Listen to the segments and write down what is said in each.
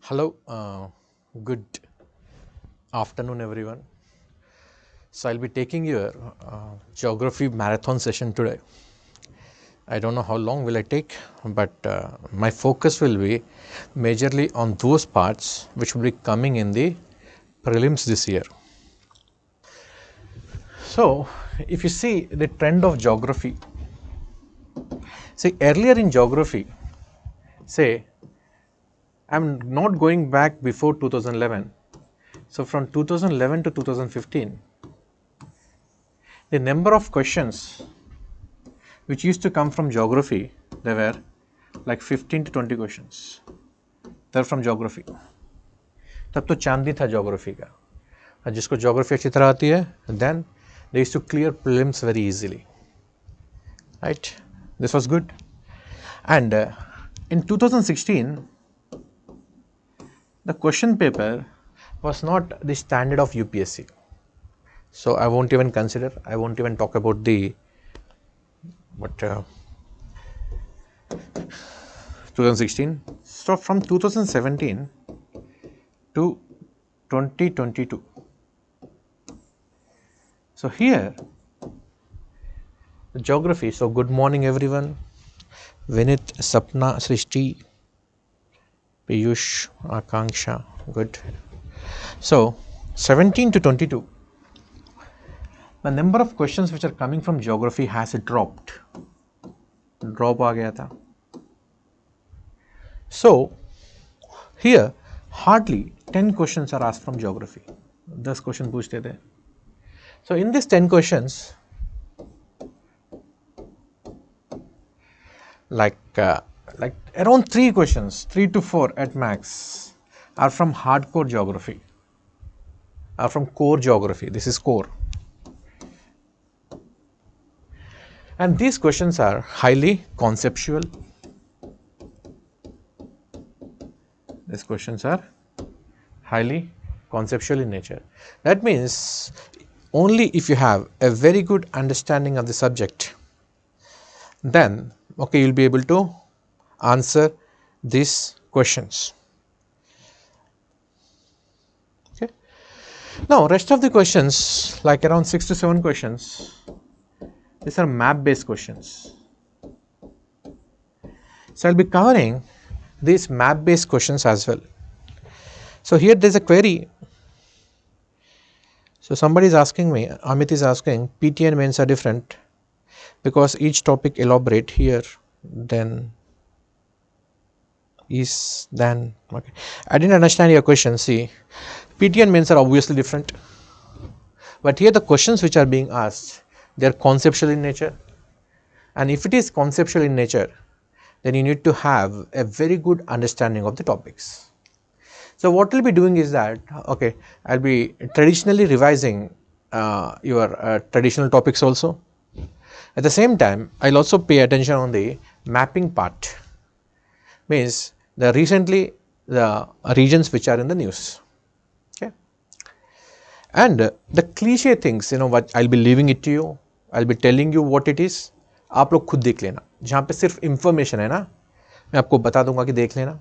Hello, good afternoon, everyone. So I'll be taking your geography marathon session today. I don't know how long will I take, but my focus will be majorly on those parts which will be coming in the prelims this year. So if you see the trend of geography, see earlier in geography, say I'm not going back before 2011. So from 2011 to 2015, the number of questions which used to come from geography, they were like 15 to 20 questions. They're from geography. तब तो चांदी था geography का. और जिसको geography अच्छी तरह आती है, then they used to clear prelims very easily. Right? This was good. And in 2016, the question paper was not the standard of UPSC. So I won't even consider, I won't even talk about the, but 2016. So from 2017 to 2022. So here, the geography. So good morning everyone. Vinit, Sapna, Srushti, Piyush, Akanksha, good. So 17 to 22. The number of questions which are coming from geography has dropped. Drop आ गया था. So here hardly 10 questions are asked from geography. 10 questions पूछते थे. So in these 10 questions, like around 3 questions, 3 to 4 at max, are from hardcore geography, are from core geography. This is core. And these questions are highly conceptual. These questions are highly conceptual in nature. That means only if you have a very good understanding of the subject, then okay, you'll be able to answer these questions. Okay. Now rest of the questions, like around 6 to 7 questions, these are map based questions. So I'll be covering these map based questions as well. So here there's a query. So somebody is asking me, Amit is asking, PT and mains are different because each topic elaborate here, then is then. Okay, I didn't understand your question. See, PT and mains are obviously different, but here the questions which are being asked, they are conceptual in nature, and if it is conceptual in nature, then you need to have a very good understanding of the topics. So what we'll be doing is that, okay, I'll be traditionally revising your traditional topics also. At the same time, I'll also pay attention on the mapping part, means the recently the regions which are in the news. Okay, and the cliche things, you know what, I'll be leaving it to you. I'll be telling you what it is. आप लोग खुद देख लेना. जहाँ पे सिर्फ information है ना, मैं आपको बता दूंगा कि देख लेना.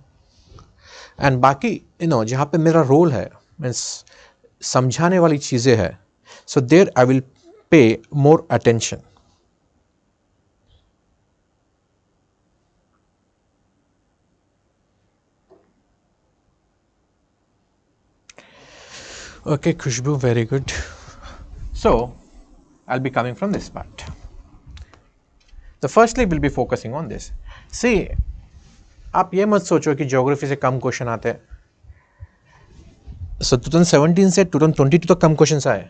एंड बाकी जहाँ पे मेरा रोल है, मीन्स समझाने वाली चीज़ें है, so there I will pay more attention. Okay, Khushbu, very good. So I'll be coming from this part. So firstly we'll be focusing on this. See, आप ये मत सोचो कि ज्योग्राफी से कम क्वेश्चन आते हैं. सो 2017 से 2022 तक कम क्वेश्चंस आए,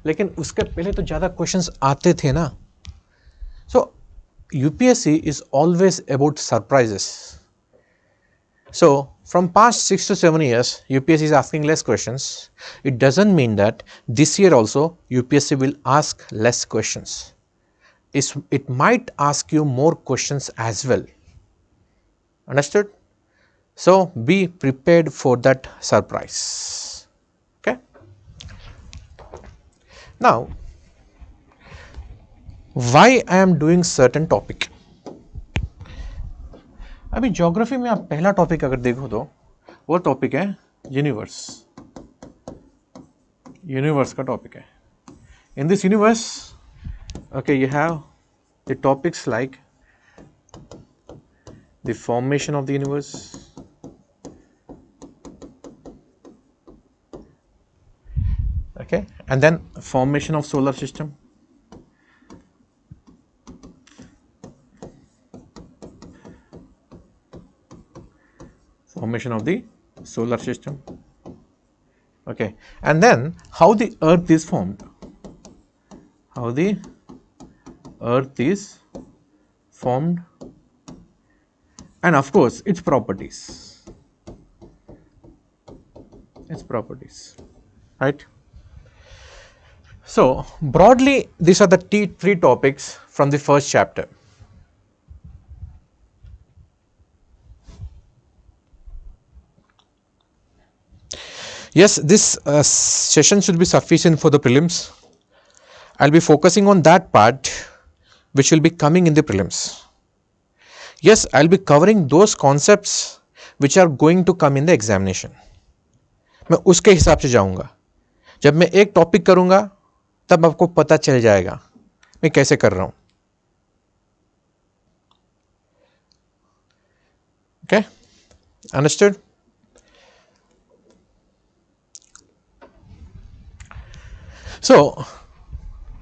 लेकिन उसके पहले तो ज़्यादा क्वेश्चंस आते थे ना. So UPSC is always about surprises. So from past 6 to 7 years, UPSC is asking less questions. It doesn't mean that this year also UPSC will ask less questions. It might ask you more questions as well. Understood? So be prepared for that surprise. Okay. Now, why I am doing certain topic? अभी geography में आप पहला topic अगर देखो तो वो topic है universe, universe का टॉपिक है. In this universe, okay, you have the topics like the formation of the universe, okay, and then formation of solar system, formation of the solar system, okay, and then how the earth is formed, how the earth is formed, and of course its properties, right? So broadly these are the three topics from the first chapter. Yes, this session should be sufficient for the prelims. I'll be focusing on that part which will be coming in the prelims. Yes, I'll be covering those concepts which are going to come in the examination. मैं उसके हिसाब से जाऊंगा. जब मैं एक topic करूंगा तब आपको पता चल जाएगा मैं कैसे कर रहा हूं. Okay, understood? So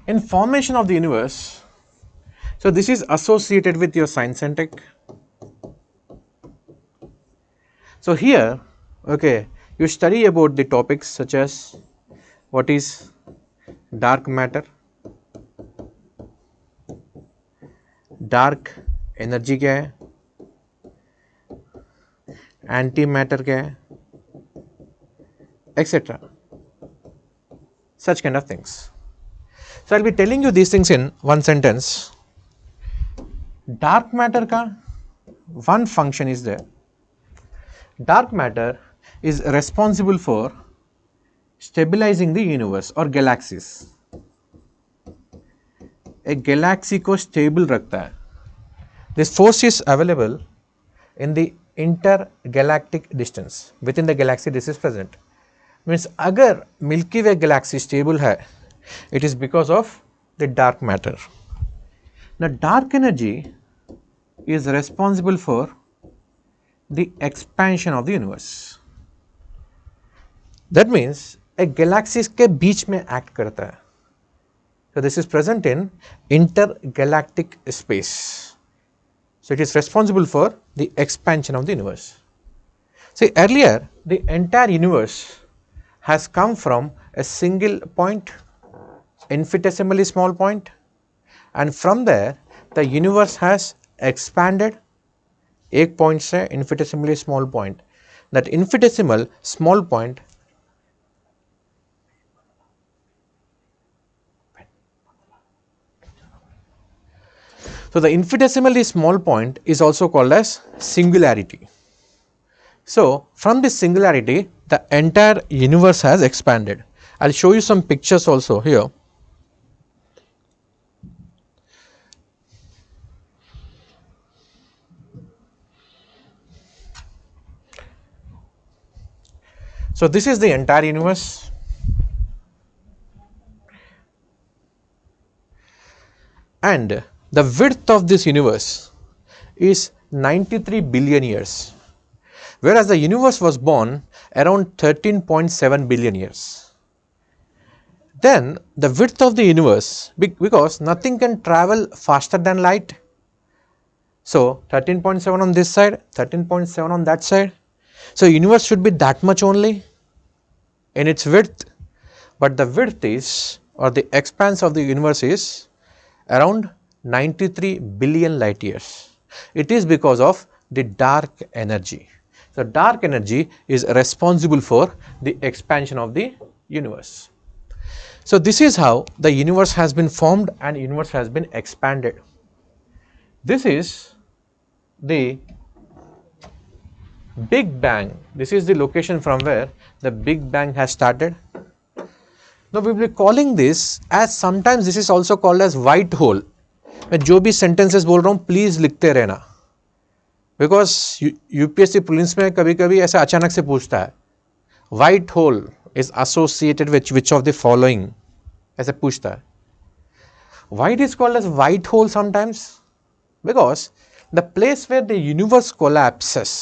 in formation of the universe, so this is associated with your science and tech. So here, okay, you study about the topics such as what is dark matter, dark energy क्या है, antimatter क्या है, etc. Such kind of things. So I'll be telling you these things in one sentence. Dark matter का one function is there. Dark matter is responsible for stabilizing the universe or galaxies. एक galaxy को stable रखता है. This force is available in the intergalactic distance. Within the galaxy this is present. Means अगर Milky Way galaxy stable है, it is because of the dark matter. Now dark energy is responsible for the expansion of the universe. That means a galaxy के बीच में act करता है. So this is present in intergalactic space. So it is responsible for the expansion of the universe. See, earlier the entire universe has come from a single point, infinitesimally small point, and from there the universe has expanded एक point से infinitesimally small point. That infinitesimal small point so the infinitesimally small point is also called as singularity. So from this singularity the entire universe has expanded. I'll show you some pictures also here. So this is the entire universe. And the width of this universe is 93 billion years. Whereas the universe was born around 13.7 billion years. Then the width of the universe, because nothing can travel faster than light. So 13.7 on this side, 13.7 on that side. So universe should be that much only in its width, but the width is, or the expanse of the universe is around 93 billion light years. It is because of the dark energy. So dark energy is responsible for the expansion of the universe. So this is how the universe has been formed and universe has been expanded. This is the Big Bang. This is the location from where the Big Bang has started. Now we will be calling this as, sometimes this is also called as white hole. मैं जो भी sentences बोल रहा हूँ please लिखते रहना. Because UPSC prelims में कभी कभी ऐसा अचानक से पूछता है, white hole is associated with which of the following, ऐसे पूछता है. Why it is called as white hole sometimes? Because the place where the universe collapses,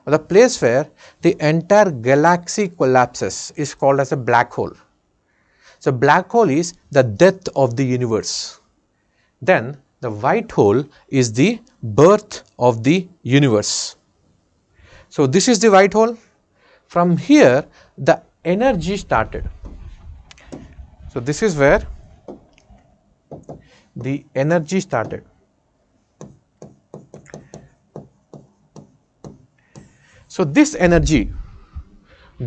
or the place where the entire galaxy collapses, is called as a black hole. So black hole is the death of the universe. Then the white hole is the birth of the universe. So this is the white hole. From here the energy started. So this is where the energy started. So this energy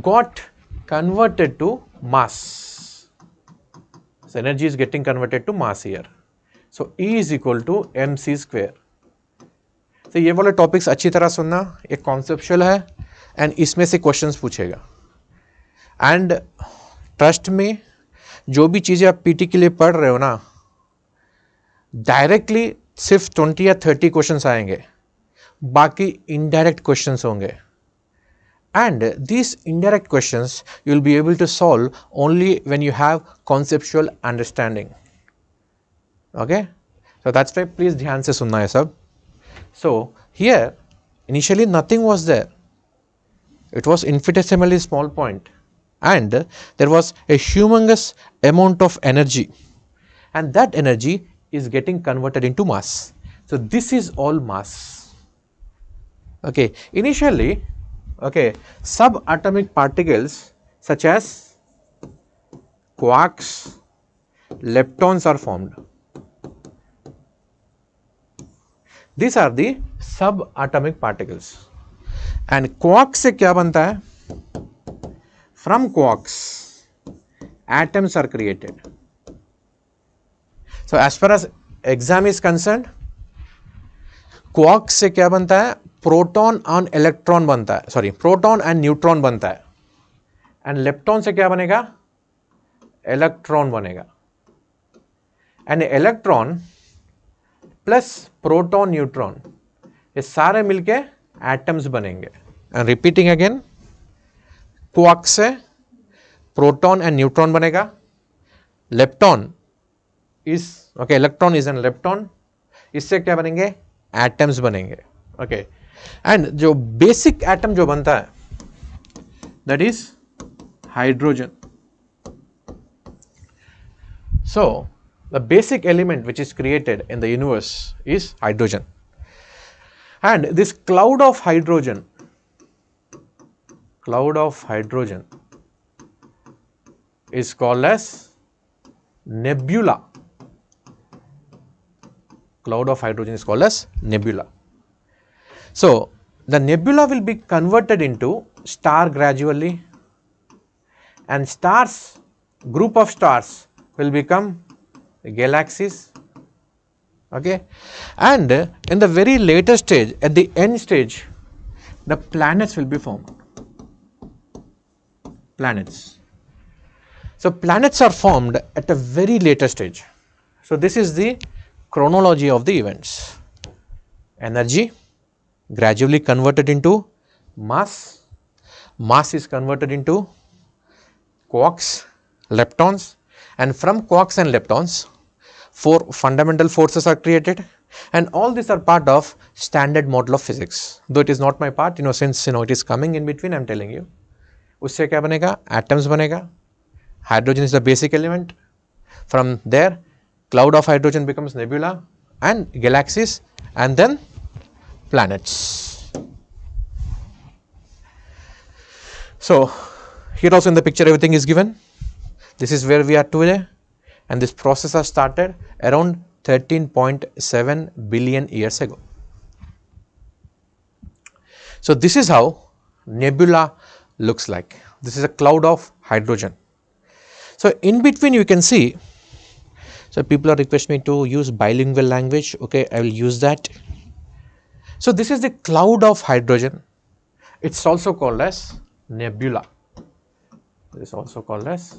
got converted to mass. So energy is getting converted to mass here. So E is equal to mc square. तो ये वाले topics अच्छी तरह सुनना, एक conceptual है and इसमें से क्वेश्चंस पूछेगा. एंड ट्रस्ट में जो भी चीज़ें आप पीटी के लिए पढ़ रहे हो ना, डायरेक्टली सिर्फ 20 या 30 क्वेश्चंस आएंगे, बाकी इनडायरेक्ट क्वेश्चंस होंगे. And these indirect questions you will be able to solve only when you have conceptual understanding. Okay, so that's why please ध्यान से सुनना है सब. So here initially nothing was there. It was infinitesimally small point, and there was a humongous amount of energy, and that energy is getting converted into mass. So this is all mass. Okay, initially. Okay, subatomic particles such as quarks, leptons are formed. These are the subatomic particles. And quarks से क्या बनता है? From quarks, atoms are created. So as far as exam is concerned, quarks से क्या बनता है? Proton और electron बनता है, सॉरी प्रोटॉन एंड न्यूट्रॉन बनता है. एंड लेप्टॉन से क्या बनेगा? इलेक्ट्रॉन बनेगा. And electron plus proton neutron ये सारे मिलके एटम्स बनेंगे. एंड रिपीटिंग अगेन, क्वार्क से प्रोटॉन एंड न्यूट्रॉन बनेगा. Lepton is okay, electron is an lepton, इससे क्या बनेंगे? एटम्स बनेंगे. ओके, एंड जो बेसिक एटम जो बनता है that is hydrogen. So the basic element which is created in the universe is hydrogen. And this cloud of hydrogen is called as nebula. Cloud of hydrogen is called as nebula. So the nebula will be converted into star gradually, and stars, group of stars will become galaxies. Okay, and in the very later stage, at the end stage, the planets will be formed. Planets. So planets are formed at a very later stage. So this is the chronology of the events. Energy gradually converted into mass. Mass is converted into quarks, leptons, and from quarks and leptons, 4 fundamental forces are created, and all these are part of standard model of physics. Though it is not my part, since it is coming in between, I am telling you. उससे क्या बनेगा? Atoms बनेगा. Hydrogen is the basic element. From there, cloud of hydrogen becomes nebula and galaxies, and then planets. So here also in the picture everything is given. This is where we are today, and this process has started around 13.7 billion years ago. So this is how nebula looks like. This is a cloud of hydrogen. So in between you can see, so people are requesting me to use bilingual language. Okay, I will use that. So this is the cloud of hydrogen. It's also called as nebula. It is also called as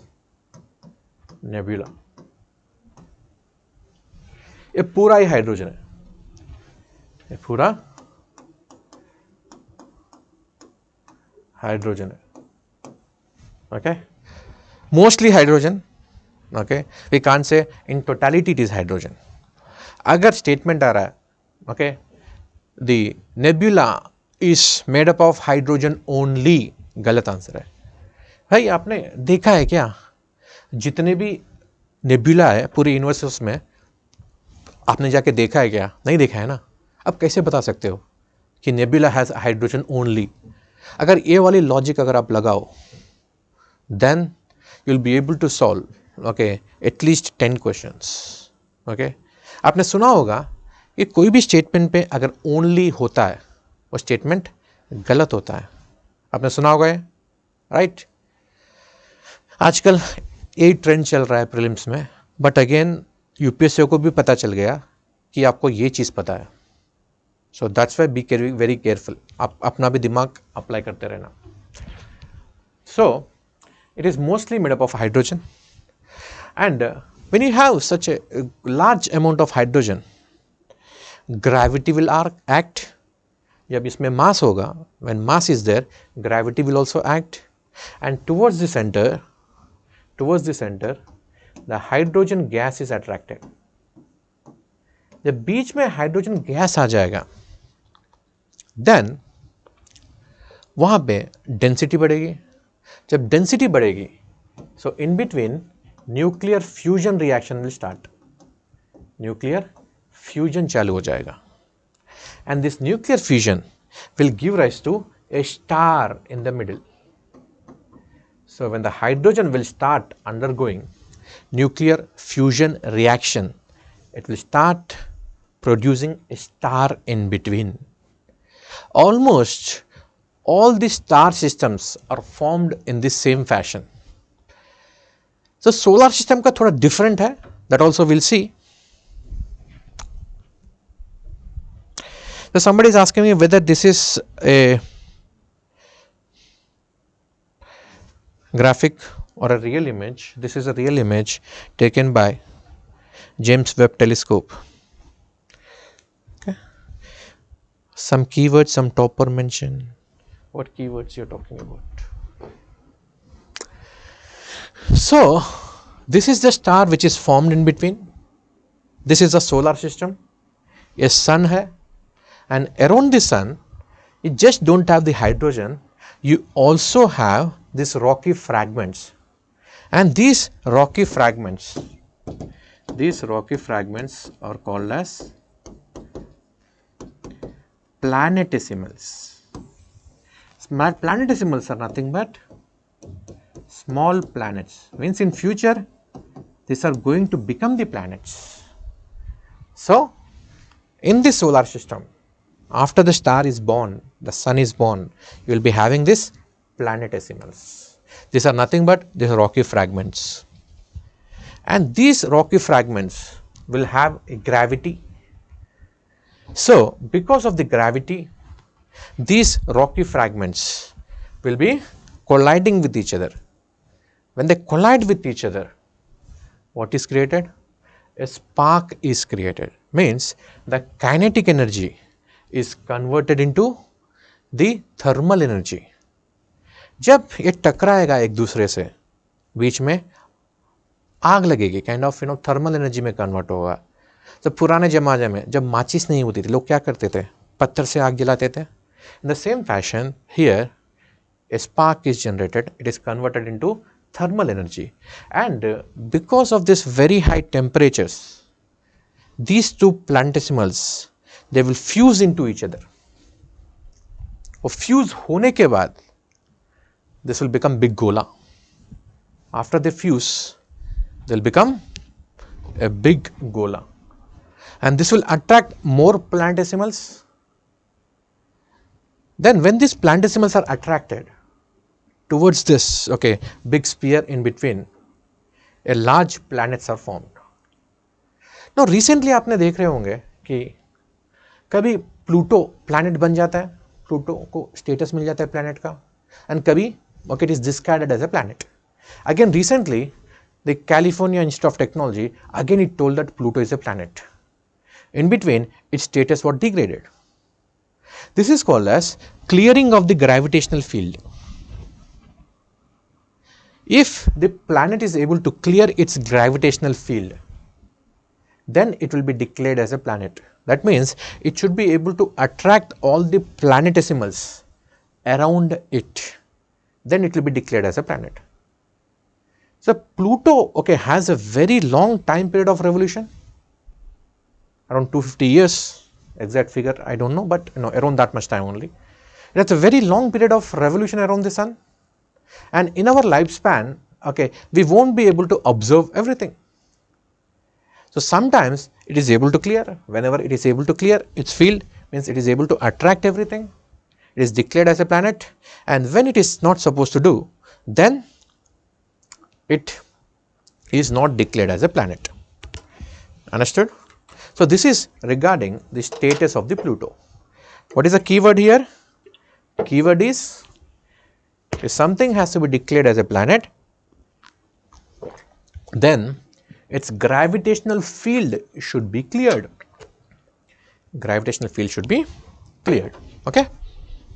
nebula. ये पूरा ही hydrogen है, ये पूरा hydrogen है, okay, mostly hydrogen, okay, we can't say in totality it is hydrogen. अगर statement आ रहा है, okay, the nebula is made up of hydrogen only, गलत आंसर है. भाई आपने देखा है क्या, जितने भी नेबुला है पूरे यूनिवर्स में, आपने जाके देखा है क्या? नहीं देखा है ना. अब कैसे बता सकते हो कि नेबुला हैज हाइड्रोजन ओनली? अगर ये वाली लॉजिक अगर आप लगाओ, then you will be able to solve, okay, at least 10 questions. Okay, आपने सुना होगा कि कोई भी स्टेटमेंट पे अगर ओनली होता है वो स्टेटमेंट गलत होता है. आपने सुना होगा ये, राइट? आजकल यही ट्रेंड चल रहा है प्रीलिम्स में, बट अगेन यूपीएससी को भी पता चल गया कि आपको ये चीज़ पता है. So that's why B very careful. आप अपना भी दिमाग अप्लाई करते रहना. सो it is mostly made up of hydrogen, and when you have such a large amount of hydrogen, gravity will act. जब इसमें mass होगा, when mass is there, gravity will also act, and towards the center, the hydrogen gas is attracted. जब बीच में hydrogen gas आ जाएगा, then वहाँ पे density बढ़ेगी. जब डेंसिटी बढ़ेगी, so in between nuclear fusion reaction will start. Nuclear fusion चालू हो जाएगा, and this nuclear fusion will give rise to a star in the middle. So when the hydrogen will start undergoing nuclear fusion reaction, it will start producing a star in between. Almost all the star systems are formed in this same fashion. So solar system का थोड़ा different है, that also we'll see. So somebody is asking me whether this is a graphic or a real image. This is a real image taken by James Webb Telescope. Okay. Some keywords, some topper mention. What keywords you're talking about? So this is the star which is formed in between. This is the solar system. A sun hai, and around the sun, you just don't have the hydrogen. You also have these rocky fragments, and these rocky fragments are called as planetesimals. Planetesimals are nothing but small planets. Means in future these are going to become the planets. So in the solar system, after the star is born, the sun is born, you will be having this planetesimals. These are nothing but these rocky fragments. And these rocky fragments will have a gravity. So because of the gravity, these rocky fragments will be colliding with each other. When they collide with each other, what is created? A spark is created. Means the kinetic energy is converted into the thermal energy. जब ये टकराएगा एक दूसरे से, बीच में आग लगेगी, kind of thermal energy में convert होगा. जब पुराने जमाने में जब माचिस नहीं होती थी, लोग क्या करते थे? पत्थर से आग जलाते थे. In the same fashion here a spark is generated, it is converted into thermal energy, and because of this very high temperatures, these two planetesimals they will fuse into each other. और fuse होने के बाद this will become big gola. After they fuse, they will become a big gola, and this will attract more planetesimals. Then when these planetesimals are attracted towards this big sphere in between, a large planets are formed. Now recently आपने देख रहे होंगे कि कभी Pluto planet बन जाता है, Pluto को स्टेटस मिल जाता है प्लैनेट का, एंड कभी it is discarded as a planet. Again recently the California Institute of Technology, again it told that Pluto is a planet. In between its status was degraded. This is called as clearing of the gravitational field. If the planet is able to clear its gravitational field, then it will be declared as a planet. That means it should be able to attract all the planetesimals around it, then it will be declared as a planet. So Pluto, okay, has a very long time period of revolution, around 250 years, exact figure I don't know, but around that much time only. That's a very long period of revolution around the sun, and in our lifespan, okay, we won't be able to observe everything. So sometimes it is able to clear. Whenever it is able to clear its field, means it is able to attract everything. It is declared as a planet, and when it is not supposed to do, then it is not declared as a planet. Understood? So this is regarding the status of the Pluto. What is the keyword here? Keyword is, if something has to be declared as a planet, then its gravitational field should be cleared. Gravitational field should be cleared. Okay,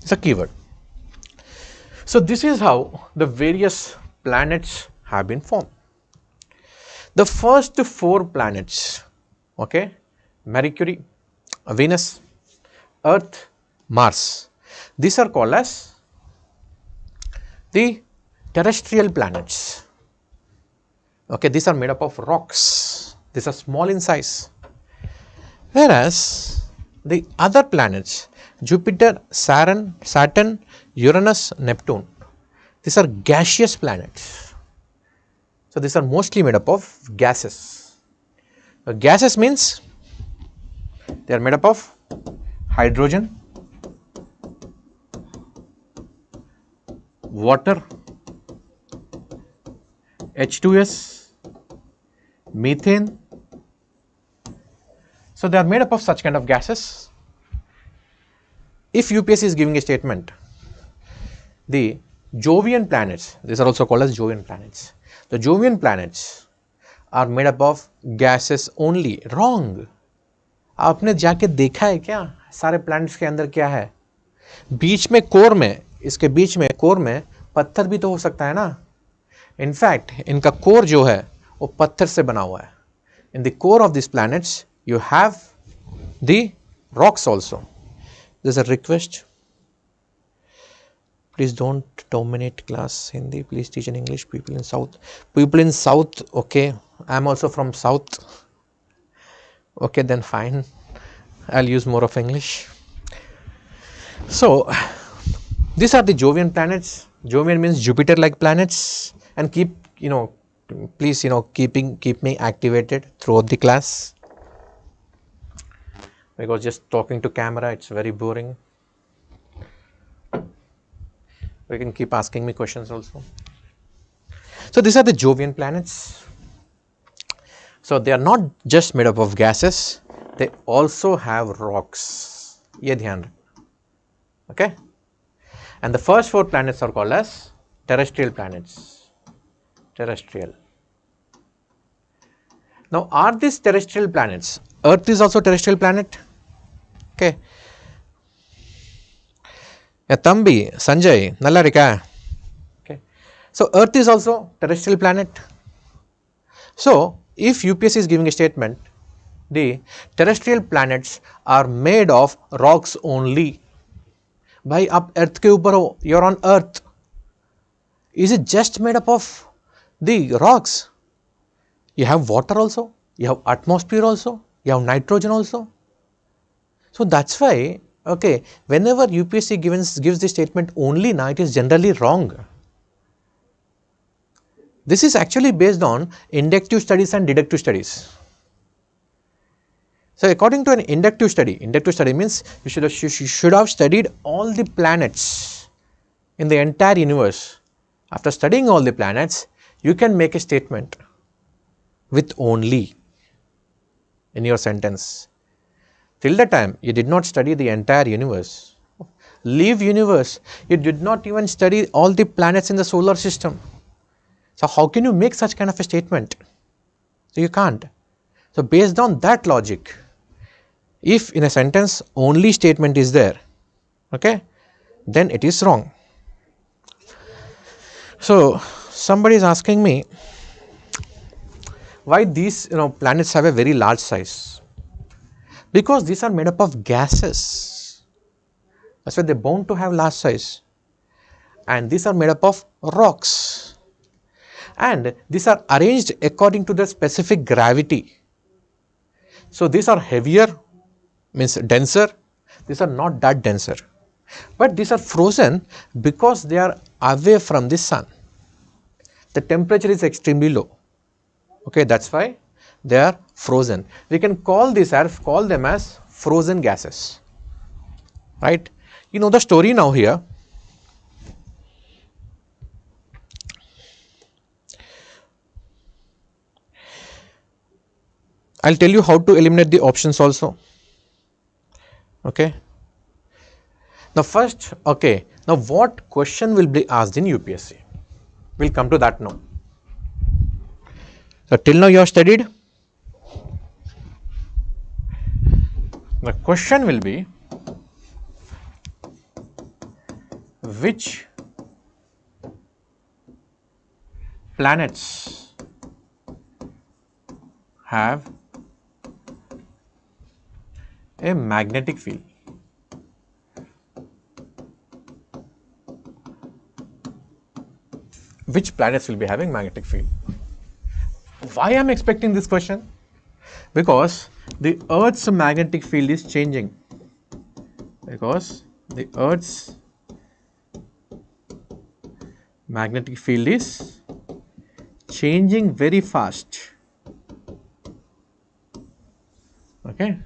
it's a keyword. So this is how the various planets have been formed. The first 4 planets, okay, Mercury, Venus, Earth, Mars, these are called as the terrestrial planets. Okay, these are made up of rocks. These are small in size. Whereas the other planets, Jupiter, Saturn, Uranus, Neptune, these are gaseous planets. So these are mostly made up of gases. Gases means they are made up of hydrogen, water, H2S, methane. So they are made up of such kind of gases. If UPSC is giving a statement, the Jovian planets, these are also called as Jovian planets. The Jovian planets are made up of gases only. Wrong. आपने जाके देखा है क्या सारे planets के अंदर क्या है? बीच में कोर में, इसके बीच में कोर में पत्थर भी तो हो सकता है ना. इनफैक्ट इनका कोर जो है वो पत्थर से बना हुआ है. In the core of this planets you have the rocks also. There's a request. Please don't dominate class Hindi. Please teach in English. People in South. People in South. Okay. I'm also from South. Okay, then fine. I'll use more of English. So, these are the Jovian planets. Jovian means Jupiter-like planets. And keep, please, keep me activated throughout the class. Because just talking to camera, it's very boring. You can keep asking me questions also. So these are the Jovian planets. So they are not just made up of gases, they also have rocks. Ye dhyan rakhna. Okay. And the first 4 planets are called as terrestrial planets. Terrestrial. Now are these terrestrial planets? Earth is also terrestrial planet. Okay. Tambi, Sanjay, Nallarika. Okay. So Earth is also terrestrial planet. So if UPSC is giving a statement, the terrestrial planets are made of rocks only. Bhai, आप Earth के ऊपर हो, you're on Earth. Is it just made up of the rocks? You have water also, you have atmosphere also, you have nitrogen also. So that's why, okay, whenever UPSC gives the statement only, now it is generally wrong. This is actually based on inductive studies and deductive studies. So according to an inductive study means you should have studied all the planets in the entire universe. After studying all the planets, you can make a statement with only in your sentence. Till the time you did not study the entire universe, leave universe, you did not even study all the planets in the solar system. So how can you make such kind of a statement? So you can't. So based on that logic, if in a sentence only statement is there, okay, then it is wrong. So somebody is asking me why these planets have a very large size. Because these are made up of gases. That's why they're bound to have large size. And these are made up of rocks. And these are arranged according to the specific gravity. So these are heavier, means denser. These are not that denser. But these are frozen because they are away from the sun. The temperature is extremely low. Okay, that's why they are frozen. We can call them as frozen gases. Right? You know the story now here. I'll tell you how to eliminate the options also. Okay. Now first, okay, now what question will be asked in UPSC? We'll come to that now. So till now you have studied. The question will be, which planets have a magnetic field? Which planets will be having magnetic field? Why I am expecting this question? Because the Earth's magnetic field is changing. Because the Earth's magnetic field is changing very fast. Okay.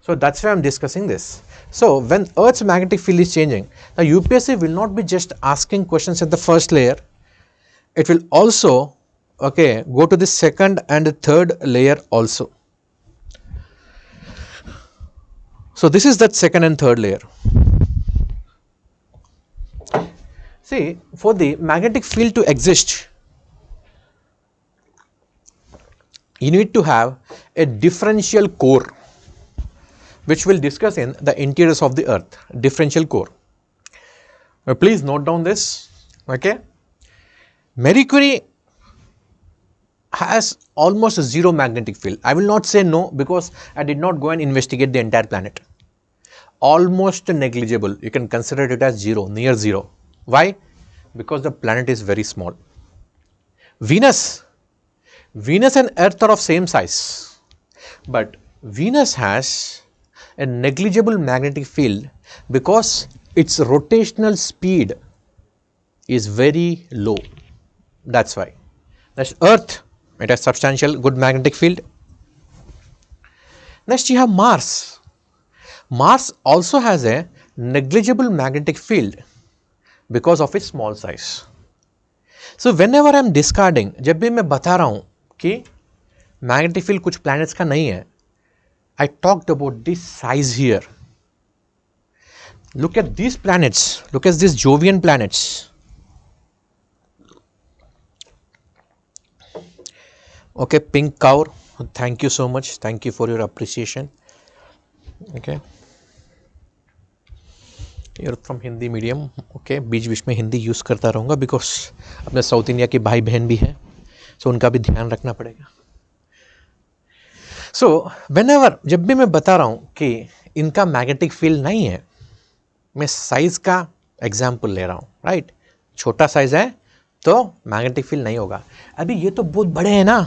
So that's why I am discussing this. So when Earth's magnetic field is changing, now UPSC will not be just asking questions at the first layer. It will also, okay, go to the second and the third layer also. So this is that second and third layer. See, for the magnetic field to exist, you need to have a differential core, which we'll discuss in the interiors of the Earth, differential core. Now, please note down this, okay. Mercury has almost zero magnetic field. I will not say no because I did not go and investigate the entire planet. Almost negligible. You can consider it as zero, near zero. Why? Because the planet is very small. Venus and Earth are of same size, but Venus has a negligible magnetic field because its rotational speed is very low. That's why. That's Earth. It has substantial good magnetic field. Next you have Mars. Mars also has a negligible magnetic field because of its small size. So whenever I am discarding, जब भी मैं बता रहा हूँ कि magnetic field कुछ planets का नहीं है, I talked about this size here. Look at these planets. Look at these Jovian planets. Okay, pink cow, thank you so much. Thank you for your appreciation. Okay, you're from Hindi medium. Okay, बीच में Hindi use करता रहूँगा because अपने south India के भाई बहन भी हैं, so उनका भी ध्यान रखना पड़ेगा. So whenever, जब भी मैं बता रहा हूँ कि इनका मैग्नेटिक फील्ड नहीं है, मैं साइज का एग्जाम्पल ले रहा हूँ, राइट. छोटा साइज है तो मैग्नेटिक फील्ड नहीं होगा. अभी ये तो बहुत बड़े हैं ना.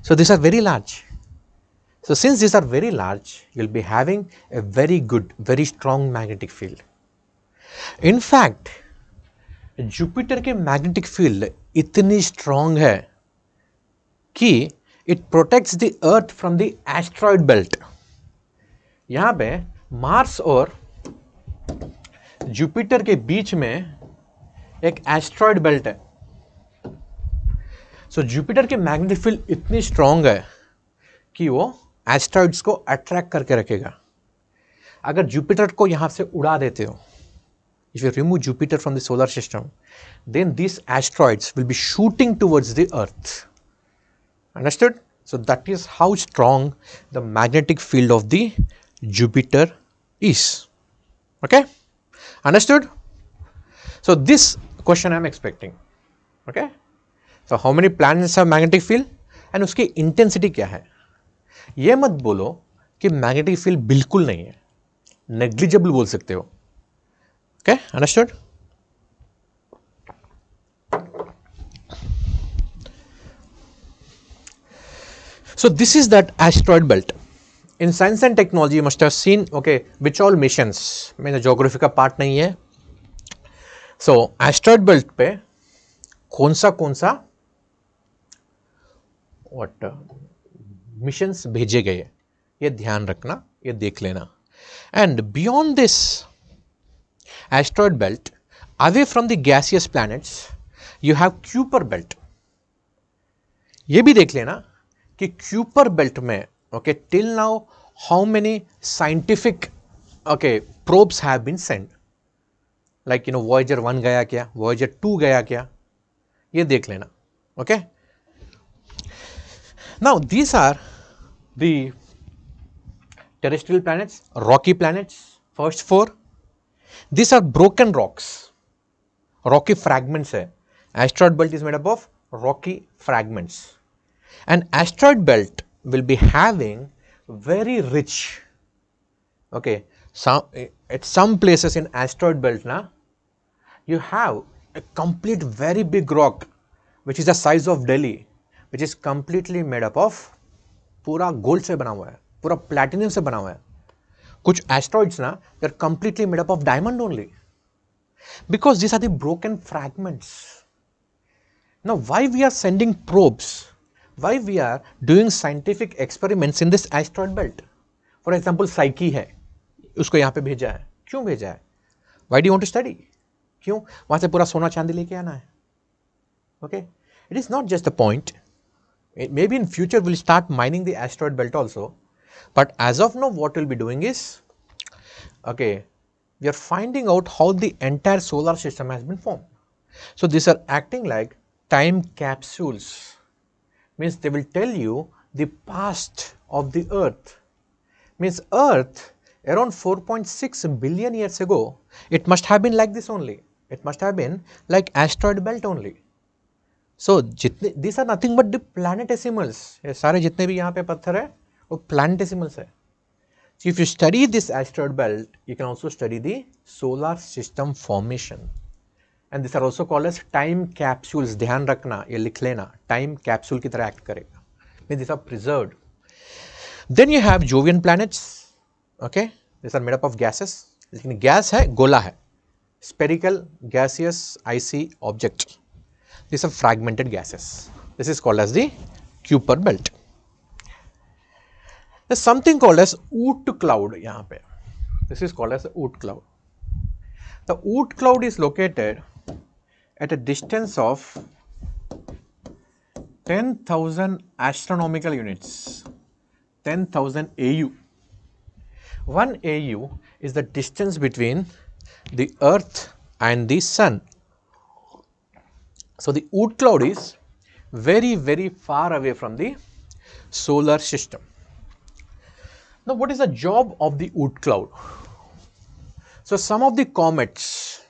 So these are very large. So since these are very large, you will be having a very good, very strong magnetic field. In fact, Jupiter के magnetic field इतनी strong है कि it protects the Earth from the asteroid belt. यहाँ पे Mars और Jupiter के बीच में एक asteroid belt है. So जुपिटर के मैग्नेटिक फील्ड इतनी स्ट्रांग है कि वो एस्ट्रॉइड्स को अट्रैक्ट करके रखेगा. अगर जुपिटर को यहाँ से उड़ा देते हो, if you remove Jupiter from the solar system, then this asteroids will be shooting towards the earth. Understood? So that is how strong the magnetic field of the Jupiter is. Okay, understood? So this question I am expecting. Okay, तो how many planets have magnetic field and उसकी intensity क्या है. ये मत बोलो कि magnetic field बिल्कुल नहीं है, नेग्लिजिबल बोल सकते हो. Okay, understood. So this is that asteroid belt. In science and technology you must have seen, okay, which all missions, मेरा ज्योग्राफी का पार्ट नहीं है. So asteroid belt पे कौन सा what missions भेजे गए, ये ध्यान रखना, ये देख लेना. And beyond this asteroid belt, away from the gaseous planets, you have Kuiper belt. ये भी देख लेना कि Kuiper belt में, okay, till now how many scientific, okay, probes have been sent, like you know Voyager 1 गया क्या, Voyager 2 गया क्या, ये देख लेना. Okay, now these are the terrestrial planets, rocky planets, first 4. These are broken rocks, rocky fragments है. Asteroid belt is made up of rocky fragments. An asteroid belt will be having very rich, okay, at some places in asteroid belt na, you have a complete very big rock which is the size of Delhi, which is completely made up of पूरा gold से बना हुआ है, पूरा platinum से बना हुआ है. कुछ एस्ट्रॉइड्स ना, they are completely made up of diamond only, because these are the broken fragments. Now why we are sending probes, why we are doing scientific experiments in this asteroid belt? For example, Psyche है, उसको यहाँ पे भेजा है. क्यों भेजा है? Why do you want to study? क्यों? वहाँ से पूरा सोना चांदी लेके आना है. Okay, it is not just the point. Maybe in future we'll start mining the asteroid belt also, but as of now what we'll be doing is, okay, we are finding out how the entire solar system has been formed. So these are acting like time capsules, means they will tell you the past of the earth. Means earth around 4.6 billion years ago, it must have been like this only, it must have been like asteroid belt only. So जितने, these are nothing but the planetesimals, ये सारे जितने भी यहाँ पे पत्थर है वो planetesimals है. So if you study this asteroid belt, you can also study the solar system formation, and these are also called as time capsules. ध्यान रखना, ये लिख लेना, time capsule की तरह act करेगा. Means these are preserved. Then you have Jovian planets. Okay, these are made up of gases. लेकिन gas है, गोला है, spherical, gaseous, icy object. These are fragmented gases. This is called as the Kuiper belt. There's something called as Oort cloud यहाँ पे. This is called as the Oort cloud. The Oort cloud is located at a distance of 10,000 astronomical units. 10,000 AU. 1 AU is the distance between the Earth and the Sun. So the Oort cloud is very, very far away from the solar system. Now what is the job of the Oort cloud? So some of the comets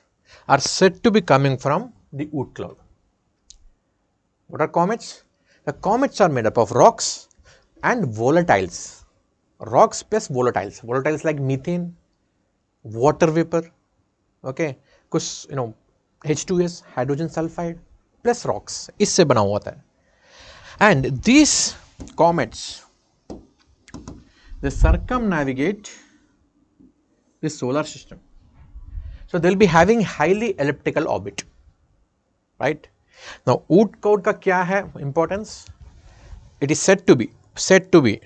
are said to be coming from the Oort cloud. What are comets? The comets are made up of rocks and volatiles. Rocks plus volatiles. Volatiles like methane, water vapor, okay, कुछ H2S, hydrogen sulfide, plus rocks, इससे बना हुआ होता है. And these comets, they circumnavigate the solar system. So they'll be having highly elliptical orbit, right? Now Oort cloud का क्या है importance? It is said to be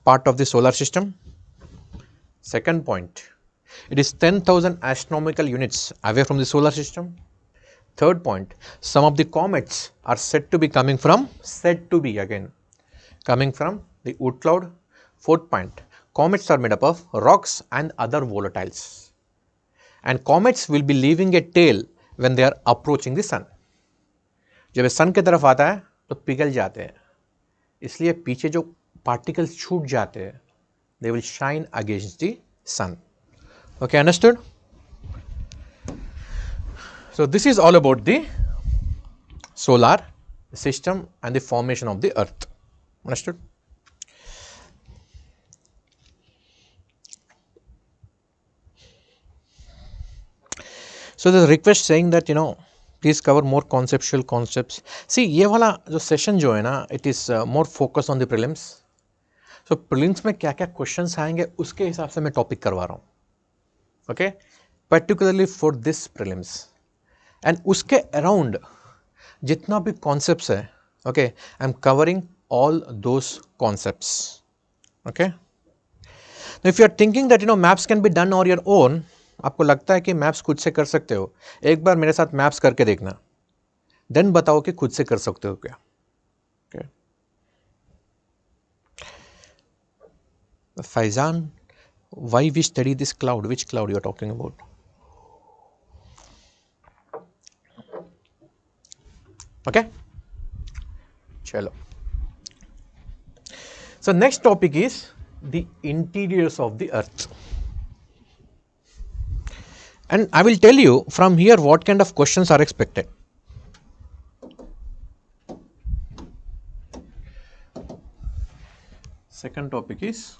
part of the solar system. Second point, it is 10,000 astronomical units away from the solar system. Third point, some of the comets are said to be coming from the Oort cloud. Fourth point, comets are made up of rocks and other volatiles, and comets will be leaving a tail when they are approaching the sun. जब ये सन की तरफ आता है तो पिघल जाते हैं, इसलिए पीछे जो particles छूट जाते हैं, they will shine against the sun. Okay, understood? So this is all about the solar system and the formation of the earth. Understood? So the request saying that please cover more conceptual concepts. See, ये वाला जो session जो है ना, it is more focused on the prelims. So prelims में क्या क्या questions आएंगे उसके हिसाब से मैं topic करवा रहा हूँ. Okay, particularly for this prelims. And उसके around जितना भी concepts है, okay, I'm covering all those concepts. Okay. Now if you are thinking that maps can be done on your own, आपको लगता है कि मैप्स खुद से कर सकते हो, एक बार मेरे साथ मैप्स करके देखना, देन बताओ कि खुद से कर सकते हो क्या. Okay. Faizan, why we study this cloud? Which cloud you are talking about? Okay. Chalo. So next topic is the interiors of the earth. And I will tell you from here what kind of questions are expected. Second topic is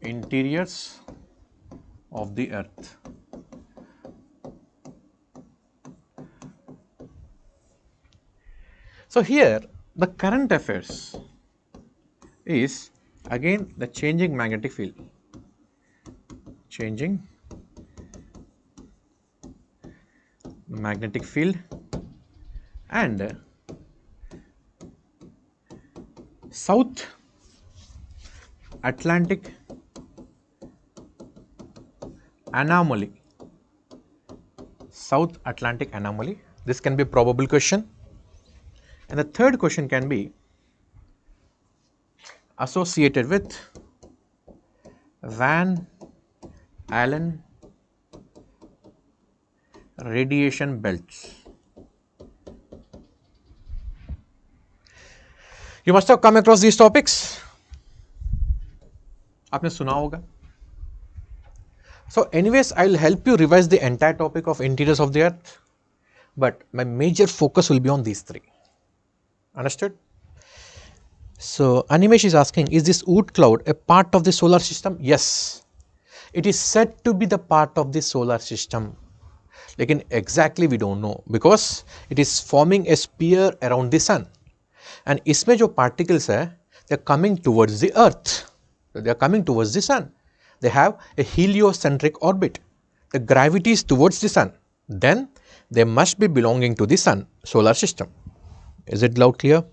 interiors of the earth. So here the current affairs is again the changing magnetic field. Changing magnetic field and South Atlantic anomaly. South Atlantic anomaly. This can be a probable question. And the third question can be associated with Van Allen radiation belts. You must have come across these topics. आपने सुना होगा. So anyways, I'll help you revise the entire topic of interiors of the earth, but my major focus will be on these three. Understood? So Animesh is asking, is this Oort cloud a part of the solar system? Yes, it is said to be the part of the solar system. Lekin exactly we don't know because it is forming a sphere around the sun. And इसमें जो particles है, they are coming towards the earth. They are coming towards the sun. They have a heliocentric orbit. The gravity is towards the sun. Then they must be belonging to the sun, solar system. Is it loud clear?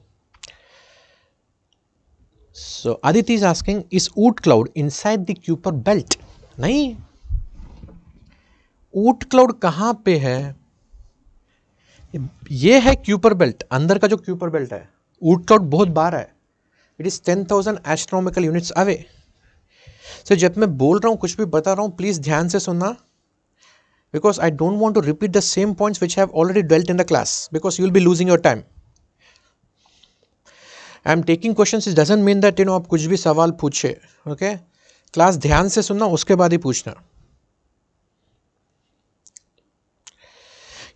So Aditi is asking, is Oort cloud inside the Kuiper belt? नहीं. Oort cloud कहाँ पे है? ये है Kuiper belt. अंदर का जो Kuiper belt है, Oort cloud बहुत बाहर है. It is 10,000 astronomical units away. So जब मैं बोल रहा हूँ, कुछ भी बता रहा हूँ, प्लीज ध्यान से सुनना, because I don't want to repeat the same points which I have already dwelt in the class, because you will be losing your time. I am taking questions. It doesn't mean that आप कुछ भी सवाल पूछे. Okay, class ध्यान से सुनना, उसके बाद ही पूछना.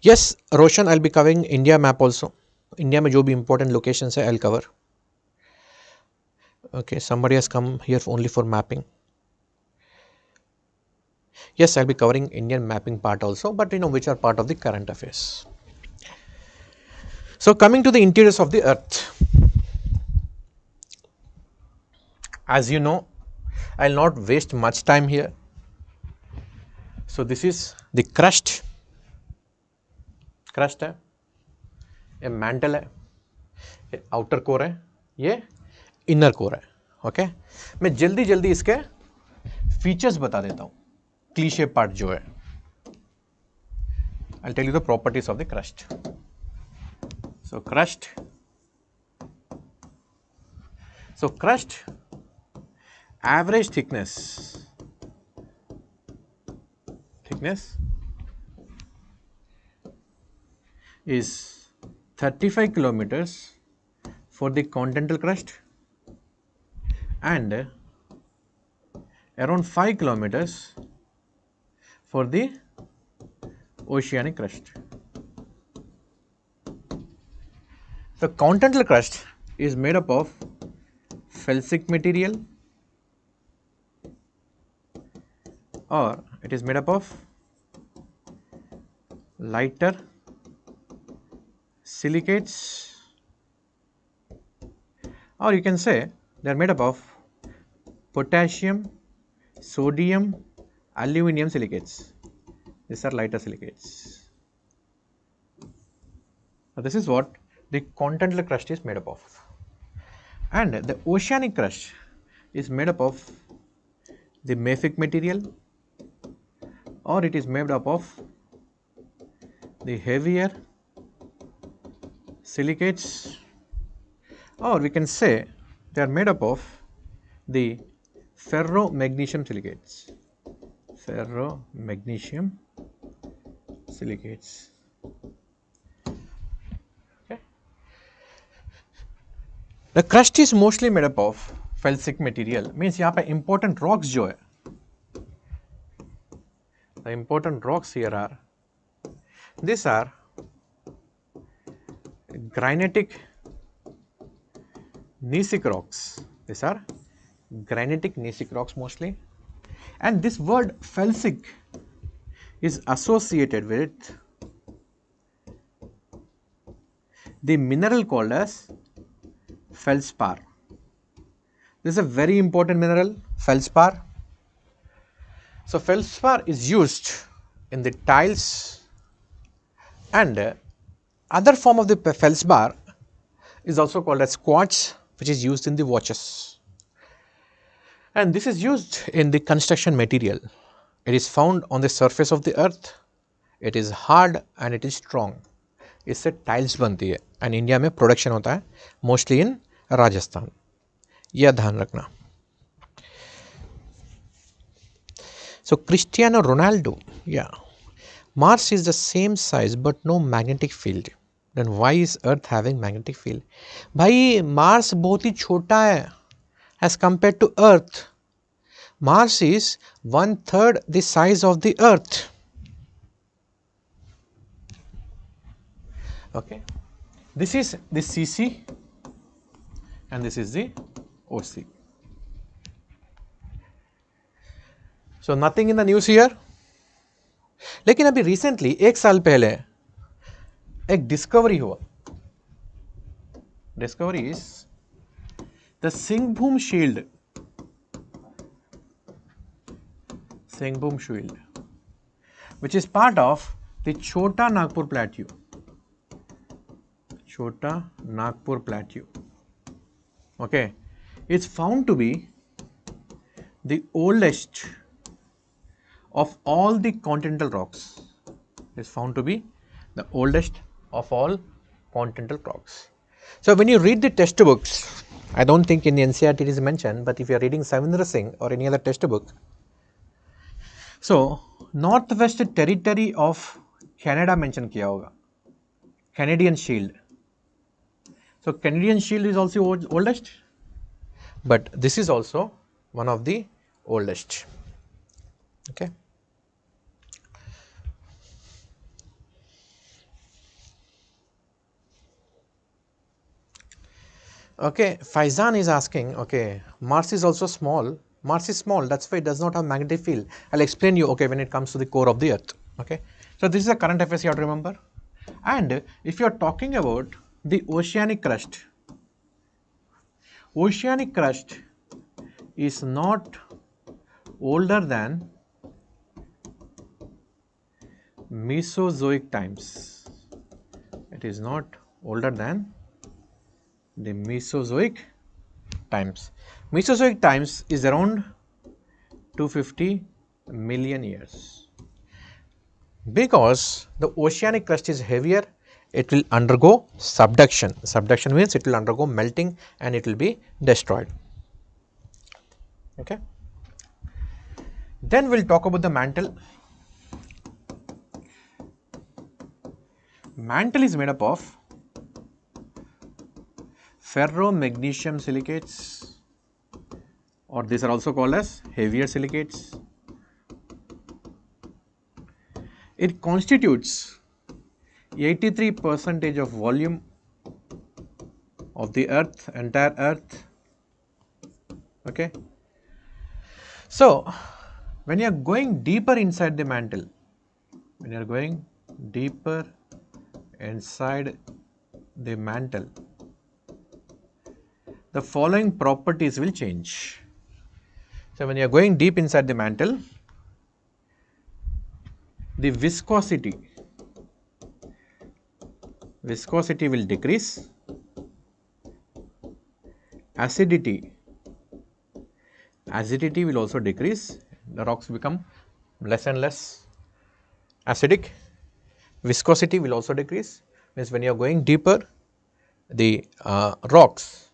Yes, Roshan, I'll be covering India map also. India में जो भी important locations है, I'll cover. Okay, somebody has come here only for mapping. Yes, I'll be covering Indian mapping part also, but which are part of the current affairs. So coming to the interiors of the earth. As you know, I'll not waste much time here. So this is the crust. Crust है, ये mantle है, ये outer core है, ये inner core है. Okay, मैं जल्दी जल्दी इसके features बता देता हूँ. Cliche part जो है. I'll tell you the properties of the crust. So crust. So crust average thickness is 35 kilometers for the continental crust and around 5 kilometers for the oceanic crust. The continental crust is made up of felsic material, or it is made up of lighter silicates, or you can say they are made up of potassium, sodium, aluminum silicates. These are lighter silicates. So this is what the continental crust is made up of. And the oceanic crust is made up of the mafic material, or it is made up of the heavier silicates, or we can say they are made up of the ferromagnesium silicates. Ferromagnesium silicates. Okay. The crust is mostly made up of felsic material, means यहाँ पे important rocks जो है, the important rocks here are, these are granitic gneissic rocks. These are granitic gneissic rocks mostly, and this word felsic is associated with the mineral called as feldspar. This is a very important mineral, feldspar. So feldspar is used in the tiles, and other form of the feldspar is also called as quartz, which is used in the watches. And this is used in the construction material. It is found on the surface of the earth. It is hard and it is strong. इससे tiles बनती है, and India में production होता है mostly in Rajasthan. यह ध्यान रखना. So Cristiano Ronaldo, yeah, Mars is the same size but no magnetic field. Then why is Earth having magnetic field? भाई Mars बहुत ही छोटा है as compared to Earth. Mars is 1/3 the size of the Earth. Okay, this is the CC and this is the OC. So nothing in the news here. लेकिन अभी recently 1 साल पहले एक discovery हुआ. Discovery is the Singhbhum shield. Singhbhum shield which is part of the Chota Nagpur plateau. Chota Nagpur plateau. Okay, it's found to be the oldest of all the continental rocks. Is found to be the oldest of all continental rocks. So when you read the textbooks, I don't think in the NCERT it is mentioned, but if you are reading Savindra Singh or any other textbook, so Northwest Territory of Canada mention किया होगा, Canadian Shield. So Canadian Shield is also oldest, but this is also one of the oldest. Okay. Okay, Faizan is asking, okay, Mars is also small. Mars is small, that's why it does not have magnetic field. I'll explain you, okay, when it comes to the core of the Earth. Okay, so this is a current affairs you have to remember. And if you are talking about the oceanic crust is not older than Mesozoic times. It is not older than the Mesozoic times. Mesozoic times is around 250 million years. Because the oceanic crust is heavier, it will undergo subduction. Subduction means it will undergo melting and it will be destroyed. Okay. Then we will talk about the mantle. Mantle is made up of ferromagnesium silicates, or these are also called as heavier silicates. It constitutes 83% of volume of the earth, entire earth. Okay. So, when you are going deeper inside the mantle, when you are going deeper inside the mantle, the following properties will change. So, when you are going deep inside the mantle, the viscosity will decrease, acidity will also decrease, the rocks become less and less acidic, viscosity will also decrease, means when you are going deeper, the rocks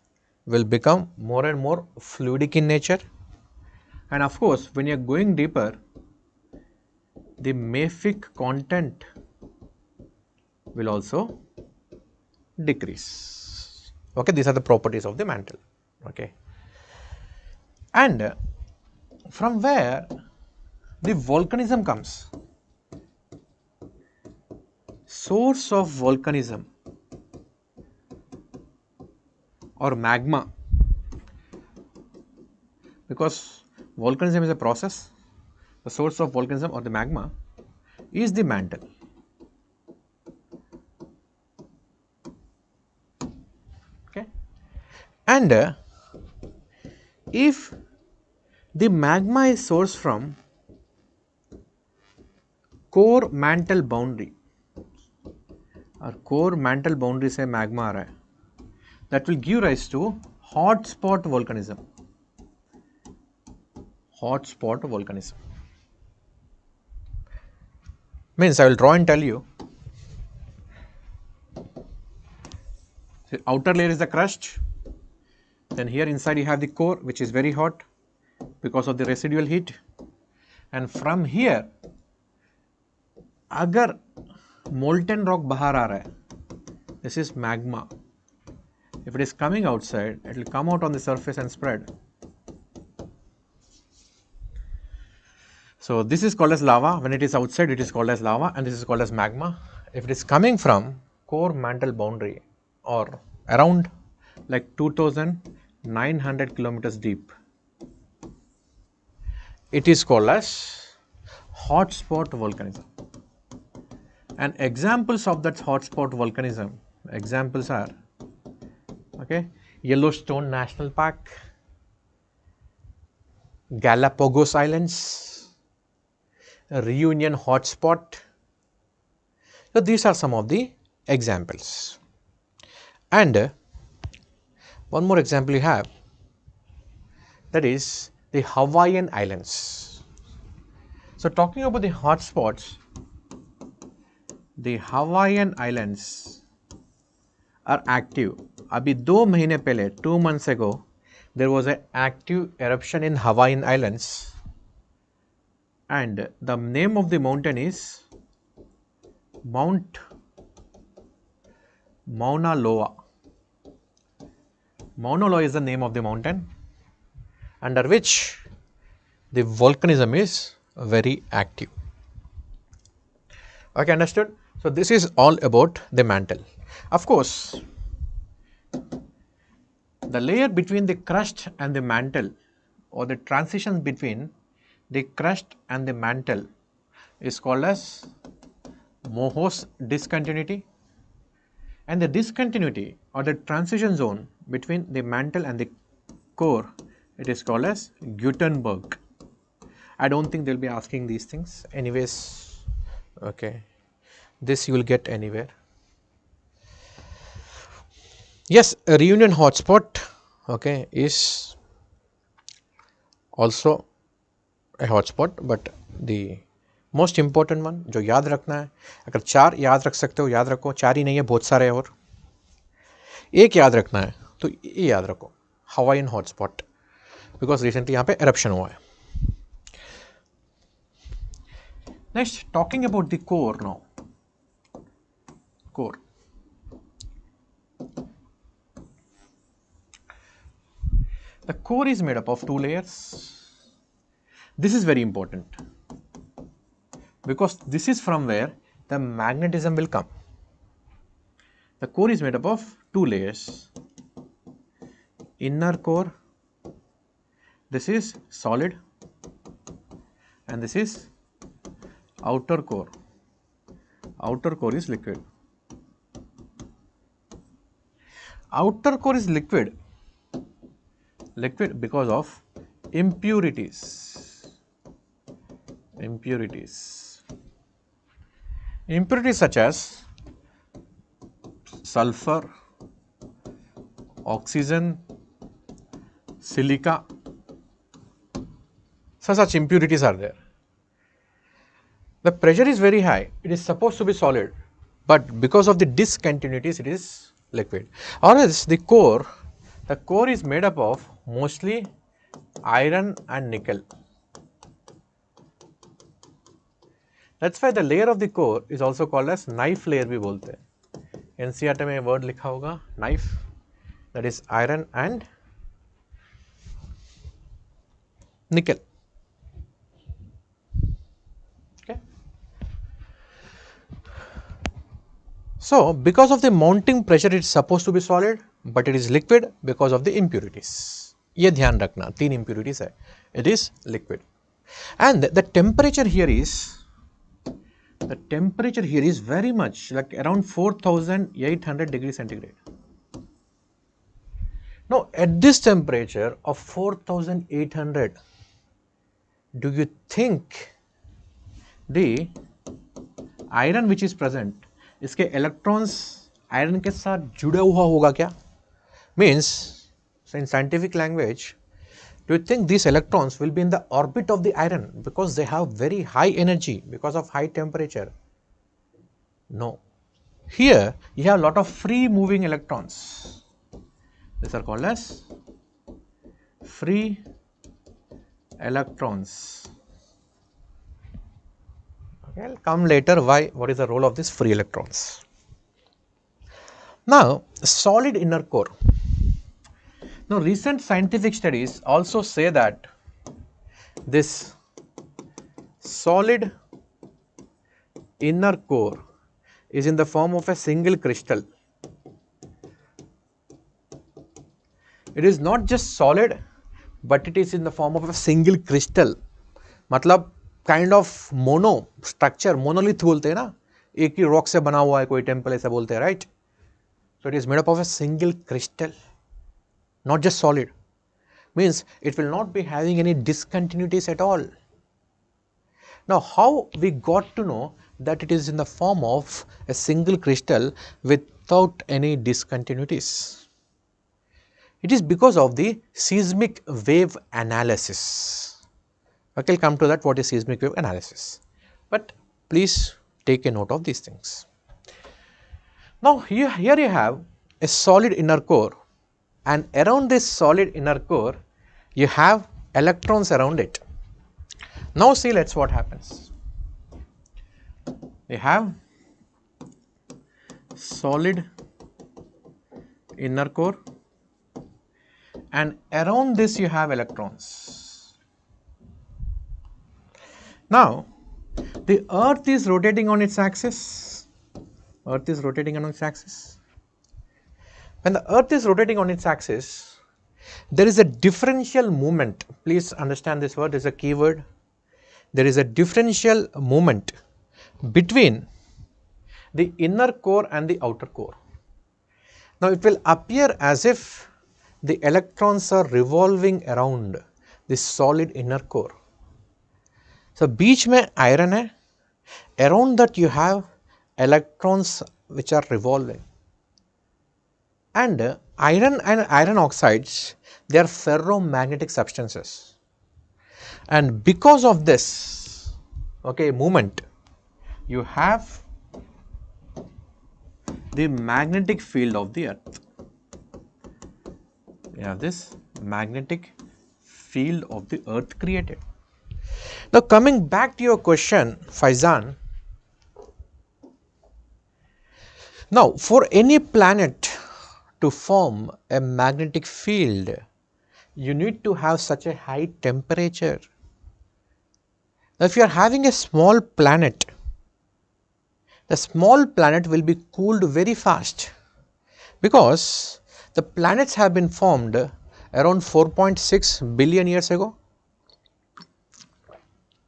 will become more and more fluidic in nature, and of course when you are going deeper, the mafic content will also decrease. Okay, these are the properties of the mantle. Okay, and from where the volcanism comes, source of volcanism or magma, because volcanism is a process, the source of volcanism or the magma is the mantle. Okay, and if the magma is sourced from core mantle boundary, और core mantle boundary से magma आ रहा है, that will give rise to hot spot volcanism. Hot spot volcanism means, I will draw and tell you, the outer layer is the crust, then here inside you have the core which is very hot because of the residual heat, and from here अगर molten rock बाहर आ रहा है, this is magma. If it is coming outside, it will come out on the surface and spread. So this is called as lava. When it is outside, it is called as lava, and this is called as magma. If it is coming from core mantle boundary or around like 2,900 kilometers deep, it is called as hot spot volcanism. And examples of that hot spot volcanism, examples are, okay, Yellowstone National Park, Galapagos Islands, Reunion hotspot. So these are some of the examples. And one more example you have, that is the Hawaiian Islands. So talking about the hotspots, the Hawaiian Islands are active. Abhi 2 mahine pehle, 2 months ago, there was an active eruption in Hawaiian Islands, and the name of the mountain is Mount Mauna Loa. Mauna Loa is the name of the mountain under which the volcanism is very active. Okay, understood? So this is all about the mantle. Of course, the layer between the crust and the mantle, or the transition between the crust and the mantle, is called as Mohs discontinuity, and the discontinuity or the transition zone between the mantle and the core, it is called as Gutenberg. I don't think they will be asking these things anyways. Okay, this you will get anywhere. Yes, a reunion hotspot, okay, is also a hotspot, but the most important one जो याद रखना है, अगर 4 याद रख सकते हो याद रखो, 4 ही नहीं है, बहुत सारे और एक याद रखना है तो ये याद रखो, हवाईन हॉटस्पॉट, बिकॉज रिसेंटली यहाँ पे एरप्शन हुआ है. Next, talking about the core now. Core, The core is made up of two layers. This is very important because this is from where the magnetism will come. The core is made up of two layers. Inner core, this is solid, and this is outer core. Outer core is liquid. Outer core is liquid because of impurities. Impurities such as sulfur, oxygen, silica. So such impurities are there. The pressure is very high. It is supposed to be solid, but because of the discontinuities, it is liquid. Or else the core is made up of mostly iron and nickel. That's why the layer of the core is also called as knife layer भी बोलते हैं. NCERT में word लिखा होगा knife, that is iron and nickel. Okay. So because of the mounting pressure, it is supposed to be solid, but it is liquid because of the impurities. ये ध्यान रखना, 3 impurities है. It is liquid, and the temperature here is very much like around 4800 degrees centigrade. Now at this temperature of 4800, do you think the iron which is present, इसके electrons iron के साथ जुड़ा हुआ होगा क्या? Means, so in scientific language, do you think these electrons will be in the orbit of the iron because they have very high energy because of high temperature? No. Here you have a lot of free moving electrons. These are called as free electrons. Okay, I'll come later what is the role of these free electrons. Now, solid inner core. Now, recent scientific studies also say that this solid inner core is in the form of a single crystal. It is not just solid, but it is in the form of a single crystal. मतलब kind of mono structure, monolith बोलते हैं ना, एक ही rock से बना हुआ है कोई temple ऐसा बोलते हैं, right? So it is made up of a single crystal, not just solid. Means it will not be having any discontinuities at all. Now, how we got to know that it is in the form of a single crystal without any discontinuities? It is because of the seismic wave analysis. Okay, I'll come to that, what is seismic wave analysis. But please take a note of these things. Now, here you have a solid inner core, and around this solid inner core, you have electrons around it. Now, see, let's what happens. You have solid inner core, and around this you have electrons. Now, the earth is rotating on its axis. Earth is rotating on its axis. When the earth is rotating on its axis, there is a differential movement. Please understand this word, is a keyword. There is a differential movement between the inner core and the outer core. Now, it will appear as if the electrons are revolving around this solid inner core. So, बीच में iron है, around that you have electrons which are revolving, and iron and iron oxides, they are ferromagnetic substances, and because of this movement, you have the magnetic field of the earth. You have this magnetic field of the earth created. Now, coming back to your question, Faizan. Now, for any planet to form a magnetic field, You need to have such a high temperature. Now, if you are having a small planet, the small planet will be cooled very fast because the planets have been formed around 4.6 billion years ago.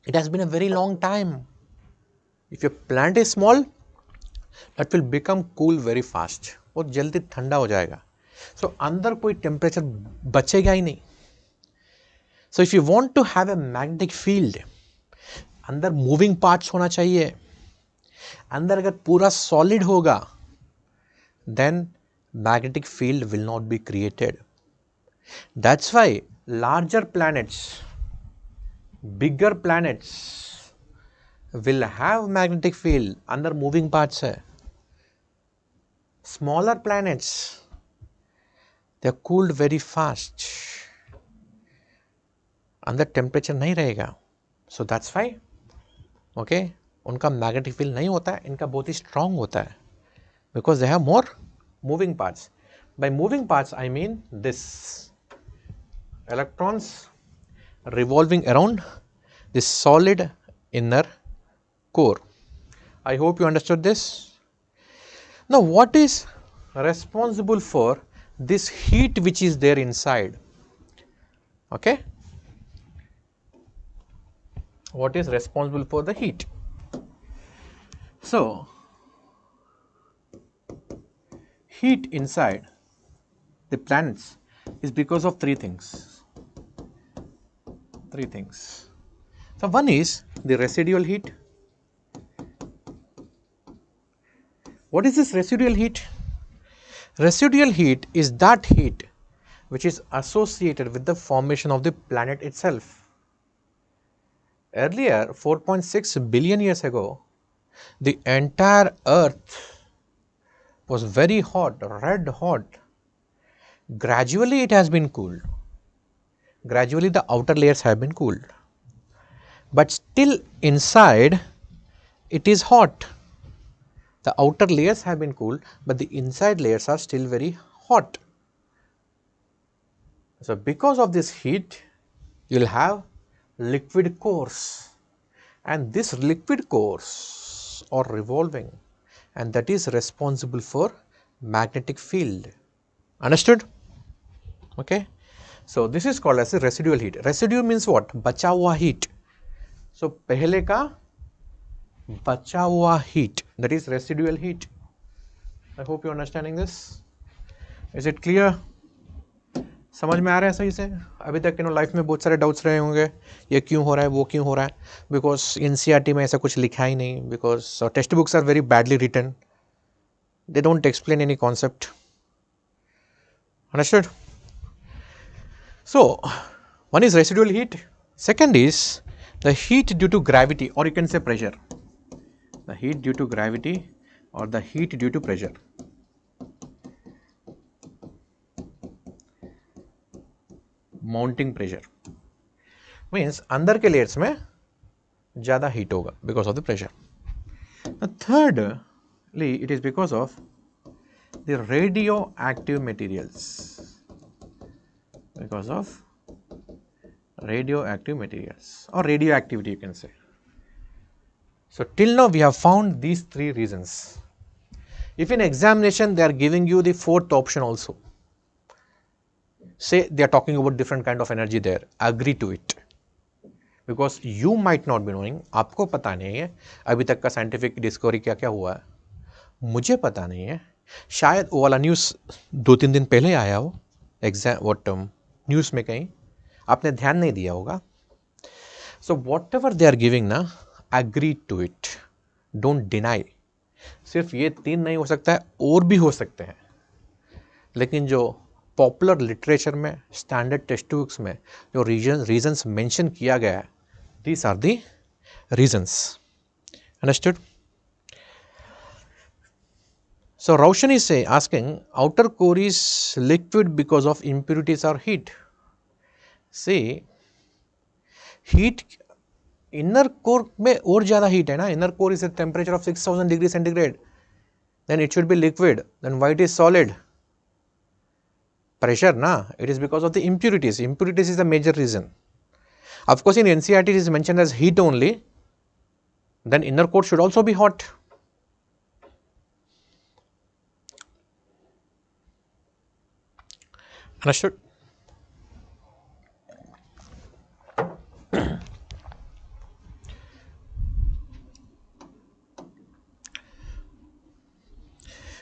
It has been a very long time. If your planet is small, that will become cool very fast. बहुत जल्दी ठंडा हो जाएगा. So अंदर कोई temperature बचेगा ही नहीं. So if you want to have a magnetic field, अंदर moving parts होना चाहिए. अंदर अगर पूरा solid होगा, then magnetic field will not be created. That's why larger planets, bigger planets will have magnetic field. अंदर moving parts है. Smaller planets, they are cooled very fast. अंदर टेम्परेचर नहीं रहेगा. सो दैट्स वाई ओके उनका magnetic field नहीं होता है, इनका बहुत ही स्ट्रांग होता है because they have more moving parts. By moving parts I mean this electrons revolving around this solid inner core. I hope you understood this. Now what is responsible for this heat which is there inside? Okay, what is responsible for the heat? So heat inside the planets is because of three things. So one is the residual heat. What is this residual heat? Residual heat is that heat which is associated with the formation of the planet itself. Earlier, 4.6 billion years ago, the entire earth was very hot, red hot. Gradually it has been cooled. Gradually the outer layers have been cooled. But still inside it is hot. The outer layers have been cooled, but the inside layers are still very hot. So because of this heat, you will have liquid cores, and this liquid cores are revolving, and that is responsible for magnetic field. Understood? Okay. So this is called as a residual heat. Residue means what? बचा हुआ heat. So पहले का बचा हुआ heat, that is residual heat. I hope you are understanding this. Is it clear? समझ में आ रहा है सही से? अभी तक लाइफ में बहुत सारे डाउट्स रहे होंगे, ये क्यों हो रहा है, वो क्यों हो रहा है, बिकॉज एनसीईआरटी में ऐसा कुछ लिखा ही नहीं, because text books are very badly written, they don't explain any concept. Understood? So one is residual heat, second is the heat due to gravity, or you can say pressure. The heat due to gravity or the heat due to pressure. Mounting pressure means अंदर के layers में ज़्यादा heat होगा because of the pressure. The thirdly, it is because of the radioactive materials. Because of radioactive materials or radioactivity, you can say. So till now we have found these three reasons. If in examination they are giving you the fourth option also, say they are talking about different kind of energy there, agree to it, because you might not be knowing. आपको पता नहीं है अभी तक का scientific discovery क्या क्या हुआ है, मुझे पता नहीं है, शायद वो वाला न्यूज़ 2-3 दिन पहले आया हो एग्जाम न्यूज़ में, कहीं आपने ध्यान नहीं दिया होगा. So whatever they are giving ना, agree to it, don't deny. सिर्फ ये 3 नहीं हो सकता है, और भी हो सकते हैं, लेकिन जो पॉपुलर लिटरेचर में, स्टैंडर्ड टेक्स्ट बुक्स में जो रीजंस मेंशन किया गया है, these are the reasons. Understood? So Roshan is asking, outer core is liquid because of impurities or heat. See, heat, inner core में और ज़्यादा heat है ना. Inner core is a temperature of 6000 degrees centigrade. Then it should be liquid. Then why it is solid? pressure, na, it is because of the impurities. Impurities is the major reason. Of course, in NCERT it is mentioned as heat only, then inner core should also be hot. Understood?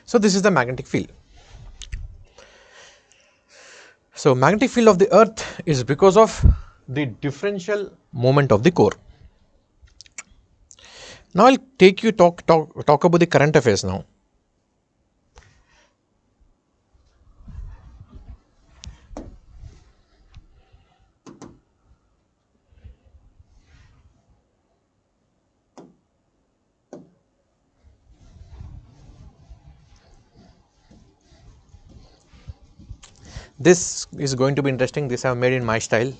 So, this is the magnetic field. So, magnetic field of the earth is because of the differential moment of the core. Now, I will take you talk about the current affairs now. This is going to be interesting. This I have made in my style.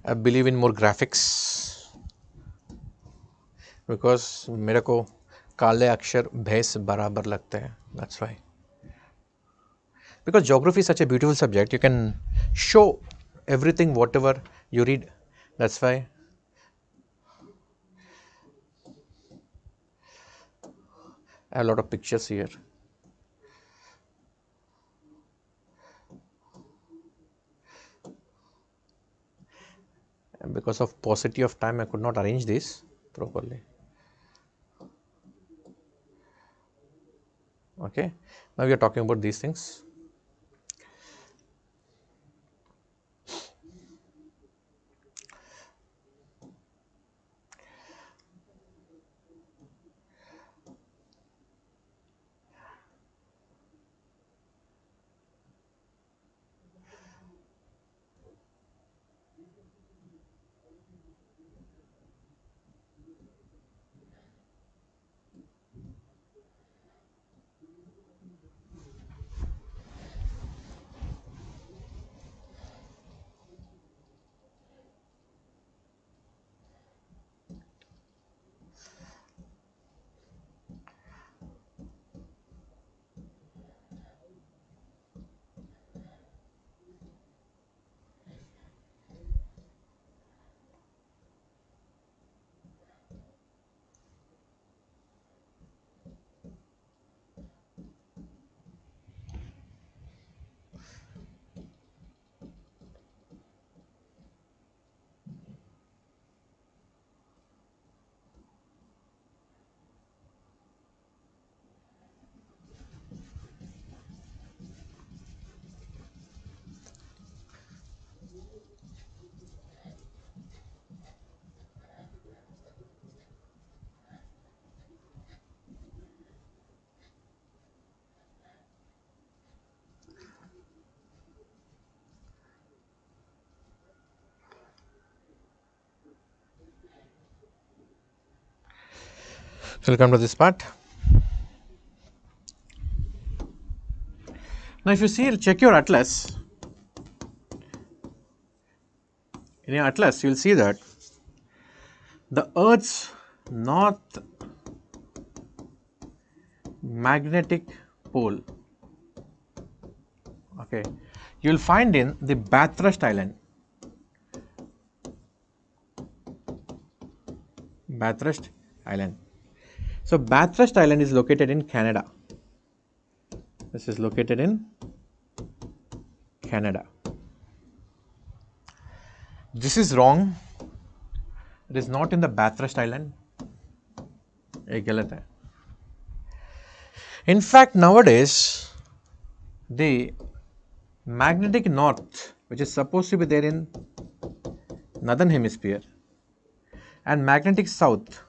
I believe in more graphics because मेरे को काले अक्षर भैंस बराबर लगते हैं. That's why. Because geography is such a beautiful subject, you can show everything whatever you read. That's why I have a lot of pictures here. And because of paucity of time, I could not arrange this properly. Okay, now we are talking about these things. So, we'll come to this part. Now, if you see, check your atlas. In your atlas, you will see that the Earth's north magnetic pole, okay, you will find in the Bathurst Island. Bathurst Island. So, Bathurst Island is located in Canada. This is located in Canada. This is wrong. It is not in the Bathurst Island. ये गलत है. In fact, nowadays, the magnetic north, which is supposed to be there in northern hemisphere, and magnetic south,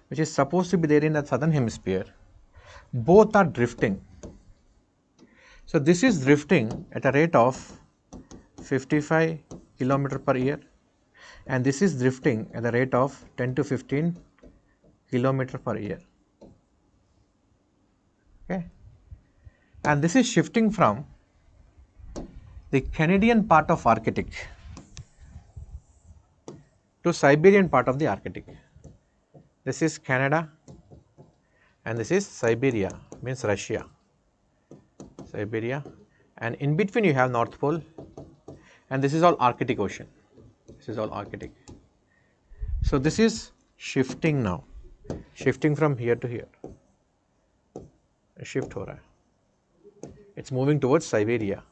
which is supposed to be there in the southern hemisphere, both are drifting. So, this is drifting at a rate of 55 kilometer per year, and this is drifting at the rate of 10 to 15 kilometer per year. Okay, and this is shifting from the Canadian part of Arctic to Siberian part of the Arctic. This is Canada and this is Siberia. means Russia, Siberia, and in between you have North Pole, and this is all Arctic Ocean. This is all Arctic. So this is shifting now, shifting from here to here. Shift हो रहा है. It's moving towards Siberia.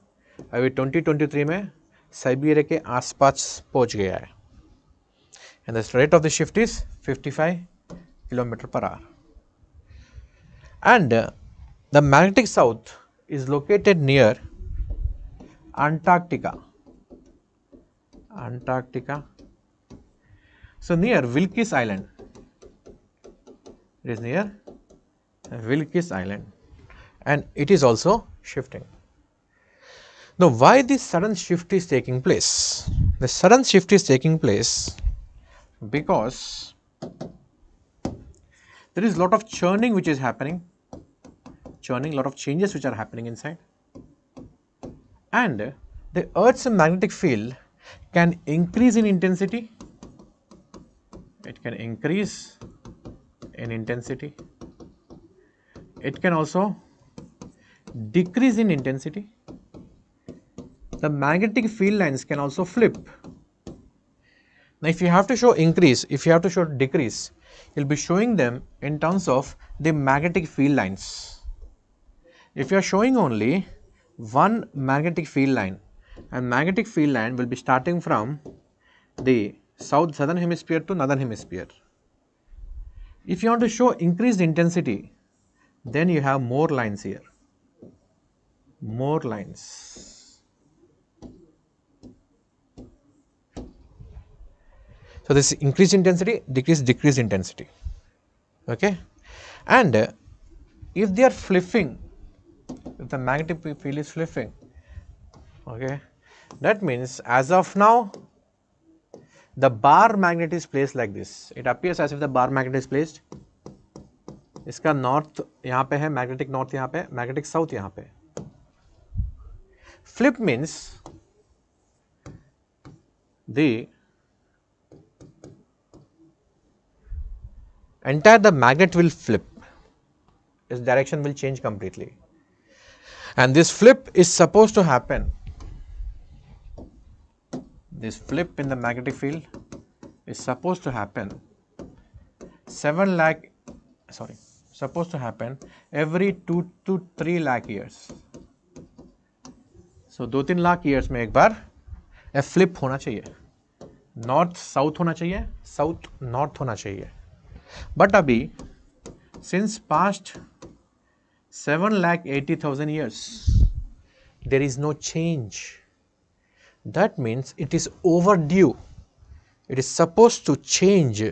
अभी 2023 में Siberia के आसपास पहुंच गया है. And the rate of the shift is 55 km per hour. And the magnetic south is located near Antarctica. Antarctica. So near Wilkes Island. It is near Wilkes Island, and it is also shifting. Now, why this sudden shift is taking place? The sudden shift is taking place because there is a lot of churning which is happening, churning, lot of changes which are happening inside, and the Earth's magnetic field can increase in intensity. It can increase in intensity. It can also decrease in intensity. The magnetic field lines can also flip. Now, if you have to show increase, if you have to show decrease, you'll be showing them in terms of the magnetic field lines. If you are showing only one magnetic field line, and magnetic field line will be starting from the southern hemisphere to northern hemisphere. If you want to show increased intensity, then you have more lines here, more lines. So this increased intensity, decreased intensity, okay. And if they are flipping, if the magnetic field is flipping, okay, that means as of now the bar magnet is placed like this. It appears as if the bar magnet is placed. इसका north यहाँ पे है, magnetic north यहाँ पे, magnetic south यहाँ पे. Flip means the the magnet will flip. Its direction will change completely. And this flip is supposed to happen. This flip in the magnetic field is supposed to happen supposed to happen every 2 to 3 lakh years. So 2-3 lakh years में एक बार flip होना चाहिए. North south होना चाहिए, south north होना चाहिए. But अभी since past 7,80,000 years there is no change. That means it is overdue. It is supposed to change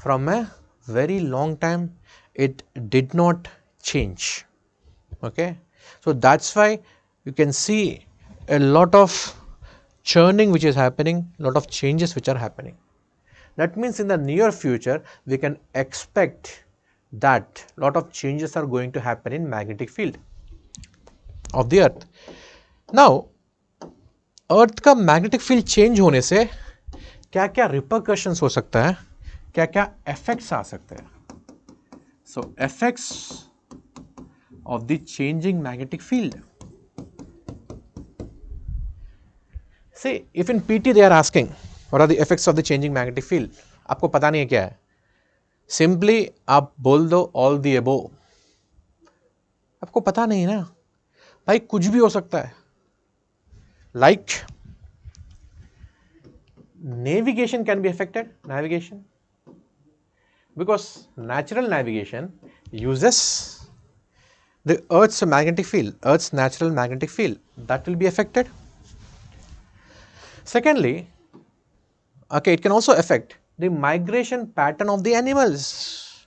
from a very long time. It did not change. Okay, so that's why you can see a lot of churning which is happening, lot of changes which are happening. That means in the near future we can expect that lot of changes are going to happen in magnetic field of the earth. Now अर्थ का magnetic field change होने से क्या क्या repercussions हो सकता है, क्या क्या इफेक्ट्स आ सकते हैं. So effects of the changing magnetic field. See if in PT they are asking what are the effects of the changing magnetic field, आपको पता नहीं है क्या है, सिंपली आप बोल दो ऑल द अबोव. आपको पता नहीं ना भाई, कुछ भी हो सकता है. Like navigation can be affected, navigation, because natural navigation uses the Earth's magnetic field, Earth's natural magnetic field, that will be affected. Secondly, okay, it can also affect the migration pattern of the animals,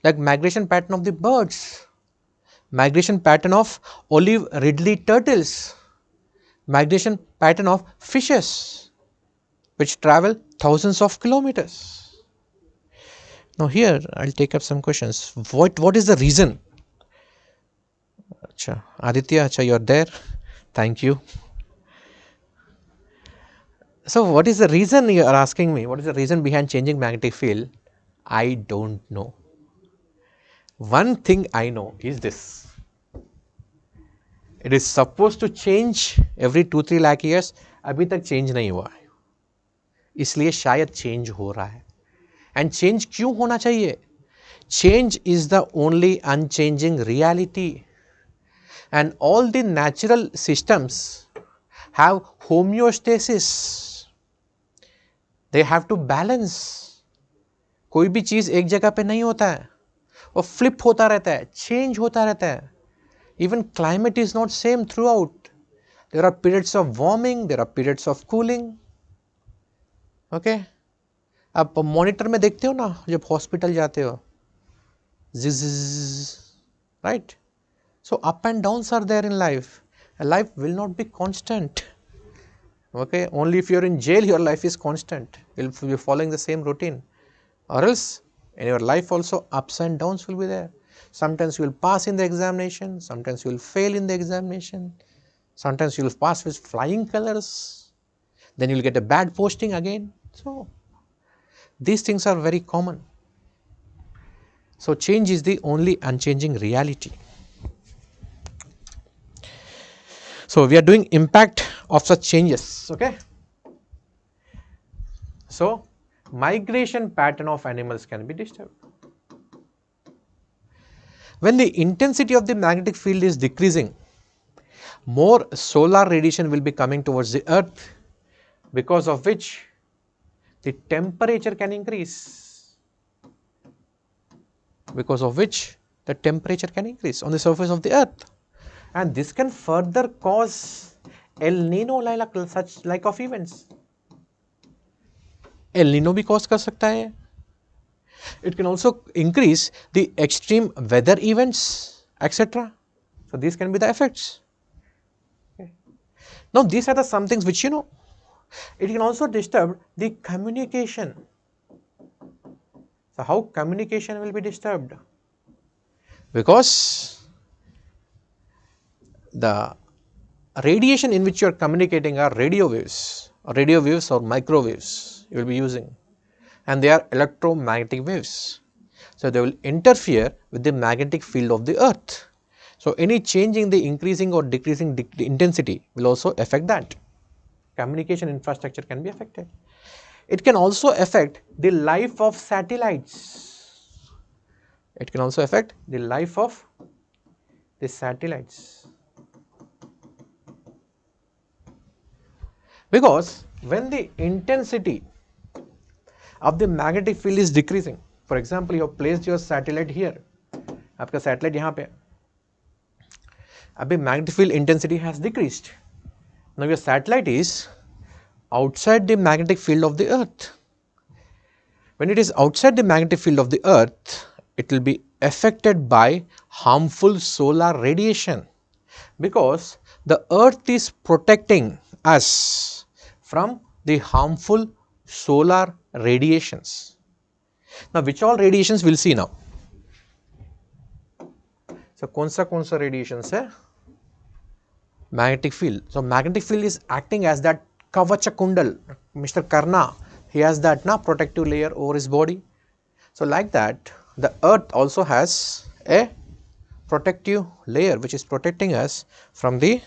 like migration pattern of the birds, migration pattern of olive ridley turtles, migration pattern of fishes which travel thousands of kilometers. Now here I'll take up some questions. What is the reason? Acha, Aditya, acha, you're there. Thank you. So what is the reason you are asking me? What is the reason behind changing magnetic field? I don't know. One thing I know is this. It is supposed to change every 2-3 lakh years. अभी तक change नहीं हुआ है, इसलिए शायद change हो रहा है. And change क्यों होना चाहिए? Change is the only unchanging reality. And all the natural systems have homeostasis. They have to balance. कोई भी चीज एक जगह पे नहीं होता है, वो फ्लिप होता रहता है, चेंज होता रहता है. Even climate is not same throughout. There are periods of warming, there are periods of cooling. Okay? आप मॉनिटर में देखते हो ना जब हॉस्पिटल जाते हो, right? So up and downs are there in life. Life will not be constant. Okay, only if you are in jail your life is constant. You will be following the same routine, or else in your life also ups and downs will be there. Sometimes you will pass in the examination, sometimes you will fail in the examination, sometimes you will pass with flying colors, then you will get a bad posting again. So these things are very common. So change is the only unchanging reality. So we are doing impact of such changes. Okay. So migration pattern of animals can be disturbed. When the intensity of the magnetic field is decreasing, more solar radiation will be coming towards the earth, because of which the temperature can increase. Because of which the temperature can increase on the surface of the earth. And this can further cause El Nino like of events. El Nino भी cause कर सकता है. It can also increase the extreme weather events, etc. So these can be the effects. Okay. Now these are the some things which you know. It can also disturb the communication. So how communication will be disturbed? Because the radiation in which you are communicating are radio waves or microwaves you will be using, and they are electromagnetic waves. So they will interfere with the magnetic field of the earth. So any change in the increasing or decreasing intensity will also affect that. Communication infrastructure can be affected. It can also affect the life of satellites. It can also affect the life of the satellites. Because when the intensity of the magnetic field is decreasing, for example, you have placed your satellite here, आपका satellite यहाँ पे, अभी magnetic field intensity has decreased. Now your satellite is outside the magnetic field of the earth. When it is outside the magnetic field of the earth, it will be affected by harmful solar radiation, because the earth is protecting us from the harmful solar radiations. Now which all radiations we'll see now. So कौन सा radiations है? Magnetic field. So magnetic field is acting as that Kavacha Kundal. Mr. Karna, he has that protective layer over his body. So like that, the earth also has a protective layer which is protecting us from the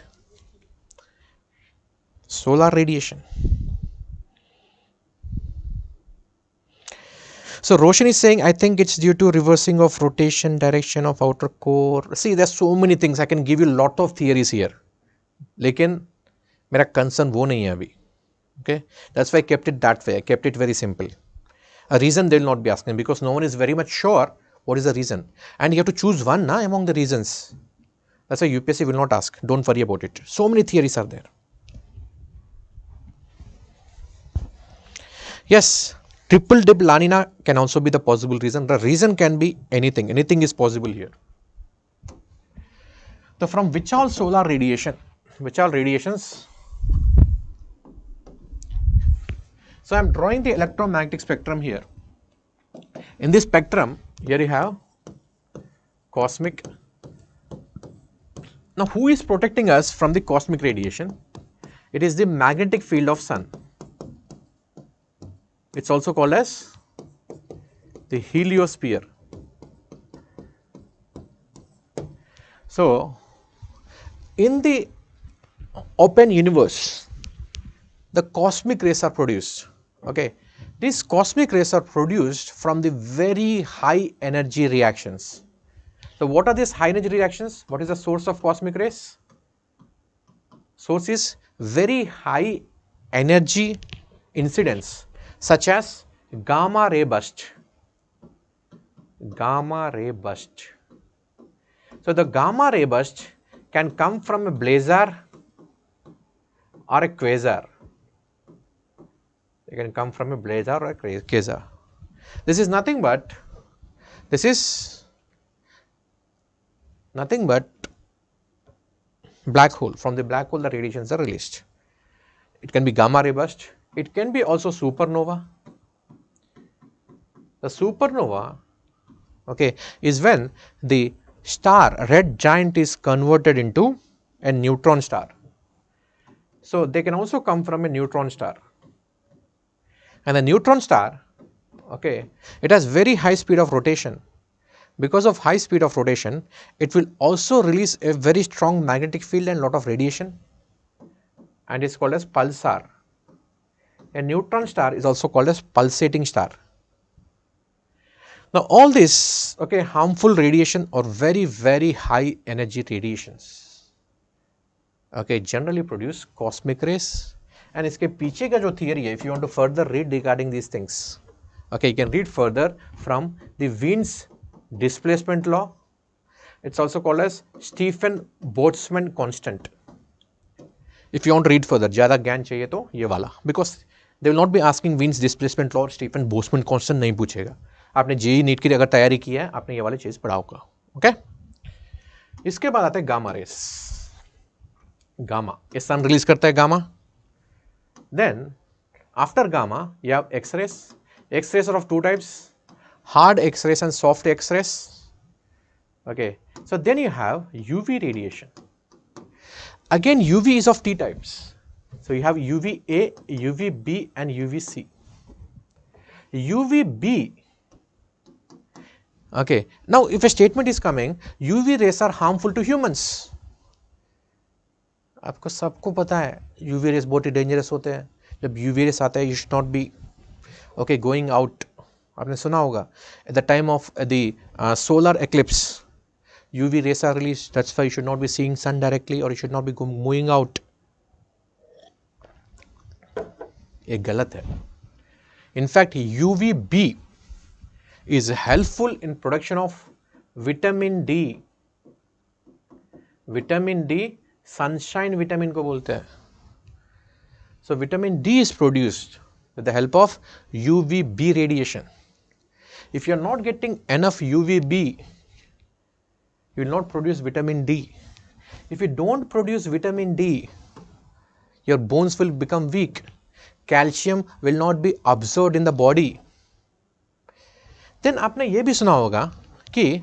solar radiation. So Roshan is saying, I think it's due to reversing of rotation direction of outer core. See, there's so many things. I can give you a lot of theories here. लेकिन मेरा concern वो नहीं है अभी. Okay, that's why I kept it that way. I kept it very simple. A reason they will not be asking, because no one is very much sure what is the reason, and you have to choose one among the reasons. That's why UPSC will not ask. Don't worry about it. So many theories are there. Yes, triple dip La Nina can also be the possible reason. The reason can be anything. Anything is possible here. So from which all solar radiation, which all radiations? So I am drawing the electromagnetic spectrum here. In this spectrum, here you have cosmic. Now who is protecting us from the cosmic radiation? It is the magnetic field of sun. It's also called as the heliosphere. So in the open universe, the cosmic rays are produced. Okay, these cosmic rays are produced from the very high energy reactions. So what are these high energy reactions? What is the source of cosmic rays? Source is very high energy incidence such as gamma ray burst. Gamma ray burst. So the gamma ray burst can come from a blazar or a quasar. It can come from a blazar or a quasar. This is nothing but black hole. From the black hole, the radiations are released. It can be gamma ray burst. It can be also supernova. The supernova, okay, is when the star red giant is converted into a neutron star. So they can also come from a neutron star. And the neutron star, okay, it has very high speed of rotation. Because of high speed of rotation, it will also release a very strong magnetic field and lot of radiation, and it's called as pulsar. A neutron star is also called as pulsating star. Now all this, okay, harmful radiation or very high energy radiations, okay, generally produce cosmic rays. And इसके पीछे का जो theory है, if you want to further read regarding these things, okay, you can read further from the Wien's displacement law. It's also called as Stephen Boltzmann constant. If you want to read further, ज़्यादा ज्ञान चाहिए तो ये वाला, because they will not be asking Wien's displacement law or Stephen Boltzmann constant नहीं पूछेगा. आपने JEE NEET की अगर तैयारी की है, आपने ये वाली चीज पढ़ा होगा. ओके, इसके बाद आते हैं गामा रेस. गामा, ये सन रिलीज करता है gamma. Then after gamma you have x-rays. X-rays are of two types, hard X-rays and soft X-rays. Okay, so then you have UV radiation. Again UV is of T types. So you have UVA, UVB and UVC. UVB, okay, now if a statement is coming UV rays are harmful to humans, आपको सबको पता है UV rays बहुत ही dangerous होते हैं. जब UV rays आता है you should not be okay going out. आपने सुना होगा at the time of the solar eclipse UV rays are released, that's why you should not be seeing sun directly or you should not be moving out. ये गलत है. In fact UVB is helpful in production of vitamin D. Vitamin D, sunshine vitamin को बोलते हैं. So vitamin D is produced with the help of UVB radiation. If you are not getting enough UVB, you will not produce vitamin D. If you don't produce vitamin D, your bones will become weak. Calcium will not be absorbed in the body. Then आपने ये भी सुना होगा कि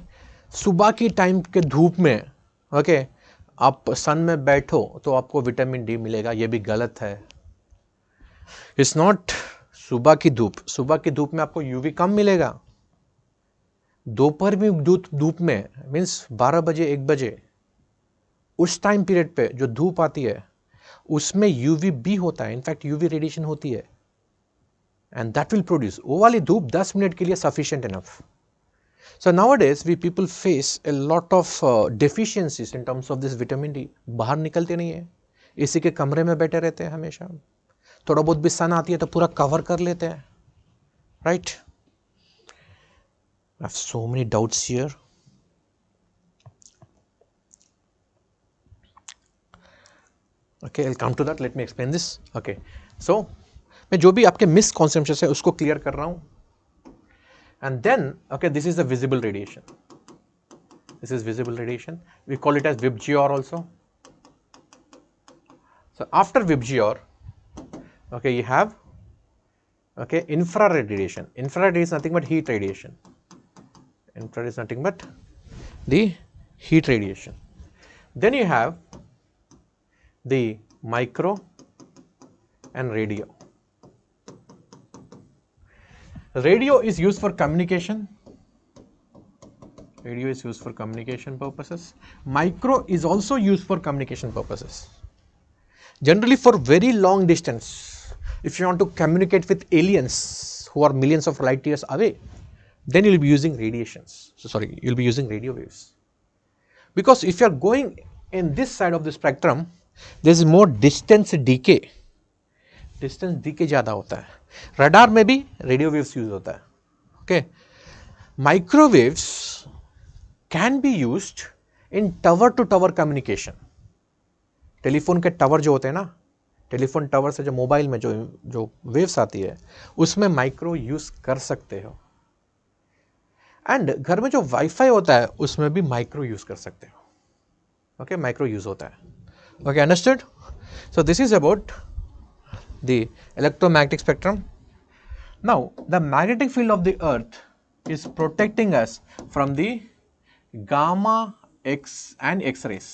सुबह की time के धूप में, ओके, आप सन में बैठो तो आपको विटामिन डी मिलेगा. ये भी गलत है. इट्स नॉट सुबह की धूप. सुबह की धूप में आपको यूवी कम मिलेगा. दोपहर में धूप में मीन्स 12 बजे 1 बजे उस टाइम पीरियड पे जो धूप आती है उसमें यूवी बी होता है. इनफैक्ट यूवी रेडिएशन होती है and that will produce. वो वाली धूप 10 मिनट के लिए sufficient enough. So nowadays we people face a lot of deficiencies in terms of this vitamin D. बाहर निकलते नहीं है, इसी के कमरे में बैठे रहते हैं हमेशा. थोड़ा बहुत भी सन आती है तो पूरा कवर कर लेते हैं. Right? I have so many doubts here. Okay, I'll come to that. Let me explain this. Okay, so मैं जो भी आपके मिसकॉन्सेप्शंस है उसको क्लियर कर रहा हूं. And then okay, this is the visible radiation. This is visible radiation. We call it as VIBGYOR also. So after VIBGYOR, okay, you have okay infrared radiation. Infrared is nothing but heat radiation. Infrared is nothing but the heat radiation. Then you have the micro and radio. Radio is used for communication. Radio is used for communication purposes. Micro is also used for communication purposes. Generally for very long distance, if you want to communicate with aliens who are millions of light years away, then you will be using radiations. You will be using radio waves. Because if you are going in this side of the spectrum, there is more distance decay. Distance decay ज़्यादा होता है. Radar में भी radio waves use होता है. Okay. Microwaves can be used in tower to tower communication. Telephone के tower जो होते हैं ना, टेलीफोन टावर से जो मोबाइल में जो वेव्स आती है उसमें माइक्रो यूज कर सकते हो. एंड घर में जो वाईफाई होता है उसमें भी माइक्रो यूज कर सकते हो. ओके, माइक्रो यूज होता है. Okay, understood. So this is about the electromagnetic spectrum. Now the magnetic field of the earth is protecting us from the gamma X and X rays.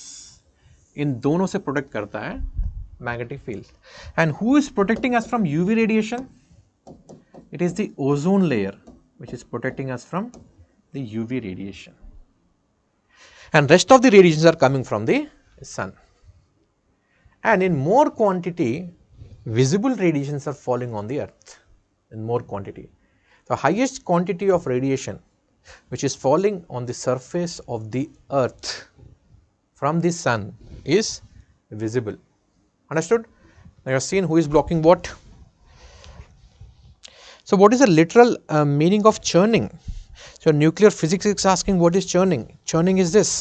इन दोनों से protect करता है magnetic field. And who is protecting us from UV radiation? It is the ozone layer which is protecting us from the UV radiation. And rest of the radiations are coming from the sun. And in more quantity, visible radiations are falling on the earth in more quantity. The highest quantity of radiation which is falling on the surface of the earth from the sun is visible. Understood? Now you have seen who is blocking what. So what is the literal meaning of churning? So nuclear physics is asking what is churning. Churning is this.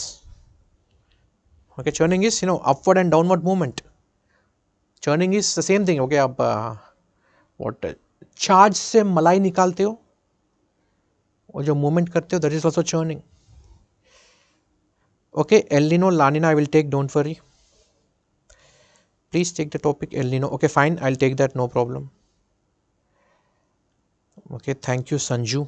Okay, churning is upward and downward movement. Churning is the same thing. Okay, आप what charge से मलाई निकालते हो और जो movement करते हो that is also churning. Okay, El Nino, La Nina I will take, don't worry. Please take the topic El Nino. Okay fine, I will take that, no problem. Okay, thank you Sanju.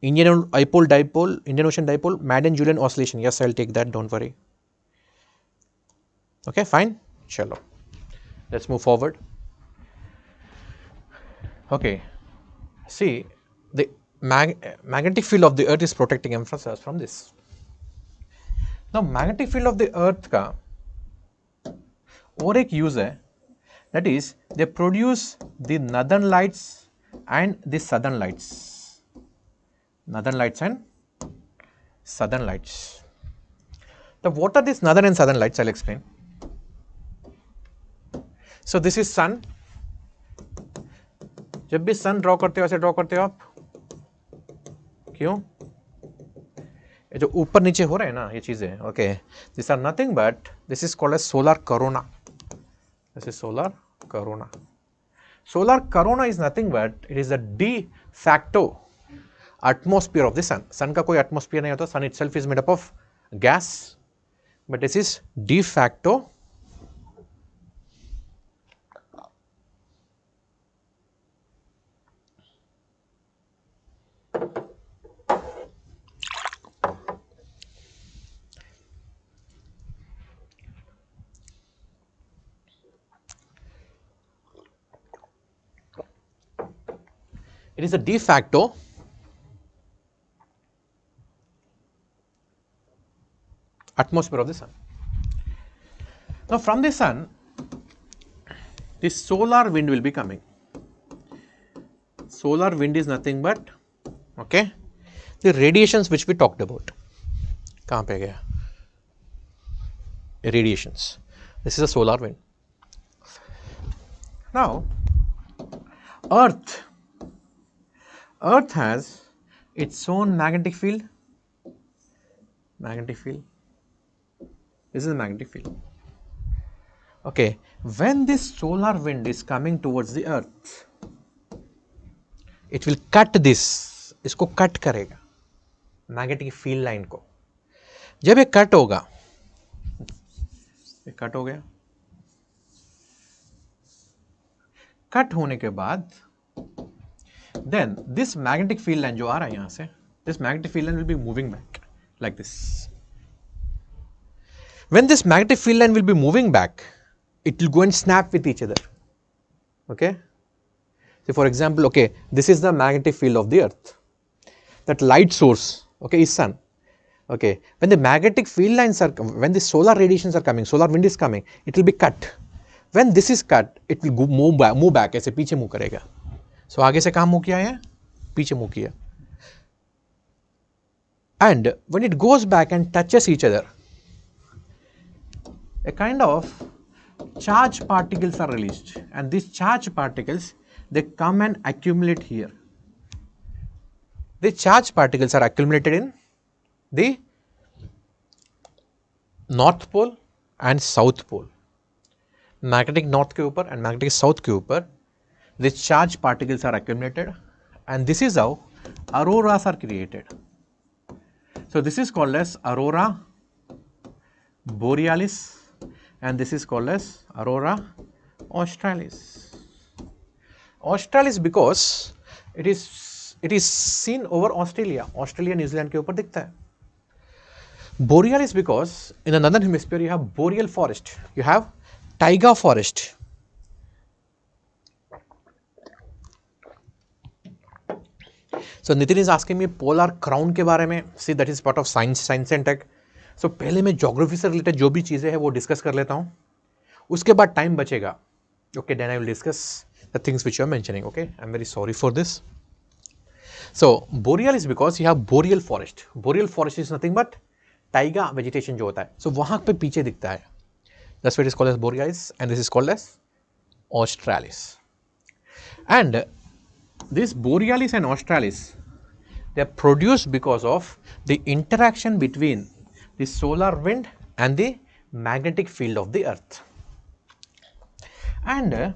Indian ipole dipole, Indian Ocean dipole, Madden Julian oscillation, yes I will take that, don't worry. Okay fine, चलो let's move forward. Okay, see the magnetic field of the earth is protecting us from this. Now magnetic field of the earth का और एक use है, that is they produce the northern lights and the southern lights. Northern lights and southern lights. Now what are these northern and southern lights? I'll explain. So this is sun. जब भी सन draw करते हो ऐसे draw करते हो आप, क्यों? ये जो ऊपर नीचे हो रहे हैं ना ये चीजें, okay, this are nothing but this is called as solar corona. This is solar corona. Solar corona is nothing but it is the de facto atmosphere of the sun. Sun का कोई एटमॉस्फेयर नहीं होता. Sun itself is made up of gas, but this is de facto it is a de facto atmosphere of the sun. Now from the sun, the solar wind will be coming. Solar wind is nothing but, okay, the radiations which we talked about. कहाँ पे गया? Radiations. This is a solar wind. Now Earth has its own magnetic field. Magnetic field. This is a magnetic field. Okay, when this solar wind is coming towards the Earth, it will cut this. इसको cut करेगा magnetic field line को. जब ये cut होगा, ये cut हो गया. Cut होने के बाद then this magnetic field line जो आ रहा है यहाँ से, this magnetic field line will be moving back like this. When this magnetic field line will be moving back, it will go and snap with each other. Okay. So for example, okay, this is the magnetic field of the Earth. that light source, okay, is sun. Okay, when the magnetic field lines are, when the solar radiations are coming, solar wind is coming, it will be cut. When this is cut, it will move back, ऐसे पीछे move करेगा. So आगे से कहाँ move किया है? पीछे move किया. And when it goes back and touches each other, a kind of charged particles are released, and these charged particles, they come and accumulate here. The charged particles are accumulated in the north pole and south pole. Magnetic north के ऊपर and magnetic south के ऊपर the charged particles are accumulated, and this is how auroras are created. So this is called as aurora borealis, and this is called as aurora australis. Australis because it is seen over Australia. Australia, New Zealand के ऊपर दिखता है. Borealis because in the northern hemisphere you have boreal forest, you have taiga forest. So Nitin is asking me polar crown के बारे में. See, that is part of science and tech. So पहले मैं geography से related जो भी चीज़ें हैं वो discuss कर लेता हूँ. उसके बाद time बचेगा. Okay, then I will discuss the things which you are mentioning. Okay, I am very sorry for this. So boreal is because you have boreal forest. Boreal forest is nothing but taiga vegetation जो होता है. So वहाँ पे पीछे दिखता है. That's why it is called as borealis, and this is called as australis. And this borealis and australis, they are produced because of the interaction between the solar wind and the magnetic field of the earth. And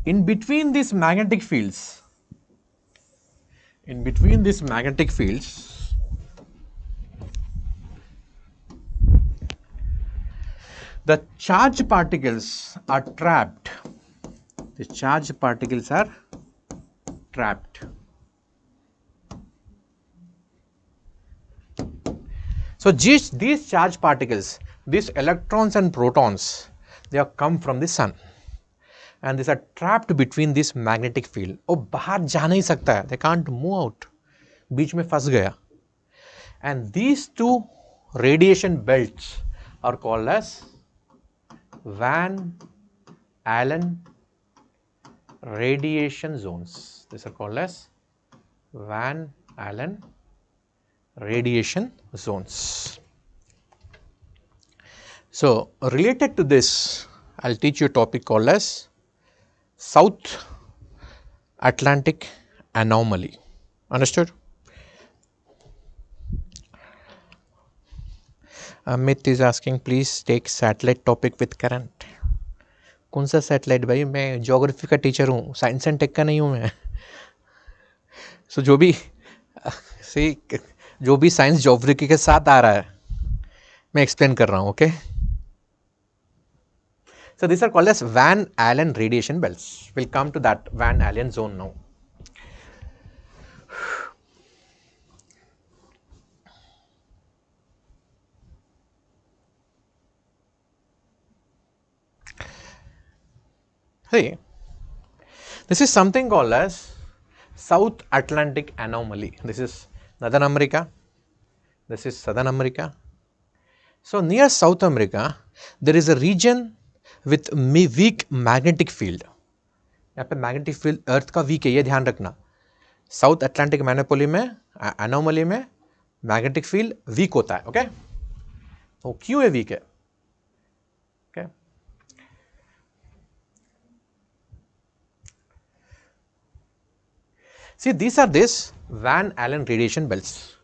in between these magnetic fields, the charged particles are trapped. The charged particles are trapped. So these charged particles, these electrons and protons, they have come from the sun, and these are trapped between this magnetic field. Oh, बाहर जा नहीं सकता है. They can't move out. बीच में फंस गया. And these two radiation belts are called as Van Allen radiation zones. These are called as Van Allen radiation zones. So related to this, I'll teach you a topic called as South Atlantic anomaly. Understood? Amit is asking, please take satellite topic with current. कौन सा satellite भाई? मैं geography का teacher हूँ, science and take का नहीं हूँ मैं. सो जो भी साइंस ज्योग्राफी के साथ आ रहा है मैं एक्सप्लेन कर रहा हूँ. Okay, so these are called as Van Allen radiation belts. We'll come to that Van Allen zone now. See, this is something called as South Atlantic anomaly. This is Northern America. This is Southern America. So near South America, there is a region with weak magnetic field. यहाँ पे magnetic field अर्थ का weak है, ये ध्यान रखना. South Atlantic anomaly में magnetic field weak होता है. ओके, तो क्यों है weak है? Okay, see, these are this Van Allen radiation belts.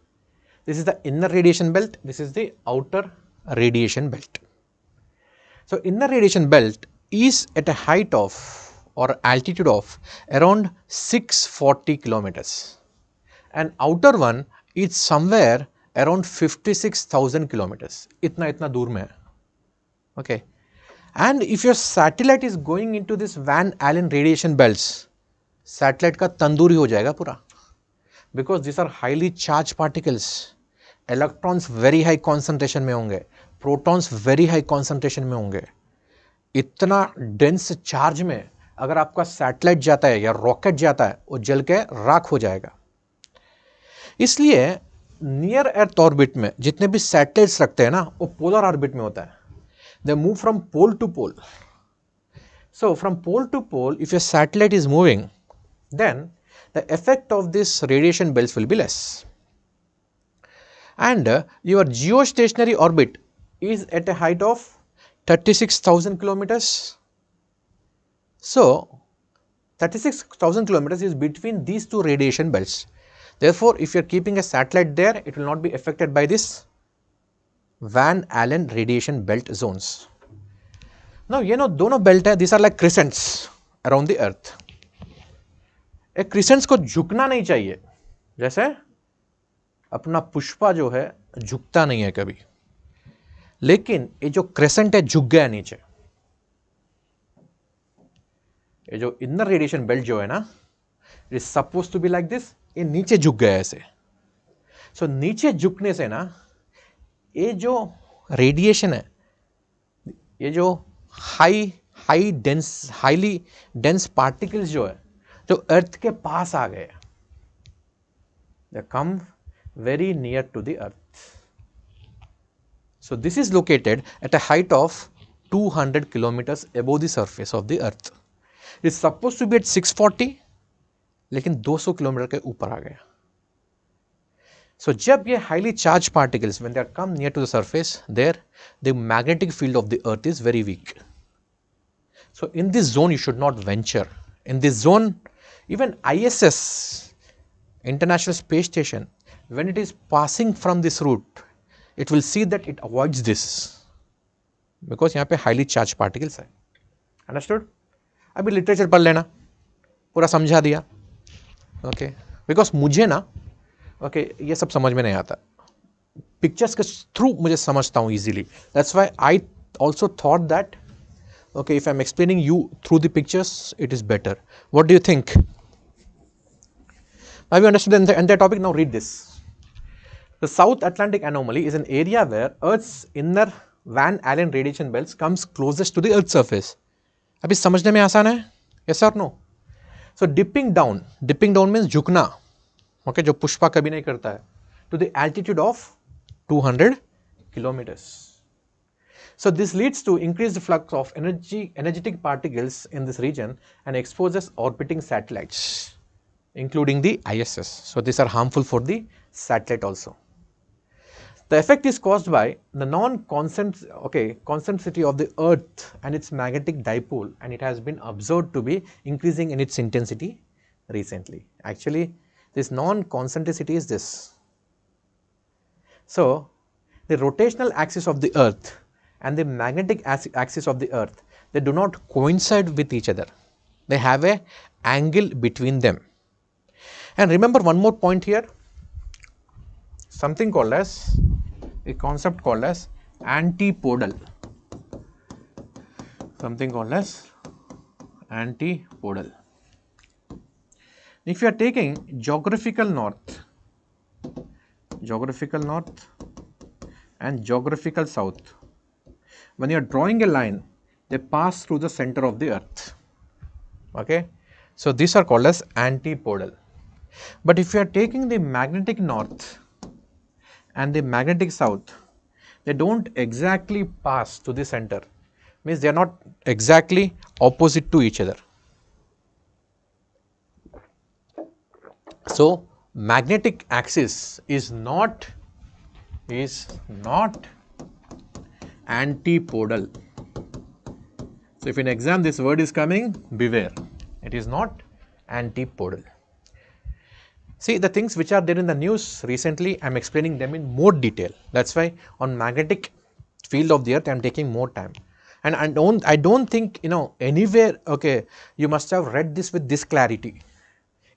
This is the inner radiation belt. This is the outer radiation belt. So inner radiation belt is at a height of or altitude of around 640 kilometers, and outer one is somewhere around 56,000 kilometers. इतना दूर में है. Okay, and if your satellite is going into this Van Allen radiation belts, satellite का तंदूरी हो जाएगा पूरा, because these are highly charged particles. Electrons very high concentration में होंगे, protons very high concentration में होंगे, इतना डेंस चार्ज में अगर आपका सैटेलाइट जाता है या रॉकेट जाता है, वो जल के राख हो जाएगा। इसलिए नियर अर्थ ऑर्बिट में जितने भी सैटेलाइट्स रखते हैं ना, वो पोलर ऑर्बिट में होता है। They move from pole to pole. So from pole to pole, if your satellite is moving, then the effect of this radiation belts will be less. And your geostationary orbit is at a height of 36,000 kilometers. So 36,000 kilometers is between these two radiation belts. Therefore, if you are keeping a satellite there, it will not be affected by this Van Allen radiation belt zones. Now, you know, दोनों belt है, these are like crescents around the earth. एक क्रिसेंट्स को झुकना नहीं चाहिए, जैसे अपना पुष्पा जो है झुकता नहीं है कभी, लेकिन ये जो क्रेसेंट है झुक गया नीचे। ये जो इनर रेडिएशन बेल्ट जो है ना, it is suppose to be like this, ये नीचे झुक गया ऐसे। सो नीचे झुकने से ना, ये जो रेडिएशन है, ये जो हाईली डेंस पार्टिकल्स जो है, जो अर्थ के पास आ गए, they come very near to the earth. So this is located at a height of 200 kilometers above the surface of the earth. It is supposed to be at 640, लेकिन 200 kilometre के ऊपर आ गया। So जब ये highly charged particles, when they are come near to the surface, there the magnetic field of the earth is very weak. So in this zone you should not venture. In this zone, even ISS, International Space Station, when it is passing from this route, it will see that it avoids this, because यहाँ पे highly charged particles है। Understood? अभी literature पढ़ लेना, पूरा समझा दिया। Okay? Because मुझे ना, okay, ये सब समझ में नहीं आता। Pictures के through मुझे समझता हूँ easily. That's why I also thought that, okay, if I'm explaining you through the pictures, it is better. What do you think? Now you understood the entire topic. Now read this. The South Atlantic anomaly is an area where Earth's inner Van Allen radiation belts comes closest to the Earth's surface. अभी समझने में आसान है? Yes or no? So dipping down means झुकना, okay, जो पुष्पा कभी नहीं करता है, to the altitude of 200 kilometers. So this leads to increased flux of energetic particles in this region and exposes orbiting satellites, including the ISS. So these are harmful for the satellite also. The effect is caused by the concentricity of the Earth and its magnetic dipole, and it has been observed to be increasing in its intensity recently. Actually, this non-concentricity is this. So the rotational axis of the Earth and the magnetic axis of the Earth, they do not coincide with each other. They have a angle between them. And remember one more point here, something called as, a concept called as antipodal. Something called as antipodal. If you are taking geographical north and geographical south, when you are drawing a line, they pass through the center of the earth. Okay, so these are called as antipodal. But if you are taking the magnetic north and the magnetic south, they don't exactly pass to the center, means they are not exactly opposite to each other. So magnetic axis is not antipodal. So if in exam this word is coming, beware, it is not antipodal. See, the things which are there in the news recently, I am explaining them in more detail. That's why on magnetic field of the earth I am taking more time. And I don't think, anywhere, okay, you must have read this with this clarity.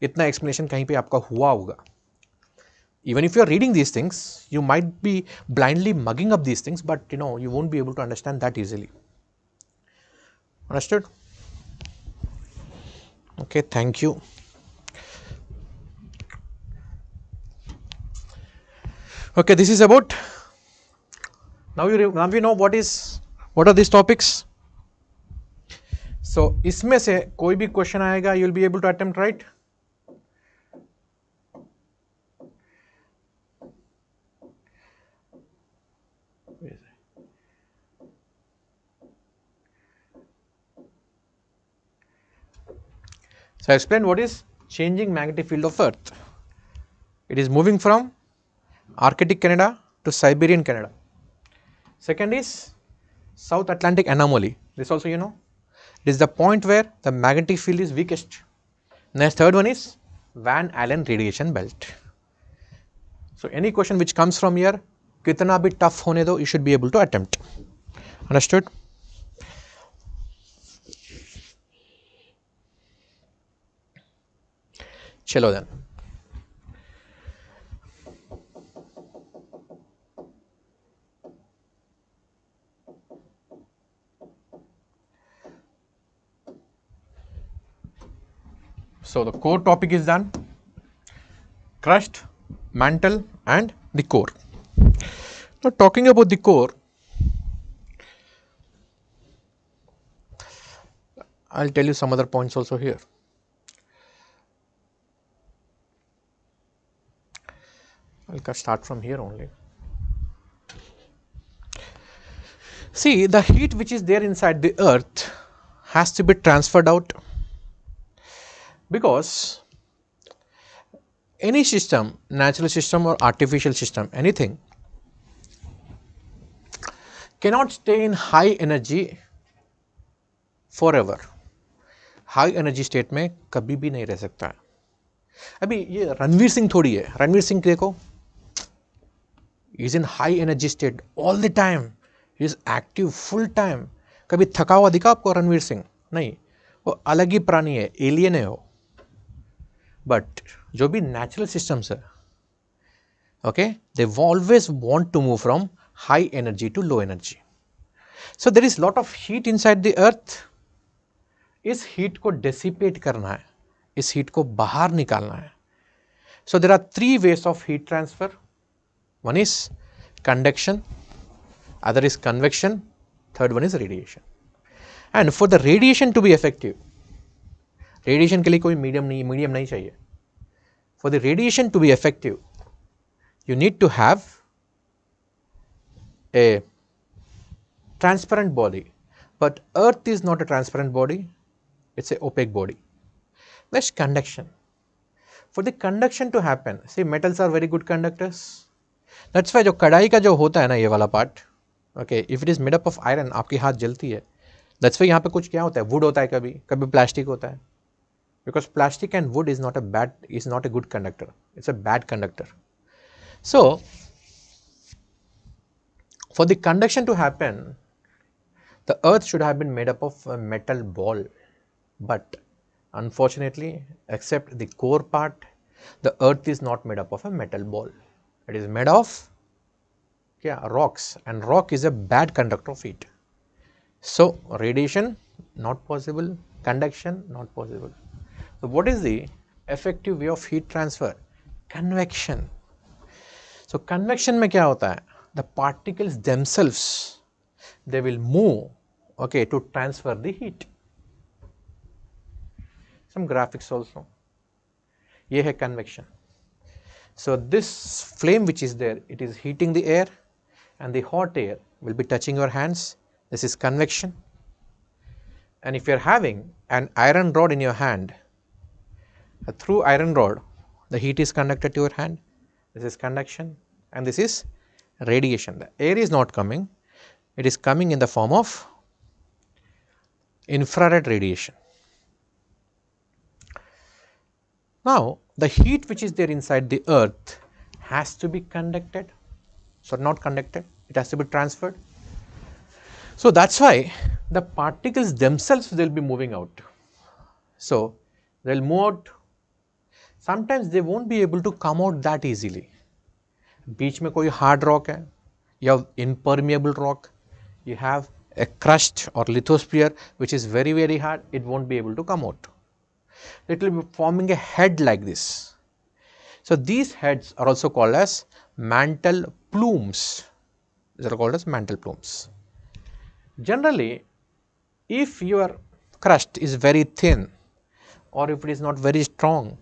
इतना explanation कहीं पे आपका हुआ होगा. Even if you are reading these things, you might be blindly mugging up these things, but you won't be able to understand that easily. Understood? Okay, thank you. Okay, this is about, now we know what are these topics. So इसमें से कोई भी question आएगा, you will be able to attempt, right? So I explained what is changing magnetic field of Earth. It is moving from Arctic Canada to Siberian Canada. Second is South Atlantic anomaly. This also you know. It is the point where the magnetic field is weakest. Next, third one is Van Allen radiation belt. So any question which comes from here, कितना भी tough होने दो, you should be able to attempt. Understood? चलो then. So the core topic is done. Crust, mantle and the core. Now talking about the core, I'll tell you some other points also here. I'll start from here only. See, the heat which is there inside the earth has to be transferred out, because any system, natural system or artificial system, anything cannot stay in high energy forever. High energy state में कभी भी नहीं रह सकता है. अभी ये रणवीर सिंह थोड़ी है. रणवीर सिंह देखो, is in high energy state all the time, is active full time. कभी थका हुआ दिखा आपको रणवीर सिंह? नहीं, वो अलग ही प्राणी है, एलियन है वो. बट जो भी नेचुरल सिस्टम्स है, okay, they always want to move from high energy to low energy. So there is lot of heat inside the earth. इस हीट को डेसिपेट करना है, इस हीट को बाहर निकालना है. So there are 3 ways of heat transfer. One is conduction, other is convection, third one is radiation. And for the radiation to be effective, radiation के लिए कोई मीडियम नहीं चाहिए. For the radiation to be effective, you need to have a transparent body, but earth is not a transparent body, it's an opaque body. Next, conduction. For the conduction to happen, see, metals are very good conductors. That's why जो कढ़ाई का जो होता है ना, ये वाला part, okay, if it is made up of iron, आपकी हाथ जलती है. That's why यहाँ पे कुछ क्या होता है, wood होता है, कभी कभी प्लास्टिक होता है, because plastic and wood is not a good conductor, it's a bad conductor. So for the conduction to happen, the earth should have been made up of a metal ball, but unfortunately, except the core part, the earth is not made up of a metal ball. It is made of rocks, and rock is a bad conductor of heat. So radiation not possible, conduction not possible. So what is the effective way of heat transfer? Convection. So convection में क्या होता है? The particles themselves, they will move, okay, to transfer the heat. Some graphics also. ये है convection. So this flame which is there, it is heating the air, and the hot air will be touching your hands. This is convection. And if you are having an iron rod in your hand, through iron rod, the heat is conducted to your hand. This is conduction, and this is radiation. The air is not coming, it is coming in the form of infrared radiation. Now, the heat which is there inside the earth has to be conducted, so not conducted, it has to be transferred. So that's why the particles themselves, they'll be moving out. So they'll move out. Sometimes they won't be able to come out that easily. बीच में कोई hard rock है, you have impermeable rock, you have a crust or lithosphere which is very, very hard, it won't be able to come out. It will be forming a head like this. So these heads are also called as mantle plumes. These are called as mantle plumes. Generally, if your crust is very thin, or if it is not very strong,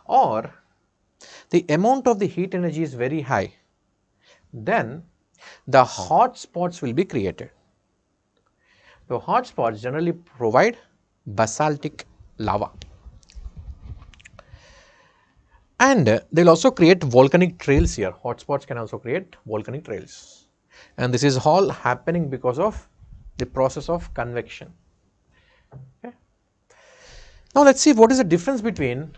or the amount of the heat energy is very high, then the hot spots will be created. The hot spots generally provide basaltic lava. And they will also create volcanic trails here. Hotspots can also create volcanic trails. And this is all happening because of the process of convection. Okay. Now let's see what is the difference between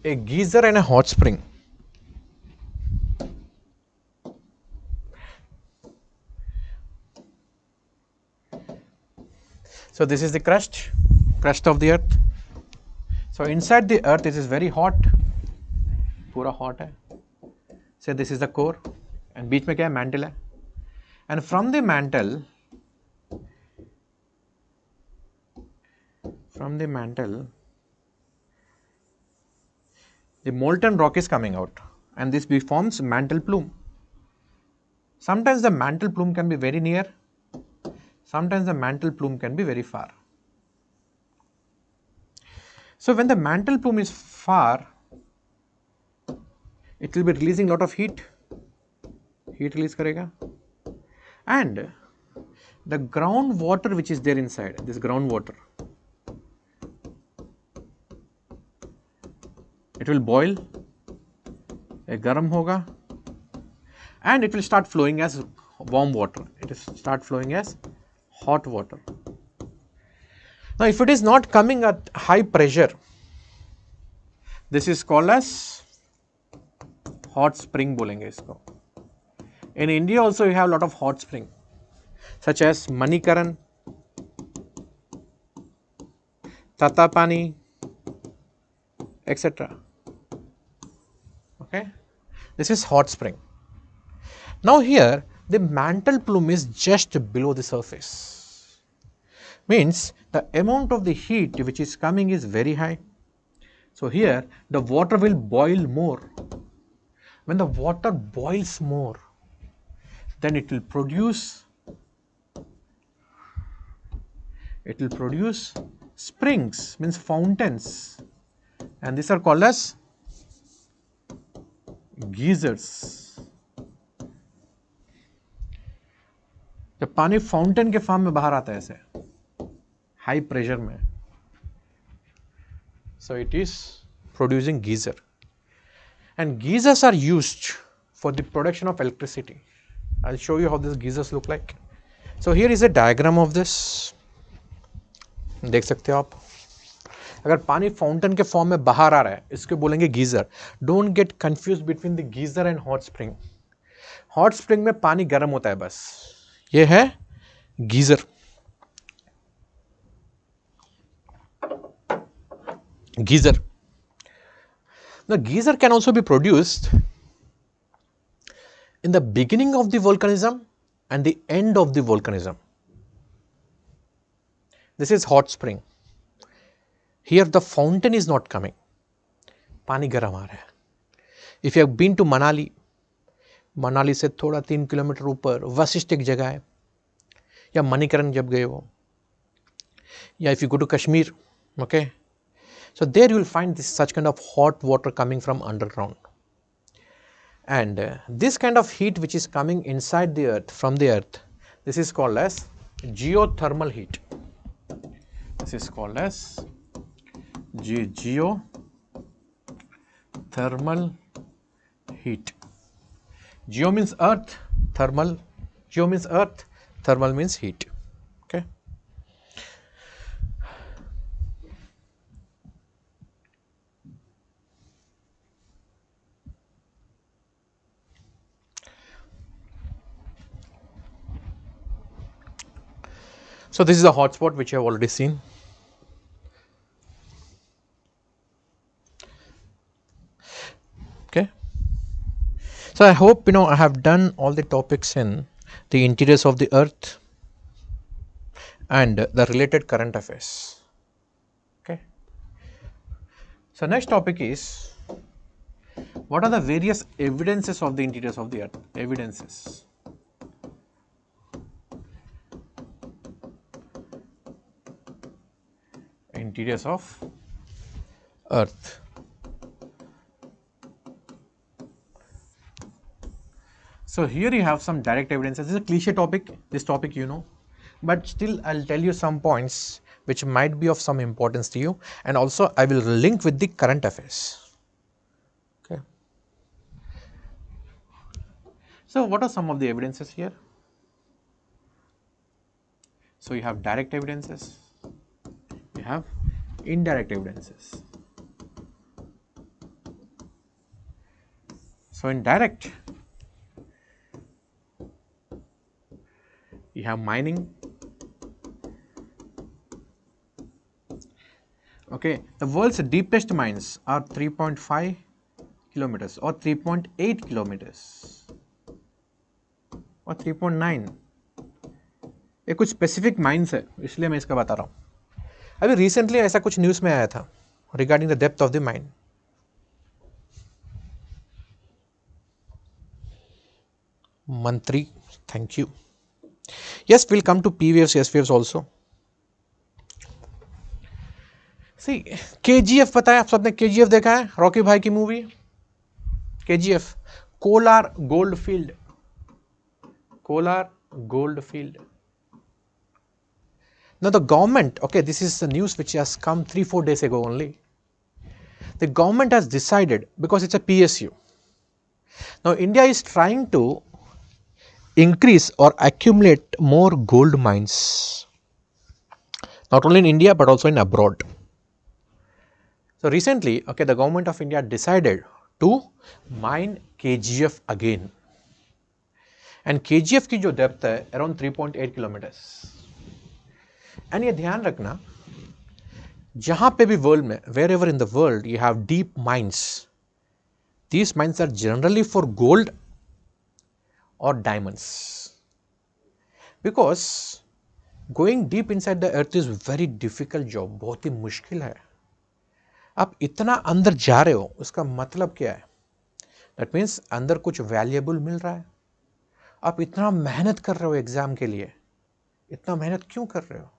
a geyser and a hot spring. So this is the crust of the earth. So inside the earth it is very hot, पूरा hot है. So this is the core, and बीच में क्या है, mantle है. And from the mantle, the molten rock is coming out, and this forms mantle plume. Sometimes the mantle plume can be very near, sometimes the mantle plume can be very far. So when the mantle plume is far, it will be releasing lot of heat release karega, and the groundwater which is there inside, this groundwater, it will boil, garam hoga, and it will start flowing as warm water. It will start flowing as hot water. Now, if it is not coming at high pressure, this is called as hot spring bolenge isko. In India also you have a lot of hot spring, such as Manikaran, Tatapani, etc. Okay, this is hot spring. Now here the mantle plume is just below the surface, means the amount of the heat which is coming is very high. So here the water will boil more. When the water boils more, then it will produce springs, means fountains, and these are called as geysers. जब पानी fountain के form में बाहर आता है ऐसे high pressure में, so it is producing geyser, and geysers are used for the production of electricity. I'll show you how these geysers look like. So here is a diagram of this. देख सकते हो आप, अगर पानी fountain के form में बाहर आ रहा है इसको बोलेंगे geyser. Don't get confuse between the geyser and hot spring. Hot spring में पानी गर्म होता है बस, ये है geyser. Geyser. The geyser can also be produced in the beginning of the volcanism and the end of the volcanism. This is hot spring. Here the fountain is not coming. पानी गर्म आ रहा है. If you have been to Manali, Manali से थोड़ा 3 kilometre ऊपर वशिष्ठ एक जगह है, या मणिकरण जब गए हो, या if you go to Kashmir, okay, so there you will find this such kind of hot water coming from underground, and this kind of heat which is coming inside the earth, from the earth, this is called as geothermal heat. This is called as geothermal heat. Geo means earth, thermal, geo means earth, thermal means heat. Okay. So this is a hotspot which you have already seen. Okay. So I hope I have done all the topics in the interiors of the earth and the related current affairs. Okay. So next topic is, what are the various evidences of the interiors of the earth? Evidences. interiors of Earth. So here you have some direct evidences. This is a cliche topic, this topic you know, but still I'll tell you some points which might be of some importance to you, and also I will link with the current affairs. Okay. So what are some of the evidences here? So you have direct evidences, you have indirect evidences. So in direct, you have mining. Okay, the world's deepest mines are 3.5 kilometers or 3.8 kilometers or 3.9. ये कुछ specific mines है, इसलिए मैं इसका बता रहा हूँ. अभी रिसेंटली ऐसा कुछ न्यूज़ में आया था regarding the depth of the mine. मंत्री, thank you. Yes, we'll come to P waves, S waves also. See, KGF पता है आप सबने KGF देखा है, रॉकी भाई की movie KGF, Kolar gold field, Kolar gold field. Now the government, okay, this is the news which has come 3-4 days ago only. The government has decided, because it's a PSU. Now India is trying to increase or accumulate more gold mines, not only in India but also in abroad. So recently, okay, the government of India decided to mine KGF again, and KGF की जो depth है around 3.8 kilometers. And ये ध्यान रखना, जहाँ पे भी world में, wherever in the world you have deep mines, these mines are generally for gold or diamonds, because going deep inside the earth is very difficult job, बहुत ही मुश्किल है. आप इतना अंदर जा रहे हो, उसका मतलब क्या है? दैट मीन्स अंदर कुछ वैल्यूएबल मिल रहा है. आप इतना मेहनत कर रहे हो एग्जाम के लिए, इतना मेहनत क्यों कर रहे हो?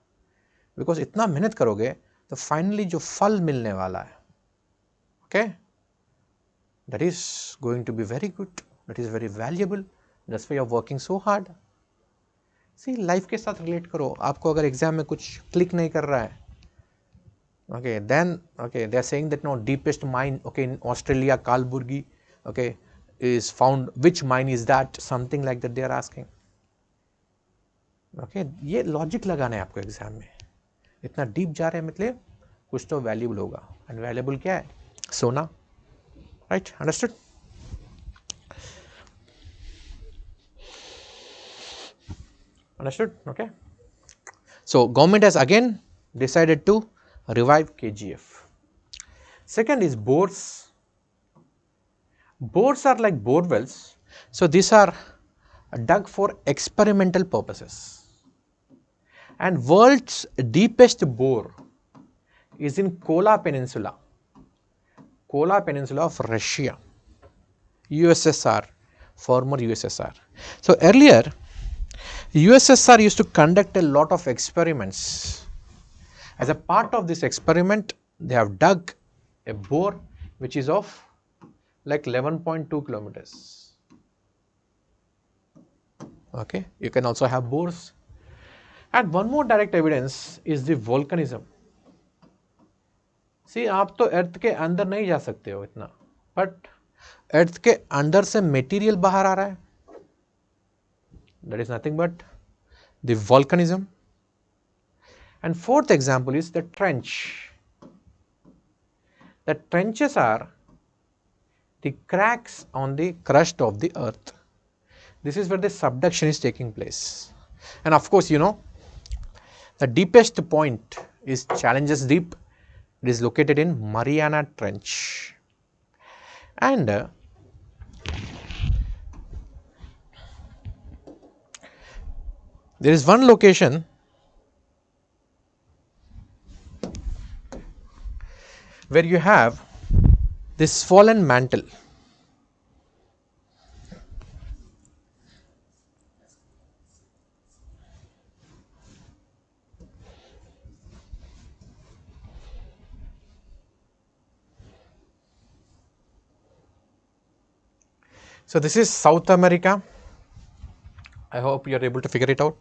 बिकॉज इतना मेहनत करोगे तो फाइनली जो फल मिलने वाला है, okay, that is going to be very good, that is very valuable. That's why you are working so hard. See, life के साथ रिलेट करो. आपको अगर एग्जाम में कुछ क्लिक नहीं कर रहा है, okay, then okay, they are saying that no, deepest mine, okay, in Australia, Kalburgi, okay, is found. Which mine is that? Something like that they are asking. Okay, ये लॉजिक लगाना है आपको एग्जाम में. इतना डीप जा रहे हैं मतलब कुछ तो वैल्यूबल होगा, एंड वैल्यूबल क्या है? सोना. Right, understood? Understood? Okay. So government has again decided to revive KGF. Second is bores. Bores are like bore wells. So these are dug for experimental purposes. And world's deepest bore is in Kola Peninsula. Kola Peninsula of Russia, USSR, former USSR. So earlier, USSR used to conduct a lot of experiments. As a part of this experiment, they have dug a bore which is of like 11.2 kilometers. Okay, you can also have bores. And one more direct evidence is the volcanism. See, आप तो अर्थ के अंदर नहीं जा सकते हो इतना, but earth के अंदर से मटेरियल बाहर आ रहा है. That is nothing but the volcanism. And fourth example is the trench. The trenches are the cracks on the crust of the earth. This is where the subduction is taking place. And of course, you know, the deepest point is Challenges Deep. It is located in Mariana Trench. And there is one location where you have this fallen mantle. So this is South America. I hope you are able to figure it out.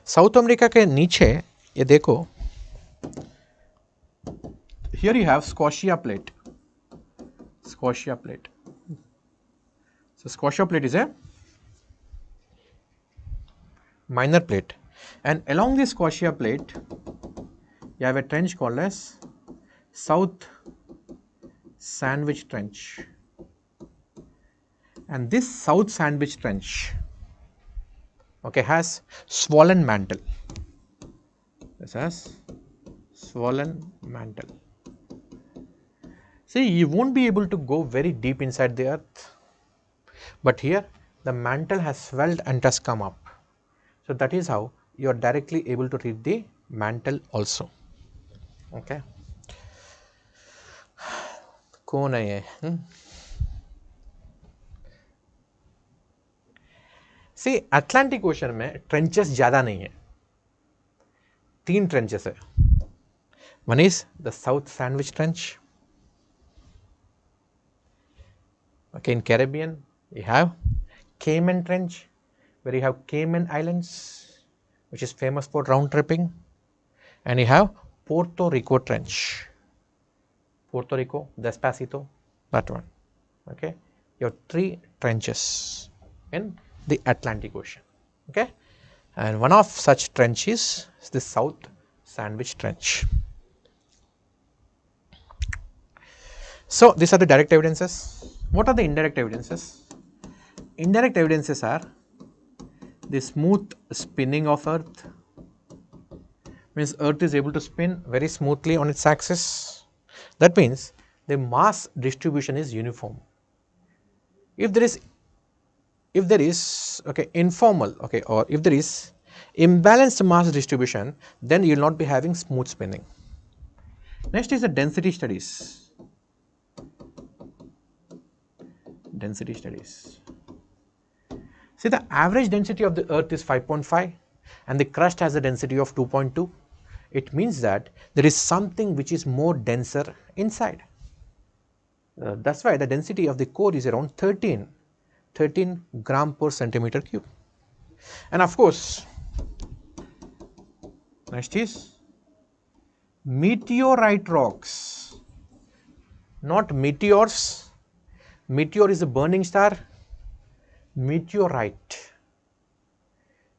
South America के नीचे ये देखो, here you have Scotia plate. Scotia plate. So Scotia plate is a minor plate, and along this Scotia plate you have a trench called as South Sandwich Trench, and this South Sandwich Trench, okay, has swollen mantle. This has swollen mantle. See, you won't be able to go very deep inside the earth, but here the mantle has swelled and has come up. So that is how you are directly able to read the mantle also. Okay. कौन है ये? See, Atlantic ocean में trenches ज़्यादा नहीं है, 3 trenches है. One is the South Sandwich Trench. Okay, in Caribbean, you have Cayman Trench, where you have Cayman Islands, which is famous for round tripping, and you have Puerto Rico Trench. Puerto Rico, Despacito, that one. Okay, you have 3 trenches in the Atlantic Ocean. Okay, and one of such trenches is the South Sandwich Trench. So these are the direct evidences. What are the indirect evidences? Indirect evidences are the smooth spinning of Earth, means Earth is able to spin very smoothly on its axis. That means the mass distribution is uniform. If there is okay, informal, okay, or if there is imbalanced mass distribution, then you will not be having smooth spinning. Next is the density studies. Density studies. See, the average density of the Earth is 5.5 and the crust has a density of 2.2. It means that there is something which is more denser inside. That's why the density of the core is around 13 gram per centimeter cube. And of course, next is meteorite rocks, not meteors. Meteor is a burning star, meteorite.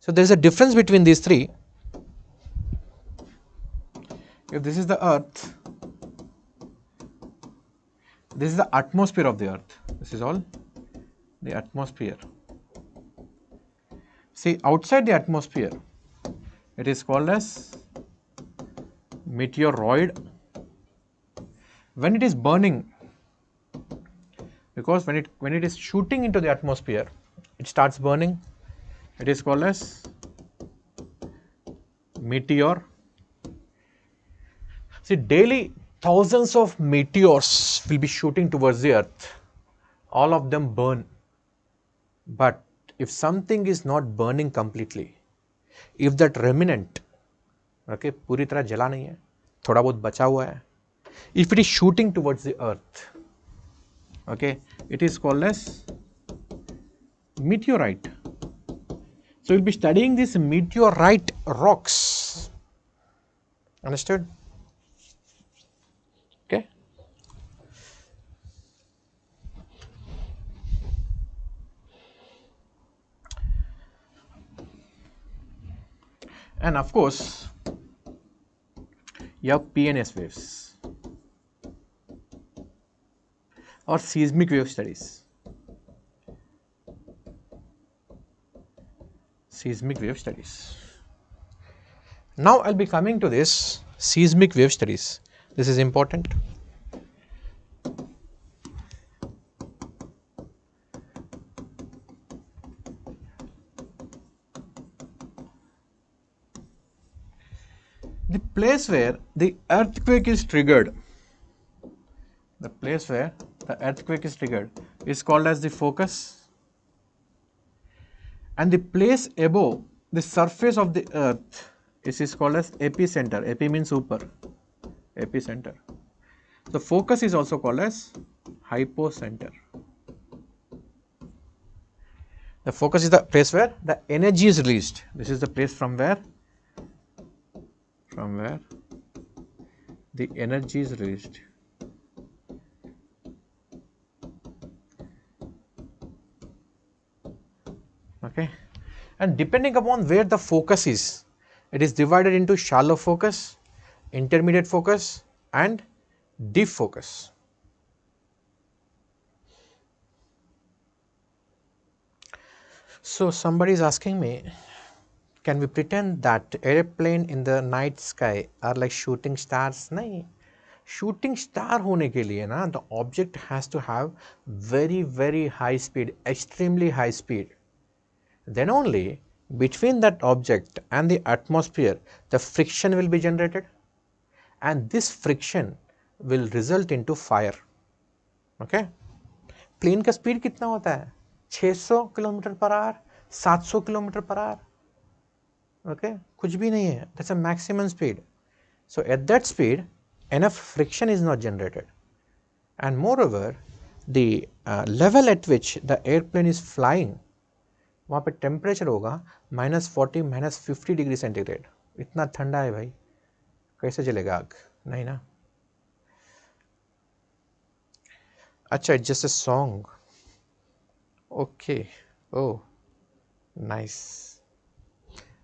So there is a difference between these 3. If this is the Earth, this is the atmosphere of the Earth. This is all the atmosphere. See, outside the atmosphere, it is called as meteoroid. When it is burning, because when it is shooting into the atmosphere, it starts burning. It is called as meteor. See, daily thousands of meteors will be shooting towards the Earth. All of them burn. But if something is not burning completely, if that remnant, okay, पूरी तरह जला नहीं है, थोड़ा बहुत बचा हुआ है, if it is shooting towards the Earth, okay, it is called as meteorite. So we'll be studying these meteorite rocks. Understood? Okay. And of course, you have PNS waves or seismic wave studies. Seismic wave studies. Now I'll be coming to this seismic wave studies. This is important. The place where the earthquake is triggered, is called as the focus, and the place above the surface of the Earth is called as epicenter. Epi means super, epicenter. The focus is also called as hypocenter. The focus is the place where the energy is released. This is the place from where the energy is released. Okay, and depending upon where the focus is, it is divided into shallow focus, intermediate focus and deep focus. So somebody is asking me, can we pretend that airplane in the night sky are like shooting stars? नहीं, shooting star होने के लिए ना, the object has to have very high speed, extremely high speed. Then only between that object and the atmosphere the friction will be generated, and this friction will result into fire. Okay, plane का speed कितना होता है? 600 kilometre per hour, 700 kilometre per hour. Okay, कुछ भी नहीं है. That's a maximum speed. So at that speed enough friction is not generated, and moreover the level at which the airplane is flying, वहाँ पे temperature होगा -40 -50 degree centigrade. इतना ठंडा है भाई, कैसे जलेगा आग? नहीं ना. अच्छा, it's just a song. Okay, oh nice.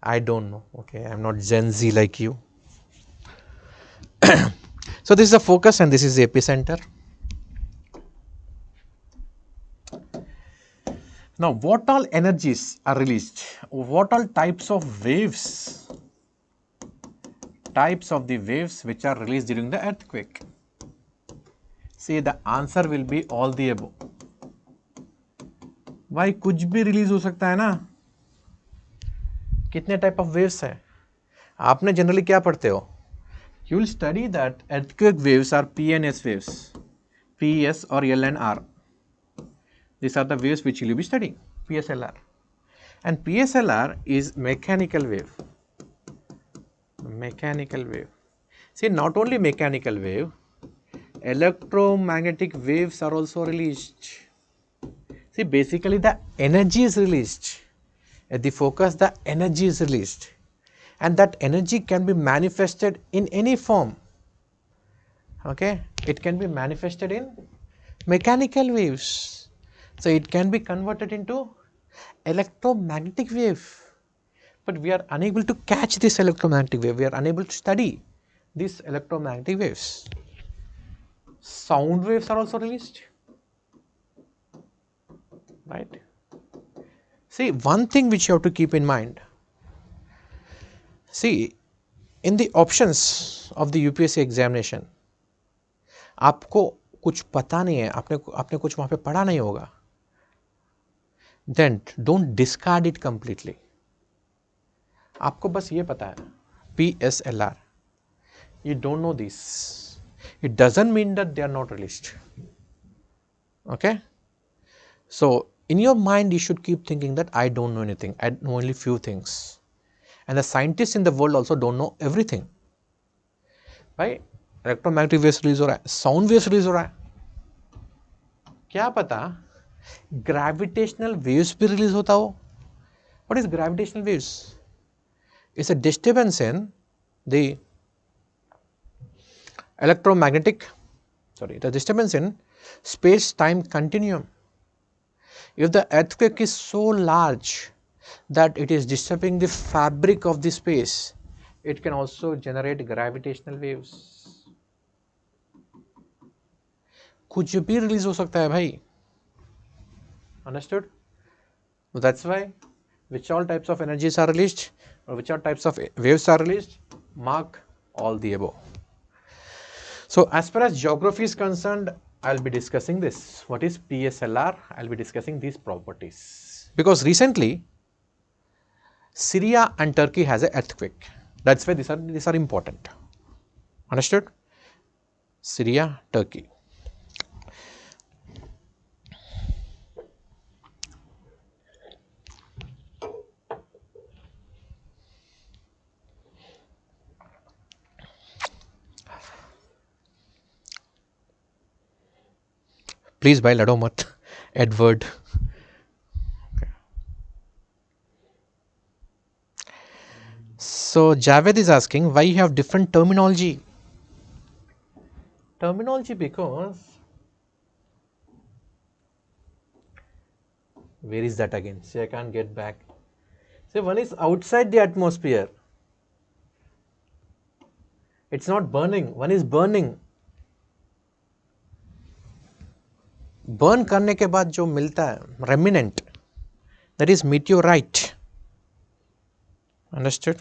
I don't know. Okay, I'm not Gen Z like you. So this is the focus and this is the epicenter. Now, what all energies are released? What all types of waves? Types of the waves which are released during the earthquake. See, the answer will be all the above. भाई कुछ भी release हो सकता है ना. कितने type of waves हैं? आपने जनरली क्या पढ़ते हो? You will study that earthquake waves are PNS waves, PES or L and R. These are the waves which you will be studying, PSLR. And PSLR is mechanical wave. Mechanical wave. See, not only mechanical wave, electromagnetic waves are also released. See, basically the energy is released. At the focus, the energy is released. And that energy can be manifested in any form. Okay, it can be manifested in mechanical waves. So it can be converted into electromagnetic wave. But we are unable to catch this electromagnetic wave. We are unable to study these electromagnetic waves. Sound waves are also released. Right? See, one thing which you have to keep in mind. See, in the options of the UPSC examination, आपको कुछ पता नहीं है, आपने कुछ वहाँ पे पढ़ा नहीं होगा, then don't discard it completely. आपको बस ये पता है PSLR. You don't know this. It doesn't mean that they are not released. Okay? So, in your mind, you should keep thinking that I don't know anything. I know only few things. And the scientists in the world also don't know everything. भाई electromagnetic waves release हो रहा है, sound waves release हो रहा है, क्या पता gravitational waves भी रिलीज होता हो. What is gravitational waves? It's a disturbance in the the disturbance in space-time continuum. If the earthquake is so large that it is disturbing the fabric of the space, it can also generate gravitational waves. कुछ भी release हो सकता है भाई. Understood? So that's why which all types of energies are released or which all types of waves are released, mark all the above. So as far as geography is concerned, I'll be discussing this. What is PSLR? I'll be discussing these properties. Because recently, Syria and Turkey has an earthquake. That's why these are important. Understood? Syria, Turkey. Please भाई लड़ो मत, Edward. Okay. So Javed is asking why you have different terminology. Terminology because, where is that again? See, I can't get back. See, one is outside the atmosphere. It's not burning. One is burning. Burn करने के बाद जो मिलता है, remnant, that is meteorite. Understood?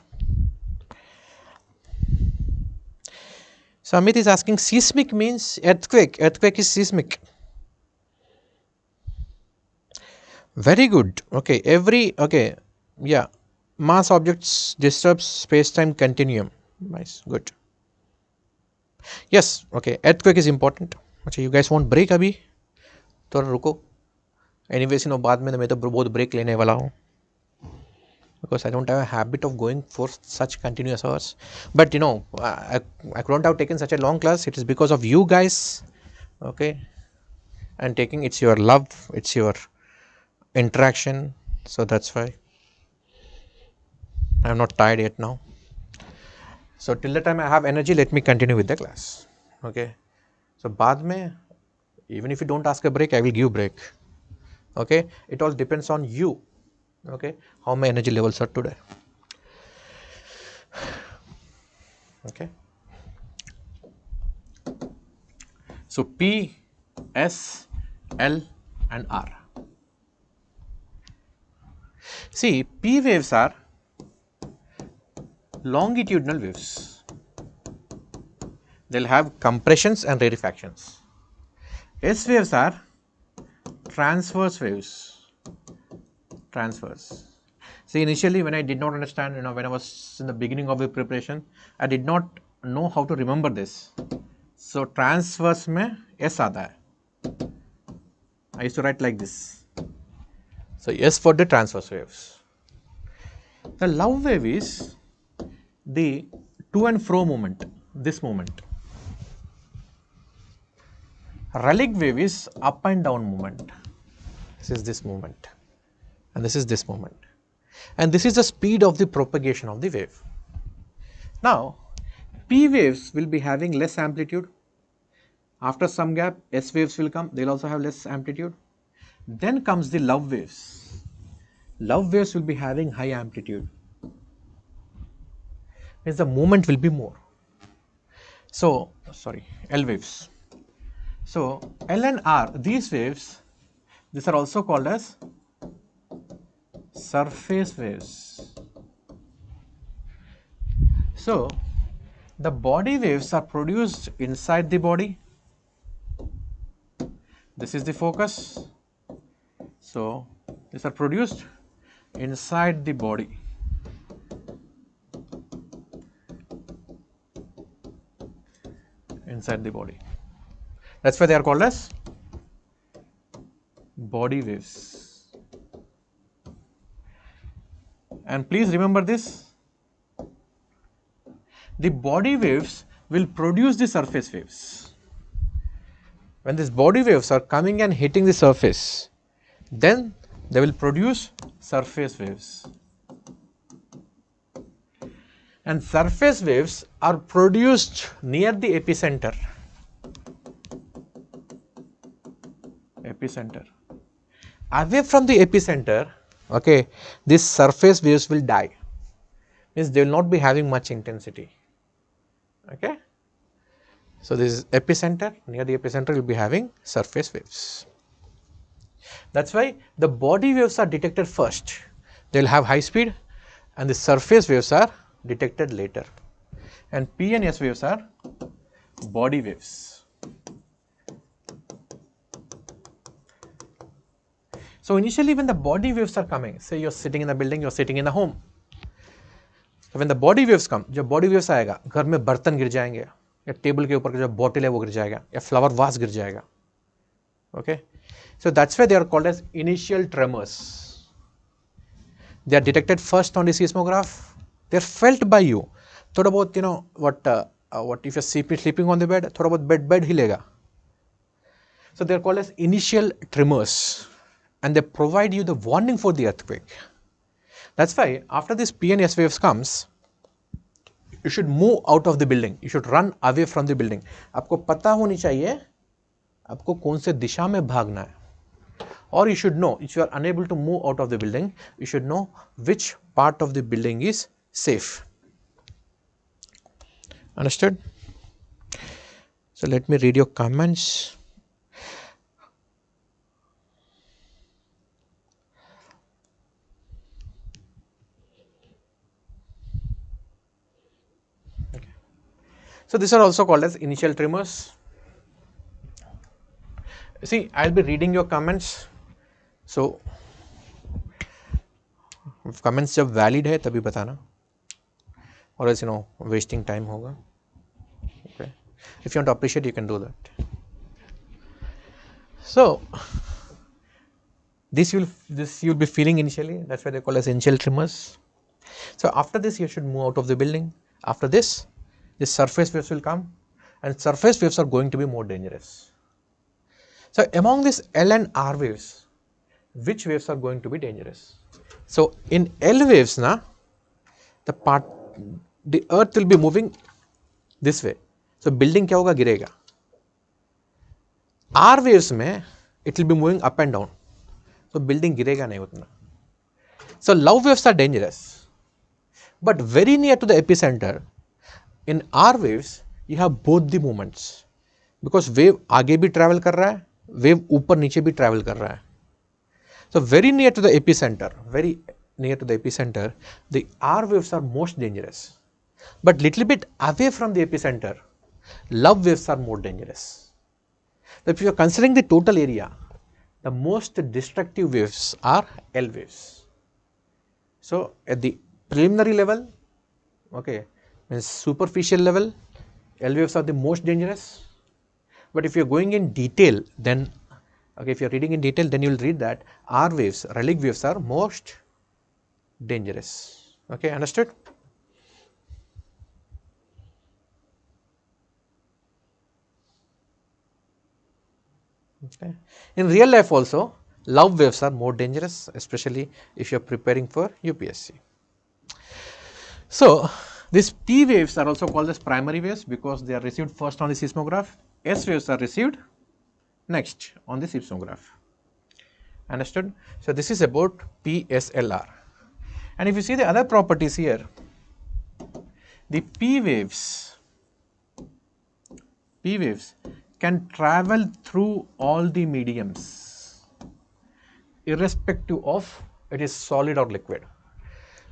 So Amit is asking, seismic means earthquake. Earthquake is seismic. Very good. Okay. Yeah. Mass objects disturbs space-time continuum. Nice. Good. Yes. Okay. Earthquake is important. अच्छा, you guys want break अभी? थोड़ा रुको. Anyways, बाद में मैं तो बहुत break लेने वाला हूँ. Because I don't have a habit of going for such continuous hours. But I couldn't have taken such a long class. It is because of you guys. Okay. And taking, it's your love, it's your interaction. So that's why I'm not tired yet now. So till the time I have energy, let me continue with the class. Okay. So बाद में, even if you don't ask a break, I will give break. Okay. It all depends on you. Okay, how my energy levels are today. Okay, so P, S, L and R. See, P waves are longitudinal waves. They'll have compressions and rarefactions. S waves are transverse waves. Transverse. See, initially when I did not understand, when I was in the beginning of the preparation, I did not know how to remember this. So transverse में S आता है. I used to write like this. So S for the transverse waves. The love wave is the to and fro movement, this movement. Relic wave is up and down movement. This is this movement. And this is this moment. And this is the speed of the propagation of the wave. Now, P waves will be having less amplitude. After some gap, S waves will come. They will also have less amplitude. Then comes the love waves. Love waves will be having high amplitude. Means the movement will be more. So, L waves. So, L and R, these waves, these are also called as surface waves. So, the body waves are produced inside the body. This is the focus. So, these are produced inside the body. Inside the body. That's why they are called as body waves. And please remember this, the body waves will produce the surface waves. When these body waves are coming and hitting the surface, then they will produce surface waves. And surface waves are produced near the epicenter. Away from the epicenter, okay, these surface waves will die. Means they will not be having much intensity. Okay. So this is epicenter. Near the epicenter will be having surface waves. That's why the body waves are detected first. They will have high speed, and the surface waves are detected later. And P and S waves are body waves. So initially when the body waves are coming, say you're sitting in a building, you're sitting in a home. So when the body waves come, जब body waves आएगा, घर में बर्तन गिर जाएंगे, या table के ऊपर का जो बॉटल है वो गिर जाएगा, या फ्लावर वास गिर जाएगा. Okay, so that's why they are called as initial tremors. They are detected first on the seismograph. They are felt by you. थोड़ा बहुत what if you're sleeping on the bed, थोड़ा बहुत bed हिलेगा. So they are called as initial tremors. And they provide you the warning for the earthquake. That's why after this P and S waves comes, you should move out of the building, you should run away from the building. आपको पता होनी चाहिए आपको कौन से दिशा में भागना है. Or you should know, if you are unable to move out of the building, you should know which part of the building is safe. Understood? So let me read your comments. Okay. So these are also called as initial tremors. See, I'll be reading your comments. So comments जब valid है तभी बताना, or else wasting time होगा. Okay. If you want to appreciate, you can do that. So this you'll be feeling initially. That's why they call as initial tremors. So after this, you should move out of the building. After this, the surface waves will come, and surface waves are going to be more dangerous. So among these L and R waves, which waves are going to be dangerous? So in L waves, the earth will be moving this way. So building क्या होगा, गिरेगा. R waves में it will be moving up and down. So building गिरेगा नहीं उतना. So love waves are dangerous, but very near to the epicenter. In R waves, you have both the movements, because wave आगे भी travel कर रहा है, wave ऊपर नीचे भी travel कर रहा है. So very near to the epicenter, the R waves are most dangerous. But little bit away from the epicenter, love waves are more dangerous. So if you are considering the total area, the most destructive waves are L waves. So at the preliminary level, okay, means superficial level, L waves are the most dangerous. But if you are going in detail, then okay, if you are reading in detail, then you will read that R waves, relic waves are most dangerous. Okay, understood? Okay. In real life also, love waves are more dangerous, especially if you are preparing for UPSC. So these P waves are also called as primary waves because they are received first on the seismograph. S waves are received next on the seismograph. Understood? So this is about PSLR. And if you see the other properties here, the P waves can travel through all the mediums, irrespective of it is solid or liquid,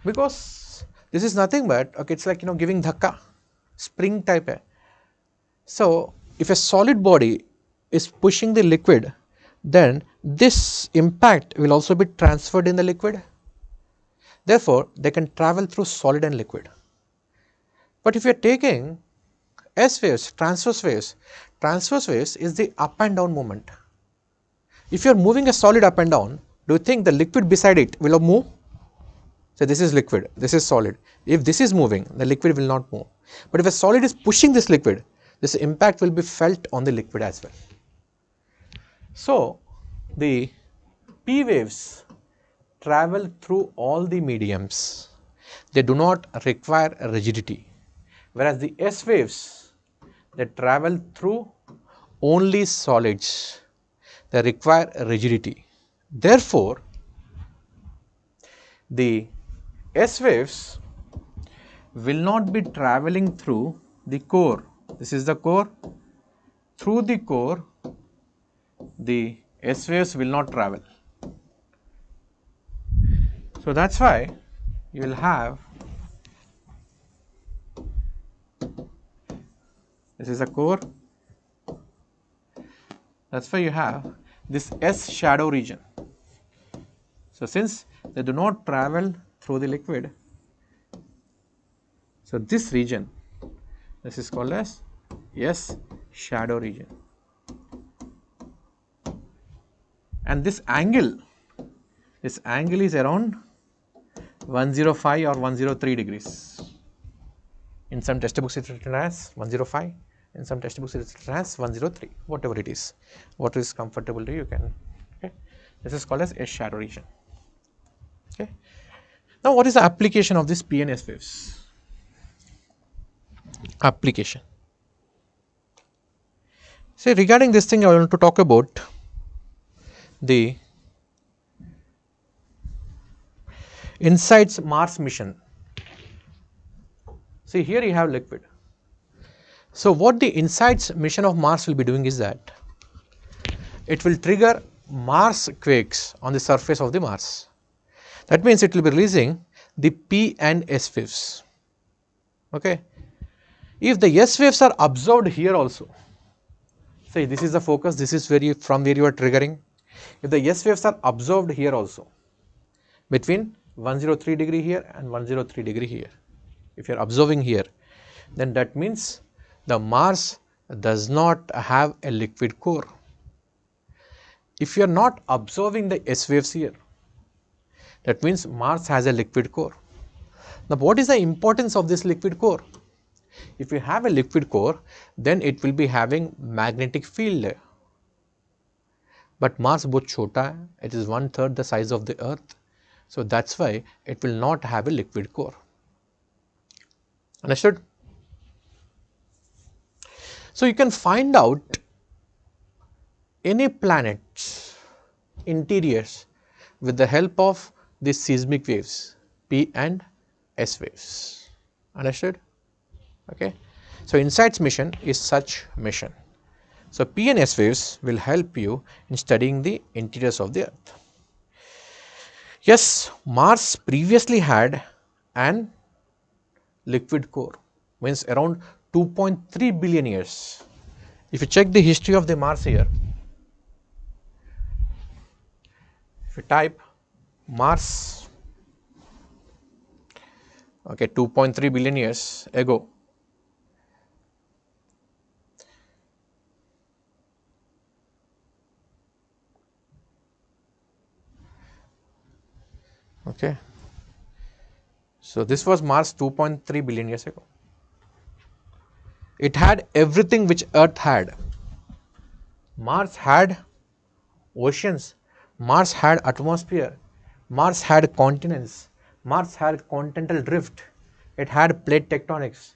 because this is nothing but, okay, it's like giving dhakka, spring type hai. So if a solid body is pushing the liquid, then this impact will also be transferred in the liquid. Therefore, they can travel through solid and liquid. But if you are taking S waves, transverse waves is the up and down movement. If you are moving a solid up and down, do you think the liquid beside it will move? So this is liquid, this is solid. If this is moving, the liquid will not move. But if a solid is pushing this liquid, this impact will be felt on the liquid as well. So the P waves travel through all the mediums. They do not require rigidity. Whereas the S waves, they travel through only solids. They require rigidity. Therefore, the S waves will not be traveling through the core. This is the core. Through the core, the S waves will not travel. So that's why you will have, this is a core, that's why you have this S shadow region. So since they do not travel through the liquid, so this region, this is called as S shadow region. And this angle is around 105 or 103 degrees. In some textbooks it is written as 105, in some textbooks it is written as 103, whatever it is. What is comfortable to you, you can, okay. This is called as S shadow region. Okay. Now what is the application of this P and S waves? application. See, regarding this thing, I want to talk about the InSights Mars mission. See, here you have liquid. So, what the InSights mission of Mars will be doing is that it will trigger Mars quakes on the surface of the Mars. That means it will be releasing the P and S waves. Okay. If the S waves are observed here also, say this is the focus, this is where you, from where you are triggering. If the S waves are observed here also, between 103 degree here and 103 degree here, if you are observing here, then that means the Mars does not have a liquid core. If you are not observing the S waves here, that means Mars has a liquid core. Now, what is the importance of this liquid core? If you have a liquid core, then it will be having magnetic field. But Mars बहुत छोटा है, it is 1/3 the size of the Earth. So, that is why it will not have a liquid core. Understood? So, you can find out any planet's interiors with the help of these seismic waves, P and S waves. Understood? Okay. So, InSights mission is such mission. So, P and S waves will help you in studying the interiors of the Earth. Yes, Mars previously had an liquid core, means around 2.3 billion years. If you check the history of the Mars here, if you type Mars, okay, 2.3 billion years ago, okay. So, this was Mars 2.3 billion years ago. It had everything which Earth had. Mars had oceans, Mars had atmosphere, Mars had continents, Mars had continental drift, it had plate tectonics.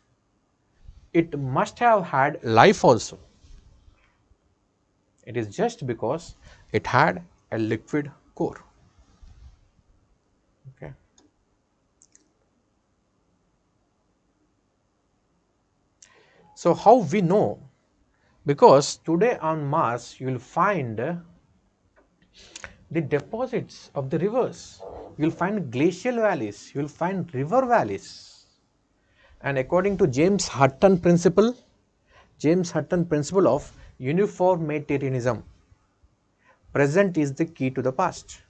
It must have had life also. It is just because it had a liquid core. Okay. So, how we know? Because today on Mars you will find the deposits of the rivers, you will find glacial valleys, you will find river valleys. And according to James Hutton principle of uniformitarianism, present is the key to the past.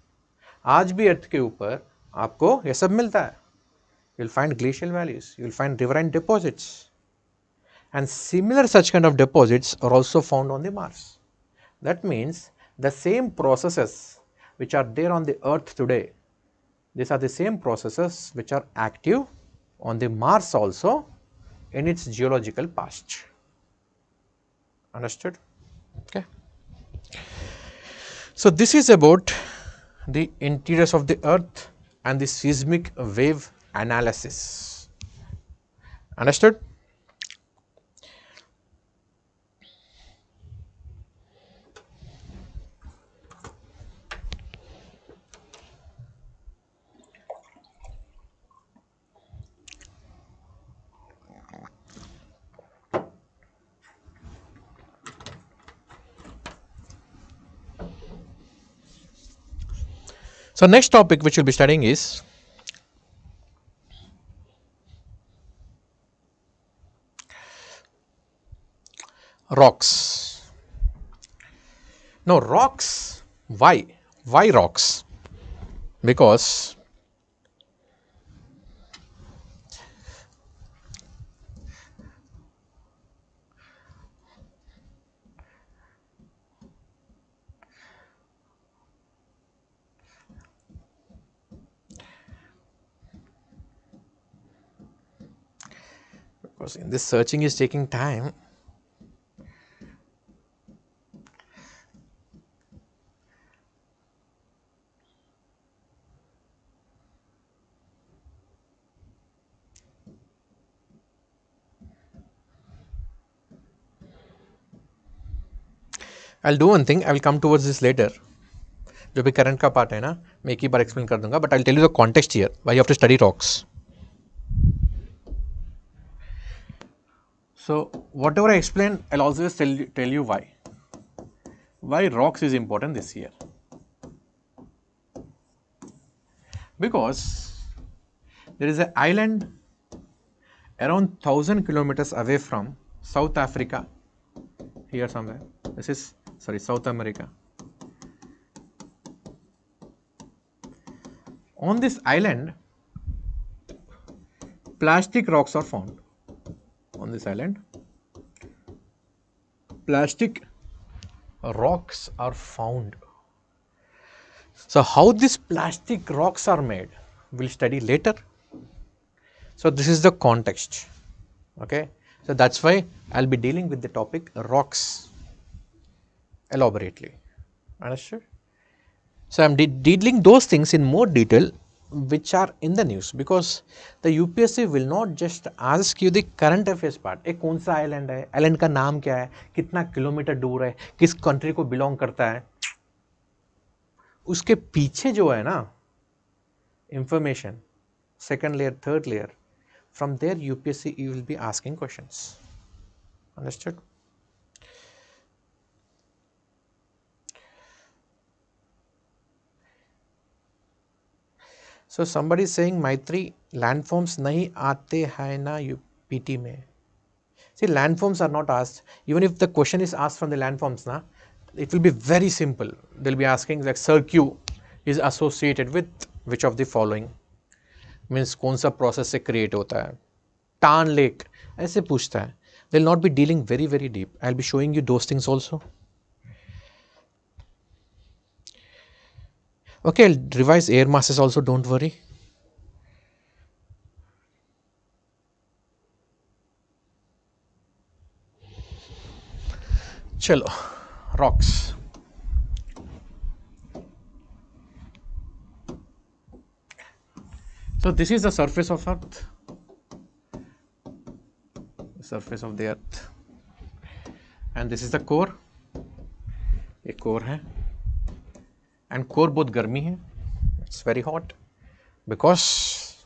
आज भी अर्थ के ऊपर आपको यह सब मिलता है. You will find glacial valleys, you will find riverine deposits, and similar such kind of deposits are also found on the Mars. That means the same processes which are there on the Earth today, these are the same processes which are active on the Mars also in its geological past. Understood? Okay. So, this is about the interiors of the Earth and the seismic wave analysis. Understood? So, next topic which we will be studying is rocks. Now, rocks, why? Why rocks? Because in this searching is taking time. I'll do one thing, I will come towards this later. जो भी current का part है ना, मैं एक ही बार explain कर दूंगा, but I will tell you the context here why you have to study rocks. So whatever I explain, I'll always tell you why rocks is important this year. Because there is an island around 1000 kilometers away from South Africa, here somewhere. This is, sorry, South America. On this island, plastic rocks are found. On this island, plastic rocks are found. So how these plastic rocks are made, we'll study later. So this is the context. Okay, so that's why I'll be dealing with the topic rocks elaborately. Understood? So I'm dealing those things in more detail which are in the news, because the UPSC will not just ask you the current affairs part. एक कौन सा island है, island का नाम क्या है, कितना kilometre दूर है, किस कंट्री को बिलोंग करता है, उसके पीछे जो है ना information, second layer, third layer, from there UPSC you will be asking questions. Understood? So somebody is saying Maitri, landforms nahi aate hai na PT mein. See, landforms are not asked. Even if the question is asked from the landforms na, it will be very simple. They'll be asking like Sir Q is associated with which of the following. Means कौन सा process से create होता है. टान lake ऐसे पूछता है. They'll not be dealing very deep. I'll be showing you those things also. Okay, I'll revise air masses also, don't worry. Chalo, rocks. So this is the surface of Earth. Surface of the Earth. And this is the core. ये core है. And core बहुत गर्मी है. It's very hot. Because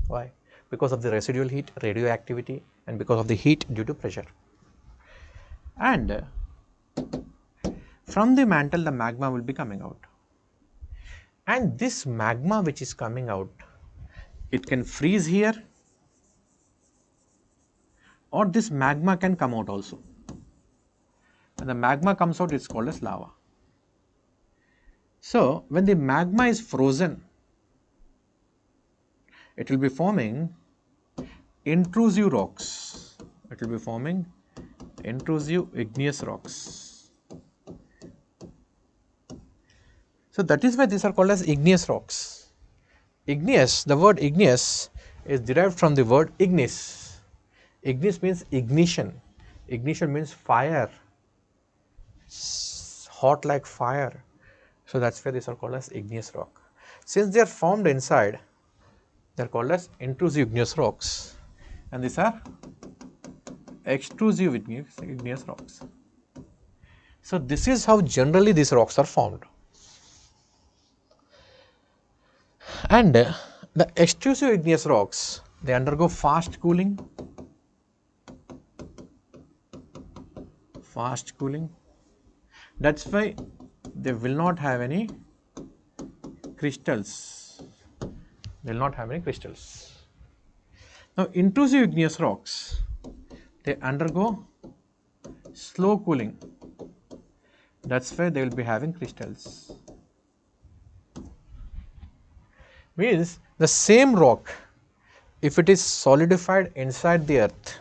why? Because of the residual heat, radioactivity, and because of the heat due to pressure. And from the mantle, the magma will be coming out. And this magma which is coming out, it can freeze here, or this magma can come out also. When the magma comes out, it's called as lava. So when the magma is frozen, it will be forming intrusive rocks. It will be forming intrusive igneous rocks. So that is why these are called as igneous rocks. Igneous, the word igneous is derived from the word ignis. Ignis means ignition. Ignition means fire, hot like fire. So that's why these are called as igneous rock. Since they are formed inside, they are called as intrusive igneous rocks, and these are extrusive igneous rocks. So this is how generally these rocks are formed. And the extrusive igneous rocks, they undergo fast cooling. Fast cooling. That's why they will not have any crystals. They will not have any crystals. Now, intrusive igneous rocks, they undergo slow cooling. That's why they will be having crystals. Means the same rock, if it is solidified inside the earth,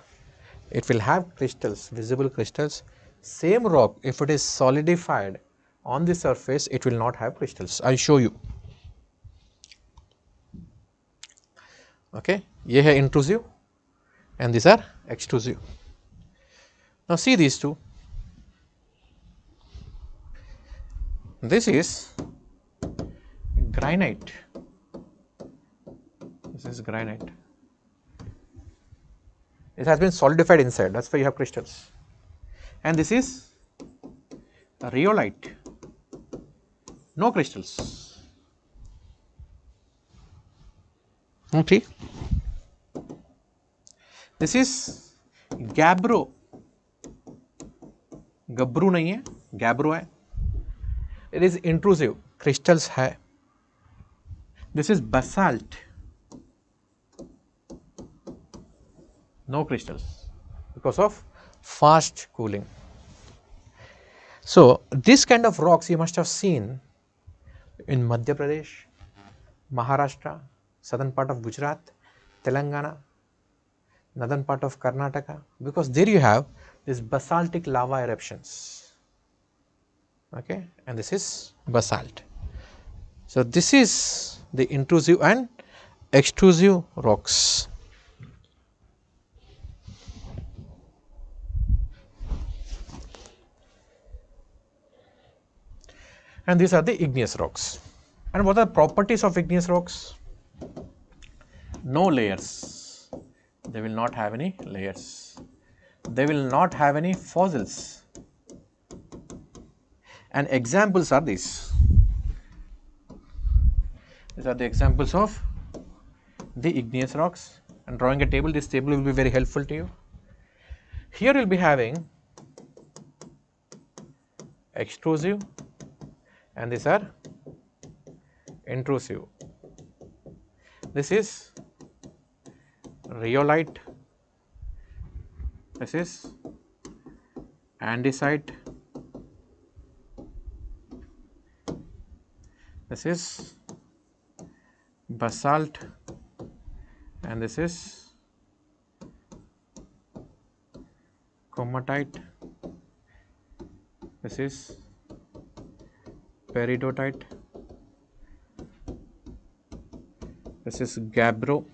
it will have crystals, visible crystals. Same rock, if it is solidified on the surface, it will not have crystals. I'll show you. Okay, ये है intrusive and these are extrusive. Now see these two. This is granite. This is granite. It has been solidified inside, that's why you have crystals. And this is rhyolite, no crystals. Okay. This is gabbro, गब्रू नहीं है, gabbro है. It is intrusive, crystals है. This is basalt, no crystals because of fast cooling. So this kind of rocks you must have seen in Madhya Pradesh, Maharashtra, southern part of Gujarat, Telangana, northern part of Karnataka, because there you have these basaltic lava eruptions. Okay, and this is basalt. So this is the intrusive and extrusive rocks. And these are the igneous rocks. And what are the properties of igneous rocks? No layers. They will not have any layers. They will not have any fossils. And examples are these. These are the examples of the igneous rocks. And drawing a table, this table will be very helpful to you. Here you will be having extrusive and these are intrusive. This is rhyolite, this is andesite, this is basalt, and this is comatite, this is peridotite, this is gabbro,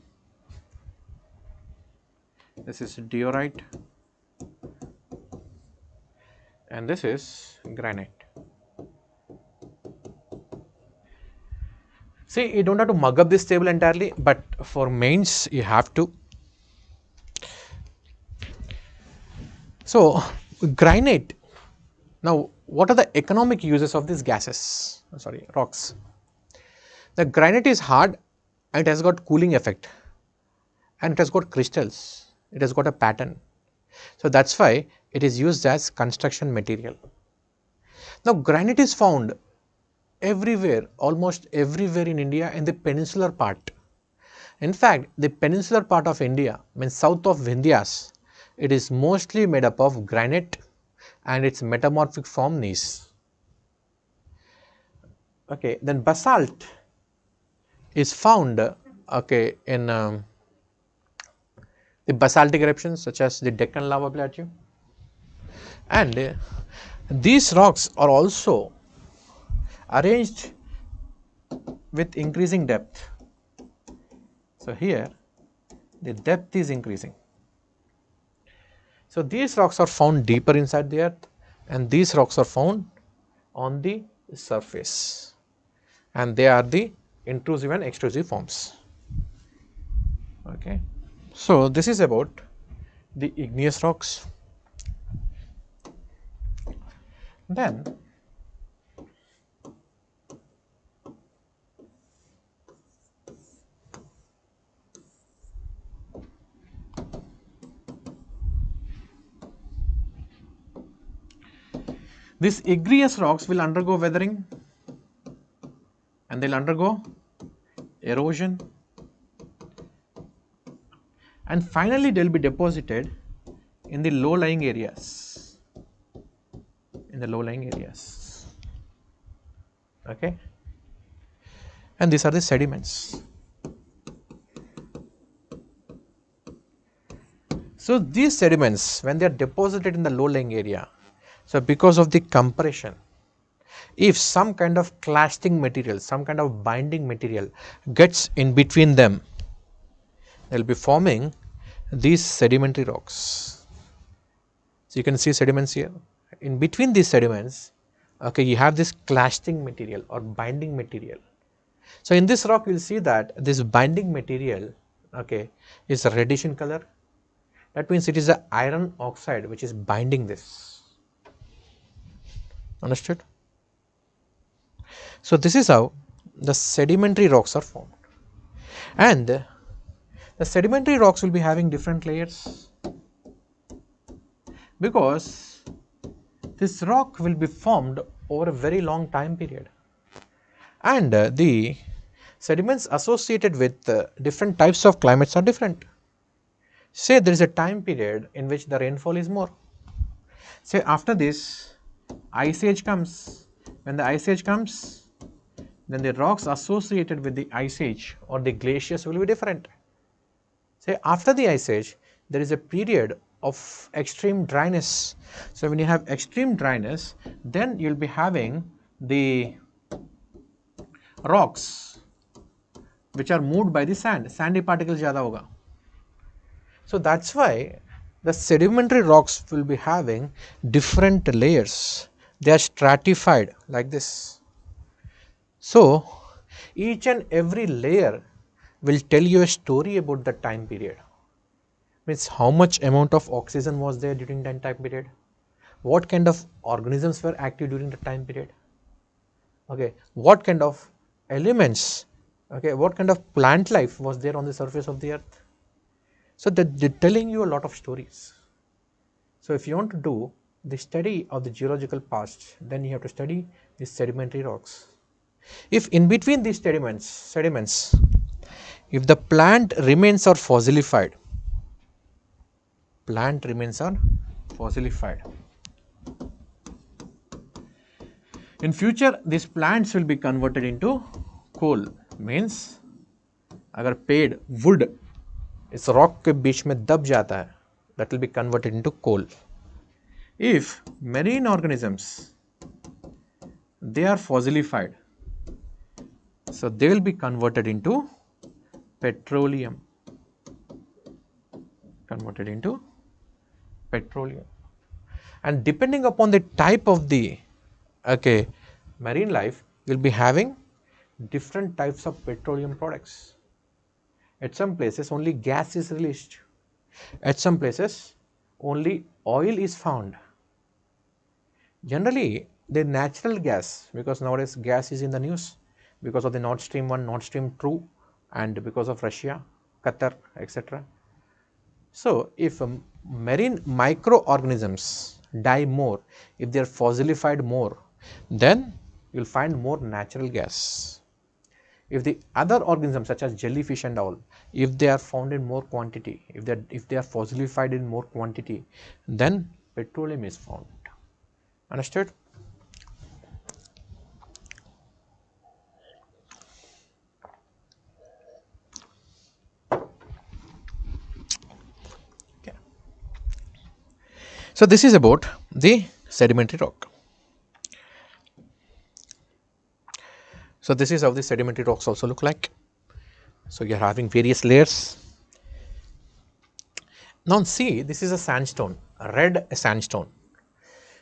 this is diorite, and this is granite. See, you don't have to mug up this table entirely, but for mains you have to. So, granite. Now, what are the economic uses of these gases? Sorry, rocks. The granite is hard and it has got cooling effect and it has got crystals. It has got a pattern. So, that is why it is used as construction material. Now, granite is found everywhere, almost everywhere in India in the peninsular part. In fact, the peninsular part of India, means south of Vindhyas, it is mostly made up of granite and its metamorphic form gneiss. Okay, then basalt is found in the basaltic eruptions such as the Deccan lava plateau, and these rocks are also arranged with increasing depth. So, here the depth is increasing. So, these rocks are found deeper inside the earth and these rocks are found on the surface, and they are the intrusive and extrusive forms. Okay. So, this is about the igneous rocks. Then these igneous rocks will undergo weathering and they will undergo erosion, and finally they will be deposited in the low lying areas, okay, and these are the sediments. So, these sediments, when they are deposited in the low lying area, so because of the compression, if some kind of clasting material, some kind of binding material gets in between them, they will be forming these sedimentary rocks. So, you can see sediments here. In between these sediments, okay, you have this clasting material or binding material. So, in this rock you will see that this binding material, okay, is reddish in color. That means it is the iron oxide which is binding this. Understood? So this is how the sedimentary rocks are formed, and the sedimentary rocks will be having different layers because this rock will be formed over a very long time period, and the sediments associated with different types of climates are different. Say there is a time period in which the rainfall is more. Say after this ice age comes. When the ice age comes, then the rocks associated with the ice age or the glaciers will be different. Say after the ice age, there is a period of extreme dryness. So when you have extreme dryness, then you'll be having the rocks which are moved by the sand. Sandy particles ज़्यादा होगा. So that's why the sedimentary rocks will be having different layers. They are stratified like this. So each and every layer will tell you a story about the time period. Means how much amount of oxygen was there during that time period, what kind of organisms were active during the time period, okay, what kind of elements, okay, what kind of plant life was there on the surface of the earth. So that they're telling you a lot of stories. So if you want to do the study of the geological past, then you have to study these sedimentary rocks. If in between these sediments, if the plant remains or fossilified, in future these plants will be converted into coal. Means अगर पेड़ wood इस rock के बीच में दब जाता है, that will be converted into coal. If marine organisms, they are fossilified, so they will be converted into petroleum. And depending upon the type of the marine life, you will be having different types of petroleum products. At some places only gas is released. At some places only oil is found. Generally the natural gas, because nowadays gas is in the news because of the Nord Stream 1, Nord Stream 2, and because of Russia, Qatar, etc. So if marine microorganisms die more, if they are fossilified more, then you will find more natural gas. If the other organisms such as jellyfish and all, if they are found in more quantity, if they are fossilified in more quantity, then petroleum is found. Understood? Okay. So this is about the sedimentary rock. So this is how the sedimentary rocks also look like. So you are having various layers. Now see, this is a sandstone, a red sandstone.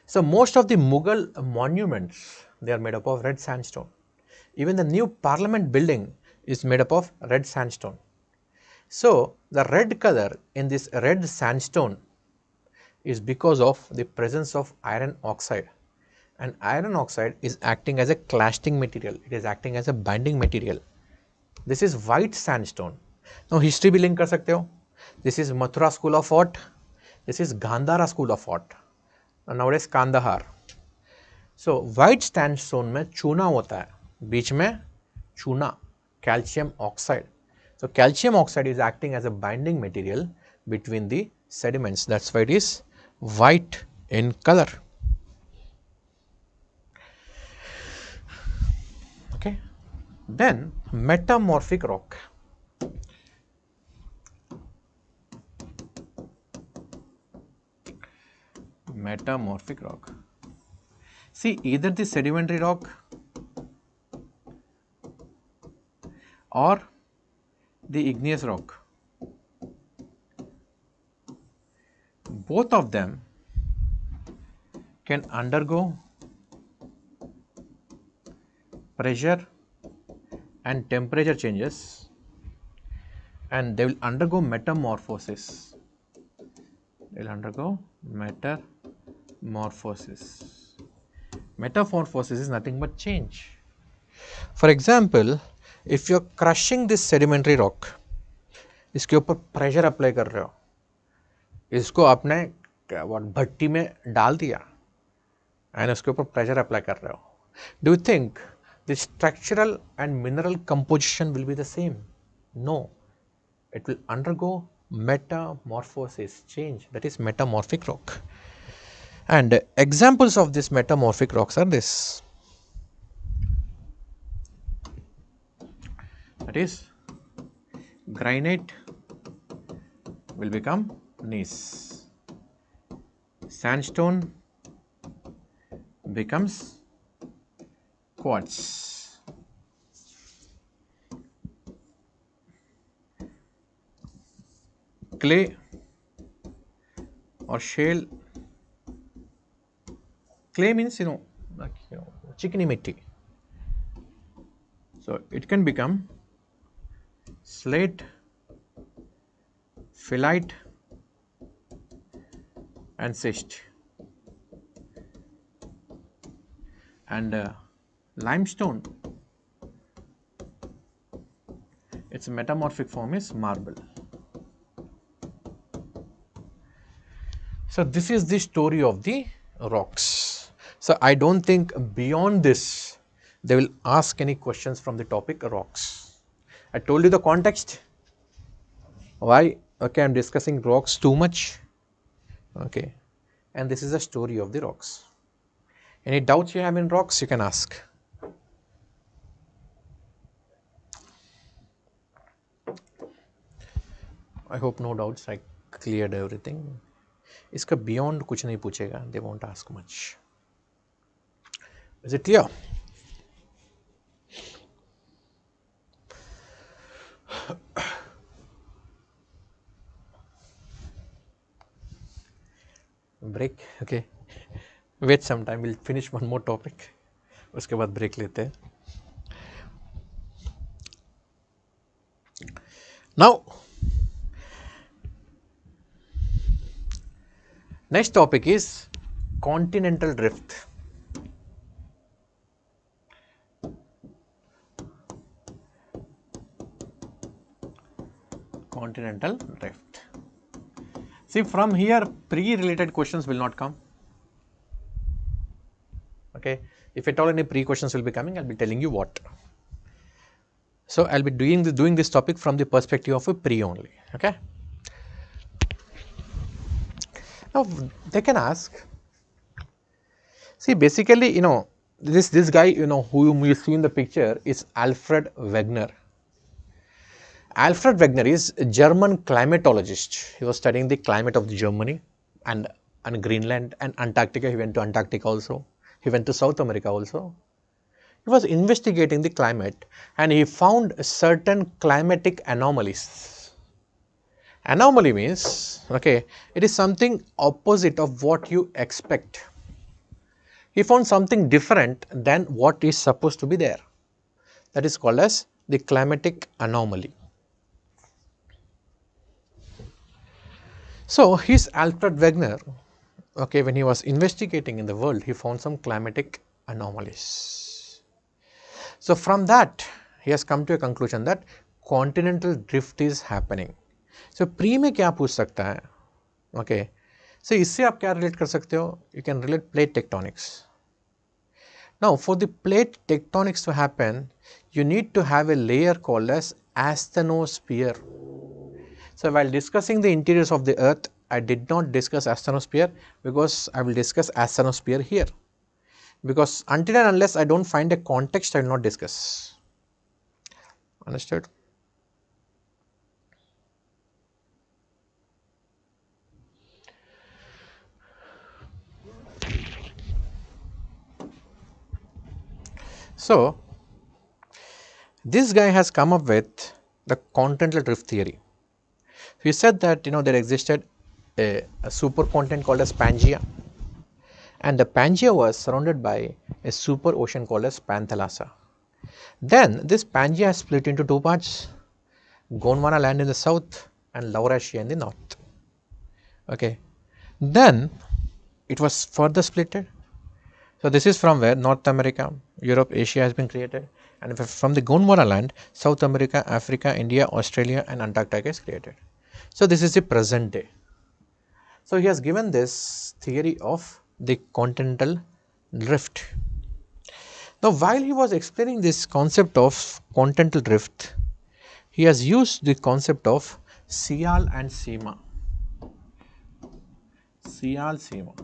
So most of the Mughal monuments, they are made up of red sandstone. Even the new parliament building is made up of red sandstone. So the red color in this red sandstone is because of the presence of iron oxide, and iron oxide is acting as a clasting material, it is acting as a binding material. This is white sandstone. Now history भी link कर सकते हो. This is Mathura school of thought, this is Gandhara school of thought, and nowadays Kandahar. So white sandstone में चूना होता है, बीच में चूना, calcium oxide. So calcium oxide is acting as a binding material between the sediments. That's why it is white in color. Okay. Then metamorphic rock. Metamorphic rock. See, either the sedimentary rock or the igneous rock, both of them can undergo pressure and temperature changes, and they will undergo metamorphosis. They will undergo metamorphosis. Metamorphosis is nothing but change. For example, if you're crushing this sedimentary rock, इसके ऊपर pressure apply कर रहे हो, इसको आपने भट्टी में डाल दिया एंड उसके ऊपर प्रेशर अप्लाई कर रहे हो, do you think the structural and mineral composition will be the same? No, it will undergo metamorphosis, change, that is metamorphic rock. And examples of this metamorphic rocks are this, that is granite will become gneiss, sandstone becomes quartz, clay or shale, clay means चिकनी मिट्टी, so it can become slate, phyllite and schist, and limestone, its metamorphic form is marble. So this is the story of the rocks. So I don't think beyond this they will ask any questions from the topic rocks. I told you the context. Why? Okay, I am discussing rocks too much. Okay, and this is the story of the rocks. Any doubts you have in rocks, you can ask. I hope no doubts, I cleared everything. इसका beyond कुछ नहीं पूछेगा, they won't ask much. Is it clear? Break, okay, wait some time, will finish one more topic, उसके बाद break लेते हैं. Now next topic is continental drift. Continental drift. See, from here pre-related questions will not come. Okay, if at all any pre-questions will be coming, I'll be telling you what. So I'll be doing this topic from the perspective of a pre only. Okay. Now they can ask, see, basically, this guy, whom you see in the picture is Alfred Wegener. Alfred Wegener is a German climatologist. He was studying the climate of Germany and Greenland and Antarctica. He went to Antarctica also. He went to South America also. He was investigating the climate and he found certain climatic anomalies. Anomaly means, okay, it is something opposite of what you expect. He found something different than what is supposed to be there. That is called as the climatic anomaly. So, his Alfred Wegener, okay, when he was investigating in the world, he found some climatic anomalies. So, from that, he has come to a conclusion that continental drift is happening. So, pre में क्या पूछ सकता है? Okay, so इससे आप क्या relate कर सकते हो? You can relate plate tectonics. Now, for the plate tectonics to happen, you need to have a layer called as asthenosphere. So, while discussing the interiors of the earth, I did not discuss asthenosphere because I will discuss asthenosphere here. Because until and unless I don't find a context, I will not discuss. Understood? So, this guy has come up with the continental drift theory. He said that there existed a supercontinent called as Pangaea, and the Pangaea was surrounded by a super ocean called as Panthalassa. Then this Pangaea split into two parts, Gondwana land in the south and Laurasia in the north. Okay. Then it was further splitted So this is from where North America, Europe, Asia has been created, and from the Gondwana land, South America, Africa, India, Australia and Antarctica is created. So this is the present day. So he has given this theory of the continental drift. Now while he was explaining this concept of continental drift, he has used the concept of Sial and Sima. Sial, Sima.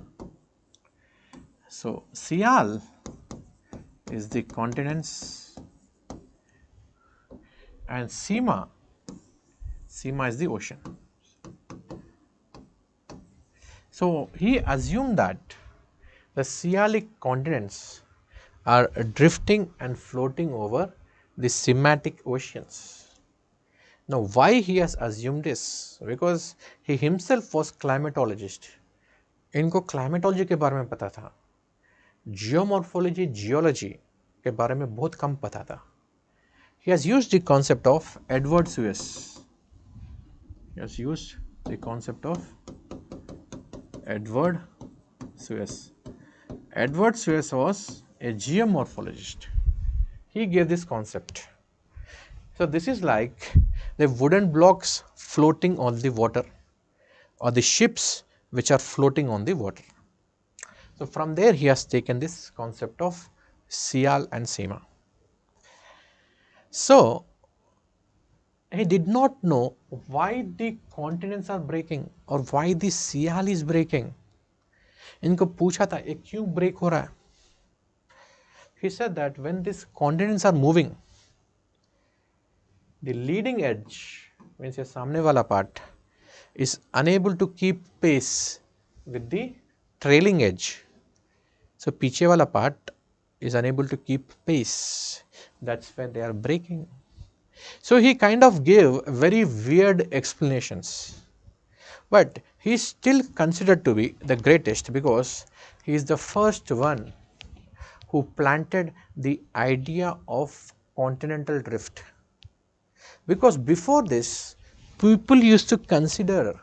So Sial is the continents and Sima is the ocean. So he assumed that the Sialic continents are drifting and floating over the Sematic oceans. Now why he has assumed this? Because he himself was climatologist. इनको climatology के बारे में पता था, geomorphology, geology के बारे में बहुत कम पता था. He has used the concept of Edward Suez. He has used the concept of Edward Suez. Edward Suez was a geomorphologist. He gave this concept. So this is like the wooden blocks floating on the water, or the ships which are floating on the water. So from there he has taken this concept of Sial and Sima. So he did not know why the continents are breaking or why the Sial is breaking. इनको पूछा था ये क्यों break हो रहा है? He said that when these continents are moving, the leading edge, means your सामने वाला part, is unable to keep pace with the trailing edge. So पीछे वाला part is unable to keep pace. That's why they are breaking. So he kind of gave very weird explanations, but he is still considered to be the greatest because he is the first one who planted the idea of continental drift. Because before this, people used to consider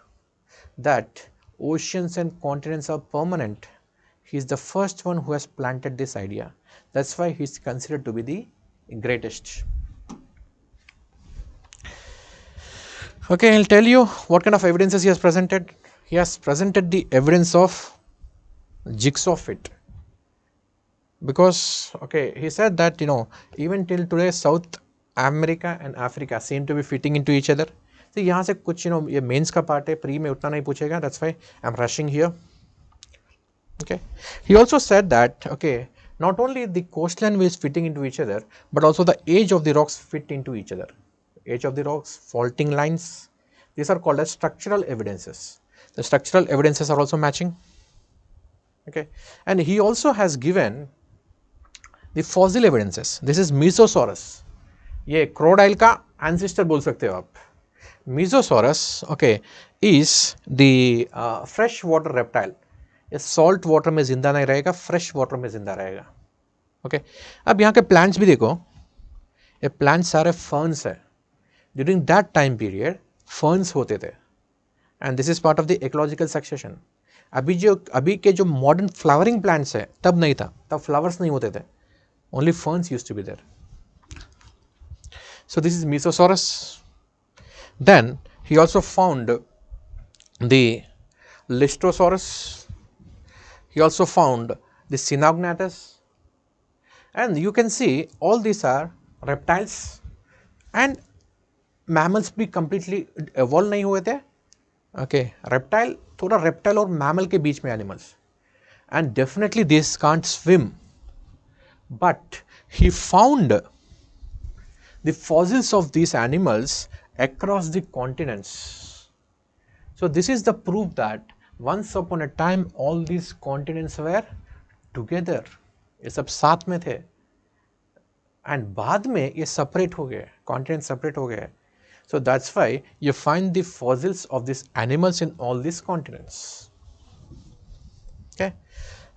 that oceans and continents are permanent. He is the first one who has planted this idea. That's why he is considered to be the greatest. Okay, I'll tell you what kind of evidences he has presented. He has presented the evidence of jigsaw fit. Because, okay, he said that, even till today, South America and Africa seem to be fitting into each other. So, यहाँ से कुछ, ये mains का part है, pre में उतना नहीं पूछेगा. That's why I'm rushing here. Okay. He also said that, okay, not only the coastline is fitting into each other, but also the edge of the rocks fit into each other. Edge of the rocks, faulting lines, these are called as structural evidences. The structural evidences are also matching. Okay. And he also has given the fossil evidences. This is Mesosaurus. ये crocodile का ancestor बोल सकते हो आप. Mesosaurus, okay, is the fresh water reptile. ये salt water में जिंदा नहीं रहेगा, fresh water में जिंदा रहेगा. Okay. अब यहाँ के plants भी देखो, ये plants सारे ferns है. During that time period, ferns होते थे. And this is part of the ecological succession. अभी के जो modern flowering plants है, तब नहीं था, तब flowers नहीं होते थे. Only ferns used to be there. So this is Mesosaurus. Then he also found the Listosaurus. He also found the Synognathus. And you can see all these are reptiles, and mammals भी completely evolve नहीं हुए थे. Okay, reptile, थोड़ा reptile और mammal के बीच में animals. And definitely these can't swim. But he found the fossils of these animals across the continents. So this is the proof that once upon a time all these continents were together. ये सब साथ में थे. And बाद में ये separate हो गए, continents separate हो गए. So that's why you find the fossils of these animals in all these continents. Okay.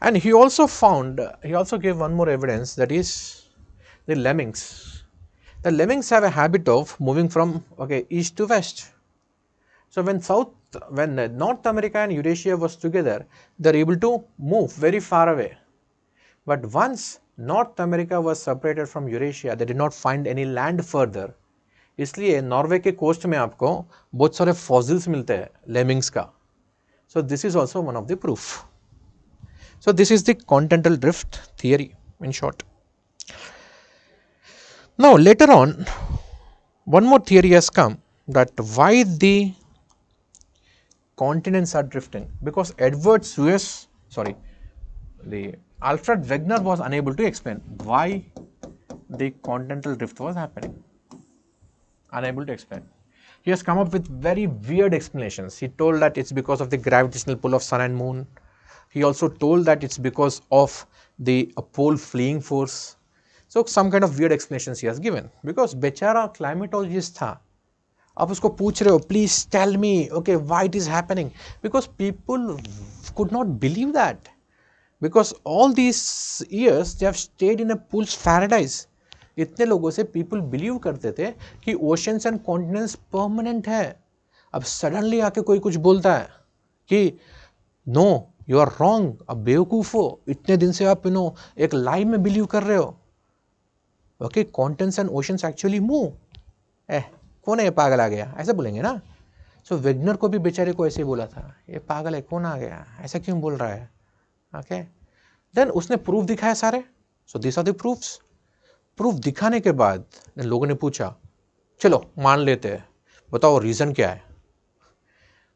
And he also gave one more evidence, that is the lemmings. The lemmings have a habit of moving from east to west. So when North America and Eurasia was together, they are able to move very far away. But once North America was separated from Eurasia, they did not find any land further. इसलिए Norway के coast में आपको बहुत सारे fossils मिलते हैं lemmings का. So this is also one of the proof. So this is the continental drift theory in short. Now later on, one more theory has come that why the continents are drifting, because the Alfred Wegener was unable to explain why the continental drift was happening. Unable to explain. He has come up with very weird explanations. He told that it's because of the gravitational pull of sun and moon. He also told that it's because of the pole fleeing force. So some kind of weird explanations he has given. Because बेचारा climatologist था. आप उसको पूछ रहे हो, please tell me, okay, why it is happening? Because people could not believe that. Because all these years they have stayed in a fool's paradise. इतने लोगों से पीपल बिलीव करते थे कि ओशंस एंड कॉन्टिनेंट्स परमानेंट है. अब suddenly आके कोई कुछ बोलता है कि नो यू आर रॉन्ग, अब बेवकूफ हो, इतने दिन से आप एक लाई में बिलीव कर रहे हो. Okay, continents and oceans actually move. कौन है ये पागल आ गया, ऐसा बोलेंगे ना. सो वेगनर को भी बेचारे को ऐसे ही बोला था, ये पागल है, कौन आ गया, ऐसा क्यों बोल रहा है. ओके, देन उसने प्रूफ दिखाया सारे. So this are the proofs. Proof दिखाने के बाद लोगों ने पूछा, चलो मान लेते हैं, बताओ रीजन क्या है.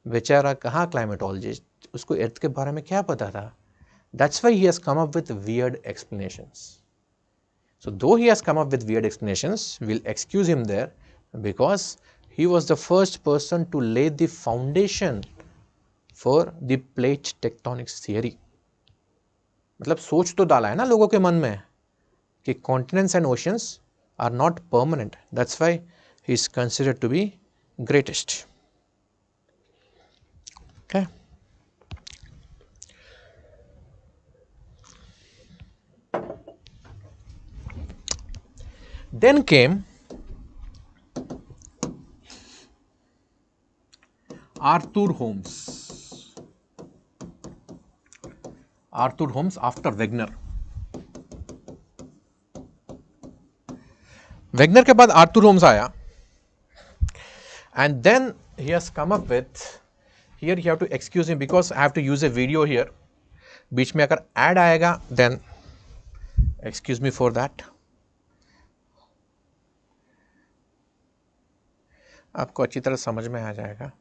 बेचारा कहाँ क्लाइमेटोलॉजिस्ट, उसको अर्थ के बारे में क्या पता था. That's why he has come up with weird explanations. So though he has come up with weird explanations, will excuse him there because he was the first person to lay the foundation for the plate tectonics theory. मतलब सोच तो डाला है ना लोगों के मन में कि continents and oceans are not permanent. That's why he is considered to be greatest. Okay. Then came Arthur Holmes. Arthur Holmes after Wegener. Wegener के बाद आर्थर होम्स आया, and then he has come up with, here you have to excuse me because I have to use a video here. बीच में अगर ad आएगा then excuse me for that. आपको अच्छी तरह समझ में आ जाएगा.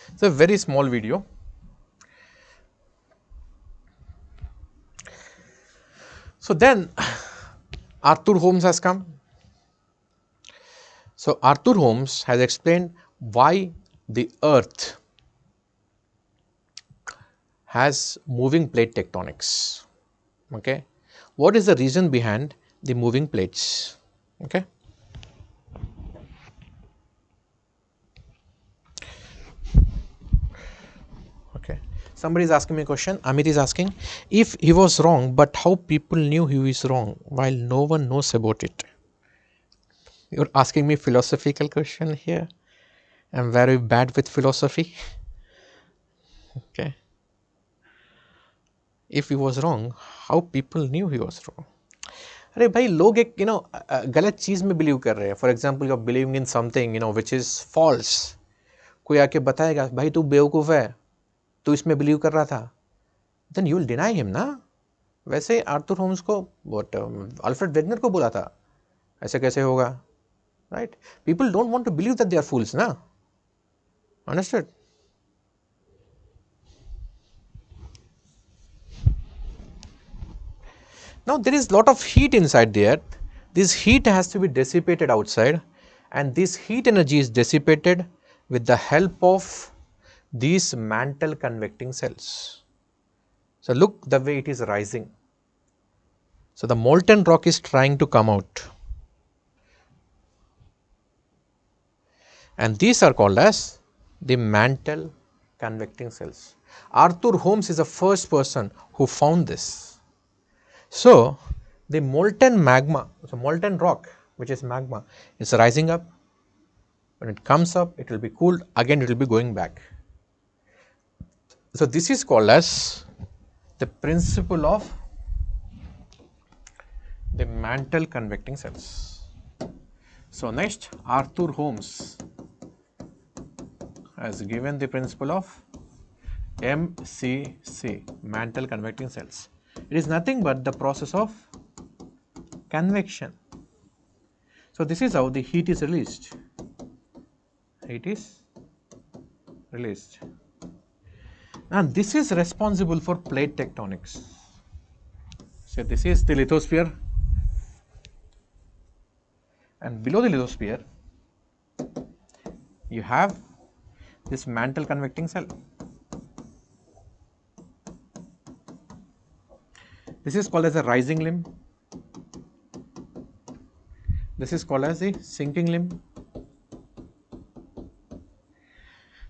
It's a very small video. So then Arthur Holmes has come. So Arthur Holmes has explained why the earth has moving plate tectonics. Okay, what is the reason behind the moving plates? Okay. Okay, somebody is asking me a question. Amit is asking, if he was wrong, but how people knew he was wrong while no one knows about it? You're asking me philosophical question here. I'm very bad with philosophy. Okay, if he was wrong, how people knew he was wrong? अरे भाई, लोग एक गलत चीज में believe कर रहे हैं. For example, you are believing in something which is false. कोई आके बताएगा, भाई तू बेवकूफ है, तू इसमें बिलीव कर रहा था, then you will deny him ना. वैसे आर्थर होम्स को अल्फ्रेड वेगनर को बोला था, ऐसे कैसे होगा, right. People don't want to believe that they are fools ना. Understood. Now there is lot of heat inside the earth. This heat has to be dissipated outside, and this heat energy is dissipated with the help of these mantle convecting cells. So look the way it is rising. So the molten rock is trying to come out, and these are called as the mantle convecting cells. Arthur Holmes is the first person who found this. So, the molten magma, so molten rock, which is magma, is rising up. When it comes up, it will be cooled, again it will be going back. So, this is called as the principle of the mantle convecting cells. So, next, Arthur Holmes has given the principle of MCC, mantle convecting cells. It is nothing but the process of convection. So, this is how the heat is released. Heat is released. And this is responsible for plate tectonics. So, this is the lithosphere, and below the lithosphere you have this mantle convecting cell. This is called as a rising limb. This is called as a sinking limb.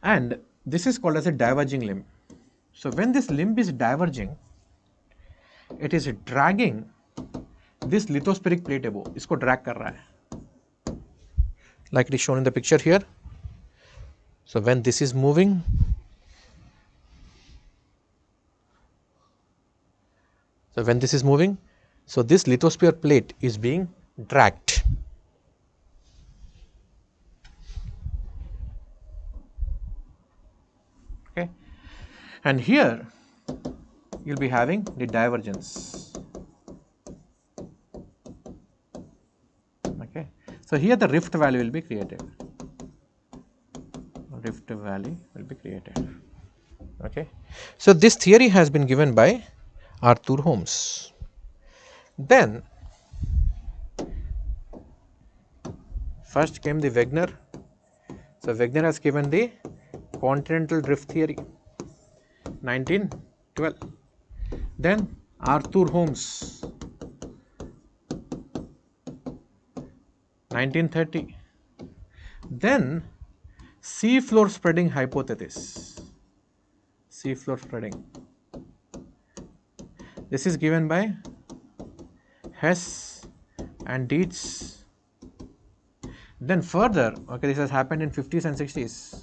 And this is called as a diverging limb. So, when this limb is diverging, it is dragging this lithospheric plate above. इसको drag कर रहा है. Like it is shown in the picture here. So, when this is moving, so this lithosphere plate is being dragged. Okay. And here you will be having the divergence. Okay. So, here the rift valley will be created. Rift valley will be created. Okay. So, this theory has been given by Arthur Holmes. Then first came the Wegener. So, Wegener has given the continental drift theory, 1912. Then Arthur Holmes, 1930. Then sea floor spreading hypothesis. Sea floor spreading. This is given by Hess and Dietz. Then further, okay, this has happened in 50s and 60s.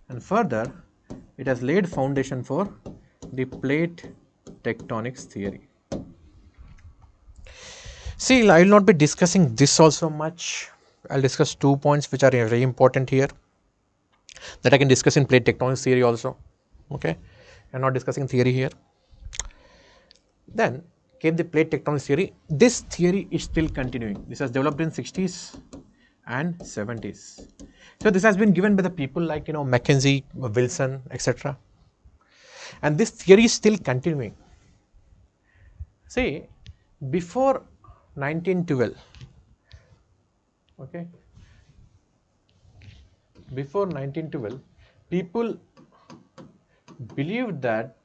And further, it has laid foundation for the plate tectonics theory. See, I will not be discussing this also much. I will discuss 2 points which are very important here, that I can discuss in plate tectonics theory also. Okay, I am not discussing theory here. Then came the plate tectonics theory. This theory is still continuing. This was developed in 60s and 70s. So, this has been given by the people like Mackenzie, Wilson, etc. And this theory is still continuing. See, before 1912, okay, before 1912, people believed that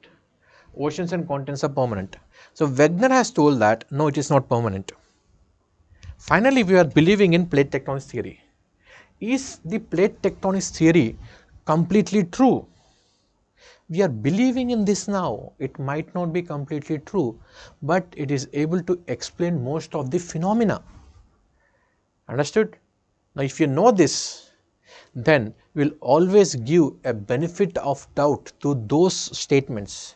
oceans and continents are permanent. So, Wegener has told that no, it is not permanent. Finally, we are believing in plate tectonics theory. Is the plate tectonics theory completely true? We are believing in this now. It might not be completely true, but it is able to explain most of the phenomena. Understood? Now, if you know this, then we will always give a benefit of doubt to those statements.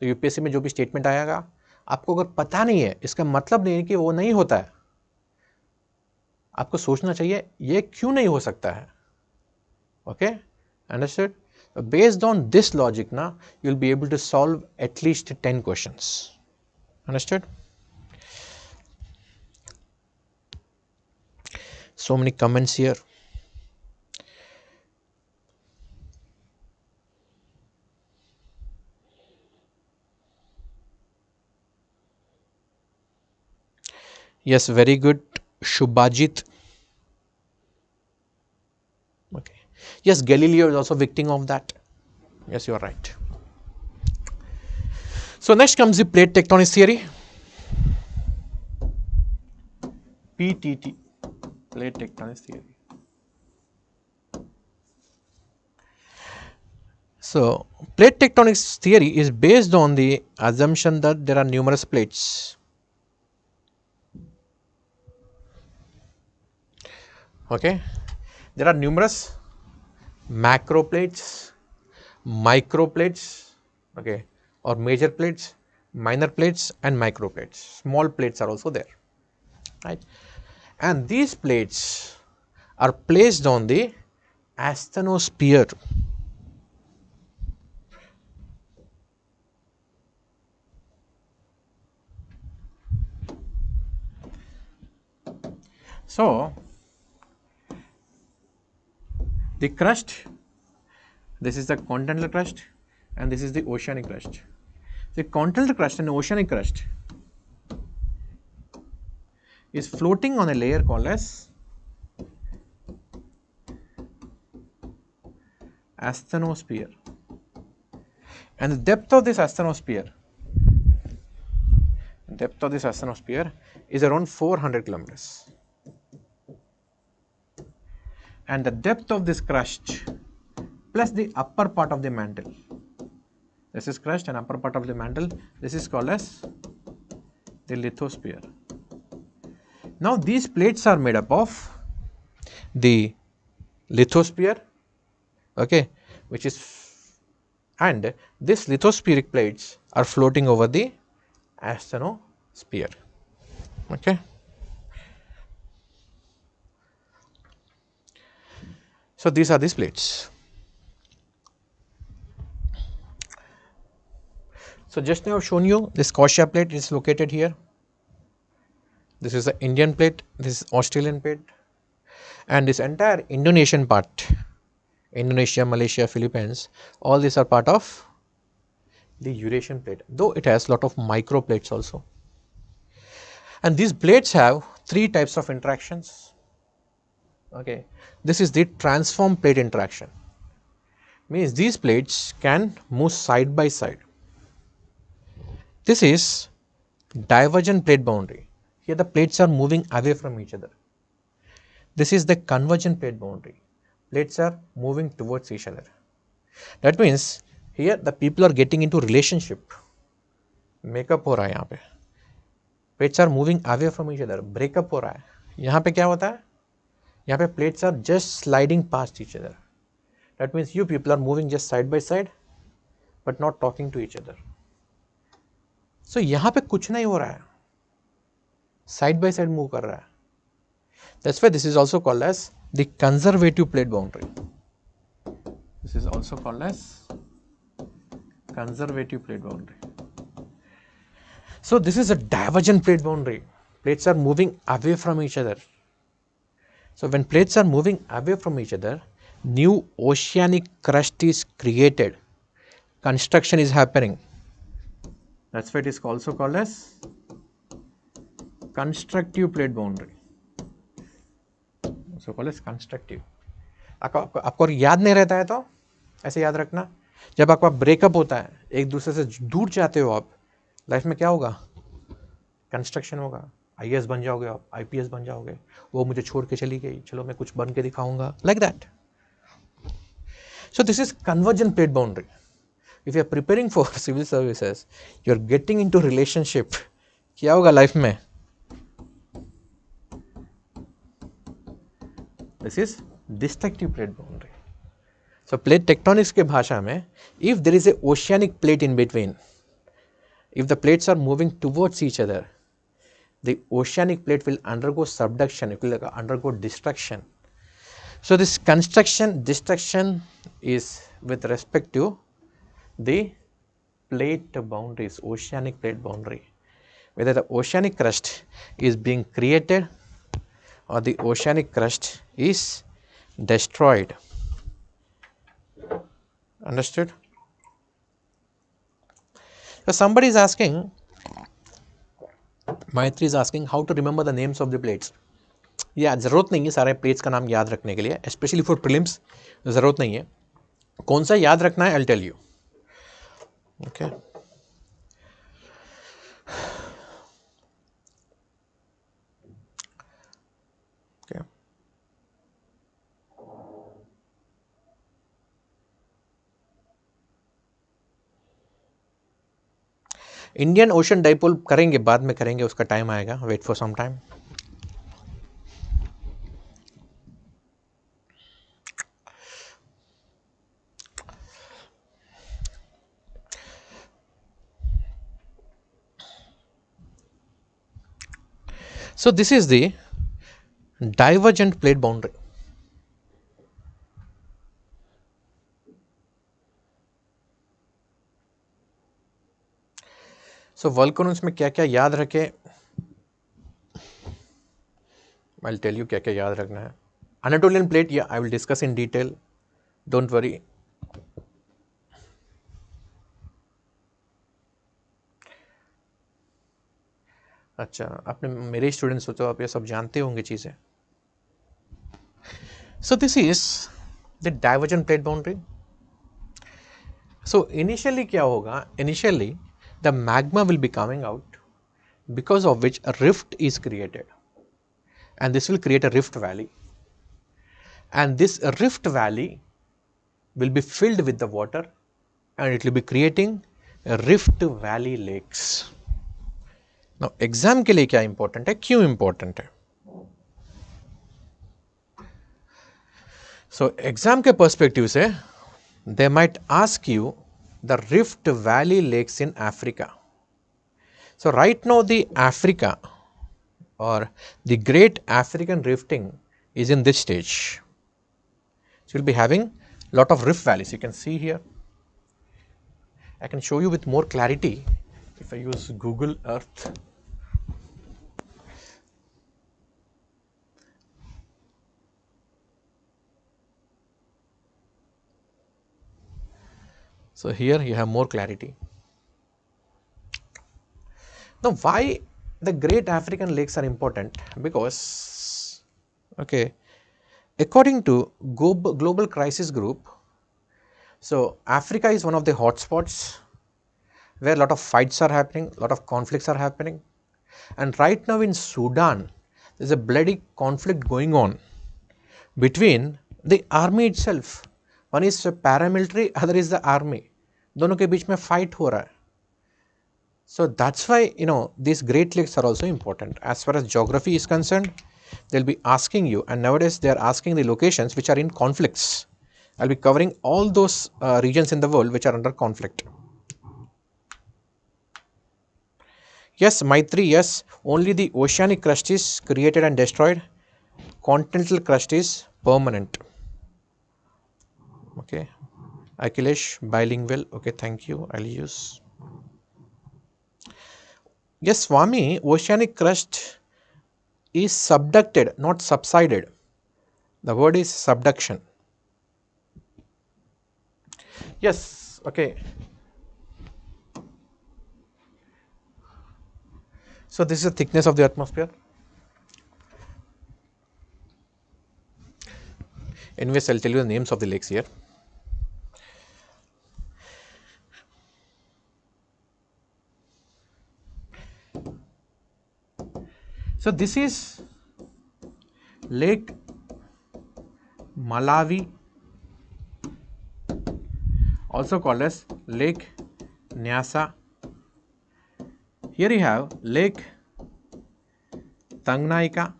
तो UPSC में जो भी statement आएगा, आपको अगर पता नहीं है, इसका मतलब नहीं है कि वो नहीं होता है. आपको सोचना चाहिए ये क्यों नहीं हो सकता है. Okay, understood? Based on this logic, now you will be able to solve at least 10 questions. Understood? So many comments here. Yes, very good, Shubhajit. Okay. Yes, Galileo is also victim of that. Yes, you are right. So, next comes the plate tectonics theory. PTT, plate tectonics theory. So, plate tectonics theory is based on the assumption that there are numerous plates. Okay, there are numerous macro plates, micro plates, okay, or major plates, minor plates, and micro plates. Small plates are also there, right? And these plates are placed on the asthenosphere. So, the crust, this is the continental crust and this is the oceanic crust. The continental crust and oceanic crust is floating on a layer called as asthenosphere, and the depth of this asthenosphere is around 400 kilometers, and the depth of this crust plus the upper part of the mantle, this is crust and upper part of the mantle, this is called as the lithosphere. Now these plates are made up of the lithosphere, okay, which is, and these lithospheric plates are floating over the asthenosphere, okay. So these are these plates. So just now I have shown you this Scotia plate is located here. This is the Indian plate, this is Australian plate, and this entire Indonesian part, Indonesia, Malaysia, Philippines, all these are part of the Eurasian plate, though it has lot of micro plates also. And these plates have three types of interactions. Okay, this is the transform plate interaction. Means these plates can move side by side. This is divergent plate boundary. Here the plates are moving away from each other. This is the convergent plate boundary. Plates are moving towards each other. That means here the people are getting into relationship. Makeup हो रहा है यहाँ पे. Plates are moving away from each other. Breakup हो रहा है. यहाँ पे क्या होता है? यहाँ पे plates are just sliding past each other. That means you people are moving just side by side, but not talking to each other. So यहाँ पे कुछ नहीं हो रहा है. Side by side move कर रहा है. That's why this is also called as the conservative plate boundary. This is also called as conservative plate boundary. So this is a divergent plate boundary. Plates are moving away from each other. So when plates are moving away from each other, new oceanic crust is created. Construction is happening. That's why it is also called as constructive plate boundary. So called as constructive. आपको याद नहीं रहता है तो ऐसे याद रखना, जब आपका ब्रेकअप होता है, एक दूसरे से दूर जाते हो आप, लाइफ में क्या होगा? कंस्ट्रक्शन होगा. आईएएस बन जाओगे आप, आईपीएस बन जाओगे, वो मुझे छोड़ के चली गई, चलो मैं कुछ बन के दिखाऊंगा, like that. So this is convergent plate boundary. If you are preparing for civil services, you are getting into relationship, क्या होगा लाइफ में? This is destructive plate boundary. So plate tectonics के भाषा में, if there is a oceanic plate in between, if the plates are moving towards each other, the oceanic plate will undergo subduction, it will undergo destruction. So this construction destruction is with respect to the plate boundaries, oceanic plate boundary, whether the oceanic crust is being created or the oceanic crust is destroyed. Understood? So somebody is asking, Maitri is asking how to remember the names of the plates. या ज़रूरत नहीं है सारे plates का नाम याद रखने के लिए, स्पेशली फॉर प्रीलिम्स ज़रूरत नहीं है. कौन सा याद रखना है, I will tell you. Okay, Indian Ocean dipole करेंगे, बाद में करेंगे, उसका टाइम आएगा, wait for some time. So this is the divergent plate boundary. So volcanoes में क्या क्या याद रखे, I'll tell you क्या क्या याद रखना है. Anatolian plate, yeah, I will discuss in detail, don't worry. अच्छा, आपने मेरे स्टूडेंट्स हो तो आप ये सब जानते होंगे चीज़ें. So this is the divergent plate boundary. So initially क्या होगा, initially the magma will be coming out, because of which a rift is created, and this will create a rift valley, and this rift valley will be filled with the water, and it will be creating rift valley lakes. Now exam के लिए क्या important है, क्यों important है? So exam के perspective से they might ask you the rift valley lakes in Africa. So right now the Africa or the great African rifting is in this stage. So you'll be having lot of rift valleys. You can see here. I can show you with more clarity if I use Google Earth. So here you have more clarity. Now why the great African lakes are important? Because, okay, according to Global Crisis Group, so Africa is one of the hotspots where a lot of fights are happening, a lot of conflicts are happening. And right now in Sudan, there is a bloody conflict going on between the army itself. One is paramilitary, other is the army. दोनों के बीच में fight हो रहा है. So that's why, you know, these great lakes are also important. As far as geography is concerned, they'll be asking you, and nowadays they are asking the locations which are in conflicts. I'll be covering all those regions in the world which are under conflict. Yes, Maitri, yes, only the oceanic crust is created and destroyed. Continental crust is permanent. Okay, Akhilesh, bilingual. Okay, thank you. I'll use. Yes, Swami, oceanic crust is subducted, not subsided. The word is subduction. Yes, okay. So this is the thickness of the atmosphere. Anyways, I'll tell you the names of the lakes here. So this is Lake Malawi, also called as Lake Nyasa. Here you have Lake Tanganyika.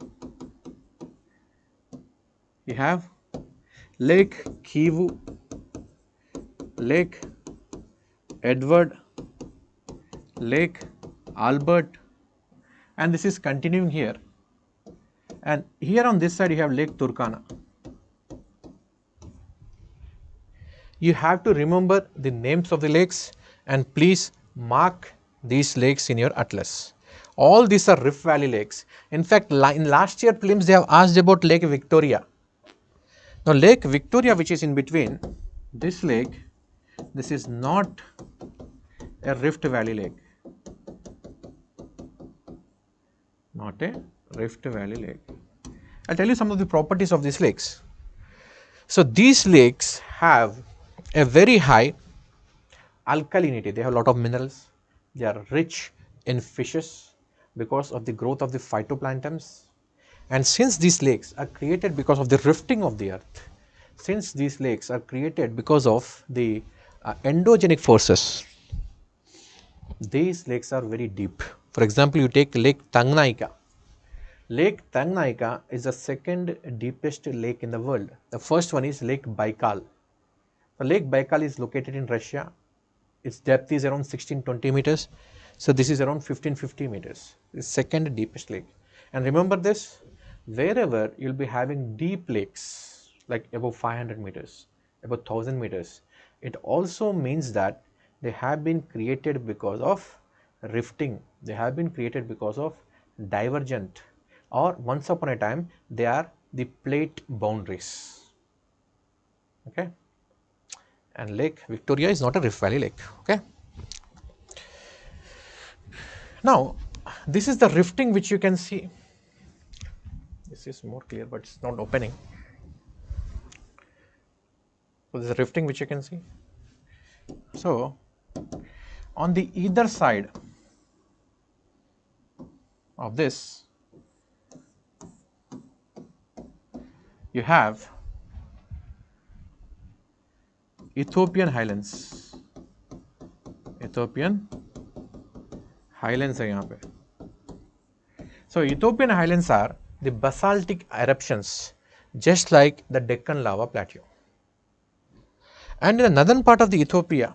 You have Lake Kivu, Lake Edward, Lake Albert, and this is continuing here. And here on this side you have Lake Turkana. You have to remember the names of the lakes and please mark these lakes in your atlas. All these are Rift Valley lakes. In fact, in last year prelims they have asked about Lake Victoria. Now Lake Victoria, which is in between this lake, this is not a Rift Valley lake. Not a Rift Valley lake. I'll tell you some of the properties of these lakes. So these lakes have a very high alkalinity. They have a lot of minerals. They are rich in fishes because of the growth of the phytoplanktons. And since these lakes are created because of the rifting of the earth, since these lakes are created because of the endogenic forces, these lakes are very deep. For example, you take Lake Tanganyika. Lake Tanganyika is the second deepest lake in the world. The first one is Lake Baikal. The Lake Baikal is located in Russia. Its depth is around 1620 meters. So this is around 1550 meters. The second deepest lake. And remember this, wherever you'll be having deep lakes like above 500 meters, above 1000 meters, it also means that they have been created because of rifting. They have been created because of divergent, or once upon a time they are the plate boundaries. Okay. And Lake Victoria is not a Rift Valley lake. Okay. Now, this is the rifting which you can see. This is more clear, but it's not opening. So, this is rifting which you can see. So, on the either side of this, you have Ethiopian highlands. Ethiopian highlands है यहाँ पे. So Ethiopian highlands are the basaltic eruptions, just like the Deccan lava plateau. And in the northern part of the Ethiopia,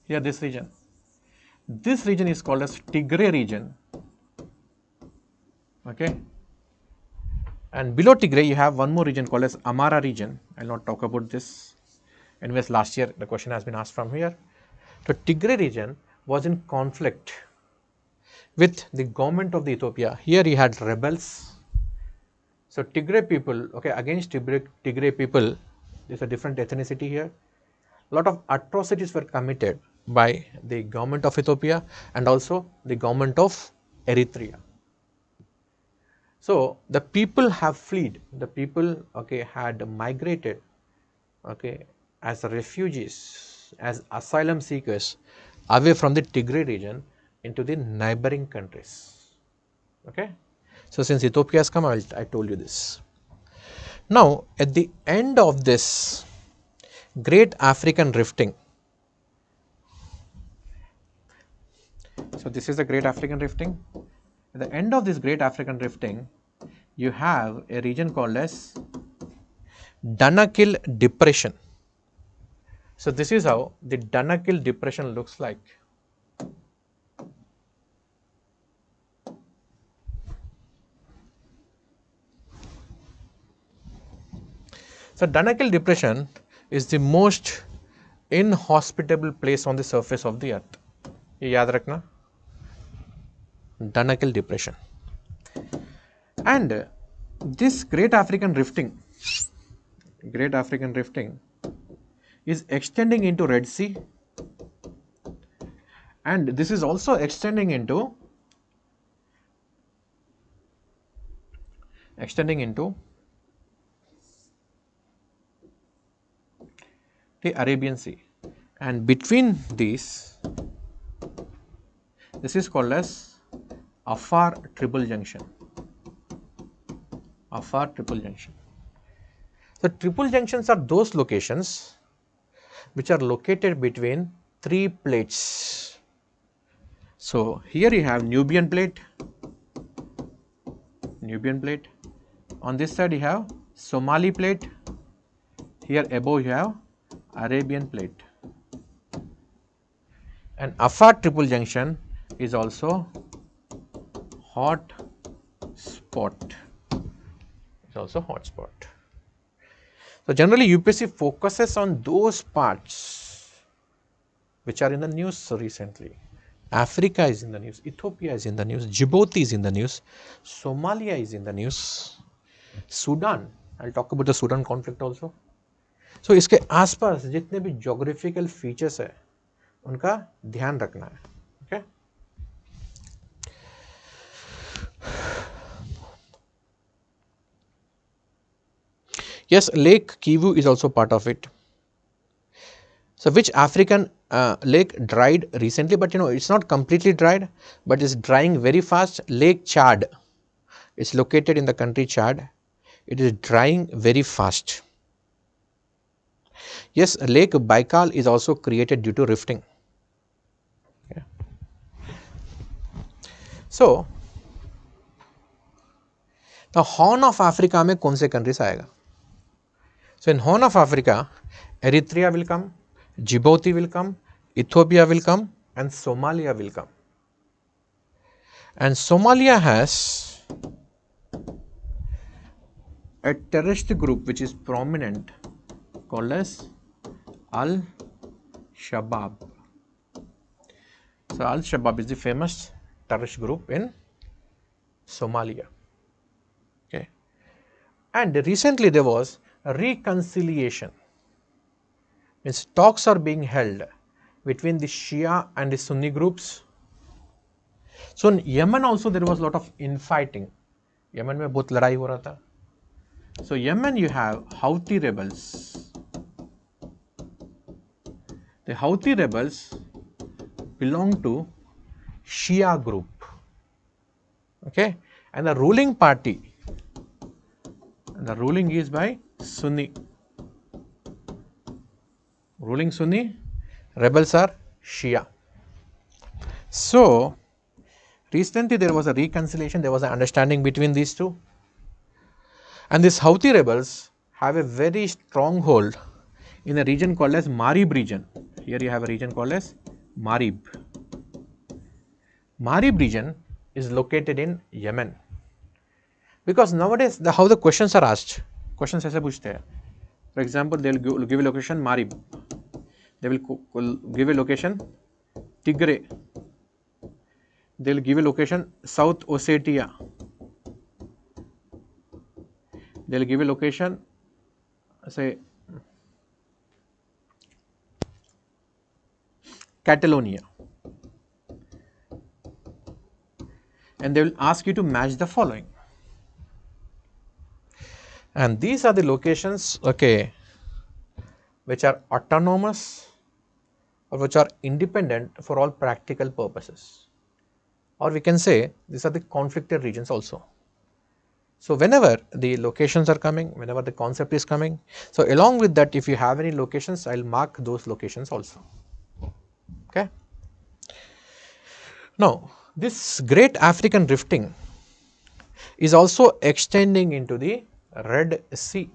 here this region is called as Tigray region. Okay. And below Tigray, you have one more region called as Amara region. I will not talk about this. Anyways, last year the question has been asked from here. So Tigray region was in conflict with the government of the Ethiopia. Here he had rebels. So Tigray people, okay, against Tigray people, there is a different ethnicity here. A lot of atrocities were committed by the government of Ethiopia and also the government of Eritrea. So the people have fled. The people, okay, had migrated, okay, as refugees, as asylum seekers away from the Tigray region into the neighboring countries. Okay. So since Ethiopia has come, I told you this. Now at the end of this great African rifting, so this is the great African rifting. At the end of this great African rifting, you have a region called as Danakil Depression. So this is how the Danakil Depression looks like. So Danakil Depression is the most inhospitable place on the surface of the earth. ये याद रखना, Danakil Depression. And this great African rifting is extending into Red Sea, and this is also extending into the Arabian Sea, and between these, this is called as Afar Triple Junction. Afar Triple Junction. So triple junctions are those locations which are located between three plates. So here you have Nubian plate. On this side you have Somali plate. Here above you have Arabian plate. And Afar Triple Junction is also hot spot. So generally UPSC focuses on those parts which are in the news recently. Africa is in the news, Ethiopia is in the news, Djibouti is in the news, Somalia is in the news, Sudan, I will talk about the Sudan conflict also. So इसके आसपास जितने भी geographical features है उनका ध्यान रखना है. Okay. Yes, Lake Kivu is also part of it. So which African lake dried recently, but it's not completely dried, but it's drying very fast. Lake Chad, it's located in the country Chad. It is drying very fast. Yes, Lake Baikal is also created due to rifting. Okay. So, the Horn of Africa में कौन से countries आएगा? So, in Horn of Africa, Eritrea will come, Djibouti will come, Ethiopia will come, and Somalia will come. And Somalia has a terrorist group which is prominent called as Al Shabaab. So, Al Shabaab is the famous terrorist group in Somalia. Okay. And recently there was a reconciliation. Means talks are being held between the Shia and the Sunni groups. So in Yemen also there was a lot of infighting. Yemen में बहुत लड़ाई हो रहा था. So Yemen you have Houthi rebels. The Houthi rebels belong to Shia group. Okay, and the ruling party, and the ruling is by Sunni. Ruling Sunni, rebels are Shia. So recently there was a reconciliation, there was an understanding between these two. And these Houthi rebels have a very strong hold in a region called as Marib region. Here you have a region called as Marib. Marib region is located in Yemen. Because nowadays how the questions are asked, questions ऐसे पूछते हैं. For example, they will give a location Marib. They will give a location Tigray. They will give a location South Ossetia. They will give a location, say, Catalonia. And they will ask you to match the following. And these are the locations, okay, which are autonomous or which are independent for all practical purposes. Or we can say these are the conflicted regions also. So whenever the locations are coming, whenever the concept is coming, so along with that, if you have any locations, I'll mark those locations also. Okay. Now, this great African rifting is also extending into the Red Sea.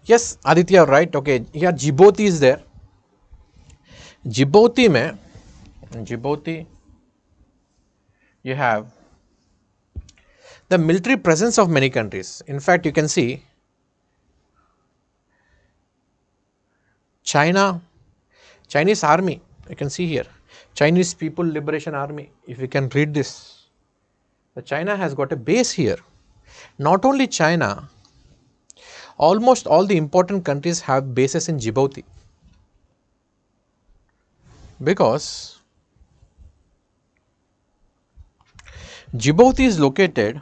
Yes, Aditya, right? Okay, here Djibouti is there. Djibouti mein, Djibouti, you have the military presence of many countries. In fact, you can see China, Chinese army, you can see here, Chinese People Liberation Army, if you can read this. The China has got a base here. Not only China, almost all the important countries have bases in Djibouti. Because Djibouti is located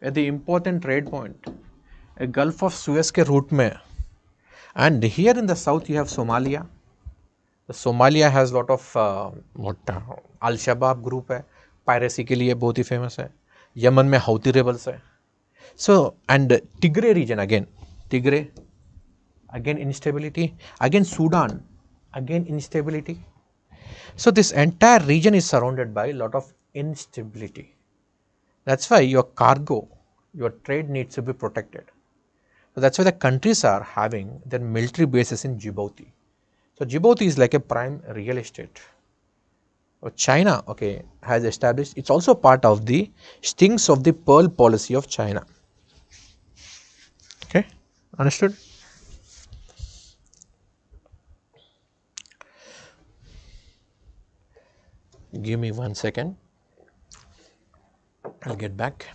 at the important trade point, a Gulf of Suez के route में. And here in the south you have Somalia. The Somalia has lot of Al Shabaab group है, piracy के लिए बहुत ही famous है. Yemen में Houthi rebels है. So and Tigray region again, Tigray, again instability, again Sudan, again instability. So this entire region is surrounded by a lot of instability. That's why your cargo, your trade needs to be protected. So that's why the countries are having their military bases in Djibouti. So Djibouti is like a prime real estate. So China, okay, has established, it's also part of the stings of the pearl policy of China. Okay, understood? Give me 1 second. I'll get back.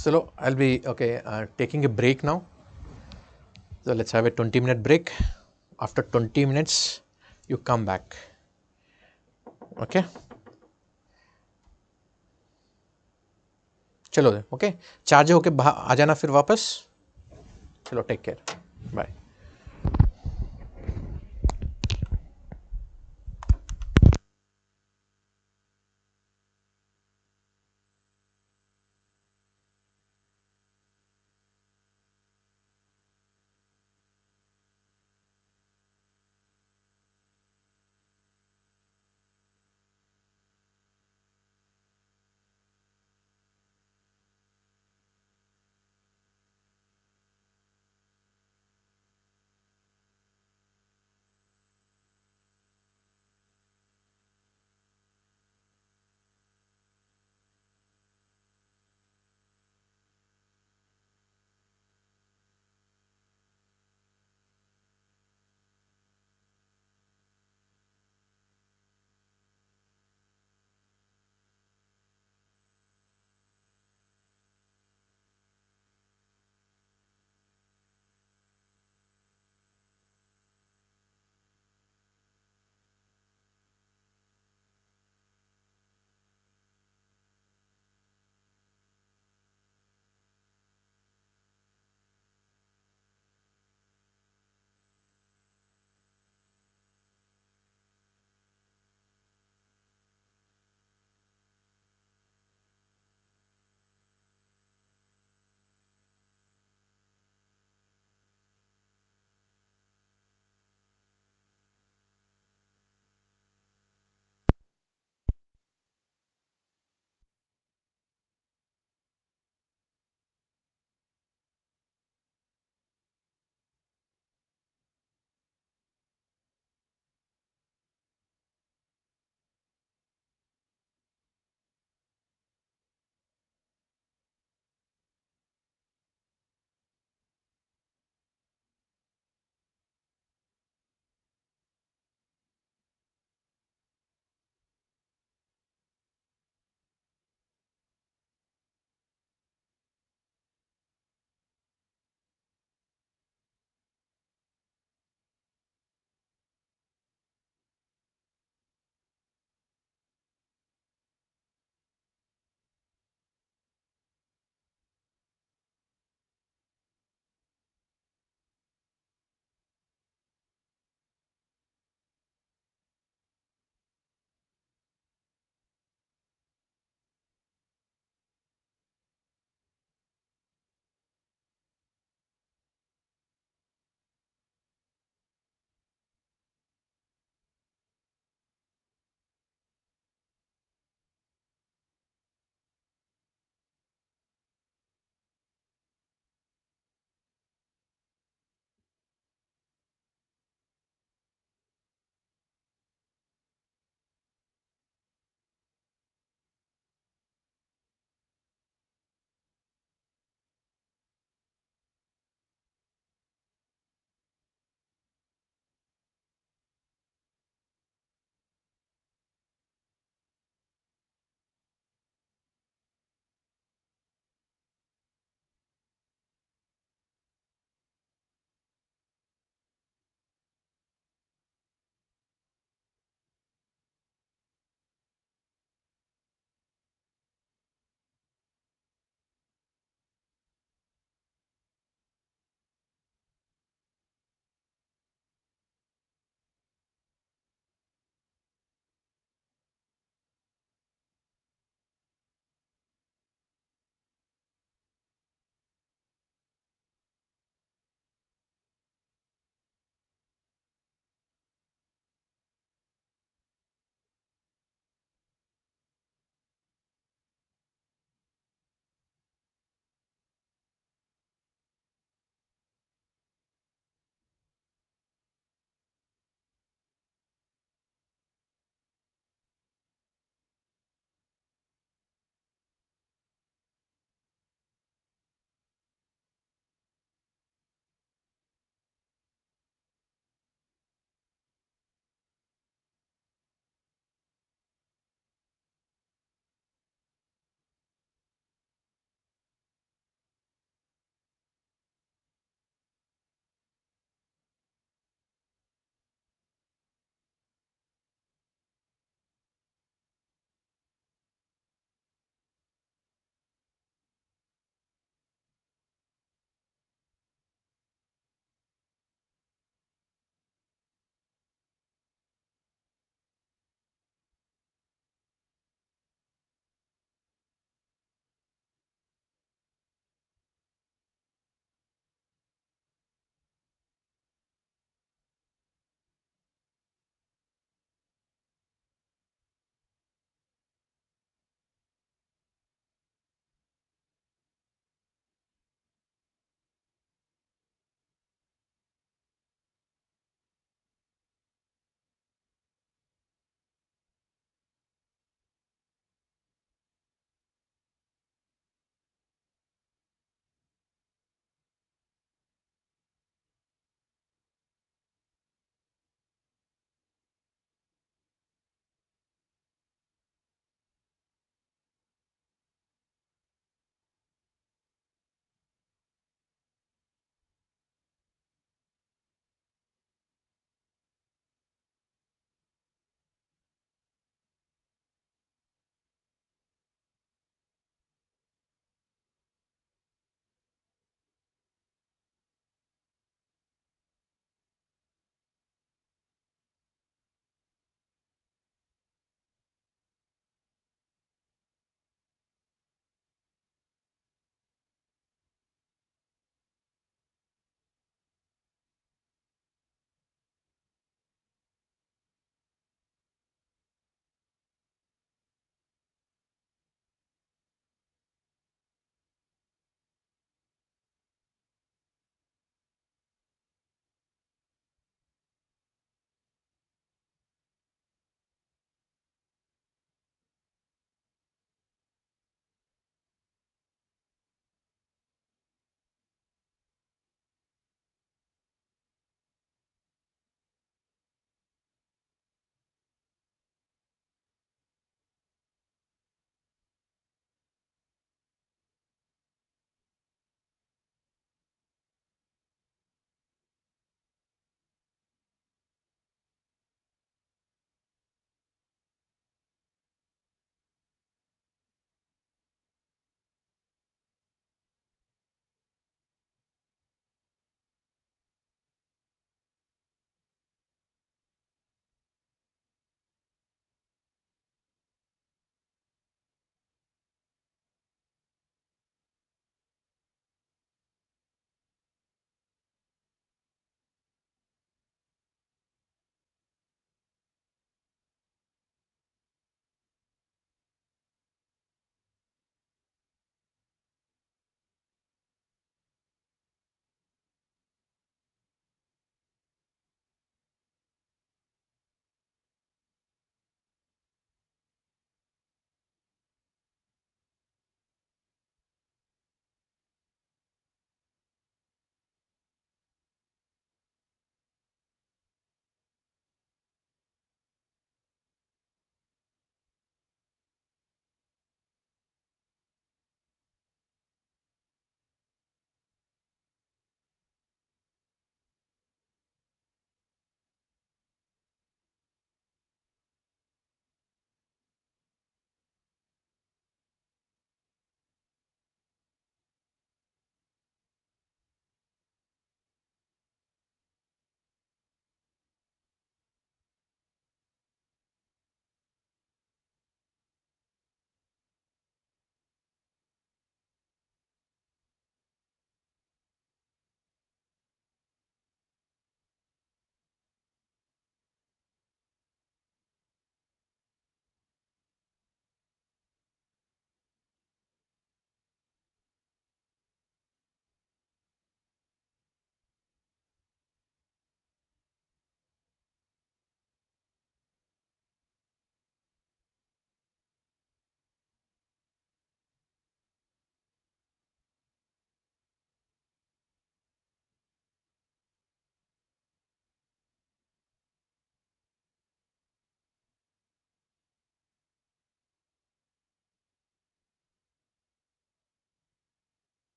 So I'll be okay taking a break now. So let's have a 20-minute break. After 20 minutes, you come back. Okay. चलो okay charge होके आ जाना फिर वापस. चलो take care bye.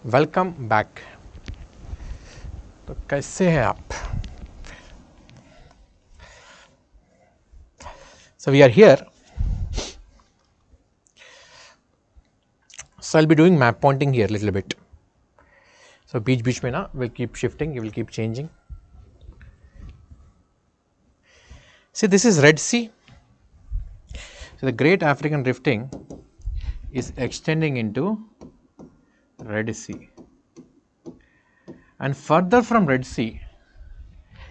Welcome back. तो कैसे हैं आप? So we are here. So I'll be doing map pointing here a little bit. So beach में ना will keep shifting, you will keep changing. See, this is Red Sea. So the Great African Rifting is extending into Red Sea. And further from Red Sea,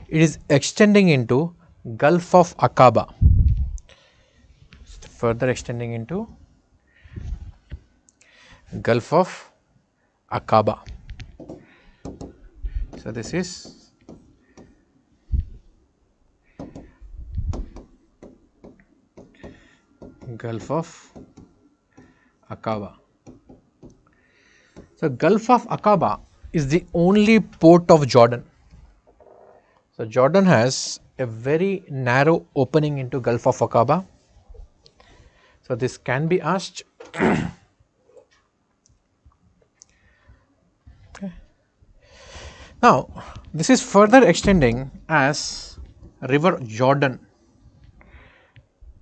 it is extending into Gulf of Aqaba. Further extending into Gulf of Aqaba. So this is Gulf of Aqaba. So Gulf of Aqaba is the only port of Jordan. So Jordan has a very narrow opening into Gulf of Aqaba. So this can be asked. Okay. Now this is further extending as River Jordan.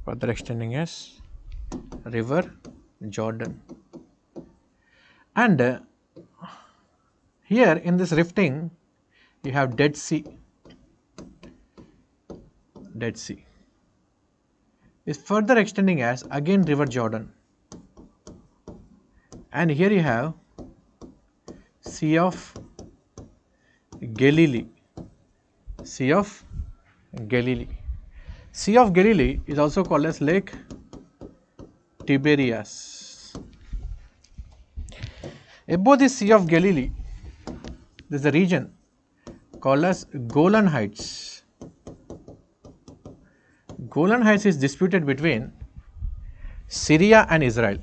Further extending as River Jordan. And here in this rifting you have Dead Sea. Dead Sea is further extending as again River Jordan, and here you have Sea of Galilee. Sea of Galilee. Sea of Galilee is also called as Lake Tiberias. Above the Sea of Galilee, there is a region called as Golan Heights. Golan Heights is disputed between Syria and Israel.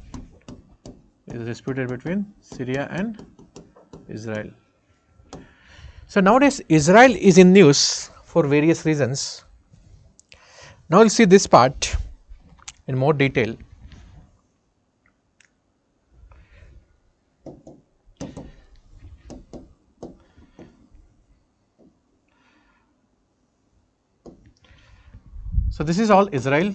It is disputed between Syria and Israel. So nowadays Israel is in news for various reasons. Now we'll see this part in more detail. So this is all Israel.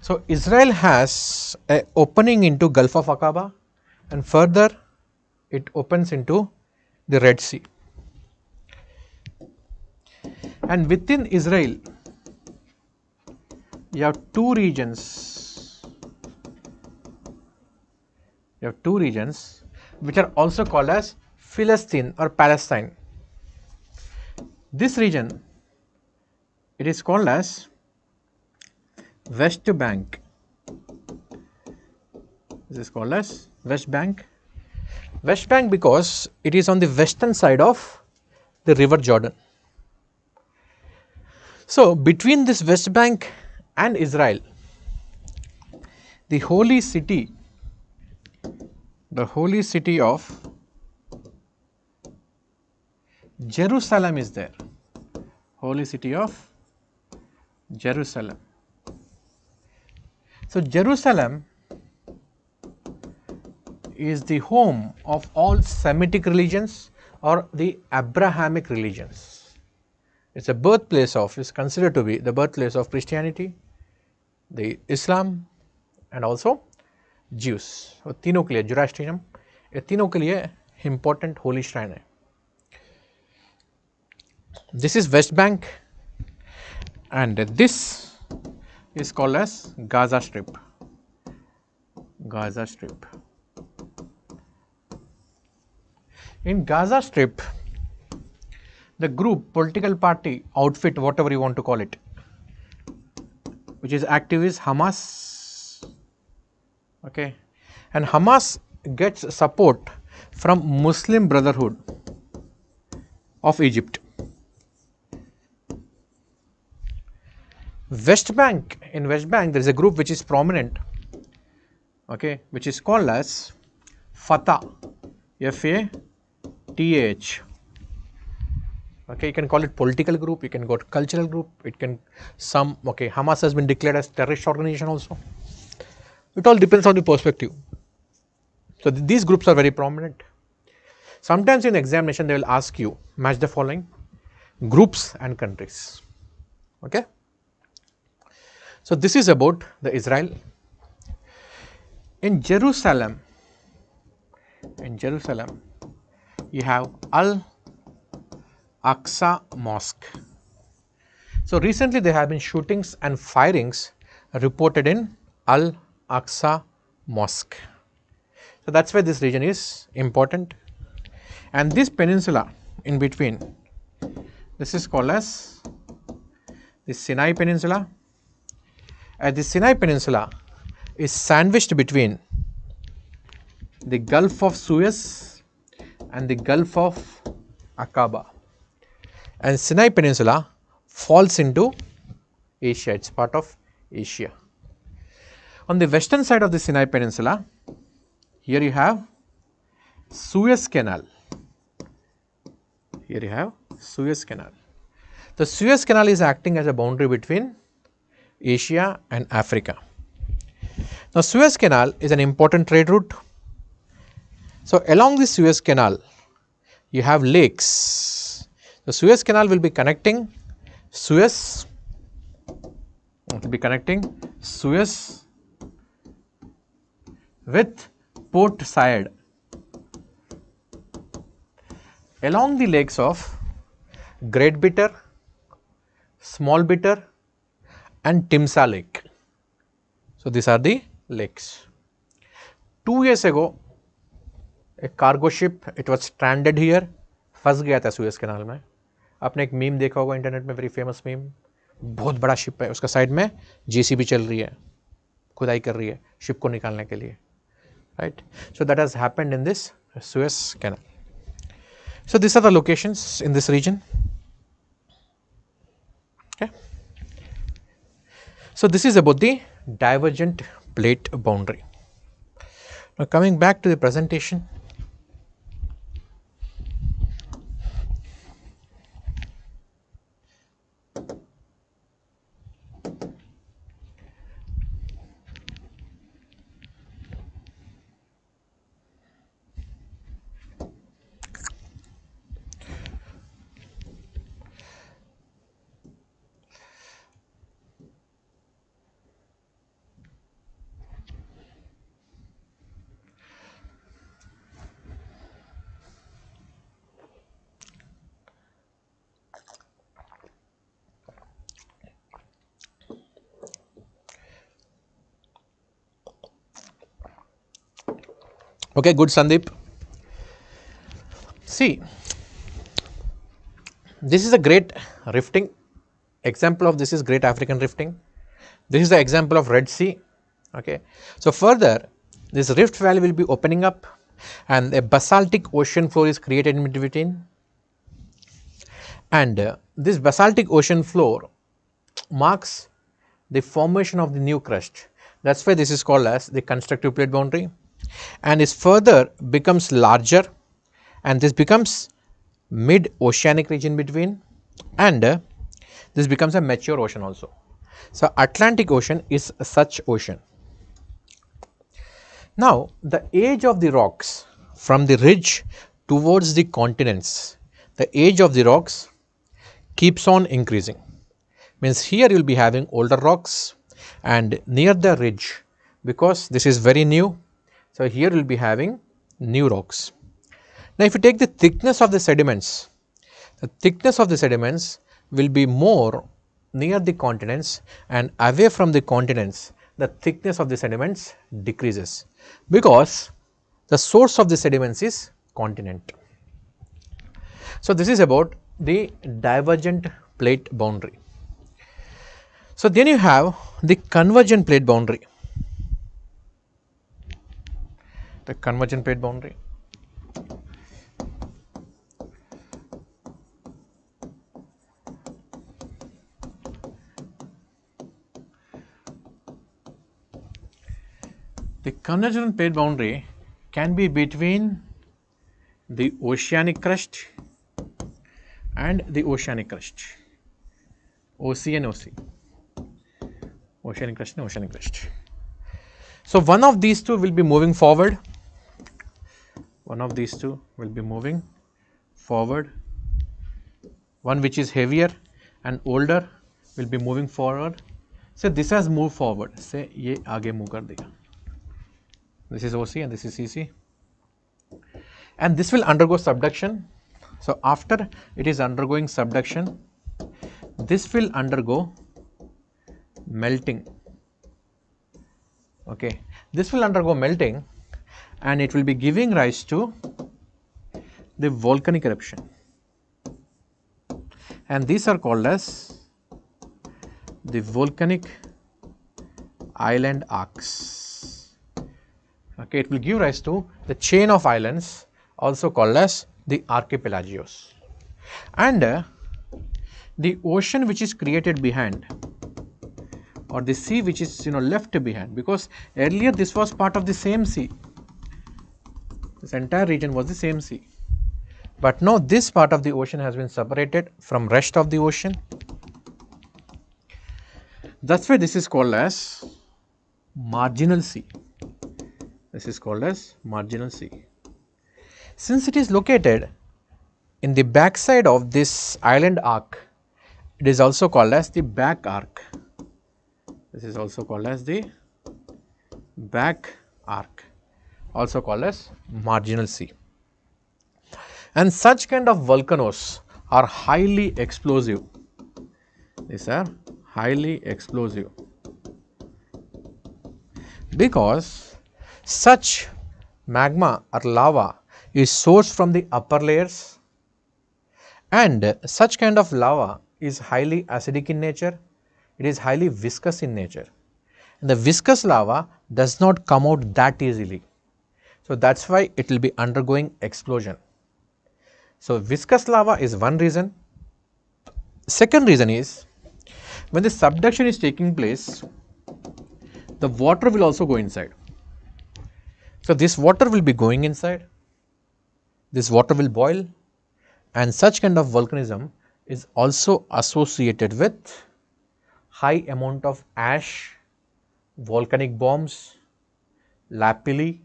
So Israel has an opening into Gulf of Aqaba, and further it opens into the Red Sea. And within Israel you have two regions. You have two regions which are also called as Philistine or Palestine. This region, it is called as West Bank. This is called as West Bank. West Bank because it is on the western side of the River Jordan. So between this West Bank and Israel, the holy city of Jerusalem is there. Holy city of Jerusalem. So Jerusalem is the home of all Semitic religions or the Abrahamic religions. It's a birthplace of, is considered to be the birthplace of Christianity, the Islam and also Jews. और तीनों के लिए Zoroastrianism, ये तीनों के लिए important holy shrine है. This is West Bank and this is called as Gaza Strip. Gaza Strip. In Gaza Strip, the group, political party, outfit, whatever you want to call it, which is active is Hamas. Okay, and Hamas gets support from Muslim Brotherhood of Egypt. West Bank, in West Bank there is a group which is prominent, okay, which is called as Fatah, F-A-T-H. Okay, you can call it political group, you can go to cultural group, it can some, okay, Hamas has been declared as terrorist organization also. It all depends on the perspective. So these groups are very prominent. Sometimes in examination they will ask you match the following groups and countries. Okay. So this is about the Israel. In Jerusalem, you have Al-Aqsa Mosque. So recently there have been shootings and firings reported in Al-Aqsa Mosque. So that's why this region is important. And this peninsula in between, this is called as the Sinai Peninsula. And the Sinai Peninsula is sandwiched between the Gulf of Suez and the Gulf of Aqaba. And Sinai Peninsula falls into Asia, it is part of Asia. On the western side of the Sinai Peninsula, here you have Suez Canal. Here you have Suez Canal. The Suez Canal is acting as a boundary between Asia and Africa. Now, Suez Canal is an important trade route. So, along the Suez Canal, you have lakes. The Suez Canal will be connecting Suez with Port Said along the lakes of Great Bitter, Small Bitter and Timsah Lake. So, these are the lakes. 2 years ago, a cargo ship, it was stranded here, फंस गया था Suez canal में. आपने एक meme देखा होगा internet में, very famous meme. बहुत बड़ा शिप है, उसका साइड में जेसीबी चल रही है, खुदाई कर रही है शिप को निकालने के लिए, right. So that has happened in this Suez canal. So these are the locations in this region. Okay. So this is about the divergent plate boundary. Now coming back to the presentation. Okay, good Sandeep. See, this is a great rifting. Example of this is Great African Rifting. This is the example of Red Sea. Okay. So further, this rift valley will be opening up and a basaltic ocean floor is created in between. And this basaltic ocean floor marks the formation of the new crust. That's why this is called as the constructive plate boundary. And it further becomes larger and this becomes mid oceanic region between, and this becomes a mature ocean also. So Atlantic Ocean is such ocean. Now the age of the rocks from the ridge towards the continents, the age of the rocks keeps on increasing. Means here you will be having older rocks and near the ridge, because this is very new. So here we will be having new rocks. Now if you take the thickness of the sediments, the thickness of the sediments will be more near the continents, and away from the continents the thickness of the sediments decreases, because the source of the sediments is continent. So this is about the divergent plate boundary. So then you have the convergent plate boundary. The convergent plate boundary. The convergent plate boundary can be between the oceanic crust and the oceanic crust, OC and OC, oceanic crust and oceanic crust. So, one of these two will be moving forward, one of these two will be moving forward, one which is heavier and older will be moving forward. So, this has moved forward, say ये आगे move कर दिया. This is OC and this is CC, and this will undergo subduction. So, after it is undergoing subduction, this will undergo melting. Okay, this will undergo melting and it will be giving rise to the volcanic eruption, and these are called as the volcanic island arcs. Okay, it will give rise to the chain of islands, also called as the archipelagos, and the ocean which is created behind, or the sea which is left behind, because earlier this was part of the same sea, this entire region was the same sea, but now this part of the ocean has been separated from rest of the ocean. That's why this is called as marginal sea. This is called as marginal sea. Since it is located in the back side of this island arc, it is also called as the back arc. This is also called as the back arc, also called as marginal sea. And such kind of volcanoes are highly explosive. These are highly explosive because such magma or lava is sourced from the upper layers, and such kind of lava is highly acidic in nature, it is highly viscous in nature, and the viscous lava does not come out that easily. So, that is why it will be undergoing explosion. So, viscous lava is one reason. Second reason is, when the subduction is taking place, the water will also go inside. So, this water will be going inside, this water will boil, and such kind of volcanism is also associated with high amount of ash, volcanic bombs, lapilli,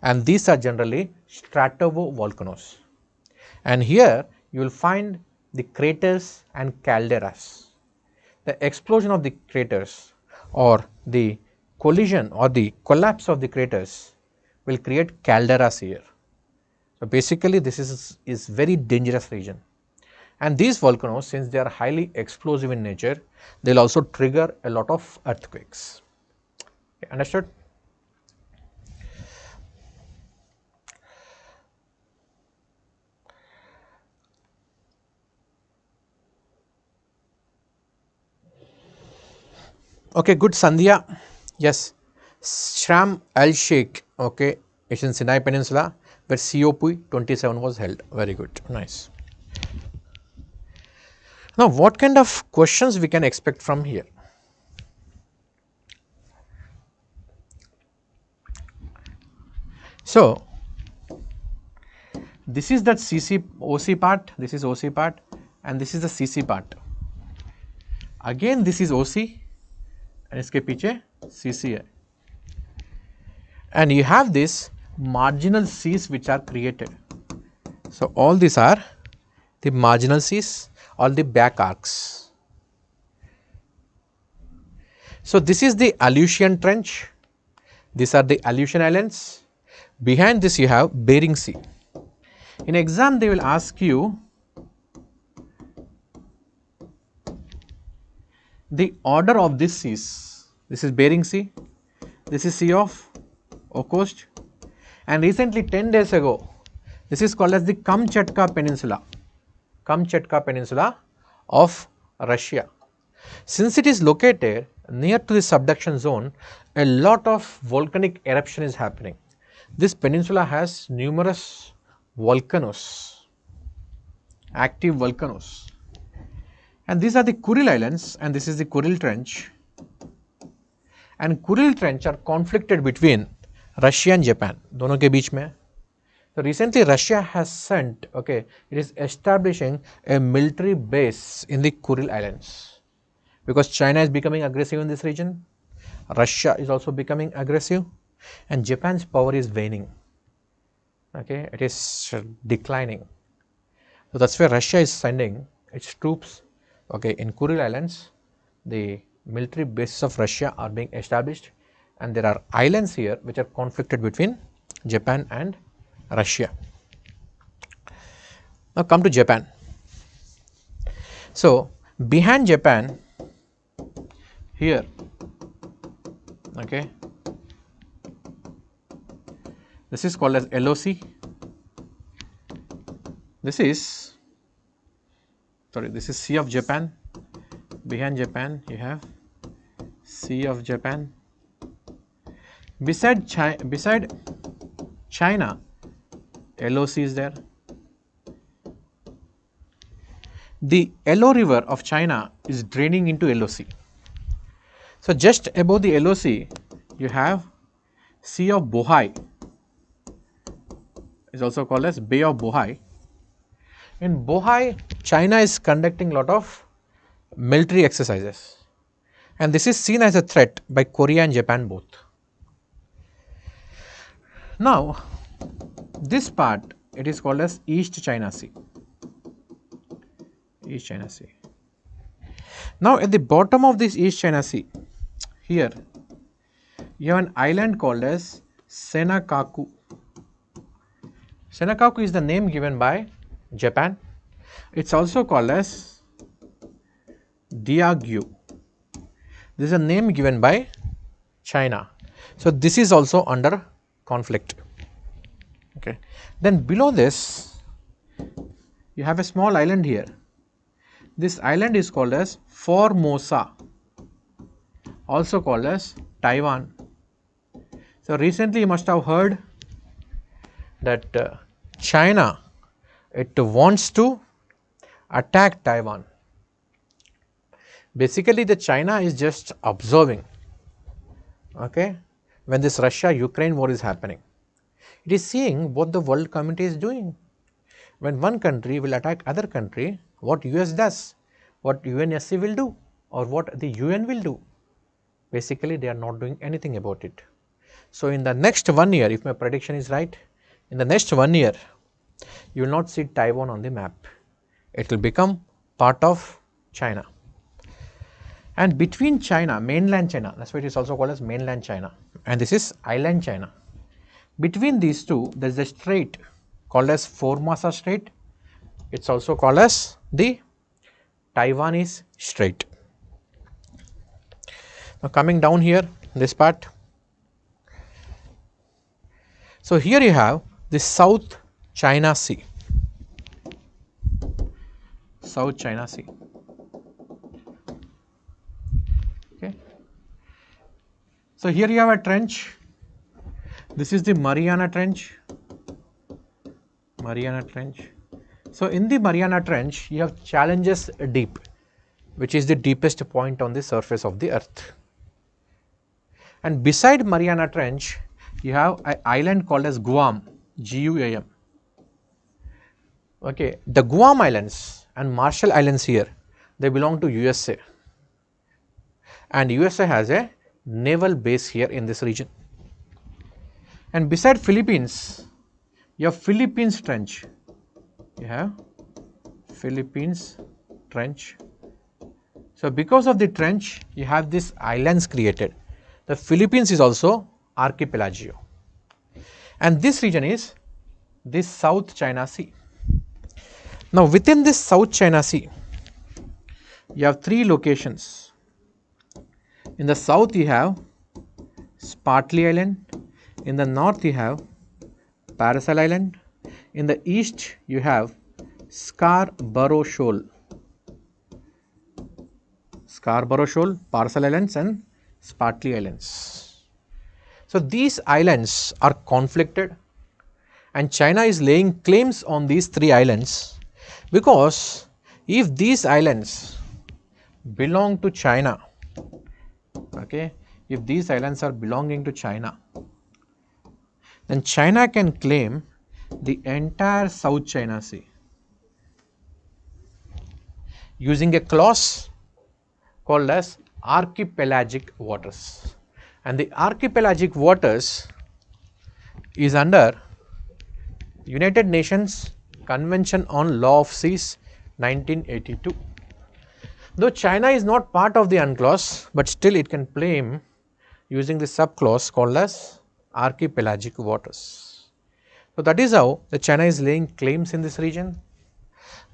and these are generally stratovolcanoes. And here you will find the craters and calderas. The explosion of the craters or the collision or the collapse of the craters will create calderas here. So, basically this is very dangerous region, and these volcanoes, since they are highly explosive in nature, they will also trigger a lot of earthquakes. Okay, understood? Okay, good. Sandhya, yes, Shram El Sheikh, okay, it's in Sinai Peninsula where COP27 was held. Very good, nice. Now, what kind of questions we can expect from here? So, this is that OC part, this is OC part, and this is the CC part. Again, this is OC and इसके पीछे CC है. And you have this marginal seas which are created. So, all these are the marginal seas or the back arcs. So, this is the Aleutian Trench, these are the Aleutian Islands, behind this you have Bering Sea. In exam they will ask you the order of these seas. This is Bering Sea, this is Sea of Okhotsk, and recently 10 days ago this is called as the Kamchatka Peninsula, Kamchatka Peninsula of Russia. Since it is located near to the subduction zone, a lot of volcanic eruption is happening. This peninsula has numerous volcanoes, active volcanoes, and these are the Kuril Islands and this is the Kuril Trench, and Kuril Trench are conflicted between Russia and Japan, दोनों के बीच में. So, recently Russia has sent, okay, it is establishing a military base in the Kuril Islands because China is becoming aggressive in this region, Russia is also becoming aggressive. and Japan's power is waning. Okay, it is declining. So that's where Russia is sending its troops. Okay, in Kuril Islands, the military bases of Russia are being established, and there are islands here which are conflicted between Japan and Russia. Now come to Japan. So behind Japan here, okay, this is called as LOC. This is Sea of Japan. Behind Japan you have Sea of Japan. Beside China, LOC is there. The Yellow River of China is draining into LOC. So just above the LOC you have Sea of Bohai, is also called as Bay of Bohai. In Bohai, China is conducting a lot of military exercises, and this is seen as a threat by Korea and Japan both. Now this part, it is called as East China Sea. East China Sea. Now at the bottom of this East China Sea, here you have an island called as Senkaku. Senkaku is the name given by Japan. It's also called as Diagyu. This is a name given by China. So this is also under conflict. Okay. Then below this you have a small island here. This island is called as Formosa, also called as Taiwan. So recently you must have heard that China, it wants to attack Taiwan. Basically the China is just observing, okay, when this Russia-Ukraine war is happening. It is seeing what the world community is doing. When one country will attack other country, what US does, what UNSC will do, or what the UN will do. Basically they are not doing anything about it. So in the next 1 year, if my prediction is right, in the next 1 year you will not see Taiwan on the map. It will become part of China. And between China, mainland China, that's why it is also called as mainland China, and this is island China. Between these two, there is a strait called as Formosa Strait. It's also called as the Taiwanese Strait. Now coming down here, this part. So here you have the South China Sea. South China Sea. Okay. So here you have a trench. This is the Mariana Trench. Mariana Trench. So in the Mariana Trench, you have Challenges Deep, which is the deepest point on the surface of the earth. And beside Mariana Trench, you have an island called as Guam, Guam. Okay, the Guam Islands and Marshall Islands here, they belong to USA. And USA has a naval base here in this region. And beside Philippines, you have Philippines Trench. You have Philippines Trench. So because of the trench, you have these islands created. The Philippines is also archipelago. And this region is this South China Sea. Now within this South China Sea, you have three locations. In the south you have Spratly Island. In the north you have Paracel Island. In the east you have Scarborough Shoal. Scarborough Shoal, Paracel Islands and Spratly Islands. So these islands are conflicted, and China is laying claims on these three islands, because if these islands belong to China, okay, if these islands are belonging to China, then China can claim the entire South China Sea using a clause called as archipelagic waters. and the archipelagic waters is under United Nations Convention on Law of Seas 1982. Though China is not part of the UNCLOS, but still it can claim using the subclause called as archipelagic waters. So that is how the China is laying claims in this region,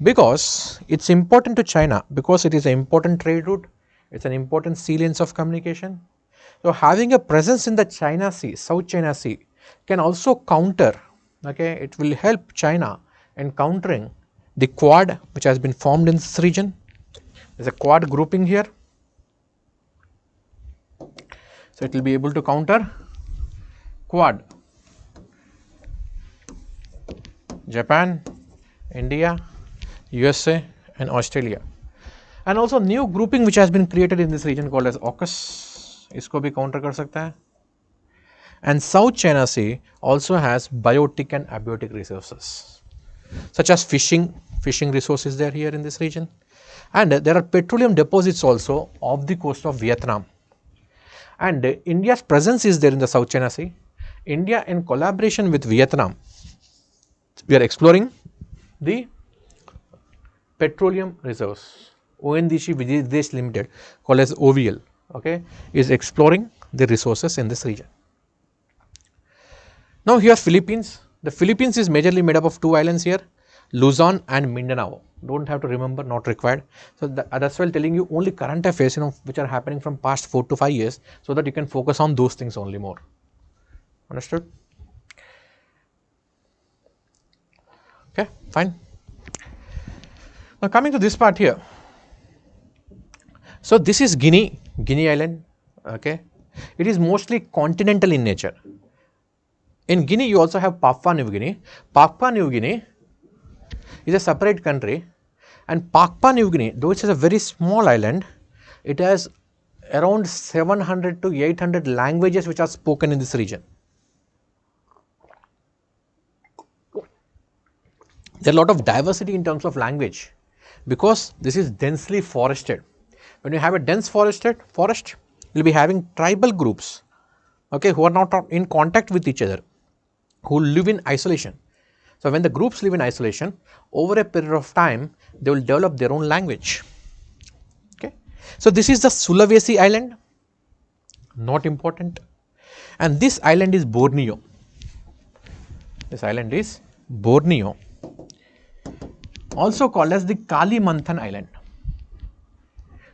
because it is important to China, because it is an important trade route, it is an important sea lanes of communication. So having a presence in the China Sea, South China Sea, can also counter, okay, it will help China in countering the Quad which has been formed in this region. There is a Quad grouping here. So it will be able to counter Quad, Japan, India, USA and Australia, and also new grouping which has been created in this region called as AUKUS, इसको भी counter कर सकता है. And South China Sea also has biotic and abiotic resources such as fishing resources there here in this region, and there are petroleum deposits also off the coast of Vietnam, and India's presence is there in the South China Sea. India, in collaboration with Vietnam, we are exploring the petroleum reserves. ONGC Videsh Limited, called as OVL, okay, is exploring the resources in this region. Now here Philippines. The Philippines is majorly made up of two islands here, Luzon and Mindanao. Don't have to remember, not required. So that's why I'm telling you only current affairs, which are happening from past 4 to 5 years, so that you can focus on those things only more. Understood? Okay, fine. Now coming to this part here. So this is Guinea Island, okay. It is mostly continental in nature. In Guinea, you also have Papua New Guinea. Papua New Guinea is a separate country, and Papua New Guinea, though it is a very small island, it has around 700 to 800 languages which are spoken in this region. There are a lot of diversity in terms of language, because this is densely forested. When you have a dense forest, you will be having tribal groups, okay, who are not in contact with each other, who live in isolation. So when the groups live in isolation, over a period of time, they will develop their own language. Okay. So this is the Sulawesi island, not important, and this island is Borneo. This island is Borneo, also called as the Kalimantan Island.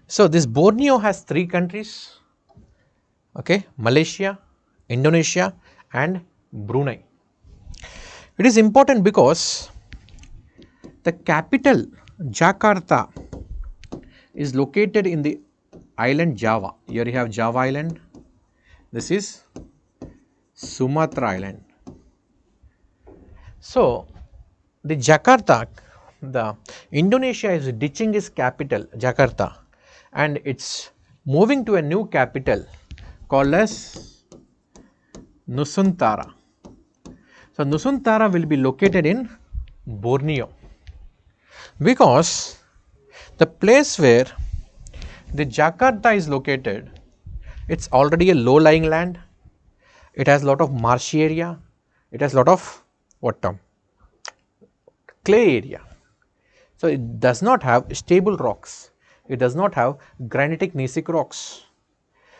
So this Borneo has 3 countries, okay, Malaysia, Indonesia and Brunei. It is important because the capital Jakarta is located in the island Java. Here you have Java Island, this is Sumatra Island. So the Jakarta, the Indonesia is ditching its capital Jakarta, and it's moving to a new capital called as Nusantara. So Nusantara will be located in Borneo, because the place where the Jakarta is located, it's already a low lying land, it has a lot of marshy area, it has a lot of clay area. So it does not have stable rocks, it does not have granitic gneissic rocks.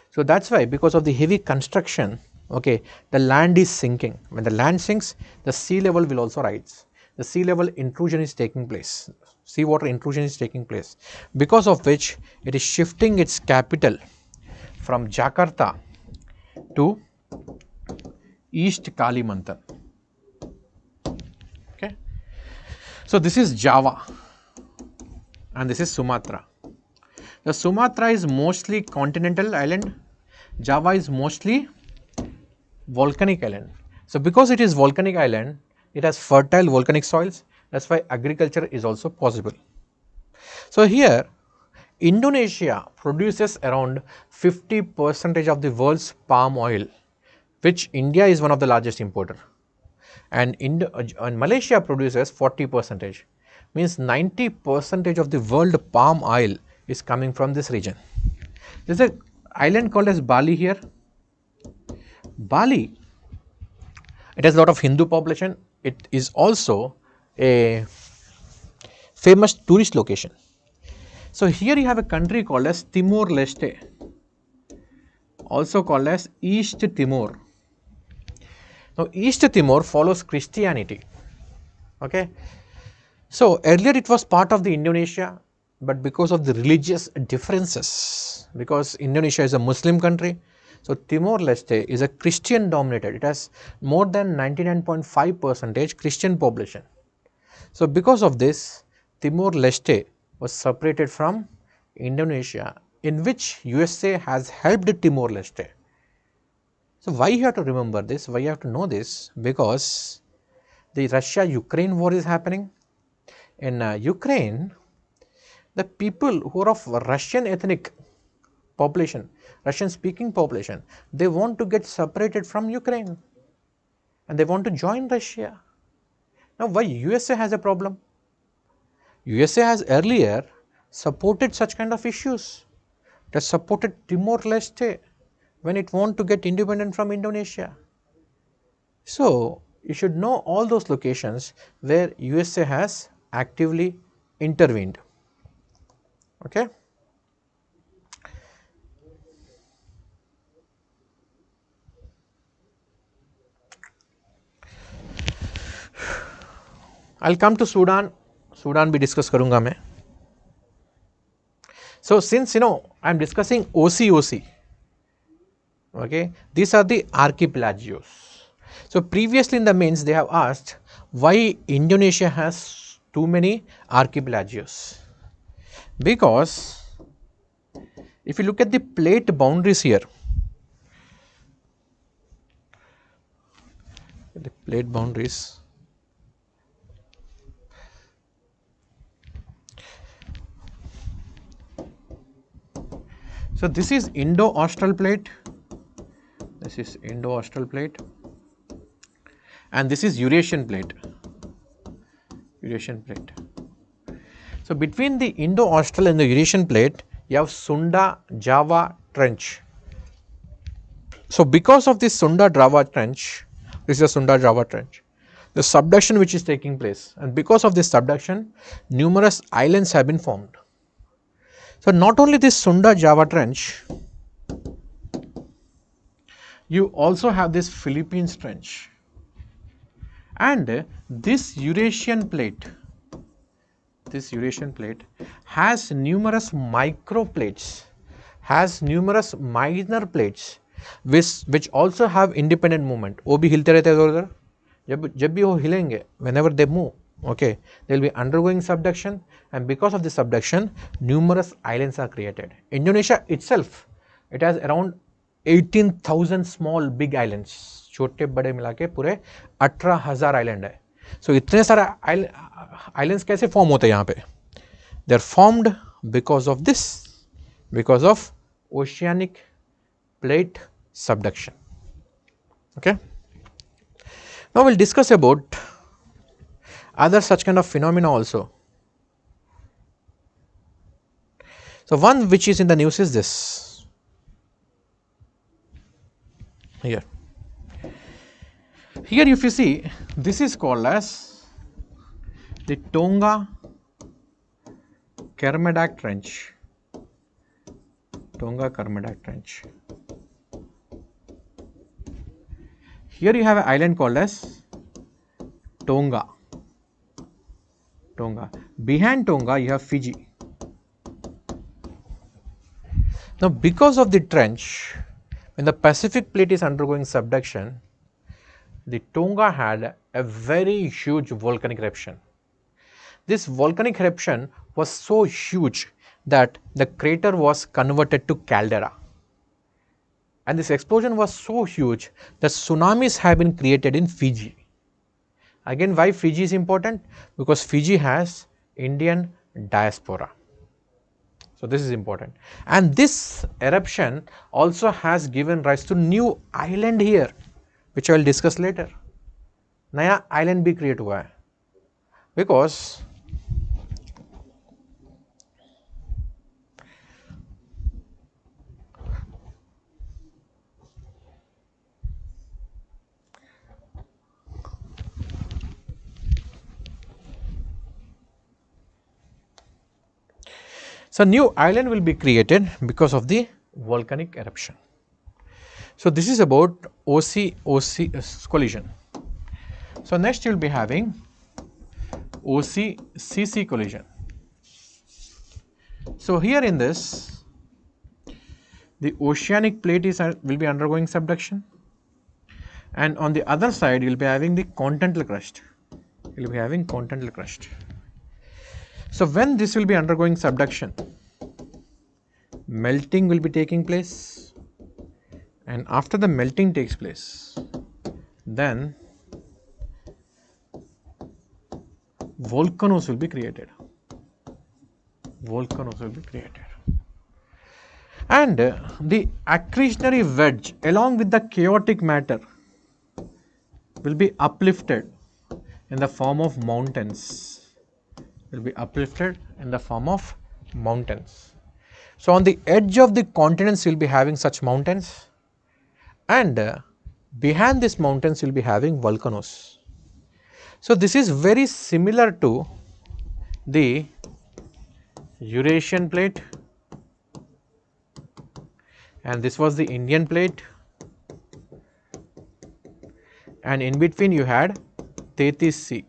So that's why, because of the heavy construction, okay, the land is sinking. When the land sinks, the sea level will also rise. The sea level intrusion is taking place, seawater intrusion is taking place, because of which it is shifting its capital from Jakarta to East Kalimantan. Okay. So this is Java and this is Sumatra. The Sumatra is mostly continental island, Java is mostly volcanic island. So because it is volcanic island, it has fertile volcanic soils, that's why agriculture is also possible. So here Indonesia produces around 50% of the world's palm oil, which India is one of the largest importer, and Malaysia produces 40%, means 90% of the world palm oil is coming from this region. There is an island called as Bali here, Bali, it has a lot of Hindu population. It is also a famous tourist location. So here you have a country called as Timor-Leste, also called as East Timor. Now East Timor follows Christianity. Okay. So earlier it was part of the Indonesia, but because of the religious differences, because Indonesia is a Muslim country, so Timor-Leste is a Christian dominated. It has more than 99.5% Christian population. So because of this, Timor-Leste was separated from Indonesia, in which USA has helped Timor-Leste. So why you have to remember this? Why you have to know this? Because the Russia-Ukraine war is happening. In Ukraine, the people who are of Russian ethnic population, Russian speaking population, they want to get separated from Ukraine and they want to join Russia. Now why USA has a problem? USA has earlier supported such kind of issues. It has supported Timor-Leste when it want to get independent from Indonesia. So you should know all those locations where USA has actively intervened. Okay. I'll come to Sudan. Sudan भी discuss करूँगा मैं. So since I'm discussing OCOC, okay, these are the archipelagos. So previously in the mains they have asked why Indonesia has too many archipelagos. Because if you look at the plate boundaries here, the plate boundaries, so this is Indo-Austral plate, this is Indo-Austral plate, and this is Eurasian plate, Eurasian plate. So between the Indo-Austral and the Eurasian plate, you have Sunda-Java trench. So because of this Sunda-Java trench, this is a Sunda-Java trench, the subduction which is taking place, and because of this subduction, numerous islands have been formed. So not only this Sunda-Java trench, you also have this Philippines trench, and this Eurasian plate has numerous microplates, has numerous minor plates which also have independent movement. वो भी हिलते रहते हैं इधर उधर. जब भी वो हिलेंगे, whenever they move, okay, they will be undergoing subduction, and because of the subduction, numerous islands are created. Indonesia itself, it has around 18,000 small big islands. छोटे बड़े मिला के पूरे 18,000 आइलैंड है. सो इतने सारे आइलैंड्स कैसे फॉर्म होते हैं यहाँ पे? They are formed because of this, because of oceanic plate subduction. Okay. Now we'll discuss about other such kind of phenomena also. So one which is in the news is this. Here if you see, this is called as the Tonga Kermadec Trench. Tonga Kermadec Trench. Here you have an island called as Tonga. Behind Tonga you have Fiji. Now because of the trench, when the Pacific plate is undergoing subduction, the Tonga had a very huge volcanic eruption. This volcanic eruption was so huge that the crater was converted to caldera. And this explosion was so huge that tsunamis have been created in Fiji. Again, why Fiji is important? Because Fiji has Indian diaspora. So this is important. And this eruption also has given rise to new island here, which I will discuss later. नया island भी create हुआ है. Because So, new island will be created because of the volcanic eruption. So, this is about OC collision. So, next you will be having OC-CC collision. So, here in this, the oceanic plate will be undergoing subduction, and on the other side you will be having the continental crust. You will be having continental crust. So, when this will be undergoing subduction, melting will be taking place, and after the melting takes place, then volcanoes will be created. Volcanoes will be created. And the accretionary wedge along with the chaotic matter will be uplifted in the form of mountains. Will be uplifted in the form of mountains. So, on the edge of the continents you will be having such mountains, and behind these mountains you will be having volcanoes. So, this is very similar to the Eurasian plate, and this was the Indian plate, and in between you had Tethys Sea.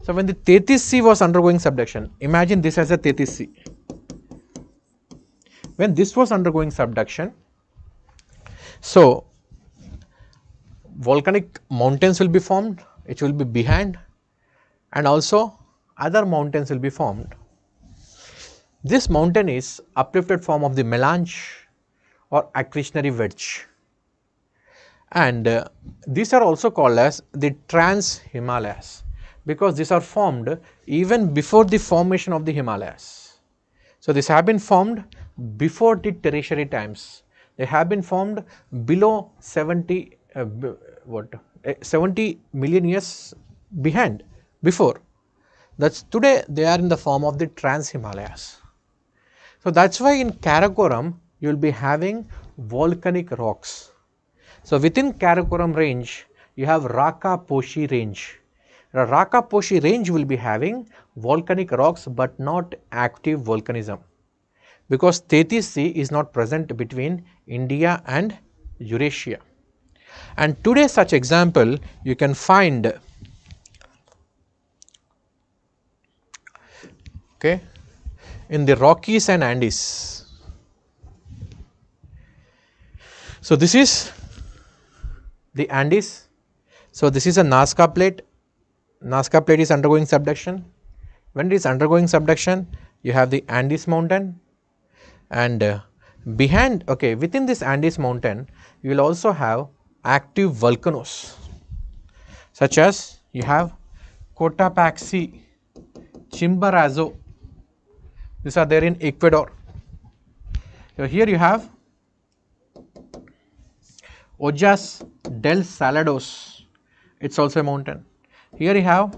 So, when the Tethys Sea was undergoing subduction, imagine this as a Tethys Sea. When this was undergoing subduction, so volcanic mountains will be formed, it will be behind, and also other mountains will be formed. This mountain is uplifted form of the melange or accretionary wedge, and these are also called as the trans Himalayas, because these are formed even before the formation of the Himalayas. So, these have been formed before the tertiary times. They have been formed below 70 million years behind before. That's today they are in the form of the trans Himalayas. So, that is why in Karakoram you will be having volcanic rocks. So, within Karakoram range you have Raka Poshi range. The Raka Poshi range will be having volcanic rocks, but not active volcanism, because Tethys Sea is not present between India and Eurasia. And today such example you can find in the Rockies and Andes. So, this is the Andes. So, this is a Nazca plate. Nazca plate is undergoing subduction. When it is undergoing subduction, you have the Andes mountain, and behind, within this Andes mountain, you will also have active volcanoes, such as you have Cotopaxi, Chimborazo. These are there in Ecuador. So, here you have Ollas del Salados, it is also a mountain. Here you have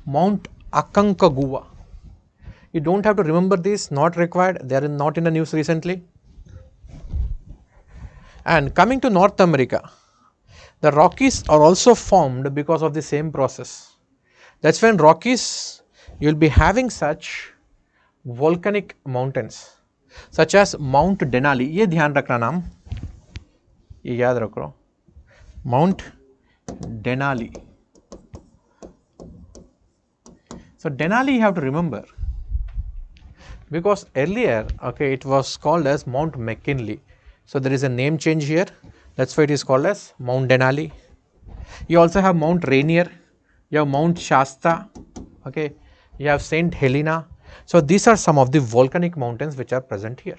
Mount Aconcagua. You do not have to remember this, not required, they are not in the news recently. And coming to North America, the Rockies are also formed because of the same process. That is when Rockies you will be having such volcanic mountains such as Mount Denali. ये ध्यान रखना नाम, ये याद रखो, Mount Denali. So, Denali you have to remember, because earlier it was called as Mount McKinley. So, there is a name change here, that is why it is called as Mount Denali. You also have Mount Rainier, you have Mount Shasta, you have Saint Helena. So, these are some of the volcanic mountains which are present here.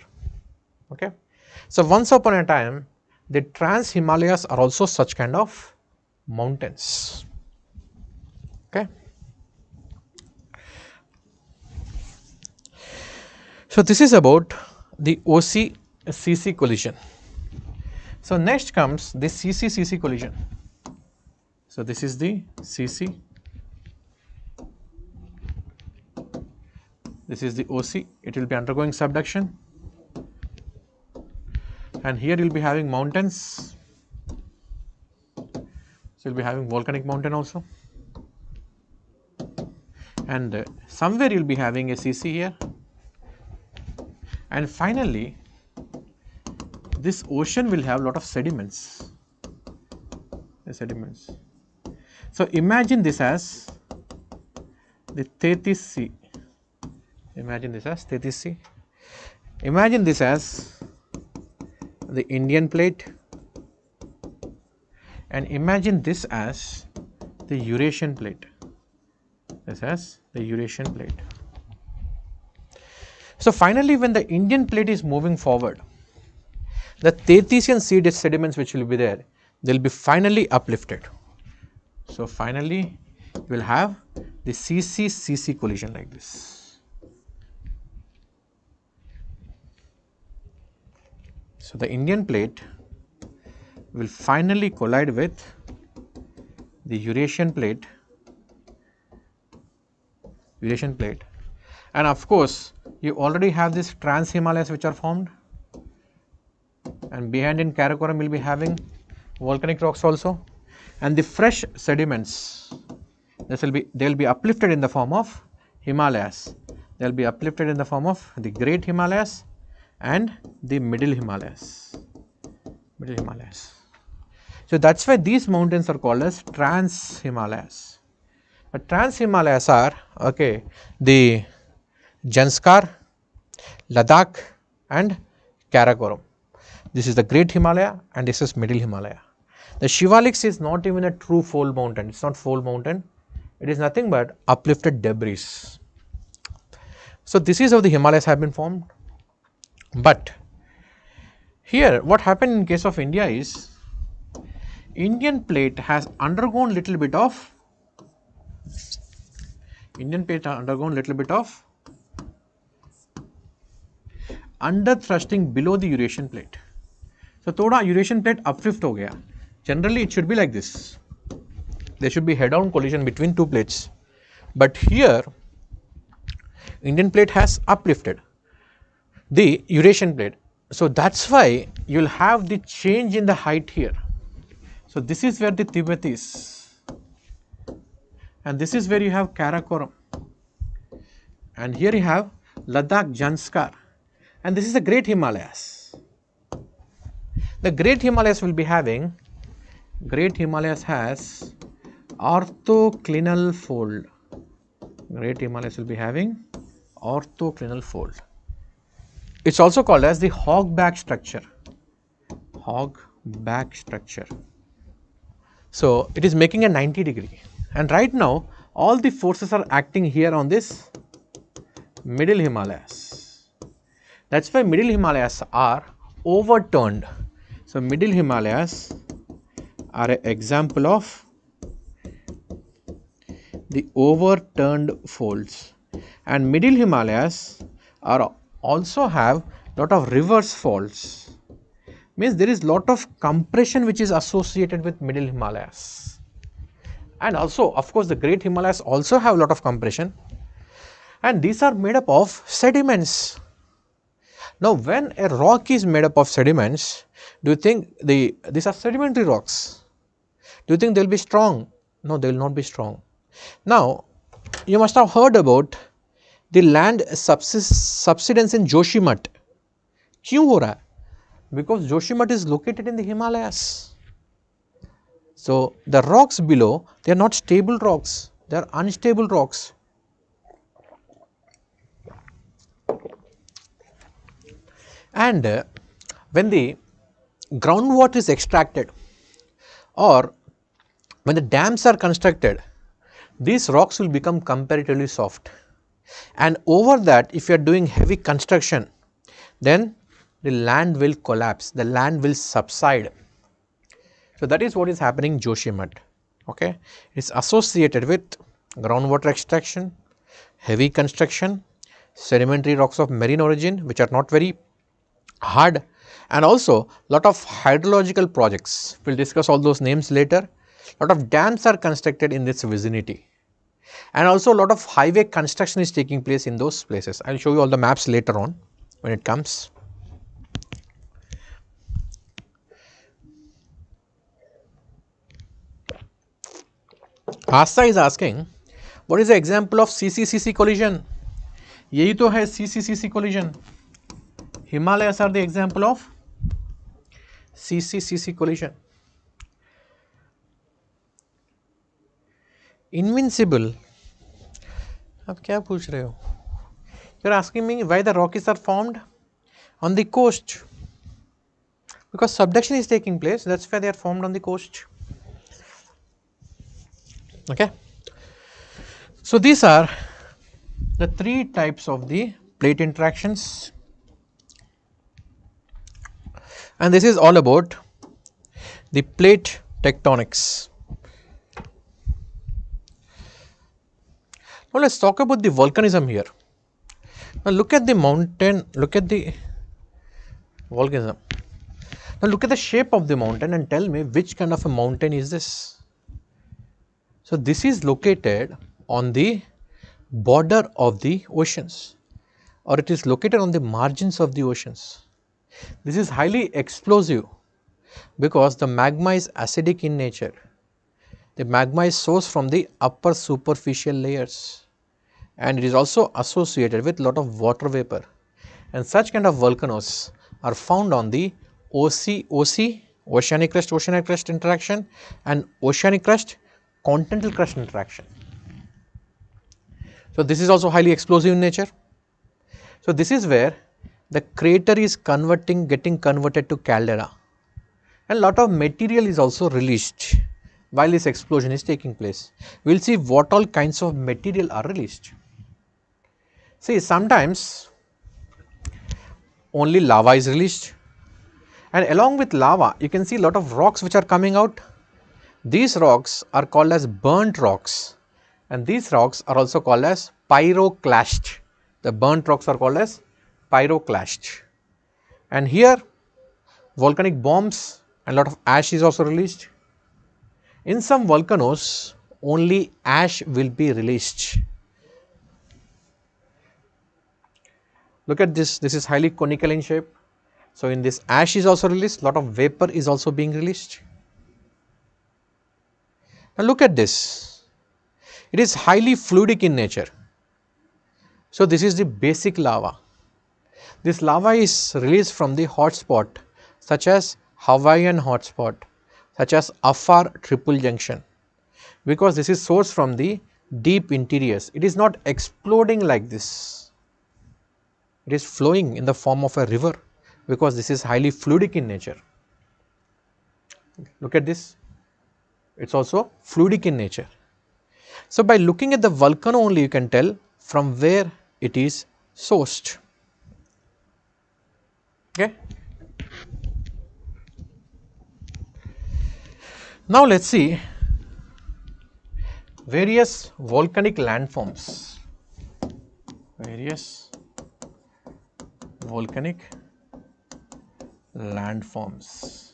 So, once upon a time the trans Himalayas are also such kind of mountains. So, this is about the OC-CC collision. So, next comes the CC-CC collision. So, this is the CC, this is the OC, it will be undergoing subduction, and here you will be having mountains. So, you will be having volcanic mountain also, and somewhere you will be having a CC here, And finally, this ocean will have lot of sediments. So imagine this as the Tethys Sea. Imagine this as Tethys Sea. Imagine this as the Indian plate, and imagine this as the Eurasian plate. This as the Eurasian plate. So finally, when the Indian plate is moving forward, the Tethesian sea sediments which will be there, they will be finally uplifted. So finally, you will have the CC-CC collision like this. So the Indian plate will finally collide with the Eurasian plate, and of course, you already have this trans-Himalayas which are formed, and behind in Karakoram will be having volcanic rocks also, and the fresh sediments, they will be uplifted in the form of Himalayas. They will be uplifted in the form of the Great Himalayas and the Middle Himalayas. So that's why these mountains are called as trans-Himalayas. But trans-Himalayas are the Janskar, Ladakh and Karakoram. This is the Great Himalaya and this is Middle Himalaya. The Shivaliks is not even a true fold mountain. It's not fold mountain. It is nothing but uplifted debris. So this is how the Himalayas have been formed. But here what happened in case of India is, Indian plate has undergone little bit of under thrusting below the Eurasian plate. So thoda Eurasian plate uplift ho gaya. Generally it should be like this. There should be head on collision between two plates. But here Indian plate has uplifted the Eurasian plate. So that's why you will have the change in the height here. So this is where the Tibet is, and this is where you have Karakoram, and here you have Ladakh, Janskar, and this is the Great Himalayas. The Great Himalayas will be having, Great Himalayas has orthoclinal fold. Great Himalayas will be having orthoclinal fold. It's also called as the hogback structure. Hogback structure. So it is making a 90 degree, and right now all the forces are acting here on this Middle Himalayas. That's why Middle Himalayas are overturned. So Middle Himalayas are an example of the overturned folds, and Middle Himalayas are also have lot of reverse faults. Means there is lot of compression which is associated with Middle Himalayas, and also of course the Great Himalayas also have lot of compression, and these are made up of sediments. Now when a rock is made up of sediments, do you think these are sedimentary rocks? Do you think they will be strong? No, they will not be strong. Now you must have heard about the land subsidence in Joshimath. क्यों हो रहा है? Because Joshimath is located in the Himalayas. So the rocks below, they are not stable rocks, they are unstable rocks. And when the groundwater is extracted or when the dams are constructed, these rocks will become comparatively soft, and over that if you are doing heavy construction, then the land will collapse, the land will subside. So that is what is happening in Joshimath. It is associated with groundwater extraction, heavy construction, sedimentary rocks of marine origin which are not very hard, and also lot of hydrological projects. We will discuss all those names later. Lot of dams are constructed in this vicinity, and also a lot of highway construction is taking place in those places. I will show you all the maps later on when it comes. Asta is asking, what is the example of CC-CC collision? यही तो है CC-CC collision. Himalayas are the example of CC collision. Invincible. अब क्या पूछ रहे हो? You are asking me why the Rockies are formed on the coast. Because subduction is taking place, that's why they are formed on the coast. Okay. So these are the three types of the plate interactions, and this is all about the plate tectonics. Now let's talk about the volcanism here. Now look at the mountain, look at the volcanism. Now look at the shape of the mountain and tell me which kind of a mountain is this. So this is located on the border of the oceans, or it is located on the margins of the oceans. This is highly explosive because the magma is acidic in nature. The magma is sourced from the upper superficial layers, and it is also associated with lot of water vapor, and such kind of volcanoes are found on the OC oceanic crust interaction and oceanic crust continental crust interaction. So this is also highly explosive in nature. So this is where the crater is getting converted to caldera, and lot of material is also released while this explosion is taking place. We will see what all kinds of material are released. See, sometimes only lava is released, and along with lava you can see lot of rocks which are coming out. These rocks are called as burnt rocks, and these rocks are also called as pyroclast. The burnt rocks are called as pyroclast, and here volcanic bombs and lot of ash is also released. In some volcanoes only ash will be released. Look at this, this is highly conical in shape. So in this ash is also released, lot of vapor is also being released. Now look at this, it is highly fluidic in nature. So this is the basic lava. This lava is released from the hotspot such as Hawaiian hotspot, such as Afar triple junction, because this is sourced from the deep interiors. It is not exploding like this, it is flowing in the form of a river, because this is highly fluidic in nature. Look at this, it is also fluidic in nature. So by looking at the volcano only you can tell from where it is sourced. Okay. Now let us see various volcanic landforms. Various volcanic landforms.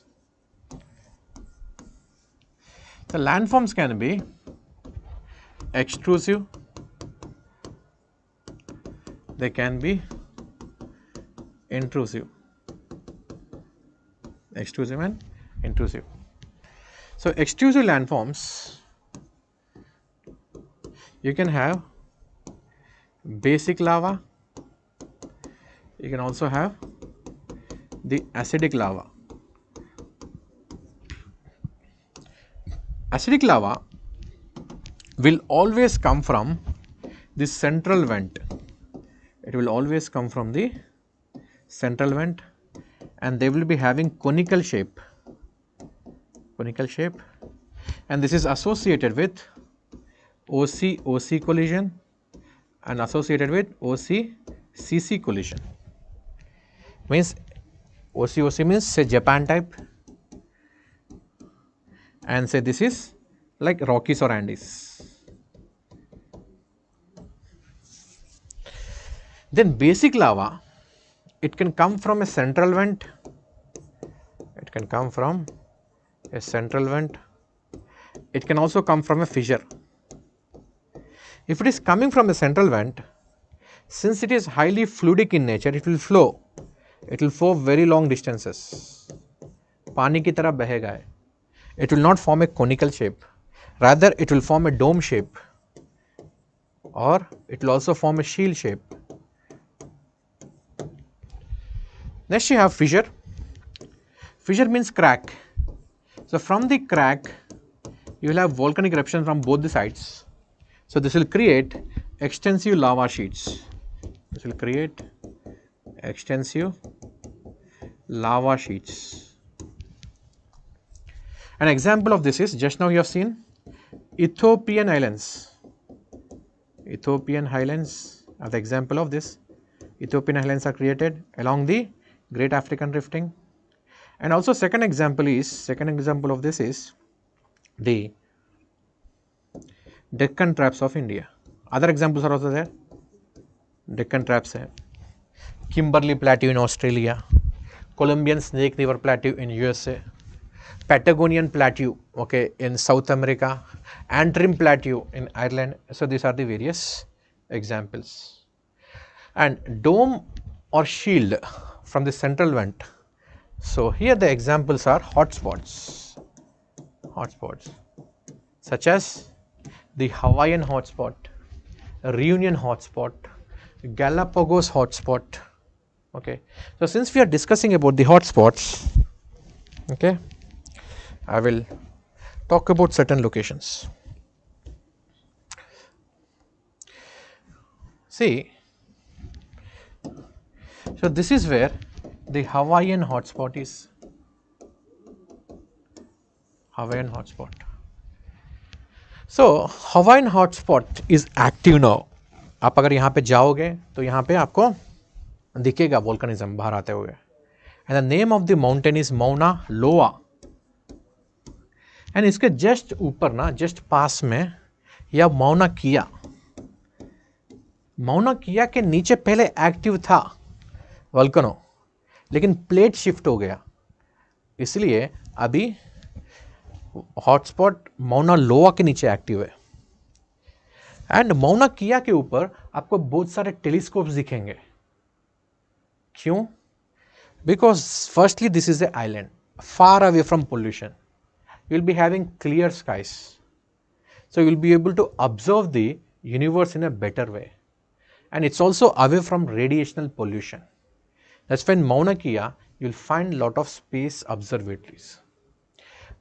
The landforms can be extrusive, they can be intrusive, extrusive and intrusive. So extrusive landforms, you can have basic lava, you can also have the acidic lava. Acidic lava will always come from the central vent. It will always come from the central vent, and they will be having conical shape, and this is associated with OC collision and associated with OC collision. Means OC means say Japan type, and say this is like Rockies or Andes. Then basic lava, it can come from a central vent, it can come from a central vent, it can also come from a fissure. If it is coming from a central vent, since it is highly fluidic in nature, it will flow very long distances, पानी की तरह बहेगा. It will not form a conical shape, rather it will form a dome shape, or it will also form a shield shape. Next you have fissure. Fissure means crack. So from the crack you will have volcanic eruption from both the sides. So this will create extensive lava sheets. This will create extensive lava sheets. An example of this is, just now you have seen Ethiopian Highlands. Ethiopian Highlands are the example of this. Ethiopian Highlands are created along the Great African Rifting. And also second example of this is the Deccan Traps of India. Other examples are also there. Deccan Traps hai, Kimberley Plateau in Australia, Colombian Snake River Plateau in USA, Patagonian Plateau, okay, in South America, Antrim Plateau in Ireland. So these are the various examples. And dome or shield from the central vent. So here the examples are hotspots, such as the Hawaiian hotspot, Reunion hotspot, Galapagos hotspot. Okay, so since we are discussing about the hotspots, okay, I will talk about certain locations. See, so this is where the Hawaiian hotspot is. Hawaiian hotspot. So Hawaiian hotspot is active now. आप अगर यहाँ पे जाओगे तो यहाँ पे आपको दिखेगा वोल्केनिज्म बाहर आते हुए. And the name of the mountain is Mauna Loa. And इसके जस्ट ऊपर ना, जस्ट पास में या माउना किया. माउना किया के नीचे पहले एक्टिव था वोल्केनो, लेकिन प्लेट शिफ्ट हो गया, इसलिए अभी हॉटस्पॉट माउना लोआ के नीचे एक्टिव है. एंड माउना किया के ऊपर आपको बहुत सारे टेलीस्कोप्स दिखेंगे. क्यों? Because firstly this is a island far away from pollution. You will be having clear skies, so you will be able to observe the universe in a better way, and it's also away from radiational pollution. That's when Mauna Kea you will find lot of space observatories.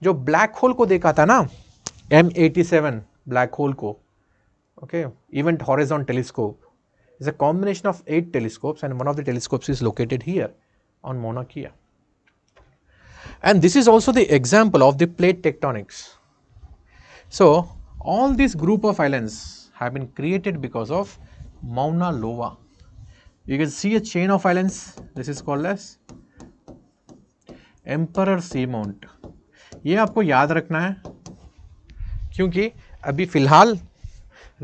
जो black hole को देखा था ना, M87 black hole को, okay, Event Horizon Telescope is a combination of 8 telescopes, and one of the telescopes is located here on Mauna Kea. And this is also the example of the plate tectonics. So all these group of islands have been created because of Mauna Loa. You can see a chain of islands. This is called as Emperor Seamount. ये आपको याद रखना है, क्योंकि अभी फिलहाल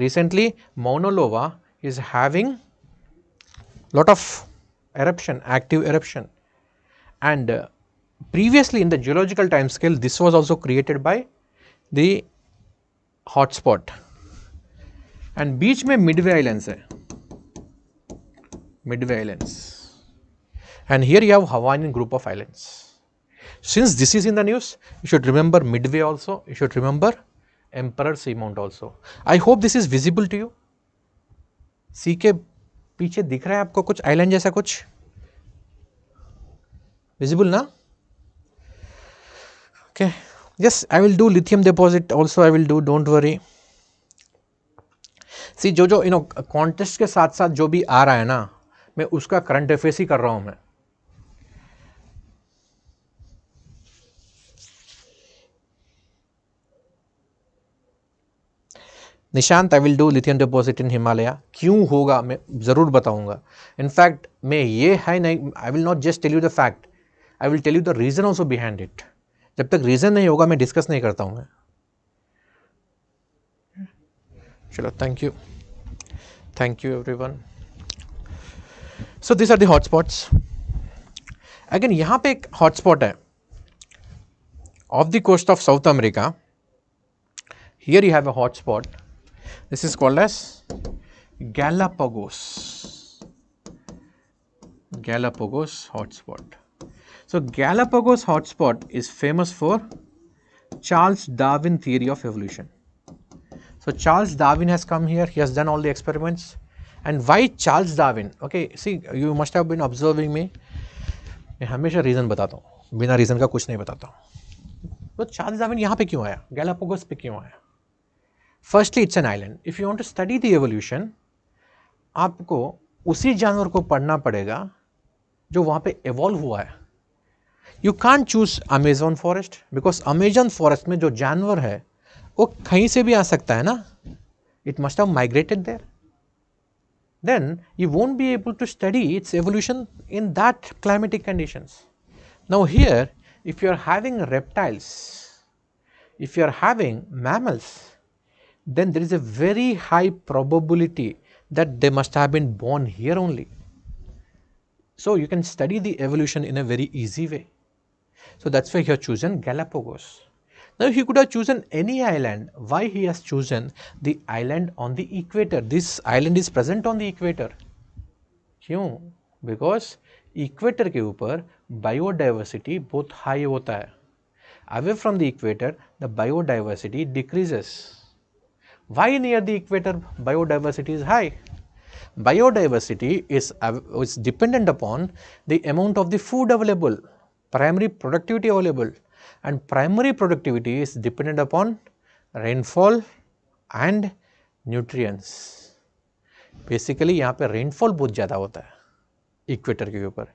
recently Mauna Loa is having lot of eruption, active eruption, and previously in the geological time scale this was also created by the hotspot. And बीच में Midway Islands है, Midway Islands, and here you have Hawaiian group of islands. Since this is in the news, you should remember Midway also, you should remember Emperor Seamount also. I hope this is visible to you. सी के पीछे दिख रहा है आपको कुछ island जैसा कुछ visible ना? Okay, yes, I will do lithium deposit also, I will do, don't worry. See, जो you know कॉन्टेस्ट के साथ साथ जो भी आ रहा है ना, मैं उसका करंट अफेयर्स ही कर रहा हूं मैं. Nishant, I will do lithium deposit in Himalaya. क्यों होगा मैं जरूर बताऊंगा. इनफैक्ट मैं ये है नहीं, I will not just tell you the fact, I will tell you the reason also behind it. जब तक रीजन नहीं होगा मैं डिस्कस नहीं करता हूं मैं. चलो, thank you everyone. So this are the hotspots. Again यहां पे एक हॉटस्पॉट है off the coast of South America. Here you have a hotspot. This is called as Galapagos hotspot. So Galapagos hotspot is famous for Charles Darwin theory of evolution. So Charles Darwin has come here, he has done all the experiments. And why Charles Darwin? Okay, see, you must have been observing me. मैं हमेशा reason बताता हूँ, बिना reason का कुछ नहीं बताता हूँ। तो चार्ल्स डार्विन यहाँ पे क्यों आया, गैलापागोस पे क्यों आया? Firstly it's an island. If you want to study the evolution, आपको उसी जानवर को पढ़ना पड़ेगा जो वहाँ पे एवॉल्व हुआ है। You can't choose Amazon forest, because Amazon forest में जो जानवर है वो कहीं से भी आ सकता है ना, it must have migrated there. Then you won't be able to study its evolution in that climatic conditions. Now here, if you are having reptiles, if you are having mammals, then there is a very high probability that they must have been born here only. So you can study the evolution in a very easy way. So that's why he has chosen Galapagos. Now he could have chosen any island. Why he has chosen the island on the equator? This island is present on the equator. क्यों? Because equator के ऊपर biodiversity बहुत high होता है. Away from the equator, the biodiversity decreases. Why near the equator biodiversity is high? Biodiversity is dependent upon the amount of the food available, primary productivity available, and primary productivity is dependent upon rainfall and nutrients. Basically यहाँ पे rainfall बहुत ज़्यादा होता है equator के ऊपर.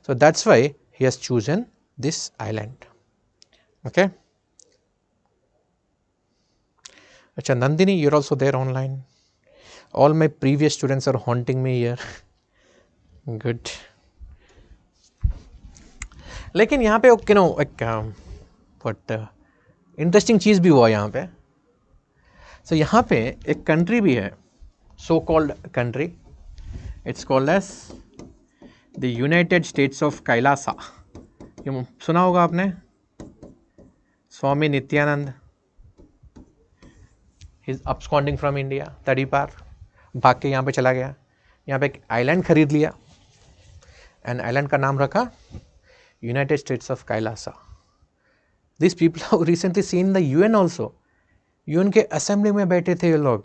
So that's why he has chosen this island. Okay. अच्छा, Nandini, you're also there online. All my previous students are haunting me here. Good. लेकिन यहाँ पे एक बट इंटरेस्टिंग चीज़ भी हुआ यहाँ पे. सो यहाँ पे एक कंट्री भी है, so called country, it's called as the United States of Kailasa. ये सुना होगा आपने, Swami Nithyananda, he is absconding from India, तड़ी पार भाग के यहाँ पे चला गया, यहाँ पे एक आइलैंड खरीद लिया एंड आइलैंड का नाम रखा United States of Kailasa. These people have recently seen the UN also. UN के assembly में बैठे थे ये लोग.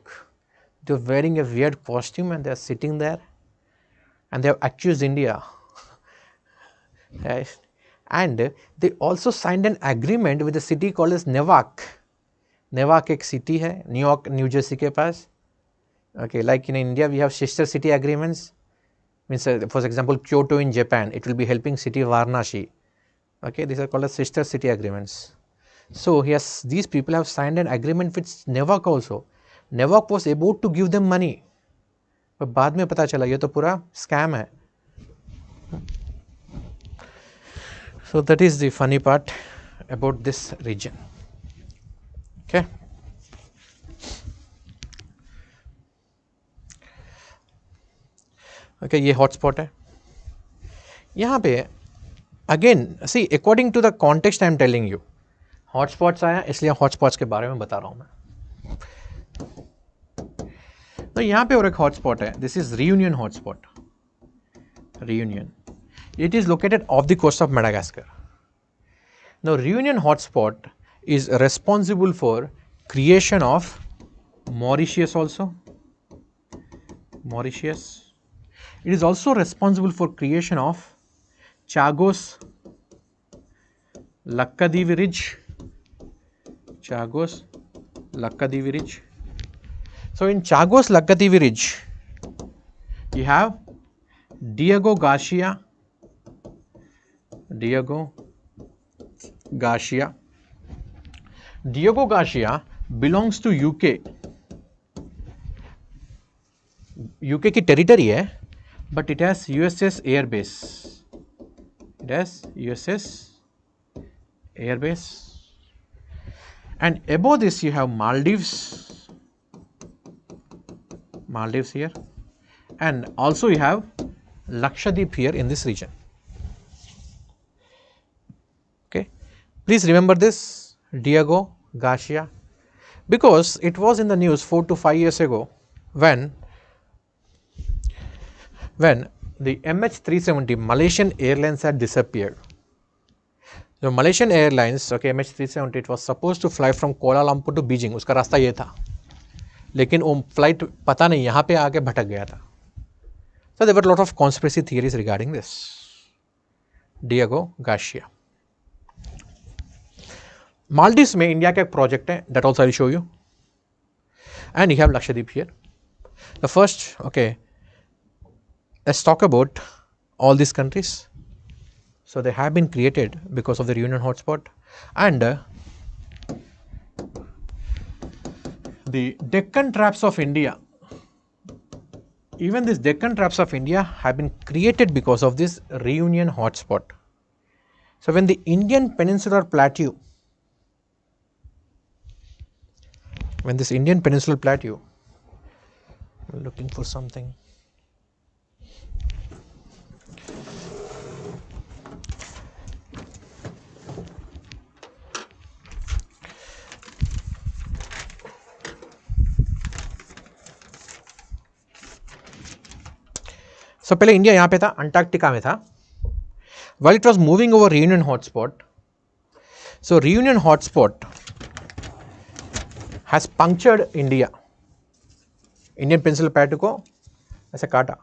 They are wearing a weird costume and they are sitting there and they have accused India. Right? And they also signed an agreement with a city called as Newark. Newark एक city है, New York new Jersey के पास. Okay, like in India we have sister city agreements. Means for example Kyoto in Japan, it will be helping city Varanasi. Okay, these are called as sister city agreements. So these people have signed an agreement with Newark also. Newark was about to give them money, but बाद में पता चला ये तो पूरा scam है. So that is the funny part about this region. Okay. Okay, ये hotspot है. यहाँ पे again see according to the context I am telling you, hotspots आया इसलिए हॉटस्पॉट्स के बारे में बता रहा हूँ मैं. तो यहाँ पे और एक हॉटस्पॉट है, this is Reunion hotspot. Reunion, it is located off the coast of Madagascar. Now Reunion hotspot is responsible for creation of Mauritius also. Mauritius, it is also responsible for creation of Chagos Lakkadivi Ridge. Chagos Lakkadivi Ridge. So in Chagos Lakkadivi Ridge, you have Diego Garcia. Diego Garcia. Diego Garcia belongs to UK. UK की territory है, but it has USS Air Base. It has USS Air Base. And above this you have Maldives. Maldives here. And also you have Lakshadweep here in this region. Okay. Please remember this, Diego Garcia, because it was in the news 4 to 5 years ago when the MH370 Malaysian Airlines had disappeared. So Malaysian Airlines, okay, MH370, it was supposed to fly from Kuala Lumpur to Beijing. उसका रास्ता ये था, लेकिन वो flight पता नहीं यहाँ पे आके भटक गया था. So there were a lot of conspiracy theories regarding this. Diego Garcia. Maldives में इंडिया का एक प्रोजेक्ट है, that also I will show you, and you have Lakshadweep here. The first, okay, let's talk about all these countries. So they have been created because of the reunion hotspot, and the Deccan traps of India, even these Deccan traps of India have been created because of this reunion hotspot. So when the Indian peninsular plateau, when this Indian peninsular plateau, I'm looking for something. So पहले India यहाँ पे था, Antarctica में था. While it was moving over reunion hotspot, so reunion hotspot has punctured India. Indian peninsular plateau को ऐसे काटा.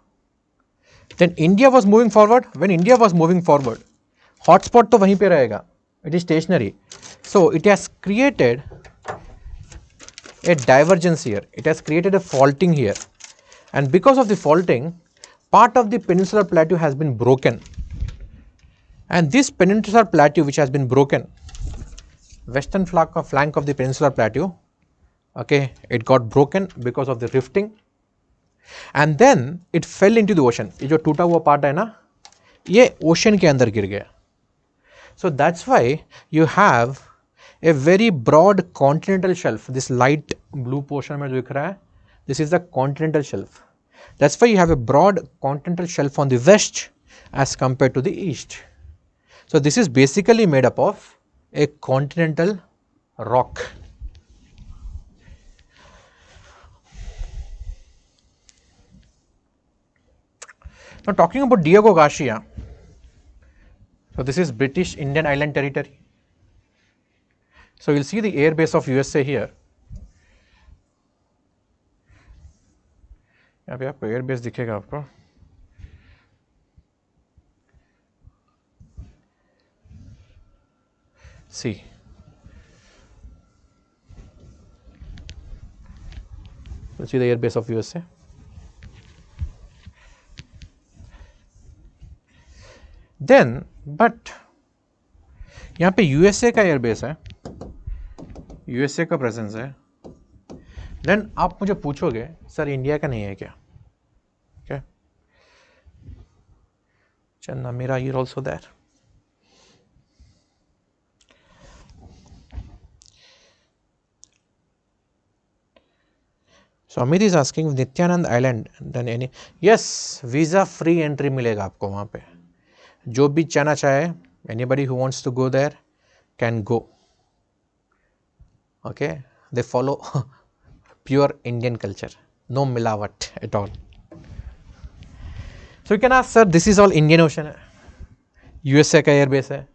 Then India was moving forward. When India was moving forward, hotspot तो वहीं पे रहेगा. It is stationary. So it has created a divergence here. It has created a faulting here, and because of the faulting, part of the peninsular plateau has been broken, and this peninsular plateau which has been broken, western flank of the peninsular plateau, okay, it got broken because of the rifting, and then it fell into the ocean. ये जो टूटा हुआ part है ना, ये ocean के अंदर गिर गया. So that's why you have a very broad continental shelf. This light blue portion में जो दिख रहा है, this is the continental shelf. That's why you have a broad continental shelf on the west as compared to the east. So this is basically made up of a continental rock. Now talking about Diego Garcia, so this is British Indian Island Territory. So you'll see the air base of USA here. यहाँ पे आपको air base दिखेगा आपको. See the air base of USA. Then but यहाँ पे USA का air base है, USA का प्रेजेंस है. देन आप मुझे पूछोगे सर इंडिया का नहीं है क्या? क्या चन्ना मेरा ईयर also there. So Amit is asking Nityanand island then any. Yes, visa free entry मिलेगा आपको वहाँ पे. जो भी जाना चाहे, anybody who wants to go there can go. Okay, they follow pure Indian culture, no milavat at all. So you can ask, sir, this is all Indian Ocean है, USA का airbase है,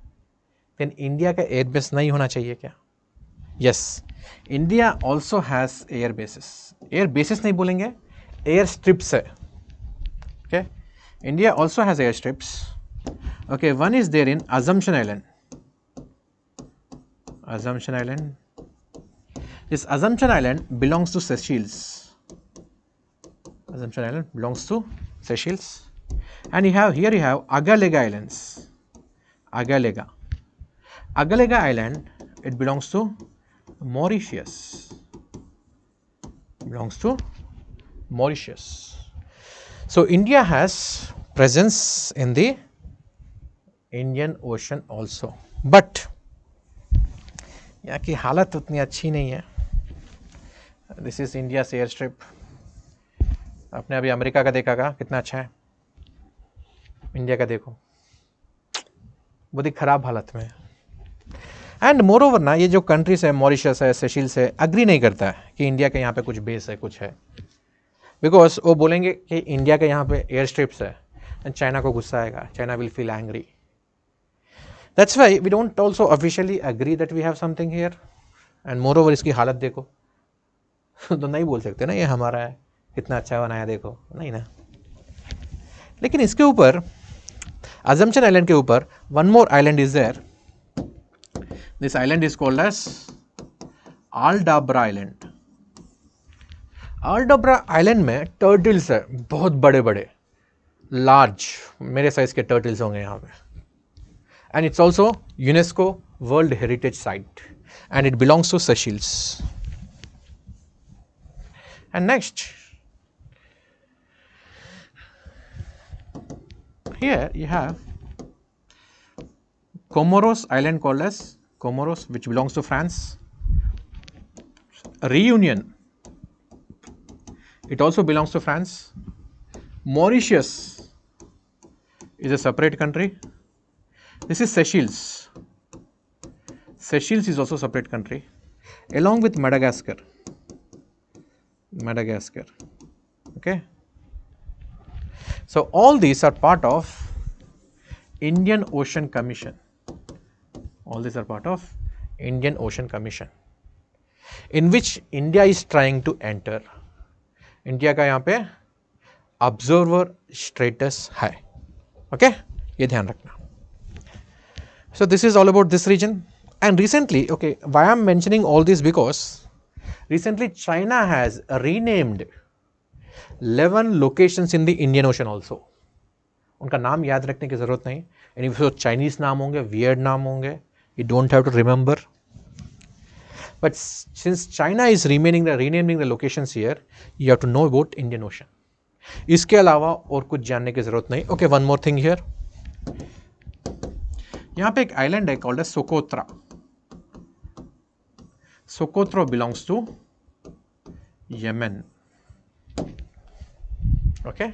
then India का airbase नहीं होना चाहिए क्या? Yes, India also has air bases. Air bases नहीं बोलेंगे, air strips है. Okay, India also has air strips. Okay, one is there in Assumption Island. Assumption Island. This Assumption Island belongs to Seychelles. Assumption Island belongs to Seychelles. And you have here Agalega Islands. Agalega. Agalega Island, it belongs to Mauritius. Belongs to Mauritius. So India has presence in the Indian Ocean also. But यहाँ की हालत उतनी अच्छी नहीं है. This is India से air strip. आपने अभी अमेरिका का देखा का कितना अच्छा है, इंडिया का देखो बहुत ही खराब हालत में है. एंड मोर ओवर ना, ये जो कंट्रीज है, मॉरिशस है, सेशेल्स है, अग्री नहीं करता है कि इंडिया के यहाँ पे कुछ बेस है, कुछ है. बिकॉज वो बोलेंगे कि इंडिया के यहाँ पे एयर स्ट्रिप्स है, एंड चाइना को गुस्सा आएगा, China will feel angry. That's why we don't also officially agree that we have something here. And moreover इसकी हालत देखो तो नहीं बोल सकते ना ये हमारा है, कितना अच्छा बनाया देखो, नहीं ना. लेकिन इसके ऊपर Assumption Island के ऊपर one more island is there. This island is called as Aldabra Island. Aldabra Island में turtles है, बहुत बड़े बड़े, large, मेरे साइज के turtles होंगे यहाँ पे. And it's also UNESCO World Heritage Site, and it belongs to Seychelles. And next, here you have Comoros Island called as Comoros, which belongs to France. Reunion, it also belongs to France. Mauritius is a separate country. This is Seychelles. Seychelles is also a separate country, along with Madagascar. Madagascar. Okay. So all these are part of Indian Ocean Commission. All these are part of Indian Ocean Commission, in which India is trying to enter. India का यहाँ पे observer status है. Okay? ये ध्यान रखना. So this is all about this region. And recently, okay, why I am mentioning all this, because recently China has renamed 11 locations in the Indian Ocean also. उनका नाम याद रखने की जरूरत नहीं. यानी वो चाइनीज नाम होंगे, वियर्ड नाम होंगे, you don't have to remember. But since China is renaming the locations here, you have to know about Indian Ocean. इसके अलावा और कुछ जानने की जरूरत नहीं. Okay, one more thing here. यहाँ पे एक island है called as Socotra. Socotra belongs to Yemen. Okay.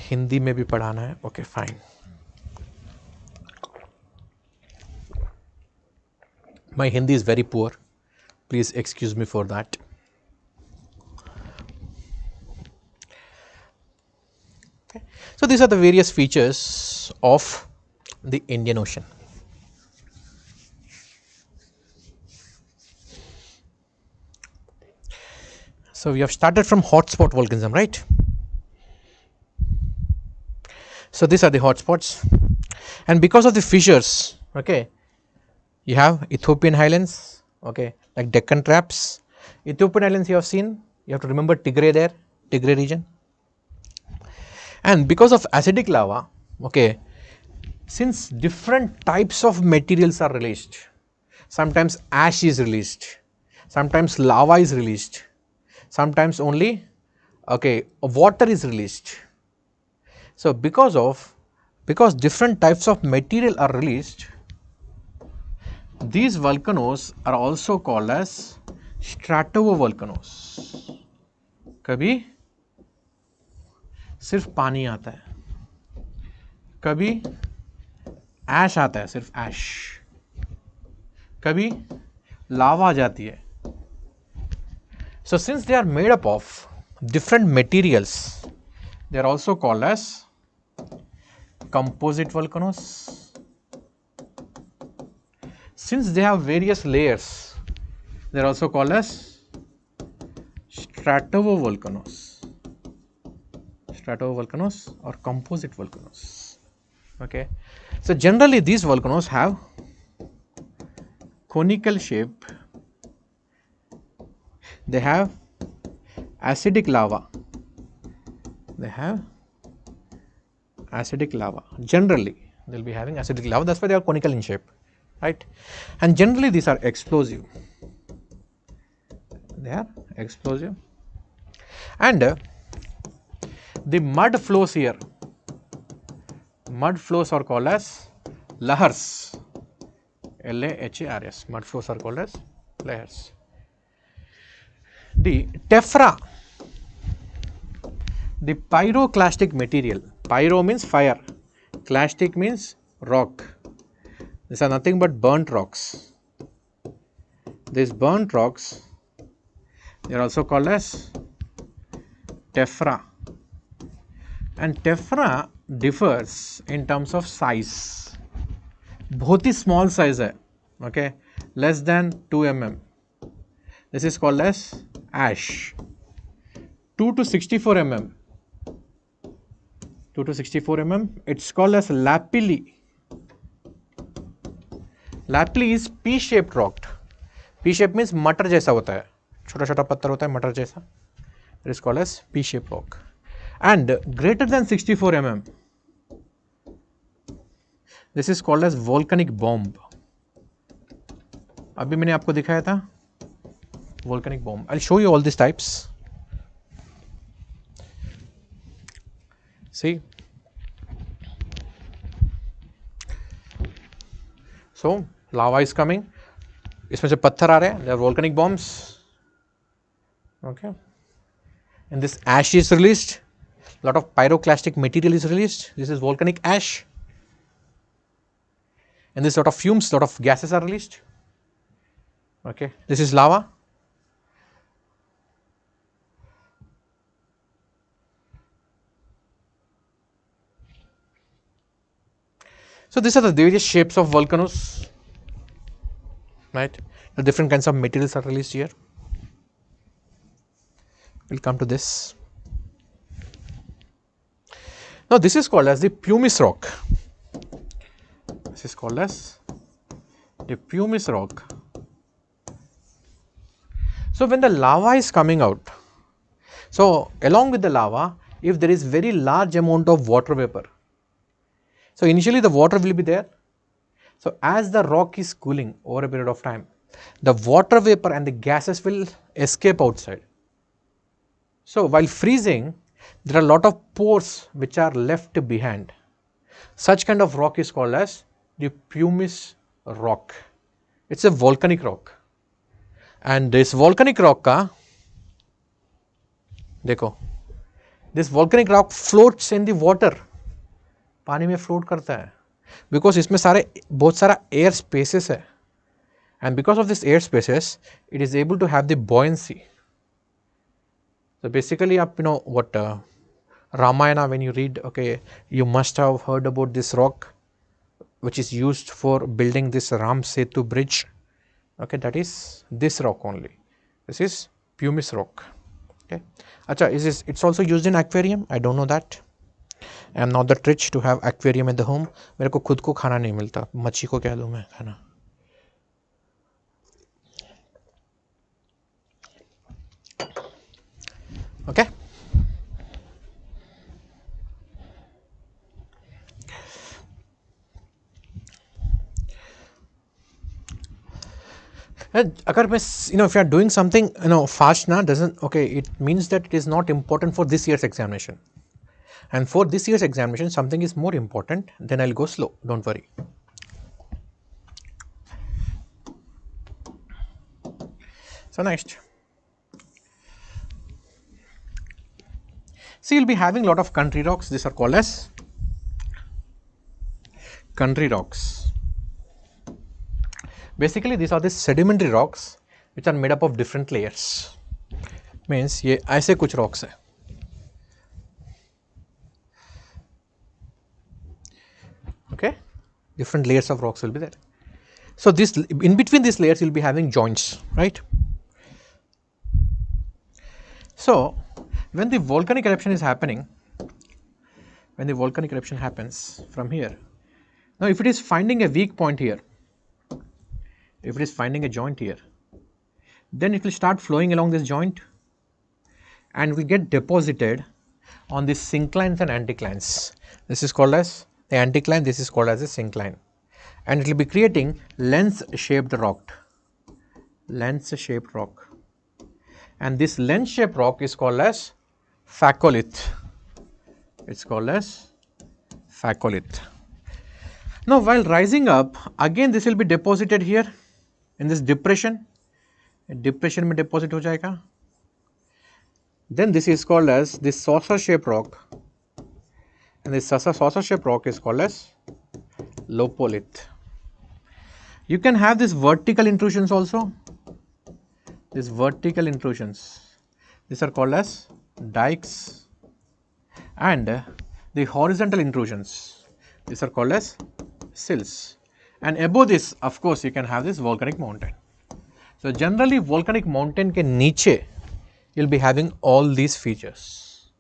Hindi में भी पढ़ाना है. Okay, fine. My Hindi is very poor. Please excuse me for that. Okay. So these are the various features of the Indian Ocean. So we have started from hotspot volcanism, right? So these are the hotspots, and because of the fissures, okay, you have Ethiopian highlands, okay, like Deccan Traps. Ethiopian highlands you have seen. You have to remember Tigray there, Tigray region. And because of acidic lava, okay, since different types of materials are released, sometimes ash is released, sometimes lava is released, sometimes only, okay, water is released. So because different types of material are released, these volcanoes are also called as stratovolcanoes. कभी सिर्फ पानी आता है, कभी ऐश आता है, सिर्फ ऐश, कभी लावा आ जाती है. So since they are made up of different materials, they are also called as composite volcanoes. Since they have various layers, they are also called as stratovolcanoes. Stratovolcanoes or composite volcanoes. Okay. So generally these volcanoes have conical shape. They have acidic lava. They have acidic lava. Generally, they will be having acidic lava. That's why they are conical in shape, right? And generally, these are explosive. They are explosive. And the mud flows here. Mud flows are called as lahars. Lahars. Mud flows are called as lahars. The tephra, the pyroclastic material. Pyro means fire, clastic means rock. These are nothing but burnt rocks. These burnt rocks, they are also called as tephra. And tephra differs in terms of size. बहुत ही small size है, okay, less than 2 mm. This is called as ash. 2 to 64 mm. 2 to 64 mm. It's called as lapilli. Lapilli is P-shaped rock. P-shape means मटर जैसा होता है, छोटा छोटा पत्थर होता है मटर जैसा. It is called as P-shaped rock. And greater than 64 mm. This is called as volcanic bomb. अभी मैंने आपको दिखाया था volcanic bomb. I'll show you all these types. See. So lava is coming. इसमें से पत्थर आ रहे हैं. They are volcanic bombs. Okay. And this ash is released. Lot of pyroclastic material is released. This is volcanic ash. And this lot of fumes, lot of gases are released. Okay. This is lava. So these are the various shapes of volcanoes, right? The different kinds of materials are released here. We'll come to this. Now this is called as the pumice rock. This is called as the pumice rock. So when the lava is coming out, so along with the lava, if there is very large amount of water vapor, so initially the water will be there. So as the rock is cooling over a period of time, the water vapor and the gases will escape outside. So while freezing, there are a lot of pores which are left behind. Such kind of rock is called as the pumice rock. It's a volcanic rock. And this volcanic rock का देखो, this volcanic rock floats in the water. पानी में float करता है because इसमें बहुत सारा air spaces है and because of this air spaces it is able to have the buoyancy. So basically आप know what Ramayana when you read, okay, you must have heard about this rock which is used for building this Ram Setu bridge. Okay, that is this rock only. This is pumice rock. Okay, अच्छा, it's also used in aquarium. I don't know that. I am not that rich to have aquarium at the home. मेरे को खुद को खाना नहीं मिलता, मच्छी को क्या दूँ मैं खाना. Okay. अगर मैं if you are doing something fast ना, doesn't, okay, it means that it is not important for this year's examination. And for this year's examination, something is more important, then I'll go slow, don't worry. So next, see, you'll be having a lot of country rocks. These are called as country rocks. Basically, these are the sedimentary rocks which are made up of different layers. Means ये ऐसे कुछ rocks है. Okay, different layers of rocks will be there. So this, in between these layers, you'll be having joints, right? So when the volcanic eruption is happening, when the volcanic eruption happens from here, now if it is finding a weak point here, if it is finding a joint here, then it will start flowing along this joint and will get deposited on the synclines and anticlines. This is called as the anticline, this is called as a syncline, and it will be creating lens shaped rock, and this lens shaped rock is called as phaccolith. It's called as phaccolith. Now while rising up, again this will be deposited here in this depression. Depression में deposit हो जाएगा. Then this is called as this saucer shaped rock, and this saucer shaped rock is called as lopolith. You can have these vertical intrusions also. These vertical intrusions, these are called as dikes, and the horizontal intrusions, these are called as sills. And above this, of course, you can have this volcanic mountain. So generally volcanic mountain के नीचे you'll be having all these features.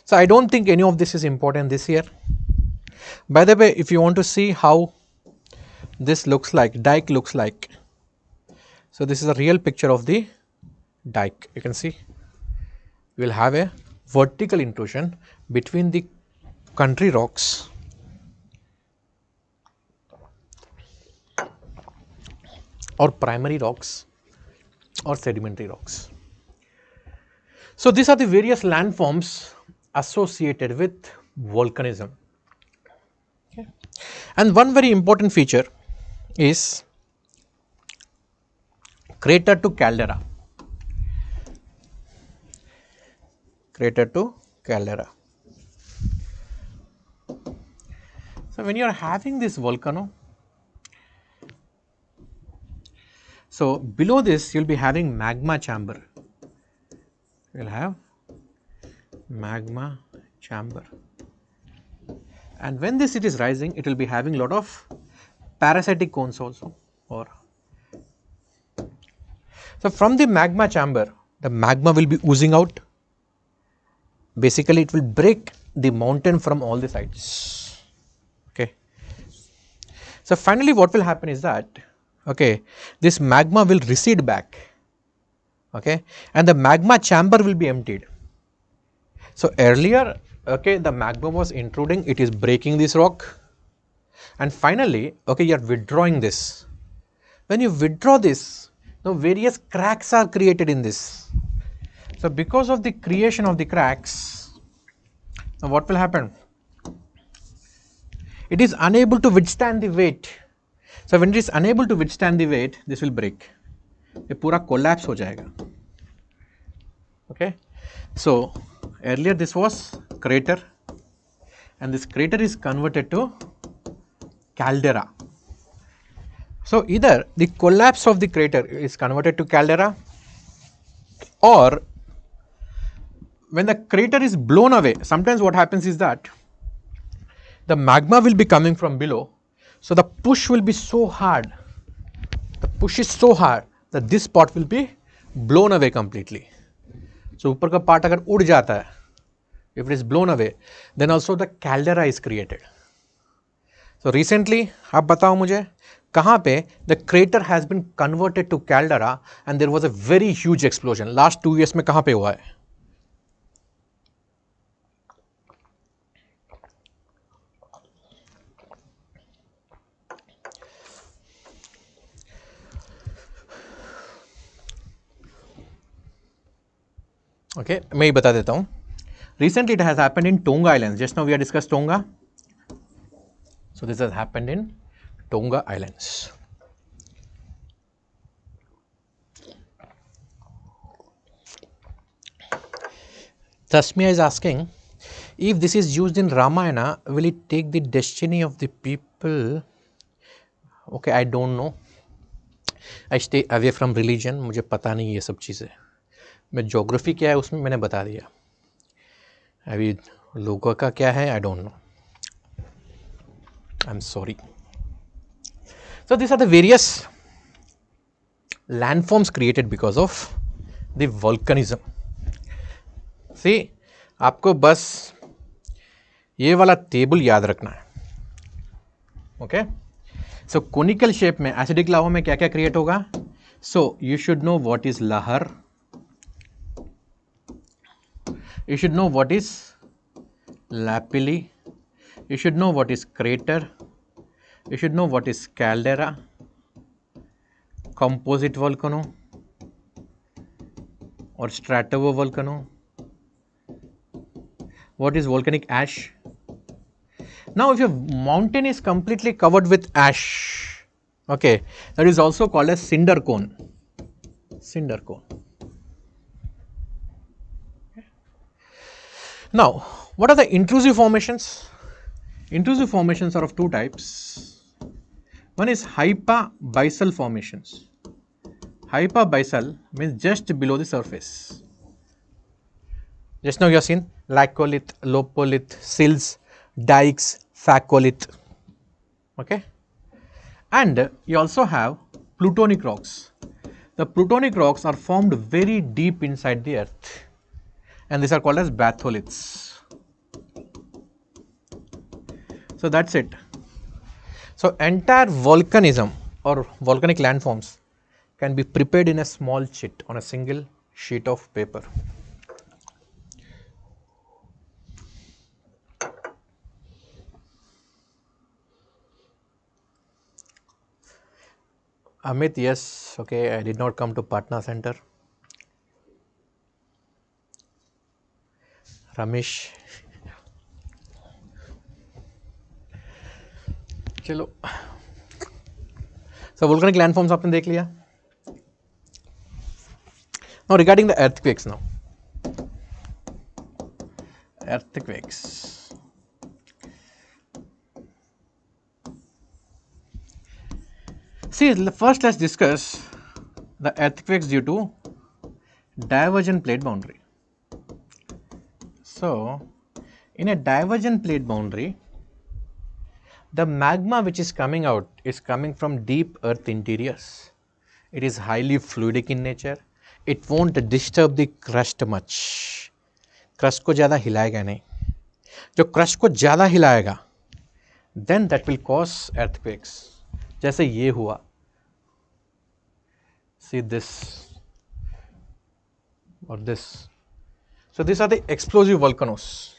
So I don't think any of this is important this year. By the way, if you want to see how this looks like, dike looks like, so this is a real picture of the dike. You can see we will have a vertical intrusion between the country rocks or primary rocks or sedimentary rocks. So these are the various landforms associated with volcanism. Okay. And one very important feature is crater to caldera. Crater to caldera. So when you are having this volcano, so below this you will be having magma chamber. You will have magma chamber, and when this it is rising, it will be having lot of parasitic cones also. Or so from the magma chamber, the magma will be oozing out. Basically, it will break the mountain from all the sides. Okay. So finally, what will happen is that, okay, this magma will recede back. Okay, and the magma chamber will be emptied. So earlier, okay, the magma was intruding, it is breaking this rock, and finally, okay, you are withdrawing this. When you withdraw this, now various cracks are created in this. So because of the creation of the cracks, now what will happen? It is unable to withstand the weight. So when it is unable to withstand the weight, this will break. ये पूरा collapse हो जाएगा. Okay. So earlier this was crater, and this crater is converted to caldera. So either the collapse of the crater is converted to caldera, or when the crater is blown away, sometimes what happens is that the magma will be coming from below. So the push will be so hard, the push is so hard that this part will be blown away completely. So ऊपर का part अगर उड़ जाता है, if it is blown away, then also the caldera is created. So recently, आप बताओ मुझे कहाँ पे the crater has been converted to caldera and there was a very huge explosion. Last 2 years में कहाँ पे हुआ है? Okay, मैं ही बता देता हूँ. Recently it has happened in Tonga Islands. Just now we have discussed Tonga. So this has happened in Tonga Islands. Tasmia is asking, if this is used in Ramayana, will it take the destiny of the people? Okay, I don't know. I stay away from religion. मुझे पता नहीं ये सब चीज़ें. मैं geography क्या है उसमें मैंने बता दिया. अभी लोगों का क्या है, I don't know. I'm sorry. So these are the various landforms created because of the volcanism. See, आपको बस ये वाला टेबल याद रखना है. ओके. सो कोनिकल शेप में एसिडिक लावा में क्या क्या क्रिएट होगा? So you should know what is लहर, you should know what is lapilli, you should know what is crater, you should know what is caldera, composite volcano or stratovolcano, what is volcanic ash. Now if your mountain is completely covered with ash, okay, that is also called as cinder cone. Cinder cone. Now, what are the intrusive formations? Intrusive formations are of two types. One is hypabysal formations. Hypabysal means just below the surface. Just now you have seen laccolith, lopolith, sills, dikes, phacolith. Okay, and you also have plutonic rocks. The plutonic rocks are formed very deep inside the earth, and these are called as batholiths. So that's it. So entire volcanism or volcanic landforms can be prepared in a small chit on a single sheet of paper. Amit, yes, okay, I did not come to Patna Center. Ramesh, चलो. So volcanic landforms आपने देख लिया. Now regarding the earthquakes now. Earthquakes. See, first let's discuss the earthquakes due to divergent plate boundary. So, in a divergent plate boundary, the magma which is coming out is coming from deep earth interiors. It is highly fluidic in nature. It won't disturb the crust much. Crust को ज़्यादा हिलाएगा नहीं. जो crust को ज़्यादा हिलाएगा, then that will cause earthquakes. जैसे ये हुआ. See this or this. So these are the explosive volcanoes.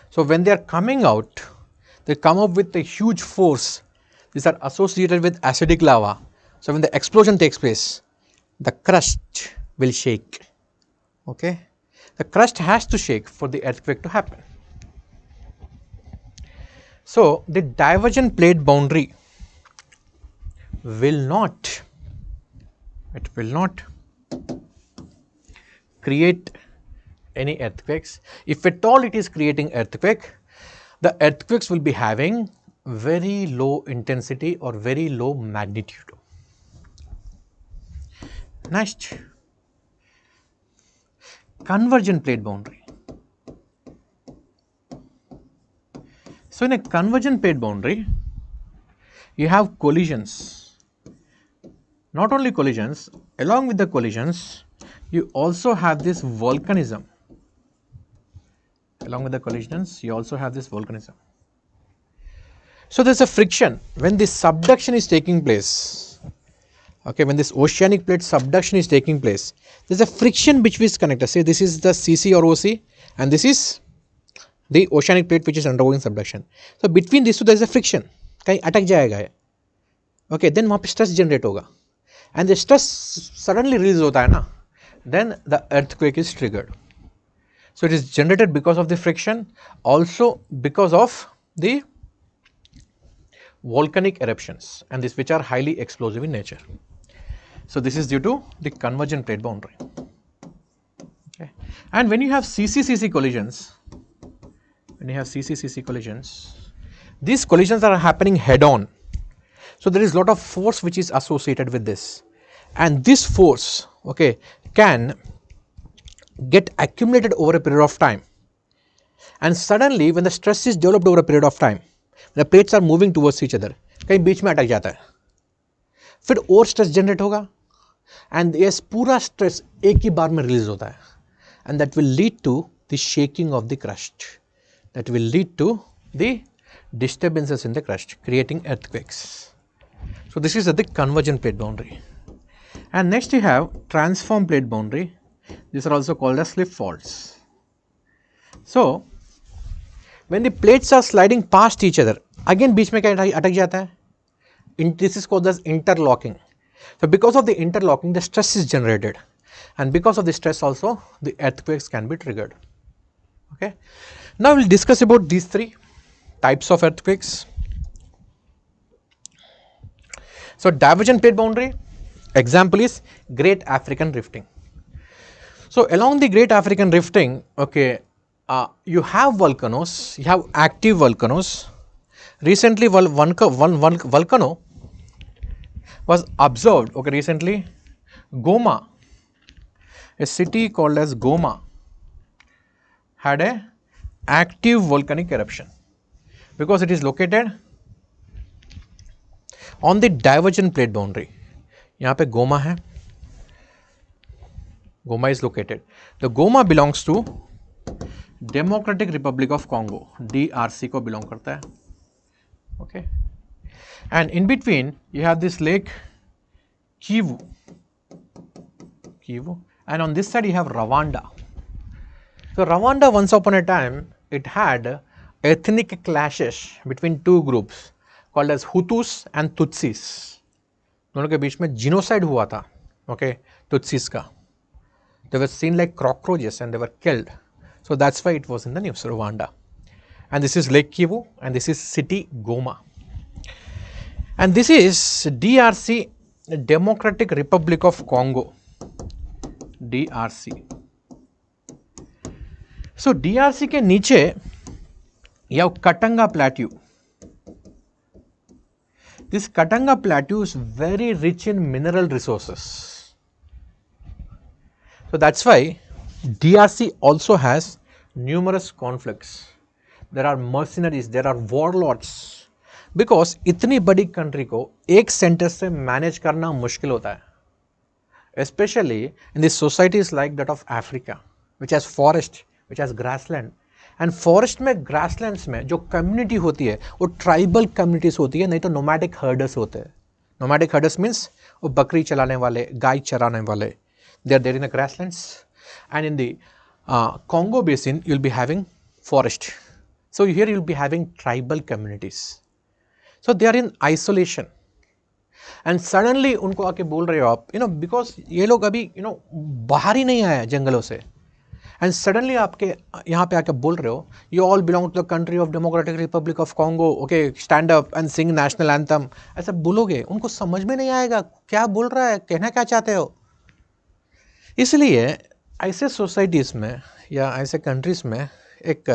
So when they are coming out, they come up with a huge force. These are associated with acidic lava. So when the explosion takes place, the crust will shake. Okay, the crust has to shake for the earthquake to happen. So the divergent plate boundary will not create any earthquakes. If at all it is creating earthquake, the earthquakes will be having very low intensity or very low magnitude. Next, convergent plate boundary. So in a convergent plate boundary, you have collisions. Not only collisions, along with the collisions, you also have this volcanism. Along with the collisions, you also have this volcanism. So there's a friction when this subduction is taking place. Okay, when this oceanic plate subduction is taking place, there's a friction between these connectors. Say this is the CC or OC, and this is the oceanic plate which is undergoing subduction. So between these two, there is a friction. कहीं अटक जाएगा ये. Okay, then वहाँ पे stress generate होगा. And the stress suddenly release होता है ना, then the earthquake is triggered. So it is generated because of the friction, also because of the volcanic eruptions, and this which are highly explosive in nature. So this is due to the convergent plate boundary. Okay. And when you have CC-CC collisions, these collisions are happening head on. So there is a lot of force which is associated with this, and this force, okay, can get accumulated over a period of time, and suddenly when the stress is developed over a period of time, the plates are moving towards each other, कहीं बीच में अटक जाता है, फिर और stress generate होगा, and ये पूरा स्ट्रेस एक ही बार में रिलीज होता है, and that will lead to the shaking of the crust, that will lead to the disturbances in the crust, creating earthquakes. So this is the convergent plate boundary. And next you have transform plate boundary. These are also called as slip faults. So when the plates are sliding past each other, again बीच में क्या अटक जाता है? This is called as interlocking. So because of the interlocking, the stress is generated, and because of the stress also, the earthquakes can be triggered. Okay. Now we'll discuss about these three types of earthquakes. So divergent plate boundary, example is Great African Rifting. So along the Great African Rifting, okay, you have volcanoes, you have active volcanoes. Recently one volcano was observed, okay, recently Goma, a city called as Goma, had a active volcanic eruption because it is located on the divergent plate boundary. यहाँ पे गोमा है, Goma is located. The Goma belongs to Democratic Republic of Congo, DRC को belong करता है. Okay. And in between you have this lake Kivu, and on this side you have Rwanda. So Rwanda, once upon a time, it had ethnic clashes between two groups called as Hutus and Tutsis. दोनों के बीच में genocide हुआ था, okay, Tutsis का. They were seen like cockroaches and they were killed. So that's why it was in the news, Rwanda. And this is Lake Kivu and this is city Goma. And this is DRC, Democratic Republic of Congo, DRC. So DRC के नीचे you have Katanga Plateau. This Katanga Plateau is very rich in mineral resources. So that's why DRC also has numerous conflicts. There are mercenaries, there are warlords. Because इतनी बड़ी country को एक center से manage करना मुश्किल होता है. Especially in the societies like that of Africa, which has forest, which has grassland. And forest में grasslands में जो community होती है वो tribal communities होती है, नहीं तो nomadic herders होते हैं. Nomadic herders means वो बकरी चलाने वाले, गाय चराने वाले. They are there in the grasslands. And in the Congo basin you will be having forest. So here you will be having tribal communities. So they are in isolation. And suddenly उनको आके बोल रहे हो आप, because ये लोग अभी बाहर ही नहीं आए जंगलों से. And suddenly आपके यहाँ पे आके बोल रहे हो, you all belong to the country of Democratic Republic of Congo, okay, stand up and sing national anthem. ऐसा बोलोगे, उनको समझ में नहीं आएगा क्या बोल रहा है, कहना क्या चाहते हो. इसलिए ऐसे सोसाइटीज़ में या ऐसे कंट्रीज़ में एक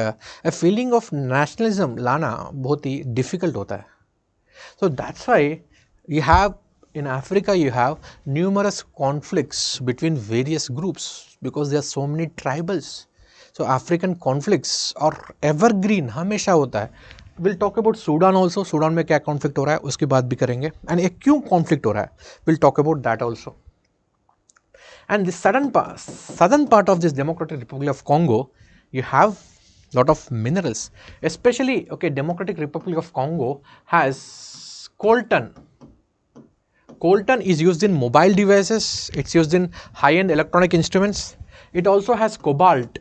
फीलिंग ऑफ नेशनलिज्म लाना बहुत ही डिफ़िकल्ट होता है. So that's why you have in Africa you have numerous conflicts between various groups because there are so many tribals. So African conflicts are evergreen, हमेशा होता है. We'll talk about Sudan also. Sudan में क्या conflict हो रहा है उसकी बात भी करेंगे. And ये क्यों conflict हो रहा है, we'll talk about that also. And the southern part of this Democratic Republic of Congo, you have lot of minerals, especially Democratic Republic of Congo has coltan. Coltan is used in mobile devices, it's used in high-end electronic instruments. It also has cobalt.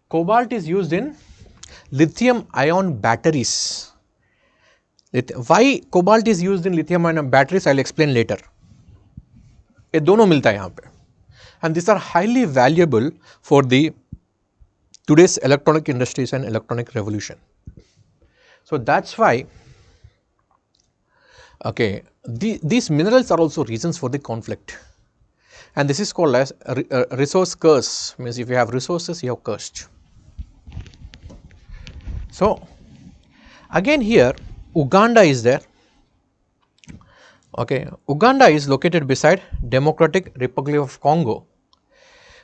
Cobalt is used in lithium ion batteries. Why cobalt is used in lithium ion batteries, I'll explain later. ये दोनों मिलता है यहाँ पे. And these are highly valuable for the today's electronic industries and electronic revolution. So that's why these minerals are also reasons for the conflict. And this is called as resource curse, means if you have resources you have cursed. So again here Uganda is there. Uganda is located beside Democratic Republic of Congo.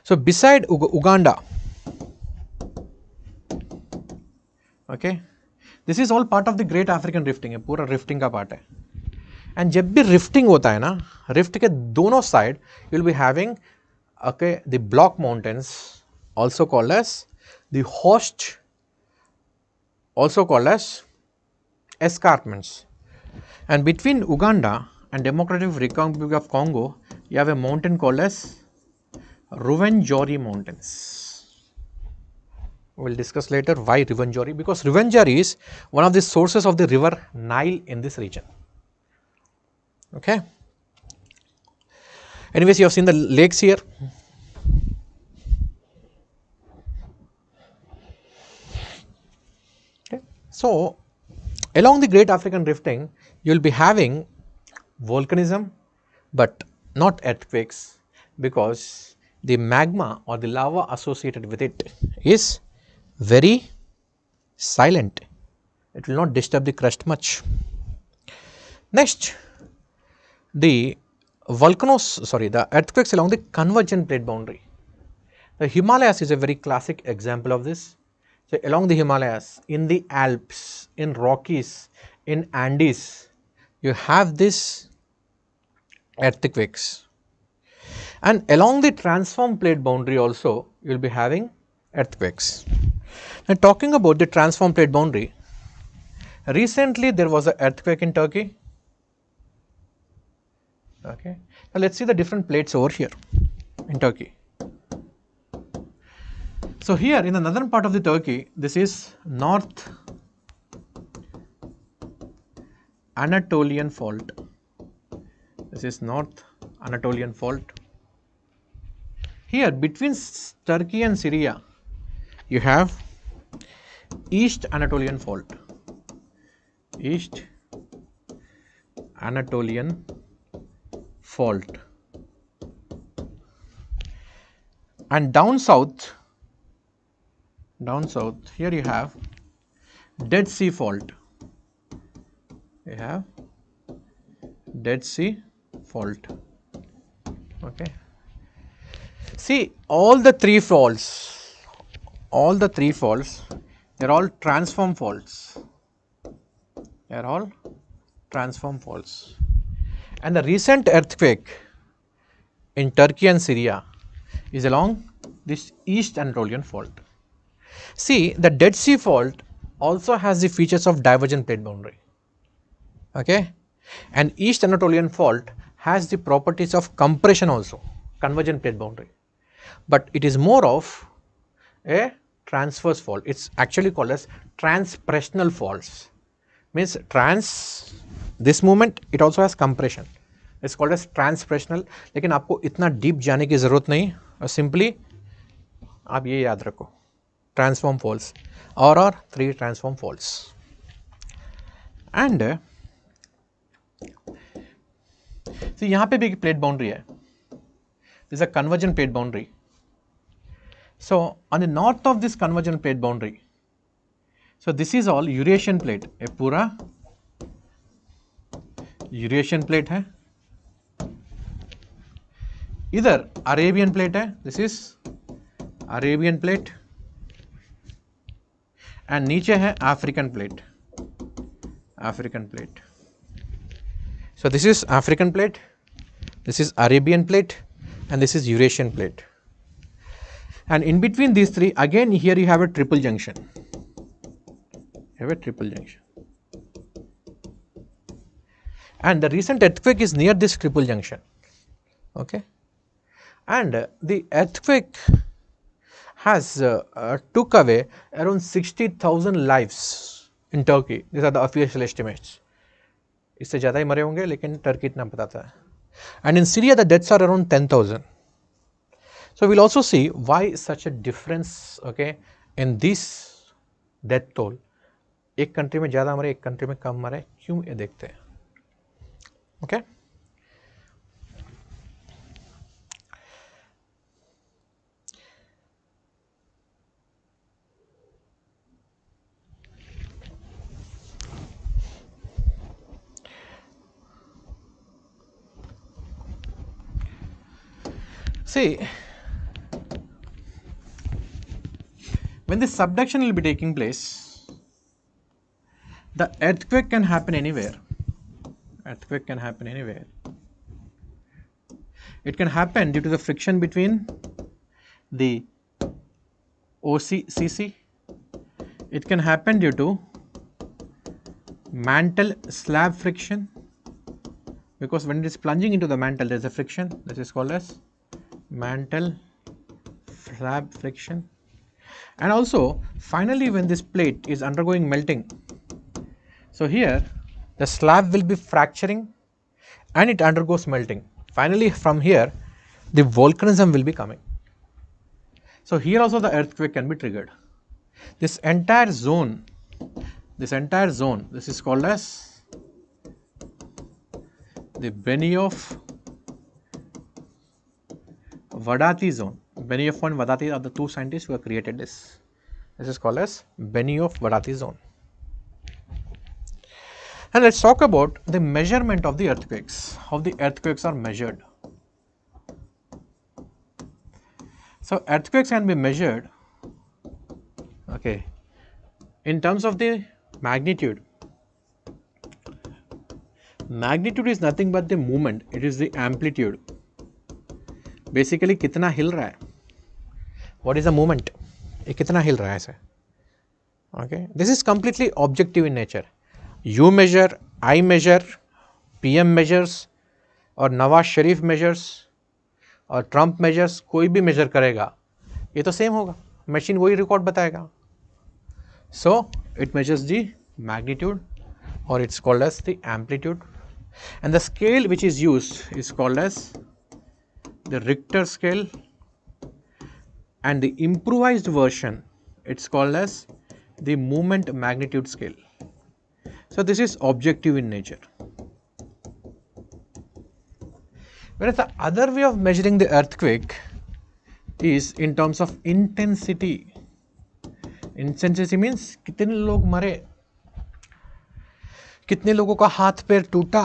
So beside Uganda, this is all part of the Great African Rifting है, पूरा rifting का part है. And जब भी rifting होता है ना, rift के दोनों side you will be having the block mountains, also called as the host, also called as escarpments. And between Uganda and Democratic Republic of Congo, you have a mountain called as Rwenzori Mountains. We will discuss later why Rwenzori, because Rwenzori is one of the sources of the river Nile in this region. Okay. Anyways, you have seen the lakes here. Okay. So along the Great African Rifting, you will be having volcanism, but not earthquakes, because the magma or the lava associated with it is very silent. It will not disturb the crust much. Next, the earthquakes along the convergent plate boundary. The Himalayas is a very classic example of this. So along the Himalayas, in the Alps, in Rockies, in Andes, you have this earthquakes. And along the transform plate boundary also you will be having earthquakes. Now talking about the transform plate boundary, recently there was an earthquake in Turkey. Okay. Now let's see the different plates over here in Turkey. So here in the northern part of the Turkey, this is North Anatolian fault. This is North Anatolian fault. Here between Turkey and Syria, you have East Anatolian fault. East Anatolian fault. And down south, here you have Dead Sea fault. You have Dead Sea fault. Okay. See, all the three faults, they are all transform faults. They are all transform faults. And the recent earthquake in Turkey and Syria is along this East Anatolian fault. See, the Dead Sea fault also has the features of divergent plate boundary. Okay. And East Anatolian fault has the properties of compression also, convergent plate boundary. But it is more of a transverse fault. It's actually called as transpressional faults. Means this movement, it also has compression. It's called as transpressional. लेकिन आपको इतना deep जाने की ज़रूरत नहीं, और simply आप ये याद रखो, transform faults or 3 transform faults. And see, यहाँ पे भी एक plate boundary है. This is a convergent plate boundary. So on the north of this convergent plate boundary, so this is all Eurasian plate. ये पूरा Eurasian plate है. इधर Arabian plate है. This is Arabian plate. And नीचे है African plate. African plate. So this is African plate, this is Arabian plate, and this is Eurasian plate. And in between these three, again here you have a triple junction. You have a triple junction. And the recent earthquake is near this triple junction. Okay. And the earthquake has took away around 60,000 lives in Turkey. These are the official estimates. इससे ज़्यादा ही मरे होंगे, लेकिन Turkey इतना बताता है. And in Syria the deaths are around 10,000. So we'll also see why such a difference, okay, in this death toll. एक country में ज़्यादा मरे, एक कंट्री में कम मरे, क्यों ये देखते हैं. Okay. See, when the subduction will be taking place, the earthquake can happen anywhere. Earthquake can happen anywhere. It can happen due to the friction between the OCC. It can happen due to mantle slab friction, because when it is plunging into the mantle there is a friction. This is called as mantle slab friction. And also finally when this plate is undergoing melting, so here the slab will be fracturing and it undergoes melting. Finally from here the volcanism will be coming. So here also the earthquake can be triggered. This entire zone, this is called as the Benioff Wadati zone. Benioff and Wadati are the two scientists who have created this. This is called as Benioff Wadati zone. And let's talk about the measurement of the earthquakes, how the earthquakes are measured. So earthquakes can be measured, okay, in terms of the magnitude. Magnitude is nothing but the movement, it is the amplitude. Basically कितना हिल रहा है, what is the movement, ये कितना हिल रहा है ऐसे. Okay, this is completely objective in nature. You measure, I measure, PM measures और Nawaz Sharif measures और ट्रंप मेजर्स, कोई भी मेजर करेगा ये तो सेम होगा, मशीन वही रिकॉर्ड बताएगा. So it measures the magnitude or it's called as the amplitude, and the scale which is used is called as the Richter scale, and the improvised version it's called as the moment magnitude scale. So this is objective in nature, whereas the other way of measuring the earthquake is in terms of intensity. Intensity means कितने लोग मरे, कितने लोगों का हाथ पैर टूटा,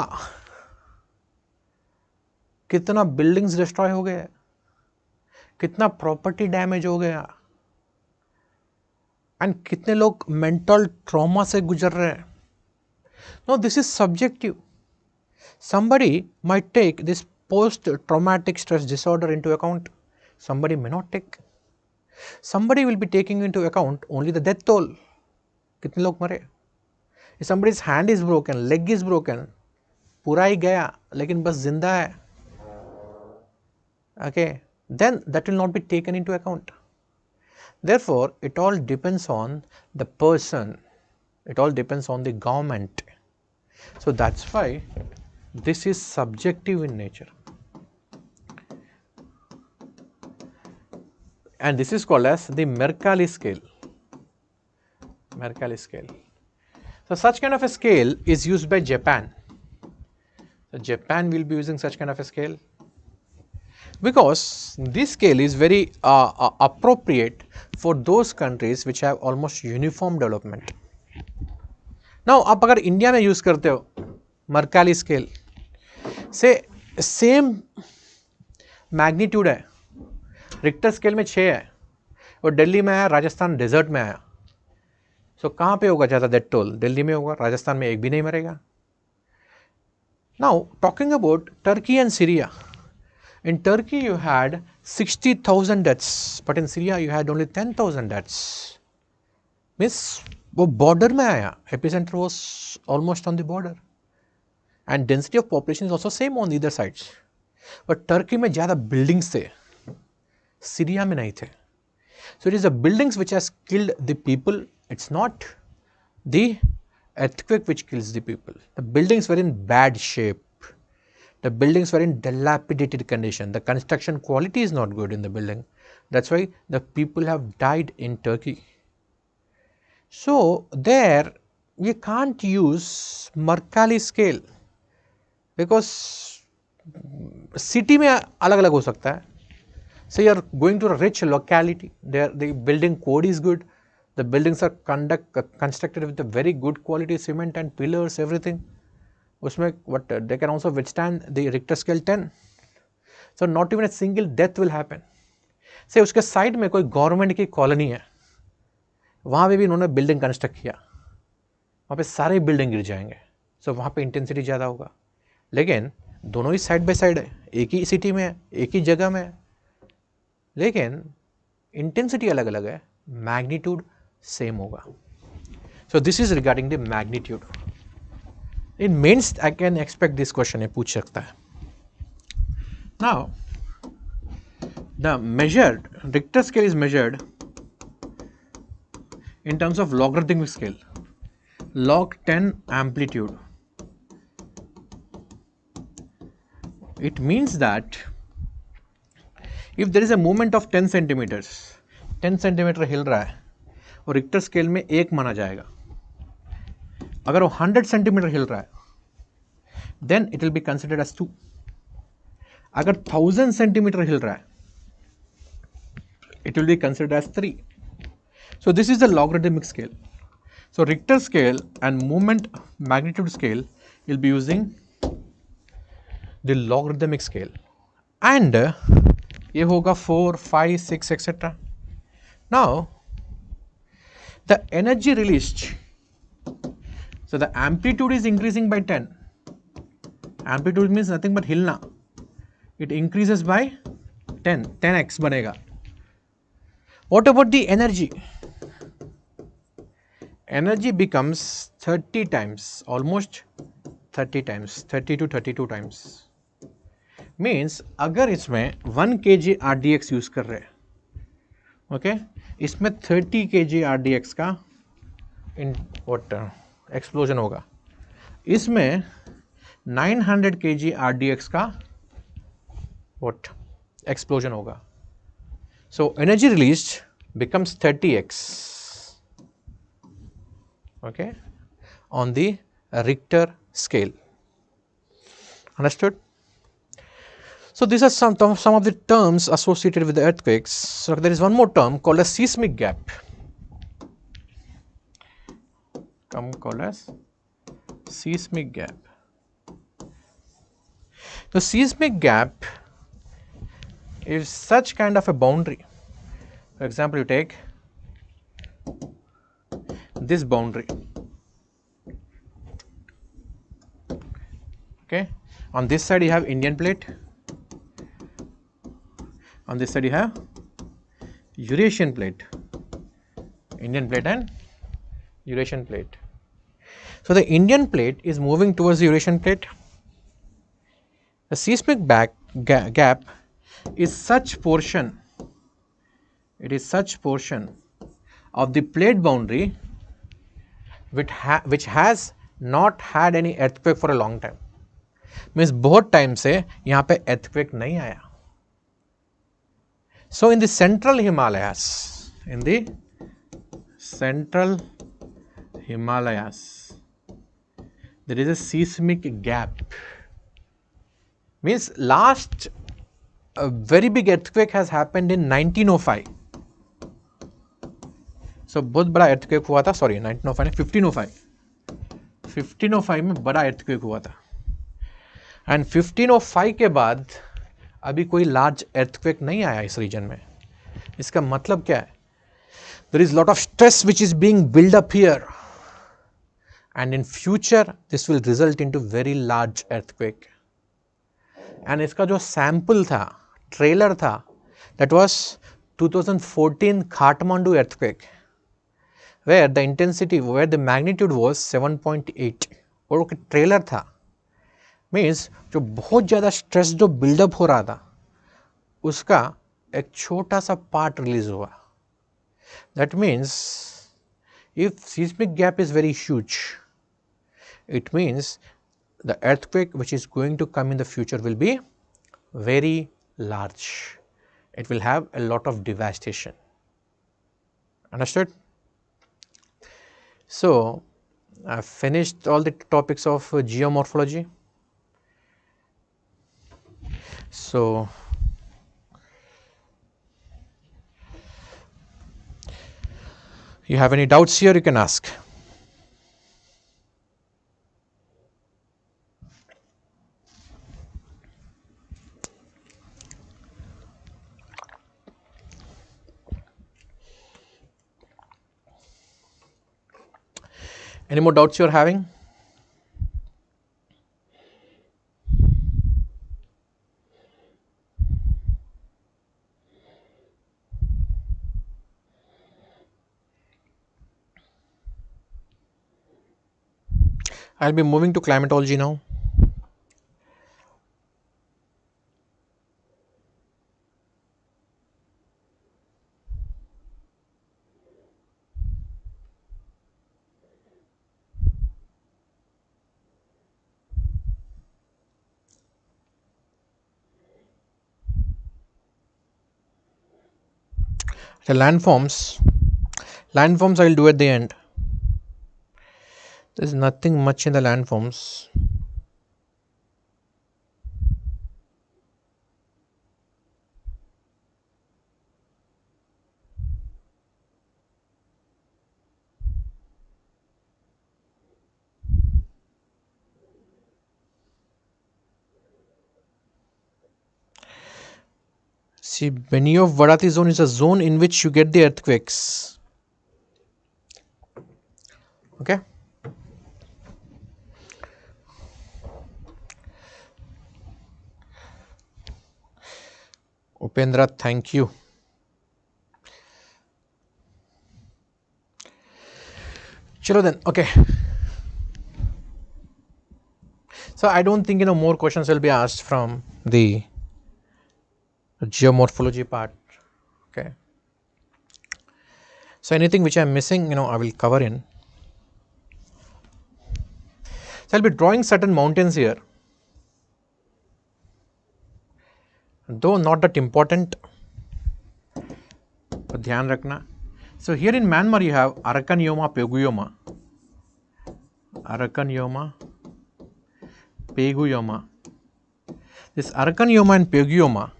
कितना बिल्डिंग्स डिस्ट्रॉय हो गए, कितना प्रॉपर्टी डैमेज हो गया, एंड कितने लोग मेंटल ट्रॉमा से गुजर रहे हैं. No, this is subjective. somebody might take this post traumatic stress disorder into account, somebody may not take. Somebody will be taking into account only the death toll, कितने लोग मरे. If somebody's hand is broken, leg is broken, पूरा ही गया लेकिन बस जिंदा है, okay, then that will not be taken into account. Therefore, it all depends on the person, it all depends on the government. So that's why this is subjective in nature, and this is called as the Mercalli scale. Mercalli scale. So such kind of a scale is used by Japan. So Japan will be using such kind of a scale because this scale is very appropriate for those countries which have almost uniform development. Now आप अगर India में use करते हो मर्काली scale से, same magnitude है, Richter scale में 6 है और दिल्ली में आया, राजस्थान डेजर्ट में आया. सो कहाँ पे होगा ज़्यादा डेथ टोल? दिल्ली में होगा, राजस्थान में एक भी नहीं मरेगा. Now talking about Turkey and Syria. In Turkey you had 60,000 deaths, but in Syria you had only 10,000 deaths. Means वो बॉर्डर में आया, epicentre was almost on the border, and density of population is also same on either sides. But Turkey में ज़्यादा buildings थे, Syria में नहीं थे. So it is the buildings which has killed the people. It's not the earthquake which kills the people. The buildings were in bad shape. The buildings were in dilapidated condition. The construction quality is not good in the building. That's why the people have died in Turkey. So there you can't use Mercalli scale because city में अलग अलग हो सकता है. So you are going to a rich locality. There the building code is good. The buildings are constructed with a very good quality cement and pillars, everything. उसमें what they can also withstand the Richter scale 10. So not even a single death will happen. Say उसके side में कोई government की colony है, वहाँ पे भी उन्होंने बिल्डिंग कंस्ट्रक्ट किया, वहाँ पे सारे बिल्डिंग गिर जाएंगे. सो वहाँ पे इंटेंसिटी ज़्यादा होगा. लेकिन दोनों ही साइड बाय साइड है, एक ही सिटी में है, एक ही जगह में है, लेकिन इंटेंसिटी अलग अलग है, मैग्नीट्यूड सेम होगा. So this is regarding the magnitude. In mains I can expect this question, ये पूछ सकता है. Now the measured Richter scale is measured in terms of logarithmic scale, log 10 amplitude. It means that if there is a movement of 10 centimeters, 10 centimeter हिल रहा है और Richter scale में 1 माना जाएगा. अगर वो 100 सेंटीमीटर हिल रहा है then it will be considered as 2. अगर 1000 सेंटीमीटर हिल रहा है it will be considered as 3. So this is the logarithmic scale. So Richter scale and moment magnitude scale will be using the logarithmic scale, and ये होगा 4, 5, 6 etc. Now the energy released, so the amplitude is increasing by 10. Amplitude means nothing but hilna. It increases by 10x बनेगा. What about the energy? Energy becomes 30 times, almost 30 times, 30 to 32 times. Means अगर इसमें 1 kg RDX use कर रहे हैं, okay, इसमें 30 kg RDX का explosion होगा. इसमें 900 kg RDX का एक्सप्लोजन होगा. So energy released becomes 30x, okay, on the Richter scale. Understood? So these are some of the terms associated with the earthquakes. So there is one more term called as seismic gap. Called as seismic gap. The seismic gap is such kind of a boundary. For example, you take this boundary, okay, on this side you have Indian plate, on this side you have Eurasian plate, Indian plate and Eurasian plate. So the Indian plate is moving towards the Eurasian plate. The seismic gap is such portion, it is such portion of the plate boundary which has not had any earthquake for a long time. Means बहुत time से यहाँ पे earthquake नहीं आया. So in the central Himalayas, there is a seismic gap. Means last a very big earthquake has happened in 1905. So बहुत बड़ा earthquake हुआ था, sorry 1905 1505 में बड़ा earthquake हुआ था. And 1505 के बाद अभी कोई large earthquake नहीं आया इस region में. इसका मतलब क्या है? There is lot of stress which is being built up here, and in future this will result into very large earthquake. And इसका जो sample था, trailer था, that was 2014 Kathmandu earthquake, where the magnitude was 7.8 और वो trailer था. Means जो बहुत ज़्यादा स्ट्रेस जो बिल्डअप हो रहा था उसका एक छोटा सा पार्ट रिलीज हुआ. That means if seismic gap is very huge, it means the earthquake which is going to come in the future will be very large. It will have a lot of devastation. Understood? So I finished all the topics of geomorphology. So you have any doubts here, you can ask. Any more doubts you are having? I'll be moving to climatology now. The landforms I will do at the end. There is nothing much in the landforms. See, Beni of Varati zone is a zone in which you get the earthquakes. Okay. Upendra, thank you. Chalo then, okay. So I don't think more questions will be asked from the geomorphology part. Okay. So anything which I am missing, I will cover in. So I'll be drawing certain mountains here, though not that important. But dhyan rakhna. So here in Myanmar you have Arakan Yoma, Peguyoma. Arakan Yoma, Peguyoma. This Arakan Yoma and Peguyoma,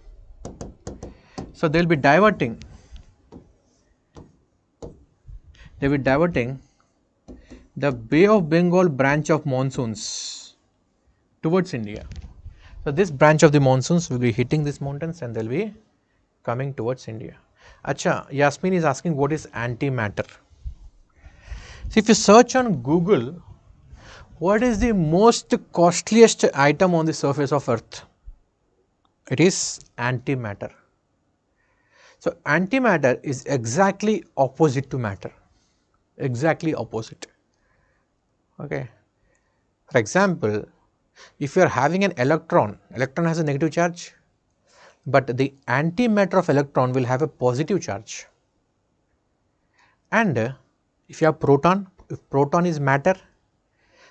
so they will be diverting. They will be diverting the Bay of Bengal branch of monsoons towards India. So this branch of the monsoons will be hitting these mountains and they will be coming towards India. Acha, Yasmin is asking what is antimatter. So if you search on Google, what is the most costliest item on the surface of earth? It is antimatter. So antimatter is exactly opposite to matter. Exactly opposite. Okay. For example, if you are having an electron has a negative charge, but the antimatter of electron will have a positive charge. And if you have proton, if proton is matter,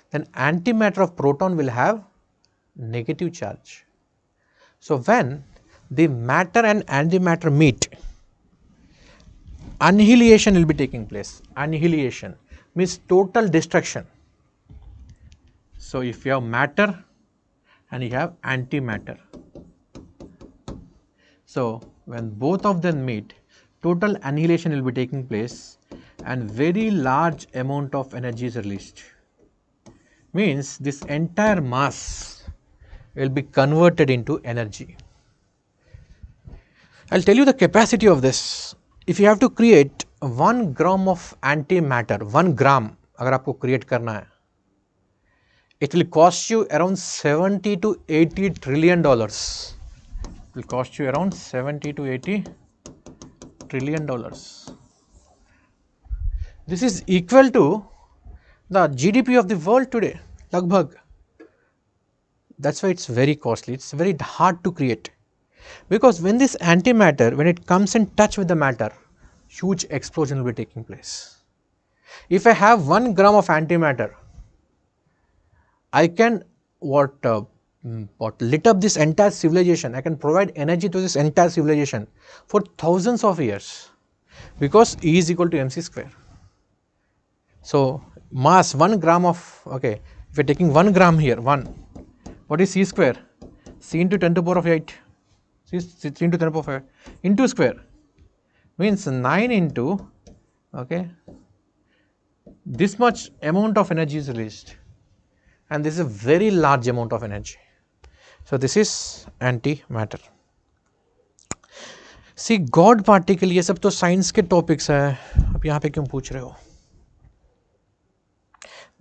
then antimatter of proton will have negative charge. So when the matter and antimatter meet, annihilation will be taking place. Annihilation means total destruction. So if you have matter and you have antimatter, so when both of them meet, total annihilation will be taking place and very large amount of energy is released. Means this entire mass will be converted into energy. I'll tell you the capacity of this. If you have to create 1 gram of antimatter, 1 gram अगर आपको create करना है, it will cost you around 70 to 80 trillion dollars. It will cost you around 70 to 80 trillion dollars. This is equal to the GDP of the world today, lagbhag. That's why it's very costly. It's very hard to create. Because when this antimatter, when it comes in touch with the matter, huge explosion will be taking place. If I have 1 gram of antimatter, I can what lit up this entire civilization. I can provide energy to this entire civilization for thousands of years, because E is equal to mc square. So mass 1 gram of, okay, if you are taking 1 gram here, 1, what is C square? C into 10 to the power of 8. C into 10 to the power of 8 into square means 9 into, okay, this much amount of energy is released, and this is a very large amount of energy. So this is antimatter. See, God particle, ये सब तो science के topics है, अब यहाँ पे क्यों पूछ रहे हो?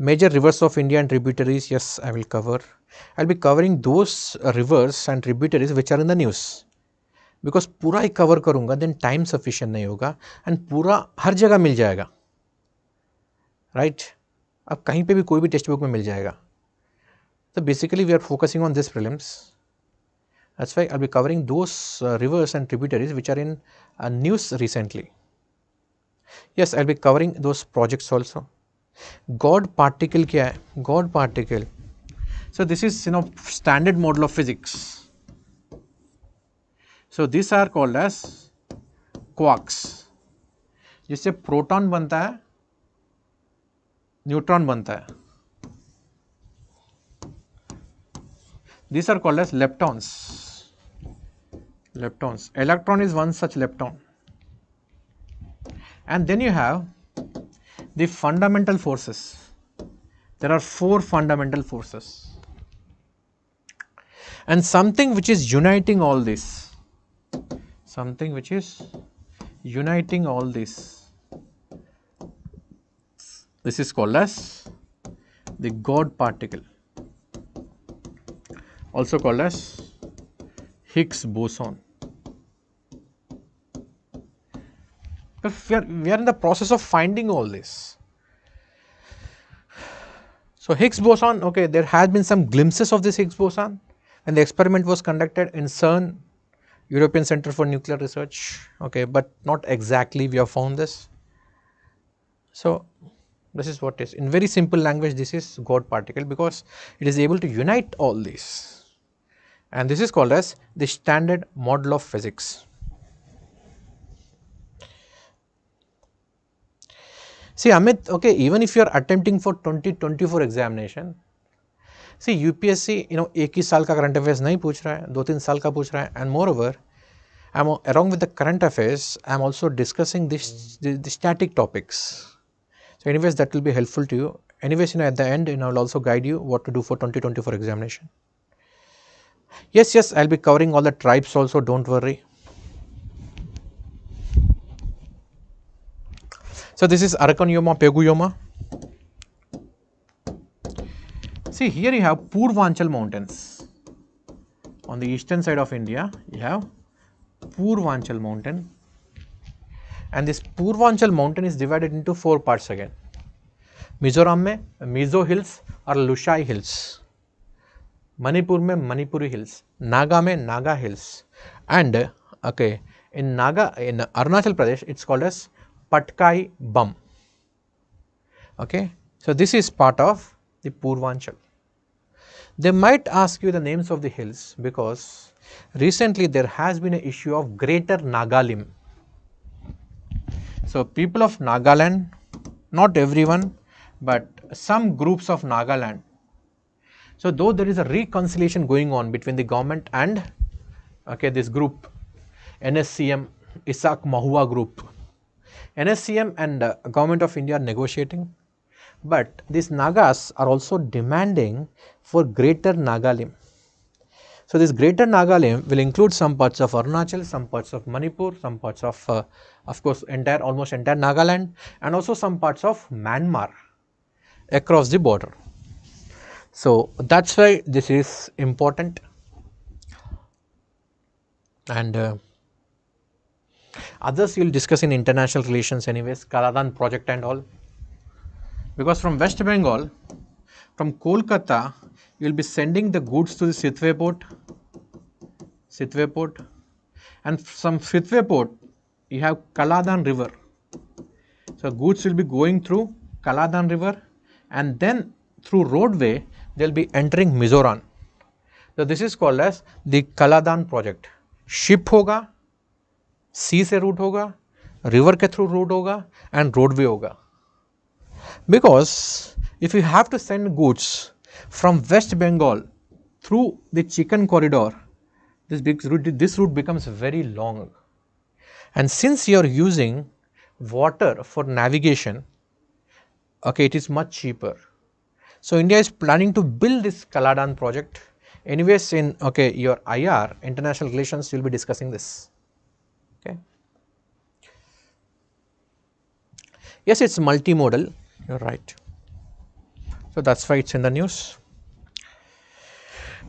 Major rivers of India and tributaries, yes, I will cover. I will be covering those rivers and tributaries which are in the news. Because पूरा ही cover करूँगा, then time sufficient नहीं होगा, and पूरा हर जगह मिल जाएगा, right? अब कहीं पे भी कोई भी टेक्स्ट बुक में मिल जाएगा. So basically we are focusing on this prelims. That's why I'll be covering those rivers and tributaries which are in news recently. Yes, I'll be covering those projects also. God particle क्या है? God particle. So this is standard model of physics. So these are called as quarks. जिससे proton बनता है, neutron बनता है. These are called as leptons. Leptons. Electron is one such lepton. And then you have the fundamental forces. There are 4 fundamental forces. And something which is uniting all this. Something which is uniting all this. This is called as the God particle. Also called as Higgs boson. So we are in the process of finding all this. So Higgs boson, okay, there has been some glimpses of this Higgs boson when the experiment was conducted in CERN, European Center for Nuclear Research, okay, but not exactly we have found this. So this is what is, in very simple language, this is God particle because it is able to unite all these, and this is called as the standard model of physics. See Amit, okay, even if you are attempting for 2024 examination, see UPSC, एक ही साल का current affairs नहीं पूछ रहा है, 2-3 साल का पूछ रहा है, and moreover, along with the current affairs, I am also discussing the static topics. So anyways, that will be helpful to you. Anyways, at the end, I will also guide you what to do for 2024 examination. Yes, I will be covering all the tribes also, don't worry. So this is Arakan Yoma, Pegu Yoma. See, here you have Purvanchal mountains. On the eastern side of India, you have Purvanchal mountain, and this Purvanchal mountain is divided into 4 parts again. Mizoram में Mizo hills और Lushai hills, Manipur में Manipuri hills, Naga में Naga hills, and okay in Arunachal Pradesh it's called as Patkai Bum. Okay, so this is part of the Purvanchal. They might ask you the names of the hills because recently there has been an issue of Greater Nagalim. So people of Nagaland, not everyone, but some groups of Nagaland. So though there is a reconciliation going on between the government and this group, NSCM, Isak Mahua group. NSCM and government of India are negotiating, but these Nagas are also demanding for Greater Nagalim. So this Greater Nagalim will include some parts of Arunachal, some parts of Manipur, some parts of course almost entire Nagaland, and also some parts of Myanmar across the border. So that's why this is important. And others you will discuss in international relations anyways, Kaladan project and all. Because from West Bengal, from Kolkata, you will be sending the goods to the Sitwe port, and from Sitwe port, you have Kaladan river. So goods will be going through Kaladan river, and then through roadway, they will be entering Mizoram. So this is called as the Kaladan project. Ship होगा, sea से route होगा, river के through route होगा, and roadway होगा. Because if you have to send goods from West Bengal through the chicken corridor, this route becomes very long. And since you are using water for navigation, it is much cheaper. So India is planning to build this Kaladan project. Anyways, in your IR, international relations, you will be discussing this. Okay. Yes, it's multimodal. You're right. So that's why it's in the news.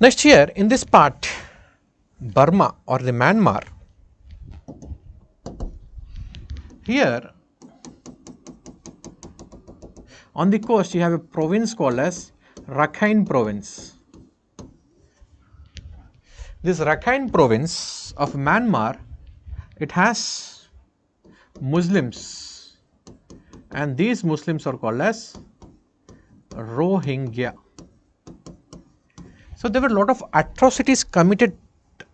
Next here, in this part, Burma or the Myanmar, here on the coast you have a province called as Rakhine province. This Rakhine province of Myanmar, it has Muslims, and these Muslims are called as Rohingya. So there were a lot of atrocities committed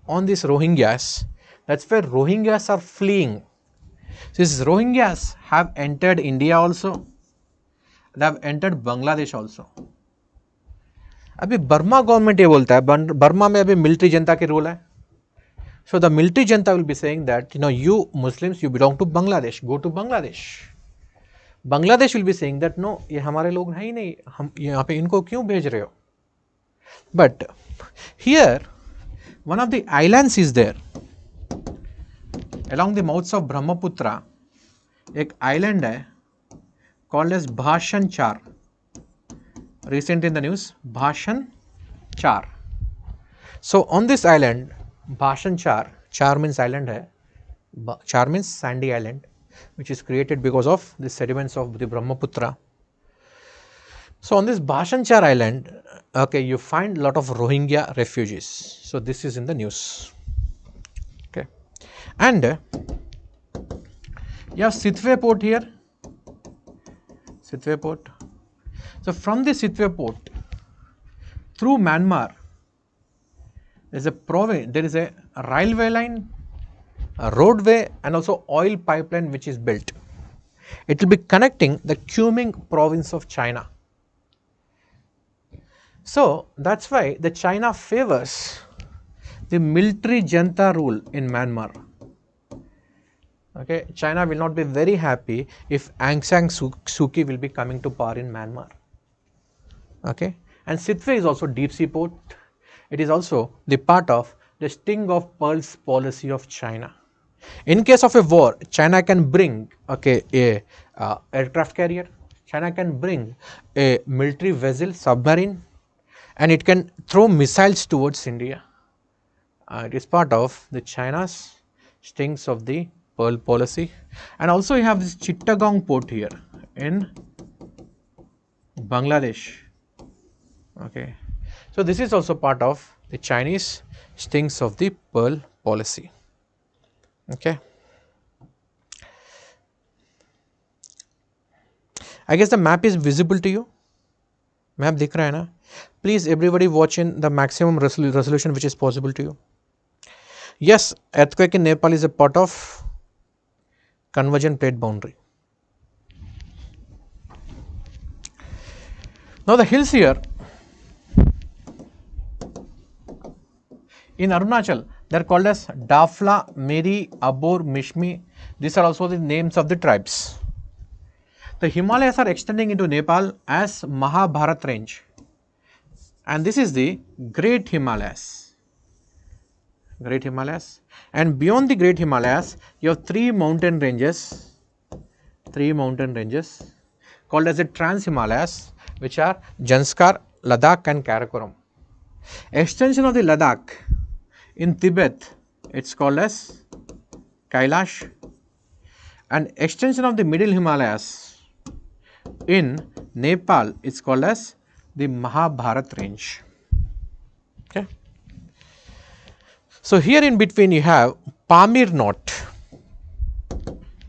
on these Rohingyas. That's where Rohingyas are fleeing. These Rohingyas have entered India also. They have entered Bangladesh also. अभी Burma government ये बोलता है, Burma में अभी military जनता के rule है. So the military Janata will be saying that you Muslims, you belong to Bangladesh, go to Bangladesh. Bangladesh will be saying that no, ये हमारे लोग हैं ही नहीं, हम यहाँ पे इनको क्यों भेज रहे हो. But here one of the islands is there along the mouths of Brahmaputra. एक island है called as Bhashan Char. Recent in the news, Bhashan Char. So on this island, Bhashan Char, Char means island hai, Char means sandy island. which is created because of the sediments of the Brahmaputra. So, on this Bhashanchar island, okay, you find a lot of Rohingya refugees. So, this is in the news. Okay. And you have Sitwe port here, Sitwe port. So, from the Sitwe port through Myanmar, there is a railway line, a roadway, and also oil pipeline which is built. It will be connecting the Kunming province of China. So, that is why the China favors the military junta rule in Myanmar. Okay, China will not be very happy if Aung San Suu Kyi will be coming to power in Myanmar. Okay, and Sitwe is also deep sea port. It is also the part of the sting of pearls policy of China. In case of a war, China can bring a aircraft carrier, China can bring a military vessel, submarine, and it can throw missiles towards India. It is part of the China's stings of the pearl policy. And also you have this Chittagong port here in Bangladesh. Okay. So, this is also part of the Chinese stings of the pearl policy. Okay. I guess the map is visible to you. Map dikh raha hai na? Please everybody watch in the maximum resolution which is possible to you. Yes, earthquake in Nepal is a part of convergent plate boundary. Now, the hills here in Arunachal, they are called as Dafla, Meri, Abor, Mishmi. These are also the names of the tribes. The Himalayas are extending into Nepal as Mahabharat range, and this is the Great Himalayas. Great Himalayas, and beyond the Great Himalayas, you have three mountain ranges called as the Trans Himalayas, which are Janskar, Ladakh, and Karakoram. Extension of the Ladakh in Tibet, it is called as Kailash, and extension of the Middle Himalayas in Nepal is called as the Mahabharat range. Okay. So, here in between you have Pamir Knot.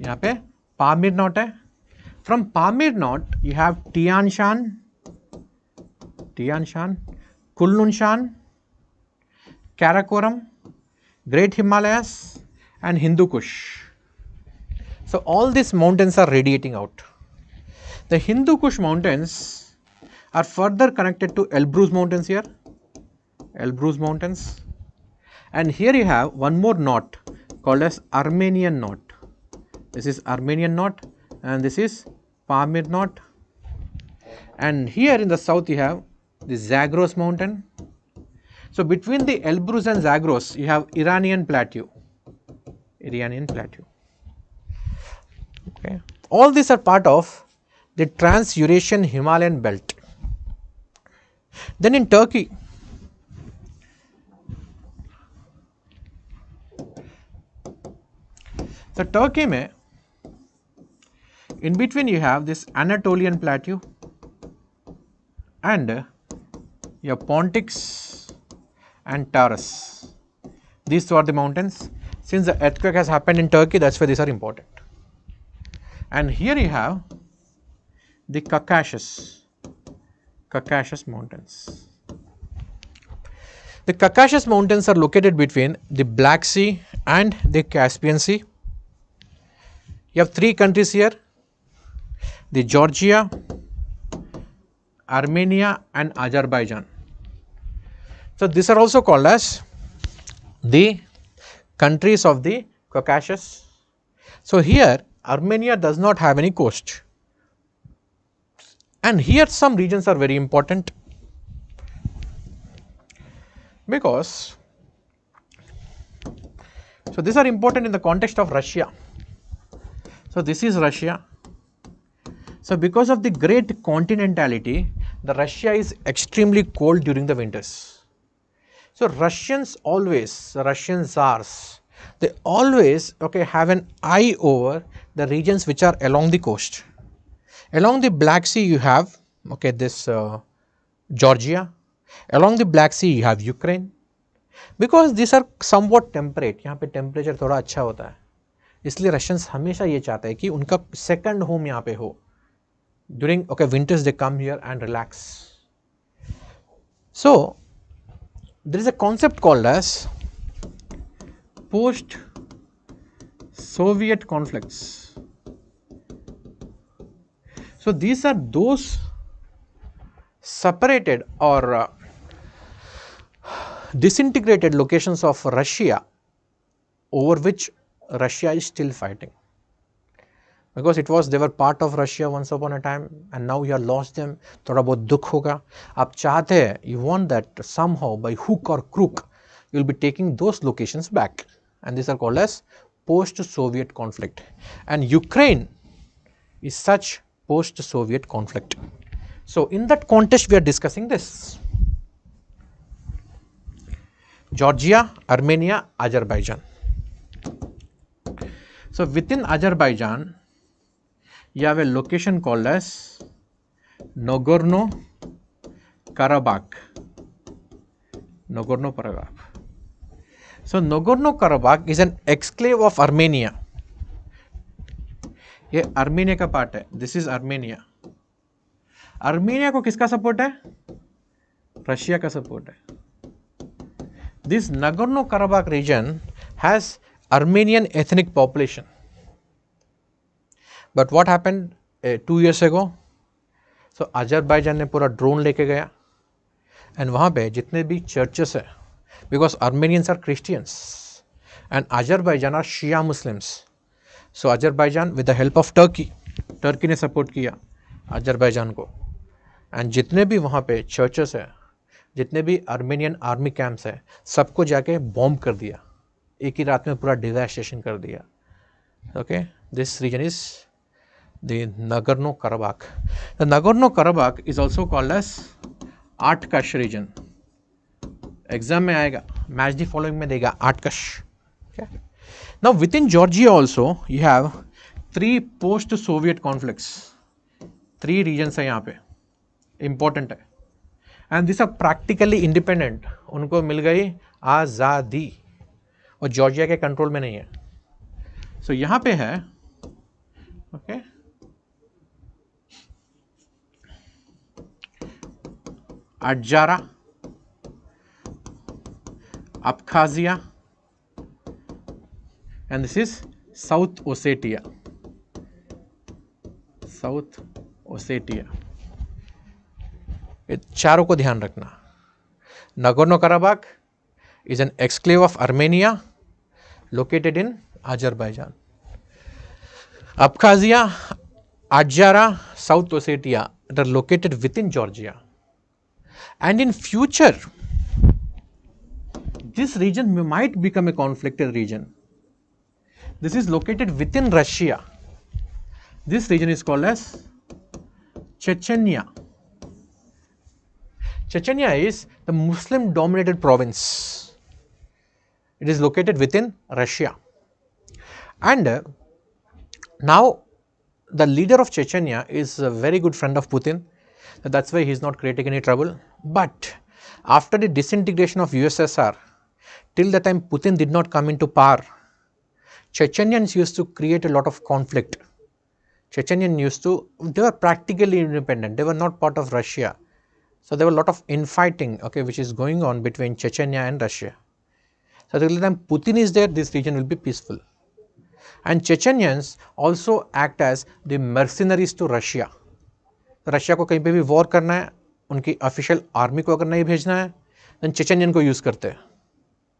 यहाँ पे Pamir Knot है. From Pamir Knot you have Tian Shan, Kulun Shan, Karakoram, Great Himalayas, and Hindu Kush. So, all these mountains are radiating out. The Hindu Kush mountains are further connected to Elbrus mountains here, Elbrus mountains, and here you have one more knot called as Armenian knot. This is Armenian knot and this is Pamir knot, and here in the south you have the Zagros mountain. So, between the Elbrus and Zagros you have Iranian plateau. Okay. All these are part of the Trans-Eurasian Himalayan belt. Then in Turkey, so Turkey mein, in between you have this Anatolian plateau and your Pontics and Taurus. These two are the mountains. Since the earthquake has happened in Turkey, that is why these are important. And here you have the Caucasus mountains. The Caucasus mountains are located between the Black Sea and the Caspian Sea. You have three countries here, the Georgia, Armenia, and Azerbaijan. So, these are also called as the countries of the Caucasus. So, here Armenia does not have any coast, and here some regions are very important because, so these are important in the context of Russia. So, this is Russia. So, because of the great continentality, the Russia is extremely cold during the winters. So, Russian Tsars they always have an eye over the regions which are along the coast. Along the Black Sea you have this Georgia. Along the Black Sea you have Ukraine, because these are somewhat temperate. यहाँ पे temperature थोड़ा अच्छा होता है, इसलिए Russians हमेशा ये चाहते हैं कि उनका सेकंड होम यहाँ पे हो. During winters they come here and relax. So there is a concept called as post Soviet conflicts. So these are those separated or disintegrated locations of Russia over which Russia is still fighting, because they were part of Russia once upon a time and now you have lost them. थोड़ा बहुत दुख होगा. आप चाहते हैं, you want that somehow by hook or crook you will be taking those locations back, and these are called as post-Soviet conflict, and Ukraine is such post-Soviet conflict. So in that context we are discussing this. Georgia, Armenia, Azerbaijan. So within Azerbaijan you have a location called as Nagorno-Karabakh. Nagorno-Karabakh. So Nagorno-Karabakh is an exclave of Armenia. ये Armenia का part है. This is Armenia. Armenia को किसका support है? Russia का support है. This Nagorno Karabakh region has Armenian ethnic population, but what happened 2 years ago? So Azerbaijan ने पूरा ड्रोन लेके गया and वहाँ पे जितने भी churches है, because Armenians are Christians and Azerbaijan are Shia Muslims. So Azerbaijan with the help of Turkey ने support किया Azerbaijan को, and जितने भी वहाँ पे churches है, जितने भी Armenian army camps है, सबको जाके बॉम्ब कर दिया. एक ही रात में पूरा डिवास्टेशन कर दिया. Okay, this region is the Nagorno Karabakh. The Nagorno Karabakh is also called as Artsakh region. Exam में आएगा, मैच द फॉलोइंग में देगा Artsakh. Now within Georgia also you have 3 post Soviet conflicts. 3 regions है यहाँ पे, important है, and this are practically independent. उनको मिल गई आज़ादी और जॉर्जिया के कंट्रोल में नहीं है. सो यहाँ पे है Adjara, Abkhazia, and this is South Ossetia. South Ossetia, ये चारों को ध्यान रखना. Nagorno Karabakh is an exclave of Armenia located in Azerbaijan. Abkhazia, Adjara, South Ossetia are located within Georgia. And in future, this region might become a conflicted region. This is located within Russia. This region is called as Chechnya. Chechnya is the Muslim dominated province. It is located within Russia, and now the leader of Chechnya is a very good friend of Putin. That's why he is not creating any trouble. But after the disintegration of USSR, till the time Putin did not come into power, Chechenyans used to create a lot of conflict. They were practically independent. They were not part of Russia. So there were a lot of infighting, which is going on between Chechnya and Russia. So till the time Putin is there, this region will be peaceful. And Chechenyans also act as the mercenaries to Russia. Russia को कहीं पे भी war करना है, उनकी official army को अगर नहीं भेजना है, then चेचेनियन को यूज करते हैं.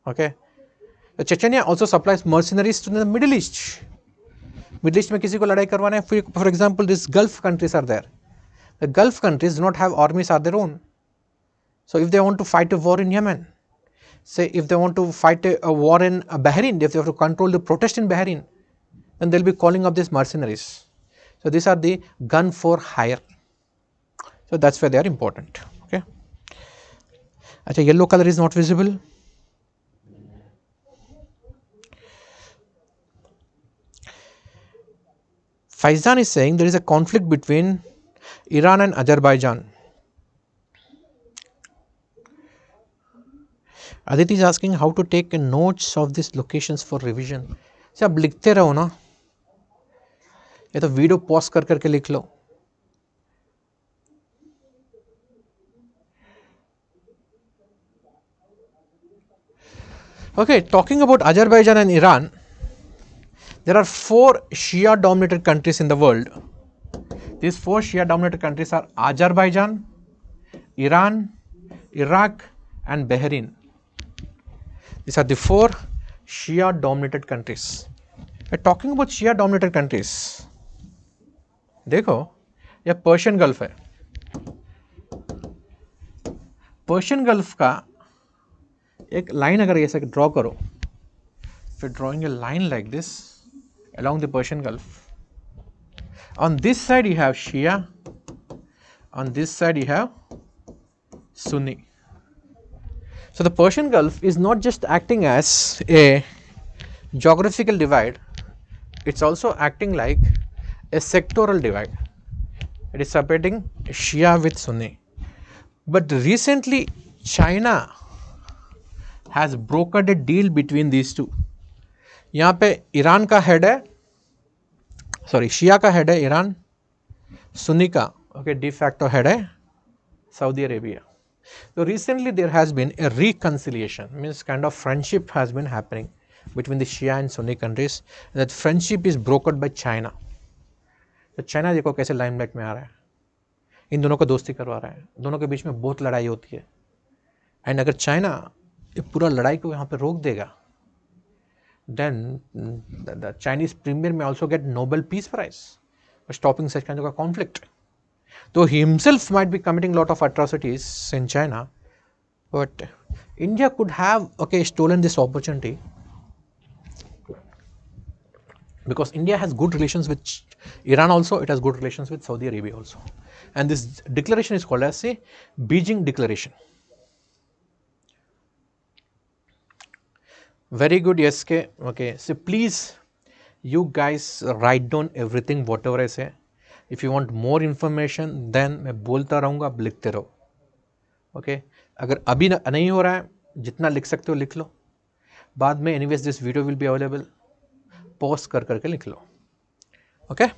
Okay, Chechnya also supplies mercenaries to the middle east. Middle east में किसी को लड़ाई करवाना है, for example this gulf countries are there. The gulf countries do not have armies are their own. So if they want to fight a war in Yemen, say if they want to fight a war in Bahrain, if they have to control the protest in Bahrain, then they'll be calling up these mercenaries. So these are the gun for hire. So that's why they are important. Okay. Achha, yellow color is not visible. Faizan is saying there is a conflict between Iran and Azerbaijan. Aditi is asking how to take notes of these locations for revision. से आप लिखते रहो ना, या तो video pause कर करके लिख लो. Okay, talking about Azerbaijan and Iran, there are 4 Shia dominated countries in the world. These 4 Shia dominated countries are Azerbaijan, Iran, Iraq and Bahrain. These are the 4 Shia dominated countries. We're talking about Shia dominated countries. देखो, यह Persian gulf है. Persian gulf का एक line अगर ऐसे draw करो, फिर drawing a line like this along the Persian Gulf. On this side you have Shia, on this side you have Sunni. So the Persian Gulf is not just acting as a geographical divide, it's also acting like a sectoral divide. It is separating Shia with Sunni. But recently China has brokered a deal between these two. यहाँ पे Iran का head है, sorry शिया का head है Iran, Sunni का okay de facto head है Saudi Arabia. So recently there has been a reconciliation, means kind of friendship has been happening between the Shia and Sunni countries. That friendship is brokered by China. तो China देखो कैसे limelight में आ रहा है, इन दोनों को दोस्ती करवा रहा है, दोनों के बीच में बहुत लड़ाई होती है. एंड अगर चाइना ये पूरा लड़ाई को यहाँ पे रोक देगा, then the Chinese premier may also get Nobel Peace Prize for stopping such kind of a conflict. Though he himself might be committing a lot of atrocities in China, but India could have stolen this opportunity, because India has good relations with Iran also, it has good relations with Saudi Arabia also, and this declaration is called as a Beijing Declaration. Very good, yes के okay. So please you guys write down everything whatever I say. If you want more information then मैं बोलता रहूँगा, आप लिखते रहो. Okay, अगर अभी नहीं हो रहा है, जितना लिख सकते हो लिख लो, बाद में anyways this video will be available, pause कर करके लिख लो. Okay,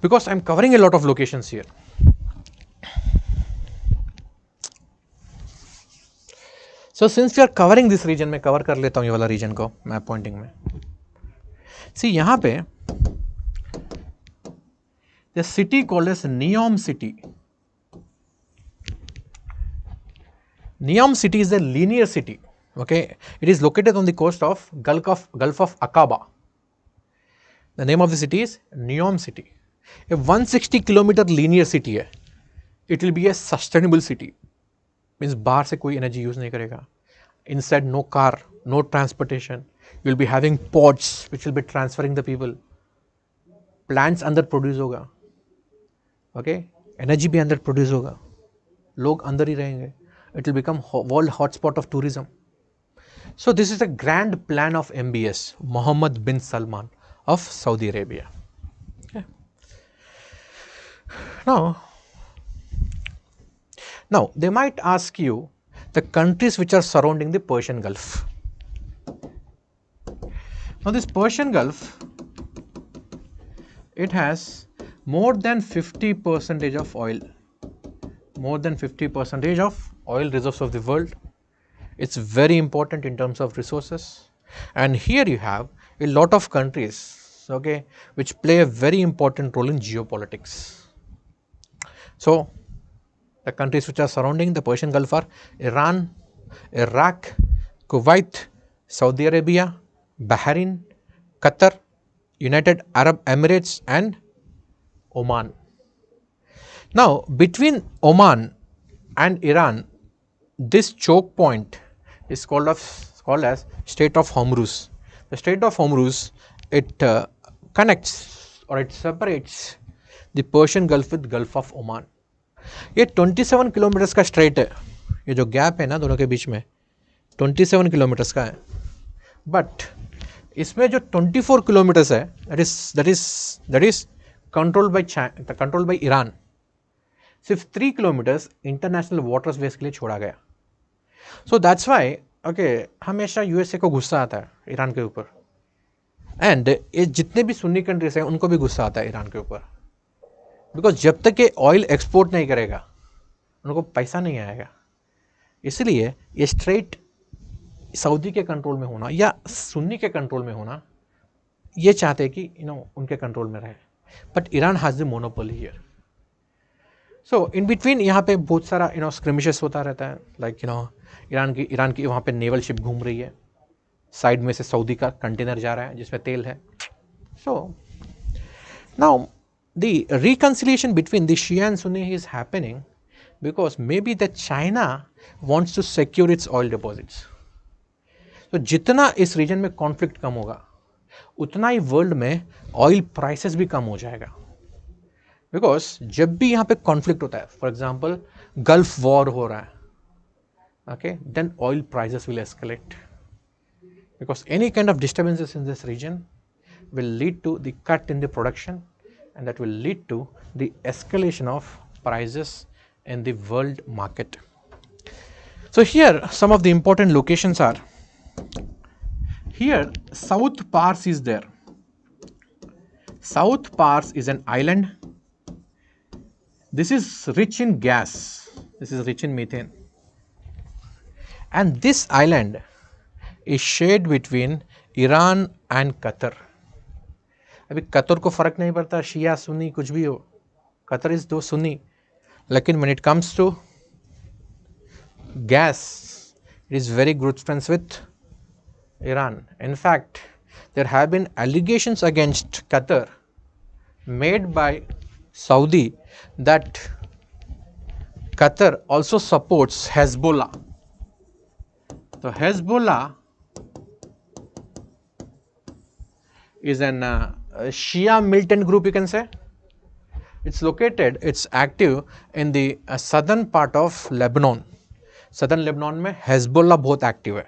because I'm covering a lot of locations here. So since we are covering this region, मैं कवर कर लेता हूँ ये वाला रीजन को मैप पॉइंटिंग में. सी यहाँ पे the city called as Neom city. Neom city is a linear city. Okay, it is located on the coast of Gulf of Aqaba. The name of the city is Neom city. A 160 kilometer linear city है. It will be a sustainable city. Means बाहर से कोई energy use नहीं करेगा. Inside no car, no transportation. You will be having pods which will be transferring the people. Plants अंदर produce होगा. Okay, energy भी अंदर प्रोड्यूस होगा. लोग अंदर ही रहेंगे. It will become world hotspot of tourism. So this is a grand plan of MBS, Mohammed bin Salman of Saudi Arabia. Okay. Now they might ask you the countries which are surrounding the Persian Gulf. Now this Persian Gulf, it has more than 50% of oil, more than 50% of oil reserves of the world. It's very important in terms of resources, and here you have a lot of countries, okay, which play a very important role in geopolitics. So the countries which are surrounding the Persian Gulf are Iran, Iraq, Kuwait, Saudi Arabia, Bahrain, Qatar, United Arab Emirates and Oman. Now between Oman and Iran, this choke point is called as Strait of Hormuz. The Strait of Hormuz, it connects or it separates the Persian Gulf with Gulf of Oman. ये 27 kilometres का straight है. ये जो gap है ना दोनों के बीच में 27 किलोमीटर्स का है. बट इसमें जो 24 किलोमीटर्स है that is controlled by Iran, सिर्फ 3 किलोमीटर्स इंटरनेशनल वाटर्स वेज के लिए छोड़ा गया. सो दैट्स वाई ओके हमेशा यूएसए को गुस्सा आता है ईरान के ऊपर, एंड ये जितने भी सुन्नी कंट्रीज हैं उनको भी गुस्सा आता है ईरान के ऊपर, बिकॉज जब तक ये ऑयल एक्सपोर्ट नहीं करेगा उनको पैसा नहीं आएगा. इसलिए ये स्ट्रेट सऊदी के कंट्रोल में होना या सुन्नी के कंट्रोल में होना, ये चाहते कि उनके कंट्रोल में रहे, but Iran has the monopoly here. So in between यहाँ पे बहुत सारा स्क्रिमिशेस होता रहता है, लाइक ईरान की वहाँ पे नेवल शिप घूम रही है, साइड में से सऊदी का कंटेनर जा रहा है जिसमें तेल है. So now the reconciliation between the Shia and Sunni is happening because maybe that China wants to secure its oil deposits. तो जितना इस रीजन में कॉन्फ्लिक्ट कम होगा उतना ही वर्ल्ड में ऑयल प्राइसेस भी कम हो जाएगा. बिकॉज जब भी यहाँ पे कॉन्फ्लिक्ट होता है, फॉर एग्जाम्पल गल्फ वॉर हो रहा है, okay, then oil prices will escalate because any kind of disturbances in this region will lead to the cut in the production, and that will lead to the escalation of prices in the world market. So here some of the important locations are, here South Pars is there. South Pars is an island. This is rich in gas, this is rich in methane, and this island is shared between Iran and Qatar. अभी Qatar को फ़र्क नहीं पड़ता शिया सुन्नी कुछ भी हो, Qatar is दो सुन्नी, लेकिन when it comes to gas it is very good friends with Iran. In fact there have been allegations against Qatar made by Saudi that Qatar also supports Hezbollah. So Hezbollah is an Shia militant group, you can say. It's active in the southern part of Lebanon. Southern Lebanon में Hezbollah बहुत active है,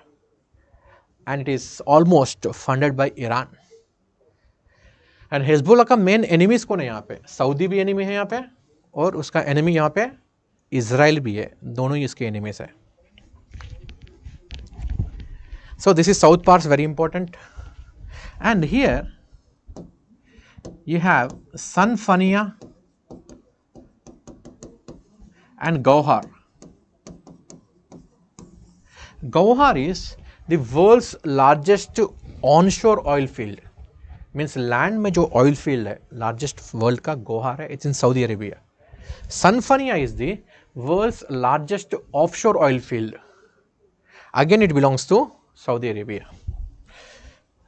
and it is almost funded by Iran. And Hezbollah का main enemies कौन है यहाँ पे? Saudi भी enemy है यहाँ पे, और उसका enemy यहाँ पे इजराइल भी है, दोनों ही इसके enemies है. So this is South Pars, very important. And here you have Sanfania and Gauhar. Gauhar is the world's largest onshore oil field. Means land में जो oil field है largest world का Gauhar है, it's in Saudi Arabia. Sanfania is the world's largest offshore oil field. Again it belongs to Saudi Arabia.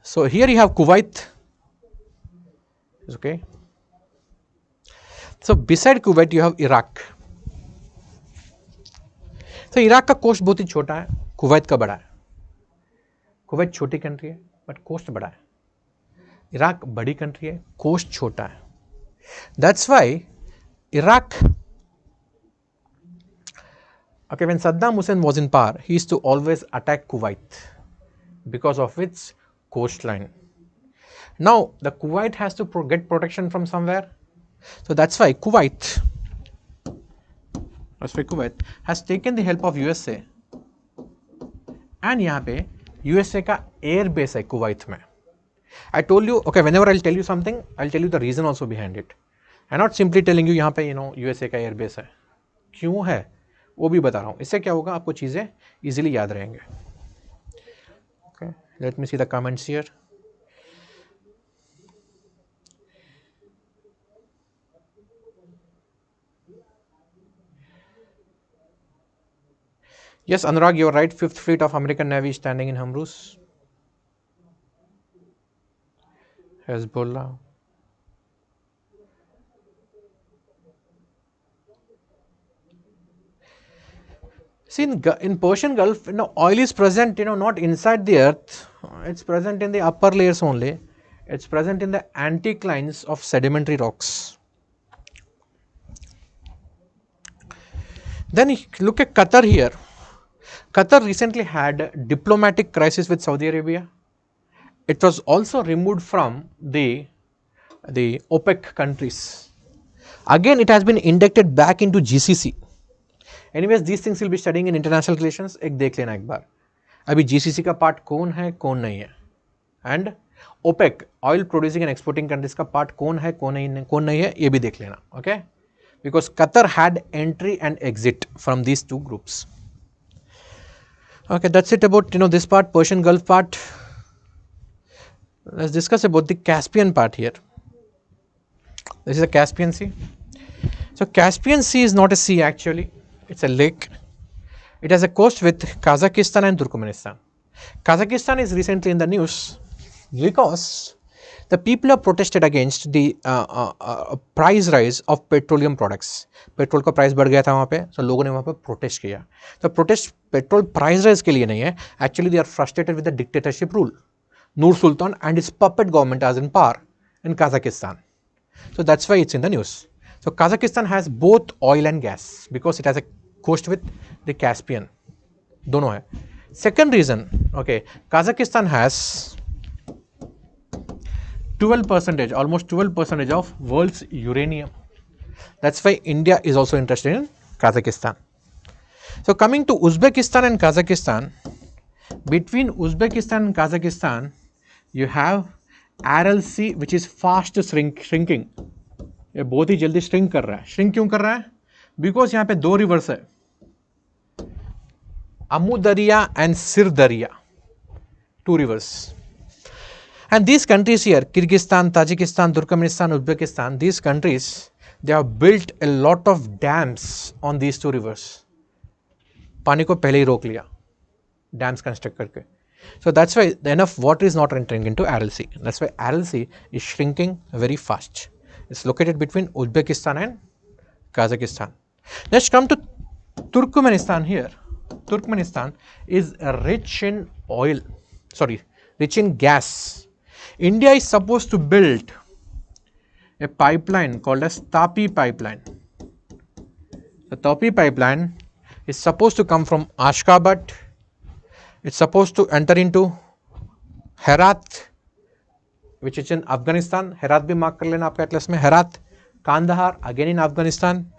So here you have Kuwait, okay. So beside Kuwait you have Iraq. So Iraq का coast बहुत ही छोटा है, Kuwait का बड़ा है. Kuwait छोटी country है but coast बड़ा है, इराक बड़ी कंट्री है, कोस्ट छोटा है. That's why Iraq, okay, when Saddam Hussein was in power he used to always attack Kuwait because of its coastline. Now the Kuwait has to get protection from somewhere, so that's why Kuwait has taken the help of USA, and यहाँ पे USA का air base है Kuwait में. I told you, okay, whenever I'll tell you something I'll tell you the reason also behind it. I'm not simply telling you यहाँ पे USA का air base है, क्यों है वो भी बता रहा हूँ. इससे क्या होगा, आपको चीज़ें easily याद रहेंगे. Okay, let me see the comments here. Yes, Anurag, you are right. 5th Fleet of American Navy is standing in Hormuz. Hezbollah. See, in Persian Gulf, oil is present, not inside the earth. It's present in the upper layers only. It's present in the anticlines of sedimentary rocks. Then look at Qatar here. Qatar recently had diplomatic crisis with Saudi Arabia, It was also removed from the OPEC countries. Again, it has been inducted back into GCC. Anyways, these things we'll be studying in international relations. एक देख लेना एक बार. अभी GCC का part कौन है, कौन नहीं है, and OPEC oil producing and exporting countries का पार्ट कौन है, कौन नहीं है, ये भी देख लेना. Okay, because Qatar had entry and exit from these two groups. Okay, that's it about this part, Persian Gulf part. Let's discuss about the Caspian part here. This is the Caspian Sea. So Caspian Sea is not a sea actually, it's a lake. It has a coast with Kazakhstan and Turkmenistan. Kazakhstan is recently in the news because the people have protested against the price rise of petroleum products. Petrol का price बढ़ गया था वहाँ पे, तो लोगों ने वहाँ पे प्रोटेस्ट किया. तो प्रोटेस्ट पेट्रोल प्राइस राइज के लिए नहीं है, actually they are frustrated with the dictatorship rule. Nur Sultan and his puppet government as in power in Kazakhstan. So that's why it's in the news. So Kazakhstan has both oil and gas because it has a coast with the Caspian. दोनों है. Second reason, okay, Kazakhstan has 12%, almost 12% of world's uranium. That's why India is also interested in Kazakhstan. So coming to Uzbekistan and Kazakhstan, between Uzbekistan and Kazakhstan, you have Aral Sea which is fast shrinking. ये बहुत ही जल्दी shrink कर रहा है. Shrink क्यों कर रहा है? Because यहाँ पे दो rivers है, Amu Darya and Sir Darya, two rivers. And these countries here, Kyrgyzstan, Tajikistan, Turkmenistan, Uzbekistan, these countries, they have built a lot of dams on these two rivers. पानी को पहले ही रोक लिया, dams construct करके. So that's why enough water is not entering into Aral Sea. That's why Aral Sea is shrinking very fast. It's located between Uzbekistan and Kazakhstan. Let's come to Turkmenistan here. Turkmenistan is rich in oil, rich in gas. India is supposed to build a pipeline called as Tapi pipeline. The Tapi pipeline is supposed to come from Ashgabat. It's supposed to enter into Herat, which is in Afghanistan. Herat bhi mark kar lena aapka atlas mein. Herat, Kandahar, again in Afghanistan.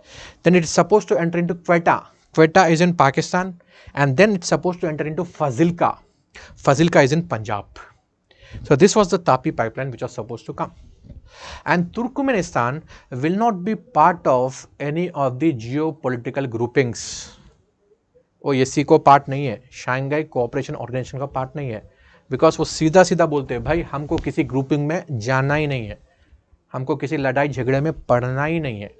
Then it is supposed to enter into Quetta. Quetta is in Pakistan. And then it's supposed to enter into Fazilka. Fazilka is in Punjab. So this was the Tapi pipeline which was supposed to come. And Turkmenistan will not be part of any of the geopolitical groupings. OSCE को part नहीं है, Shanghai cooperation organisation का part नहीं है, because वो सीधा सीधा बोलते हैं भाई हमको किसी ग्रुपिंग में जाना ही नहीं है, हमको किसी लड़ाई झगड़े में पड़ना ही नहीं है.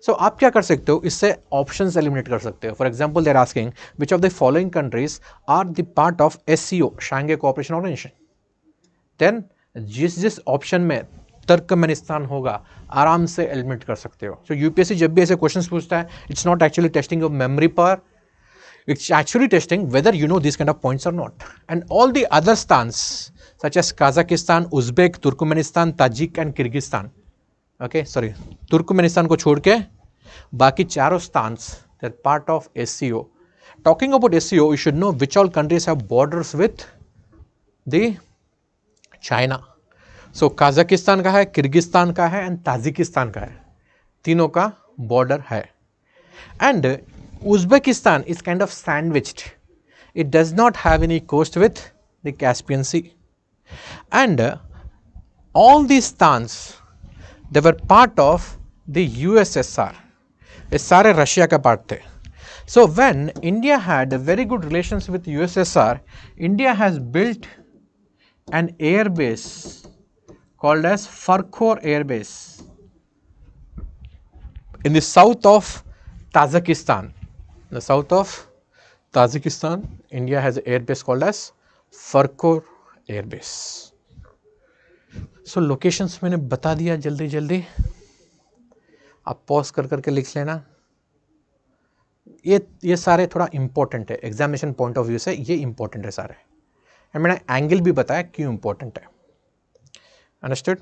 सो आप क्या कर सकते हो, इससे ऑप्शंस एलिमिनेट कर सकते हो. For example they are asking which of the following countries are the part of SCO, Shanghai cooperation organization. Then जिस ऑप्शन में तुर्कमेनिस्तान होगा आराम से एलिमिनेट कर सकते हो. सो यूपीएससी जब भी ऐसे क्वेश्चंस पूछता है, it's not actually testing your memory power, it's actually testing whether you know these kind of points or not. And all the other stans such as Kazakhstan, Uzbek, Turkmenistan, Tajik and Kyrgyzstan, okay, sorry, Turkmenistan को छोड़ के बाकी चारों stans, they're part of SCO. Talking about SCO, you should know which all countries have borders with the China. So Kazakhstan का है, Kyrgyzstan का है and Tajikistan का है, तीनों का border है. And Uzbekistan is kind of sandwiched. It does not have any coast with the Caspian Sea. And all these stans, they were part of the USSR. ये सारे रशिया का पार्ट थे. So when India had very good relations with USSR, India has built an air base called as Farkhor Air Base in the south of Tajikistan. In the south of Tajikistan, India has an air base called as Farkhor Air Base. So locations मैंने बता दिया जल्दी जल्दी, आप pause कर करके लिख लेना. ये सारे थोड़ा इंपॉर्टेंट है एग्जामिनेशन पॉइंट ऑफ व्यू से, ये इंपॉर्टेंट है सारे. एंड मैंने एंगल भी बताया क्यों इंपॉर्टेंट है. Understood?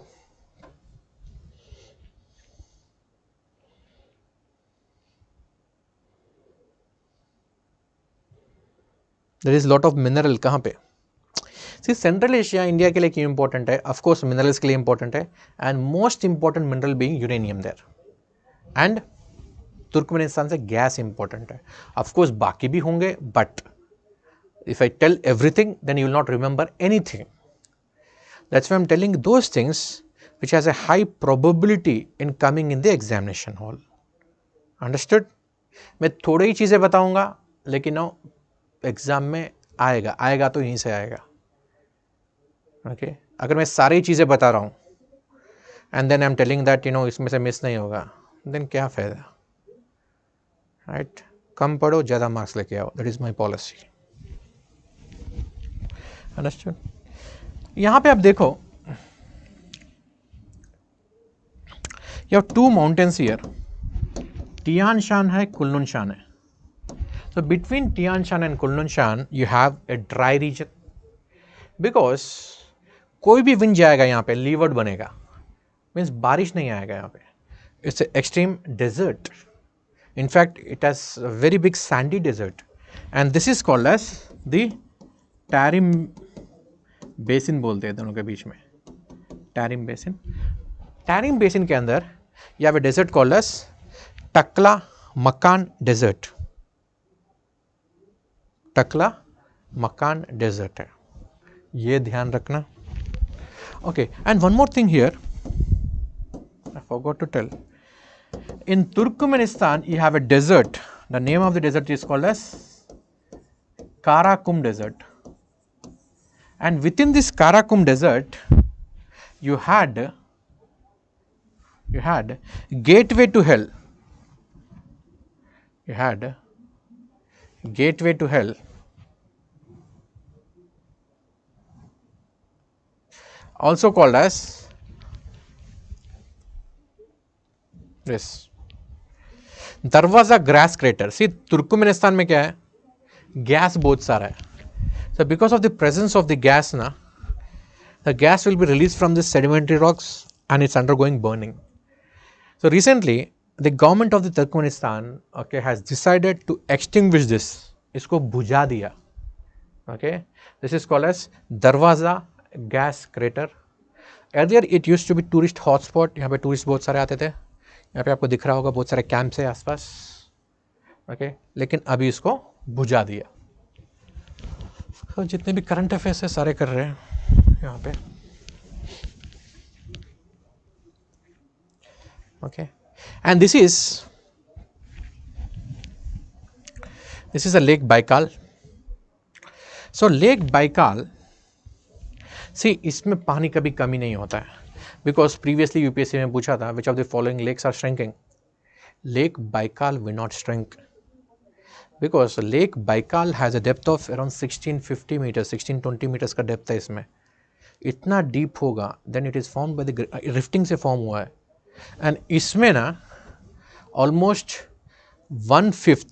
There is lot of mineral कहाँ पे? सी सेंट्रल एशिया इंडिया के लिए क्यों इंपॉर्टेंट है? ऑफ कोर्स मिनरल्स के लिए इंपॉर्टेंट है, and most important mineral being uranium there, and Turkmenistan से गैस इंपॉर्टेंट है. ऑफ कोर्स बाकी भी होंगे, but if I tell everything, then you will not remember anything. That's why I'm telling those things which has a high probability in coming in the examination hall. Understood? मैं थोड़ी ही चीज़ें बताऊंगा, लेकिन exam में आएगा तो यहीं से आएगा. ओके, अगर मैं सारी चीज़ें बता रहा हूँ and then I am telling that इसमें से मिस नहीं होगा, देन क्या फ़ायदा, राइट? कम पढ़ो, ज़्यादा मार्क्स लेके आओ. That is my policy. Understood? यहाँ पे आप देखो, you have two mountains here, Tian Shan है, कुल्लुन शान है. So between Tian Shan and Kunlun Shan, you have a dry region, because कोई भी विंड जाएगा यहाँ पे लीवर्ड बनेगा, मीन्स बारिश नहीं आएगा यहाँ पे. It's extreme desert. In fact, it has a very big sandy desert, and this is called as the Tarim Basin बोलते हैं दोनों के बीच में. Tarim Basin. Tarim Basin के अंदर you have a desert called as Takla Makan Desert. टकला मकान desert है, ये ध्यान रखना. Okay, and one more thing here, I forgot to tell. In Turkmenistan you have a desert. The name of the desert is called as Karakum desert, and within this Karakum desert you had gateway to hell. You had gateway to hell, also called as this दरवाजा grass crater. सी Turkmenistan में क्या है, gas बहुत सारा है. So because of the presence of the gas na, the gas will be released from this sedimentary rocks and it's undergoing burning. So recently the government of the Turkmenistan, okay, has decided to extinguish this. इसको बुझा दिया. Okay, this is called as Darwaza gas crater. Earlier it used to be tourist hotspot. यहाँ पे tourist बहुत सारे आते थे. यहाँ पे आपको दिख रहा होगा बहुत सारे कैंप्स है आसपास. ओके, लेकिन अभी इसको बुझा दिया. तो जितने भी करंट अफेयर्स है सारे कर रहे हैं यहाँ पे. Okay, and this is a lake Baikal. So lake Baikal, see इसमें पानी कभी कमी नहीं होता है, बिकॉज प्रीवियसली यूपीएससी में पूछा था which of the following lakes are shrinking. Lake Baikal will not shrink because Lake Baikal has a depth of around 1650 meters, 1620 meters का डेप्थ है इसमें. इतना डीप होगा, then it is form by the rifting से form हुआ है. And इसमें ना almost 1/5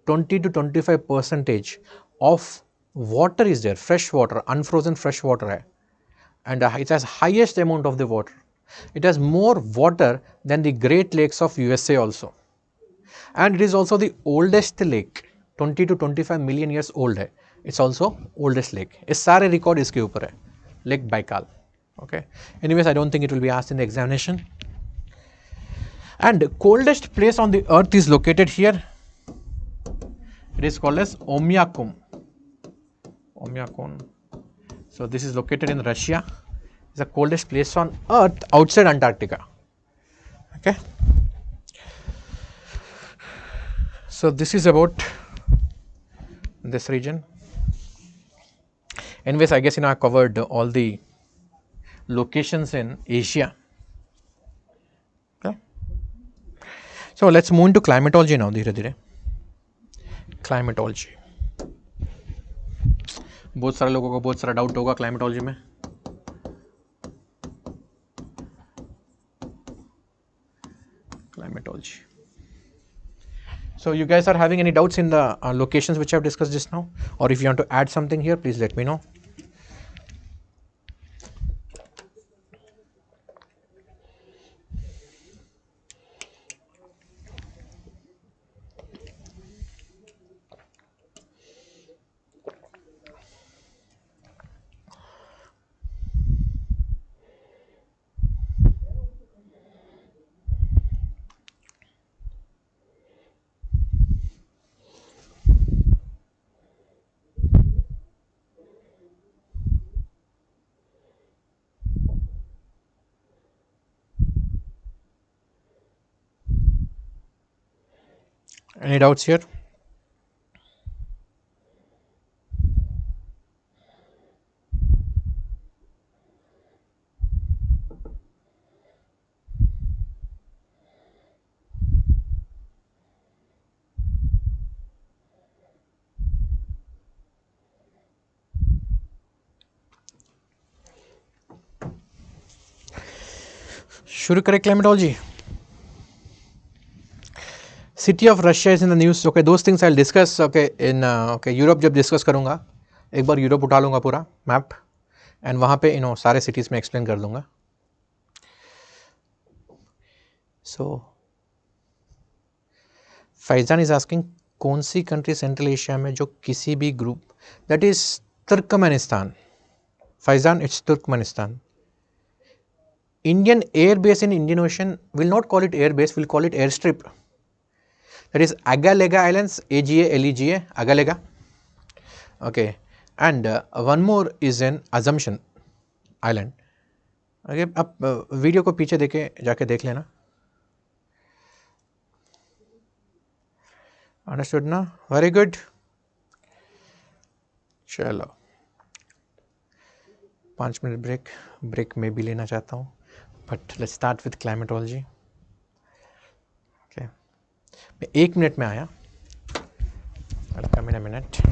20 to 25% of water is there, fresh water, unfrozen fresh water है. And it has highest amount of the water. It has more water than the great lakes of USA also. And it is also the oldest lake, 20 to 25 million years old है. It's also oldest lake. इस सारे record इसके ऊपर है, Lake Baikal. Okay. Anyways, I don't think it will be asked in the examination. And coldest place on the earth is located here. It is called as Oymyakon. Oymyakon. So this is located in Russia. It's the coldest place on earth outside Antarctica. Okay. So this is about this region. Anyways, I guess I covered all the locations in Asia. Okay. So let's move into climatology now. धीरे धीरे climatology. बहुत सारे लोगों को बहुत सारा doubt होगा climatology में. Climatology. So you guys are having any doubts in the locations which I have discussed just now, or if you want to add something here, please let me know. Any doubts here? शुरू करें climatology. City of Russia is in the news. Okay, those things I'll discuss. Okay, in okay Europe जब discuss करूँगा, एक बार Europe उठा लूँगा पूरा map, and वहाँ पे सारे सिटीज़ में एक्सप्लेन कर दूँगा. सो फैजान इज आस्किंग कौन सी कंट्री सेंट्रल एशिया में जो किसी भी group, that is Turkmenistan. Faizan, it's Turkmenistan. Indian air base in Indian Ocean, will not call it air base, will call it airstrip. That is Agalega Islands, Alega, Agalega. Okay, and one more is an Assumption Island. Okay, आप video को पीछे देके जाके देख लेना. Understood ना? Very good. चलो 5 minute break में भी लेना चाहता हूँ, but let's start with climatology. Okay, मैं 1 मिनट में आया. Come in a minute.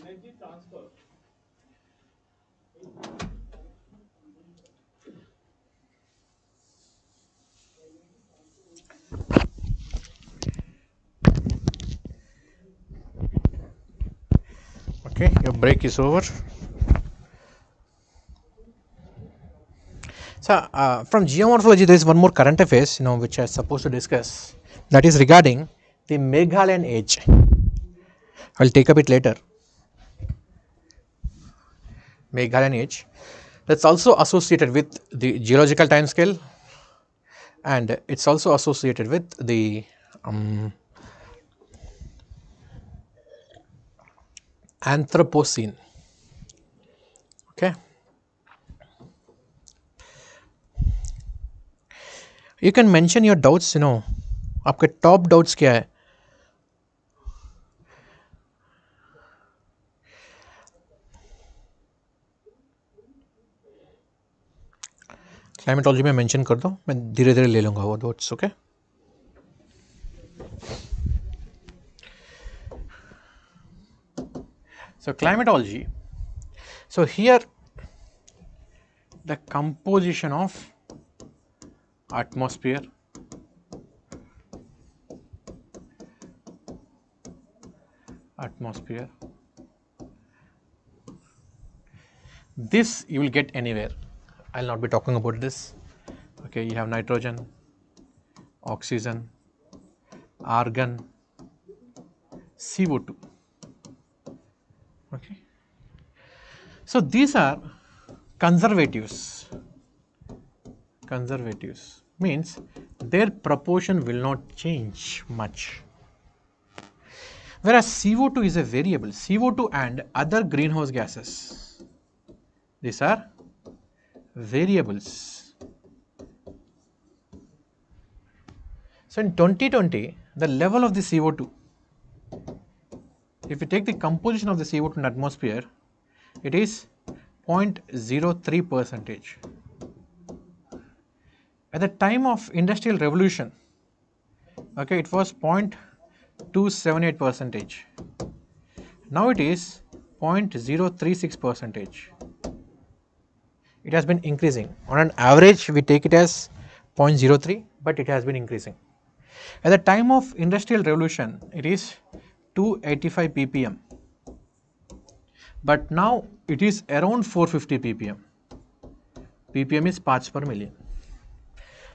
energy transfer. Okay, your break is over. So from geomorphology, there is one more current affairs, which I was supposed to discuss. That is regarding the Meghalayan age. I'll take up it later. Meghalayan age. That's also associated with the geological time scale, and it's also associated with the Anthropocene. Okay. You can mention your doubts, आपके top doubts क्या है? Climatology में mention कर दो, मैं धीरे धीरे ले लूँगा वो doubts. Okay. So climatology. So here the composition of atmosphere, this you will get anywhere. I'll not be talking about this. Okay, you have nitrogen, oxygen, argon, CO2. Okay, so these are conservatives. conservatives means their proportion will not change much. Whereas CO2 is a variable, CO2 and other greenhouse gases, these are variables. So in 2020, the level of the CO2, if you take the composition of the CO2 in atmosphere, it is 0.03%. At the time of industrial revolution, okay, it was 0.278%. Now it is 0.036%. It has been increasing. On an average, we take it as 0.03, but it has been increasing. At the time of industrial revolution, it is 285 ppm, but now it is around 450 ppm. ppm is parts per million.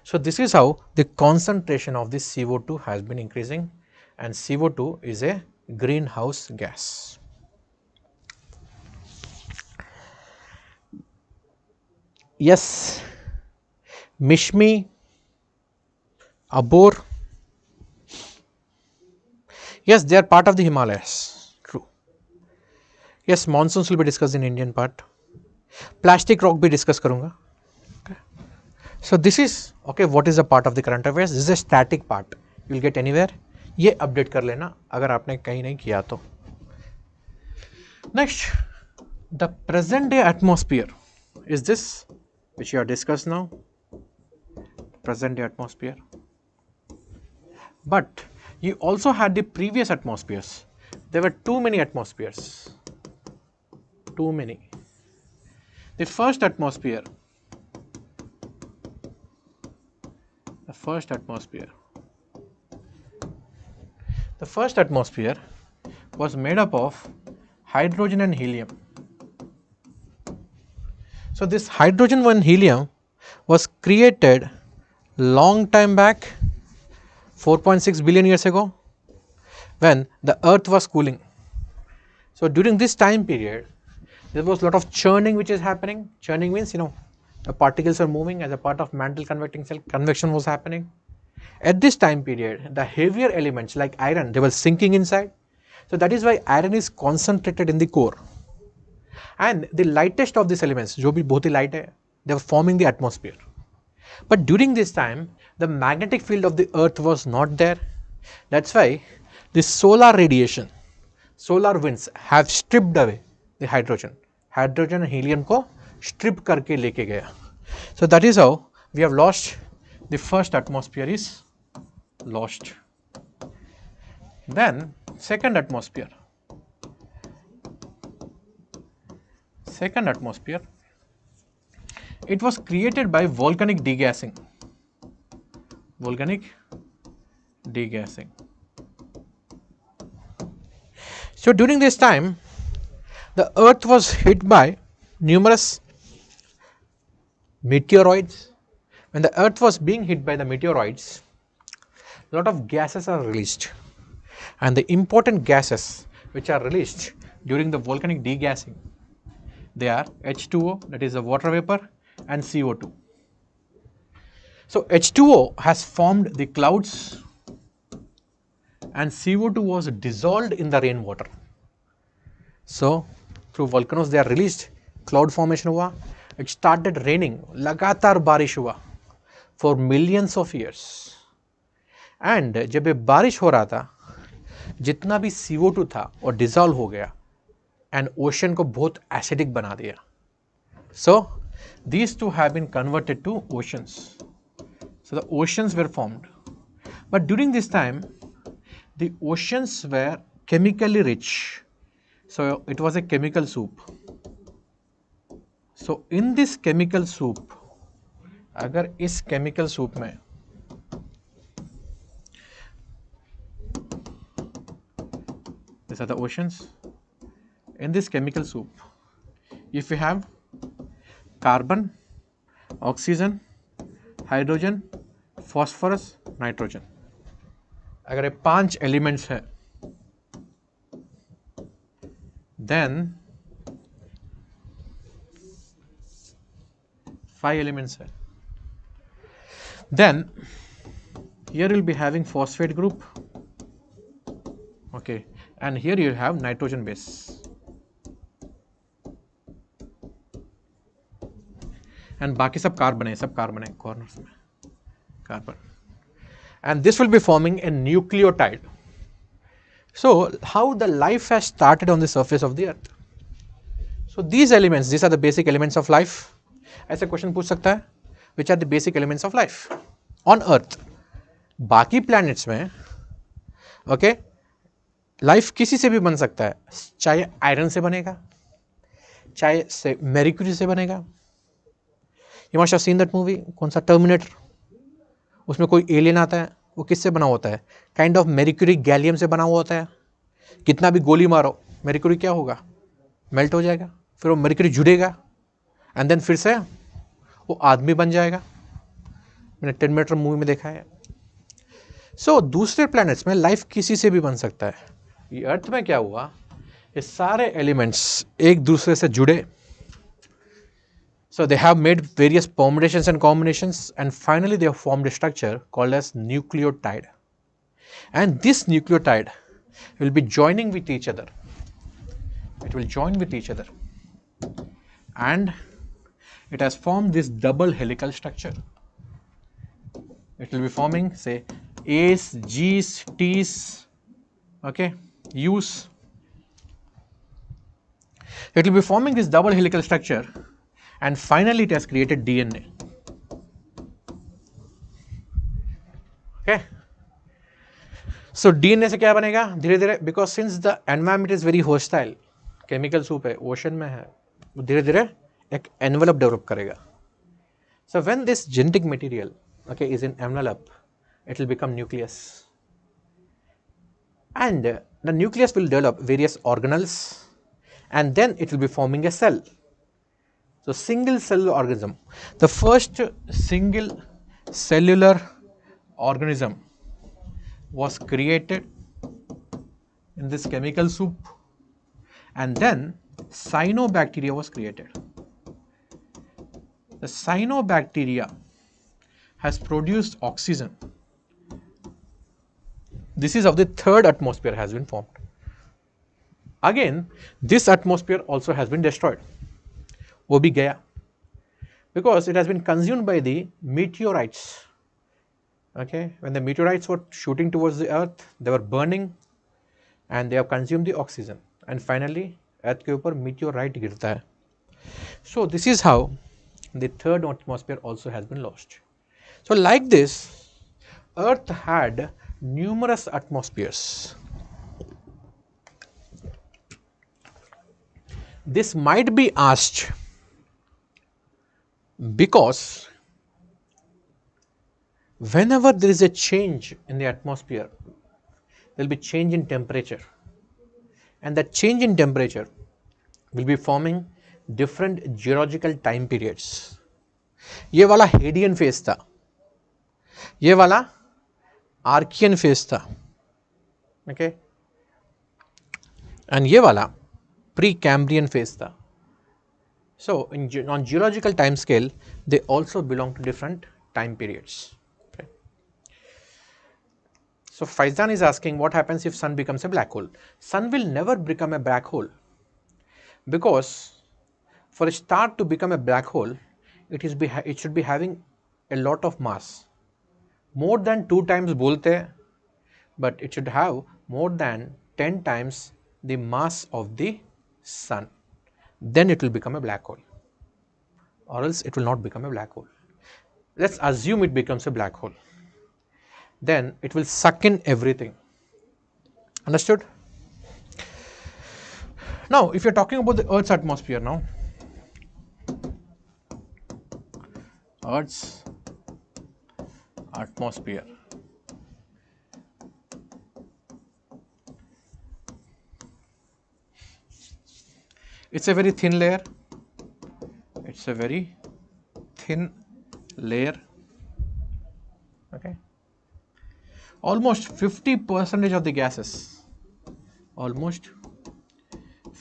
So this is how the concentration of this CO2 has been increasing, and CO2 is a greenhouse gas. Yes, Mishmi, Abor, yes, they are part of the Himalayas. True. Yes, monsoons will be discussed in Indian part. Plastic rock भी discuss करूँगा. Okay. So this is okay. What is a part of the current affairs? This is a static part. You will get anywhere. ये update कर लेना अगर आपने कहीं नहीं किया तो. Next, the present day atmosphere is this, which you have discussed now. Present day atmosphere. But you also had the previous atmospheres. There were too many atmospheres. Too many. The first atmosphere. The first atmosphere was made up of hydrogen and helium. So this hydrogen and helium was created long time back, 4.6 billion years ago, when the earth was cooling. So during this time period, there was a lot of churning which is happening. Churning means, the particles are moving as a part of mantle convecting cell. Convection was happening. At this time period, the heavier elements like iron, they were sinking inside. So that is why iron is concentrated in the core. And the lightest of these elements, जो भी बहुत ही light है, they were forming the atmosphere. But during this time, the magnetic field of the earth was not there. That's why the solar radiation, solar winds have stripped away the hydrogen. Hydrogen and helium को strip करके लेके गया. So that is how we have lost, the first atmosphere is lost. Then second atmosphere. Second atmosphere, it was created by volcanic degassing. Volcanic degassing. So during this time, the earth was hit by numerous meteoroids. When the earth was being hit by the meteoroids, a lot of gases are released. And the important gases which are released during the volcanic degassing, they are H2O, that is the water vapor, and CO2. So H2O has formed the clouds and CO2 was dissolved in the rainwater. So through volcanoes they are released, cloud formation हुआ, it started raining, लगातार बारिश हुआ for millions of years. And जब ये बारिश हो रहा था, जितना भी CO2 था वो dissolve हो गया and ocean को बहुत acidic बना दिया. So these two have been converted to oceans. So the oceans were formed. But during this time, the oceans were chemically rich. So it was a chemical soup. So in this chemical soup, अगर इस chemical soup में these are the oceans. In this chemical soup, if we have carbon, oxygen, hydrogen, phosphorus, nitrogen, अगर ये 5 elements है, then 5 elements है. Then here you will be having phosphate group, okay, and here you have nitrogen base, and बाकी सब carbon है corners में carbon, and this will be forming a nucleotide. So how the life has started on the surface of the earth. So these elements, these are the basic elements of life. ऐसे question पूछ सकता है, which are the basic elements of life on earth. बाकी planets में okay life किसी से भी बन सकता है, चाहे आयरन से बनेगा, चाहे से मेरिक्यूरी से बनेगा. You must have seen that movie, कौन सा, टर्मिनेटर. उसमें कोई एलियन आता है, वो किससे बना होता है, काइंड ऑफ मेरिक्यूरी गैलियम से बना हुआ होता है. कितना भी गोली मारो, मेरिक्यूरी क्या होगा, मेल्ट हो जाएगा, फिर वो मेरिक्यूरी जुड़ेगा एंड देन फिर से वो आदमी बन जाएगा. मैंने टर्मिनेटर मूवी में देखा है. सो दूसरे प्लैनेट्स में लाइफ किसी से भी बन सकता है. ये अर्थ में क्या हुआ, ये सारे एलिमेंट्स एक दूसरे से जुड़े. So they have made various permutations and combinations, and finally they have formed a structure called as nucleotide. And this nucleotide will be joining with each other. It will join with each other, and it has formed this double helical structure. It will be forming, say, A's, G's, T's, okay, U's. It will be forming this double helical structure. And finally it has created DNA. Okay. So DNA से क्या बनेगा धीरे धीरे, because since the environment is very hostile, chemical soup है, ocean में है, वो धीरे धीरे एक envelope develop करेगा. So when this genetic material, okay, is in envelope, it will become nucleus, and the nucleus will develop various organelles, and then it will be forming a cell. So single cellular organism, the first single cellular organism was created in this chemical soup, and then cyanobacteria was created. The cyanobacteria has produced oxygen. This is how the third atmosphere has been formed. Again, this atmosphere also has been destroyed. वो भी गया, because it has been consumed by the meteorites. Okay, when the meteorites were shooting towards the earth, they were burning and they have consumed the oxygen, and finally earth के ऊपर meteorite गिरता है. So this is how the third atmosphere also has been lost. So like this, earth had numerous atmospheres. This might be asked because whenever there is a change in the atmosphere, there will be change in temperature, and that change in temperature will be forming different geological time periods. ये वाला Hadean phase था, ये वाला Archaean phase था, okay, and ये वाला pre Cambrian phase था. So on geological time scale, they also belong to different time periods. Okay. So Faizan is asking, what happens if sun becomes a black hole? Sun will never become a black hole, because for a star to become a black hole, it should be having a lot of mass, more than 2 times बोलते हैं, but it should have more than 10 times the mass of the sun. Then it will become a black hole, or else it will not become a black hole. Let's assume it becomes a black hole. Then it will suck in everything. Understood? Now, if you're talking about the Earth's atmosphere now, Earth's atmosphere. It's a very thin layer. It's a very thin layer. Okay. Almost 50% of the gases, almost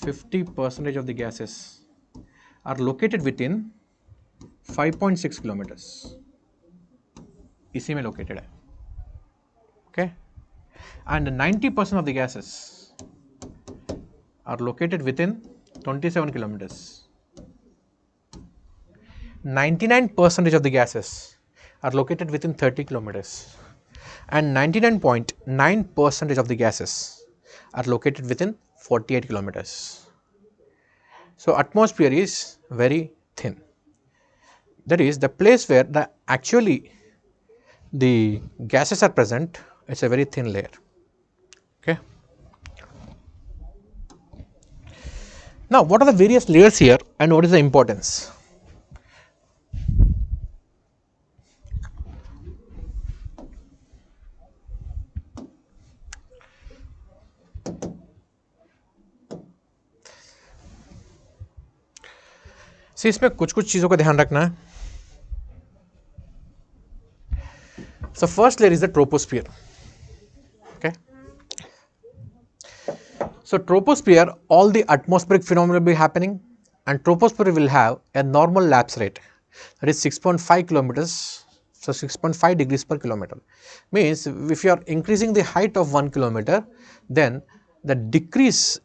50% of the gases are located within 5.6 kilometers. इसी में located है. Okay, and 90% of the gases are located within 27 kilometers. 99% of the gases are located within 30 kilometers, and 99.9% of the gases are located within 48 kilometers. So atmosphere is very thin. That is the place where the actually the gases are present. It's a very thin layer. Okay. Now, what are the various layers here, and what is the importance? See, इसमें कुछ चीज़ों का ध्यान रखना है. So first layer is the troposphere. Okay. So troposphere, all the atmospheric phenomena will be happening, and troposphere will have a normal lapse rate, that is 6.5 kilometers. So 6.5 degrees per kilometer. Means if you are increasing the height of 1 kilometer, then the decrease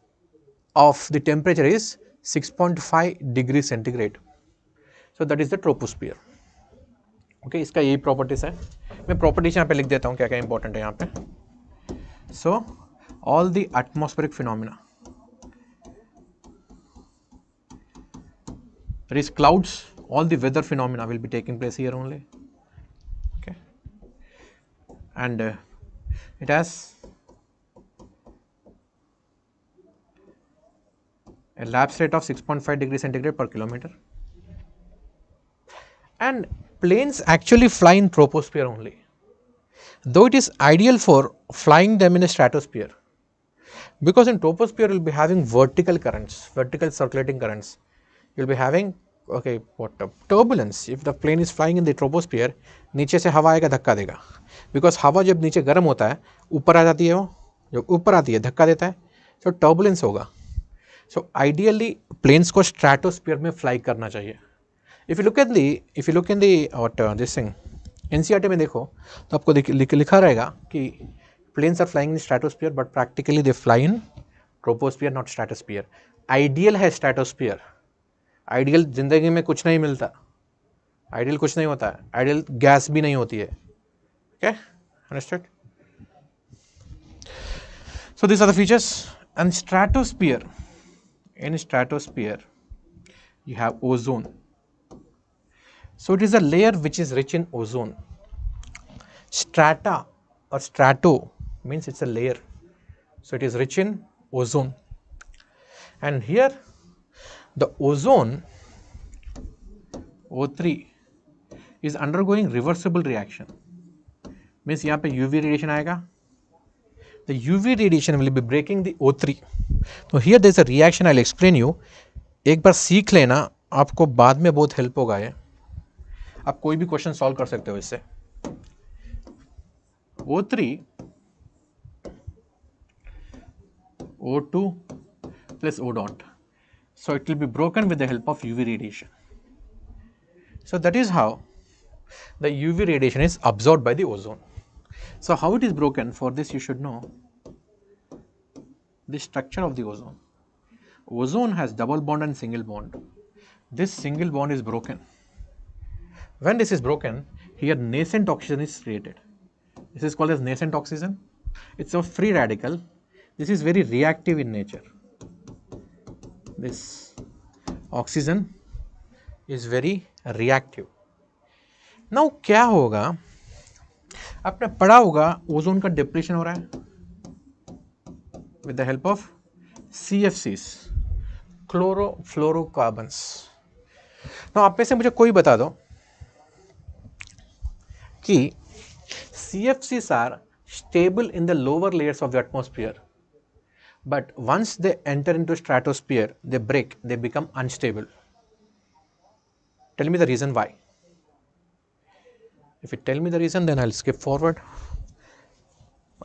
of the temperature is 6.5 degrees centigrade. So that is the troposphere. Okay, इसका यही properties है. मैं properties यहाँ पे लिख देता हूँ क्या क्या इंपॉर्टेंट है यहाँ पे. So all the atmospheric phenomena, there is clouds, all the weather phenomena will be taking place here only. Okay, and it has a lapse rate of 6.5 degrees centigrade per kilometer, and planes actually fly in troposphere only, though it is ideal for flying them in a stratosphere, because in troposphere you will be having vertical currents, vertical circulating currents. You will be having turbulence. If the plane is flying in the troposphere, नीचे से हवा आएगा, धक्का देगा, because हवा जब नीचे गर्म होता है ऊपर आ जाती है, वो जब ऊपर आती है धक्का देता है, so turbulence होगा. So ideally planes को stratosphere में fly करना चाहिए. If you look in the this thing NCERT में देखो तो आपको लिखा रहेगा कि planes are flying in stratosphere, but practically they fly in troposphere, not stratosphere. Ideal है stratosphere. Ideal जिंदगी में कुछ नहीं मिलता, ideal कुछ नहीं होता है, ideal गैस भी नहीं होती है. Okay, understood? So these are the features. And stratosphere, in stratosphere you have ozone. So it is a layer which is rich in ozone. Strata or strato means it's a layer, so it is rich in ozone. And here the ozone O3 is undergoing reversible reaction. Means यहाँ पे UV radiation आएगा. The UV radiation will be breaking the O3. So here there is a reaction. I'll explain you. एक बार सीख लेना, आपको बाद में बहुत हेल्प होगा ये. आप कोई भी क्वेश्चन सॉल्व कर सकते हो इससे. O3 O2 plus O dot. So it will be broken with the help of UV radiation. So that is how the UV radiation is absorbed by the ozone. So how it is broken, for this you should know the structure of the ozone. Ozone has double bond and single bond. This single bond is broken. When this is broken, here nascent oxygen is created. This is called as nascent oxygen. It's a free radical. This is very reactive in nature. This oxygen is very reactive. Now क्या होगा, आपने पढ़ा होगा ozone का depletion हो रहा है with the help of CFCs, chlorofluorocarbons. Now आप में से मुझे कोई बता दो कि CFCs are stable in the lower layers of the atmosphere, but once they enter into stratosphere, they break, they become unstable. Tell me the reason why. If you tell me the reason, then I'll skip forward.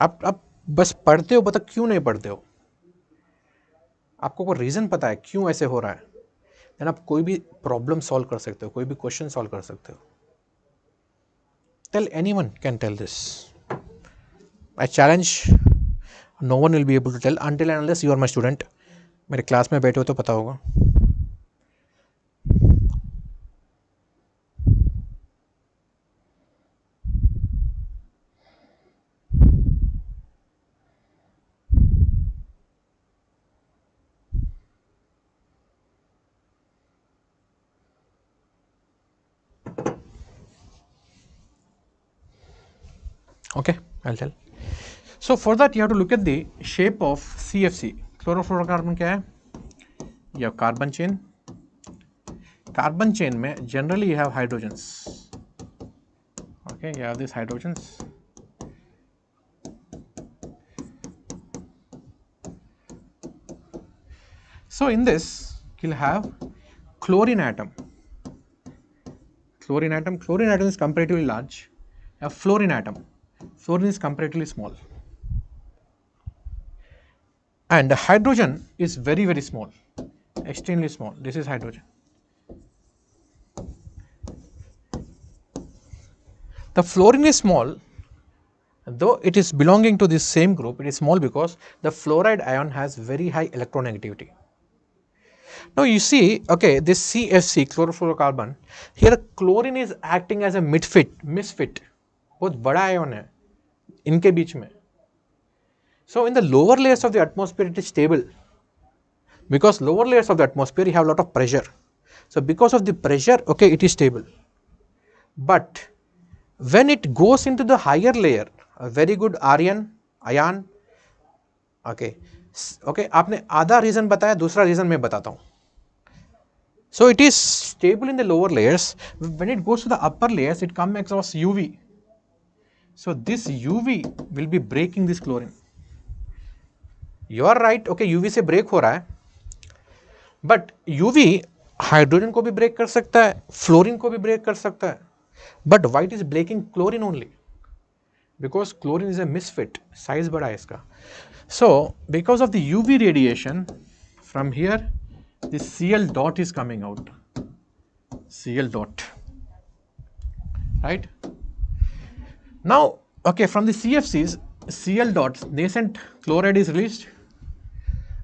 आप बस पढ़ते हो, बता क्यों नहीं पढ़ते हो. आपको कोई रीज़न पता है क्यों ऐसे हो रहा है, देन आप कोई भी प्रॉब्लम सॉल्व कर सकते हो, कोई भी क्वेश्चन सॉल्व कर सकते हो. Tell anyone can tell this. I challenge, no one will be able to tell until and unless you are my student. मेरे क्लास में बैठे हो तो पता होगा. Okay, I'll tell. So for that you have to look at the shape of CFC. Chlorofluorocarbon क्या है? You have carbon chain. Carbon chain में generally you have hydrogens. Okay, you have these hydrogens. So in this you'll have chlorine atom. Chlorine atom is comparatively large. You have fluorine atom. Fluorine is comparatively small. And the hydrogen is very, very small, extremely small. This is hydrogen. The fluorine is small, though it is belonging to this same group. It is small because the fluoride ion has very high electronegativity. Now you see, okay, this CFC, chlorofluorocarbon, here chlorine is acting as a misfit. बहुत बड़ा ion है इनके बीच में. So in the lower layers of the atmosphere it is stable, because lower layers of the atmosphere you have a lot of pressure. So because of the pressure, okay, it is stable. But when it goes into the higher layer, a very good ion, okay, आपने आधा reason बताया, दूसरा reason मैं बताता हूँ. So it is stable in the lower layers. When it goes to the upper layers, it comes across UV. So this UV will be breaking this chlorine. You are right, okay, UV से break हो रहा है, but UV hydrogen को भी break कर सकता है, fluorine को भी ब्रेक कर सकता है, but why it is breaking chlorine only? Because chlorine is a misfit, size बड़ा है इसका. So because of the UV radiation, from here this Cl dot is coming out, Cl dot, right? Now, okay, from the CFCs, Cl dot, nascent chloride is released,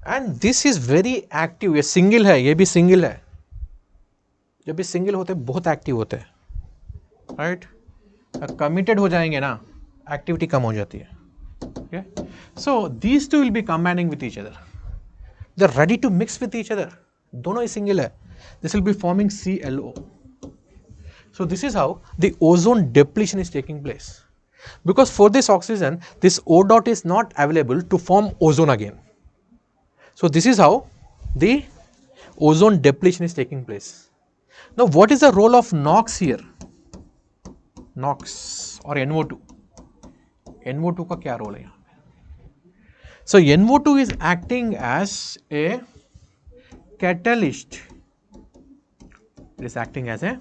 and this is very active. ये single है, ये भी single है. जब भी single होते हैं बहुत active होते हैं, right? Committed हो जाएंगे ना, activity कम हो जाती है. Okay, so these two will be combining with each other. They're ready to mix with each other. दोनों ही single है. This will be forming ClO. So this is how the ozone depletion is taking place. Because for this oxygen, this O dot is not available to form ozone again. So this is how the ozone depletion is taking place. Now what is the role of NOx here? NOx or NO2. NO2 का क्या role है यहाँ पे? So NO2 is acting as a catalyst. It is acting as a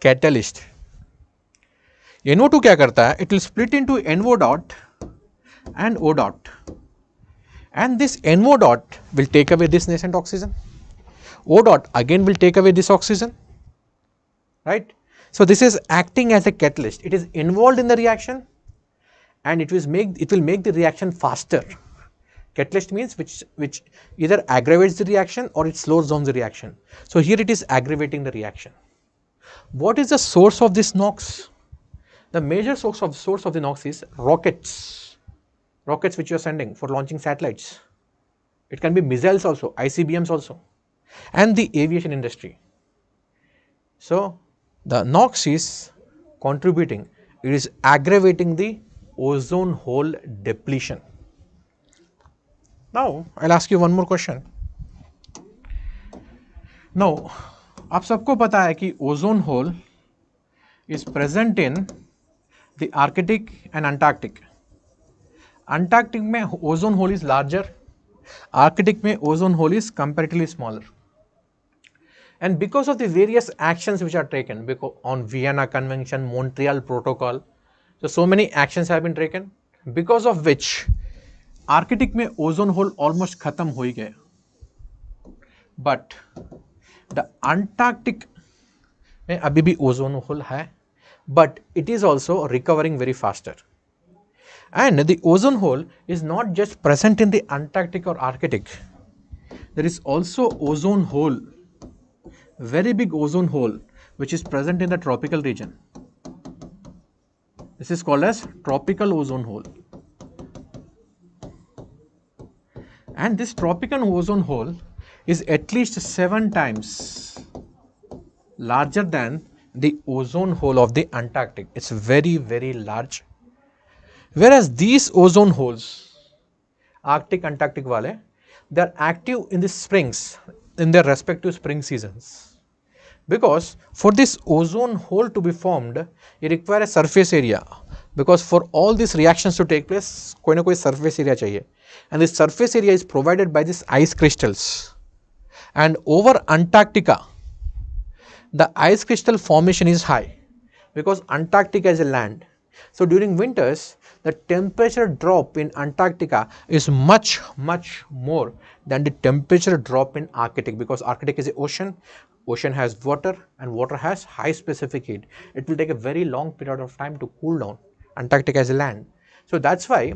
catalyst. NO2 क्या करता है? It will split into NO dot and O dot, and this NO dot will take away this nascent oxygen. O dot again will take away this oxygen, right? So this is acting as a catalyst. It is involved in the reaction, and it will make the reaction faster. Catalyst means which either aggravates the reaction or it slows down the reaction. So here it is aggravating the reaction. What is the source of this NOx? The major source of the NOx is rockets which you are sending for launching satellites. It can be missiles also, ICBMs also, and the aviation industry. So the NOx is contributing, it is aggravating the ozone hole depletion. Now I'll ask you one more question. Now आप सबको पता है कि ozone hole is present in the Arctic and Antarctic. Antarctic में ozone hole is larger, Arctic में ozone hole is comparatively smaller. And because of the various actions which are taken on Vienna Convention, Montreal Protocol, so many actions have been taken, because of which Arctic में ozone hole almost खत्म हो ही गया. But the Antarctic में अभी भी ozone hole है, but it is also recovering very faster. And the ozone hole is not just present in the Antarctic or Arctic. There is also ozone hole, very big ozone hole, which is present in the tropical region. This is called as tropical ozone hole. And this tropical ozone hole is at least 7 times larger than the ozone hole of the Antarctic. It's very, very large. Whereas these ozone holes, Arctic, Antarctic wale, they are active in the springs, in their respective spring seasons. Because for this ozone hole to be formed, it requires a surface area. Because for all these reactions to take place, koi na koi surface area chahiye. And this surface area is provided by these ice crystals. And over Antarctica, the ice crystal formation is high because Antarctica is a land. So during winters, the temperature drop in Antarctica is much more than the temperature drop in Arctic, because Arctic is an ocean. Ocean has water and water has high specific heat. It will take a very long period of time to cool down. Antarctica is a land. So that's why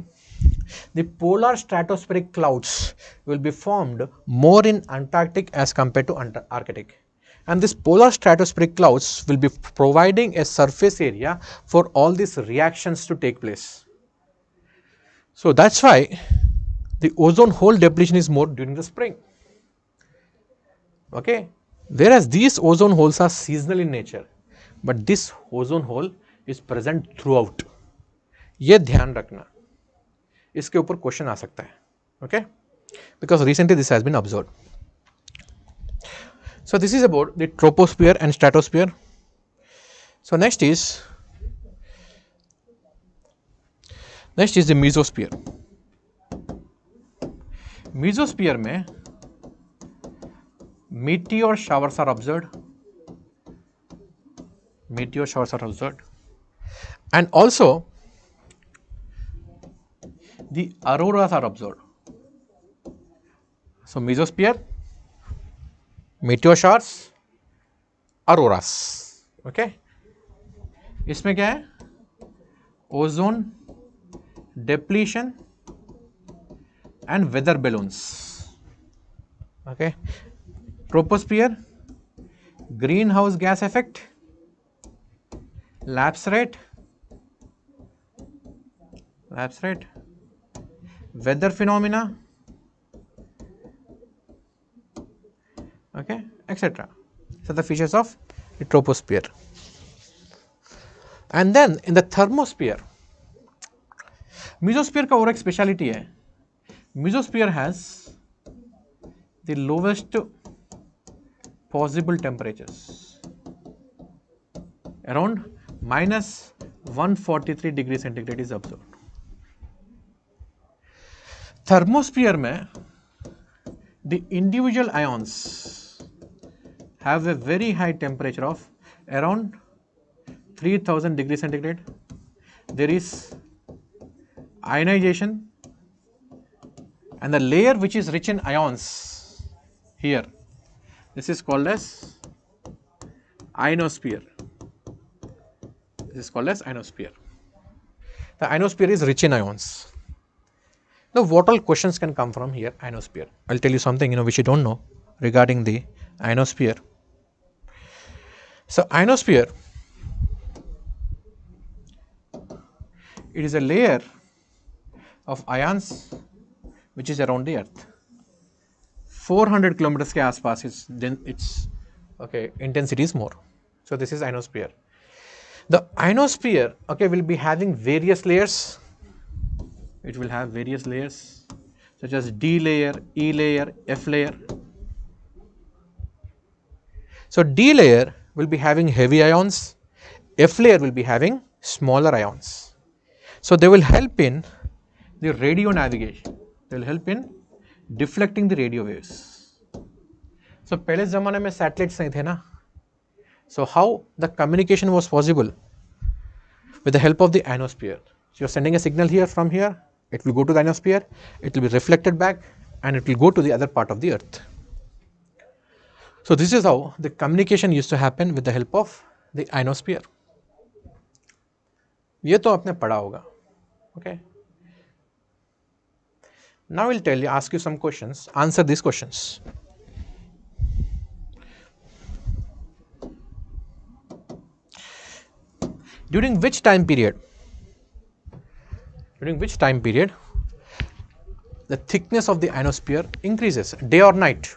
the polar stratospheric clouds will be formed more in Antarctic as compared to Arctic. And this polar stratospheric clouds will be providing a surface area for all these reactions to take place. So that's why the ozone hole depletion is more during the spring. Okay. Whereas these ozone holes are seasonal in nature, but this ozone hole is present throughout. ये ध्यान रखना, इसके ऊपर question आ सकता है. Okay, because recently this has been observed. So this is about the troposphere and stratosphere. So next is the mesosphere. Mesosphere में meteor showers are observed. Meteor showers are observed, and also the auroras are observed. So mesosphere, meteor showers, auroras. Okay, इसमें क्या है? Ozone depletion and weather balloons. Okay, troposphere, greenhouse gas effect, lapse rate, weather phenomena, okay, etc. So the features of the troposphere. And then in the thermosphere, mesosphere का और एक speciality है. Mesosphere has the lowest possible temperatures, around minus 143 degrees centigrade is observed. Thermosphere में the individual ions have a very high temperature of around 3000 degrees centigrade. There is ionization, and the layer which is rich in ions here, this is called as ionosphere. This is called as ionosphere. The ionosphere is rich in ions. Now, what all questions can come from here? Ionosphere. I'll tell you something which you don't know regarding the ionosphere. So, ionosphere, it is a layer of ions which is around the earth. 400 kilometers के आसपास is, then its okay intensity is more. So this is ionosphere. The ionosphere, okay, will be having various layers. It will have various layers such as D layer, E layer, F layer. So D layer will be having heavy ions, F layer will be having smaller ions. So they will help in the radio navigation. They will help in deflecting the radio waves. So पहले ज़माने में satellites नहीं थे ना. So how the communication was possible? With the help of the ionosphere. So you are sending a signal here from here, it will go to the ionosphere, it will be reflected back, and it will go to the other part of the earth. So this is how the communication used to happen with the help of the ionosphere. ये तो आपने पढ़ा होगा. Okay. Now we'll tell you, ask you some questions. Answer these questions. During which time period? During which time period the thickness of the ionosphere increases? Day or night?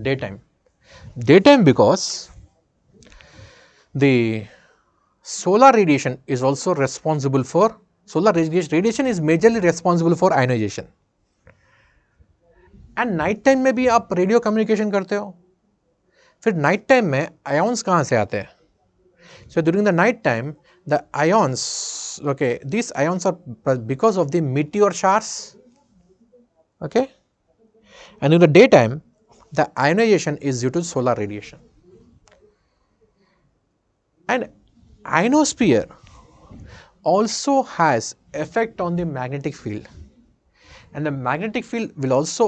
Daytime. Daytime, because the solar radiation is also responsible for, solar radiation is majorly responsible for ionization. And night time में भी आप radio communication करते हो, फिर night time में ions कहाँ से आते हैं? So during the night time the ions, okay, this ions are because of the meteor showers, okay, and in the day time the ionization is due to solar radiation. And ionosphere also has effect on the magnetic field, and the magnetic field will also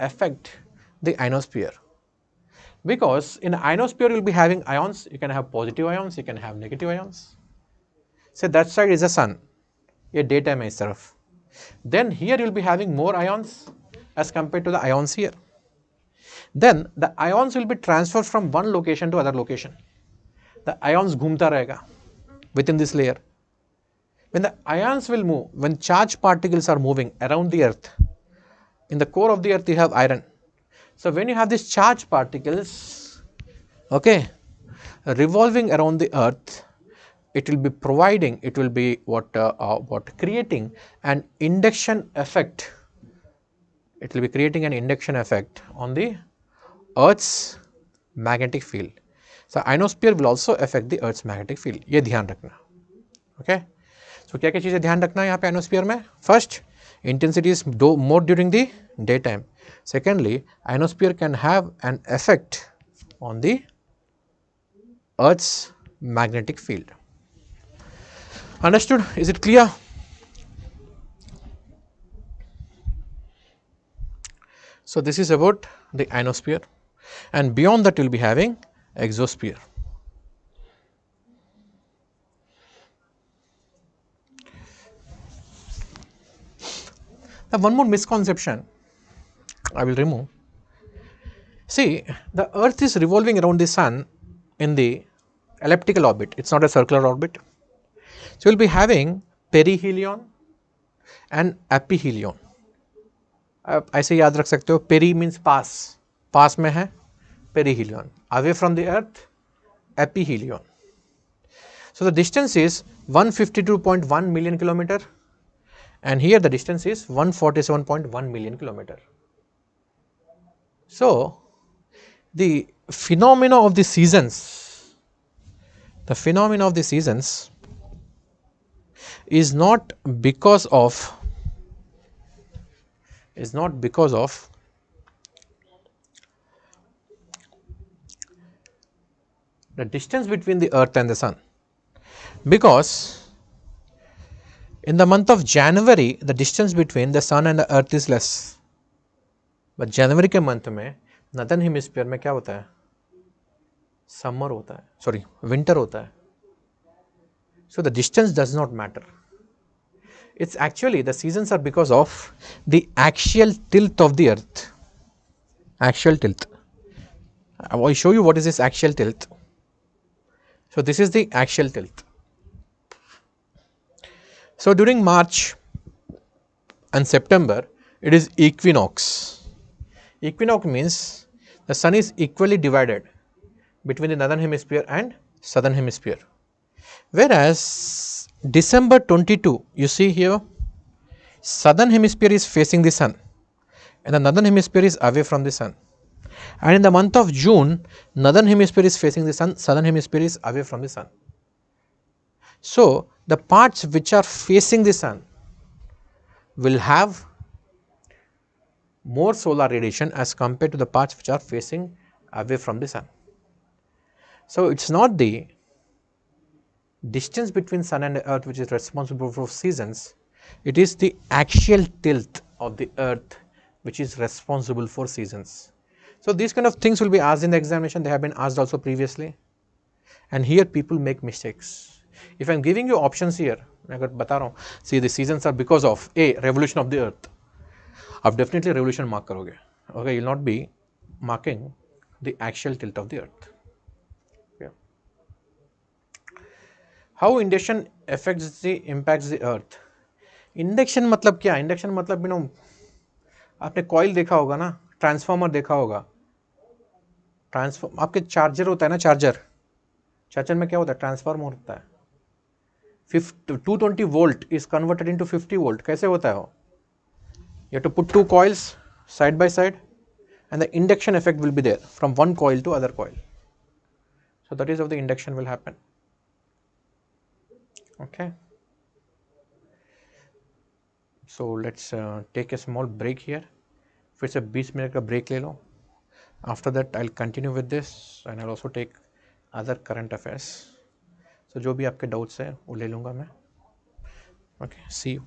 affect the ionosphere, because in ionosphere you will be having ions. You can have positive ions, you can have negative ions. Say that side is the sun, ये daytime है इस तरफ. Then here you will be having more ions as compared to the ions here. Then the ions will be transferred from one location to other location. The ions घूमता रहेगा within this layer. When the ions will move, when charged particles are moving around the earth, in the core of the earth you have iron. So when you have these charged particles, okay, revolving around the earth, it will be providing, it will be what creating an induction effect. It will be creating an induction effect on the earth's magnetic field. So ionosphere will also affect the earth's magnetic field. ये ध्यान रखना. Okay. So क्या क्या चीज़ें ध्यान रखना है यहाँ पे ionosphere में? First, intensity is more during the daytime. Secondly, ionosphere can have an effect on the earth's magnetic field. Understood? Is it clear? So this is about the ionosphere, and beyond that you will be having exosphere. Now one more misconception I will remove. See, the earth is revolving around the sun in the elliptical orbit. It's not a circular orbit. So you will be having perihelion and aphelion. ऐसे याद रख सकते हो. Peri means पास, पास में है perihelion, away from the earth aphelion. So the distance is 152.1 million kilometer, and here the distance is 147.1 million kilometer. So the phenomena of the seasons, is not because of the distance between the earth and the sun, because in the month of January the distance between the sun and the earth is less, but January के month में northern hemisphere में क्या होता है? Summer होता है, sorry, winter होता है. So the distance does not matter. It's actually the seasons are because of the axial tilt of the earth. Axial tilt. I will show you what is this axial tilt. So this is the axial tilt. So during March and September it is equinox. Equinox means the sun is equally divided between the northern hemisphere and southern hemisphere. Whereas December 22, you see here, southern hemisphere is facing the sun and the northern hemisphere is away from the sun. And in the month of June, northern hemisphere is facing the sun, southern hemisphere is away from the sun. So the parts which are facing the sun will have more solar radiation as compared to the parts which are facing away from the sun. So it's not the distance between sun and earth which is responsible for seasons, it is the axial tilt of the earth which is responsible for seasons. So these kind of things will be asked in the examination. They have been asked also previously, and here people make mistakes. If I'm giving you options here, मैं अगर बता रहा हूँ, see the seasons are because of a revolution of the earth, आप definitely revolution mark करोगे. Okay, you'll not be marking the axial tilt of the earth. Yeah. How induction affects the impacts the earth? Induction मतलब क्या? Induction मतलब आपने coil देखा होगा ना, transformer देखा होगा. ट्रांसफॉर्म आपके चार्जर होता है ना, चार्जर में क्या होता है? ट्रांसफार्मर होता है. 220 volt is converted into 50 volt. कैसे होता है वो? You have to put two coils side by side and the induction effect will be there from one coil to other coil. So that is how the induction will happen. Okay. So let's take a small break here. फिर से 20 minute का break ले लो. After that I'll continue with this and I'll also take other current affairs. So जो भी आपके doubts है वो ले लूँगा मैं. Okay, see you.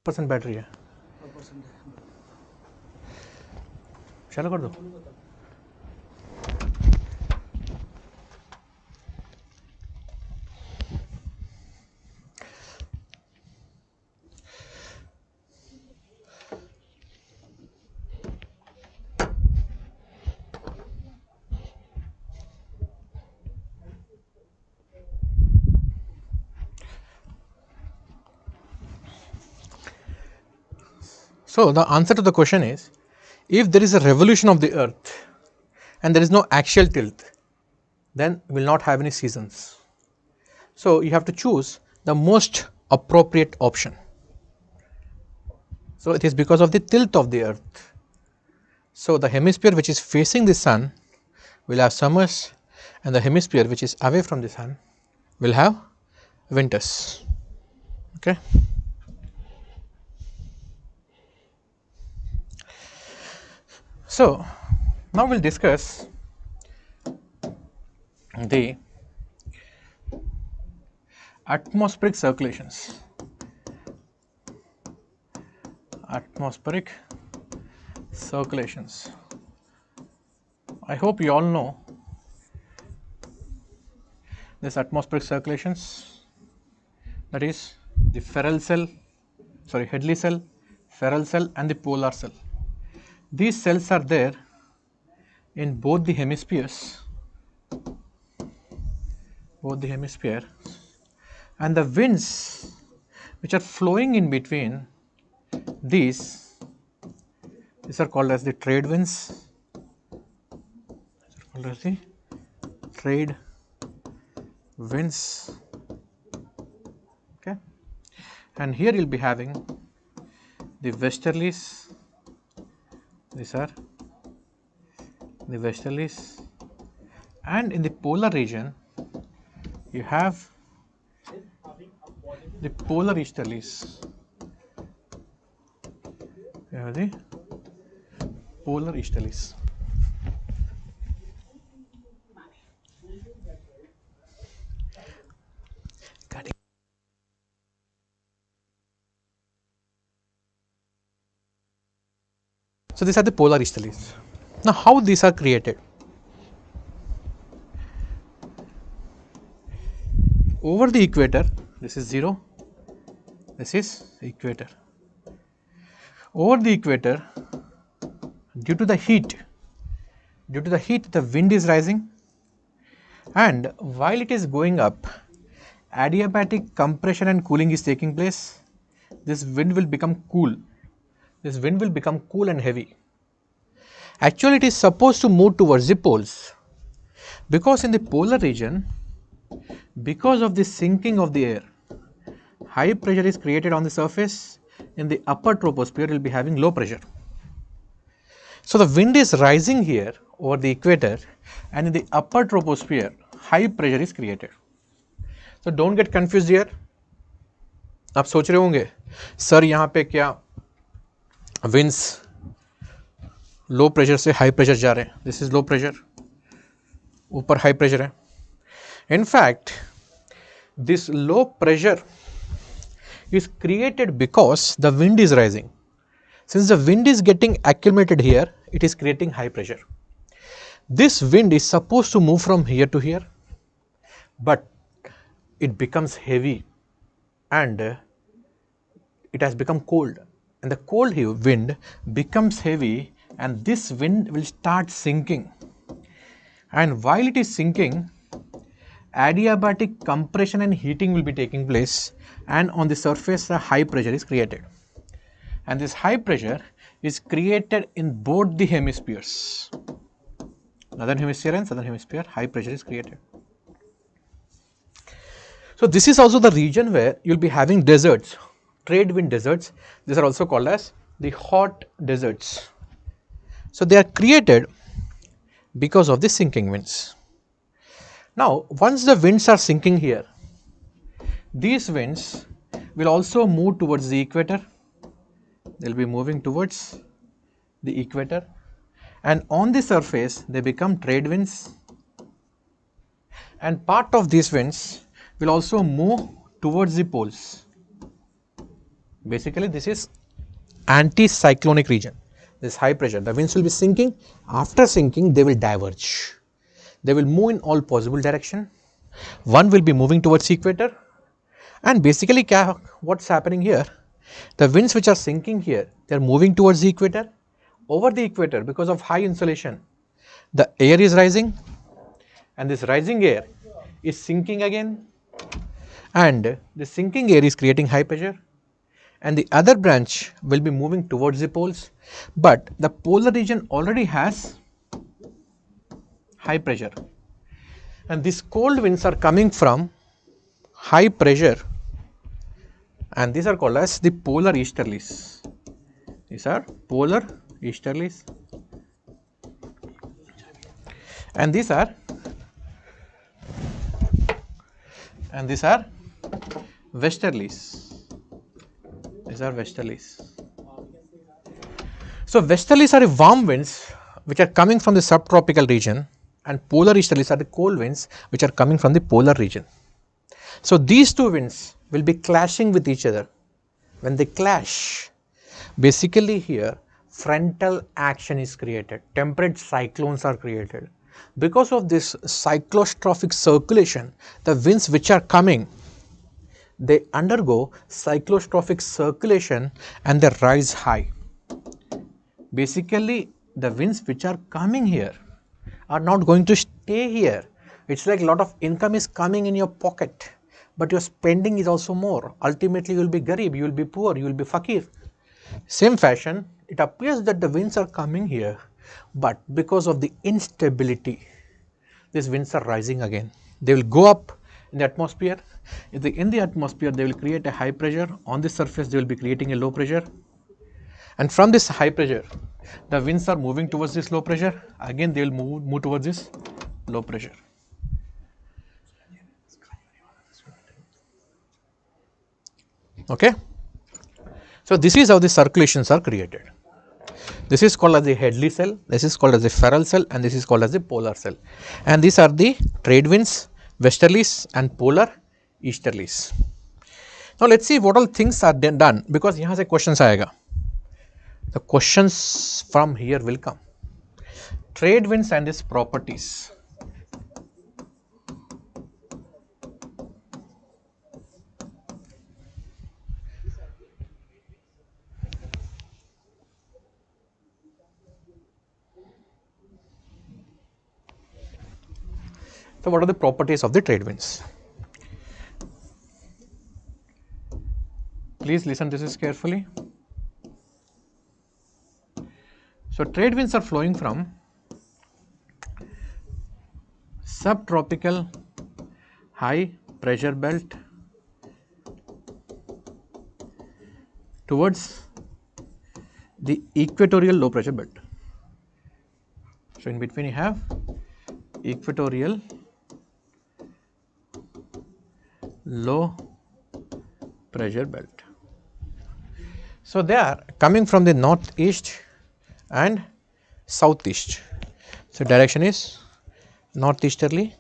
% बैटरी है, चलो कर दो। So the answer to the question is, if there is a revolution of the earth and there is no axial tilt, then we will not have any seasons. So you have to choose the most appropriate option. So it is because of the tilt of the earth. So the hemisphere which is facing the sun will have summers, and the hemisphere which is away from the sun will have winters. Okay. So now we'll discuss the atmospheric circulations. Atmospheric circulations. I hope you all know this atmospheric circulations, that is the Ferrel cell, Hedley cell, Ferrel cell and the polar cell. These cells are there in both the hemispheres, and the winds which are flowing in between these are called as the trade winds. Trade winds. Okay, and here you'll be having the westerlies. These are the westerlies, and in the polar region you have the polar easterlies. You have the polar easterlies. So these are the polar easterlies. Now how these are created? Over the equator, this is 0, this is equator. Over the equator, due to the heat, the wind is rising, and while it is going up, adiabatic compression and cooling is taking place. This wind will become cool. This wind will become cool and heavy. Actually, it is supposed to move towards the poles, because in the polar region, because of the sinking of the air, high pressure is created on the surface. In the upper troposphere, you will be having low pressure. So the wind is rising here over the equator, and in the upper troposphere, high pressure is created. So don't get confused here. आप सोच रहे होंगे sir यहाँ पे क्या winds low pressure से high pressure जा रहे हैं. This is low pressure, ऊपर high pressure है. In fact, this low pressure is created because the wind is rising. Since the wind is getting accumulated here, it is creating high pressure. This wind is supposed to move from here to here, but it becomes heavy and it has become cold, and the cold wind becomes heavy, and this wind will start sinking, and while it is sinking, adiabatic compression and heating will be taking place, and on the surface a high pressure is created, and this high pressure is created in both the hemispheres, northern hemisphere and southern hemisphere. High pressure is created. So this is also the region where you will be having deserts, trade wind deserts. These are also called as the hot deserts. So they are created because of the sinking winds. Now once the winds are sinking here, these winds will also move towards the equator. They will be moving towards the equator, and on the surface they become trade winds, and part of these winds will also move towards the poles. Basically, this is anticyclonic region. This high pressure, the winds will be sinking. After sinking, they will diverge. They will move in all possible direction. One will be moving towards equator, and basically what's happening here, the winds which are sinking here, they are moving towards the equator. Over the equator, because of high insolation, the air is rising, and this rising air is sinking again, and the sinking air is creating high pressure, and the other branch will be moving towards the poles, but the polar region already has high pressure, and these cold winds are coming from high pressure, and these are called as the polar easterlies. These are polar easterlies, and these are westerlies. These are westerlies. So westerlies are the warm winds which are coming from the subtropical region, and polar easterlies are the cold winds which are coming from the polar region. So these two winds will be clashing with each other. When they clash, basically here frontal action is created, temperate cyclones are created. Because of this cyclostrophic circulation, the winds which are coming, they undergo cyclostrophic circulation and they rise high. Basically, the winds which are coming here are not going to stay here. It's like a lot of income is coming in your pocket, but your spending is also more. Ultimately, you will be garib, you will be poor, you will be fakir. Same fashion, it appears that the winds are coming here, but because of the instability, these winds are rising again. They will go up in the atmosphere. In the atmosphere, they will create a high pressure. On the surface, they will be creating a low pressure. And from this high pressure, the winds are moving towards this low pressure. Again, they will move towards this low pressure. Okay. So this is how the circulations are created. This is called as the Headley cell, this is called as the Ferrel cell, and this is called as the polar cell. And these are the trade winds, westerlies and polar easterlies. Now let's see what all things are done, because यहाँ से questions आएगा. The questions from here will come. Trade winds and its properties. So what are the properties of the trade winds? Please listen to this carefully. So trade winds are flowing from subtropical high pressure belt towards the equatorial low pressure belt. So in between you have equatorial low pressure belt. So they are coming from the northeast and southeast. So direction is northeasterly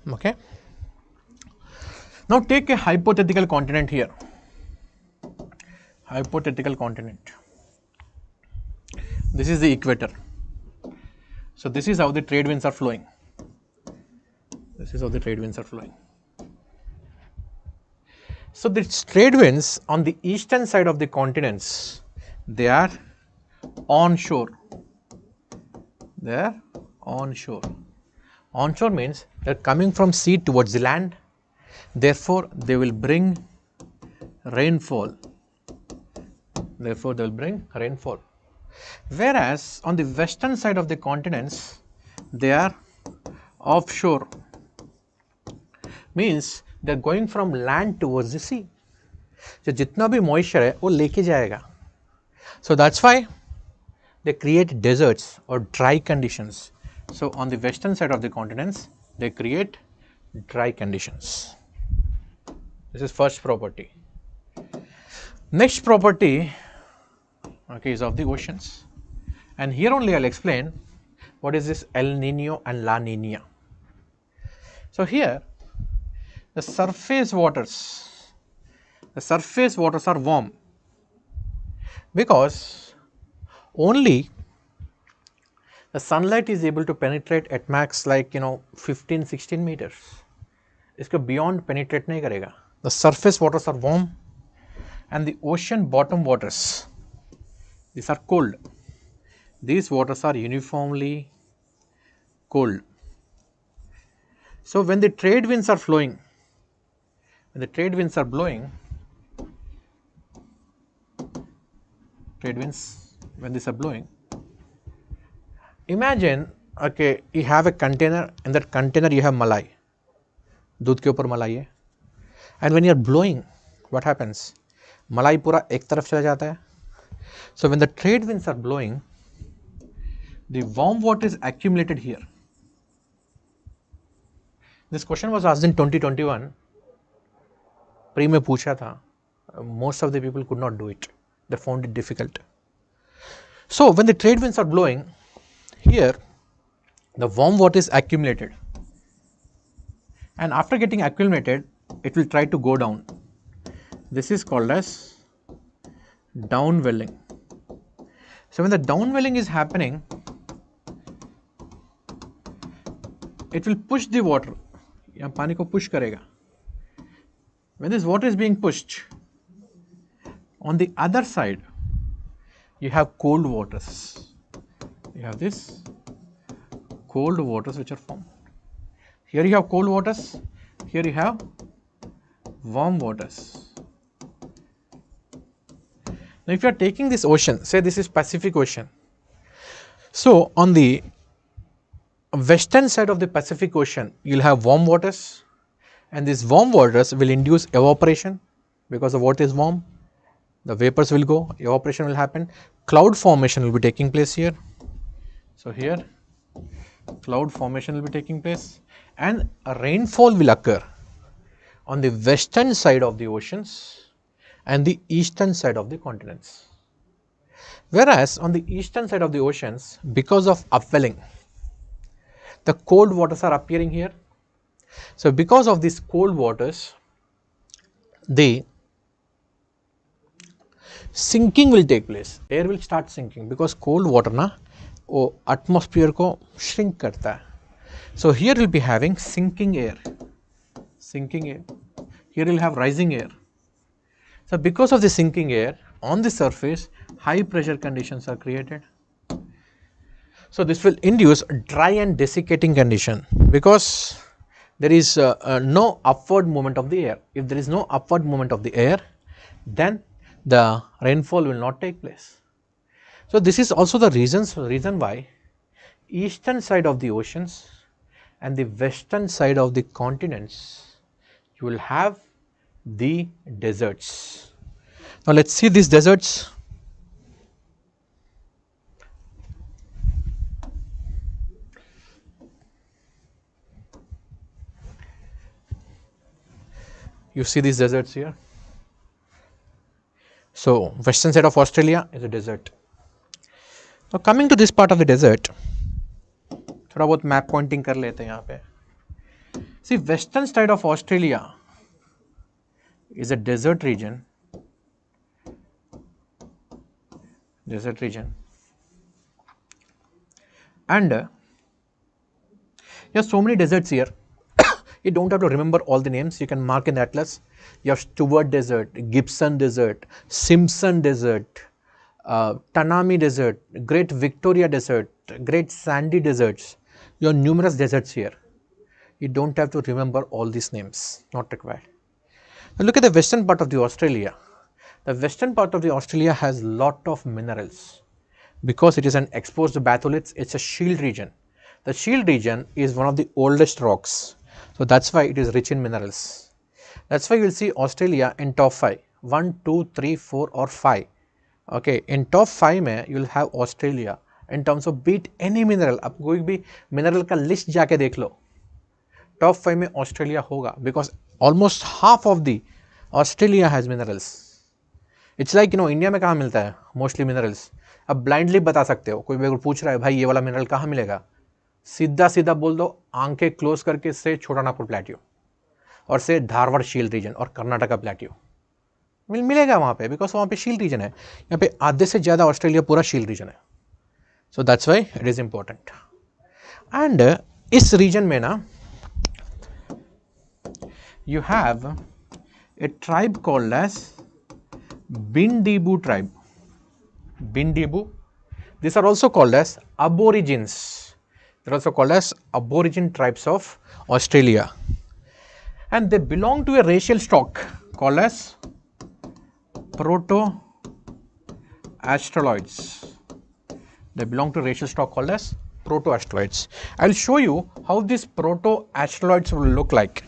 okay. Now take a hypothetical continent here, hypothetical continent. This is the equator. So this is how the trade winds are flowing. This is how the trade winds are flowing. So the trade winds on the eastern side of the continents, they are onshore. They are onshore. Onshore means they are coming from sea towards the land. Therefore, they will bring rainfall. Therefore, they will bring rainfall. Whereas on the western side of the continents, they are offshore. Means they are going from land towards the sea. So जितना भी moisture है वो लेके जाएगा. So that's why they create deserts or dry conditions. So on the western side of the continents, they create dry conditions. This is first property. Next property, okay, is of the oceans. And here only I'll explain what is this El Nino and La Nina. So here the surface waters are warm because only the sunlight is able to penetrate at max like 15-16 meters. इसको beyond penetrate नहीं करेगा. The surface waters are warm and the ocean bottom waters, these are cold. These waters are uniformly cold. So when the trade winds are flowing, when the trade winds are blowing, trade winds, when these are blowing, imagine, okay, you have a container, in that container you have malai, दूध के ऊपर मलाई है, and when you are blowing, what happens? मलाई पूरा एक तरफ चला जाता है. So when the trade winds are blowing, the warm water is accumulated here. This question was asked in 2021. Pre में पूछा था. Most of the people could not do it. They found it difficult. So when the trade winds are blowing, here the warm water is accumulated, and after getting accumulated, it will try to go down. This is called as downwelling. So when the downwelling is happening, it will push the water. यहाँ पानी को push करेगा. When this water is being pushed, on the other side, you have cold waters. You have this cold waters which are formed. Here you have cold waters. Here you have warm waters. Now, if you are taking this ocean, say this is Pacific Ocean. So on the western side of the Pacific Ocean, you will have warm waters, and these warm waters will induce evaporation because the water is warm. The vapors will go, evaporation will happen, cloud formation will be taking place here. So here cloud formation will be taking place, and a rainfall will occur on the western side of the oceans and the eastern side of the continents. Whereas on the eastern side of the oceans, because of upwelling, the cold waters are appearing here. So because of these cold waters, the sinking will take place. Air will start sinking because cold water na वो atmosphere को shrink करता है. So here we'll be having sinking air. Here we'll have rising air. So because of the sinking air, on the surface, high pressure conditions are created. So this will induce dry and desiccating condition because there is no upward movement of the air. If there is no upward movement of the air, then the rainfall will not take place. So this is also the reason why eastern side of the oceans and the western side of the continents, you will have the deserts. Now let's see these deserts. You see these deserts here. So western side of Australia is a desert. Now coming to this part of the desert, थोड़ा बहुत map pointing कर लेते हैं यहाँ पे. See, western side of Australia is a desert region. And you have so many deserts here. You don't have to remember all the names. You can mark in the atlas. You have Stewart Desert, Gibson Desert, Simpson Desert, Tanami Desert, Great Victoria Desert, Great Sandy Deserts. You have numerous deserts here. You don't have to remember all these names, not required. Now look at the western part of the Australia. The western part of the Australia has lot of minerals because it is an exposed batholiths. It's a shield region. The shield region is one of the oldest rocks. So that's why it is rich in minerals. That's why you will see Australia in top 5, 1, 2, 3, 4 or 5. Okay, in top 5 में you will have Australia in terms of beat any mineral. आप कोई भी mineral का list जाके देख लो. Top 5 में Australia होगा because almost half of the Australia has minerals. It's like India में कहाँ मिलता है? Mostly minerals. अब ब्लाइंडली बता सकते हो, कोई भी अगर पूछ रहा है भाई ये वाला मिनरल कहाँ मिलेगा, सीधा सीधा बोल दो, आंखें क्लोज करके, से छोटा नागपुर प्लेट्यू और से धारवाड़ शील्ड रीजन और कर्नाटका प्लेट्यू मिलेगा वहाँ पे, बिकॉज वहाँ पे शील्ड रीजन है। यहाँ पे आधे से ज़्यादा ऑस्ट्रेलिया पूरा शील्ड रीजन है, so that's why it is important. And इस रीजन में ना you have a tribe called as Bindibu tribe. Bindibu. These are also called as aborigines. They are also called as aborigine tribes of Australia. And they belong to a racial stock called as proto-astroloids. They belong to a racial stock called as proto-astroloids. I will show you how these proto-astroloids will look like.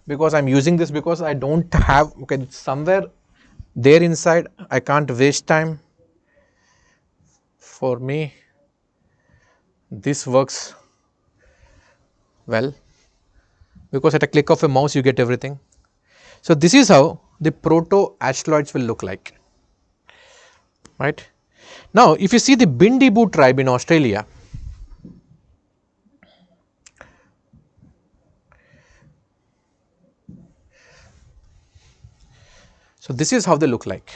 Because I am using this because I don't have, okay, somewhere there inside, I can't waste time. For me, this works well because at a click of a mouse you get everything. So this is how the proto-astroloids will look like, right? Now, if you see the Bindibu tribe in Australia, so this is how they look like,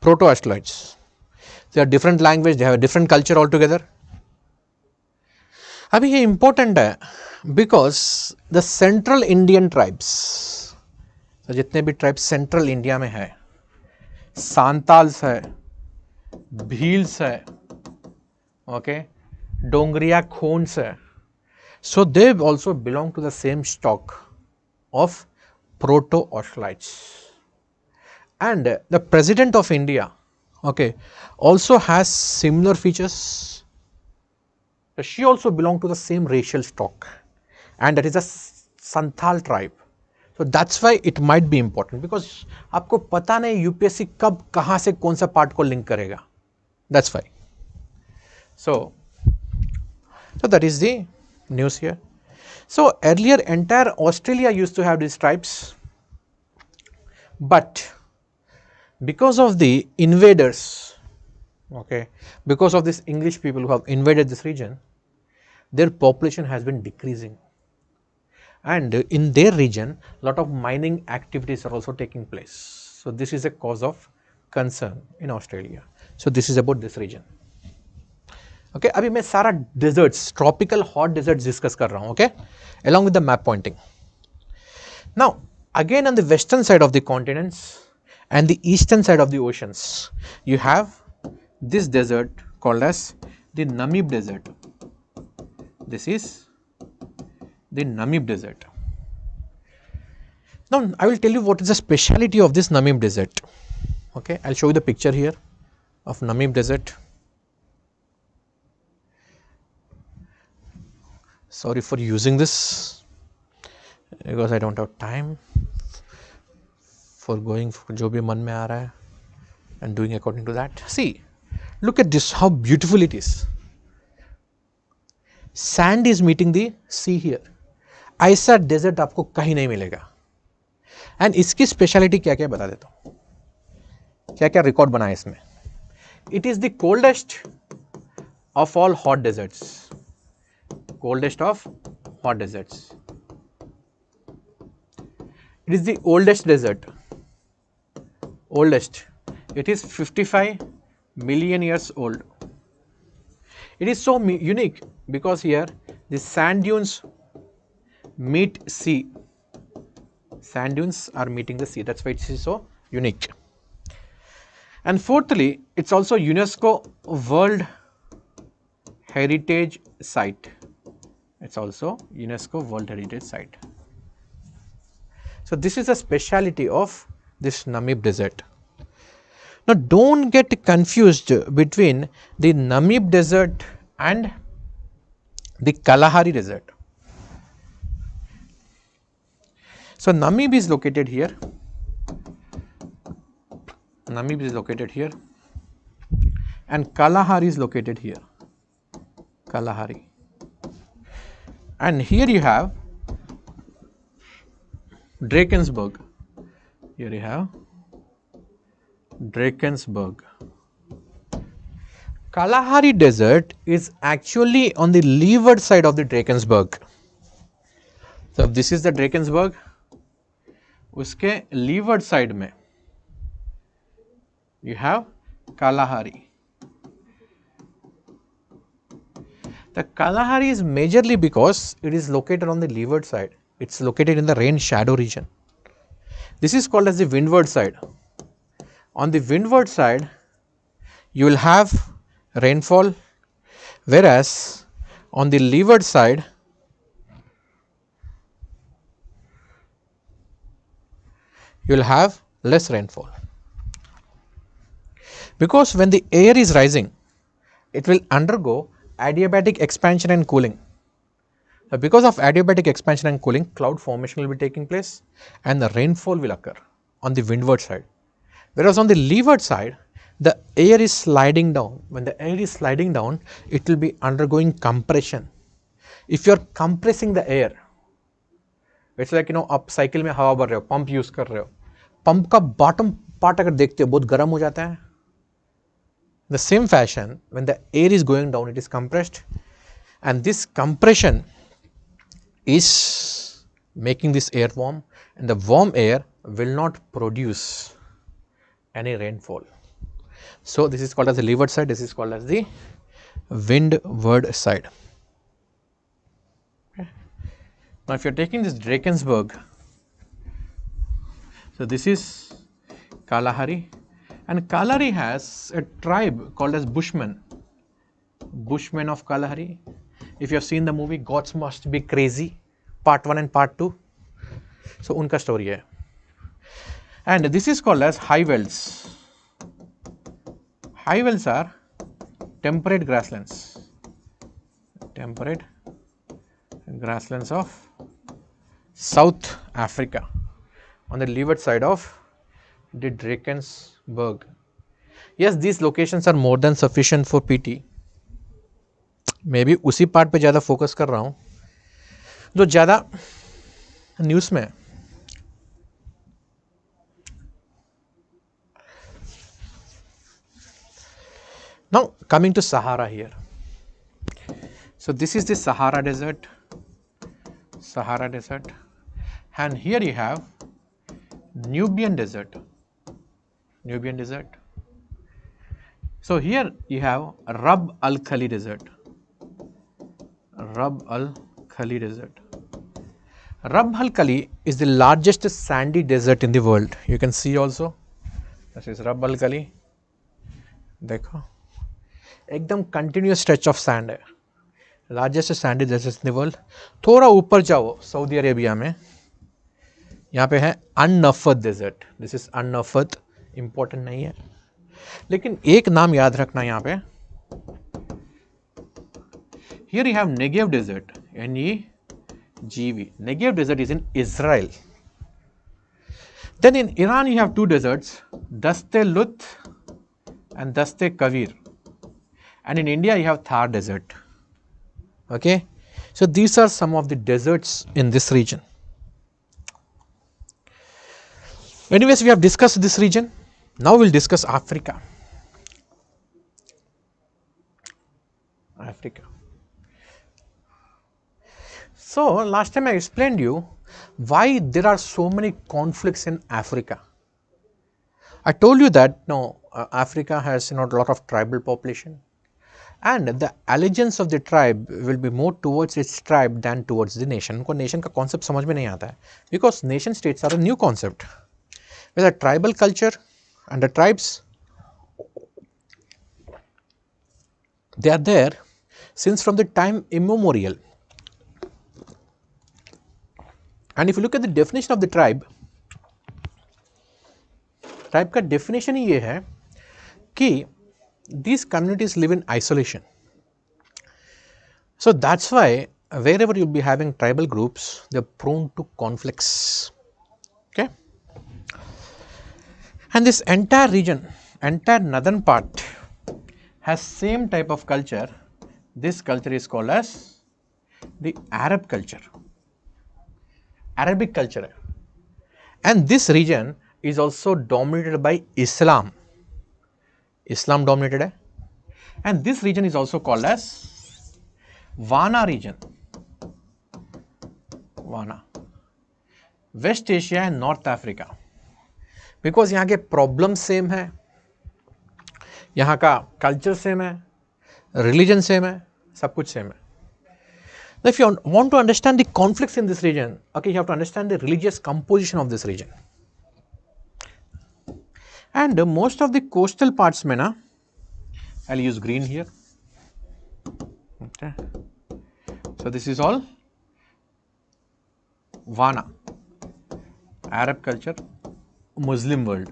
proto-astroloids. They are different language, they have a different culture altogether. अभी ये important है because the central Indian tribes, so जितने भी tribes central India में है, सांताल्स है, भील्स है, okay, Dongriya खोन्स है, so they also belong to the same stock of proto-astroloids. And the president of India, okay, also has similar features. She also belongs to the same racial stock, and that is a Santhal tribe. So that's why it might be important because आपको पता नहीं UPSC कब कहाँ से कौन सा part को link करेगा. That's why. So that is the news here. So earlier entire Australia used to have these tribes, but because of the invaders, okay, because of these English people who have invaded this region, their population has been decreasing, and in their region lot of mining activities are also taking place. So this is a cause of concern in Australia. So this is about this region. Okay, अभी मैं सारा deserts, tropical hot deserts discuss कर रहा हूँ, okay, along with the map pointing. Now again on the western side of the continents and the eastern side of the oceans, you have this desert called as the Namib desert. This is the Namib desert. Now I will tell you what is the speciality of this Namib desert. Okay, I will show you the picture here of Namib desert. Sorry for using this because I don't have time for going for जो भी मन में आ रहा है and doing according to that. See, look at this, how beautiful it is. Sand is meeting the sea here. ऐसा desert आपको कहीं नहीं मिलेगा. And इसकी speciality क्या क्या बता देता हूँ, क्या क्या record बना है इसमें. It is the coldest of all hot deserts. Coldest of hot deserts. It is the oldest desert. Oldest. It is 55 million years old. It is so unique because here the sand dunes meet sea. Sand dunes are meeting the sea. That's why it is so unique. And fourthly, it's also UNESCO World Heritage Site. It's also UNESCO World Heritage Site. So this is a speciality of this Namib desert. Now don't get confused between the Namib desert and the Kalahari desert. So Namib is located here. Namib is located here and Kalahari is located here. Kalahari. And here you have Drakensberg. Here you have Drakensberg. Kalahari Desert is actually on the leeward side of the Drakensberg. So this is the Drakensberg. उसके leeward side में you have Kalahari. The Kalahari is majorly because it is located on the leeward side. It's located in the rain shadow region. This is called as the windward side. On the windward side, you will have rainfall, whereas on the leeward side, you will have less rainfall. Because when the air is rising, it will undergo adiabatic expansion and cooling. Because of adiabatic expansion and cooling, cloud formation will be taking place and the rainfall will occur on the windward side. Whereas on the leeward side, the air is sliding down. When the air is sliding down, it will be undergoing compression. If you are compressing the air, it's like आप cycle में हवा भर रहे हो, pump use कर रहे हो, pump का बॉटम पार्ट अगर देखते हो बहुत गर्म हो जाता है. The same fashion, when the air is going down, it is compressed, and this compression is making this air warm, and the warm air will not produce any rainfall. So this is called as the leeward side, this is called as the windward side. Okay. Now if you are taking this Drakensberg, so this is Kalahari, and Kalahari has a tribe called as Bushmen of Kalahari. If you have seen the movie Gods Must Be Crazy, part 1 and part 2, so unka story hai. And this is called as high velds. High velds are temperate grasslands of South Africa on the leeward side of the Drakensberg. Yes, these locations are more than sufficient for PT. मैं भी उसी part पे ज़्यादा focus कर रहा हूँ जो ज़्यादा न्यूज़ में है. Now coming to Sahara here. So this is the Sahara Desert, and here you have Nubian Desert. So here you have Rub al Khali Desert. Rub al Khali is the largest sandy desert in the world. You can see also. This is Rub al Khali. देखो एकदम continuous stretch of sand है, largest sandy desert in the world. थोड़ा ऊपर जाओ Saudi Arabia में, यहाँ पे है An Nafud desert. This is An Nafud, important नहीं है, लेकिन एक नाम याद रखना यहाँ पे. Here you have Negev desert, NEGV. Negev desert is in Israel. Then in Iran you have two deserts, Daste Lut and Daste Kavir. And in India you have Thar desert. Okay, so these are some of the deserts in this region. Anyways, we have discussed this region. Now we'll discuss Africa. So last time I explained you why there are so many conflicts in Africa. I told you that Africa has a lot of tribal population, and the allegiance of the tribe will be more towards its tribe than towards the nation. उनको nation का concept समझ में नहीं आता है, because nation states are a new concept. With a tribal culture and the tribes, they are there since from the time immemorial. And if you look at the definition of the tribe का definition ही ये है कि these communities live in isolation. So that's why wherever you'll be having tribal groups, they're prone to conflicts. Okay. And this entire region, entire northern part has same type of culture. This culture is called as the Arab culture, Arabic culture. And this region is also dominated by Islam. Islam dominated है. and this region is also called as Wana region. Wana, West Asia and North Africa, because यहाँ के problem same है, यहाँ का culture same है, religion same है, सब कुछ सेम है. Now, if you want to understand the conflicts in this region, okay, you have to understand the religious composition of this region. And most of the coastal parts में ना, I'll use green here. Okay. So this is all Wana, Arab culture, Muslim world.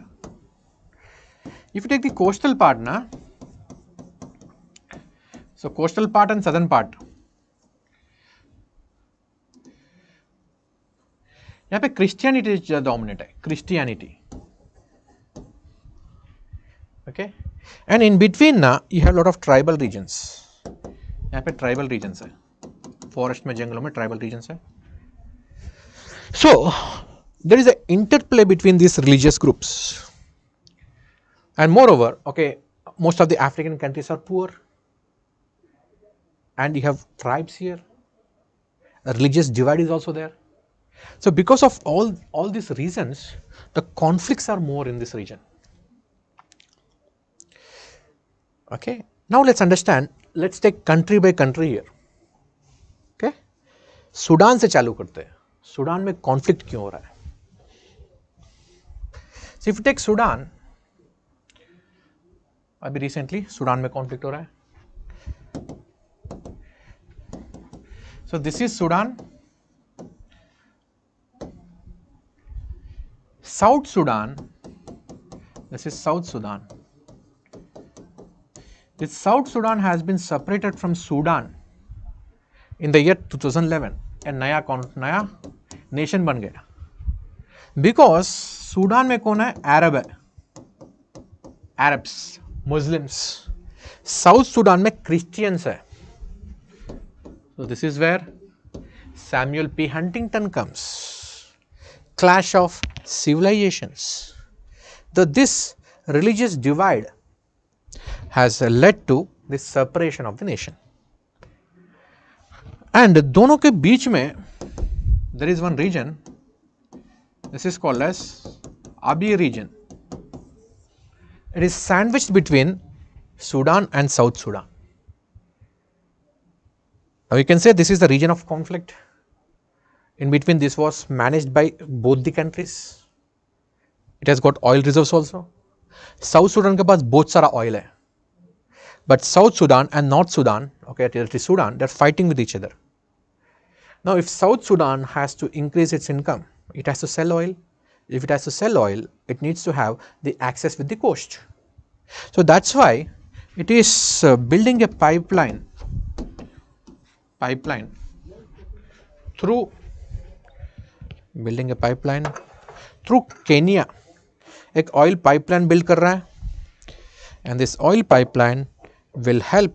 If you take the coastal part na, so coastal part and southern part, यहाँ पे Christianity is dominant है, Christianity. Okay, and in between ना you have a lot of tribal regions. यहाँ पे tribal regions है, forest में जंगलों में tribal regions है. So there is an interplay between these religious groups, and moreover, okay, most of the African countries are poor, and you have tribes here. A religious divide is also there. So because of all these reasons, the conflicts are more in this region. Okay, now let's understand. Let's take country by country here. Okay, Sudan से चालू करते हैं. Sudan में conflict क्यों हो रहा है? So if you take Sudan, अभी रिसेंटली सूडान में कॉन्फ्लिक्ट हो रहा है. So this is Sudan. South Sudan, this is South Sudan. This South Sudan has been separated from Sudan in the year 2011. And नया नेशन बन गया. Because Sudan में कौन है? अरब है, Arabs, Muslims. South Sudan में Christians है. So this is where Samuel P. Huntington comes. Clash of civilizations. This religious divide has led to this separation of the nation. And दोनों के बीच में there is one region. This is called as Abi region. It is sandwiched between Sudan and South Sudan. Now you can say this is the region of conflict. In between, this was managed by both the countries. It has got oil reserves also. South Sudan के पास बहुत सारा oil है. But South Sudan and North Sudan, okay, it is Sudan, they are fighting with each other. Now if South Sudan has to increase its income, it has to sell oil. If it has to sell oil, it needs to have the access with the coast. So that's why it is building a pipeline through Kenya. एक oil pipeline build कर रहा है, and this oil pipeline will help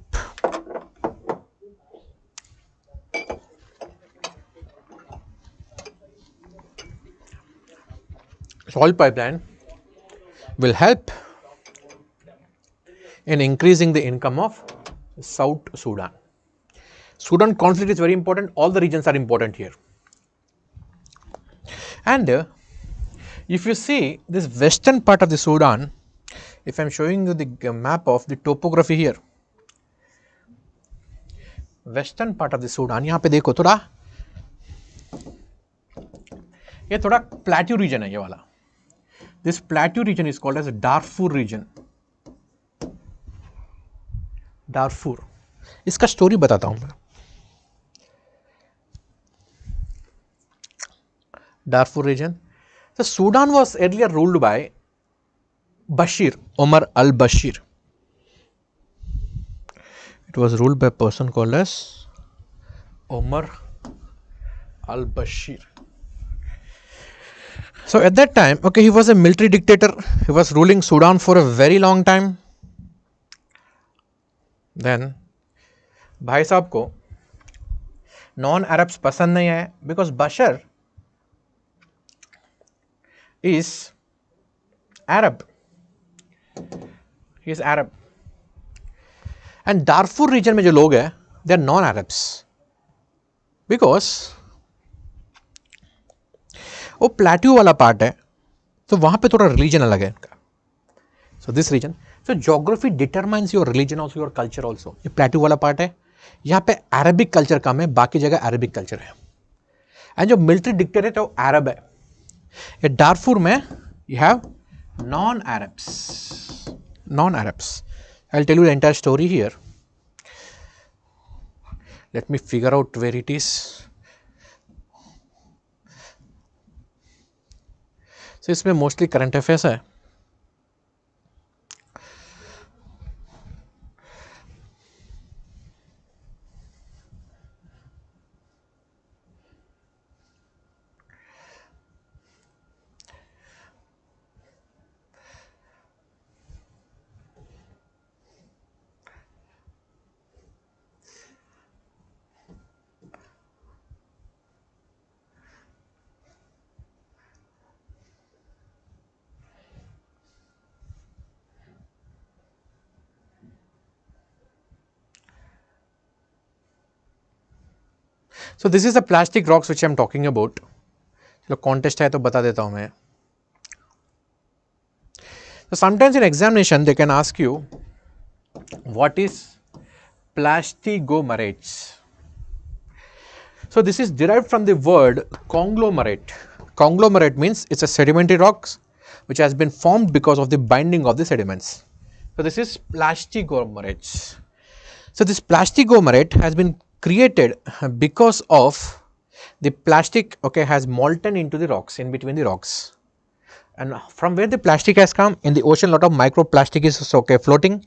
in increasing the income of South Sudan. Sudan conflict is very important. All the regions are important here. And if you see this western part of the Sudan, if I am showing you the map of the topography here, western part of the Sudan, यहाँ पे देखो थोड़ा, ये थोड़ा plateau region है ये वाला. This plateau region is called as Darfur region. Darfur. इसका स्टोरी बताता हूँ मैं. Darfur region. So Sudan was earlier ruled by Bashir, Omar al-Bashir. It was ruled by a person called as Omar al-Bashir. So at that time, okay, he was a military dictator. He was ruling Sudan for a very long time. Then भाई साहब को non Arabs पसंद नहीं आए, because Bashar is Arab. He is Arab. And Darfur region में जो लोग हैं they are non Arabs, because वो प्लेट्यू वाला पार्ट है, तो वहां पे थोड़ा रिलीजन अलग है इनका. So this region, so geography determines your religion also, your culture also. ये प्लेट्यू वाला पार्ट है, यहाँ पे अरबिक कल्चर कम है, बाकी जगह अरबिक कल्चर है. एंड जो मिलिट्री डिक्टेटर है वो अरब है. ये डार्फुर में you have non Arabs, non Arabs. I will tell you the entire story here. Let me figure out where it is. So इसमें मोस्टली करंट अफेयर्स है. So this is the plastic rocks which I am talking about. चलो contest है तो बता देता हूँ मैं. So sometimes in examination they can ask you what is plastigomerate. So this is derived from the word conglomerate. Conglomerate means it's a sedimentary rocks which has been formed because of the binding of the sediments. So this is plastigomerate. So this plastigomerate has been created because of the plastic, okay, has molten into the rocks, in between the rocks. And from where the plastic has come? In the ocean, lot of microplastic is okay floating,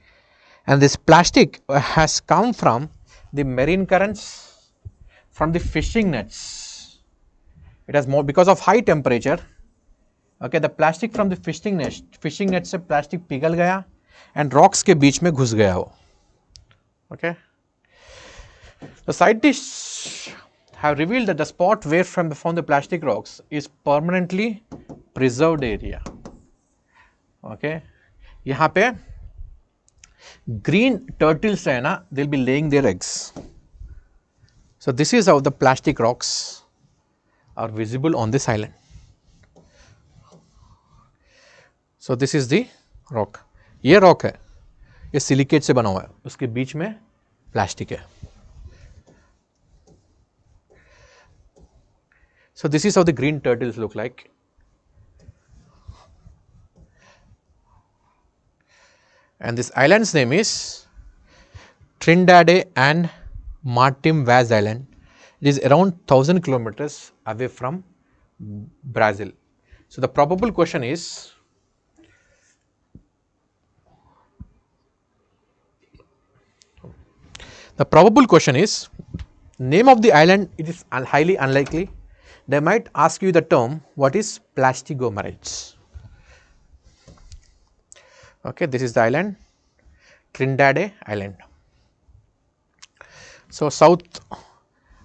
and this plastic has come from the marine currents, from the fishing nets. It has more because of high temperature. Okay, the plastic from the fishing net से plastic पिघल गया and rocks के बीच में घुस गया वो. Okay. The scientists have revealed that the spot where from found the plastic rocks is permanently preserved area. Okay, यहाँ पे green turtles है ना, they'll be laying their eggs. So this is how the plastic rocks are visible on this island. So this is the rock. ये rock है, ये silicate से बना हुआ है, उसके बीच में plastic है. So this is how the green turtles look like. And this island's name is Trinidad and Martin Vaz Island. It is around 1000 kilometers away from Brazil. So the probable question is, name of the island. It is highly unlikely. They might ask you the term, what is plastigomerate? Okay, this is the island, Trinidad Island. So South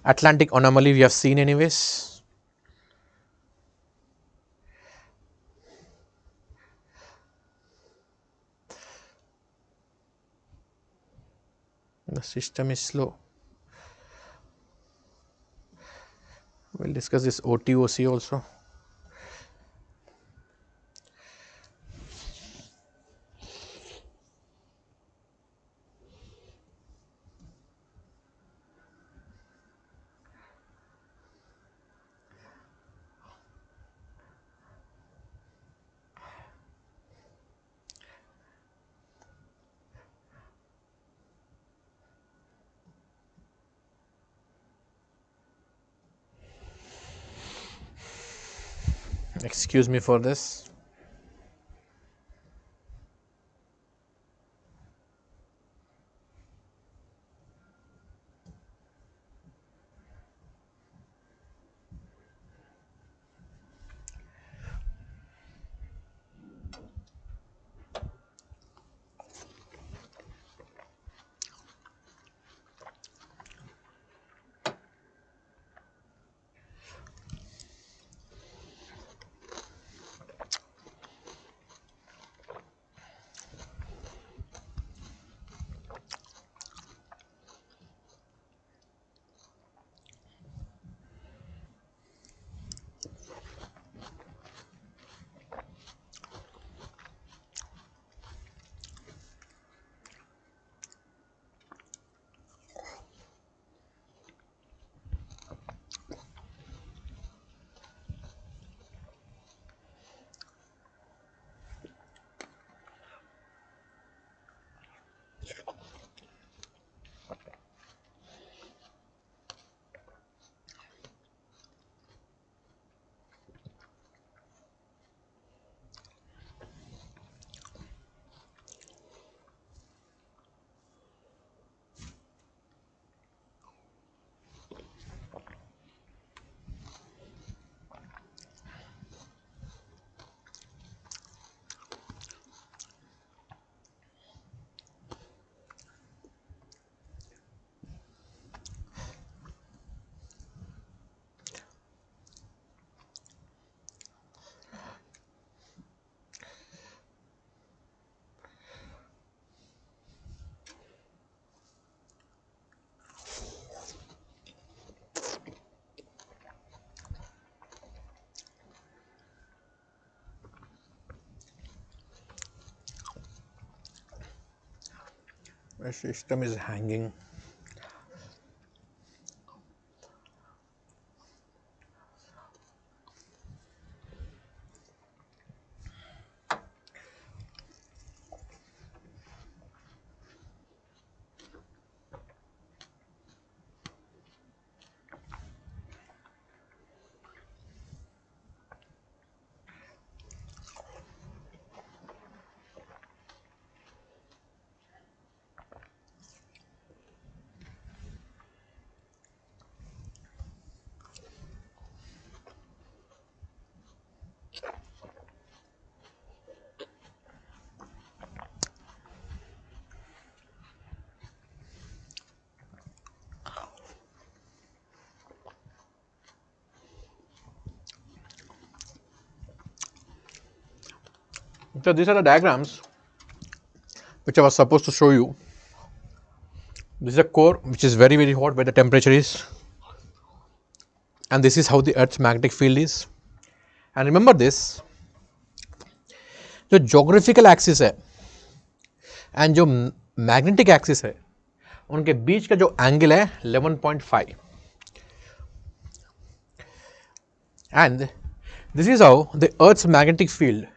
Atlantic anomaly we have seen anyways. The system is slow. We will discuss this OTOC also. Excuse me for this. My system is hanging. So these are the diagrams which I was supposed to show you. This is a core which is very hot where the temperature is, and this is how the Earth's magnetic field is. And remember this, जो geographical axis है and जो magnetic axis है उनके बीच का जो angle है 11.5, and this is how the Earth's magnetic field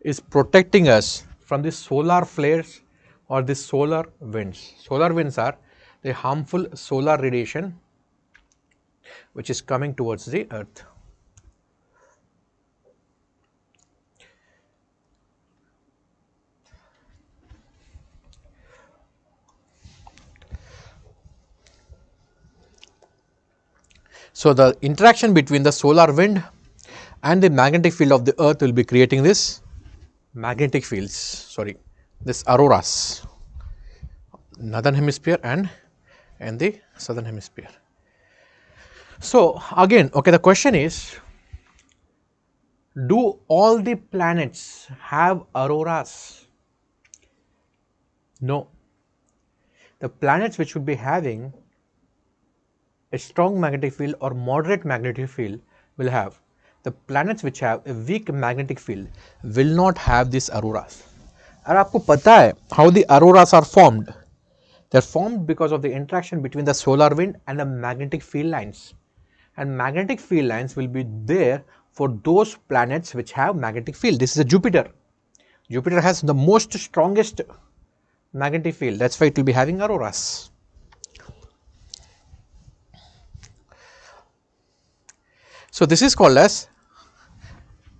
is protecting us from the solar flares or the solar winds. Solar winds are the harmful solar radiation which is coming towards the Earth. So the interaction between the solar wind and the magnetic field of the Earth will be creating this magnetic fields, this auroras, northern hemisphere and the southern hemisphere. So again, okay, the question is, do all the planets have auroras? No. The planets which would be having a strong magnetic field or moderate magnetic field will have. The planets which have a weak magnetic field will not have these auroras. And आपको पता है how the auroras are formed? They are formed because of the interaction between the solar wind and the magnetic field lines. And magnetic field lines will be there for those planets which have magnetic field. This is a Jupiter. Jupiter has the most strongest magnetic field. That's why it will be having auroras. So this is called as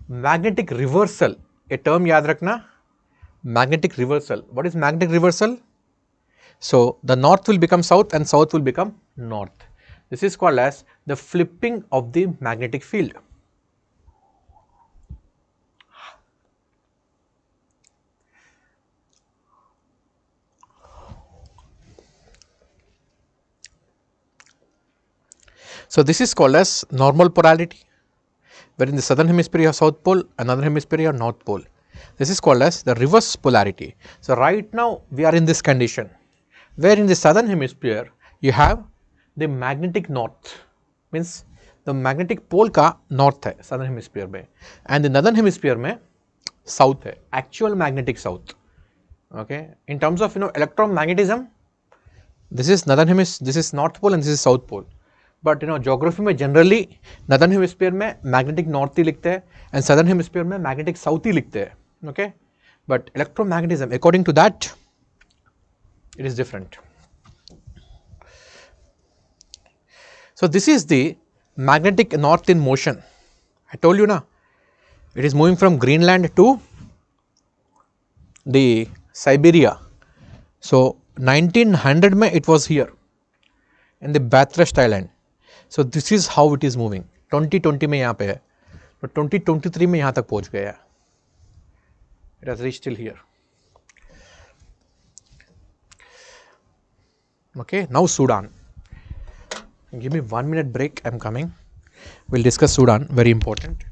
magnetic reversal. A term याद रखना, magnetic reversal. What is magnetic reversal? So the north will become south and south will become north. This is called as the flipping of the magnetic field. So this is called as normal polarity, where in the southern hemisphere you have south pole, another hemisphere you have north pole. This is called as the reverse polarity. So right now we are in this condition, where in the southern hemisphere you have the magnetic north, means the magnetic pole का north है southern hemisphere में, and the northern hemisphere में south है, actual magnetic south. Okay, in terms of electromagnetism, this is northern hemisphere, this is north pole and this is south pole. But geography में generally northern hemisphere में magnetic north ही लिखते हैं and southern hemisphere में magnetic south ही लिखते हैं. Okay, but electromagnetism, according to that, it is different. So this is the magnetic north in motion. I told you na, it is moving from Greenland to the Siberia. So 1900 mein it was here in the Bathurst Island. So this is how it is moving. 2020 में यहाँ पे है, तो 2023 में यहाँ तक पहुँच गया है. It has reached till here. Okay, now Sudan. Give me 1 minute break. I'm coming. We'll discuss Sudan. Very important.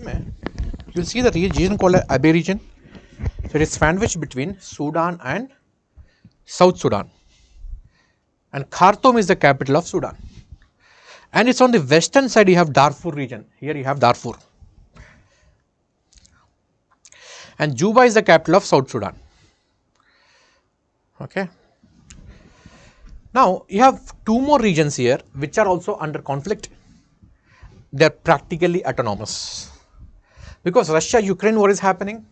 में you'll see the region called Abyei region. So it is sandwiched between Sudan and South Sudan, and Khartoum is the capital of Sudan. And it's on the western side you have Darfur region. Here you have Darfur, and Juba is the capital of South Sudan. Okay. Now you have two more regions here which are also under conflict. They are practically autonomous because Russia-Ukraine war is happening.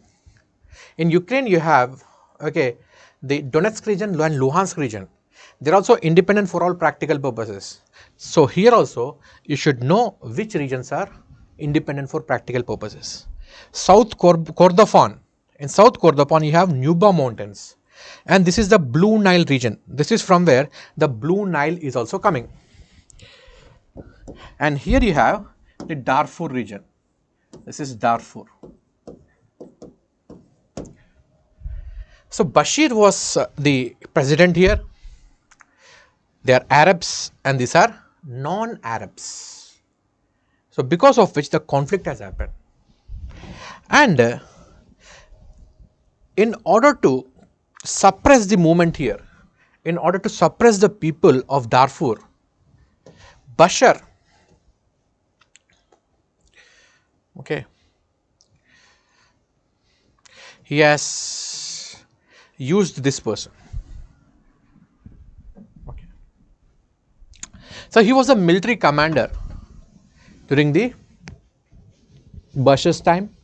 In Ukraine you have the Donetsk region and Luhansk region. They are also independent for all practical purposes. So here also you should know which regions are independent for practical purposes. South Kordofan. In South Kordofan you have Nuba mountains, and this is the Blue Nile region. This is from where the Blue Nile is also coming. And here you have the Darfur region. This is Darfur. So Bashir was the president here. They are Arabs and these are non-Arabs. So because of which the conflict has happened. And in order to suppress the movement here, in order to suppress the people of Darfur, Bashar, he has used this person. So he was a military commander during the Bashar's time.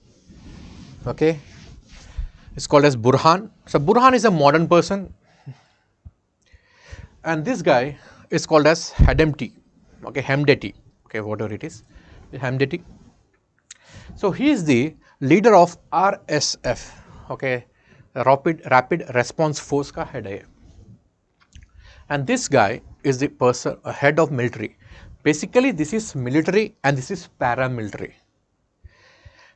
It's called as Burhan. So Burhan is a modern person, and this guy is called as Hemedti. Hemedti. Whatever it is, Hemedti. So he is the leader of RSF. Rapid Response Force का head है. And this guy is the person, a head of military. Basically, this is military and this is paramilitary.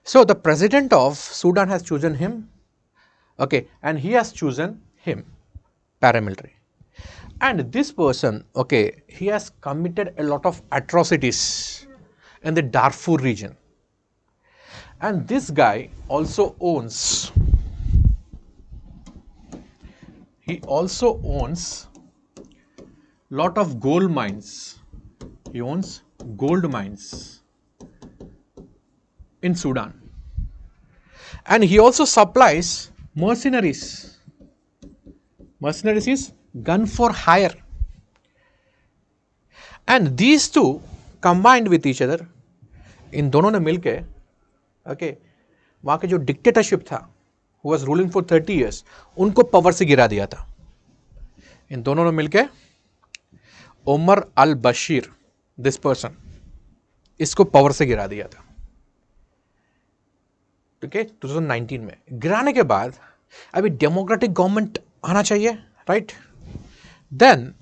So the president of Sudan has chosen him, and he has chosen him, paramilitary. And this person, he has committed a lot of atrocities in the Darfur region. And this guy also owns, lot of gold mines. He owns gold mines in Sudan. And he also supplies mercenaries. Mercenaries is gun for hire. And these two combined with each other, इन दोनों ने मिलके वहाँ के जो dictatorship था, who was ruling for 30 years, उनको power से गिरा दिया था. इन दोनों ने मिलके उमर अल बशीर, दिस पर्सन, इसको पावर से गिरा दिया था. 2019 में गिराने के बाद अभी डेमोक्रेटिक गवर्नमेंट आना चाहिए, right? Then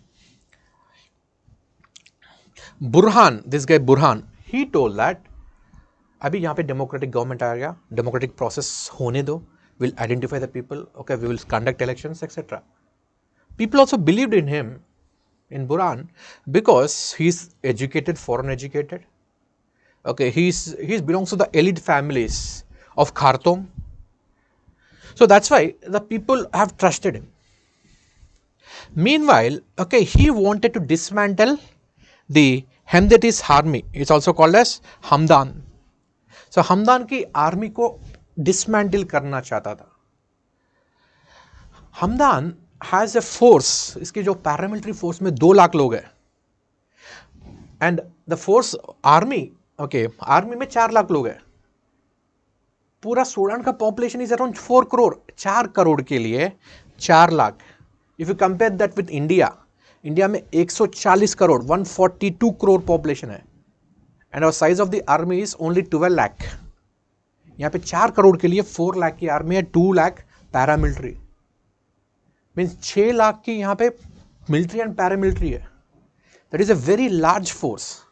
Burhan, this guy Burhan, he told that अभी यहाँ पे डेमोक्रेटिक गवर्नमेंट आ गया, डेमोक्रेटिक प्रोसेस होने दो, will identify the people, we will conduct elections etcetera. People also believed in him, in Burhan, because he's educated, foreign educated. He belongs to the elite families of Khartoum. So that's why the people have trusted him. Meanwhile, he wanted to dismantle the Hemedti's army. It's also called as Hamdan. So Hamdan की army को dismantle करना चाहता था. Hamdan has a force, इसकी जो paramilitary force में 2 लाख लोग हैं, and the force army, army में 4 लाख लोग हैं. पूरा सूडान का population is around 4 crore. 4 crore के लिए 4 lakh. If you compare that with India, India में 140 करोड़, 142 करोड़ पॉपुलेशन है, and our size of the army is only 12 lakh. यहाँ पे 4 करोड़ के लिए 4 लाख की आर्मी है, 2 लाख पैरामिलिट्री. मीन्स 6 लाख की यहाँ पे मिलिट्री एंड पैरामिलिट्री है. That is a very large force.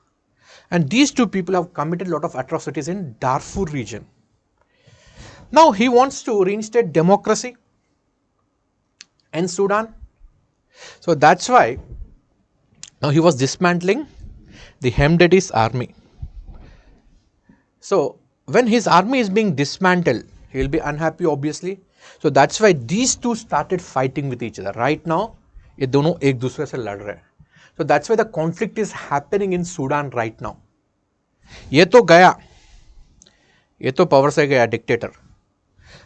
And these two people have committed lot of atrocities in Darfur region. Now he wants to reinstate democracy in Sudan. So that's why now he was dismantling the Hemedti's army. So when his army is being dismantled, he will be unhappy obviously. So that's why these two started fighting with each other. Right now, ये दोनों एक दूसरे से लड़ रहे हैं. So that's why the conflict is happening in Sudan right now. ये तो गया, ये तो पावर से गया डिक्टेटर.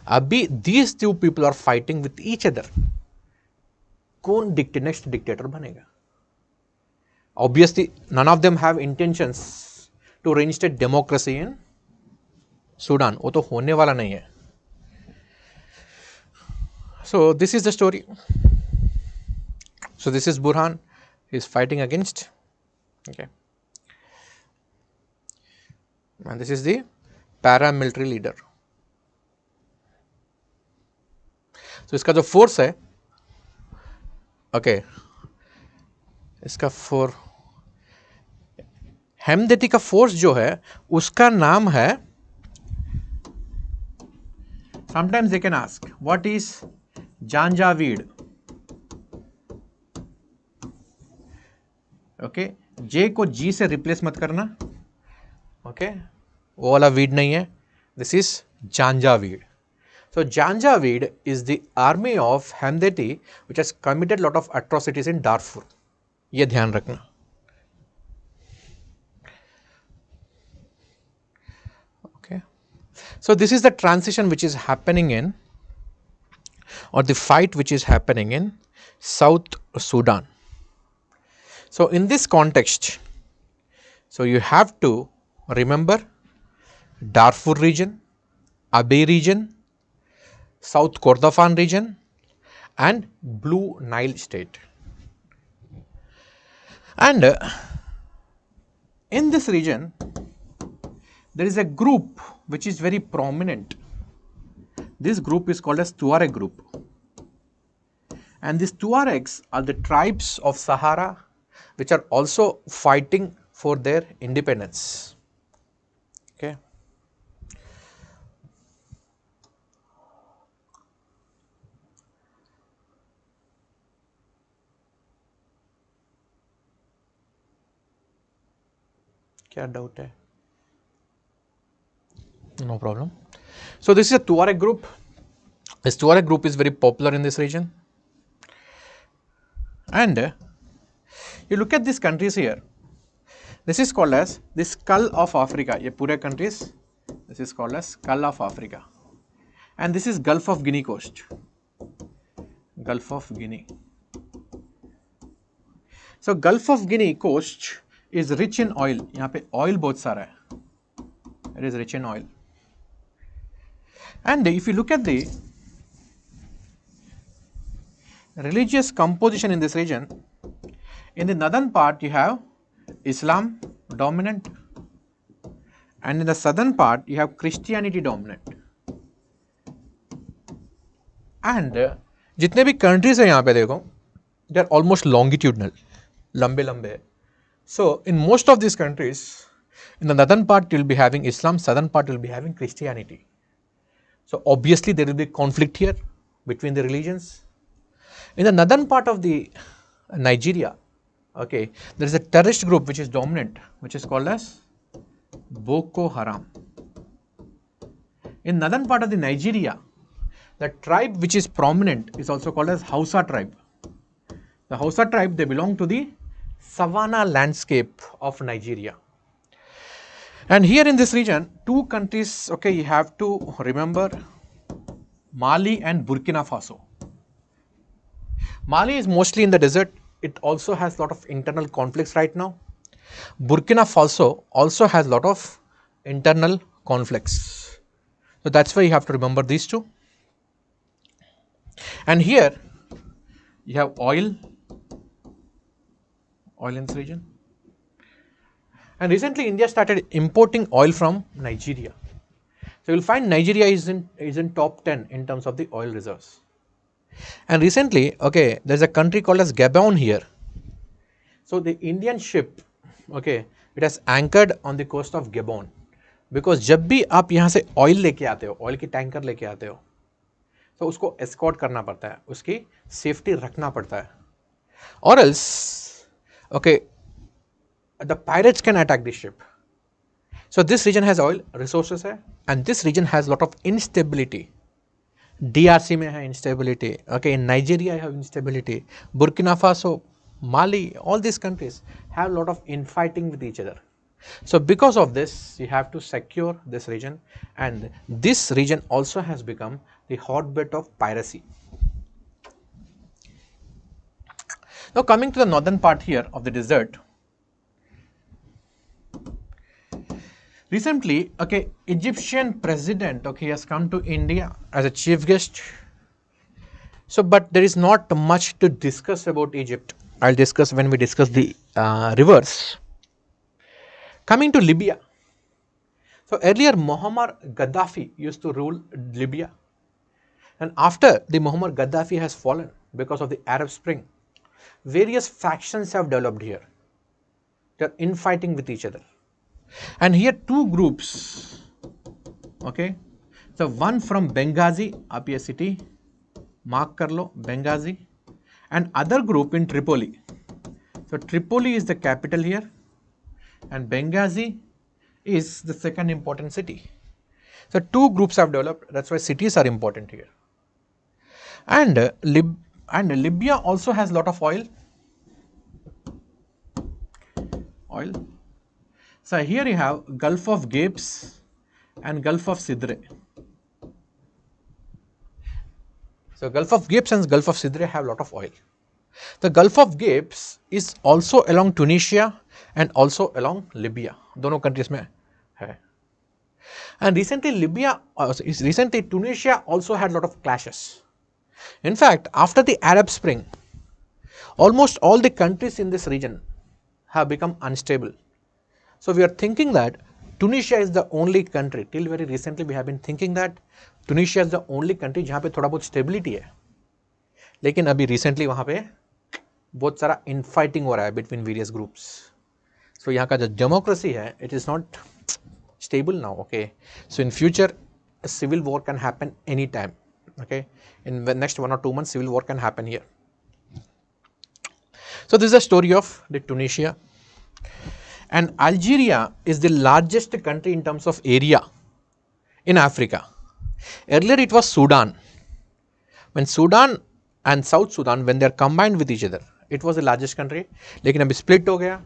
अभी these two people are fighting with each other. कौन नेक्स्ट डिक्टेटर बनेगा? Obviously, none of them have intentions to reinstate democracy in Sudan. वो तो होने वाला नहीं है. So this is the story. So this is Burhan. He is fighting against. Okay. And this is the paramilitary leader. So इसका जो force है, okay, इसका फोर हेमदती का फोर्स जो है उसका नाम है, sometimes they can ask what is Janjaweed. Okay, J को जी से रिप्लेस मत करना. ओके, वो वाला वीड नहीं है, this is Janjaweed. So Janjaweed is the army of Hamdati which has committed lot of atrocities in Darfur. ये ध्यान रखना. Okay. So this is the transition which is happening in, or the fight which is happening in South Sudan. So in this context, so you have to remember Darfur region, Abyei region, South Kordofan region and Blue Nile state. And in this region, there is a group which is very prominent. This group is called as Tuareg group. And these Tuaregs are the tribes of Sahara which are also fighting for their independence. Okay. क्या doubt है? No problem. So this is a Tuareg group. This Tuareg group is very popular in this region. And you look at these countries here. This is called as the skull of Africa. ये पूरे countries, this is called as skull of Africa. And this is Gulf of Guinea coast. Gulf of Guinea. So Gulf of Guinea coast is rich in oil. यहाँ पे oil बहुत सारा है. It is rich in oil. And if you look at the religious composition in this region, in the northern part you have Islam dominant, and in the southern part you have Christianity dominant. And जितने भी countries हैं यहाँ पे देखो, they are almost longitudinal, लंबे लंबे. So in most of these countries, in the northern part you will be having Islam, southern part you will be having Christianity. So obviously there will be conflict here between the religions. In the northern part of the Nigeria, okay, there is a terrorist group which is dominant, which is called as Boko Haram. In northern part of the Nigeria, the tribe which is prominent is also called as Hausa tribe. The Hausa tribe, they belong to the savanna landscape of Nigeria. And here in this region, two countries, okay, you have to remember Mali and Burkina Faso. Mali is mostly in the desert. It also has a lot of internal conflicts right now. Burkina Faso also has a lot of internal conflicts. So that's why you have to remember these two. And here you have oil in this region. And recently India started importing oil from Nigeria. So you will find Nigeria is in top 10 in terms of the oil reserves. And recently, okay, there is a country called as Gabon here. So the Indian ship, okay, it has anchored on the coast of Gabon. Because जब भी आप यहाँ से oil लेके आते हो, oil की tanker लेके आते हो, तो उसको escort करना पड़ता है, उसकी safety रखना पड़ता है. Or else, okay, the pirates can attack the ship. So this region has oil resources है, and this region has lot of instability. DRC में है instability. Okay, in Nigeria you have instability. Burkina Faso, Mali, all these countries have a lot of infighting with each other. So because of this, you have to secure this region, and this region also has become the hotbed of piracy. Now coming to the northern part here of the desert, recently, okay, Egyptian president, okay, has come to India as a chief guest. So, but there is not much to discuss about Egypt. I'll discuss when we discuss the rivers. Coming to Libya. So, earlier Muammar Gaddafi used to rule Libya. And after the Muammar Gaddafi has fallen because of the Arab Spring, various factions have developed here. They are infighting with each other. And here two groups, okay. So, one from Benghazi, आप ये city mark कर लो, Benghazi, and other group in Tripoli. So, Tripoli is the capital here, and Benghazi is the second important city. So, two groups have developed, that's why cities are important here. And Libya also has lot of oil. So, here you have Gulf of Gapes and Gulf of Sidre. So, Gulf of Gapes and Gulf of Sidre have lot of oil. The Gulf of Gapes is also along Tunisia and also along Libya. दोनों countries में है. And recently Tunisia also had lot of clashes. In fact, after the Arab Spring, almost all the countries in this region have become unstable. So, we are thinking that Tunisia is the only country, till very recently we have been thinking that Tunisia is the only country जहाँ पे थोड़ा बहुत stability है. लेकिन अभी recently वहाँ पे बहुत सारा infighting हो रहा है between various groups. So, यहाँ का जो democracy है, it is not stable now, okay. So, in future, a civil war can happen anytime, okay. In the next 1 or 2 months, civil war can happen here. So, this is the story of the Tunisia. And Algeria is the largest country in terms of area in Africa. Earlier it was Sudan. When Sudan and South Sudan, when they are combined with each other, it was the largest country. लेकिन अभी split हो गया.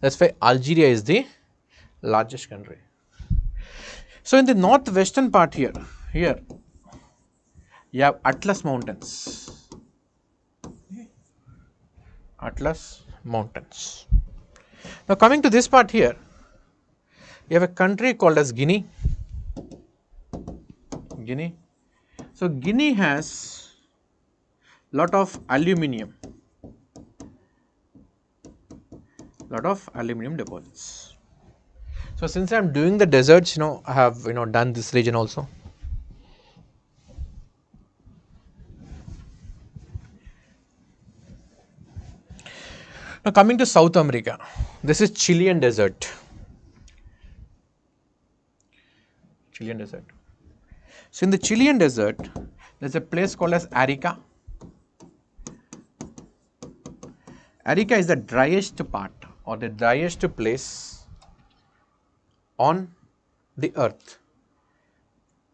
That's why Algeria is the largest country. So in the northwestern part here you have Atlas Mountains. Atlas Mountains. Now coming to this part here, you have a country called as Guinea. So Guinea has lot of aluminium deposits. So since I am doing the deserts, I have done this region also. Now coming to South America, this is Chilean desert. So in the Chilean desert, there is a place called as Arica. Arica is the driest part or the driest place on the earth.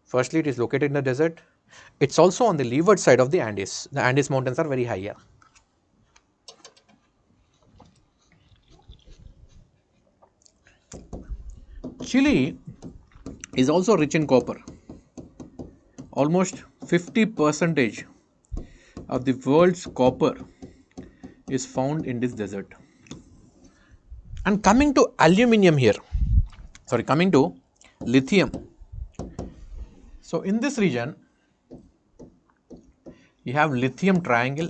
Firstly, it is located in the desert. It's also on the leeward side of the Andes. The Andes mountains are very high here. Chile is also rich in copper. Almost 50% of the world's copper is found in this desert. And coming to aluminium here, coming to lithium. So in this region, you have lithium triangle.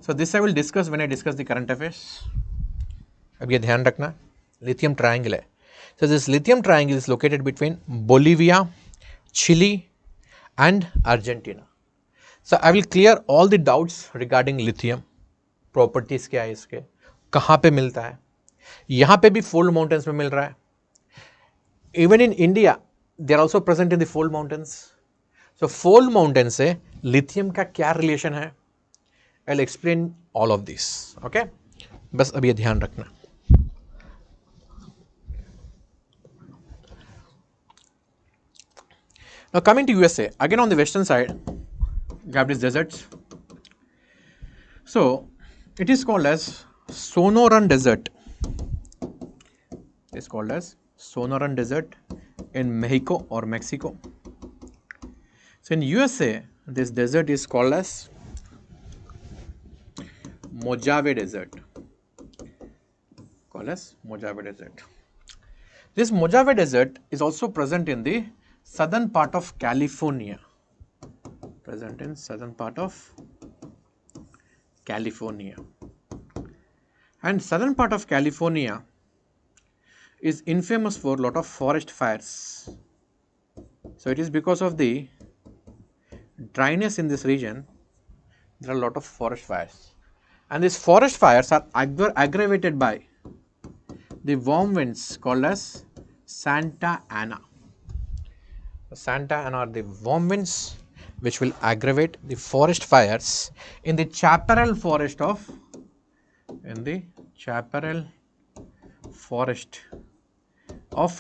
So this I will discuss when I discuss the current affairs. अब ये ध्यान रखना, lithium triangle है. So this lithium triangle is located between Bolivia, Chile and Argentina. So I will clear all the doubts regarding lithium. Properties क्या है इसके, कहाँ पे मिलता है, यहाँ पे भी fold mountains में मिल रहा है. Even in India, they are also present in the fold mountains. So fold mountains से lithium का क्या relation है? I'll explain all of this. Okay? बस अब ये ध्यान रखना. Now coming to USA, again on the western side, you have these deserts. So it is called as Sonoran Desert. It is called as Sonoran Desert in Mexico or Mexico. So in USA, this desert is called as Mojave Desert. Called as Mojave Desert. This Mojave Desert is also present in the southern part of California. Present in southern part of California. And southern part of California is infamous for a lot of forest fires. So it is because of the dryness in this region, there are a lot of forest fires. And these forest fires are aggravated by the warm winds called as Santa Ana. Santa Ana are the warm winds which will aggravate the forest fires in the chaparral forest of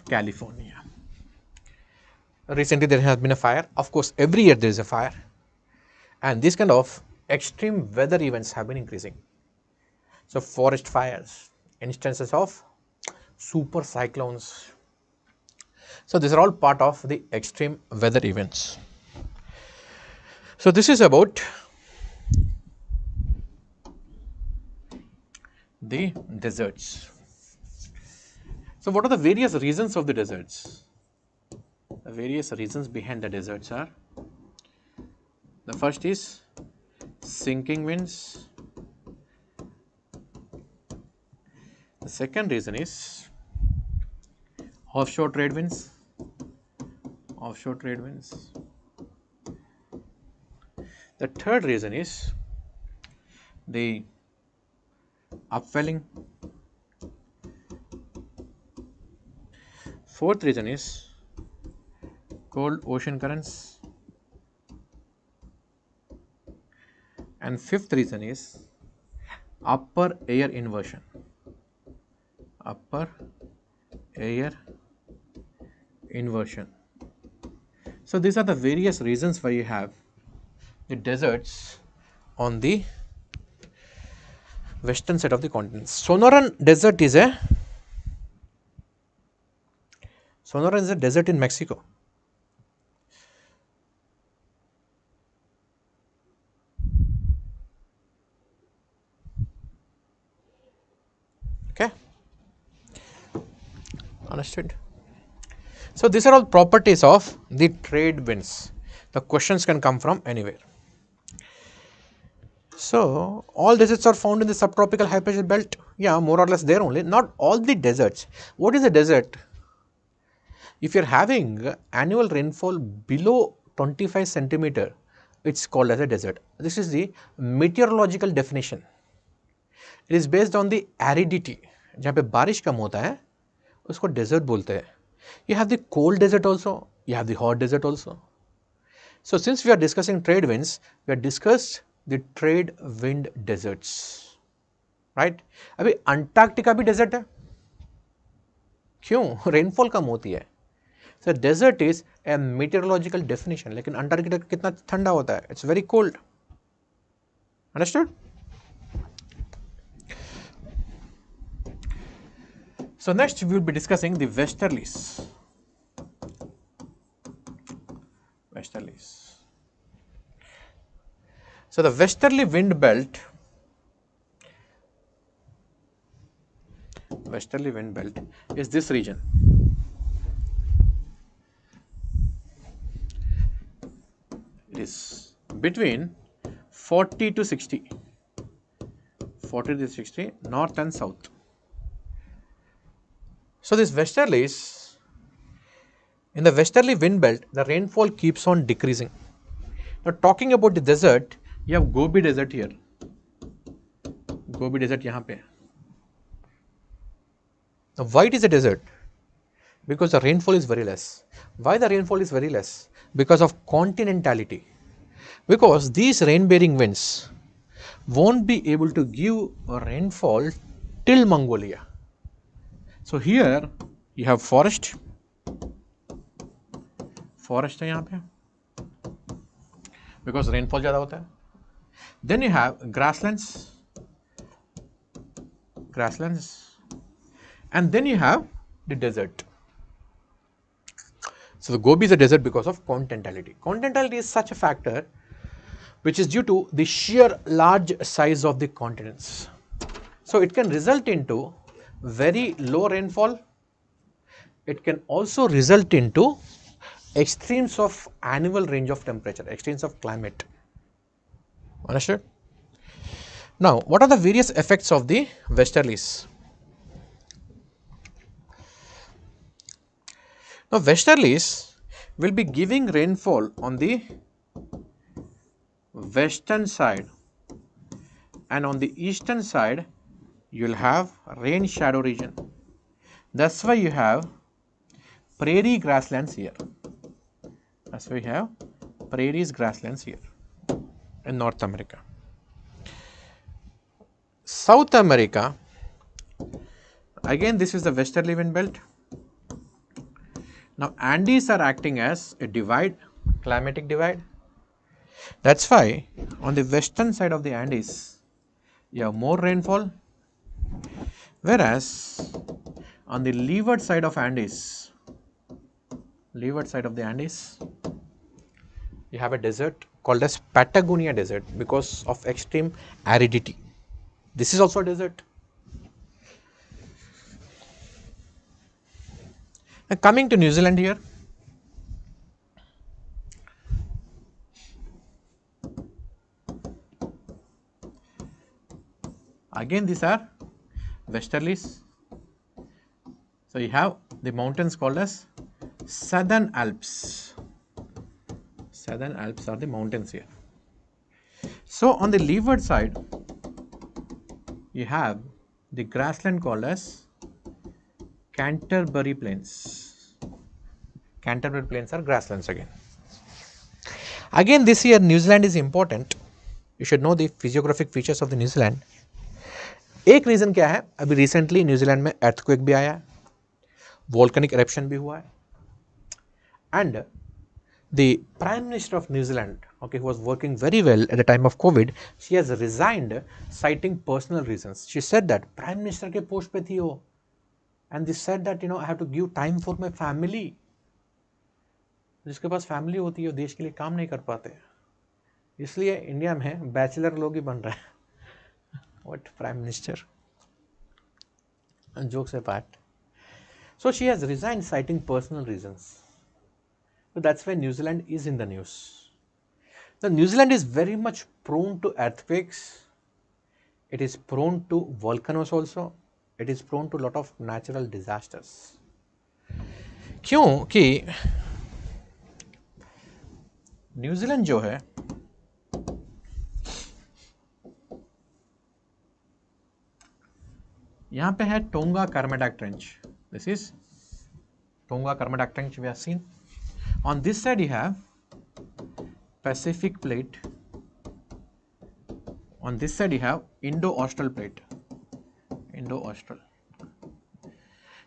California. Recently there has been a fire. Of course, every year there is a fire, and these kind of extreme weather events have been increasing. So forest fires, instances of super cyclones. So these are all part of the extreme weather events. So this is about the deserts. So what are the various reasons of the deserts? The various reasons behind the deserts are, the first is sinking winds. The second reason is offshore trade winds. Offshore trade winds. The third reason is the upwelling. Fourth reason is cold ocean currents. And fifth reason is upper air inversion. Upper air inversion. So these are the various reasons why you have the deserts on the western side of the continent. Sonoran Desert is a desert in Mexico. Okay, understood. So these are all properties of the trade winds. The questions can come from anywhere. So all deserts are found in the subtropical high pressure belt. Yeah, more or less there only. Not all the deserts. What is a desert? If you are having annual rainfall below 25 centimeter, it's called as a desert. This is the meteorological definition. It is based on the aridity. जहाँ पे बारिश कम होता है उसको desert बोलते हैं. You have the cold desert also, you have the hot desert also. So since we are discussing trade winds, we have discussed the trade wind deserts, right? अभी Antarctica भी desert है. क्यों? Rainfall कम होती है. So desert is a meteorological definition. लेकिन Antarctica कितना ठंडा होता है? It's very cold. Understood? So next we will be discussing the westerlies. Westerlies. So the westerly wind belt is this region. It is between 40 to 60 north and south. So this westerlies, in the westerly wind belt, the rainfall keeps on decreasing. Now talking about the desert, you have Gobi Desert here. Gobi Desert यहाँ पे. Now why it is a desert? Because the rainfall is very less. Why the rainfall is very less? Because of continentality. Because these rain-bearing winds won't be able to give a rainfall till Mongolia. So here you have forest forest है यहाँ पे because rainfall ज़्यादा होता है. Then you have grasslands, and then you have the desert. So the Gobi is a desert because of continentality. Continentality is such a factor which is due to the sheer large size of the continents. So it can result into very low rainfall. It can also result into extremes of annual range of temperature, extremes of climate. Understood? Now, what are the various effects of the westerlies? Now, westerlies will be giving rainfall on the western side, and on the eastern side you will have rain shadow region. That's why you have prairie grasslands here. That's why you have prairies grasslands here in North America. South America, again this is the westerly wind belt. Now Andes are acting as a divide, climatic divide. That's why on the western side of the Andes you have more rainfall, whereas on the leeward side of Andes, you have a desert called as Patagonia desert because of extreme aridity. This is also a desert. Now coming to New Zealand here, again these are westerlies. So you have the mountains called as Southern Alps. Southern Alps are the mountains here. So on the leeward side, you have the grassland called as Canterbury Plains. Canterbury Plains are grasslands again. Again this year New Zealand is important. You should know the physiographic features of the New Zealand. एक reason क्या है, अभी recently New Zealand में earthquake भी आया है, volcanic eruption भी हुआ है, and the Prime Minister of New Zealand, okay, who was working very well at the time of COVID, she has resigned citing personal reasons. She said that Prime Minister के post पे थी वो, and they said that I have to give time for my family. जिसके पास family होती है वो देश के लिए काम नहीं कर पाते, इसलिए इंडिया में बैचलर लोग ही बन रहे हैं. What Prime Minister? And jokes apart. So she has resigned citing personal reasons. So that's why New Zealand is in the news. The New Zealand is very much prone to earthquakes. It is prone to volcanoes also. It is prone to a lot of natural disasters. क्योंकि New Zealand जो है यहाँ पे है Tonga Kermadec trench. This is Tonga Kermadec trench we have seen. On this side you have Pacific plate. On this side you have Indo-Austral plate. Indo-Austral.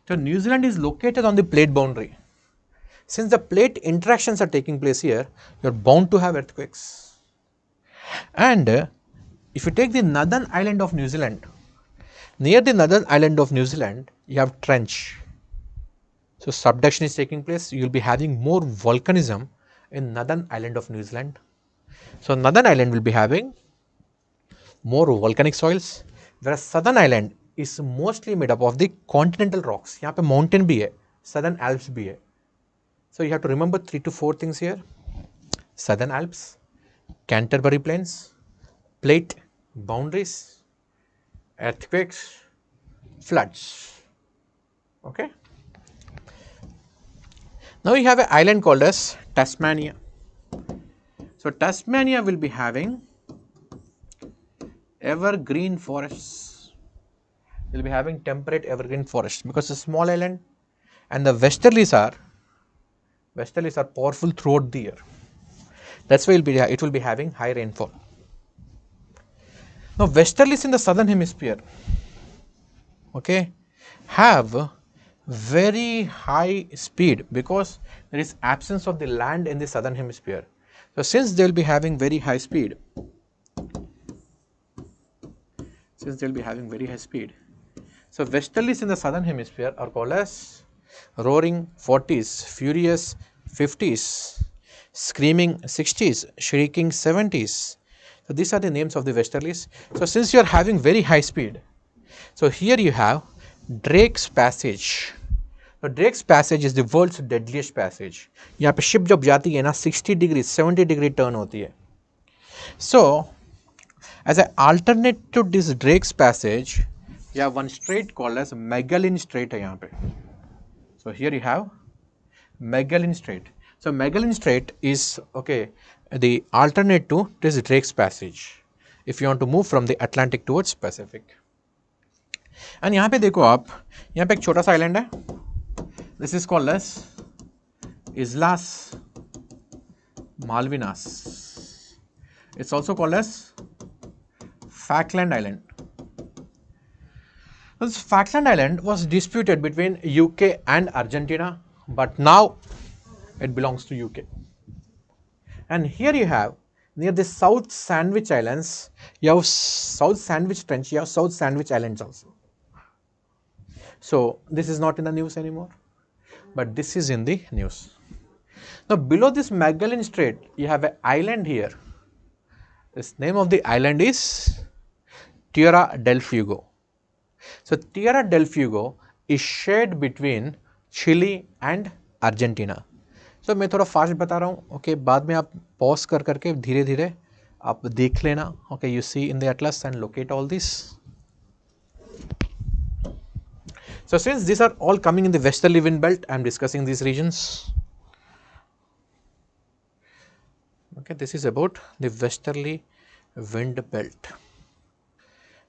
So New Zealand is located on the plate boundary. Since the plate interactions are taking place here, you are bound to have earthquakes. And if you take the northern island of New Zealand, near the northern island of New Zealand, you have trench. So subduction is taking place. You will be having more volcanism in northern island of New Zealand. So northern island will be having more volcanic soils, whereas southern island is mostly made up of the continental rocks. यहाँ पे mountain भी है, southern Alps भी है. So you have to remember 3 to 4 things here: Southern Alps, Canterbury Plains, plate boundaries, earthquakes, floods. Okay. Now you have an island called as Tasmania. So Tasmania will be having evergreen forests. Will be having temperate evergreen forests because it's a small island, and the westerlies are powerful throughout the year. That's why it will be having high rainfall. Now westerlies in the southern hemisphere, okay, have very high speed because there is absence of the land in the southern hemisphere. So, since they will be having very high speed, so westerlies in the southern hemisphere are called as roaring 40s, furious 50s, screaming 60s, shrieking 70s. So, these are the names of the westerlies. So, since you are having very high speed, so here you have Drake's Passage. Now, Drake's Passage is the world's deadliest passage. यहाँ पे ship जब जाती है ना 60 degree 70 degree turn होती है. So, as an alternate to this Drake's Passage, you have one strait called as Magellan Strait है यहाँ पे. So, here you have Magellan Strait. So, Magellan Strait is the alternate to this Drake's Passage if you want to move from the Atlantic towards Pacific. And यहाँ पे देखो आप, यहाँ पे एक छोटा सा आइलैंड है. This is called as Islas Malvinas. It's also called as Falkland Island. This Falkland Island was disputed between UK and Argentina, but now it belongs to UK. And here you have near the South Sandwich Islands, you have South Sandwich Trench, you have South Sandwich Islands also. So, this is not in the news anymore, but this is in the news. Now, below this Magellan Strait, you have an island here. This name of the island is Tierra del Fuego. So, Tierra del Fuego is shared between Chile and Argentina. So, मैं थोड़ा fast बता रहा हूँ. Okay, बाद में आप pause कर करके धीरे धीरे आप देख लेना. Okay, you see in the atlas and locate all this. So, since these are all coming in the westerly wind belt, I am discussing these regions. Okay, this is about the westerly wind belt.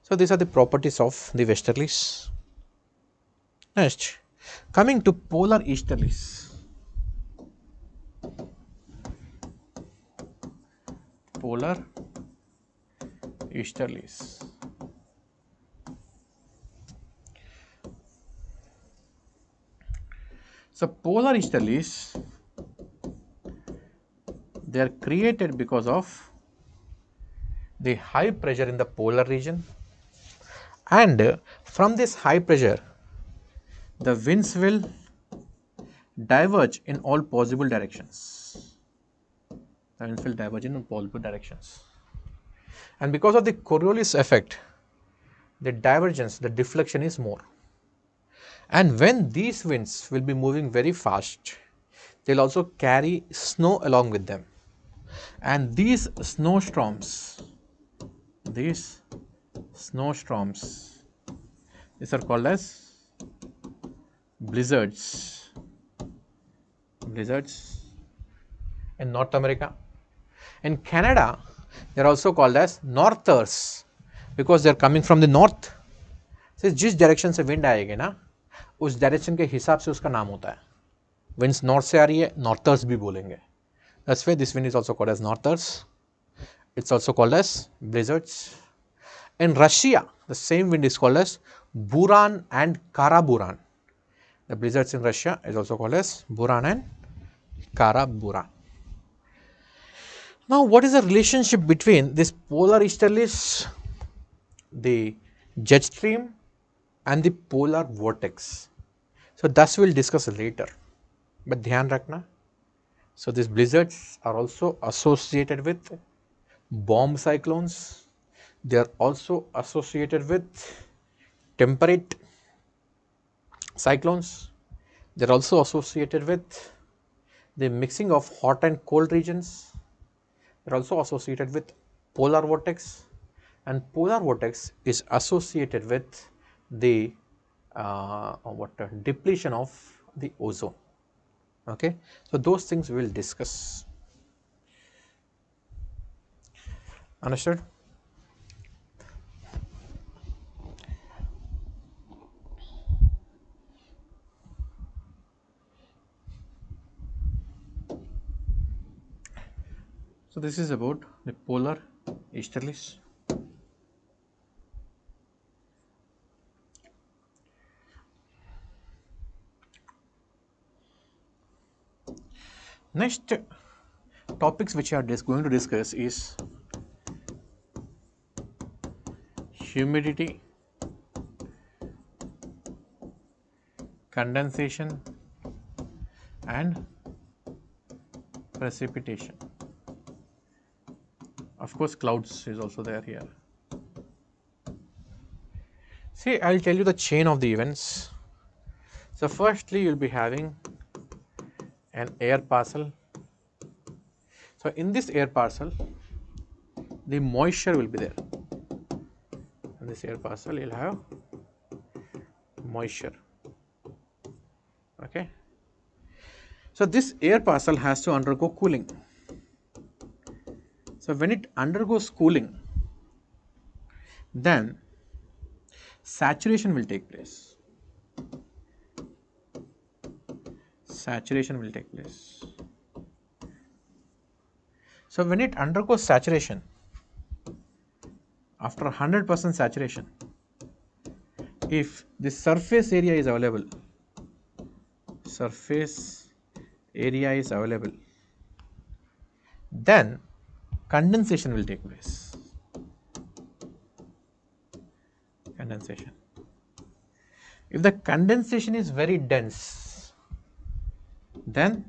So, these are the properties of the westerlies. Next, coming to polar easterlies. Polar easterlies. So, polar easterlies, they are created because of the high pressure in the polar region, and from this high pressure the winds will diverge in all possible directions. The winds will diverge in all possible directions, and because of the Coriolis effect, the divergence, the deflection is more. And when these winds will be moving very fast, they will also carry snow along with them. And these snowstorms, these are called as blizzards. Blizzards in North America. In Canada, they are also called as northers because they are coming from the north. So, जिस direction से wind आएगी ना, उस direction के हिसाब से उसका नाम होता है. विंड्स नॉर्थ से आ रही है, नॉर्थर्स भी बोलेंगे. That's why this wind is also called as northers. It's also called as blizzards. In Russia, the same wind is called as Buran and Karaburan. The blizzards in Russia is also called as Buran and Karaburan. Now, what is the relationship between this polar easterlies, the jet stream, and the polar vortex? So, thus we will discuss later, but dhyan rakhna. So, these blizzards are also associated with bomb cyclones. They are also associated with temperate cyclones. They are also associated with the mixing of hot and cold regions. They are also associated with polar vortex, and polar vortex is associated with the depletion of the ozone. Okay, so those things we will discuss. Understood? So, this is about the polar easterlies. Next topics which we are going to discuss is humidity, condensation and precipitation. Of course, clouds is also there here. See, I'll tell you the chain of the events. So, firstly, you'll be having an air parcel. So, in this air parcel, the moisture will be there. In this air parcel, you'll have moisture. Okay. So, this air parcel has to undergo cooling. So, when it undergoes cooling, then saturation will take place. Saturation will take place. So, when it undergoes saturation, after 100% saturation, if the surface area is available, then condensation will take place. Condensation. If the condensation is very dense, then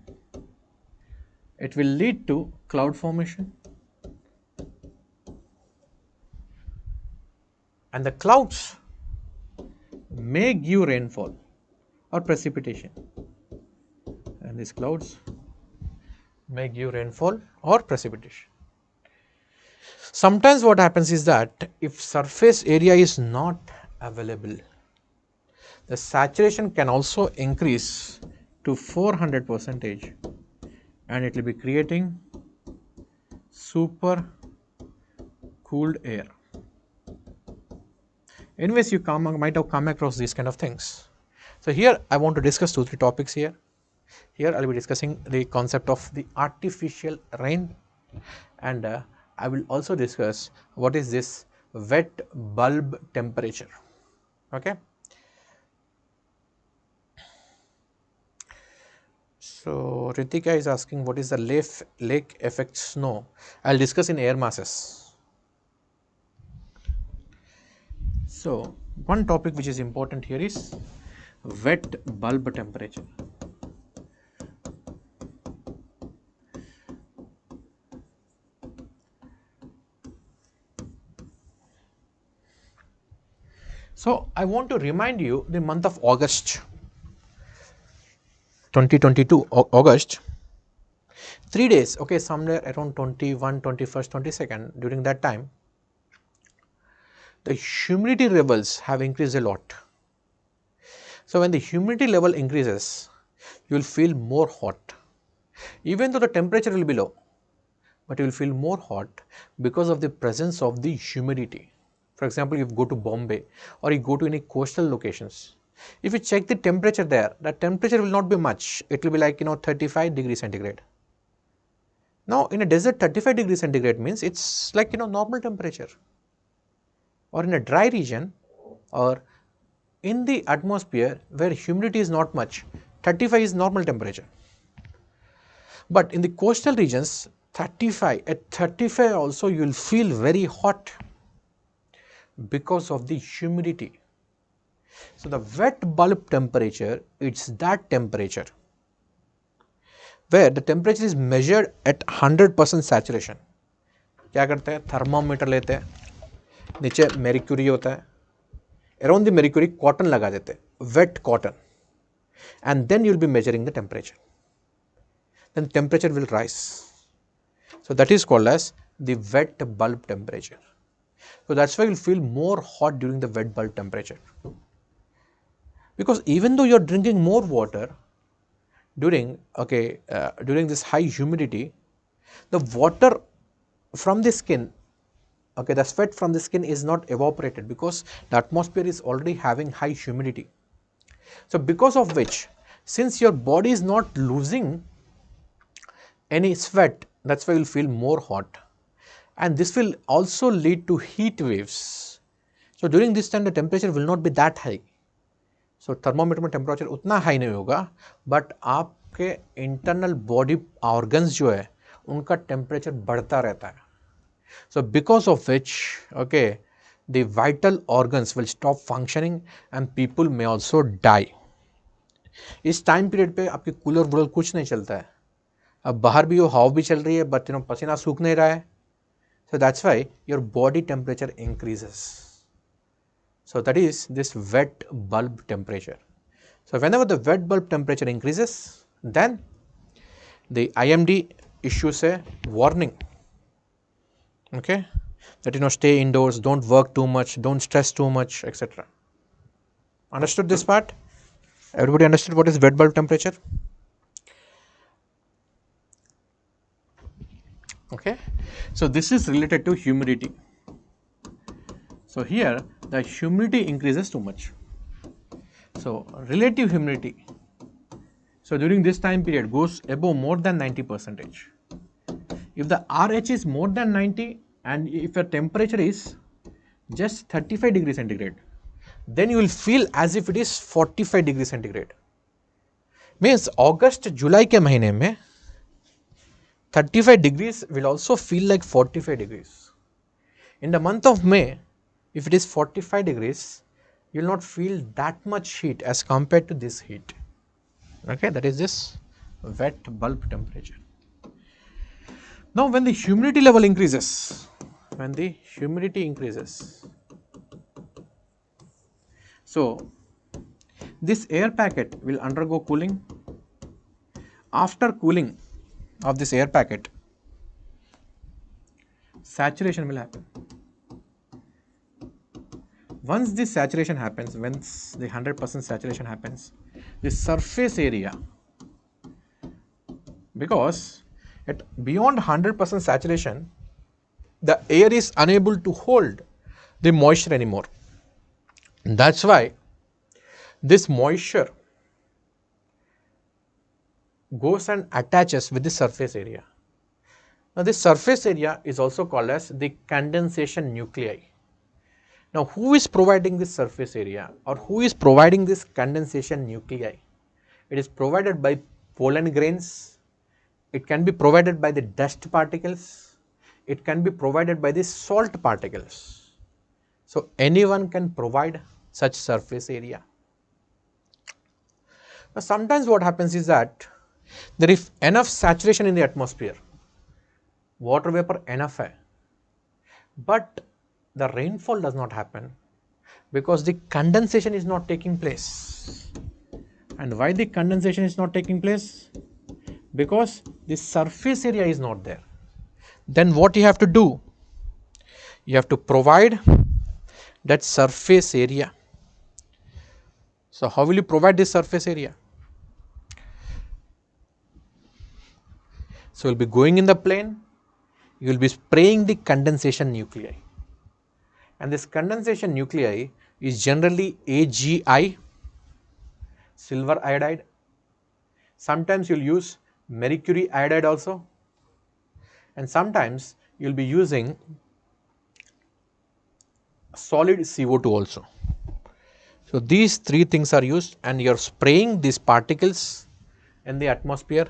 it will lead to cloud formation, and the clouds may give rainfall or precipitation, and these clouds may give rainfall or precipitation. Sometimes what happens is that if surface area is not available, the saturation can also increase to 400% and it will be creating super cooled air. Anyways, you might have come across these kind of things. So here I want to discuss 2-3 topics here. Here I will be discussing the concept of the artificial rain, and I will also discuss what is this wet bulb temperature. Okay. So Ritika is asking what is the lake effect snow. I will discuss in air masses. So one topic which is important here is wet bulb temperature. So I want to remind you the month of August 2022 August, 3 days, okay, somewhere around 21, 21st, 22nd, during that time, the humidity levels have increased a lot. So when the humidity level increases, you will feel more hot. Even though the temperature will be low, but you will feel more hot because of the presence of the humidity. For example, if you go to Bombay or you go to any coastal locations, if you check the temperature there, the temperature will not be much. It will be like 35 degrees centigrade. Now in a desert, 35 degrees centigrade means it's like normal temperature. Or in a dry region or in the atmosphere where humidity is not much, 35 is normal temperature. But in the coastal regions, at 35 also you will feel very hot because of the humidity. So the wet bulb temperature, it's that temperature where the temperature is measured at 100% saturation. क्या करते हैं, thermometer लेते हैं, नीचे मेर्क्यूरी होता है, around the mercury cotton लगा देते हैं, wet cotton, and then you will be measuring the temperature. Then temperature will rise. So that is called as the wet bulb temperature. So that's why you will feel more hot during the wet bulb temperature. Because even though you are drinking more water during this high humidity, the water from the skin, the sweat from the skin is not evaporated because the atmosphere is already having high humidity. So because of which, since your body is not losing any sweat, that's why you will feel more hot, and this will also lead to heat waves. So during this time the temperature will not be that high. So thermometer में temperature उतना high नहीं होगा, but आप आपके internal body organs जो है उनका temperature बढ़ता रहता है. So because of which, okay, the vital organs will stop functioning and people may also die. इस टाइम पीरियड पे आपके कूलर वूलर कुछ नहीं चलता है. अब बाहर भी हवा भी चल रही है बट पसीना सूख नहीं रहा है. So that's why your body temperature increases. So that is this wet bulb temperature. So whenever the wet bulb temperature increases, then the IMD issues a warning. Okay, that stay indoors, don't work too much, don't stress too much, etc. Understood this part? Everybody understood what is wet bulb temperature? Okay, so this is related to humidity. So here the humidity increases too much. So relative humidity, so during this time period goes above more than 90%. If the RH is more than 90 and if your temperature is just 35 degrees centigrade, then you will feel as if it is 45 degrees centigrade. Means August July के महीने में 35 degrees will also feel like 45 degrees. In the month of May, if it is 45 degrees, you will not feel that much heat as compared to this heat. Okay, that is this wet bulb temperature. Now when the humidity level increases, so this air packet will undergo cooling. After cooling of this air packet, saturation will happen. Once this saturation happens, once the 100% saturation happens, the surface area, because at beyond 100% saturation, the air is unable to hold the moisture anymore. That's why this moisture goes and attaches with the surface area. Now this surface area is also called as the condensation nuclei. Now who is providing this surface area or who is providing this condensation nuclei? It is provided by pollen grains, it can be provided by the dust particles, it can be provided by the salt particles. So anyone can provide such surface area. Now sometimes what happens is that there is enough saturation in the atmosphere, water vapor enough hai, but the rainfall does not happen because the condensation is not taking place. And why the condensation is not taking place? Because the surface area is not there. Then what you have to do? You have to provide that surface area. So how will you provide this surface area? So you'll be going in the plane, you will be spraying the condensation nuclei. And this condensation nuclei is generally AgI, silver iodide. Sometimes you'll use mercury iodide also. And sometimes you'll be using solid CO2 also. So these three things are used and you're spraying these particles in the atmosphere.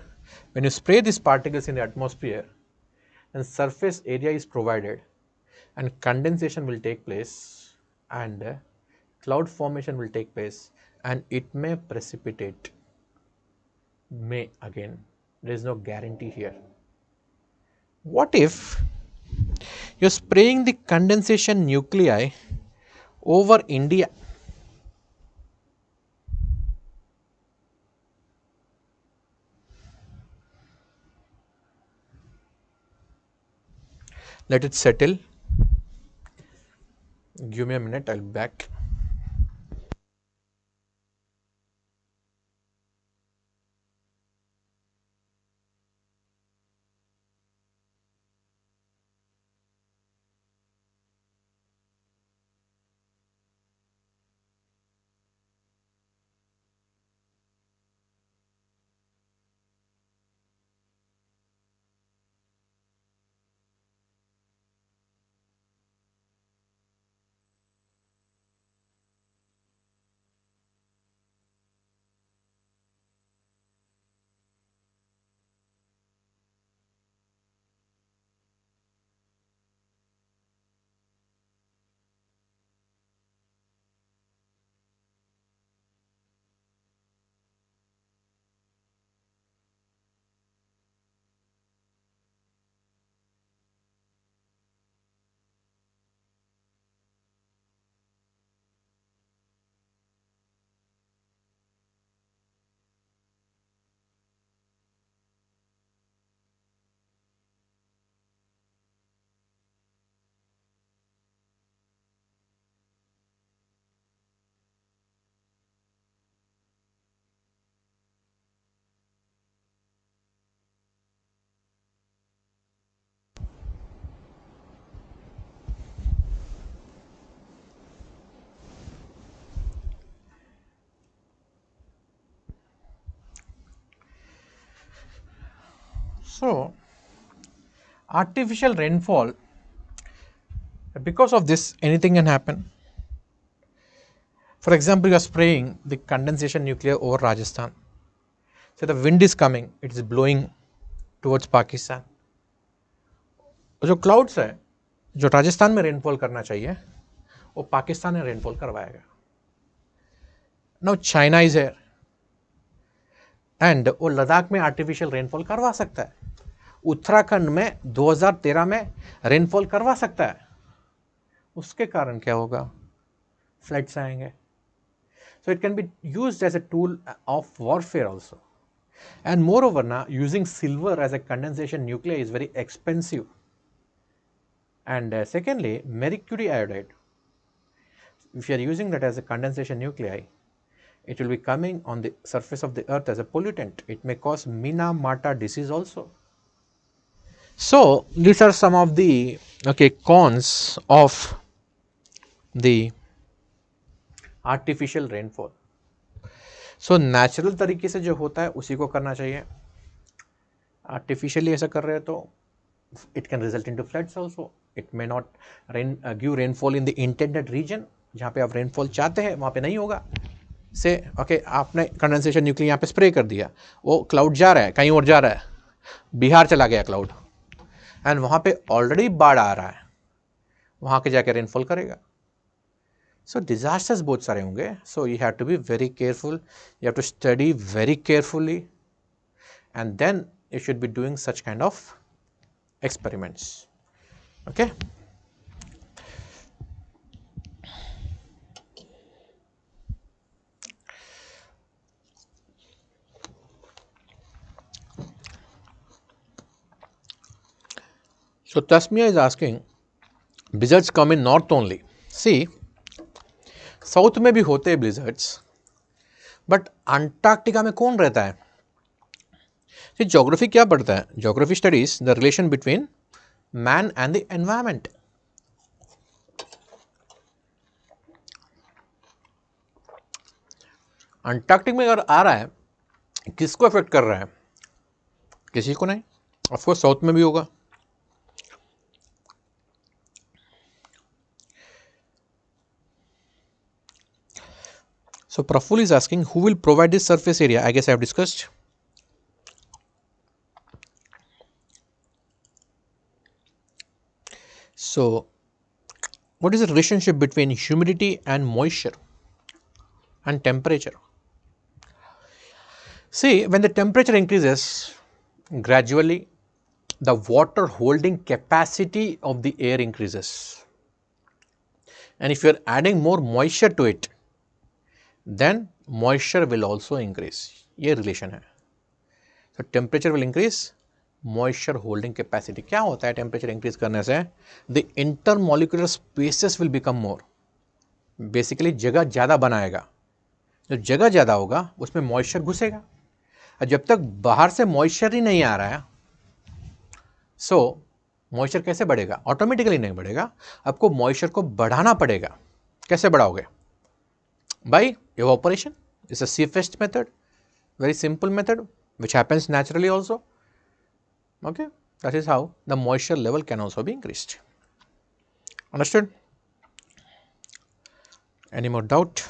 When you spray these particles in the atmosphere, then surface area is provided and condensation will take place and cloud formation will take place and it may precipitate. May again, there is no guarantee here. What if you're spraying the condensation nuclei over India? Let it settle. Give me a minute, I'll be back. So, artificial rainfall, because of this, anything can happen. For example, you are spraying the condensation nuclear over Rajasthan. So, the wind is coming, it is blowing towards Pakistan. जो clouds है जो राजस्थान में rainfall करना चाहिए वो पाकिस्तान में rainfall करवाएगा. Now China is here and वो लद्दाख में आर्टिफिशियल रेनफॉल करवा सकता है. उत्तराखंड में 2013 में रेनफॉल करवा सकता है. उसके कारण क्या होगा? फ्लड्स आएंगे. So it can be used as a tool of warfare also. And moreover ना using silver as a condensation nuclear is very expensive. And secondly, mercury iodide, if you are using that as a condensation nuclei, it will be coming on the surface of the earth as a pollutant. It may cause Minamata disease also. So, these are some of the cons of the artificial rainfall. So, natural तरीके से जो होता है उसी को करना चाहिए. Artificially ऐसा कर रहे हैं तो it can result into floods also. It may not give rainfall in the intended region. जहाँ पे आप रेनफॉल चाहते हैं वहाँ पे नहीं होगा. से आपने कंडेंसेशन न्यूक्लियर यहाँ पे स्प्रे कर दिया, वो क्लाउड जा रहा है कहीं और जा रहा है, बिहार चला गया क्लाउड एंड वहाँ पे ऑलरेडी बाढ़ आ रहा है, वहाँ के जाके रेनफॉल करेगा. सो डिजास्टर्स बहुत सारे होंगे. So you have to be very careful, you have to study very carefully and then you should be doing such kind of experiments. Okay. So Tasmia is asking, blizzards come in north only. See, south में भी होते हैं blizzards, but Antarctica में कौन रहता है? Geography क्या पढ़ता है? Geography studies the relation between man and the environment. Antarctic में अगर आ रहा है, किसको अफेक्ट कर रहा है? किसी को नहीं. ऑफ कोर्स साउथ में भी होगा. So Praful is asking, who will provide this surface area? I guess I have discussed. So, what is the relationship between humidity and moisture and temperature? See, when the temperature increases, gradually the water holding capacity of the air increases. And if you are adding more moisture to it, then moisture will also increase. ये relation है. So, temperature will increase, moisture holding capacity. क्या होता है temperature increase करने से? The intermolecular spaces will become more. Basically जगह ज़्यादा बनाएगा. जो जगह ज़्यादा होगा उसमें मॉइस्चर घुसेगा. और जब तक बाहर से मॉइस्चर ही नहीं आ रहा है, सो मॉइस्चर कैसे बढ़ेगा? ऑटोमेटिकली नहीं बढ़ेगा. आपको मॉइस्चर को बढ़ाना पड़ेगा. कैसे बढ़ाओगे? By evaporation. It's a safest method, very simple method which happens naturally also. Okay, that is how the moisture level can also be increased. Understood? Any more doubt?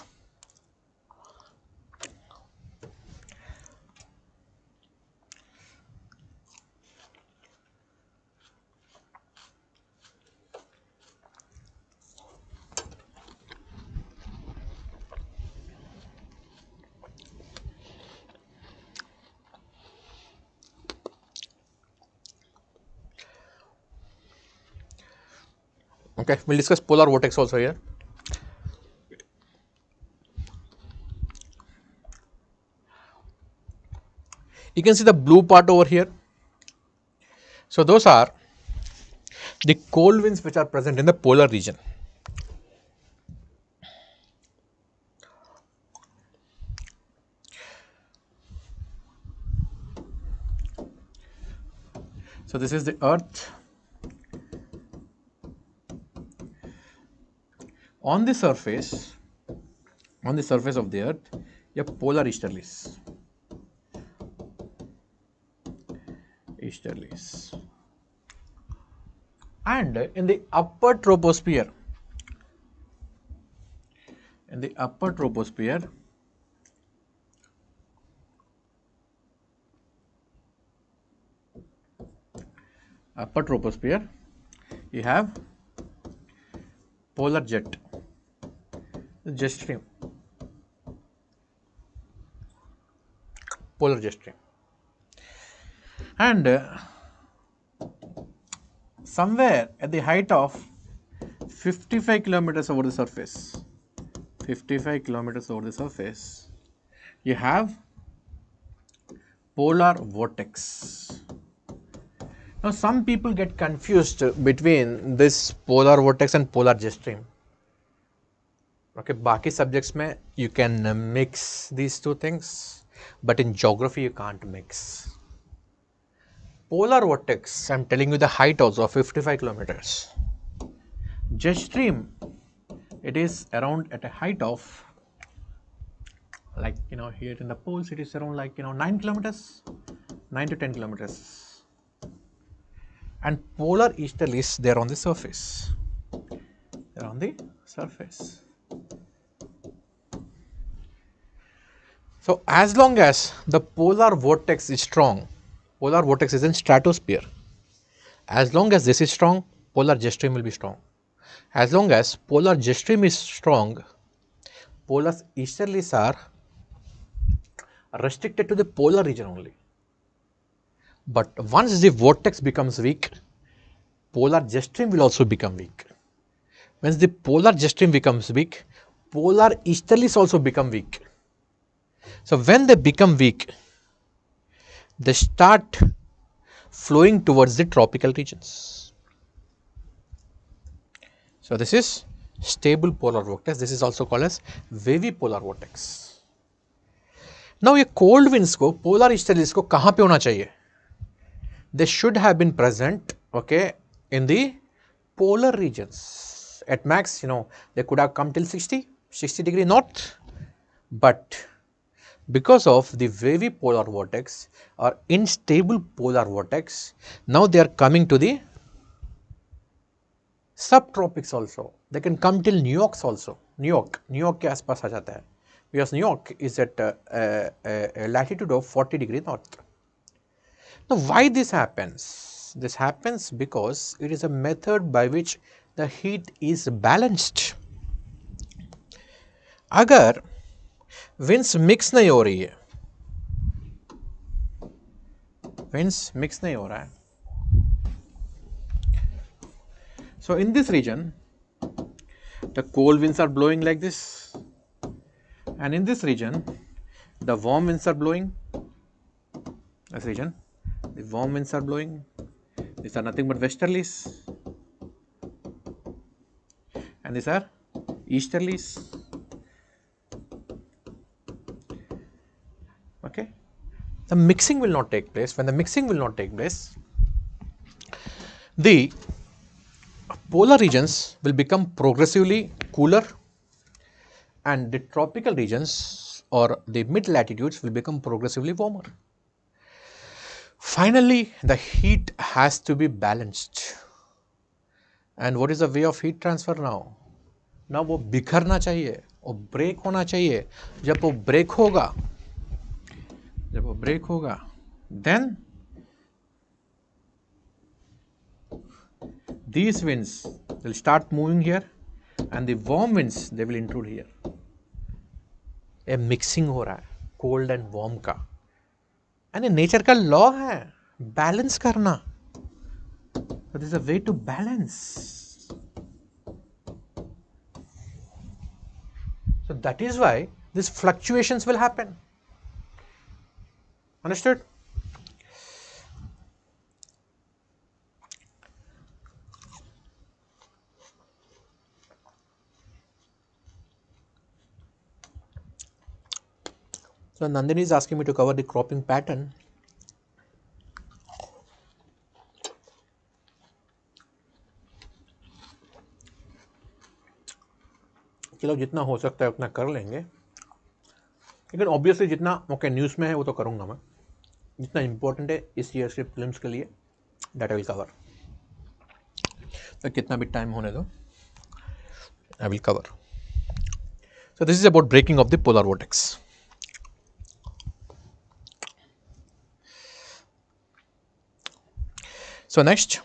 Okay, we'll discuss polar vortex also here. You can see the blue part over here. So those are the cold winds which are present in the polar region. So this is the earth. On the surface of the earth, you have polar easterlies. easterlies. And in the upper troposphere, you have polar jet stream, and somewhere at the height of 55 kilometers over the surface, you have polar vortex. Now some people get confused between this polar vortex and polar jet stream. Okay, बाकी subjects में you can mix these two things, but in geography you can't mix. Polar vortex, I'm telling you the height also of 55 kilometers. Jet stream, it is around at a height of, like, here in the poles it is around, like, 9 kilometers, 9 to 10 kilometers. And polar easterlies, they are on the surface. So as long as the polar vortex is strong, polar vortex is in stratosphere. As long as this is strong, polar jet stream will be strong. As long as polar jet stream is strong, polar easterlies are restricted to the polar region only. But once the vortex becomes weak, polar jet stream will also become weak. Once the polar jet stream becomes weak, polar easterlies also become weak. So when they become weak, they start flowing towards the tropical regions. So this is stable polar vortex. This is also called as wavy polar vortex. Now ये cold winds को, polar easterlies को कहाँ पे होना चाहिए? They should have been present, okay, in the polar regions. At max, they could have come till 60 degree north, but because of the wavy polar vortex or unstable polar vortex, now they are coming to the subtropics also. They can come till New York also. New York के आसपास आ जाता है, because New York is at a latitude of 40 degree north. Now why this happens? This happens because it is a method by which the heat is balanced. अगर winds mix नहीं हो रही है, so in this region the cold winds are blowing like this, and in this region the warm winds are blowing. These are nothing but westerlies, and these are easterlies. Okay, the mixing will not take place. When the mixing will not take place, the polar regions will become progressively cooler, and the tropical regions or the mid latitudes will become progressively warmer. Finally, the heat has to be balanced. And what is the way of heat transfer now? Now वो बिखरना चाहिए, वो break होना चाहिए. जब वो break होगा, then these winds will start moving here, and the warm winds, they will intrude here. A mixing हो रहा है cold and warm का, and nature का law है balance करना. So there is a way to balance. So that is why these fluctuations will happen. Understood? So Nandini is asking me to cover the cropping pattern. चलो जितना हो सकता है उतना कर लेंगे, लेकिन ऑब्वियसली जितना न्यूज़ में है वो तो करूँगा मैं. जितना इम्पोर्टेंट है इस ईयर के प्रीलिम्स के लिए, दैट आई विल कवर. तो कितना भी टाइम होने दो, I will cover. So this is about breaking of the polar vortex. So next,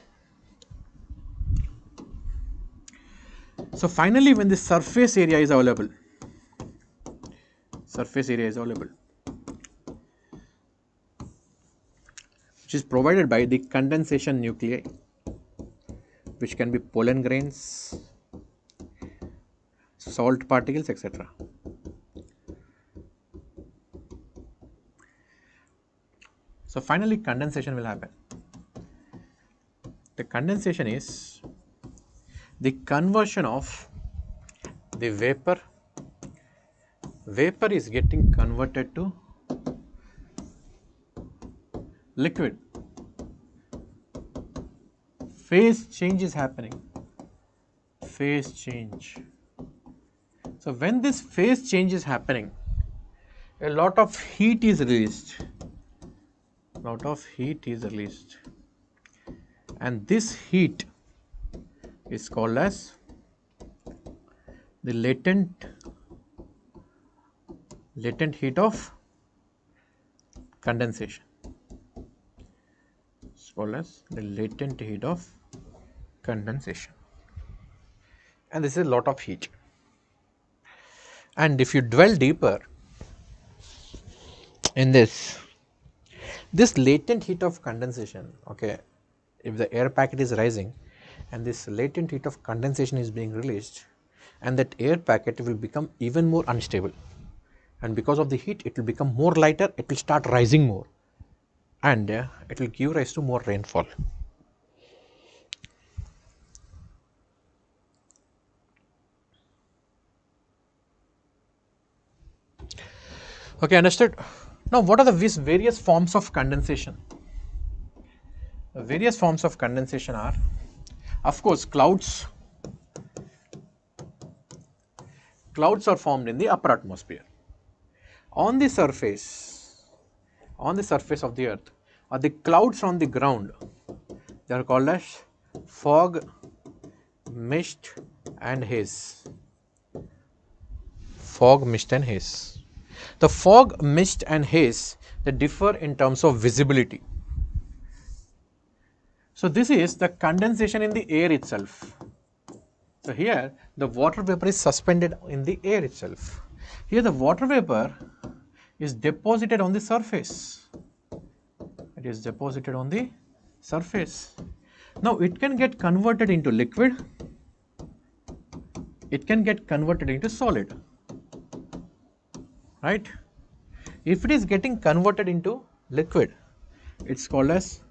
so finally when the surface area is available, which is provided by the condensation nuclei, which can be pollen grains, salt particles, etc. So finally condensation will happen. The condensation is the conversion of the vapor is getting converted to liquid. Phase change is happening. Phase change. So when this phase change is happening, a lot of heat is released. And this heat is called as the latent heat of condensation. It's called as the latent heat of condensation. And this is a lot of heat. And if you dwell deeper in this latent heat of condensation, okay, if the air packet is rising and this latent heat of condensation is being released, and that air packet will become even more unstable, and because of the heat it will become more lighter, it will start rising more, and it will give rise to more rainfall. Okay, understood? Now what are the various forms of condensation? The various forms of condensation are, of course, clouds. Clouds are formed in the upper atmosphere. On the surface of the earth, or the clouds on the ground, they are called as fog, mist and haze. Fog, mist and haze. The fog, mist and haze, they differ in terms of visibility. So this is the condensation in the air itself. So here the water vapor is suspended in the air itself. Here the water vapor is deposited on the surface. It is deposited on the surface. Now it can get converted into liquid. It can get converted into solid. Right? If it is getting converted into liquid, it's called as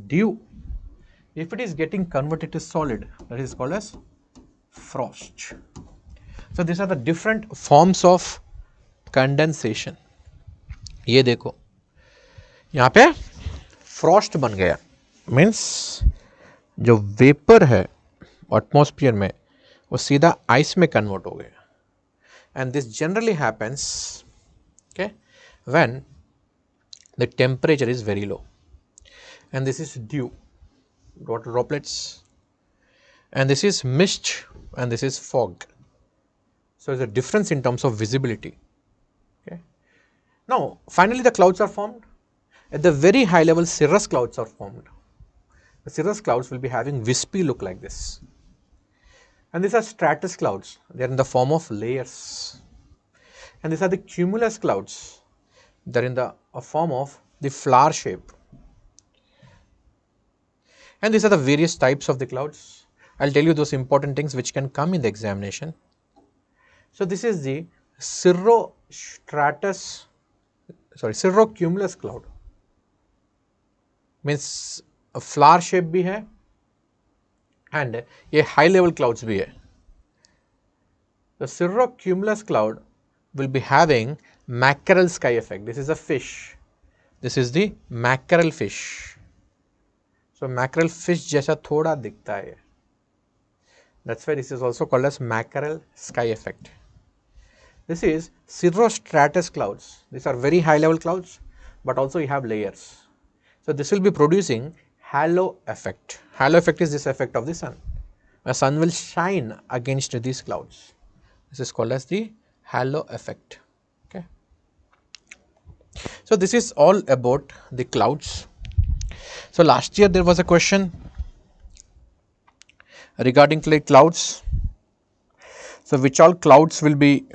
dew. If it is getting converted to solid, that is called as frost. So these are the different forms of condensation. ये देखो यहाँ पे Frost बन गया, means जो vapour है atmosphere में वो सीधा आइस में कन्वर्ट हो गया. And this generally happens, okay, when the temperature is very low. And this is dew, water droplets, and this is mist, and this is fog. So there's a difference in terms of visibility. Okay. Now finally the clouds are formed. At the very high level, cirrus clouds are formed. The cirrus clouds will be having wispy look like this. And these are stratus clouds. They are in the form of layers. And these are the cumulus clouds. They are in the form of the flower shape. And these are the various types of the clouds. I'll tell you those important things which can come in the examination. So this is the cirrocumulus cloud. Means a flower shape भी है and ये high level clouds भी है. The cirrocumulus cloud will be having mackerel sky effect. This is a fish. This is the mackerel fish. So mackerel fish जैसा थोड़ा दिखता है. That's why this is also called as mackerel sky effect. This is cirrostratus clouds. These are very high level clouds. but also you have layers. So this will be producing halo effect. Halo effect is this effect of the sun. The sun will shine against these clouds. This is called as the halo effect. Okay. So this is all about the clouds. So last year there was a question regarding clouds. So which all clouds will be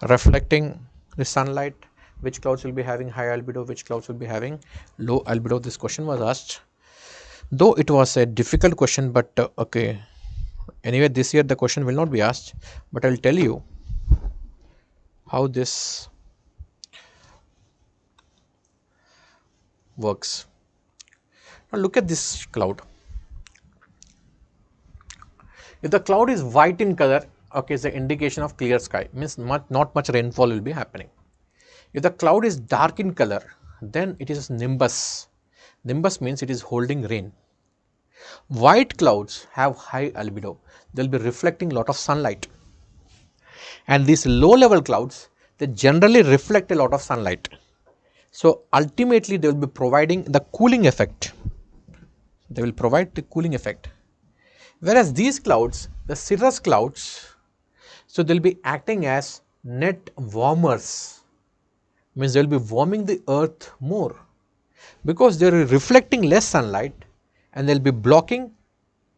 reflecting the sunlight, which clouds will be having high albedo, which clouds will be having low albedo. This question was asked, though it was a difficult question, but anyway, this year the question will not be asked, but I will tell you how this works. Now look at this cloud. If the cloud is white in color, it's the indication of clear sky, means not much rainfall will be happening. If the cloud is dark in color, then it is nimbus. Nimbus means it is holding rain. White clouds have high albedo. They will be reflecting a lot of sunlight. And these low level clouds, they generally reflect a lot of sunlight. So ultimately they will be providing the cooling effect. They will provide the cooling effect. Whereas these clouds, the cirrus clouds, so they will be acting as net warmers. Means they will be warming the earth more, because they are reflecting less sunlight and they will be blocking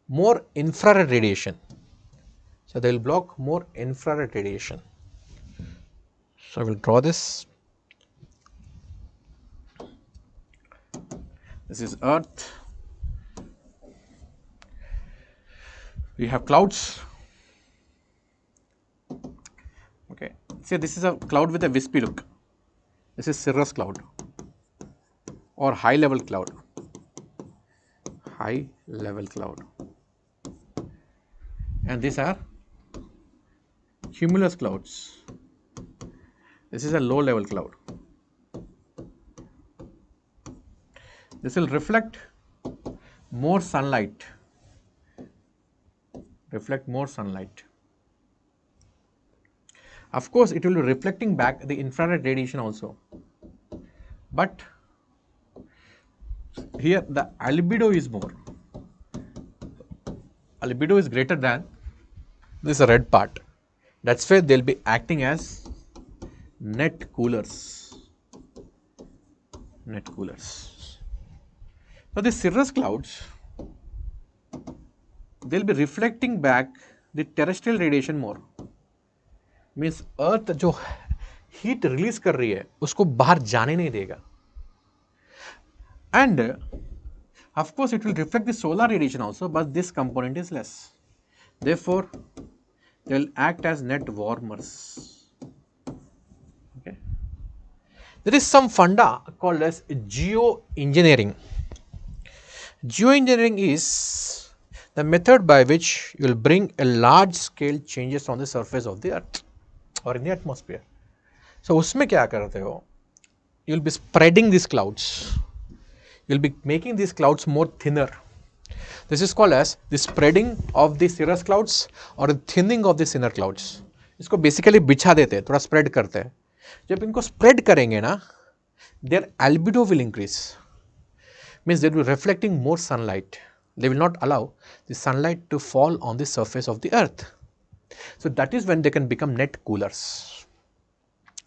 more infrared radiation. So they will block more infrared radiation. So I will draw this. This is earth. We have clouds. Okay. See, this is a cloud with a wispy look. This is cirrus cloud or high level cloud. High level cloud. And these are cumulus clouds. This is a low level cloud. This will reflect more sunlight. Reflect more sunlight. Of course, it will be reflecting back the infrared radiation also. But here the albedo is more. Albedo is greater than this red part. That's why they'll be acting as net coolers. Net coolers. So the cirrus clouds, they'll be reflecting back the terrestrial radiation more. Means earth जो heat release कर रही है उसको बाहर जाने नहीं देगा. And of course it will reflect the solar radiation also, but this component is less. Therefore, they will act as net warmers. Okay. There is some funda called as geoengineering. Geoengineering is the method by which you will bring a large scale changes on the surface of the earth or in the atmosphere. So उसमें क्या करते हो? You will be spreading these clouds. You will be making these clouds more thinner. This is called as the spreading of the cirrus clouds or the thinning of the thinner clouds. इसको basically बिछा देते हैं, थोड़ा spread करते हैं. जब इनको spread करेंगे ना, their albedo will increase. Means they will be reflecting more sunlight. They will not allow the sunlight to fall on the surface of the earth. So that is when they can become net coolers.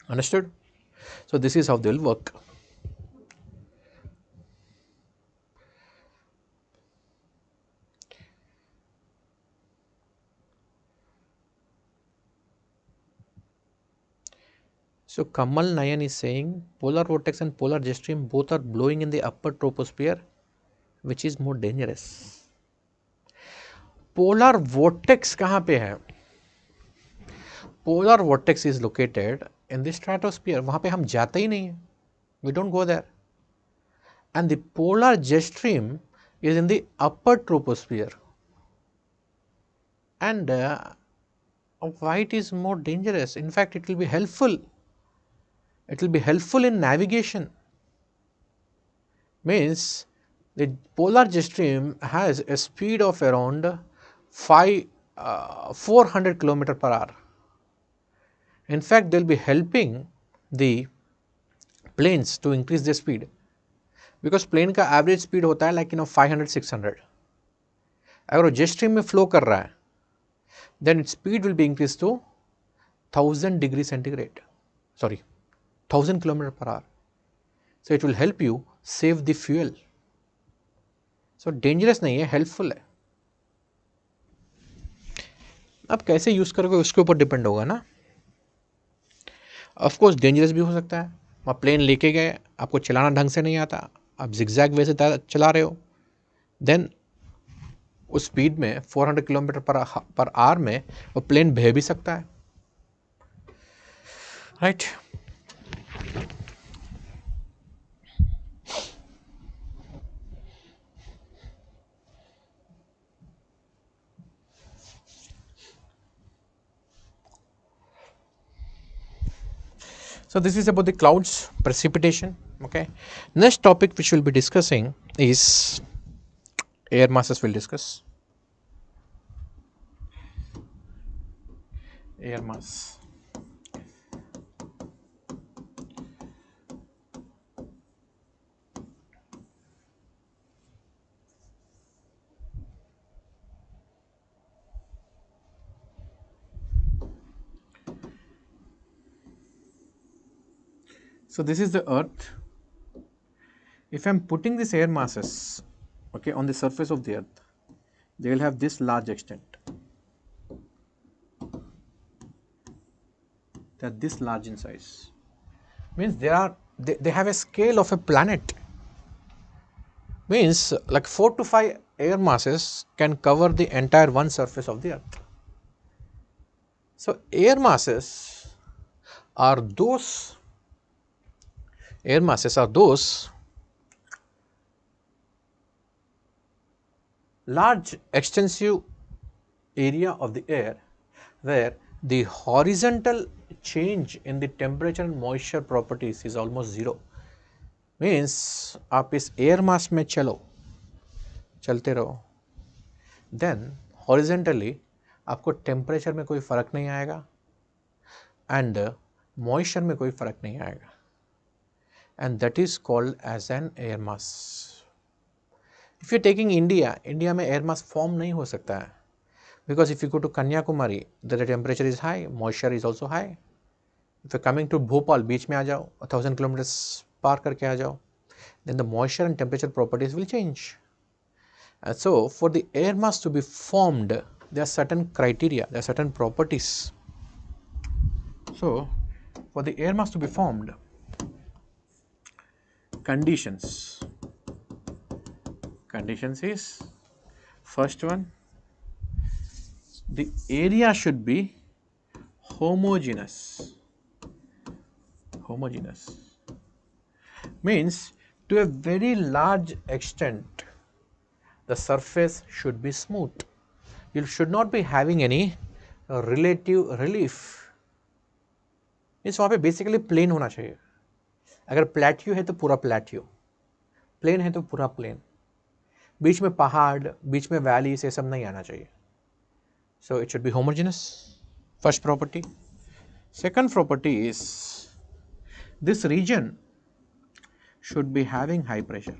Understood? So this is how they will work. So Kamal Nayan is saying polar vortex and polar jet stream both are blowing in the upper troposphere, which is more dangerous. Polar vortex कहाँ पे है? Polar vortex is located in the stratosphere. वहाँ पे हम जाते ही नहीं हैं. We don't go there. And the polar jet stream is in the upper troposphere. And why it is more dangerous? In fact, it will be helpful. It will be helpful in navigation. Means the polar jet stream has a speed of around 400 km/h. In fact, they will be helping the planes to increase their speed, because plane का average speed होता है like 500-600. अगर वो jet stream में flow कर रहा है, then its speed will be increased to 1000 degree centigrade, sorry, 1000 kilometer per hour. So it will help you save the fuel. So dangerous नहीं है, helpful है. अब कैसे यूज करोगे उसके ऊपर डिपेंड होगा ना. ऑफ कोर्स डेंजरस भी हो सकता है. आप प्लेन लेके गए, आपको चलाना ढंग से नहीं आता, आप जिगजैग वे से चला रहे हो, देन उस स्पीड में 400 किलोमीटर पर आवर में वो प्लेन बह भी सकता है, right. So this is about the clouds, precipitation. Okay. Next topic which we'll be discussing is air masses. We'll discuss air mass. So this is the earth. If I am putting these air masses, okay, on the surface of the earth, they will have this large extent. They are this large in size. Means they have a scale of a planet. Means like 4 to 5 air masses can cover the entire one surface of the earth. So air masses are those large extensive area of the air where the horizontal change in the temperature and moisture properties is almost zero. Means आप इस air mass में चलते रहो, then horizontally आपको temperature में कोई फर्क नहीं आएगा and moisture में कोई फर्क नहीं आएगा, and that is called as an air mass. If you are taking India में air mass form नहीं हो सकता है, because if you go to Kanyakumari, the temperature is high, moisture is also high. If you are coming to Bhopal, बीच में आ जाओ, 1000 kilometers पार करके आ जाओ, then the moisture and temperature properties will change. And so for the air mass to be formed, there are certain criteria, there are certain properties. So for the air mass to be formed, conditions is, first one, the area should be homogeneous. Means to a very large extent the surface should be smooth. You should not be having any relative relief. Means वहाँ पे basically plain होना चाहिए. अगर plateau है तो पूरा plateau, plane है तो पूरा प्लेन, बीच में पहाड़, बीच में वैलीज, ये सब नहीं आना चाहिए. So it should be homogeneous, first property. Second property is this region should be having high pressure,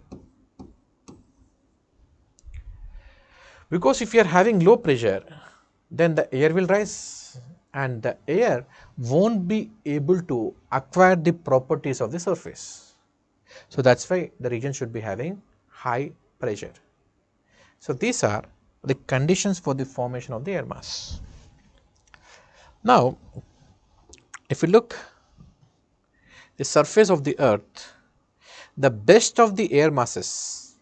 because if you are having low pressure, then the air will rise and the air won't be able to acquire the properties of the surface. So that's why the region should be having high pressure. So these are the conditions for the formation of the air mass. Now if you look the surface of the earth, the best of the air masses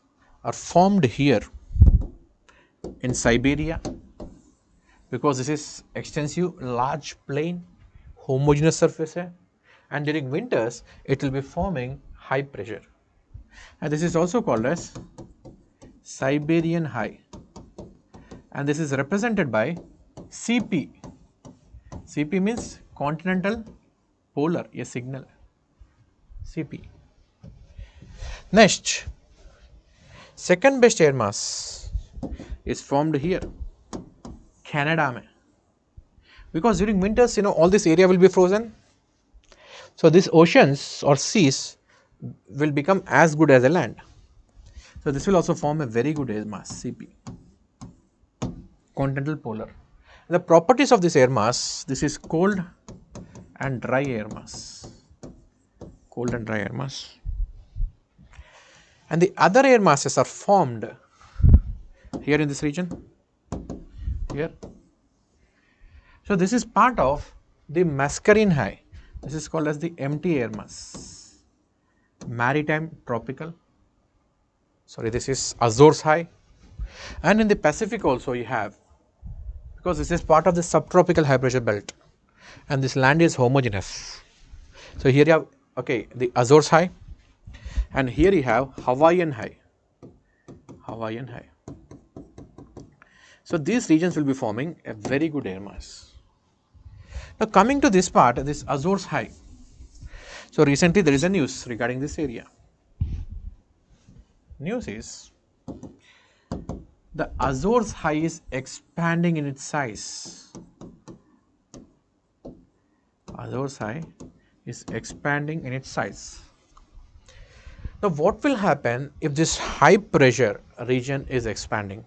are formed here in Siberia, because this is extensive large plain, homogeneous surface hai, and during winters it will be forming high pressure, and this is also called as Siberian high, and this is represented by CP. CP means continental polar, a signal CP. Next, second best air mass is formed here, Canada mein, because during winters all this area will be frozen. So these oceans or seas will become as good as a land. So this will also form a very good air mass, CP, continental polar. The properties of this air mass, this is cold and dry air mass, cold and dry air mass. And the other air masses are formed here in this region, here. So this is part of the mascarene high. This is called as the empty air mass, maritime tropical. Sorry, this is Azores high. And in the Pacific also you have, because this is part of the subtropical high pressure belt and this land is homogeneous. So here you have, okay, the Azores high, and here you have Hawaiian high, Hawaiian high. So these regions will be forming a very good air mass. Now coming to this part, this Azores high. So recently there is a news regarding this area. News is the Azores high is expanding in its size. Azores high is expanding in its size. Now what will happen if this high pressure region is expanding?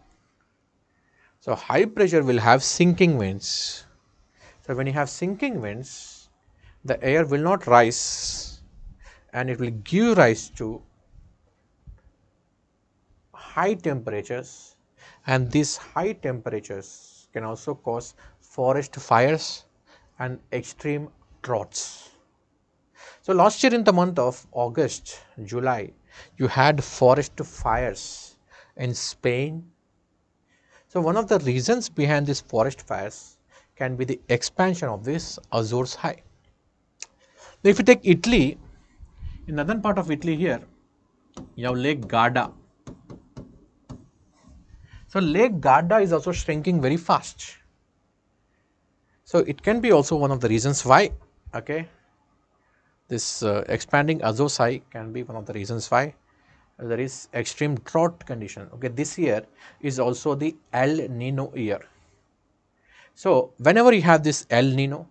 So high pressure will have sinking winds. So when you have sinking winds, the air will not rise and it will give rise to high temperatures, and these high temperatures can also cause forest fires and extreme droughts. So last year in the month of August, July, you had forest fires in Spain. So one of the reasons behind these forest fires can be the expansion of this Azores high. Now if you take Italy, in northern part of Italy here, you have Lake Garda. So Lake Garda is also shrinking very fast. So it can be also one of the reasons why, okay, this expanding Azores high can be one of the reasons why there is extreme drought condition. Okay, this year is also the El Nino year. So whenever you have this El Nino,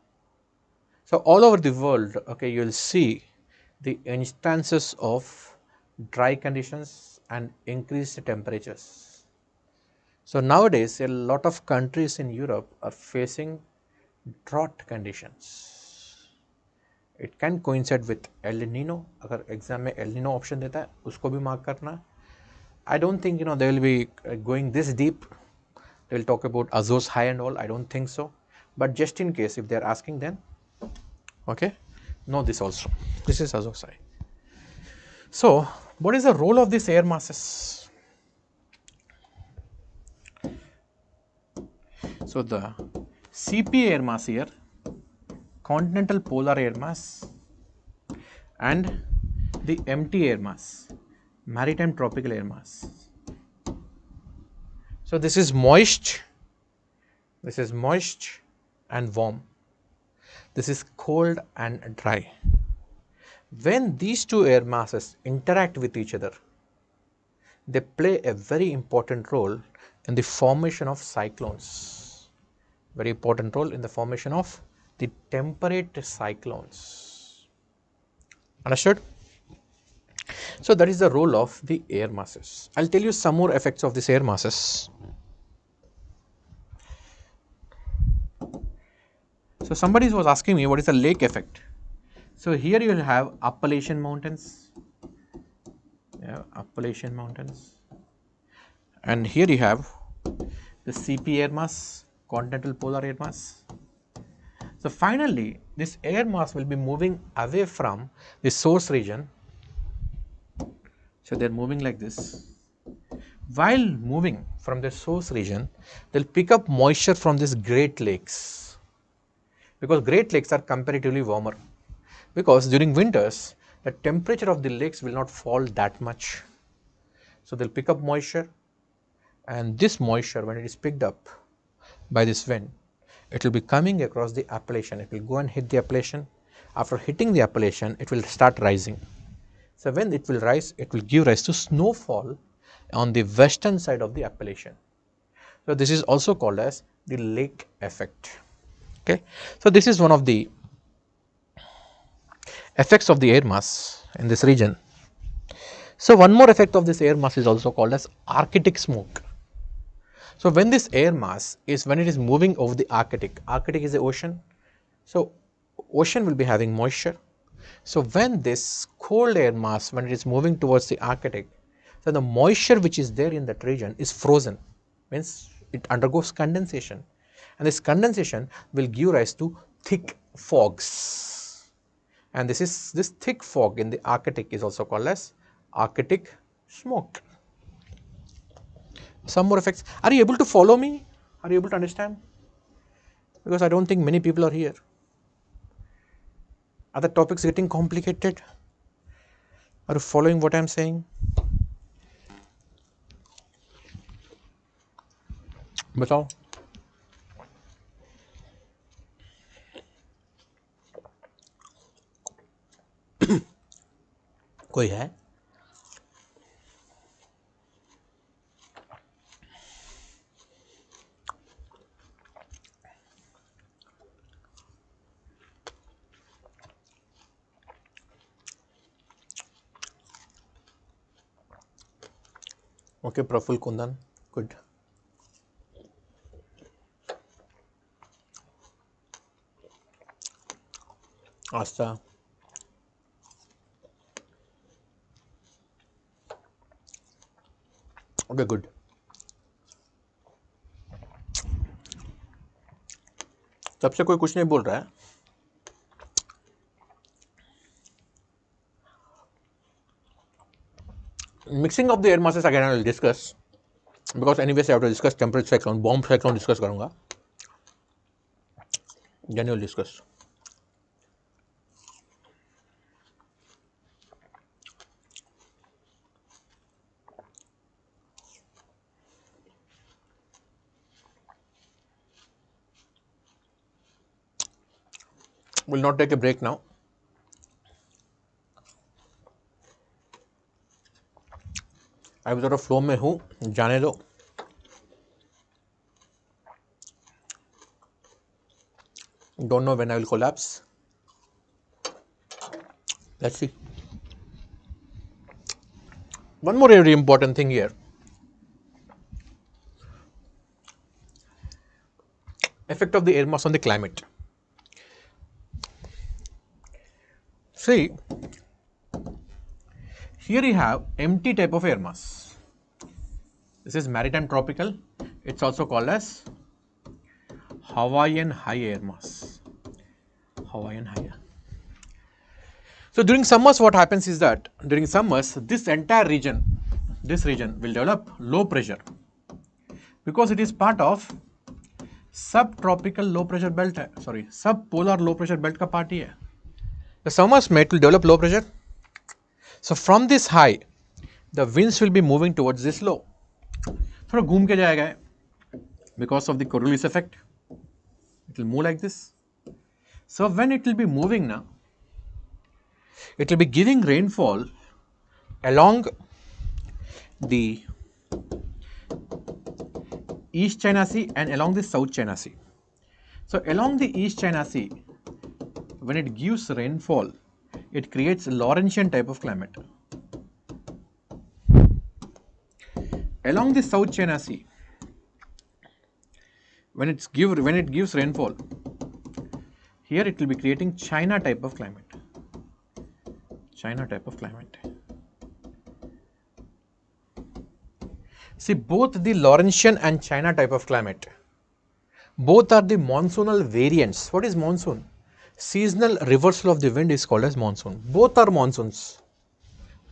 so all over the world, okay, you will see the instances of dry conditions and increased temperatures. So nowadays a lot of countries in Europe are facing drought conditions. It can coincide with El Nino. अगर exam में El Nino option देता है उसको भी mark करना. I don't think they will be going this deep. They will talk about Azores high and all. I don't think so. But just in case if they are asking, then okay, know this also. This is Azores high. So what is the role of these air masses? So the CP air mass here, continental polar air mass, and the empty air mass, maritime tropical air mass. So this is moist and warm. This is cold and dry. When these two air masses interact with each other, they play a very important role in the formation of cyclones. Very important role in the formation of the temperate cyclones. Understood? So that is the role of the air masses. I'll tell you some more effects of these air masses. So somebody was asking me what is the lake effect. So here you will have Appalachian mountains. Appalachian mountains. And here you have the CP air mass, continental polar air mass. So finally, this air mass will be moving away from the source region. So they are moving like this. While moving from the source region, they will pick up moisture from these Great Lakes, because Great Lakes are comparatively warmer, because during winters the temperature of the lakes will not fall that much. So they will pick up moisture, and this moisture, when it is picked up by this wind, it will be coming across the Appalachian. It will go and hit the Appalachian. After hitting the Appalachian, it will start rising. So when it will rise, it will give rise to snowfall on the western side of the Appalachian. So this is also called as the lake effect. Okay. So this is one of the effects of the air mass in this region. So one more effect of this air mass is also called as Arctic smoke. So when this air mass is, when it is moving over the Arctic is the ocean. So ocean will be having moisture. So when this cold air mass, when it is moving towards the Arctic, so the moisture which is there in that region is frozen, means it undergoes condensation, and this condensation will give rise to thick fogs, and this thick fog in the Arctic is also called as Arctic smoke. Some more effects. Are you able to follow me? Are you able to understand? Because I don't think many people are here. Are the topics getting complicated? Are you following what I am saying? बताओ. कोई है? Okay, Praful Kundan, good. Asta. Okay, good. तब से कोई कुछ नहीं बोल रहा है. Mixing of the air masses again I will discuss, because anyways I have to discuss temperature cyclone, bomb cyclone discuss करूँगा. Then we will discuss. Will not take a break now. अभी थोड़ा फ्लो में हूँ, जाने दो. Don't know when I will collapse. Let's see. One more very important thing here. Effect of the air mass on the climate. See, here you have empty type of air mass. This is maritime tropical. It's also called as Hawaiian high air mass. Hawaiian high. So during summers, what happens is that during summers, this entire region, will develop low pressure, because it is part of subtropical low pressure belt. Sorry, subpolar low pressure belt का part ही है. The summers may will develop low pressure. So from this high, the winds will be moving towards this low. थोड़ा घूम के जाएगा, because of the Coriolis effect. It will move like this. So when it will be moving now, it will be giving rainfall along the East China Sea and along the South China Sea. So along the East China Sea, when it gives rainfall, it creates Laurentian type of climate. Along the South China Sea, when it gives rainfall, here it will be creating China type of climate. China type of climate. See, both the Laurentian and China type of climate, both are the monsoonal variants. What is monsoon? Seasonal reversal of the wind is called as monsoon. Both are monsoons,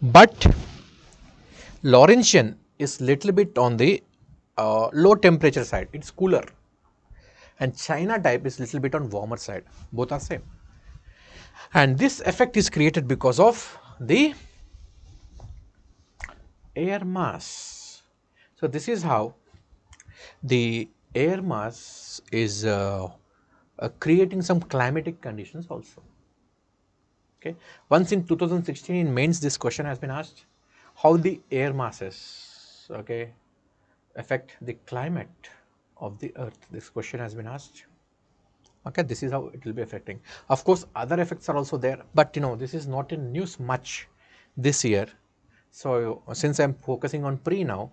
but Laurentian is little bit on the low temperature side. It's cooler, and China type is little bit on warmer side. Both are same, and this effect is created because of the air mass. So this is how the air mass is creating some climatic conditions also. Okay, once in 2016 in mains this question has been asked, how the air masses, okay, affect the climate of the earth. This question has been asked. Okay, this is how it will be affecting. Of course other effects are also there, but this is not in news much this year. So since I'm focusing on pre now,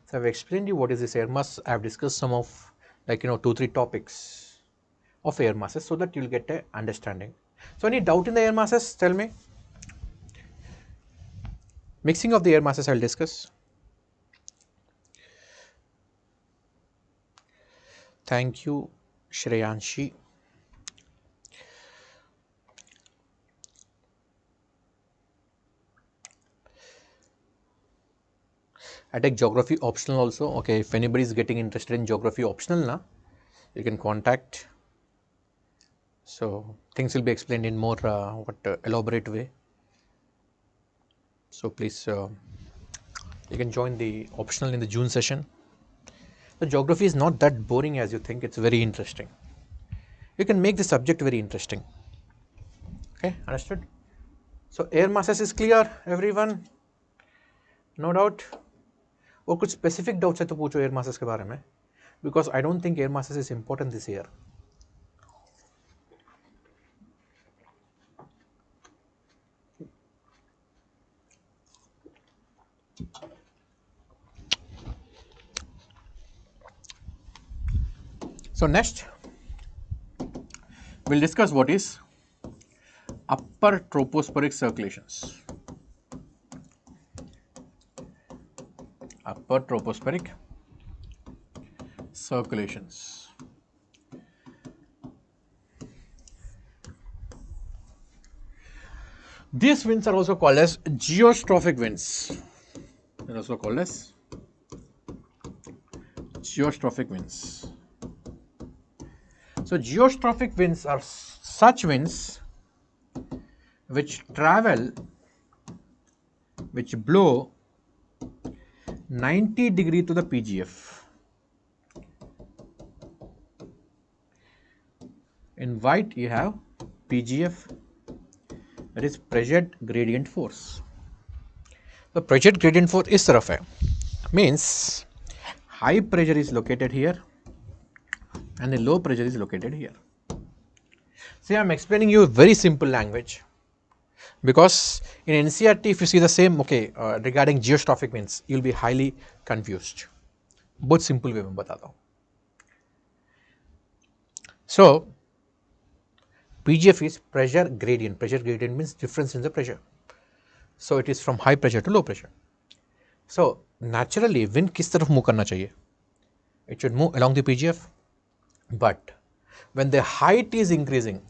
so I've explained you what is this air mass. I've discussed some of, like, 2-3 topics of air masses so that you'll get a understanding. So any doubt in the air masses, tell me. Mixing of the air masses I'll discuss. Thank you, Shreyanshi. I take geography optional also. Okay, if anybody is getting interested in geography optional na, you can contact. So things will be explained in more elaborate way. So please, you can join the optional in the June session. The geography is not that boring as you think. It's very interesting. You can make the subject very interesting. Okay, understood? So air masses is clear, everyone? No doubt? और कुछ specific doubts है तो पूछो air masses के बारे में, because I don't think air masses is important this year. So next, we'll discuss what is upper tropospheric circulations. Upper tropospheric circulations. These winds are also called as geostrophic winds. They're also called as geostrophic winds. So geostrophic winds are such winds which travel, which blow 90 degree to the PGF. In white you have PGF, that is pressure gradient force. The pressure gradient force is तरफ है, means high pressure is located here and the low pressure is located here. See, I am explaining you very simple language, because in NCERT if you see the same, okay, regarding geostrophic winds, you will be highly confused. बहुत simple way में बताता हूँ. So PGF is pressure gradient. Pressure gradient means difference in the pressure. So it is from high pressure to low pressure. So naturally wind किस तरफ move करना चाहिए? It should move along the PGF. But when the height is increasing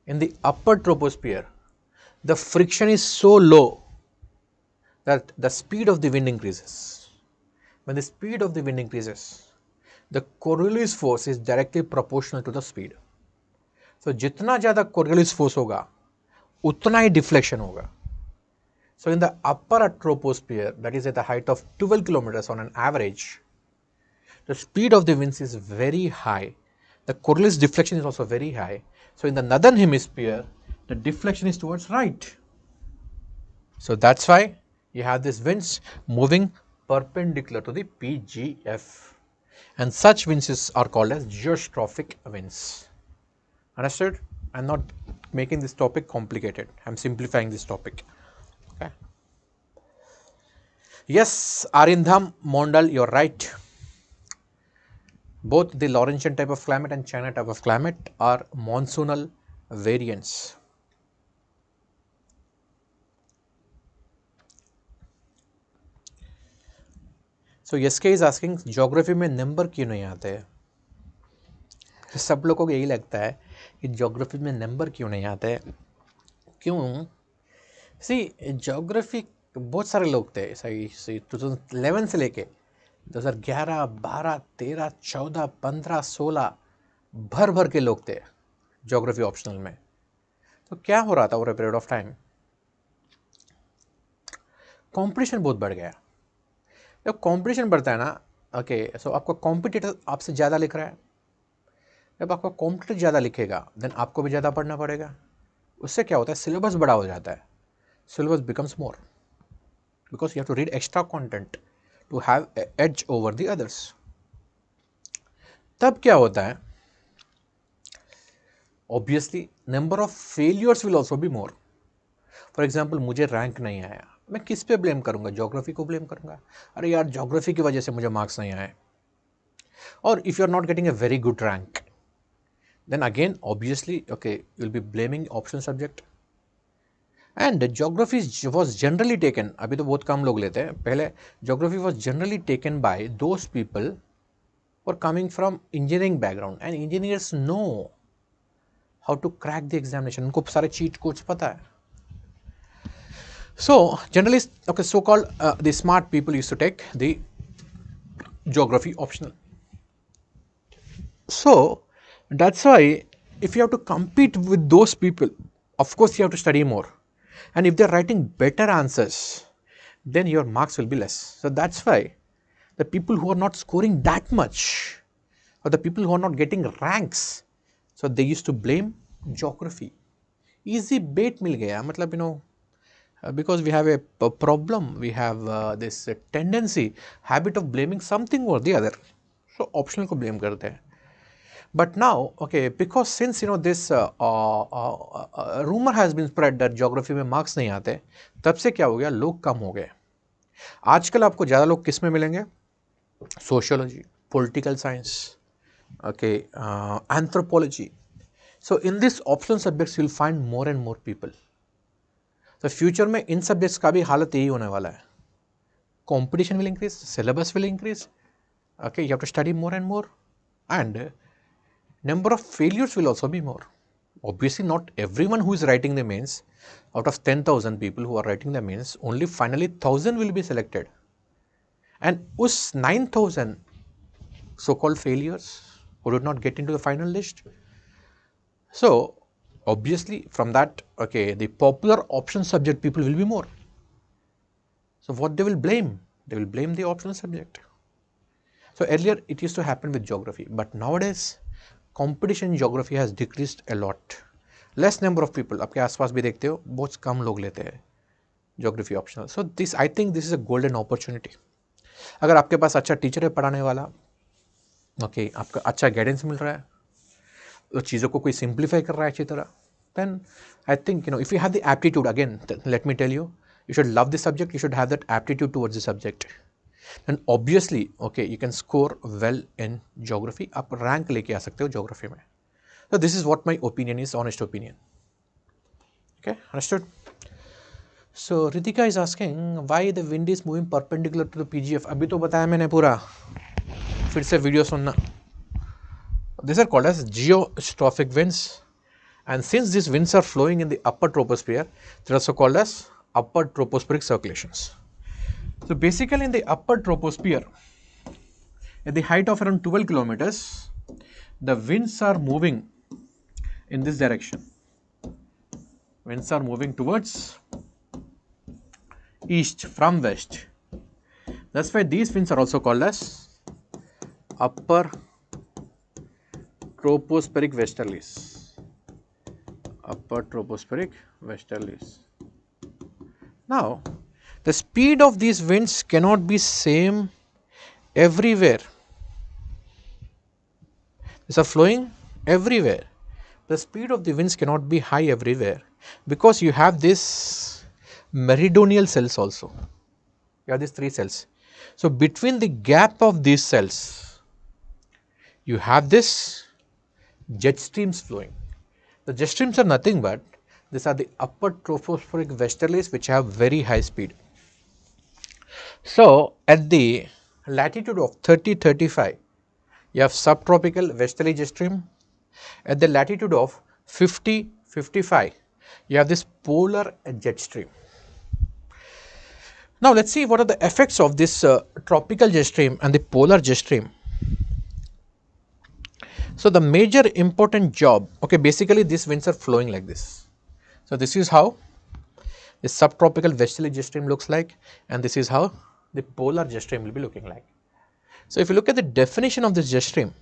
in the upper troposphere, the friction is so low that the speed of the wind increases. When the speed of the wind increases, the Coriolis force is directly proportional to the speed. So जितना ज़्यादा Coriolis force होगा, उतना ही deflection होगा. So in the upper troposphere, that is at the height of 12 kilometers on an average, the speed of the winds is very high. The Coriolis deflection is also very high. So in the northern hemisphere, the deflection is towards right. So that's why you have these winds moving perpendicular to the PGF. And such winds are called as geostrophic winds. Understood? I'm not making this topic complicated. I'm simplifying this topic. Okay. Yes, Arindham, Mondal, you're right. Both the Laurentian type of climate and China type of climate are monsoonal variants. So SK is asking, geography में number क्यों नहीं आते हैं? सब लोगों को यही लगता है कि ज्योग्राफी में नंबर क्यों नहीं आते हैं. क्यों? सी ज्योग्राफी बहुत सारे लोग थे, सही 2011 से लेके 2011, 12, 13, 14, 15, 16 भर भर के लोग थे ज्योग्राफी ऑप्शनल में. तो क्या हो रहा था over a period of time? Competition बहुत बढ़ गया. जब कंपटीशन बढ़ता है ना, ओके, सो आपका कॉम्पिटिटर आपसे ज़्यादा लिख रहा है. जब आपका कॉम्पिटिटर ज़्यादा लिखेगा देन आपको भी ज़्यादा पढ़ना पड़ेगा. उससे क्या होता है? सिलेबस बड़ा हो जाता है. Syllabus becomes more because you have to read extra content to have edge over the others. तब क्या होता है? Obviously number of failures will also be more. For example, मुझे रैंक नहीं आया, मैं किस पे ब्लेम करूंगा? ज्योग्राफी को ब्लेम करूंगा, अरे यार ज्योग्राफी की वजह से मुझे मार्क्स नहीं आए. और if you are not getting a very good rank, then again obviously okay, you'll be blaming optional subject. And geography was generally taken, अभी तो बहुत कम लोग लेते हैं, पहले geography was generally taken by those people who are coming from engineering background, and engineers know how to crack the examination. उनको सारे cheat codes पता है. So generally okay, so called the smart people used to take the geography optional. So that's why if you have to compete with those people, of course you have to study more. And if they are writing better answers, then your marks will be less. So that's why the people who are not scoring that much, or the people who are not getting ranks, so they used to blame geography. Easy bait mil gaya, matlab because we have a problem, we have this tendency, habit of blaming something or the other. So optional ko blame karte hain. But now, okay, because since this rumor has been spread that geography में marks नहीं आते, तब से क्या हो गया, लोग कम हो गए. आजकल आपको ज़्यादा लोग किस में मिलेंगे? Sociology, political science, okay, anthropology. So in this optional subjects you'll find more and more people. तो फ्यूचर में इन सब्जेक्ट्स का भी हालत यही होने वाला है. Competition will increase, syllabus will increase, okay, you have to study more and more, and number of failures will also be more. Obviously not everyone who is writing the mains, out of 10,000 people who are writing the mains, only finally 1,000 will be selected, and us 9,000 so called failures who did not get into the final list. So obviously from that, okay, the popular option subject people will be more. So what they will blame? They will blame the optional subject. So earlier it used to happen with geography, but nowadays competition in geography has decreased a lot. Less number of people, आपके आसपास भी देखते हो, बहुत कम लोग लेते हैं geography optional. So this, I think this is a golden opportunity. अगर आपके पास अच्छा टीचर है पढ़ाने वाला, okay, आपका अच्छा गाइडेंस मिल रहा है, तो चीज़ों को कोई सिंप्लीफाई कर रहा है अच्छी तरह, then I think if you have the aptitude, again let me tell you, you should love the subject, you should have that aptitude towards the subject, and obviously okay, you can score well in geography. आप rank लेके आ सकते हो geography में. So this is what my opinion is, honest opinion. Okay, understood? So Ritika is asking why the wind is moving perpendicular to the PGF. अभी तो बताया मैंने पूरा, फिर से वीडियो सुनना. These are called as geostrophic winds, and since these winds are flowing in the upper troposphere, they are also called as upper tropospheric circulations. So basically in the upper troposphere, at the height of around 12 kilometers, the winds are moving in this direction. Winds are moving towards east from west. That's why these winds are also called as upper tropospheric westerlies. Upper tropospheric westerlies. Now, the speed of these winds cannot be same everywhere. These are flowing everywhere. The speed of the winds cannot be high everywhere because you have this meridional cells also. You have these three cells. So between the gap of these cells, you have this jet streams flowing. The jet streams are nothing but these are the upper tropospheric westerlies which have very high speed. So at the latitude of 30-35, you have subtropical westerly jet stream. At the latitude of 50-55, you have this polar jet stream. Now let's see what are the effects of this tropical jet stream and the polar jet stream. So the major important job, okay, basically these winds are flowing like this. So this is how the subtropical westerly jet stream looks like, and this is how the polar jet stream will be looking like. So if you look at the definition of this jet stream,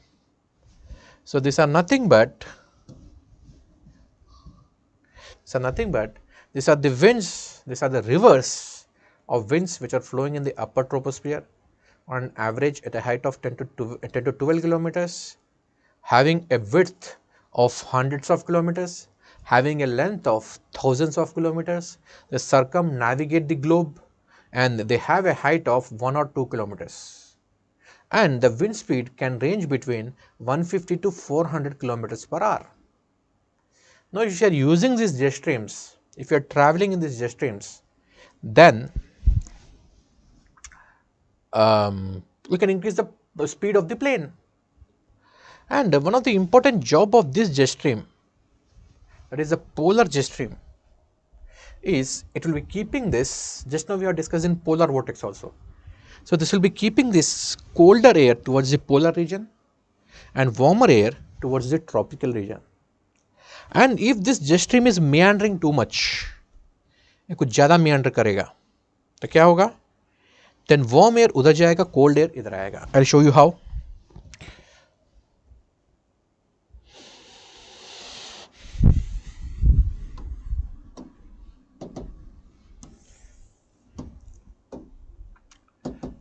so these are nothing but these are the winds, these are the rivers of winds which are flowing in the upper troposphere on average at a height of 10 to 12 kilometers, having a width of hundreds of kilometers, having a length of thousands of kilometers. They circumnavigate the globe and they have a height of 1 or 2 kilometers, and the wind speed can range between 150 to 400 kilometers per hour. Now, if you are using these jet streams, if you are traveling in these jet streams, then we can increase the speed of the plane. And one of the important job of this jet stream, that is the polar jet stream, is it will be keeping this, just now we are discussing polar vortex also. So, this will be keeping this colder air towards the polar region and warmer air towards the tropical region. And if this jet stream is meandering too much, ये कुछ ज़्यादा meander करेगा, तो क्या होगा? Then warm air उधर जाएगा, cold air इधर आएगा. I'll show you how.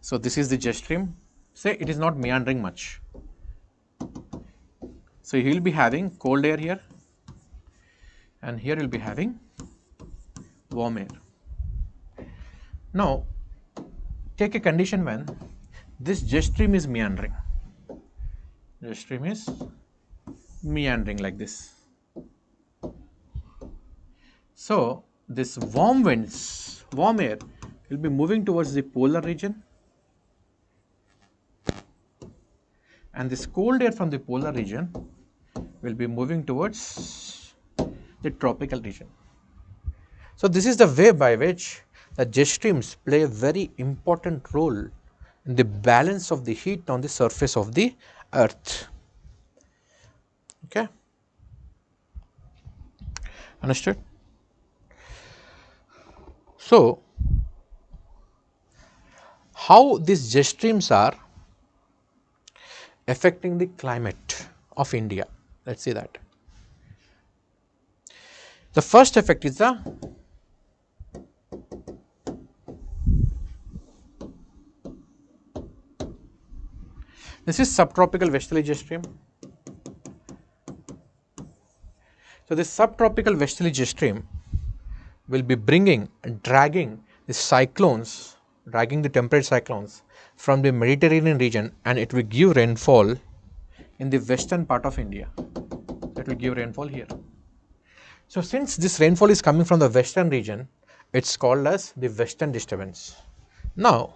So, this is the jet stream. Say it is not meandering much. So, you will be having cold air here, and here you will be having warm air. Now, take a condition when this jet stream is meandering. Jet stream is meandering like this. So, this warm winds, warm air will be moving towards the polar region, and this cold air from the polar region will be moving towards the tropical region. So, this is the way by which the jet streams play a very important role in the balance of the heat on the surface of the earth. Okay, understood? So, how these jet streams are affecting the climate of India? Let's see that. The first effect is this is subtropical westerly jet stream. So, this subtropical westerly jet stream will be bringing and dragging the cyclones, dragging the temperate cyclones from the Mediterranean region, and it will give rainfall in the western part of India. It will give rainfall here. So, since this rainfall is coming from the western region, it's called as the western disturbance. Now,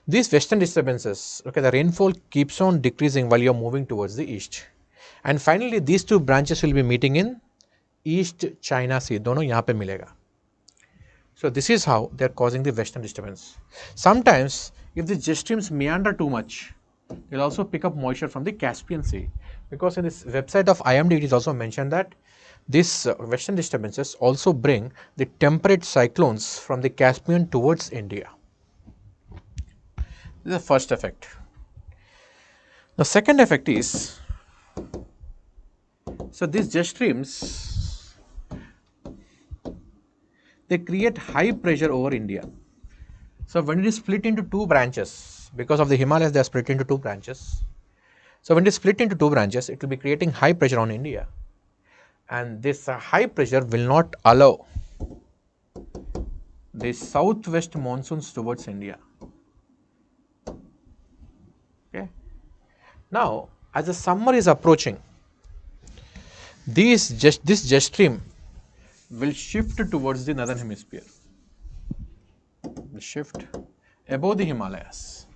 these western disturbances, okay, the rainfall keeps on decreasing while you are moving towards the east, and finally these two branches will be meeting in East China Sea. दोनों यहाँ पे मिलेगा. So, this is how they are causing the western disturbance. Sometimes if the jet streams meander too much, they will also pick up moisture from the Caspian Sea, because in this website of IMD it is also mentioned that these western disturbances also bring the temperate cyclones from the Caspian towards India. This is the first effect. The second effect is, so these jet streams, they create high pressure over India. So, when it is split into two branches, because of the Himalayas they are split into two branches. So, when it is split into two branches, it will be creating high pressure on India, and this high pressure will not allow the southwest monsoons towards India. Okay. Now, as the summer is approaching, this jet stream will shift towards the northern hemisphere, will shift above the Himalayas.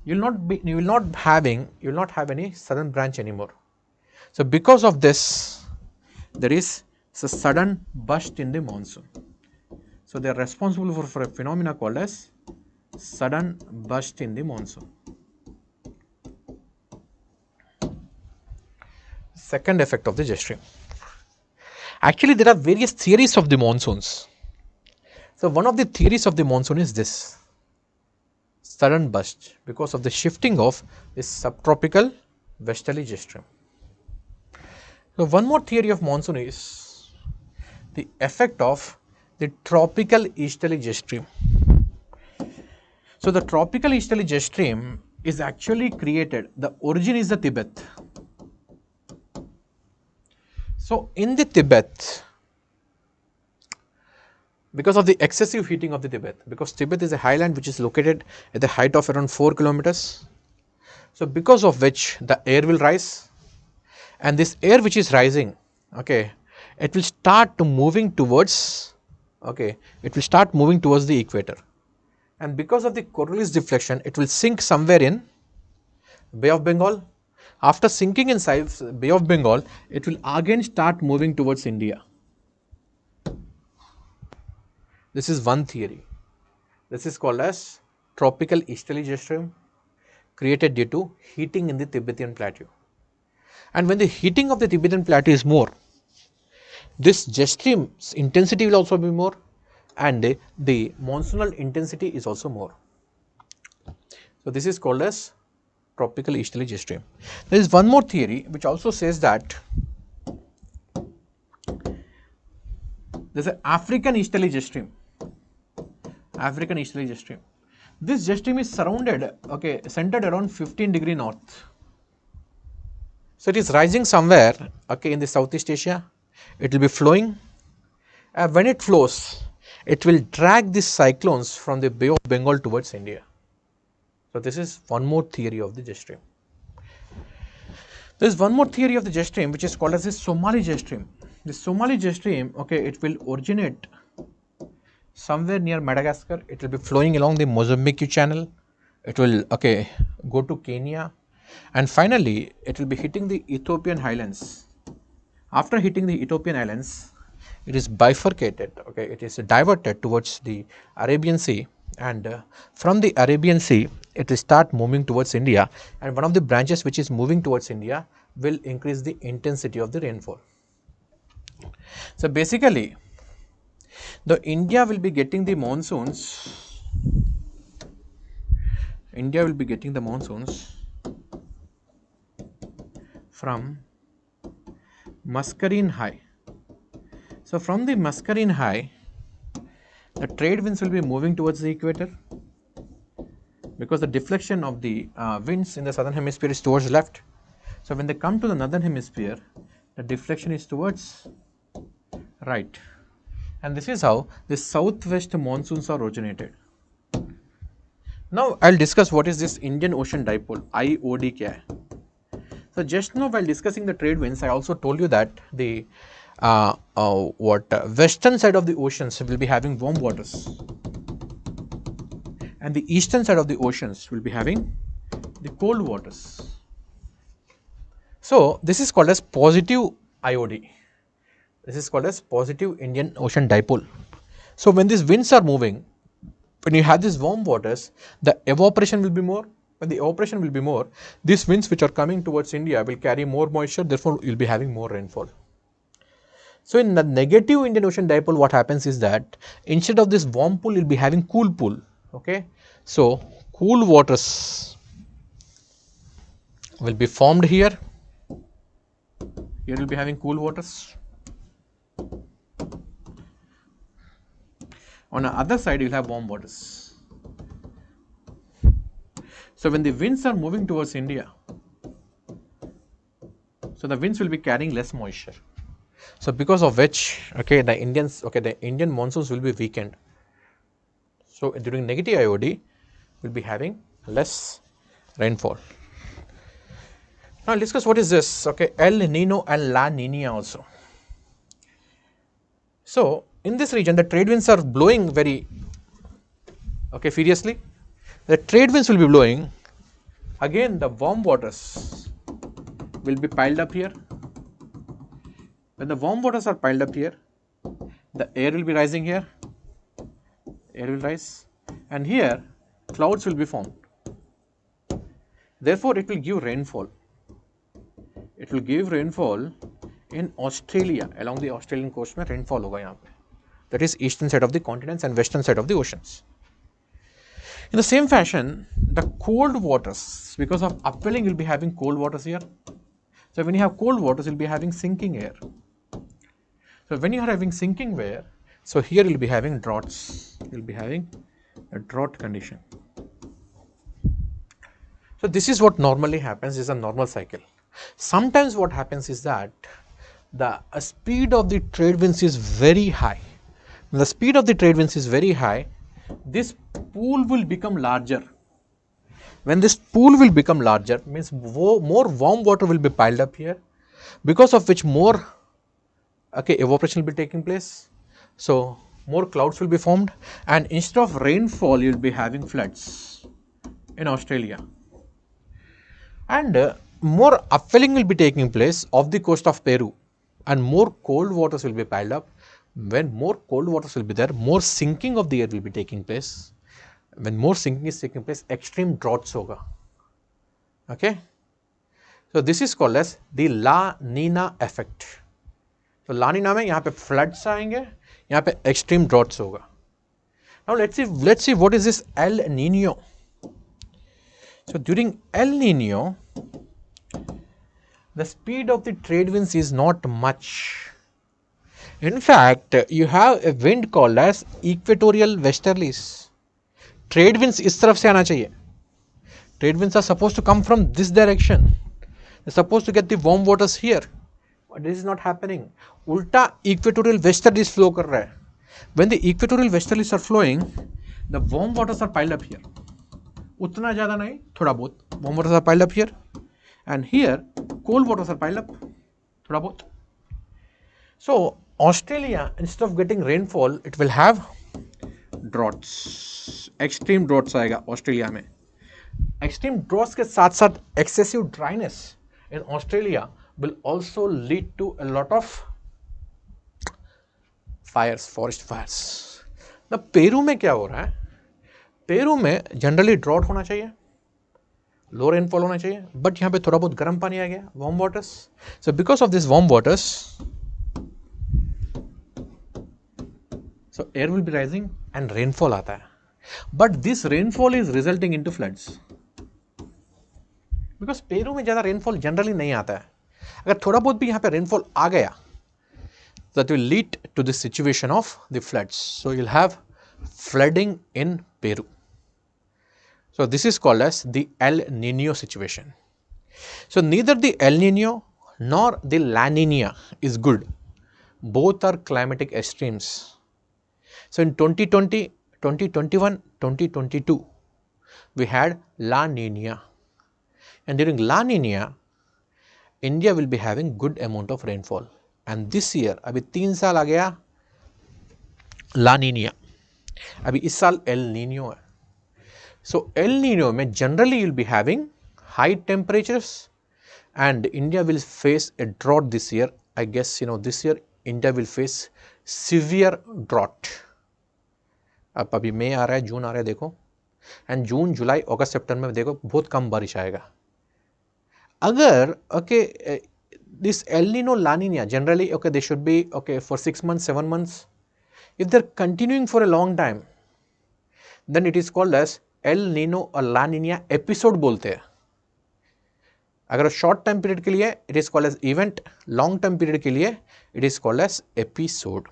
You will not have any southern branch anymore. So, because of this, there is a sudden burst in the monsoon. So, they are responsible for a phenomena called as sudden burst in the monsoon. Second effect of the jet stream. Actually, there are various theories of the monsoons. So, one of the theories of the monsoon is this sudden burst because of the shifting of this subtropical westerly jet stream. So, one more theory of monsoon is the effect of the tropical easterly jet stream. So, the tropical easterly jet stream is actually created, the origin is the Tibet. So, in the Tibet, because of the excessive heating of the Tibet, because Tibet is a highland which is located at the height of around 4 kilometers. So, because of which the air will rise, and this air which is rising, okay, it will start to moving towards, okay, it will start moving towards the equator, and because of the Coriolis deflection, it will sink somewhere in Bay of Bengal. After sinking in Bay of Bengal, it will again start moving towards India. This is one theory. This is called as tropical easterly jet stream, created due to heating in the Tibetan plateau. And when the heating of the Tibetan plateau is more, this jet stream's intensity will also be more, and the monsoonal intensity is also more. So, this is called as tropical easterly jet stream. There is one more theory which also says that there is an African easterly jet stream. African easterly jet stream. This jet stream is surrounded, okay, centered around 15° north. So, it is rising somewhere, okay, in the Southeast Asia. It will be flowing, and when it flows, it will drag these cyclones from the Bay of Bengal towards India. So, this is one more theory of the jet stream. There is one more theory of the jet stream which is called as the Somali jet stream. The Somali jet stream, okay, it will originate somewhere near Madagascar. It will be flowing along the Mozambique channel. It will, okay, go to Kenya, and finally it will be hitting the Ethiopian highlands. After hitting the Ethiopian islands, it is bifurcated, okay, it is diverted towards the Arabian Sea, and from the Arabian Sea, it will start moving towards India, and one of the branches which is moving towards India will increase the intensity of the rainfall. So, basically, the India will be getting the monsoons, India will be getting the monsoons from Mascarene High. So, from the Mascarene High, the trade winds will be moving towards the equator, because the deflection of the winds in the southern hemisphere is towards left. So, when they come to the northern hemisphere, the deflection is towards right, and this is how the southwest monsoons are originated. Now, I will discuss what is this Indian Ocean Dipole, IOD kya hai. So, just now while discussing the trade winds, I also told you that the western side of the oceans will be having warm waters, and the eastern side of the oceans will be having the cold waters. So, this is called as positive IOD. This is called as positive Indian Ocean Dipole. So, when these winds are moving, when you have these warm waters, the evaporation will be more. When the evaporation will be more, these winds which are coming towards India will carry more moisture, therefore, you will be having more rainfall. So, in the negative Indian Ocean Dipole, what happens is that instead of this warm pool, you will be having cool pool. Okay. So, cool waters will be formed here. Here will be having cool waters. On the other side, you will have warm waters. So, when the winds are moving towards India, so the winds will be carrying less moisture. So, because of which, okay, the Indian monsoons will be weakened. So, during negative IOD, we will be having less rainfall. Now, discuss what is this, okay, El Nino and La Nina also. So, in this region, the trade winds are blowing very, okay, furiously. The trade winds will be blowing. Again, the warm waters will be piled up here. When the warm waters are piled up here, the air will be rising here. Air will rise, and here clouds will be formed. Therefore, it will give rainfall. It will give rainfall in Australia. Along the Australian coast, में rainfall होगा यहाँ पे. That is eastern side of the continents and western side of the oceans. In the same fashion, the cold waters, because of upwelling, will be having cold waters here. So, when you have cold waters, you will be having sinking air. So, when you are having sinking air, so here you will be having droughts. You will be having a drought condition. So, this is what normally happens, is a normal cycle. Sometimes what happens is that the speed of the trade winds is very high. the speed of the trade winds is very high, this pool will become larger. When this pool will become larger, means more warm water will be piled up here, because of which more evaporation will be taking place. So more clouds will be formed, and instead of rainfall, you will be having floods in Australia. And more upwelling will be taking place off the coast of Peru, and more cold waters will be piled up. When more cold waters will be there, more sinking of the air will be taking place. When more sinking is taking place, extreme droughts होगा. Okay. So this is called as the La Nina effect. So La Nina में यहाँ पे floods आएंगे, यहाँ पे extreme droughts होगा. Now let's see what is this El Nino. So during El Nino, the speed of the trade winds is not much. In fact, you have a wind called as equatorial westerlies. Trade winds इस तरफ से आना चाहिए. Trade winds are supposed to come from this direction. They're supposed to get the warm waters here. But this is not happening. उल्टा equatorial westerlies flow कर रहा है. When the equatorial westerlies are flowing, the warm waters are piled up here. उतना ज़्यादा नहीं, थोड़ा बहुत. Warm waters are piled up here. And here, cold waters are piled up. थोड़ा बहुत. So, Australia, instead of getting rainfall, it will have droughts. Extreme droughts आएगा Australia में. Extreme droughts के साथ साथ excessive dryness in Australia will also lead to a lot of fires, forest fires. Now, Peru में क्या हो रहा है? पेरू में जनरली ड्रॉट होना चाहिए, लो रेनफॉल होना चाहिए, बट यहाँ पे थोड़ा बहुत गर्म पानी आ गया, warm waters. So because of this warm waters, so air will be rising and rainfall आता है, but this rainfall is resulting into floods. Because Peru में ज़्यादा रेनफॉल जनरली नहीं आता है. अगर थोड़ा बहुत भी यहाँ पे रेनफॉल आ गया, that will lead to the situation of the floods. So you'll have flooding in Peru. So this is called as the El Nino situation. So neither the El Nino nor the La Nina is good. Both are climatic extremes. So in 2020, 2021, 2022, we had La Nina. And during La Nina, India will be having good amount of rainfall. And this year, अभी 3 साल आ गया ला Niña, अभी इस साल El Nino है. सो El Nino में generally you will be having high temperatures and India will face a drought this year. I guess this year India will face severe drought. अब अभी मई आ रहा है, जून आ रहा है, देखो, एंड जून, जुलाई, अगस्त, सितंबर में देखो बहुत कम बारिश आएगा. अगर this El Nino, La Nina, generally, they should be, for 6 months, 7 months. If they're continuing for a long time, then it is called as El Nino or La Nina episode बोलते हैं. अगर short time period के लिए, it is called as event. Long time period के लिए, it is called as episode.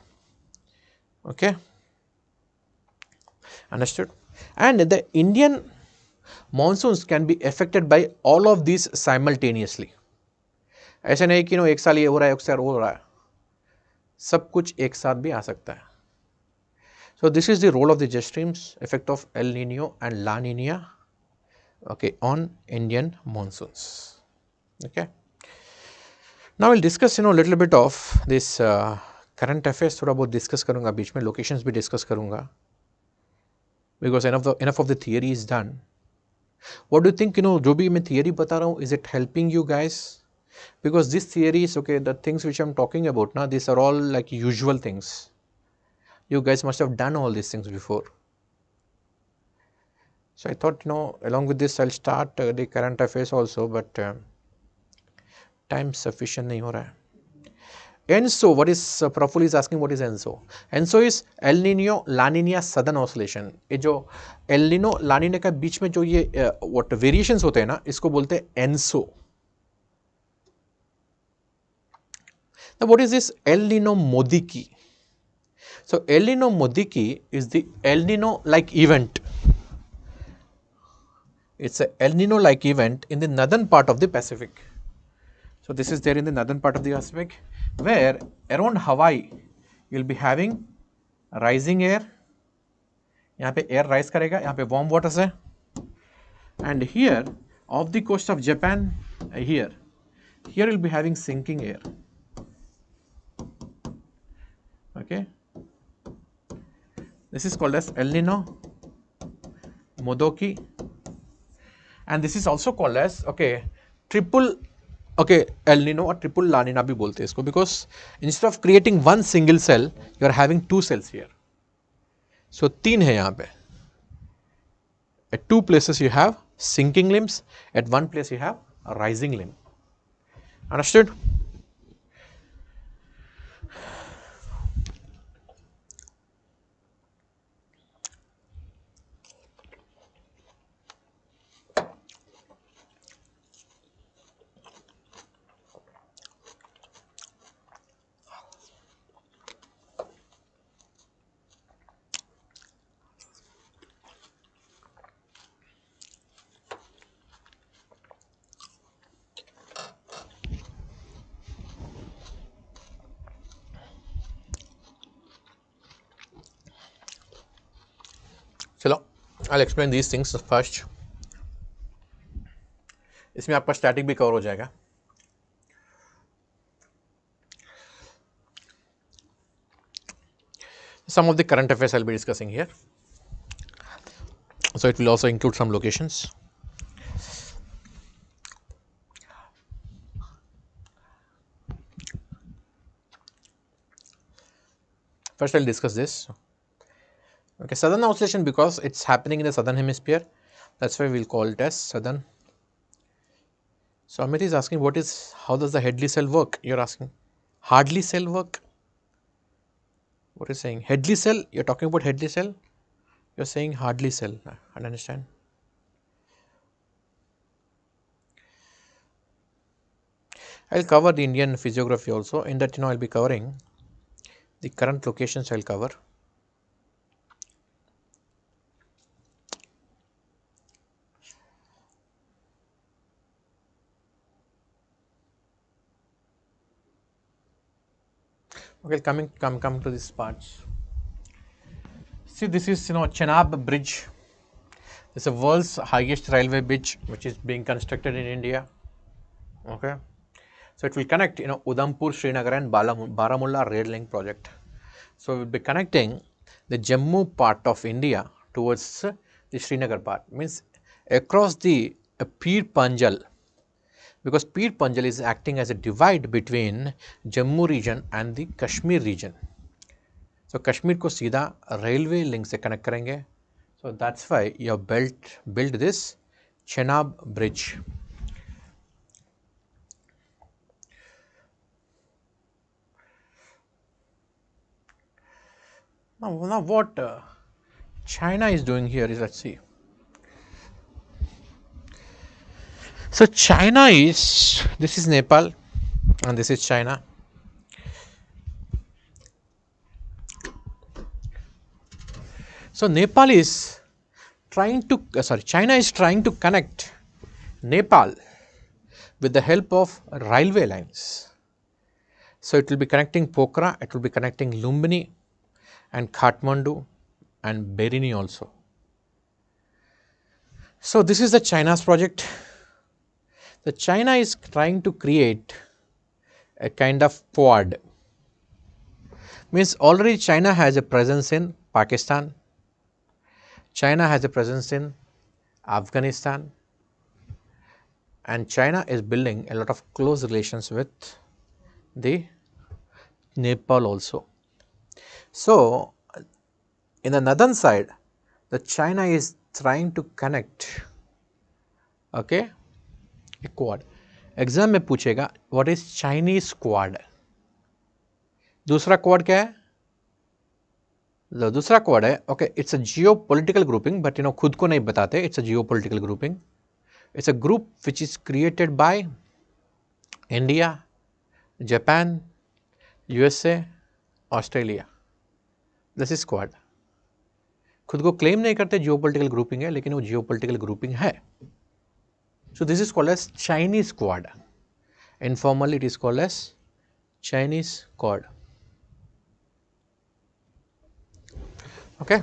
Okay? Understood? And the Indian monsoons can be affected by all of these simultaneously. ऐसे नहीं कि एक साल ये हो रहा है, एक साल हो रहा है, सब कुछ एक साथ भी आ सकता है. So this is the role of the jet streams, effect of El Nino and La Nina on Indian monsoons. Okay, now will discuss little bit of this current affairs. थोड़ा बहुत डिस्कस करूंगा, बीच में लोकेशंस भी discuss करूंगा, because enough of the theory is done. What do you think, जो भी मैं theory बता रहा हूँ, is it helping you guys? Because this theory is the things which I'm talking about now, these are all like usual things. You guys must have done all these things before. So I thought, along with this, I'll start the current affairs also, but time sufficient नहीं हो रहा है. ENSO, what is Praful is asking, what is ENSO? ENSO is El Nino La Nina Southern Oscillation. ये जो El Nino La Nina का बीच में जो ये what variations होते हैं ना, इसको बोलते हैं ENSO. Now, what is this El Nino Modiki? So, El Nino Modiki is the El Nino like event. It's a El Nino like event in the northern part of the Pacific. So, this is there in the northern part of the Pacific, where around Hawaii you will be having rising air, यहाँ पे air rise करेगा, यहाँ पे warm water है, and here off the coast of Japan, here will be having sinking air. Okay, this is called as El Nino, Modoki, and this is also called as triple El Nino or triple La Nina भी बोलते हैं इसको, because instead of creating one single cell you are having two cells here. So तीन है यहाँ पे. At two places you have sinking limbs, at one place you have a rising limb. Understood? चलो, I'll explain these things first. इसमें आपका static भी cover हो जाएगा. Some of the current affairs I'll be discussing here, so it will also include some locations. First I'll discuss this. Okay, southern oscillation, because it's happening in the southern hemisphere, that's why we'll call it as southern. So Amit is asking, how does the Hadley cell work? You're asking, Hadley cell work? What is saying? Hadley cell? You're talking about Hadley cell? You're saying Hadley cell. I understand. I'll cover the Indian physiography also. In that, I'll be covering the current locations. I'll cover. Okay, come to this parts. See, this is Chenab Bridge. It's the world's highest railway bridge which is being constructed in India. Okay, so it will connect Udhampur, Srinagar and Baramulla rail link project. So we will be connecting the Jammu part of India towards the Srinagar part, means across the Pir Panjal, because Pir Panjal is acting as a divide between Jammu region and the Kashmir region. So Kashmir को सीधा railway link से connect करेंगे. So that's why you have built this Chenab bridge. Now what China is doing here is, let's see. So China is, this is Nepal and this is China. So Nepal is trying to, China is trying to connect Nepal with the help of railway lines. So it will be connecting Pokhara, it will be connecting Lumbini and Kathmandu and Berini also. So this is the China's project. The China is trying to create a kind of quad. Means already China has a presence in Pakistan, China has a presence in Afghanistan, and China is building a lot of close relations with the Nepal also. So in the northern side, the China is trying to connect, okay, a quad. Exam में पूछेगा what is Chinese quad. दूसरा quad क्या है? दूसरा quad है it's a geo political grouping, but खुद को नहीं बताते. It's a geo political grouping. It's a group which is created by India, Japan, USA, Australia. This is quad. खुद को क्लेम नहीं करते जियो पोलिटिकल ग्रुपिंग है, लेकिन वो जियो पोलिटिकल ग्रुपिंग है. So this is called as Chinese Quad. Informally it is called as Chinese Quad. Okay.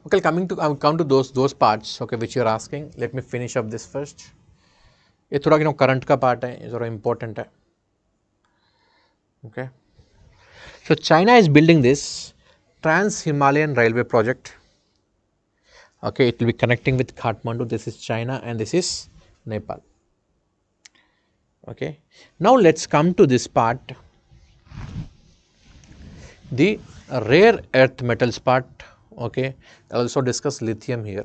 Okay, coming to come to those parts, okay, which you are asking. Let me finish up this first. ये थोड़ा current का part है, ये थोड़ा important है. Okay, so China is building this Trans-Himalayan Railway project. Okay, it will be connecting with Kathmandu. This is China and this is Nepal. Okay, now let's come to this part, the rare earth metals part. Okay, I also discuss lithium here.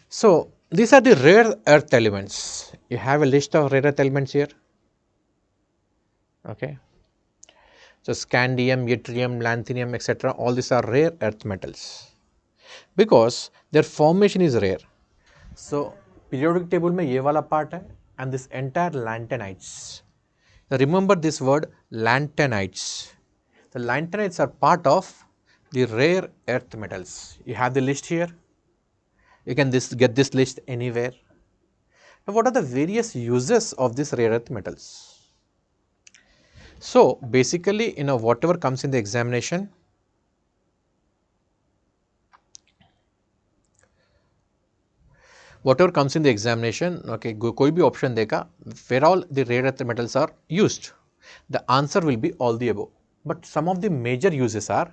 So these are the rare earth elements. You have a list of rare earth elements here. Okay, so scandium, yttrium, lanthanum, etc. all these are rare earth metals because their formation is rare. So periodic table में ये वाला part है and this entire lanthanides. Now remember this word lanthanides. The lanthanides are part of the rare earth metals. You have the list here. You can get this list anywhere. Now what are the various uses of these rare earth metals? So basically, whatever comes in the examination, okay, कोई भी option देगा, where all the rare earth metals are used, the answer will be all the above. But some of the major uses are,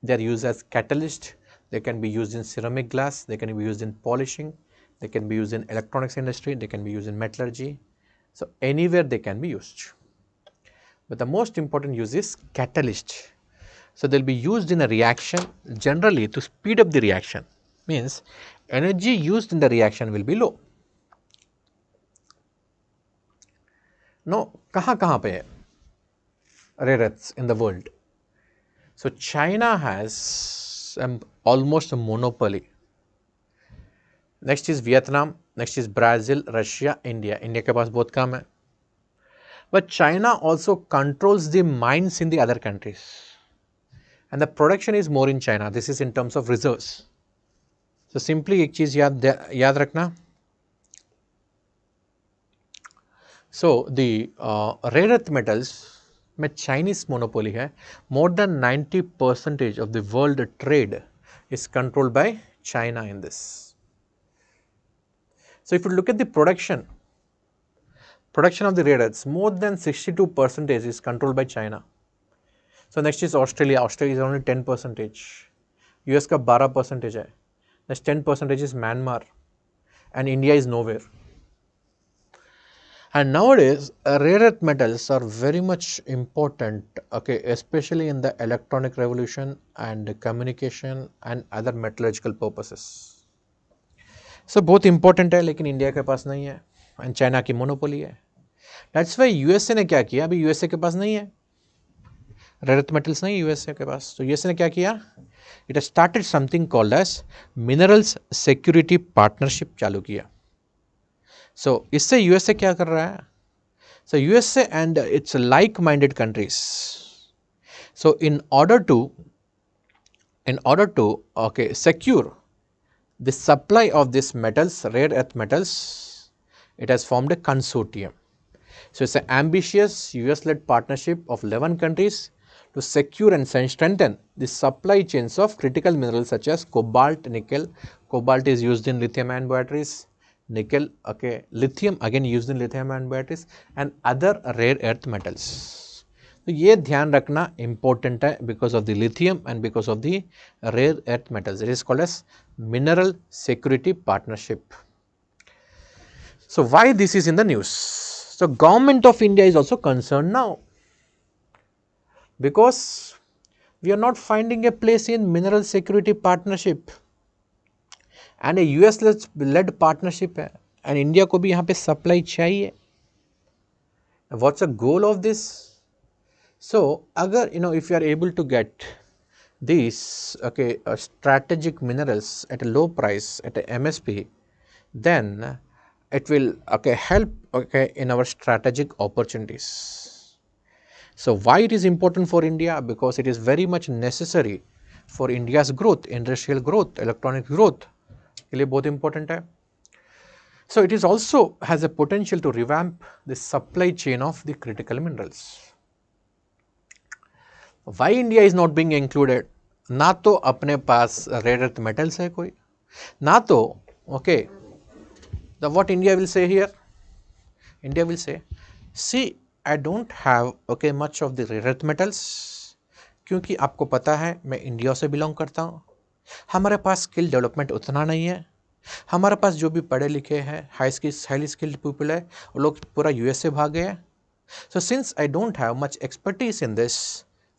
they are used as catalyst, they can be used in ceramic glass, they can be used in polishing, they can be used in electronics industry, they can be used in metallurgy. So anywhere they can be used. But the most important use is catalyst. So they will be used in a reaction generally to speed up the reaction, means energy used in the reaction will be low. Now, कहाँ पे है rare earths in the world? So China has almost a monopoly. Next is Vietnam, next is Brazil, Russia, India. India के पास बहुत कम है. But China also controls the mines in the other countries. And the production is more in China. This is in terms of reserves. So simply एक चीज याद रखना. So the rare earth metals में Chinese monopoly है. More than 90% of the world trade is controlled by China in this. So if you look at the production of the rare earths, more than 62% is controlled by China. So next is Australia. Australia is only 10%. US का 12% है. Next 10% is Myanmar, and India is nowhere. And nowadays, rare earth metals are very much important, okay, especially in the electronic revolution and communication and other metallurgical purposes. So both important है, लेकिन India के पास नहीं है, and China की monopoly है. That's why USA ने क्या किया, अभी USA के पास नहीं है, rare earth metals नहीं USA के पास. तो USA ने क्या किया, it has started something called as minerals security partnership चालू किया. So इससे USA क्या कर रहा है? So USA and its like-minded countries. So in order to okay, secure the supply of these metals, rare earth metals, it has formed a consortium. So it's an ambitious US-led partnership of 11 countries to secure and strengthen the supply chains of critical minerals such as cobalt, nickel. Cobalt is used in lithium-ion batteries. Nickel, okay, lithium again used in lithium-ion batteries, and other rare earth metals. तो ये ध्यान रखना important है because of the lithium and because of the rare earth metals. It is called as mineral security partnership. So why this is in the news? So government of India is also concerned now because we are not finding a place in mineral security partnership. And a US led partnership है and India को भी यहाँ पे supply चाहिए. What's the goal of this? So अगर if you are able to get these okay strategic minerals at a low price at a MSP, then it will help in our strategic opportunities. So why it is important for India? Because it is very much necessary for India's growth, industrial growth, electronic growth के लिए बहुत important है. So it is also has a potential to revamp the supply chain of the critical minerals. Why India is not being included? ना तो अपने पास rare earth metals है कोई, ना तो what India will say here? India will say, see, I don't have much of the rare earth metals, क्योंकि आपको पता है मैं इंडिया से बिलोंग करता हूँ, हमारे पास स्किल डेवलपमेंट उतना नहीं है, हमारे पास जो भी पढ़े लिखे हैं हाईली स्किल्ड पीपल है वो लोग पूरा यूएसए भाग गए. So since I don't have much expertise in this,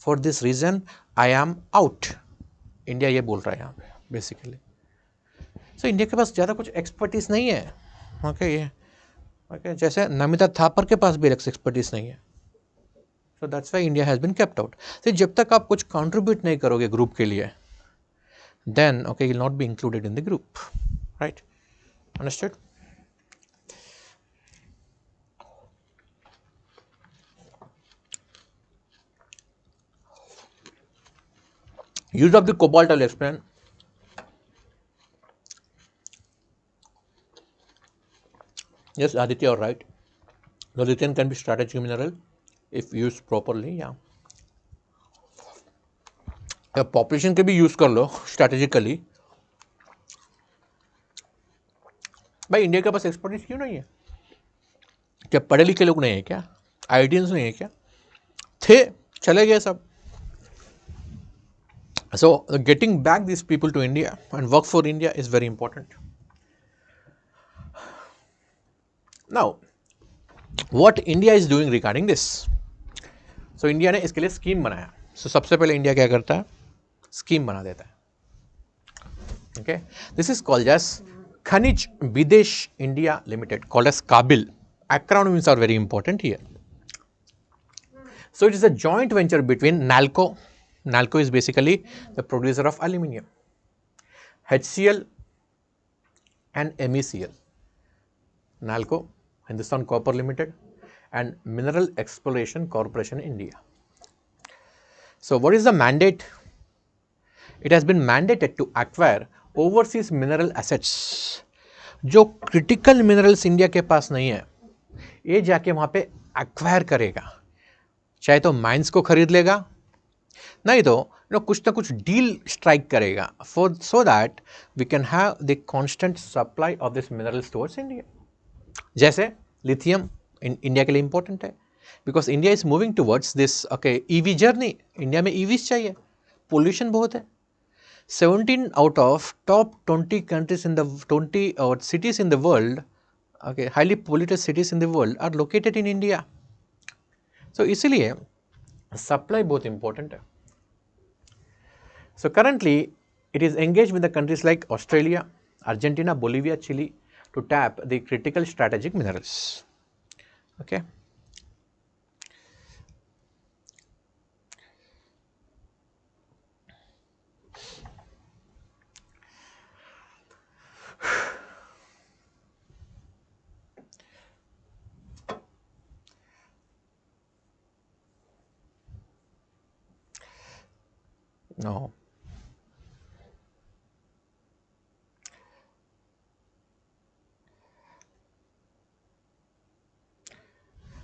for this region I am out. India ये बोल रहा है यहाँ पे बेसिकली. सो इंडिया के पास ज़्यादा कुछ एक्सपर्टीज नहीं है. जैसे नमिता थापर के पास भी एक्सपर्टीज नहीं है. So that's why India has been kept out. तो जब तक आप कुछ कंट्रीब्यूट नहीं करोगे ग्रुप के लिए, then you will not be included in the group, right? Understood? Use of the cobalt I'll explain. Yes, Aditya, you're right. The lithium can be strategic mineral if used properly. Yeah. Population के भी use कर लो strategically. भाई India के पास expertise क्यों नहीं है? क्या पढ़े लिखे लोग नहीं है क्या? आइडियंस नहीं है क्या? थे, चले गए सब. So getting back this people to India and work for India is very important. Now what India is doing regarding this? So India ने इसके लिए स्कीम बनाया. सो सबसे पहले इंडिया क्या करता है? स्कीम बना देता है. Okay, this is called as Khanij Videsh India limited, called as KABIL. Acronyms are very important here. So it is a joint venture between NALCO. NALCO is basically the producer of aluminium, HCL and MECL. NALCO, Hindustan Copper Limited, and Mineral Exploration Corporation India. So what is the mandate? It has been mandated to acquire overseas mineral assets. जो critical minerals India के पास नहीं है, ये जाके वहाँ पे acquire करेगा. चाहे तो माइंस को खरीद लेगा, नहीं तो कुछ ना कुछ डील स्ट्राइक करेगा for so that we can have the constant supply of this minerals towards India. जैसे लिथियम इंडिया के लिए इंपॉर्टेंट है because India is moving towards this EV journey. India में ईवीज चाहिए, पोल्यूशन बहुत है. 17 out of top 20 countries in the 20 or cities in the world, highly polluted cities in the world are located in India. So इसलिए supply बहुत important है. So currently it is engaged with the countries like Australia, Argentina, Bolivia, Chile to tap the critical strategic minerals. Okay. No.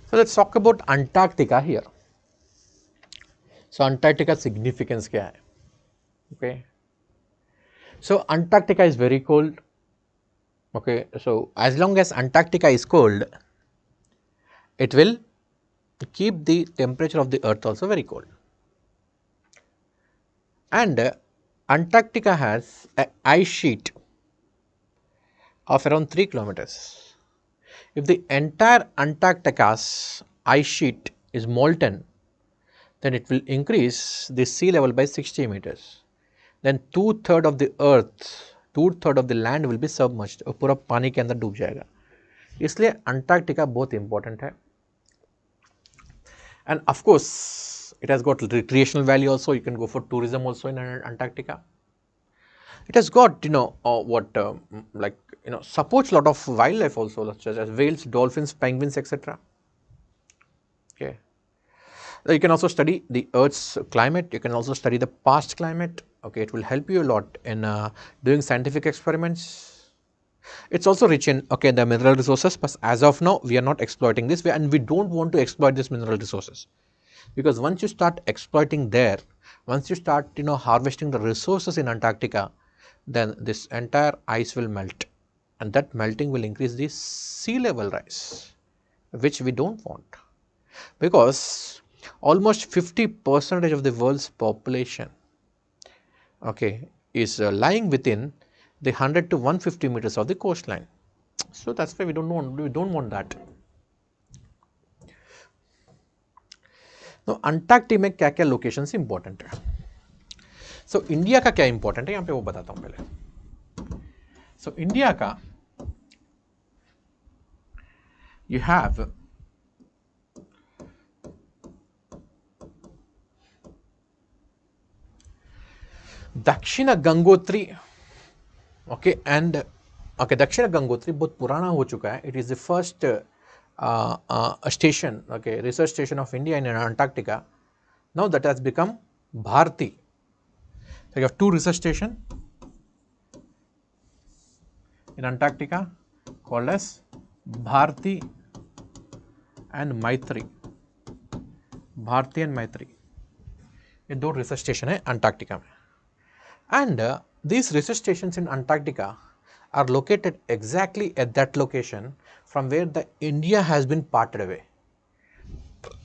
So let's talk about Antarctica here. So Antarctica significance क्या है? Okay. So Antarctica is very cold. Okay. So as long as Antarctica is cold, it will keep the temperature of the earth also very cold. And Antarctica has an ice sheet of around 3 kilometers. If the entire Antarctica's ice sheet is molten, then it will increase the sea level by 60 meters. Then 2/3 of the earth, 2/3 of the land will be submerged. और पूरा पानी के अंदर डूब जाएगा. इसलिए Antarctica बहुत important है. And of course, it has got recreational value also. You can go for tourism also in Antarctica. It has got like supports a lot of wildlife also, such as whales, dolphins, penguins, etc. Okay. You can also study the Earth's climate. You can also study the past climate. Okay, it will help you a lot in doing scientific experiments. It's also rich in the mineral resources, but as of now we are not exploiting this way, and we don't want to exploit this mineral resources, because once you start exploiting there, once you start harvesting the resources in Antarctica, then this entire ice will melt, and that melting will increase the sea level rise, which we don't want, because almost 50% of the world's population is lying within the 100 to 150 meters of the coastline. So that's why we don't want that. Now Antarctica में क्या क्या locations important है. So India का क्या important है यहाँ पे वो बताता हूँ पहले. सो इंडिया का you have दक्षिण गंगोत्री. दक्षिण गंगोत्री बहुत पुराना हो चुका है. It is the first station, research station of India in Antarctica. Now that has become Bharti. So you have two research stations in Antarctica called as Bharti and Maitri. Bharti and Maitri, ये दो research station है Antarctica में. And these research stations in Antarctica are located exactly at that location from where the India has been parted away.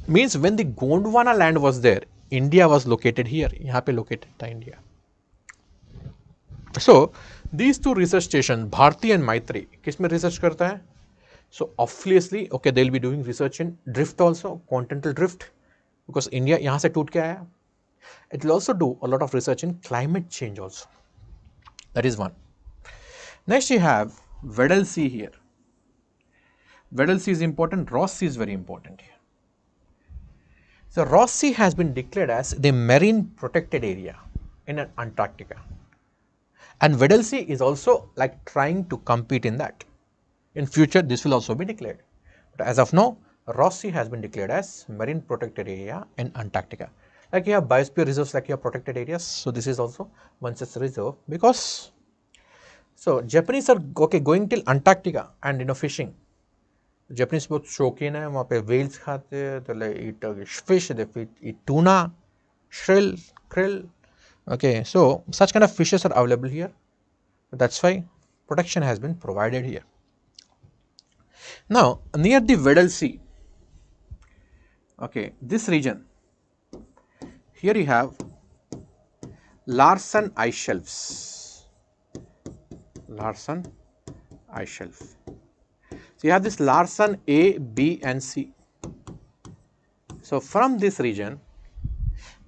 Means when the Gondwana land was there, India was located here. यहाँ पे located था India. So these two research stations, Bharti and Maitri, किस में research करता है? So obviously, they'll be doing research in drift also, continental drift, because India यहाँ से टूट के आया. It will also do a lot of research in climate change also. That is one. Next you have Weddell Sea here. Weddell Sea is important. Ross Sea is very important here. So Ross Sea has been declared as the marine protected area in Antarctica, and Weddell Sea is also like trying to compete in that. In future this will also be declared, but as of now Ross Sea has been declared as marine protected area in Antarctica. Like you have biosphere reserves, like you have protected areas, so this is also one such reserve, because so Japanese are going till Antarctica and fishing. Japanese बहुत शौकीन है, वहाँ पे whales खाते हैं, they eat fish, they eat tuna, krill. Okay, so such kind of fishes are available here. That's why protection has been provided here. Now near the Weddell Sea, this region, here you have Larsen ice shelves. Larsen ice shelf. So you have this Larsen A, B and C. So from this region,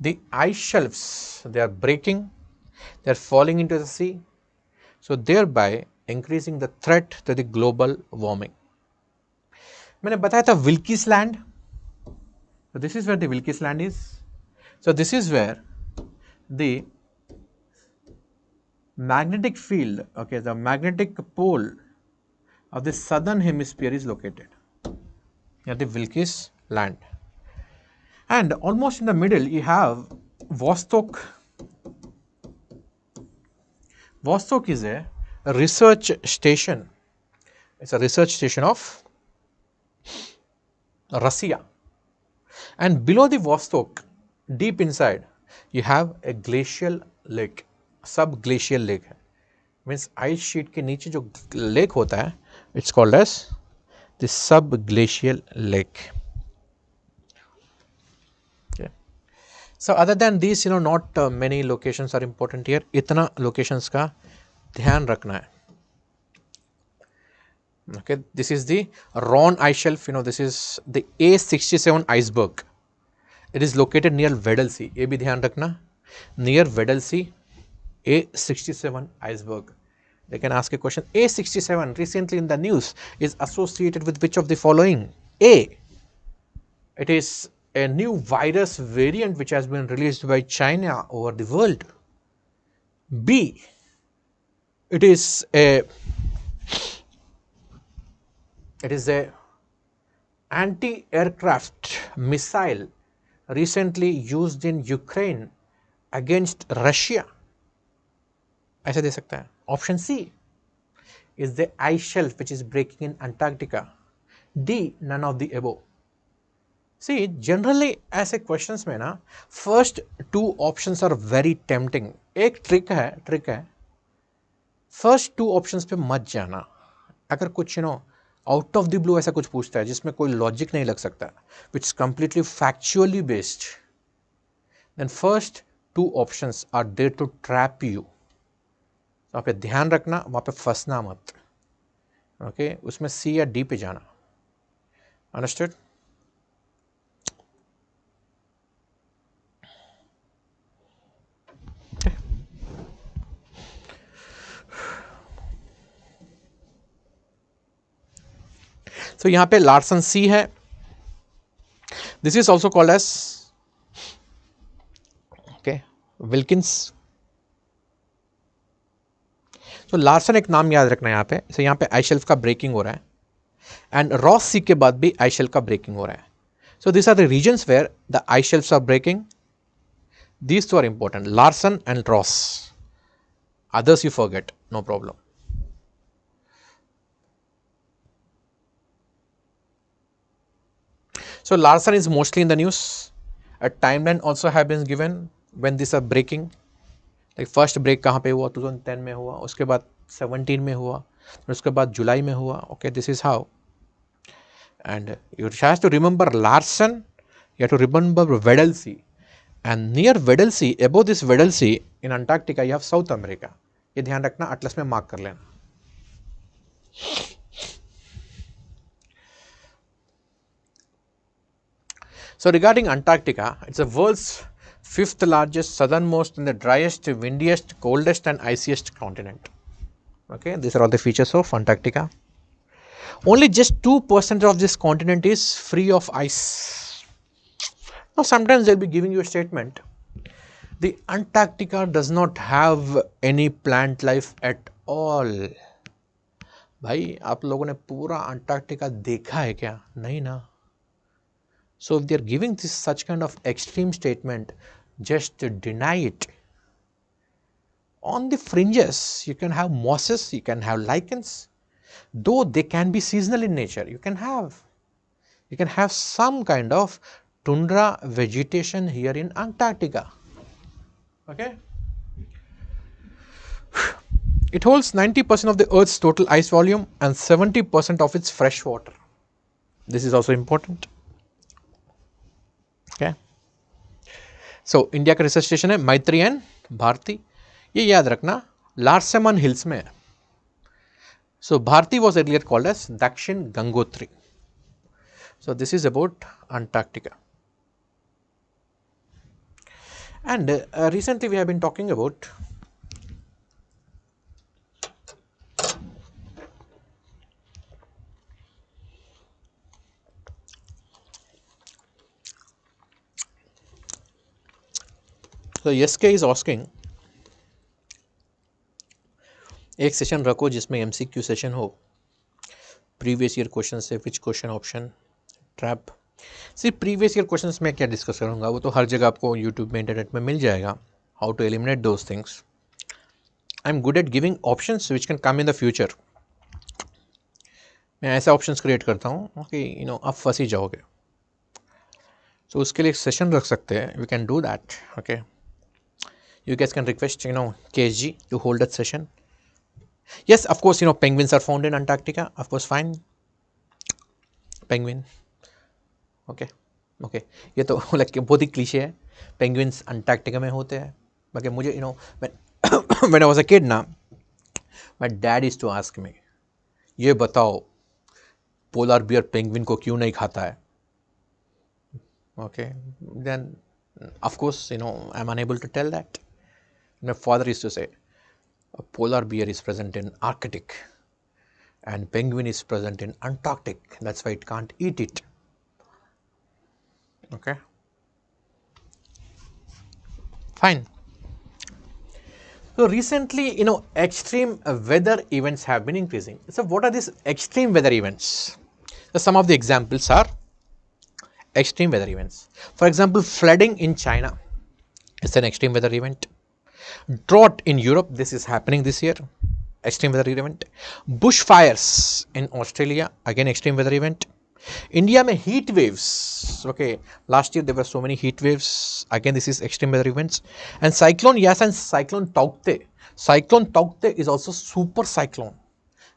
the ice shelves, they are breaking, they are falling into the sea, so thereby increasing the threat to the global warming. मैंने बताया था Wilkes Land. So this is where the Wilkes Land is. So this is where the magnetic field, the magnetic pole of the southern hemisphere is located at the Wilkes Land. And almost in the middle you have Vostok. Vostok is a research station. It's a research station of Russia. And below the Vostok, deep inside, you have a glacial lake, subglacial lake. Means ice sheet के नीचे जो lake होता है, it's called as the subglacial lake. Okay. So other than these, not many locations are important here. इतना locations का ध्यान रखना है. Okay, this is the Ron ice shelf. This is the A67 iceberg. It is located near Weddell Sea. ये भी ध्यान रखना. Near Weddell Sea, A67 iceberg. They can ask a question. A67 recently in the news is associated with which of the following? A, it is a new virus variant which has been released by China over the world. B, it is a anti-aircraft missile recently used in Ukraine against Russia. ऐसा दे सकता है. Option C is the ice shelf which is breaking in Antarctica. D, none of the above. See, generally ऐसे questions में ना first two options are very tempting. एक trick है first two options पे मत जाना. अगर कुछ आउट ऑफ द ब्लू ऐसा कुछ पूछता है जिसमें कोई लॉजिक नहीं लग सकता, which is completely factually based, then first two options are there to trap you. वहाँ पे ध्यान रखना, वहाँ पे फंसना मत. ओके उसमें सी या डी पे जाना. अंडरस्टूड? तो यहाँ पे लार्सन सी है. This is also called as Wilkins. तो लार्सन एक नाम याद रखना यहाँ पे. so, यहाँ पे आइस शेल्फ का ब्रेकिंग हो रहा है एंड रॉस सी के बाद भी आइस शेल्फ का ब्रेकिंग हो रहा है. So this are the regions where the ice shelfs are breaking. These two are important, Larsen and Ross. Others you forget, no problem. So Larsen is mostly in the news. A timeline also have been given when these are breaking. Like first break कहाँ पे हुआ? 2010 में हुआ, उसके बाद 17 में हुआ, उसके बाद जुलाई में हुआ. Okay, this is how. And you have to remember Larsen. You have to remember Weddell Sea. And near Weddell Sea, above this Weddell Sea in Antarctica, you have South America. ये ध्यान रखना, अटलस में mark कर लेना. So regarding Antarctica, it's the world's fifth largest, southernmost, and the driest, windiest, coldest, and iciest continent. Okay, these are all the features of Antarctica. Only just 2% of this continent is free of ice. Now, sometimes they'll be giving you a statement. The Antarctica does not have any plant life at all. भाई आप लोगों ने पूरा Antarctica देखा है क्या? नहीं ना. So if they are giving this such kind of extreme statement, just deny it. On the fringes, you can have mosses, you can have lichens, though they can be seasonal in nature. You can have some kind of tundra vegetation here in Antarctica. Okay. It holds 90% of the Earth's total ice volume and 70% of its fresh water. This is also important. Okay. So India का research station है मैत्री and Bharti. ये याद रखना लार्सेमन Hills में है. So Bharati was earlier called as Dakshin Gangotri. So this is about Antarctica. And recently we have been talking about So SK is asking, एक session रखो जिसमें MCQ सेशन हो, प्रीवियस ईयर क्वेश्चन से विच क्वेश्चन ऑप्शन ट्रैप. सिर्फ previous year questions में क्या discuss करूँगा वो तो हर जगह आपको यूट्यूब में इंटरनेट में मिल जाएगा. How to eliminate those things. I am good at giving options which can come in the future. मैं ऐसे ऑप्शंस क्रिएट करता हूँ कि आप फंस ही जाओगे. सो उसके लिए एक सेशन रख सकते हैं. We can do that. Okay, you guys can request KSG to hold that session. Yes, of course, penguins are found in Antarctica, of course. Fine, penguin. Okay. ये तो like बहुत ही क्लीशे है. Penguins Antarctica में होते हैं. मगर मुझे when I was a kid ना, my dad used to ask me, ये बताओ polar bear penguin को क्यों नहीं खाता है. Okay, then of course I'm unable to tell that. My father used to say, a polar bear is present in Arctic and penguin is present in Antarctic. That's why it can't eat it. Okay. Fine. So recently, extreme weather events have been increasing. So what are these extreme weather events? So some of the examples are extreme weather events. For example, flooding in China is an extreme weather event. Drought in Europe, this is happening this year, extreme weather event. Bushfires in Australia, again extreme weather event. India में heat waves, okay, last year there were so many heat waves, again this is extreme weather events. And cyclone Yas and cyclone Taukte is also super cyclone,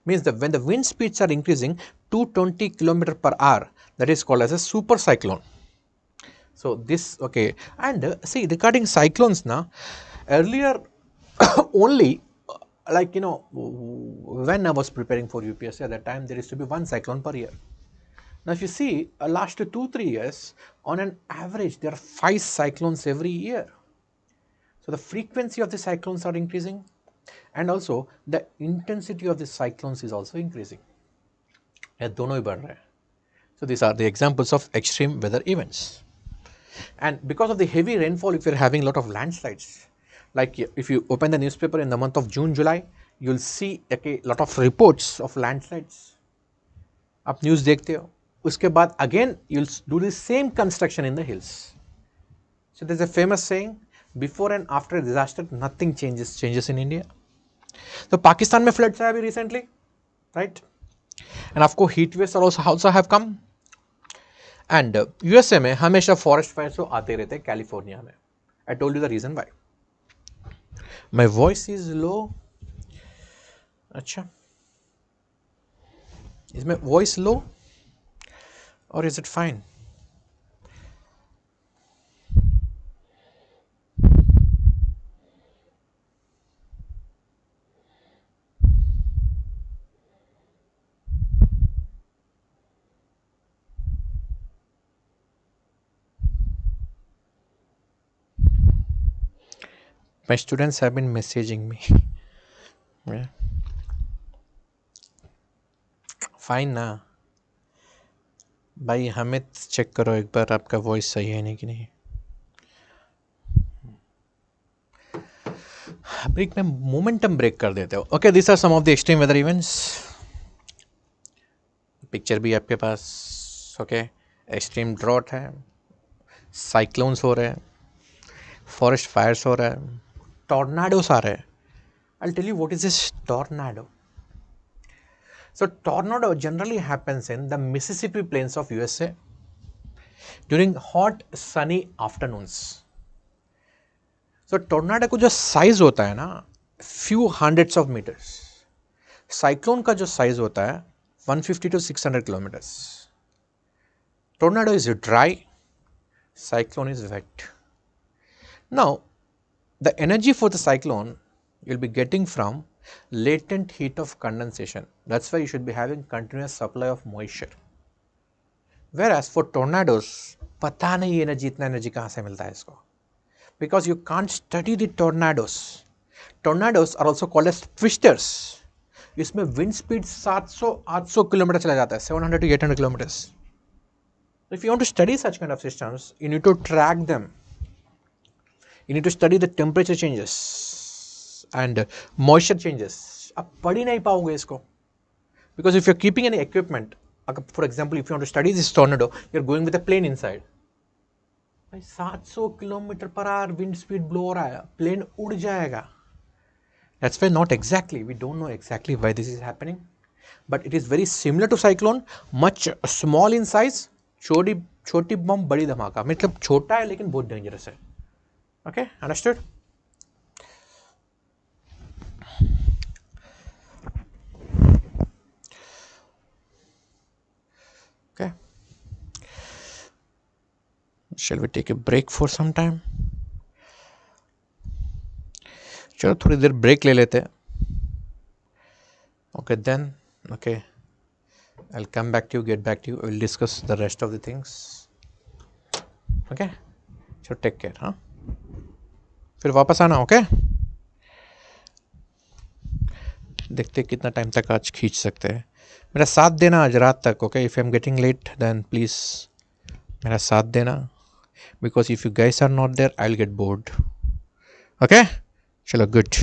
means that when the wind speeds are increasing 220 km per hour, that is called as a super cyclone. So this, okay, and see, regarding cyclones now, earlier only like when I was preparing for UPSC at that time, there used to be one cyclone per year. Now if you see last 2-3 years, on an average there are 5 cyclones every year. So the frequency of the cyclones are increasing, and also the intensity of the cyclones is also increasing. दोनों ही बढ़ रहे हैं. So these are the examples of extreme weather events. And because of the heavy rainfall, if you're having a lot of landslides, like if you open the newspaper in the month of June, July, you'll see a lot of reports of landslides. आप news देखते हो, उसके बाद again you'll do the same construction in the hills. So there's a famous saying, before and after a disaster, nothing changes in India. So Pakistan में floods आया अभी recently, right? And of course heat waves also have come. And USA में हमेशा forest fires तो आते रहते हैं, California में. I told you the reason why. My voice is low. अच्छा, is my voice low or is it fine? My students have been messaging me. Yeah. Fine ना भाई, हमें चेक करो एक बार आपका वॉइस सही है नहीं कि नहीं. ब्रेक में मोमेंटम ब्रेक कर देते हो. Okay, this are some of the extreme weather events. Picture भी आपके पास. ओके, एक्सट्रीम ड्रॉट है, साइक्लोन्स हो रहे हैं, फॉरेस्ट फायर्स हो रहा है, टॉर्नाडोस आ रहे हैं. I'll tell you what is this tornado. So tornado generally happens in the Mississippi plains of USA during hot sunny afternoons. So tornado को जो size होता है ना, few hundreds of meters. Cyclone का जो size होता है 150 to 600 kilometers. Tornado is dry, cyclone is wet. Now the energy for the cyclone you'll be getting from latent heat of condensation. That's why you should be having continuous supply of moisture. Whereas for tornadoes, पता नहीं इतना energy कहाँ से मिलता है इसको. Because you can't study the tornadoes. Tornadoes are also called as twisters. इसमें wind speed 700-800 kilometre चला जाता है, 700 to 800 kilometers. If you want to study such kind of systems, you need to track them. You need to study the temperature changes and moisture changes. आप पढ़ ही नहीं पाओगे इसको. Because if you're keeping any equipment, for example, if you want to study this tornado, you're going with a plane inside. 700 kilometre per our wind speed blow हो रहा है, plane उड़ जाएगा. That's why not exactly, we don't know exactly why this is happening, but it is very similar to cyclone, much small in size. छोटी बम बड़ी धमाका, मतलब छोटा है लेकिन बहुत डेंजरस है. Okay, understood? Okay. Shall we take a break for some time? चलो थोड़ी देर ब्रेक ले लेते हैं. Okay, then, okay, I'll come back to you, get back to you. We'll discuss the rest of the things. Okay, so take care, huh? फिर वापस आना. Okay, देखते कितना टाइम तक आज खींच सकते हैं. मेरा साथ देना आज रात तक. Okay, if I am getting late then please मेरा साथ देना, because if you guys are not there I will get bored. Okay, चलो good.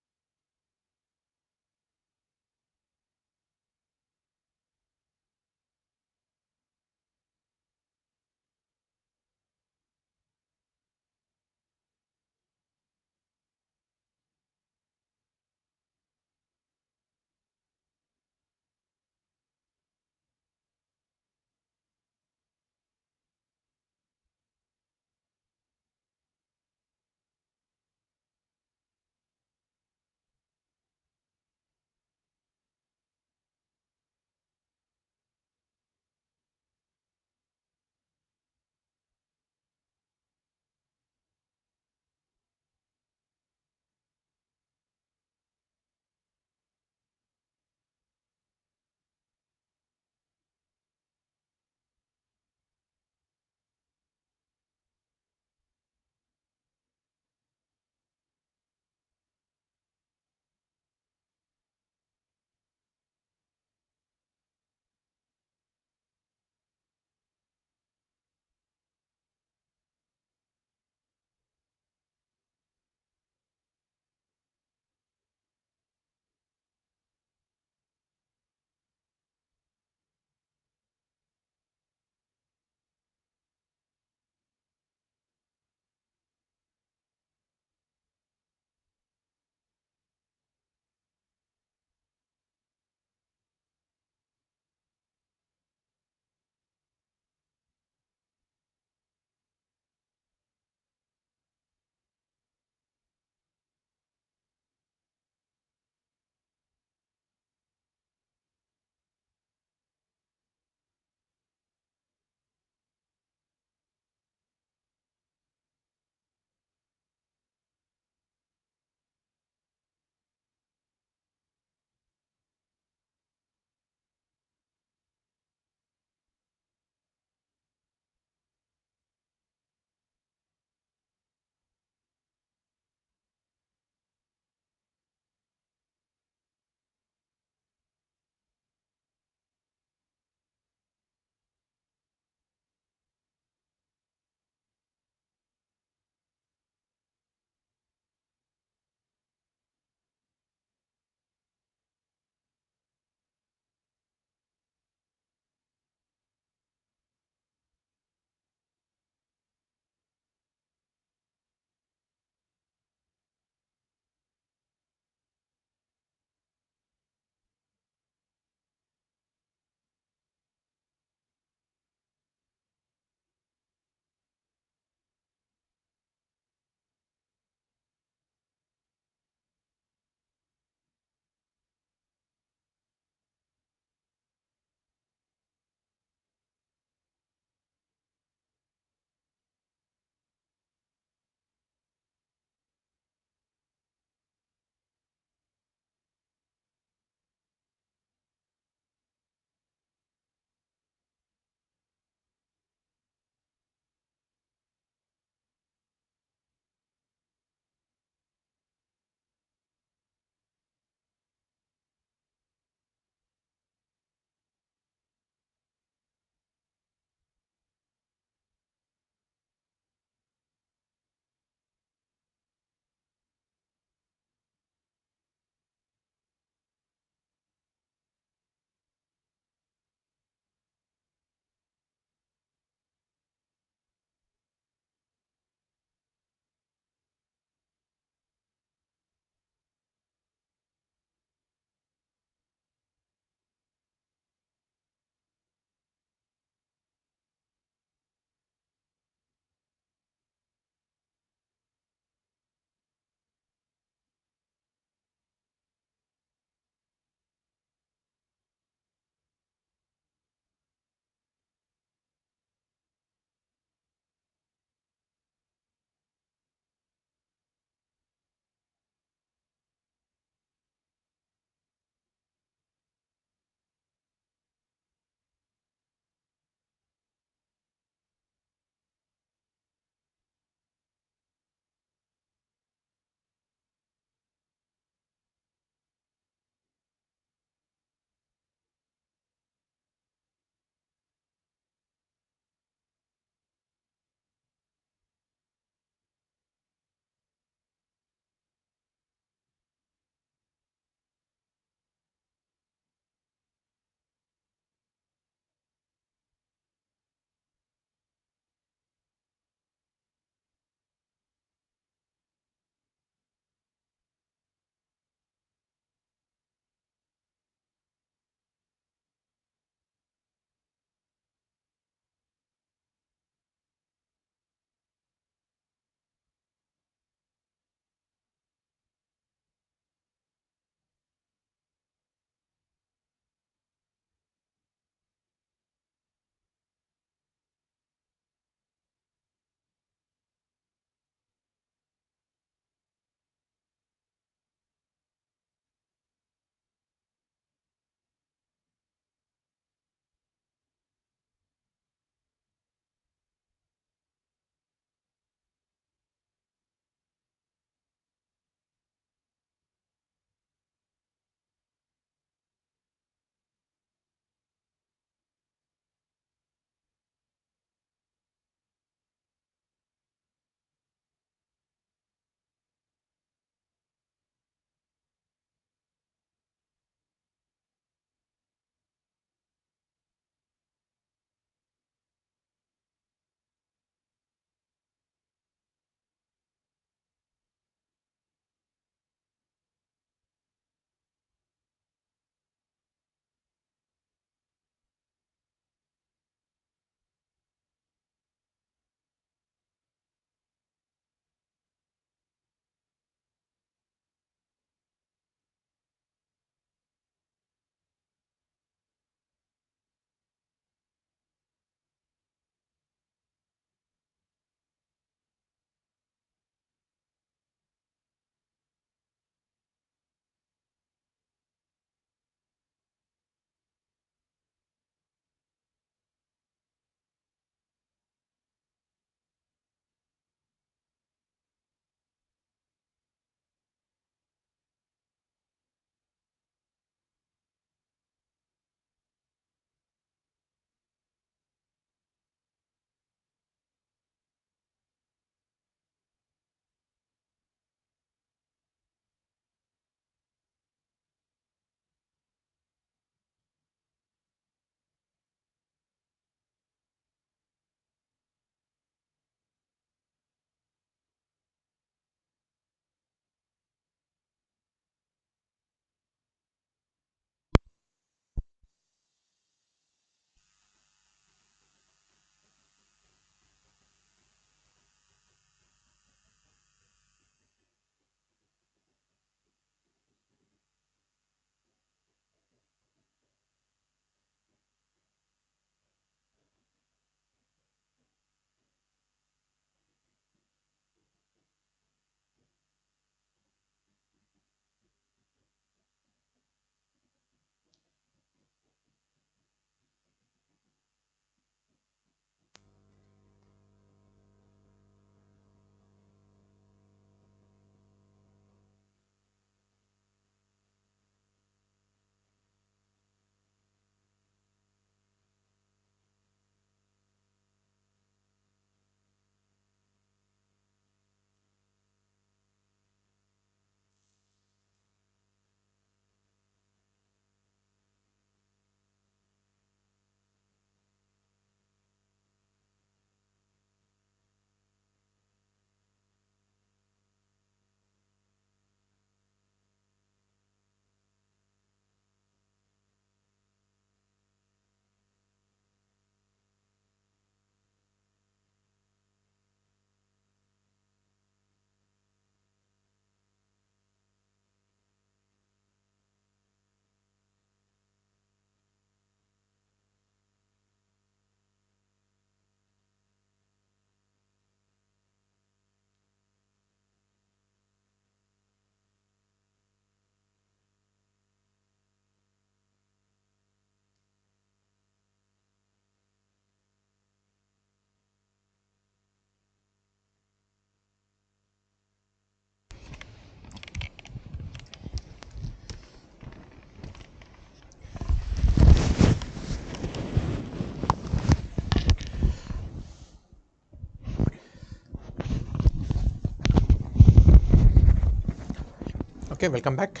Okay, welcome back.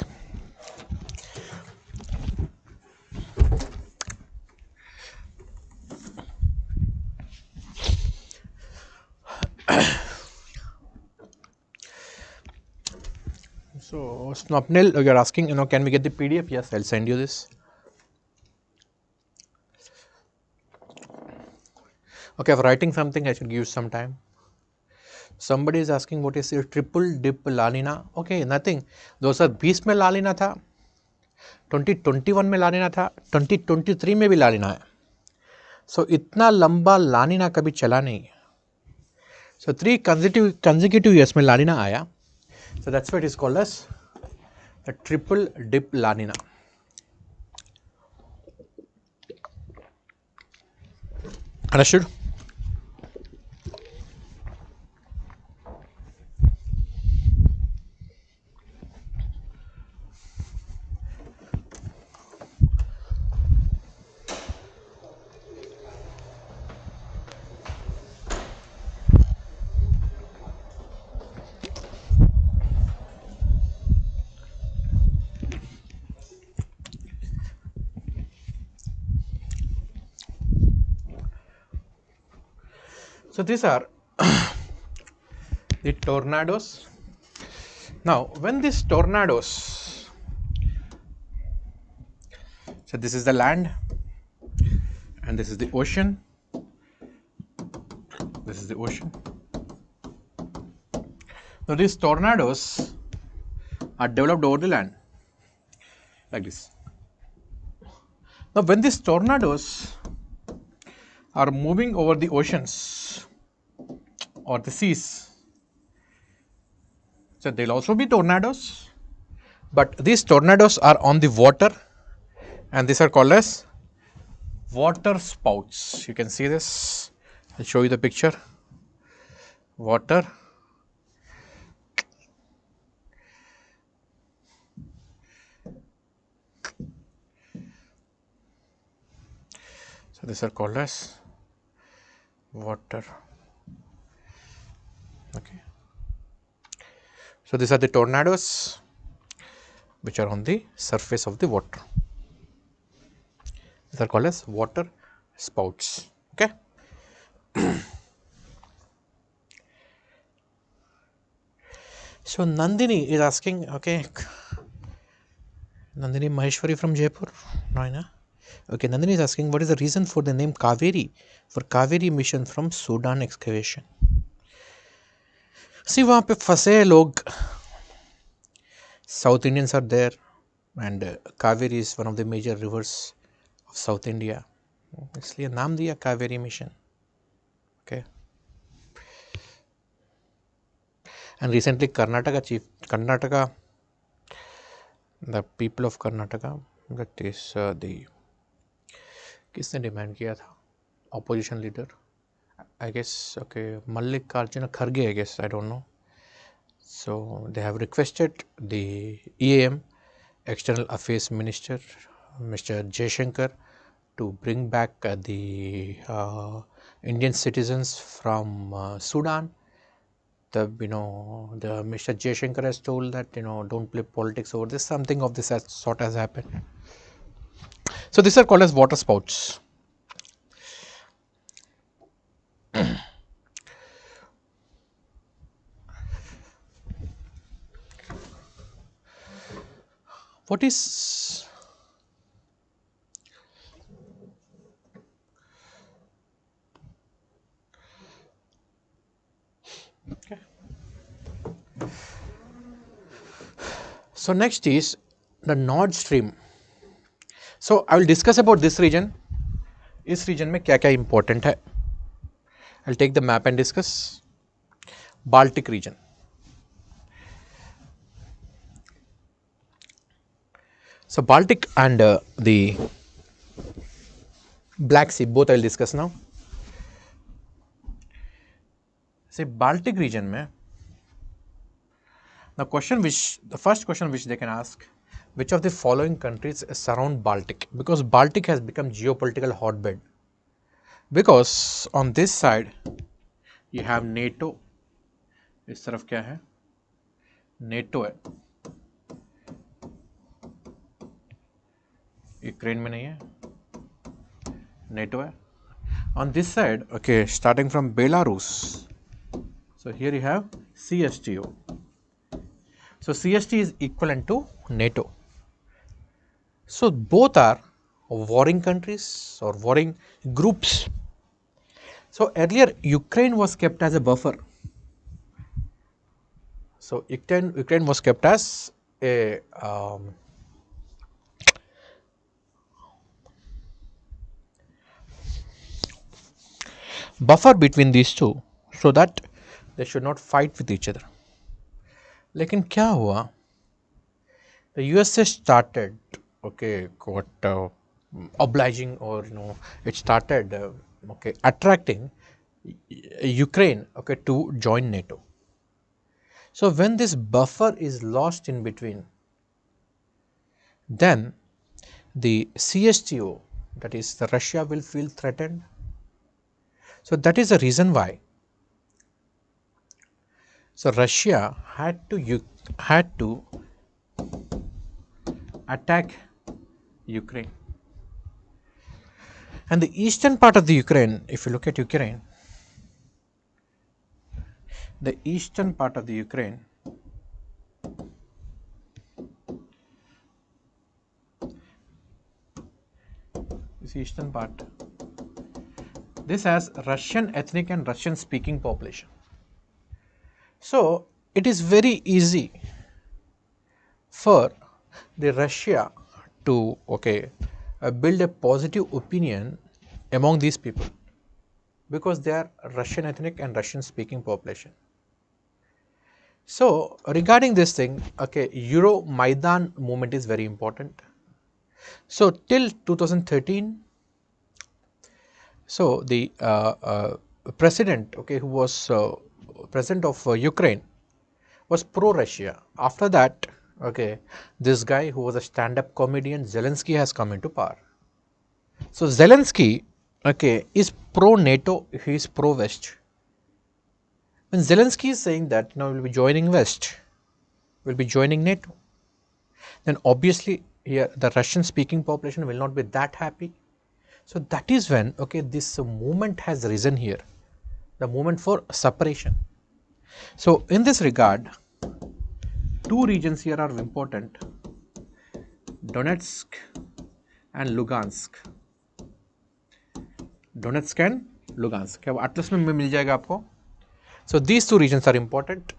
So Snapnil, you're asking, can we get the PDF? Yes, I'll send you this. Okay, for writing something, I should give you some time. Somebody is asking what is your triple dip La Nina? Okay, nothing. 2020 में La Nina था, 2021 में La Nina था, 2023 में भी La Nina है. So इतना लंबा La Nina कभी चला नहीं. So 3 consecutive years में La Nina आया. So that's why it is called as the triple dip La Nina. Understood? So these are the tornadoes. Now, when these tornadoes, so this is the land and this is the ocean. This is the ocean. Now, these tornadoes are developed over the land like this. Now, when these tornadoes are moving over the oceans or the seas, so there will also be tornadoes, but these tornadoes are on the water and these are called as water spouts. You can see this. I'll show you the picture. Water. So these are called as water. Okay. So these are the tornadoes which are on the surface of the water. These are called as water spouts. Okay. So Nandini is asking, okay, Nandini Maheshwari from Jaipur, no? Okay, Nandini is asking, what is the reason for the name Kaveri for Kaveri mission from Sudan excavation? See, वहाँ पे फंसे लोग, South Indians are there, and Kaveri is one of the major rivers of South India. इसलिए नाम दिया Kaveri mission. Okay. And recently Karnataka, the people of Karnataka, that is the, किसने demand किया था? Opposition leader, I guess, okay, Mallikarjuna Kharge, I guess, I don't know. So they have requested the EAM, External Affairs Minister, Mr. Jaishankar, to bring back the Indian citizens from Sudan. The Mr. Jaishankar has told that don't play politics over this. Something of this sort has happened. So these are called as water spouts. What is okay? So next is the Nord Stream. So I will discuss about this region. इस region में क्या क्या important है? I'll take the map and discuss. Baltic region. So Baltic and the Black Sea, both I will discuss now. See, Baltic region में, the first question which they can ask, which of the following countries surround Baltic? Because Baltic has become geopolitical hotbed. Because on this side you have NATO. इस तरफ क्या है? NATO है. Ukraine में नहीं है, NATO है. On this side, okay, starting from Belarus, so here you have CSTO. So CST is equivalent to NATO. So both are warring countries or warring groups. So earlier Ukraine was kept as a buffer. So Ukraine was kept as a buffer between these two, so that they should not fight with each other. लेकिन क्या हुआ? The USA started, okay, got obliging, or it started okay, attracting Ukraine, okay, to join NATO. So when this buffer is lost in between, then the CSTO, that is the Russia, will feel threatened. So that is the reason why. So Russia had to attack Ukraine. And the eastern part of the Ukraine, if you look at Ukraine, the eastern part of the Ukraine, this eastern part, this has Russian ethnic and Russian speaking population. So it is very easy for the Russia to build a positive opinion among these people, because they are Russian ethnic and Russian speaking population. So regarding this thing, okay, Euro Maidan movement is very important. So till 2013, so the president, okay, who was president of Ukraine, was pro-Russia. After that, okay, this guy who was a stand-up comedian, Zelensky, has come into power. So Zelensky, okay, is pro-NATO, he is pro-West. When Zelensky is saying that now we'll be joining West, we'll be joining NATO, then obviously here the Russian speaking population will not be that happy. So that is when, okay, this movement has risen here, the movement for separation. So in this regard, two regions here are important, Donetsk and Lugansk. Donetsk and Lugansk, क्या atlas में मिल जाएगा आपको. So these two regions are important,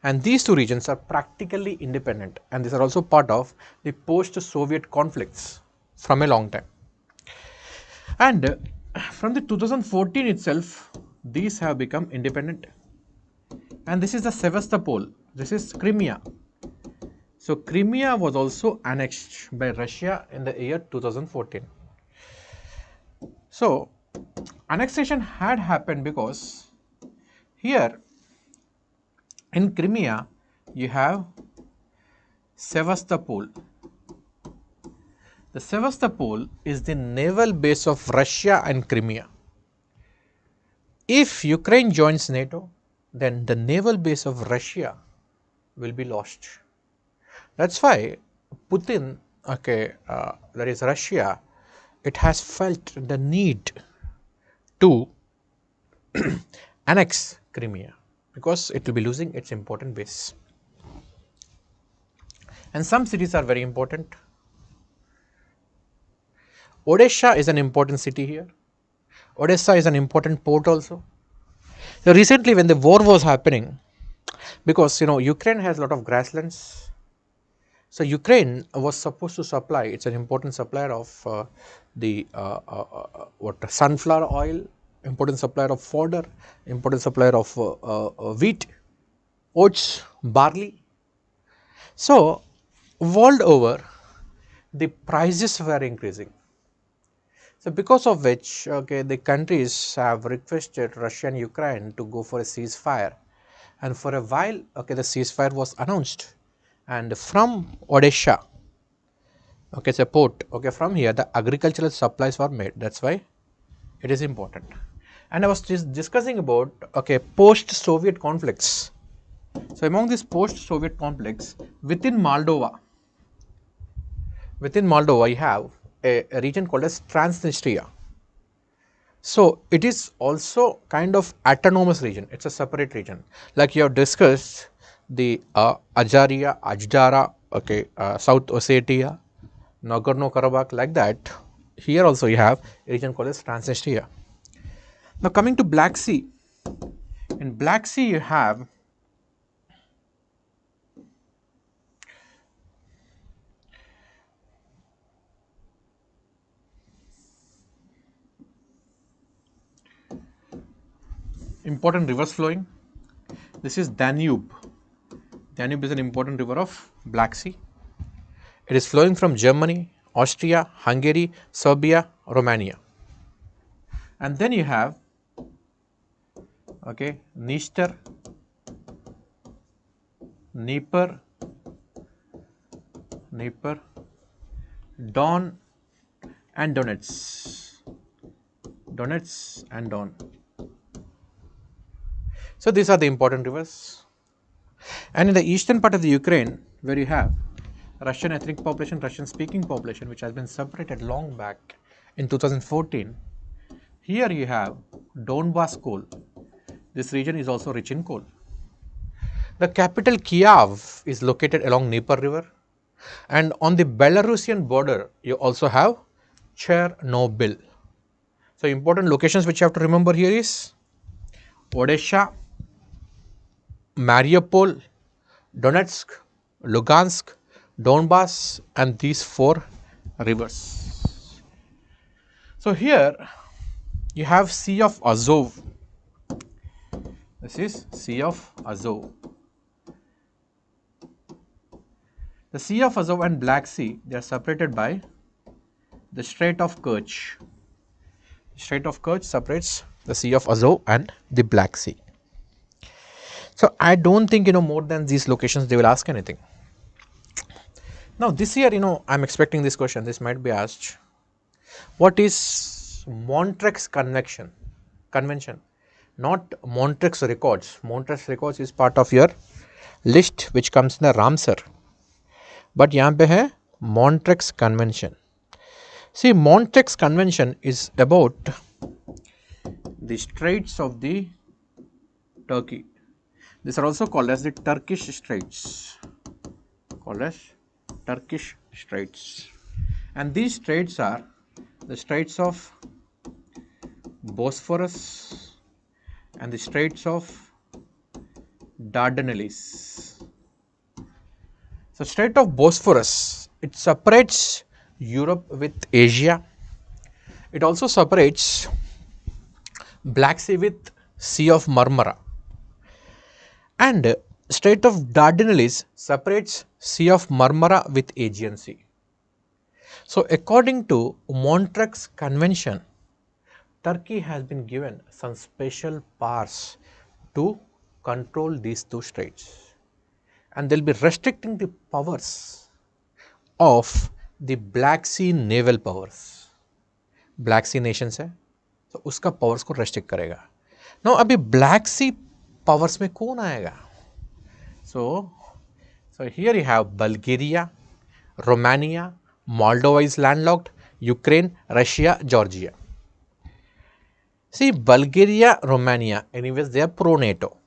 and these two regions are practically independent, and these are also part of the post-Soviet conflicts from a long time. And from the 2014 itself, these have become independent. And this is the Sevastopol, this is Crimea. So Crimea was also annexed by Russia in the year 2014. So annexation had happened because here in Crimea you have Sevastopol. The Sevastopol is the naval base of Russia and Crimea. If Ukraine joins NATO, then the naval base of Russia will be lost. That's why Putin, okay, that is Russia, it has felt the need to annex Crimea, because it will be losing its important base. And some cities are very important. Odessa is an important city here. Odessa is an important port also. So recently when the war was happening, because Ukraine has a lot of grasslands, so Ukraine was supposed to supply, it's an important supplier of the sunflower oil, important supplier of fodder, important supplier of wheat, oats, barley. So world over, the prices were increasing. So because of which, okay, the countries have requested Russia and Ukraine to go for a ceasefire, and for a while, okay, the ceasefire was announced, and from Odessa, okay, it's a port, okay, from here the agricultural supplies were made. That's why it is important. And I was just discussing about, okay, post-Soviet conflicts. So among these post-Soviet conflicts, within Moldova, you have a region called as Transnistria. So it is also kind of autonomous region. It's a separate region. Like you have discussed the Ajaria, Ajdara, okay, South Ossetia, Nagorno-Karabakh, like that. Here also you have a region called as Transnistria. Now coming to Black Sea. In Black Sea you have important rivers flowing. This is Danube. Danube is an important river of Black Sea. It is flowing from Germany, Austria, Hungary, Serbia, Romania. And then you have, okay, Dniester, Dnieper, Don and Donetsk. Donetsk and Don. So these are the important rivers. And in the eastern part of the Ukraine, where you have Russian ethnic population, Russian speaking population, which has been separated long back in 2014, here you have Donbas coal. This region is also rich in coal. The capital Kiev is located along Dnieper river, and on the Belarusian border you also have Chernobyl. So important locations which you have to remember here is Odessa, Mariupol, Donetsk, Lugansk, Donbas, and these 4 rivers. So here you have Sea of Azov. This is Sea of Azov. The Sea of Azov and Black Sea, they are separated by the Strait of Kerch. The Strait of Kerch separates the Sea of Azov and the Black Sea. So I don't think more than these locations they will ask anything. Now this year I'm expecting this question. This might be asked. What is Montrex Convention? Not Montrex Records. Montrex Records is part of your list which comes in the Ramsar. But यहाँ पे है Montrex Convention. See, Montrex Convention is about the Straits of the Turkey. These are also called as the Turkish Straits. And these straits are the Straits of Bosphorus and the Straits of Dardanelles. So Strait of Bosphorus, it separates Europe with Asia. It also separates Black Sea with Sea of Marmara. And Strait of Dardanelles separates Sea of Marmara with Aegean Sea. So according to Montrex Convention, Turkey has been given some special powers to control these 2 straits. And they will be restricting the powers of the Black Sea naval powers. Black Sea nations है, तो उसका powers को restrict करेगा. Now अभी Black Sea powers में कौन आएगा? So here you have Bulgaria, Romania, Moldova is landlocked, Ukraine, Russia, Georgia. See, Bulgaria, Romania, anyways they are pro-NATO,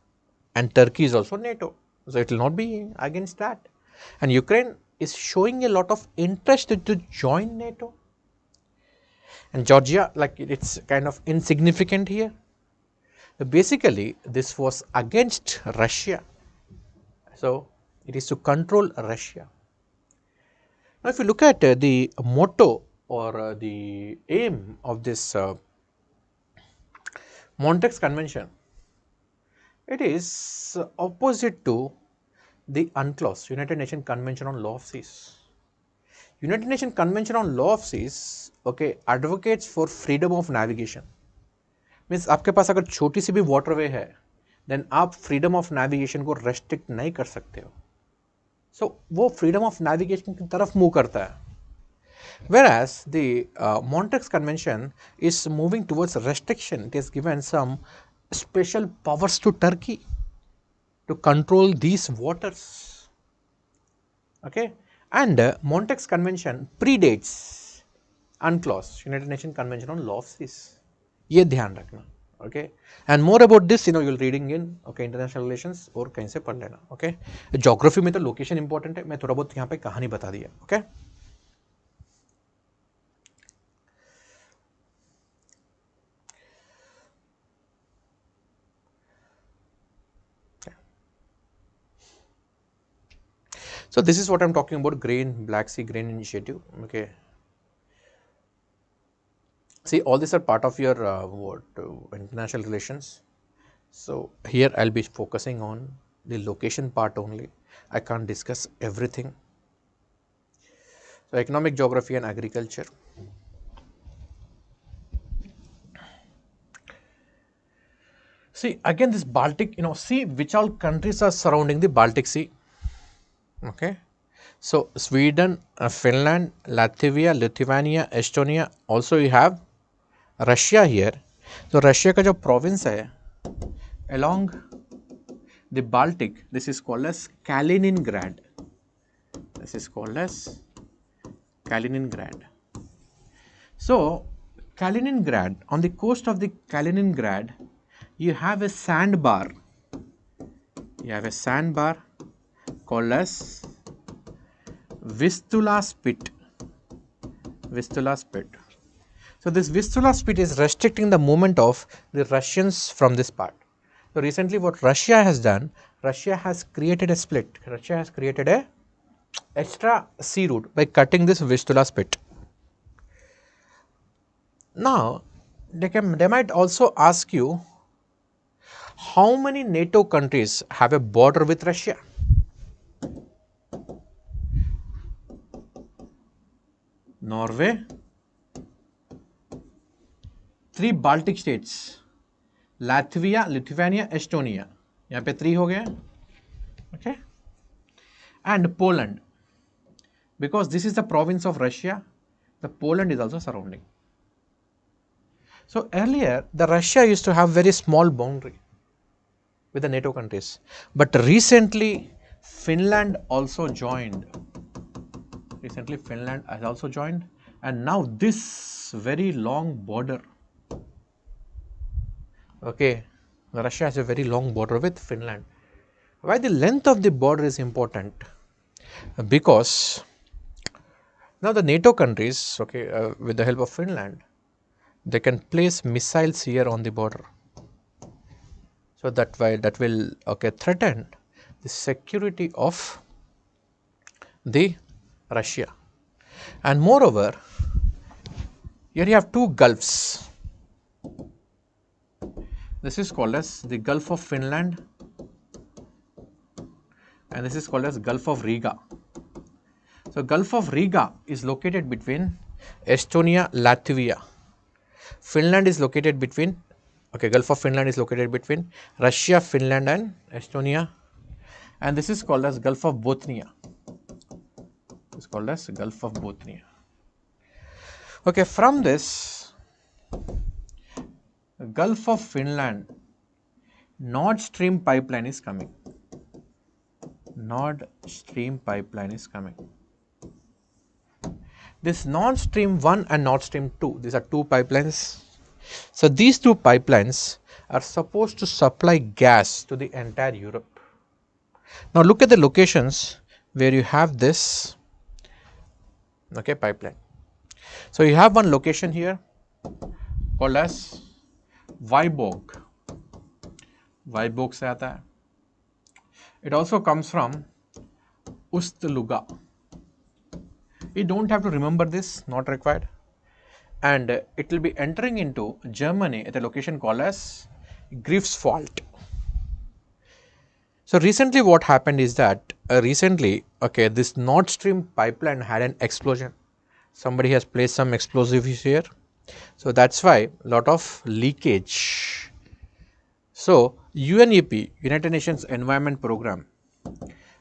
and Turkey is also NATO. So it will not be against that. And Ukraine is showing a lot of interest to join NATO. And Georgia, like it's kind of insignificant here. Basically, this was against Russia. So it is to control Russia. Now, if you look at the motto or the aim of this Montrex Convention, it is opposite to the UNCLOS, United Nations Convention on Law of Seas. United Nations Convention on Law of Seas, okay, advocates for freedom of navigation. Means आपके पास अगर छोटी सी भी waterway है, then आप freedom of navigation को restrict नहीं कर सकते हो. So वो freedom of navigation की तरफ move करता है. Whereas the Montrex Convention is moving towards restriction. It has given some special powers to Turkey to control these waters. Okay, and Montrex Convention predates UNCLOS, United Nations Convention on Law of Seas. ये ध्यान रखना, okay. And more about this you will reading in, okay, international relations, और कहीं से पढ़ लेना, okay. Geography में तो लोकेशन इंपॉर्टेंट है, मैं थोड़ा बहुत यहाँ पे कहानी बता दिया, okay. So this is what I'm talking about, grain, Black Sea Grain Initiative, okay. See, all these are part of your international relations. So here I'll be focusing on the location part only. I can't discuss everything. So economic geography and agriculture. See, again this Baltic, see which all countries are surrounding the Baltic Sea. Okay. So Sweden, Finland, Latvia, Lithuania, Estonia. Also you have Russia here. So Russia का जो province है along the Baltic, this is called as Kaliningrad. This is called as Kaliningrad. So Kaliningrad, on the coast of the Kaliningrad, you have a sandbar. You have a sandbar called as Vistula Spit. Vistula Spit. So this Vistula Spit is restricting the movement of the Russians from this part. So recently what Russia has done, Russia has created a split. Russia has created a extra sea route by cutting this Vistula Spit. Now they might also ask you, how many NATO countries have a border with Russia? Norway, 3 Baltic states, Latvia, Lithuania, Estonia. यहाँ पे 3 हो गए, okay, and Poland. Because this is the province of Russia, the Poland is also surrounding. So earlier the Russia used to have very small boundary with the NATO countries, but recently Finland also joined. Recently Finland has also joined, and now this very long border, okay, Russia has a very long border with Finland. Why the length of the border is important? Because now the NATO countries, okay, with the help of Finland, they can place missiles here on the border. So that will, okay, threaten the security of the Russia. And moreover, here you have 2 gulfs. This is called as the Gulf of Finland, and this is called as Gulf of Riga. So Gulf of Riga is located between Estonia, Latvia. Finland is located between, okay, Gulf of Finland is located between Russia, Finland and Estonia, and this is called as Gulf of Bothnia. It's called as Gulf of Bothnia. Okay, from this Gulf of Finland, Nord Stream pipeline is coming. Nord Stream pipeline is coming. This Nord Stream 1 and Nord Stream 2, these are 2 pipelines. So these 2 pipelines are supposed to supply gas to the entire Europe. Now look at the locations where you have this, okay, pipeline. So you have one location here called as Vyborg. Vyborg से आता है. It also comes from Ust-Luga. You don't have to remember this, not required. And it will be entering into Germany at a location called as Greifswald. So recently what happened is that okay, this Nord Stream pipeline had an explosion. Somebody has placed some explosives here. So that's why lot of leakage. So UNEP, United Nations Environment Program,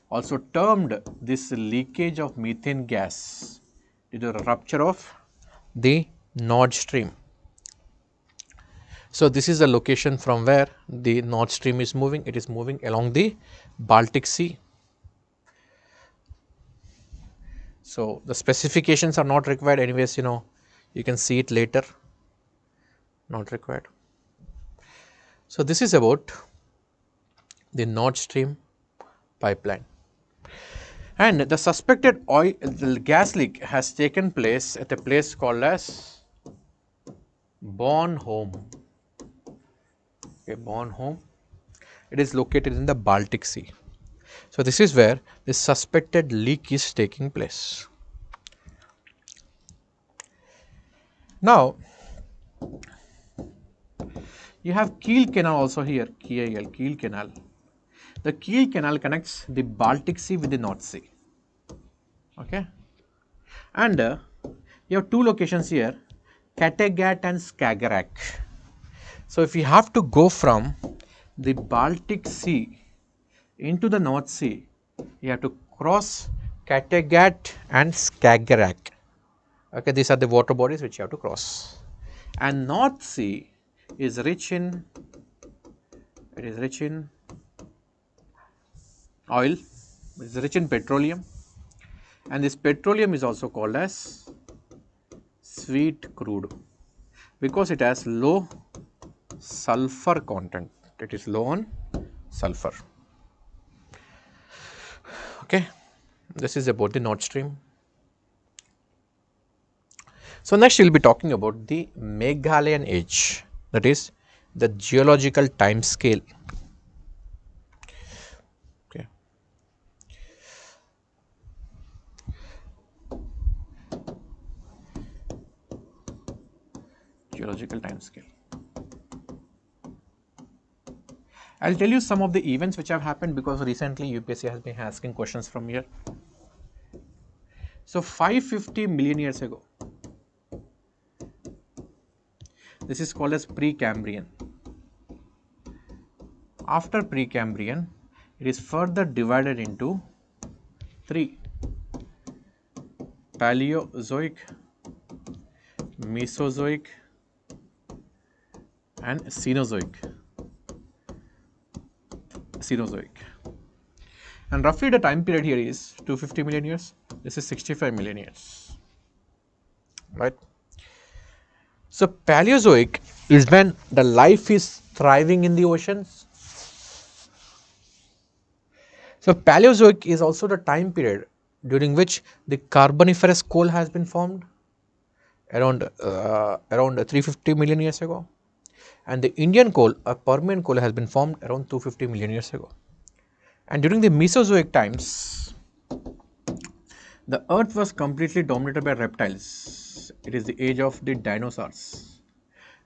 also termed this leakage of methane gas due to the rupture of the Nord Stream. So this is the location from where the Nord Stream is moving. It is moving along the Baltic Sea. So the specifications are not required anyways, You can see it later, not required. So, this is about the Nord Stream pipeline. And the suspected oil, the gas leak has taken place at a place called as Bornholm. Okay, Bornholm. It is located in the Baltic Sea. So, this is where the suspected leak is taking place. Now, you have Kiel Canal also here, Kiel Canal. The Kiel Canal connects the Baltic Sea with the North Sea. Okay, and you have two locations here, Kattegat and Skagerrak. So, if you have to go from the Baltic Sea into the North Sea, you have to cross Kattegat and Skagerrak. Okay, these are the water bodies which you have to cross. And North Sea is rich in, it is rich in oil, it is rich in petroleum, and this petroleum is also called as sweet crude because it has low sulfur content. It is low on sulfur. Okay, this is about the Nord Stream. So, next we will be talking about the Meghalayan age, that is the geological time scale. Okay. Geological time scale. I will tell you some of the events which have happened because recently UPSC has been asking questions from here. So, 550 million years ago, this is called as Precambrian. After Precambrian, it is further divided into three: Paleozoic, Mesozoic and Cenozoic. And roughly the time period here is 250 million years. This is 65 million years, right? So, Paleozoic is when the life is thriving in the oceans. So, Paleozoic is also the time period during which the Carboniferous coal has been formed around 350 million years ago, and the Indian coal or Permian coal has been formed around 250 million years ago. And during the Mesozoic times, the earth was completely dominated by reptiles. It is the age of the dinosaurs.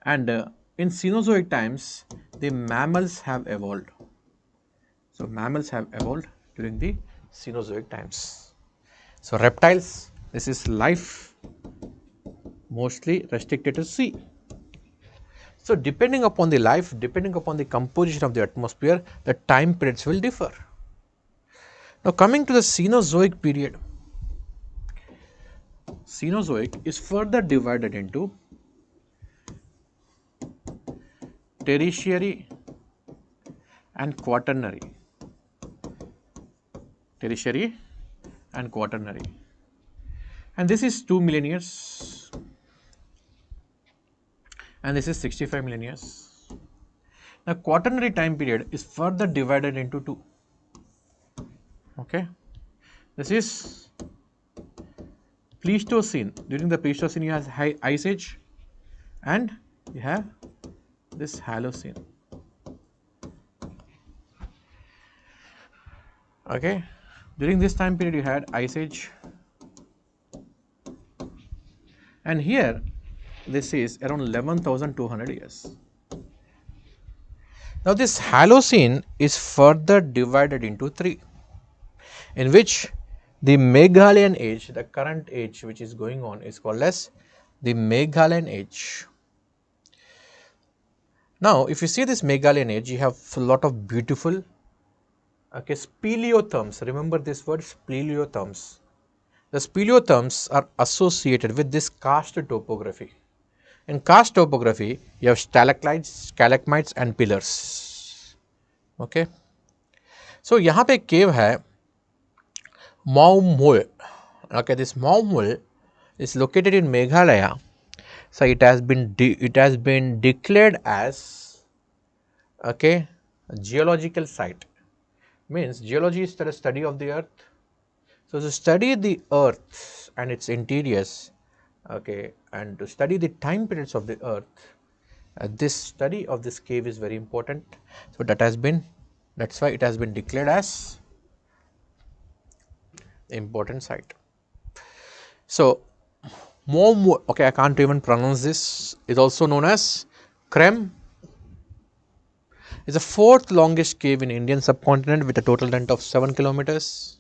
And in Cenozoic times, the mammals have evolved. So, mammals have evolved during the Cenozoic times. So, reptiles, this is life mostly restricted to sea. So, depending upon the life, depending upon the composition of the atmosphere, the time periods will differ. Now, coming to the Cenozoic period, Cenozoic is further divided into tertiary and quaternary. Tertiary and quaternary. And this is 2 million years. And this is 65 million years. Now, quaternary time period is further divided into two. Okay, this is Pleistocene. During the Pleistocene, you have high ice age, and you have this Holocene. Okay, during this time period, you had ice age, and here this is around 11,200 years. Now, this Holocene is further divided into three, in which the Meghalayan age, the current age which is going on, is called as the Meghalayan age. Now, if you see this Meghalayan age, you have a lot of beautiful speleotherms. Remember this word, speleotherms. The speleotherms are associated with this karst topography. In karst topography, you have stalagmites and pillars. Okay. So, यहाँ पे cave है Maumhul. Okay, this Maumhul is located in Meghalaya, So it has been declared as, okay, a geological site. Means geology is the study of the earth. So to study the earth and its interiors, okay, and to study the time periods of the earth, this study of this cave is very important. So that's why it has been declared as important site. So more, okay, I can't even pronounce this, is also known as Krem. It's the fourth longest cave in Indian subcontinent with a total length of 7 kilometers.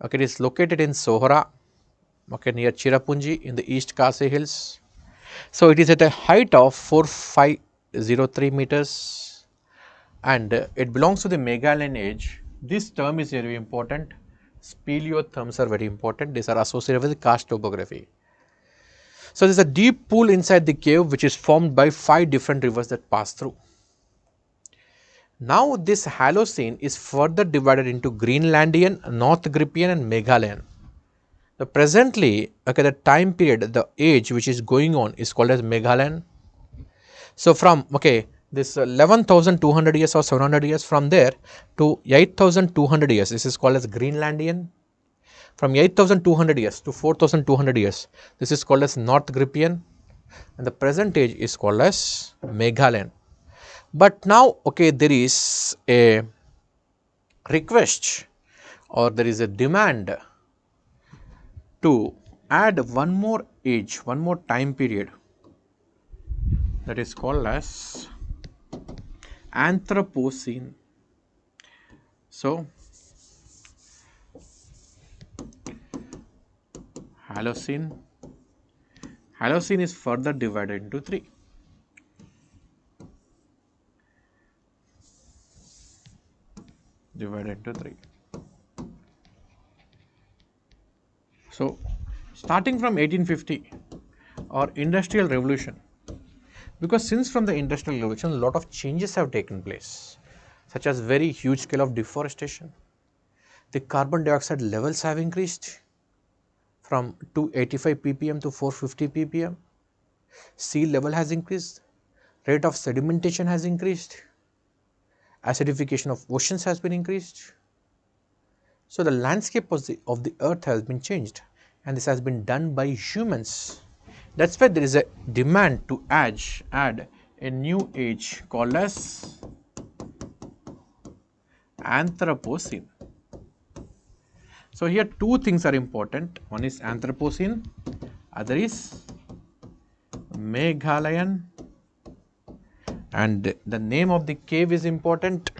Okay, it is located in Sohra, okay, near Chirapunji in the East Khasi Hills. So it is at a height of 4503 meters, and it belongs to the Meghalayan age. This term is very important. Speleotherms are very important. These are associated with karst topography. So there is a deep pool inside the cave which is formed by 5 different rivers that pass through. Now this Holocene is further divided into Greenlandian, North Grippian and Meghalayan. So presently, okay, the time period, the age which is going on is called as Meghalayan. So from, okay, this 11,200 years or 700 years, from there to 8,200 years, this is called as Greenlandian. From 8,200 years to 4,200 years, this is called as North Grippian, and the present age is called as Meghalayan. But now, okay, there is a request or there is a demand to add one more age, one more time period, that is called as Anthropocene. So Holocene is further divided into 3. So starting from 1850 or Industrial Revolution, because since from the Industrial Revolution a lot of changes have taken place, such as very huge scale of deforestation, the carbon dioxide levels have increased from 285 ppm to 450 ppm, sea level has increased, rate of sedimentation has increased, acidification of oceans has been increased. So the landscape of the earth has been changed, and this has been done by humans. That's why there is a demand to add a new age called as Anthropocene. So here 2 things are important. One is Anthropocene, other is Meghalayan, and the name of the cave is important,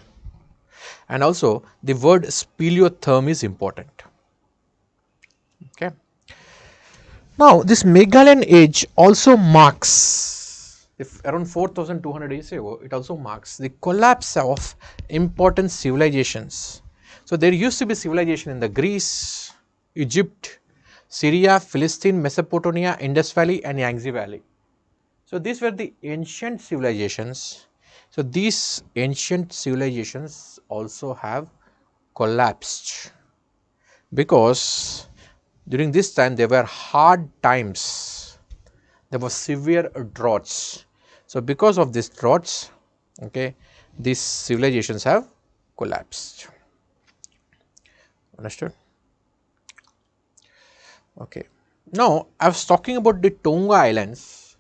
and also the word speleotherm is important. Okay. Now this Meghalayan age also marks, if around 4,200 years ago, it also marks the collapse of important civilizations. So there used to be civilization in the Greece, Egypt, Syria, Philistine, Mesopotamia, Indus Valley and Yangtze Valley. So these were the ancient civilizations. So these ancient civilizations also have collapsed because during this time there were hard times, there were severe droughts. So because of these droughts, okay, these civilizations have collapsed. Understood? Okay. Now I was talking about the Tonga Islands.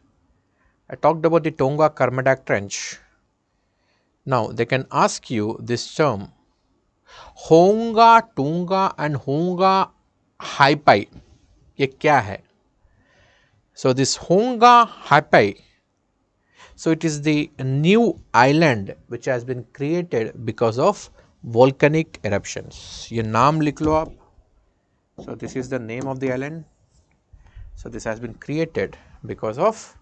I talked about the Tonga Kermadec Trench. Now they can ask you this term, Honga, Tonga and Honga Haipai, ये क्या है? So this Honga Haipai, so it is the new island which has been created because of volcanic eruptions. ये नाम लिख लो आप. So this is the name of the island. So this has been created because of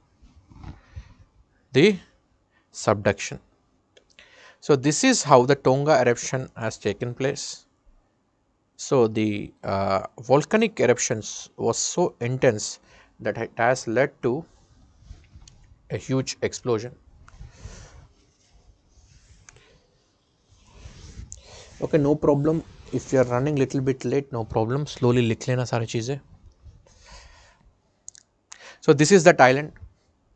the subduction. So this is how the Tonga eruption has taken place. So the volcanic eruptions was so intense that it has led to a huge explosion. Okay, no problem. If you are running little bit late, no problem. Slowly लिख लेना सारी चीजें. So this is that island.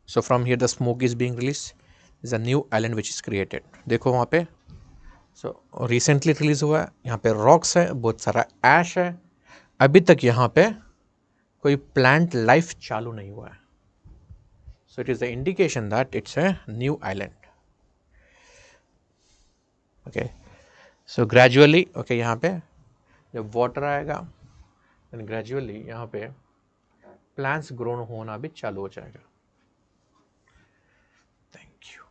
So from here the smoke is being released. Is a new island which is created. देखो वहाँ पे so recently release हुआ है. यहाँ पे rocks है, बहुत सारा ash है. अभी तक यहाँ पे कोई plant life चालू नहीं हुआ है. So it is the indication that it's a new island. Okay. So gradually, okay, यहाँ पे जब water आएगा, then gradually यहाँ पे plants grown होना भी चालू हो जाएगा. Thank you.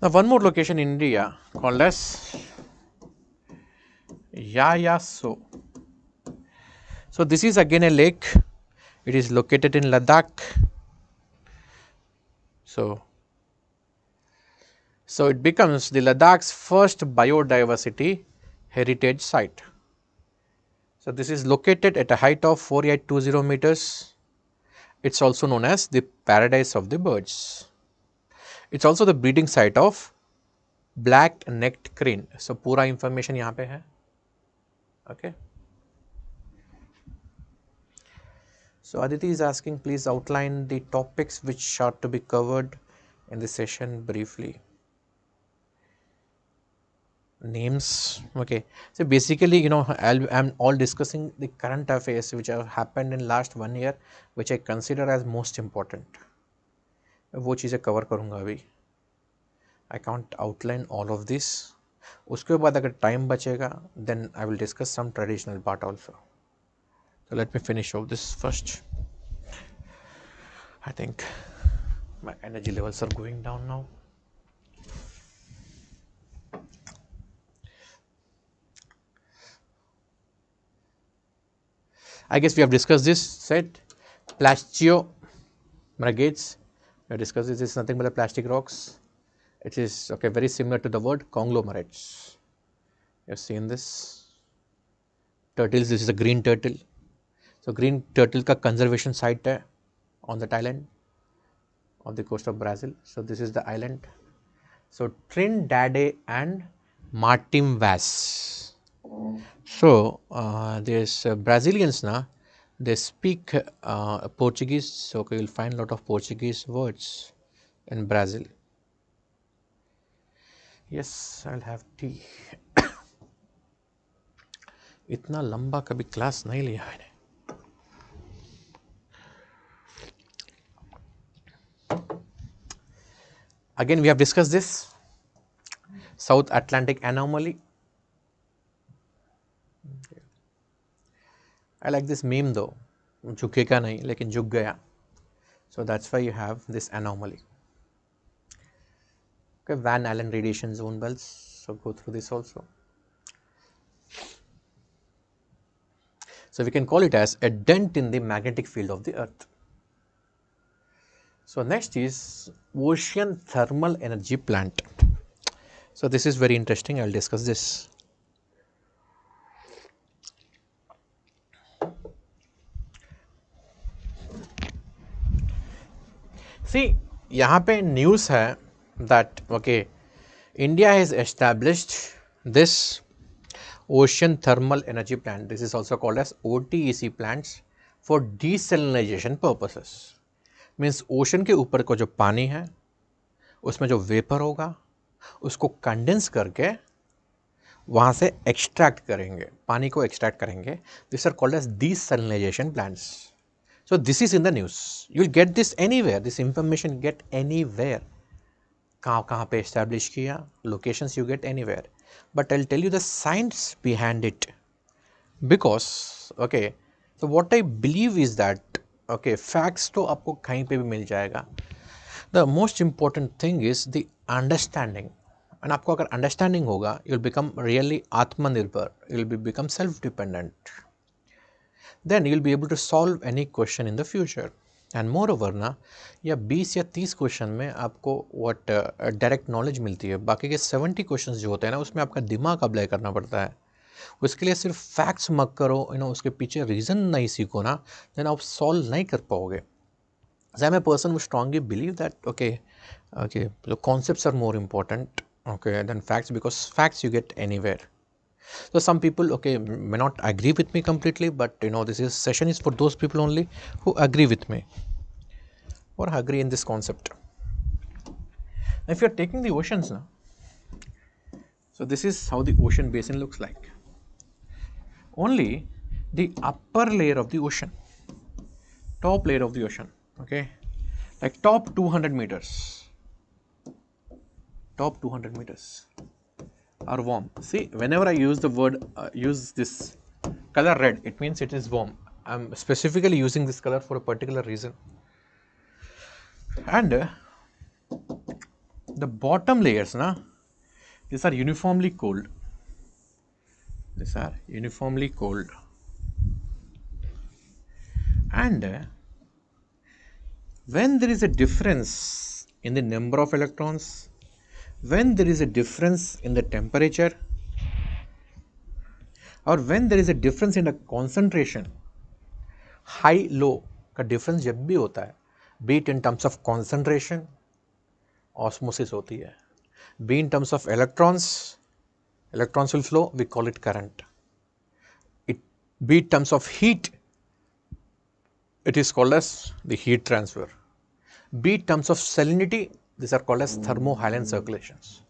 Now one more location in India called as Yayaso. So this is again a lake. It is located in Ladakh. So it becomes the Ladakh's first biodiversity heritage site. So this is located at a height of 4820 meters. It's also known as the paradise of the birds. It's also the breeding site of black necked crane. So पूरा information यहाँ पे है. Okay. So Aditi is asking, please outline the topics which are to be covered in the session briefly. Names. Okay. So basically, you know, I'm all discussing the current affairs which have happened in last 1 year, which I consider as most important. वो चीज़ें cover करूँगा अभी. I can't outline all of this. उसके बाद अगर time बचेगा, then I will discuss some traditional part also. So let me finish off this first. I think my energy levels are going down now. I guess we have discussed this set. Plastio-margates. We have discussed this. This is nothing but the plastic rocks. It is okay, very similar to the word conglomerates. You have seen this. Turtles. This is a green turtle. So green turtle का conservation site है on that island of the coast of Brazil. So this is the island. So Trindade and Martim Vaz. So there's Brazilians now. They speak Portuguese. So okay, you'll find a lot of Portuguese words in Brazil. Yes, I'll have tea. इतना लंबा कभी class नहीं लिया मैंने. Again, we have discussed this South Atlantic anomaly. I like this meme though. झुकेगा नहीं लेकिन झुक गया. So that's why you have this anomaly. Okay, Van Allen radiation zone belts. So go through this also. So we can call it as a dent in the magnetic field of the earth. So next is ocean thermal energy plant. So this is very interesting. I will discuss this. See, यहाँ पे news है that okay, India has established this ocean thermal energy plant. This is also called as OTEC plants for desalination purposes. Means ocean के ऊपर का जो पानी है उसमें जो वेपर होगा उसको कंडेंस करके वहाँ से एक्सट्रैक्ट करेंगे, पानी को एक्सट्रैक्ट करेंगे. This are called as desalination plants. So this is in the news. You will get this anywhere. This information get anywhere. कहाँ पे establish किया, locations you get anywhere. But I'll tell you the science behind it. Because okay, so what I believe is that okay, facts तो आपको कहीं पे भी मिल जाएगा. The most important thing is the understanding. And आपको अगर understanding होगा, you'll become really आत्मनिर्भर. You'll become self-dependent. Then you'll be able to solve any question in the future. And moreover ना, या 20 या 30 क्वेश्चन में आपको what डायरेक्ट नॉलेज मिलती है. बाकी के 70 क्वेश्चंस जो होते हैं ना, उसमें आपका दिमाग अप्लाई करना पड़ता है. उसके लिए सिर्फ फैक्ट्स मत करो, उसके पीछे रीज़न नहीं सीखो ना, देन आप सॉल्व नहीं कर पाओगे. So I'm a person who strongly believe that okay, the concepts are more important okay than facts, because facts you get anywhere. So some people, okay, may not agree with me completely, but this session is for those people only who agree with me or agree in this concept. If you are taking the oceans now, so this is how the ocean basin looks like. Only the upper layer of the ocean, top layer of the ocean, okay, like top 200 meters, top 200 meters are warm. See, whenever I use the word, use this color red, it means it is warm. I'm specifically using this color for a particular reason. And the bottom layers, these are uniformly cold. These are uniformly cold. And when there is a difference in the number of electrons, when there is a difference in the temperature, और when there is a difference in the concentration, high low का difference जब भी होता है, be it in terms of concentration, osmosis होती है, be in terms of electrons will flow, we call it current. It be in terms of heat, it is called as the heat transfer. Be in terms of salinity, these are called as thermohaline circulations.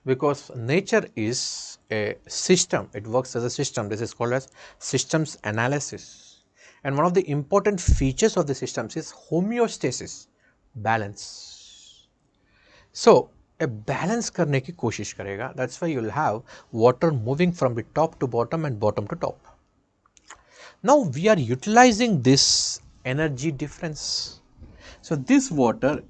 Because nature is a system, it works as a system. This is called as systems analysis. And one of the important features of the systems is homeostasis, balance. So, a balance करने की कोशिश करेगा. That's why you will have water moving from the top to bottom and bottom to top. Now, we are utilizing this energy difference. So, this water,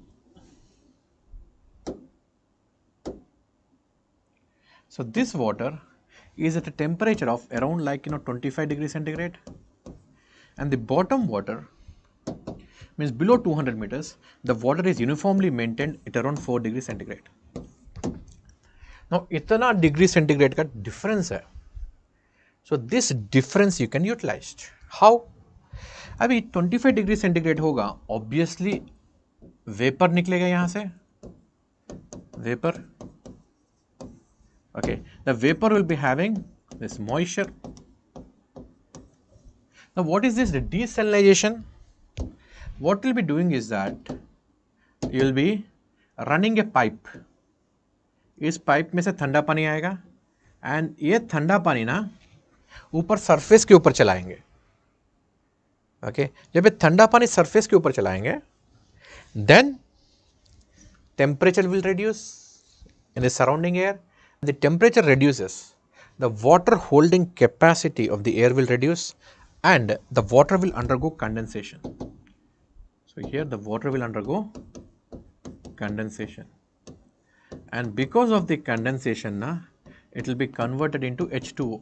is at a temperature of around 25 degrees centigrade, and the bottom water means below 200 meters, the water is uniformly maintained at around 4 degrees centigrade. Now, इतना degree centigrade का difference है. So, this difference you can utilize. How? अभी 25 degree centigrade होगा, obviously vapour निकलेगा यहाँ से, vapour. Okay, the vapor will be having this moisture. Now, what is this desalination? What will be doing is that you will be running a pipe. इस pipe में से ठंडा पानी आएगा, एंड ये ठंडा पानी ना ऊपर सरफेस के ऊपर चलाएंगे. ओके, जब ये ठंडा पानी सरफेस के ऊपर चलाएंगे, then temperature will reduce in the surrounding air. The temperature reduces, the water holding capacity of the air will reduce, and the water will undergo condensation. So, here the water will undergo condensation, and because of the condensation it will be converted into H2O,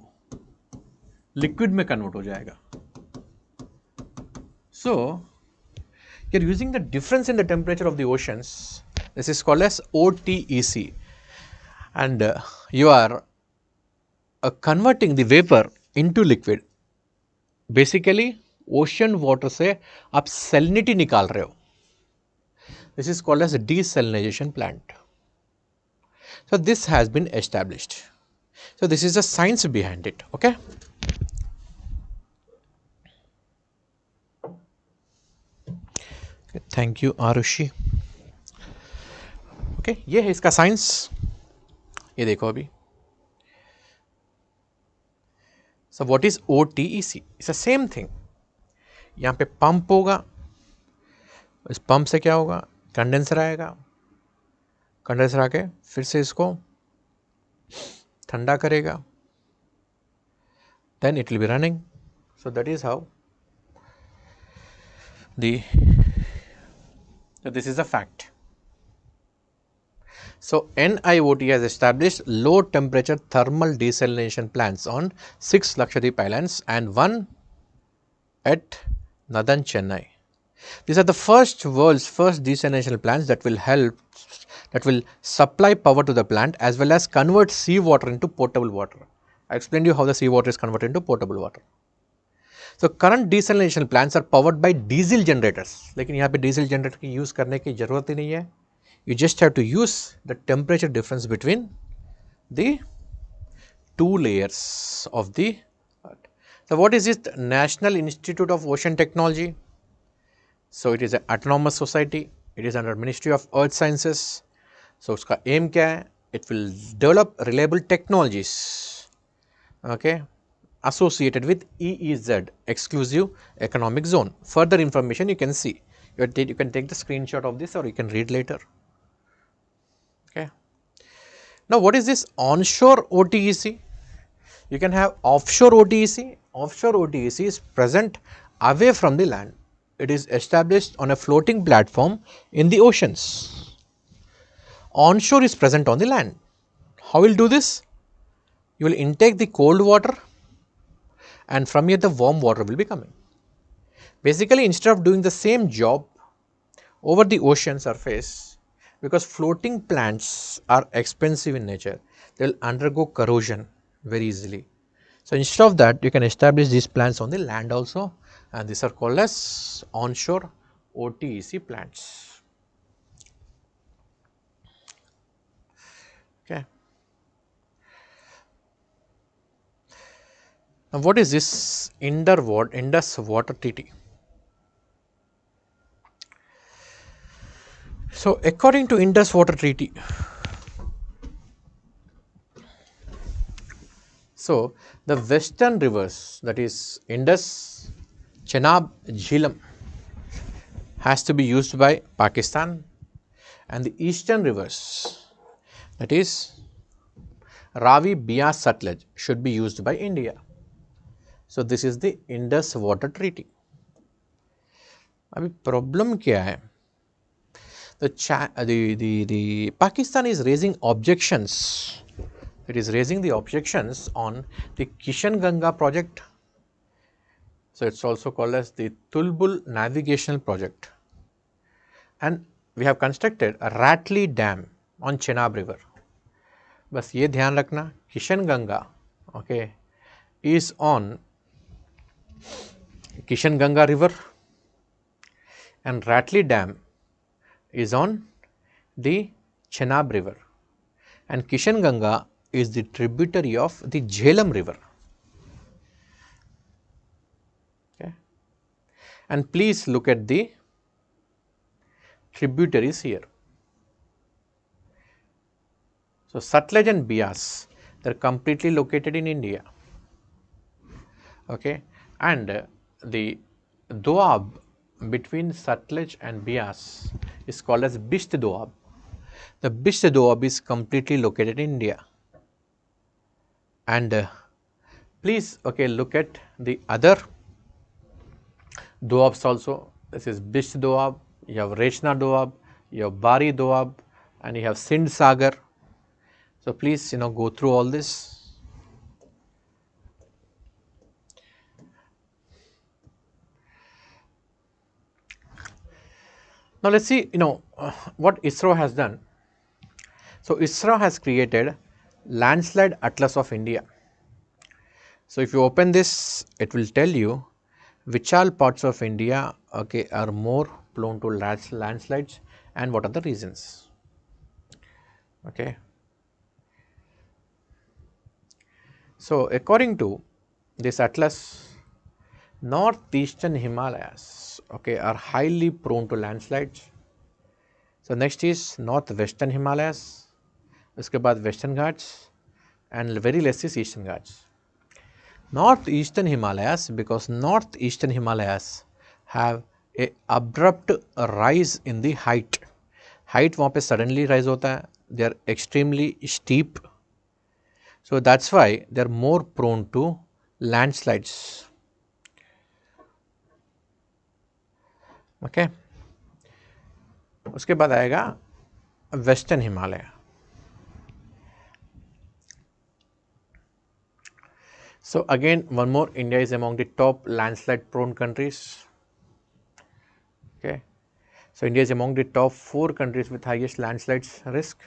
liquid में convert हो जाएगा. So, you are using the difference in the temperature of the oceans. This is called as OTEC. And you are converting the vapor into liquid. Basically, ocean water से आप salinity निकाल रहे हो. This is called as a desalination plant. So, this has been established. So, this is the science behind it. Okay. Thank you, Arushi. Okay, ये है इसका science. ये देखो अभी. So what is OTEC? It's the same thing. यहाँ पे pump होगा, इस पंप से क्या होगा, कंडेंसर आएगा, कंडेंसर आके फिर से इसको ठंडा करेगा, then it will be running. So that is how so this is a fact. So, NIOT has established low temperature thermal desalination plants on 6 Lakshadweep islands and 1 at Nadan, Chennai. These are the world's first desalination plants that will supply power to the plant as well as convert seawater into potable water. I explained you how the seawater is converted into potable water. So, current desalination plants are powered by diesel generators. लेकिन यहाँ पे diesel generator की use करने की जरूरत ही नहीं है. You just have to use the temperature difference between the two layers of the earth. So, what is it? National Institute of Ocean Technology. So, it is an autonomous society. It is under Ministry of Earth Sciences. So, उसका aim क्या है? It will develop reliable technologies, okay, associated with EEZ, exclusive economic zone. Further information you can see. You can take the screenshot of this or you can read later. Okay. Now, what is this onshore OTEC? You can have offshore OTEC. Offshore OTEC is present away from the land. It is established on a floating platform in the oceans. Onshore is present on the land. How will do this? You will intake the cold water and from here the warm water will be coming. Basically, instead of doing the same job over the ocean surface, because floating plants are expensive in nature, they will undergo corrosion very easily. So, instead of that, you can establish these plants on the land also, and these are called as onshore OTEC plants. Okay. Now, what is this Indus Water Treaty? So, according to Indus Water Treaty, so the western rivers, that is Indus, Chenab, Jhelum, has to be used by Pakistan, and the eastern rivers, that is Ravi, Bias, Sutlej, should be used by India. So, this is the Indus Water Treaty. अभी problem क्या है? The Pakistan is raising objections. It is raising the objections on the Kishan Ganga project. So, it is also called as the Tulbul Navigational Project. And we have constructed a Ratley Dam on Chenab River. बस ये ध्यान रखना, Kishan Ganga okay is on Kishan Ganga river and Ratley Dam is on the Chenab river, and Kishan Ganga is the tributary of the Jhelum river. Okay. And please look at the tributaries here. So, Sutlej and Bias, they are completely located in India. Okay. And the Doab between Sutlej and Bias is called as Bisht Doab. The Bisht Doab is completely located in India. And please look at the other Doabs also. This is Bisht Doab, you have Rechna Doab, you have Bari Doab, and you have Sindh Sagar. So, please go through all this. Now, let us see what ISRO has done. So, ISRO has created landslide atlas of India. So, if you open this, it will tell you which all parts of India are more prone to landslides and what are the reasons. Okay. So, according to this atlas, northeastern Himalayas are highly prone to landslides. So, next is northwestern Himalayas, uske baad western Ghats, and very less is eastern Ghats. Northeastern Himalayas, because northeastern Himalayas have a abrupt rise in the height. Height वहाँ पे suddenly rise होता है. They are extremely steep. So, that is why they are more prone to landslides. Okay. उसके बाद आएगा western Himalaya. So, again one more, India is among the top landslide prone countries. Okay. So, India is among the top 4 countries with highest landslides risk.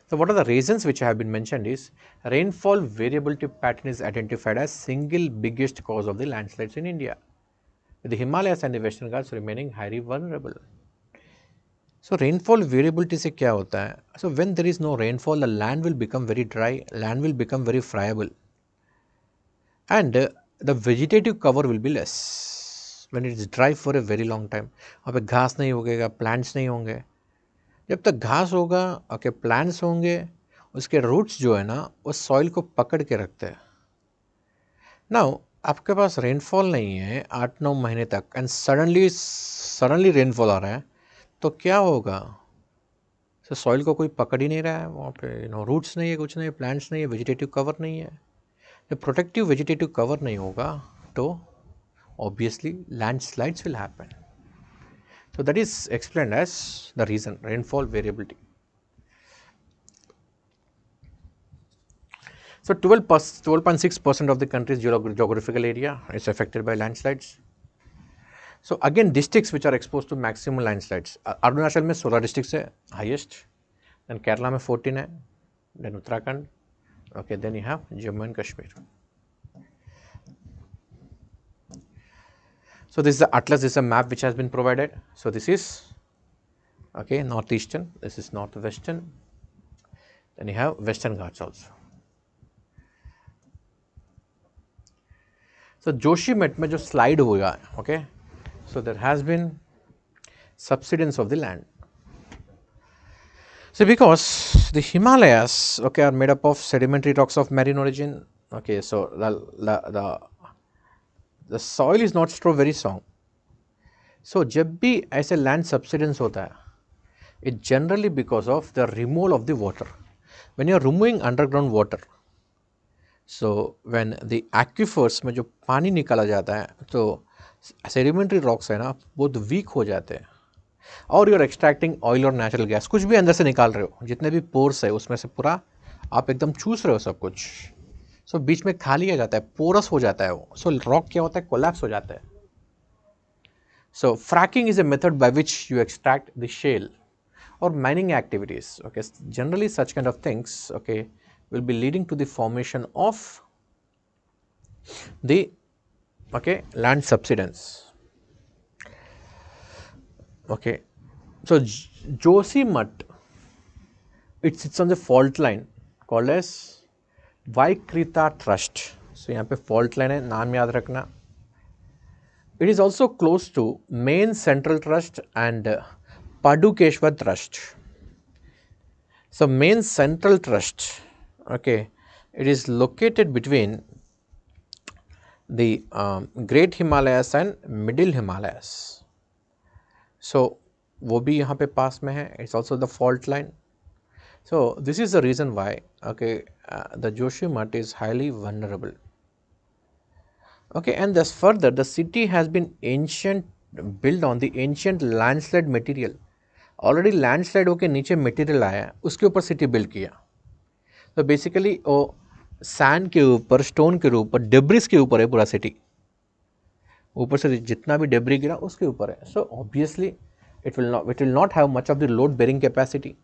So, what are the reasons which have been mentioned is rainfall variability pattern is identified as single biggest cause of the landslides in India, with the Himalayas and the Western Ghats remaining highly vulnerable. So rainfall variability से क्या होता है? So when there is no rainfall the land will become very dry, land will become very friable and the vegetative cover will be less when it is dry for a very long time. वहाँ पे घास नहीं उगेगा, plants नहीं होंगे. जब तक घास होगा, ओके, प्लांट्स होंगे, उसके रूट्स जो है ना वो सॉइल को पकड़ के रखते हैं. नाउ आपके पास रेनफॉल नहीं है 8-9 महीने तक एंड सडनली रेनफॉल आ रहा है, तो क्या होगा? तो सॉइल को कोई पकड़ ही नहीं रहा है, वहाँ पे नो रूट्स नहीं है, कुछ नहीं है, प्लांट्स नहीं है, वेजिटेटिव कवर नहीं है. जब प्रोटेक्टिव वेजिटेटिव कवर नहीं होगा तो obviously landslides will happen. So that is explained as the reason rainfall variability. So 12.6% of the country's geographical area is affected by landslides. So again districts which are exposed to maximum landslides. Arunachal में 16 districts है highest, then Kerala में 14 है, then Uttarakhand, okay, then you have Jammu and Kashmir. So this is the atlas, this is a map which has been provided. So this is, okay, northeastern, this is northwestern, then you have Western Ghats also. So Joshimath में जो slide हुआ, okay, so there has been subsidence of the land. So because the Himalayas, okay, are made up of sedimentary rocks of marine origin, okay, so the soil is not so very strong. So जब भी ऐसे land subsidence होता है, it generally because of the removal of the water. When you are removing underground water, so when the aquifers में जो पानी निकाला जाता है, तो sedimentary rocks है ना बहुत weak हो जाते हैं, और you're extracting oil और natural gas, कुछ भी अंदर से निकाल रहे हो, जितने भी pores है उसमें से पूरा आप एकदम चूस रहे हो सब कुछ. So बीच में खाली आ जाता है, porous हो जाता है वो. So rock क्या होता है? collapse हो जाता है. So fracking is a method by which you extract the shale or mining activities. Okay, generally such kind of things, okay, will be leading to the formation of the, okay, land subsidence. Okay, so Joshimath, it sits on the fault line called as Vaikrita Thrust. So यहाँ पे fault line है, नाम याद रखना. It is also close to main central thrust and Padukeshwar thrust. So main central thrust, okay, it is located between the Great Himalayas and Middle Himalayas. So वो भी यहाँ पे पास में है. It's also the fault line. So this is the reason why, okay, the Joshimath is highly vulnerable. Okay, and thus further the city has been built on the ancient landslide material. Already landslide होकर नीचे material आया, उसके ऊपर city build किया. तो basically वो sand के ऊपर, स्टोन के ऊपर, डेब्रिस के ऊपर है पूरा सिटी. ऊपर से जितना भी डेब्री गिरा उसके ऊपर है. So obviously it will not have much of the load bearing capacity,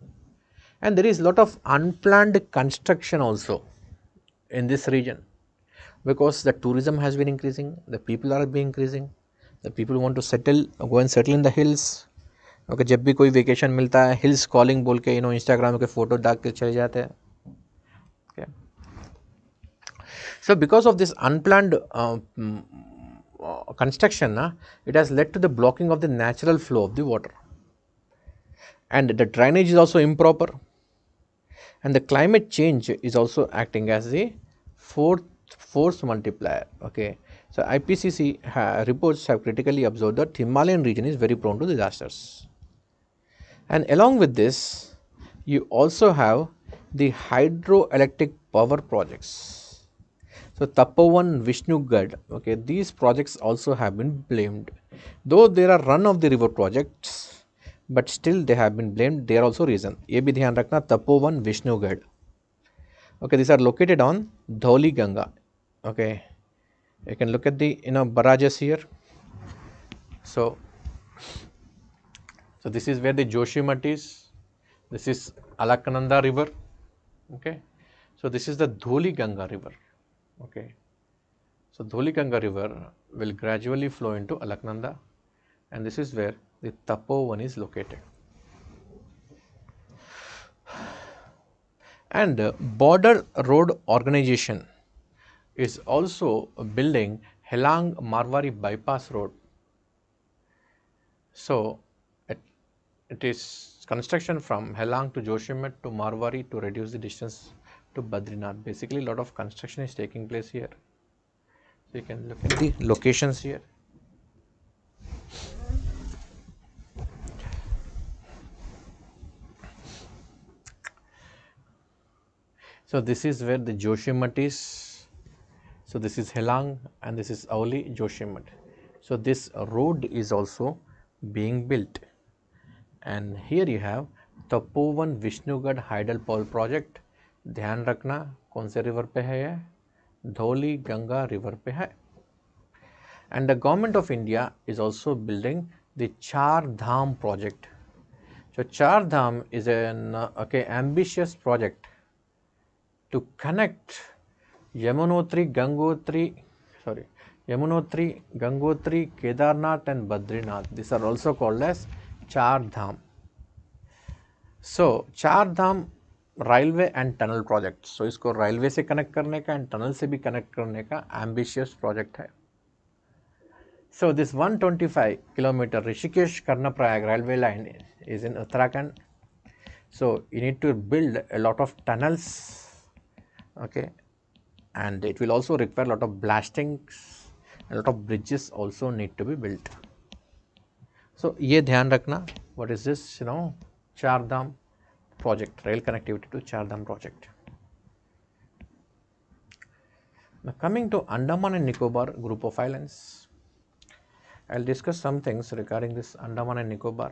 and there is lot of unplanned construction also in this region because the tourism has been increasing, the people are being increasing, the people want to go and settle in the hills. Okay, जब भी कोई vacation मिलता है, hills calling बोल के Instagram के photo डाल के चले जाते हैं. Okay, so because of this unplanned construction na, it has led to the blocking of the natural flow of the water, and the drainage is also improper, and the climate change is also acting as the fourth force multiplier. Okay, so IPCC reports have critically observed that Himalayan region is very prone to disasters. And along with this, you also have the hydroelectric power projects. So Tapovan, Vishnugad, okay, these projects also have been blamed. Though there are run of the river projects, but still they have been blamed. They are also reason. ये भी ध्यान रखना, Tapovan, Vishnugad. Okay, these are located on Dholi Ganga. Okay, you can look at the barrages here. So this is where the Joshimath is. This is Alaknanda river. Okay, so this is the Dholi Ganga river. Okay, so Dholi Ganga river will gradually flow into Alaknanda, and this is where the Tapovan is located. And Border Road Organization is also building Helang Marwari Bypass Road. So it is construction from Helang to Joshimath to Marwari to reduce the distance to Badrinath. Basically, a lot of construction is taking place here. So you can look at the locations here. So this is where the Joshimath is. So this is Helang and this is Auli Joshimath. So this road is also being built. And here you have Tapovan Vishnugad Hydel Power Project. ध्यान रखना कौन से river पे है ये, Dhauli Ganga river पे है. And the government of India is also building the Char Dham project. So Char Dham is an ambitious project to connect Yamunotri, Gangotri, Kedarnath and Badrinath. These are also called as Char Dham. So Char Dham railway and tunnel project. So इसको railway से connect करने का and tunnel से भी connect करने का ambitious project है. So this 125 kilometer Rishikesh Karnaprayag railway line is in Uttarakhand. So you need to build a lot of tunnels, okay, and it will also require a lot of blastings, a lot of bridges also need to be built. So ये ध्यान रखना, what is this, Char Dham project, rail connectivity to Char Dham project. Now coming to Andaman and Nicobar group of islands, I will discuss some things regarding this Andaman and Nicobar,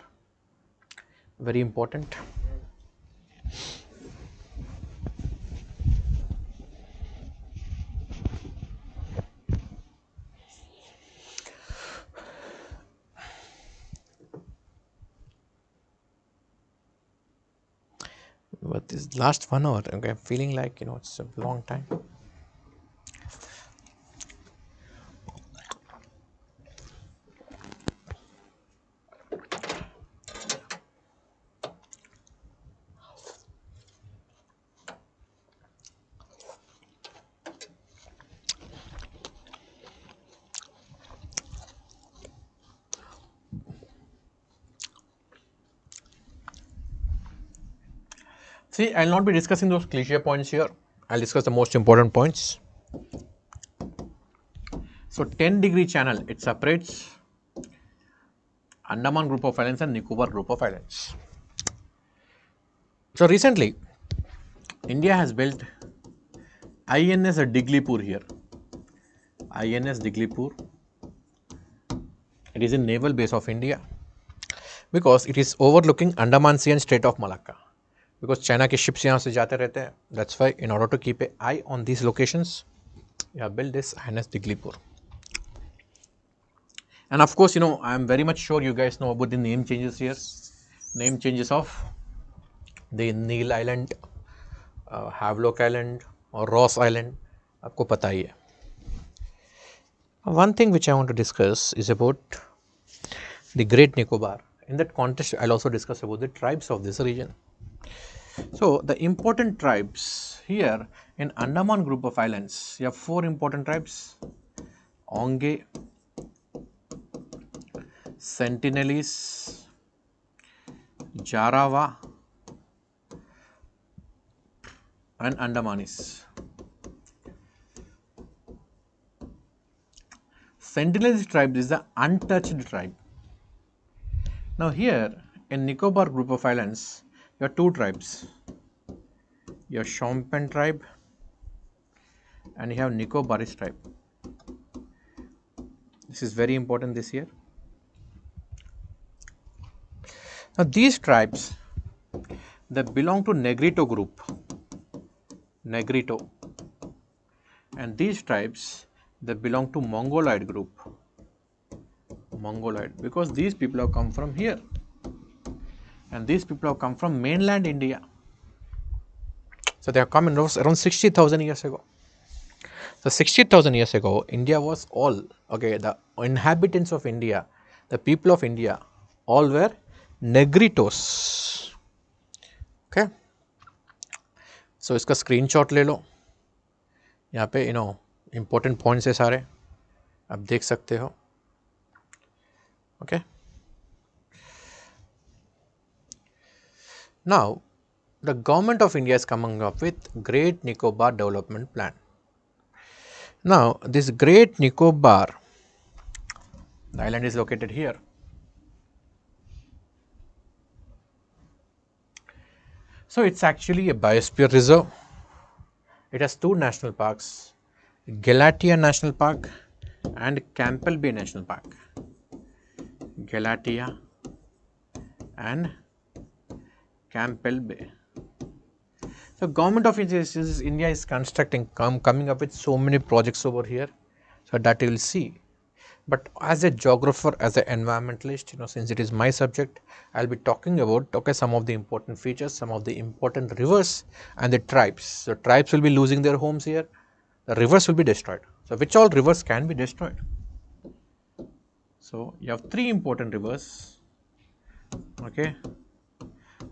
very important. But this last 1 hour, okay, I'm feeling like it's a long time. See, I will not be discussing those cliche points here. I will discuss the most important points. So 10-degree channel, it separates Andaman group of islands and Nicobar group of islands. So recently, India has built INS Diglipur here. INS Diglipur. It is a naval base of India because it is overlooking Andaman Sea and Strait of Malacca. Because China के ships यहाँ से जाते रहते हैं. That's why in order to keep an eye on these locations, you have built this INS Diglipur. And of course, I am very much sure you guys know about the name changes here. Name changes of the Neil Island, Havelock Island or Ross Island. आपको पता ही है. One thing which I want to discuss is about the Great Nicobar. In that context, I will also discuss about the tribes of this region. So the important tribes here in Andaman group of islands, you have 4 important tribes: Onge, Sentinelese, Jarawa and Andamanis. Sentinelese tribe is the untouched tribe. Now here in Nicobar group of islands, you have 2 tribes. You have Shompen tribe and you have Nicobaris tribe. This is very important this year. Now these tribes, they belong to Negrito group. Negrito. And these tribes, they belong to Mongoloid group. Mongoloid, because these people have come from here. And these people have come from mainland India. So they have come in around 60,000 years ago. So 60,000 years ago, India was all, the inhabitants of India, the people of India, all were Negritos. Okay. So सो इसका screenshot ले लो, यहाँ पे important points है सारे, आप देख सकते हो. Okay, now the government of India is coming up with Great Nicobar Development Plan. Now, this Great Nicobar, the island is located here. So, it's actually a biosphere reserve. It has two national parks, Galatia National Park and Campbell Bay National Park. Galatia and Campbell Bay. So, government of India is constructing, coming up with so many projects over here. So, that you will see. But as a geographer, as an environmentalist, since it is my subject, I'll be talking about some of the important features, some of the important rivers and the tribes. So, tribes will be losing their homes here, the rivers will be destroyed. So, which all rivers can be destroyed? So, you have three important rivers, okay,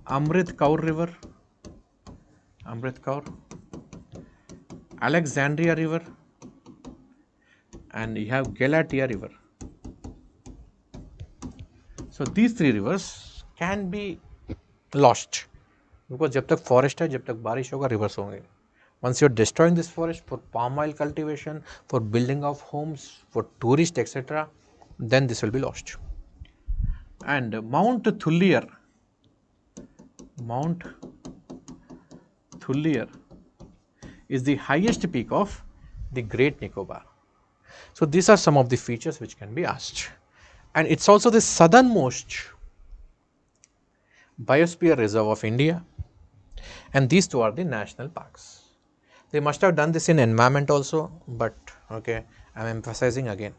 Amrit Kaur River, Alexandria River, and you have Galatia River. So, these three rivers can be lost because जब तक forest है, जब तक बारिश होगा, rivers होंगे. Once you are destroying this forest for palm oil cultivation, for building of homes, for tourists, etc., then this will be lost. And Mount Thullier is the highest peak of the Great Nicobar. So, these are some of the features which can be asked. And it's also the southernmost biosphere reserve of India, and these two are the national parks. They must have done this in environment also, but okay, I am emphasizing again.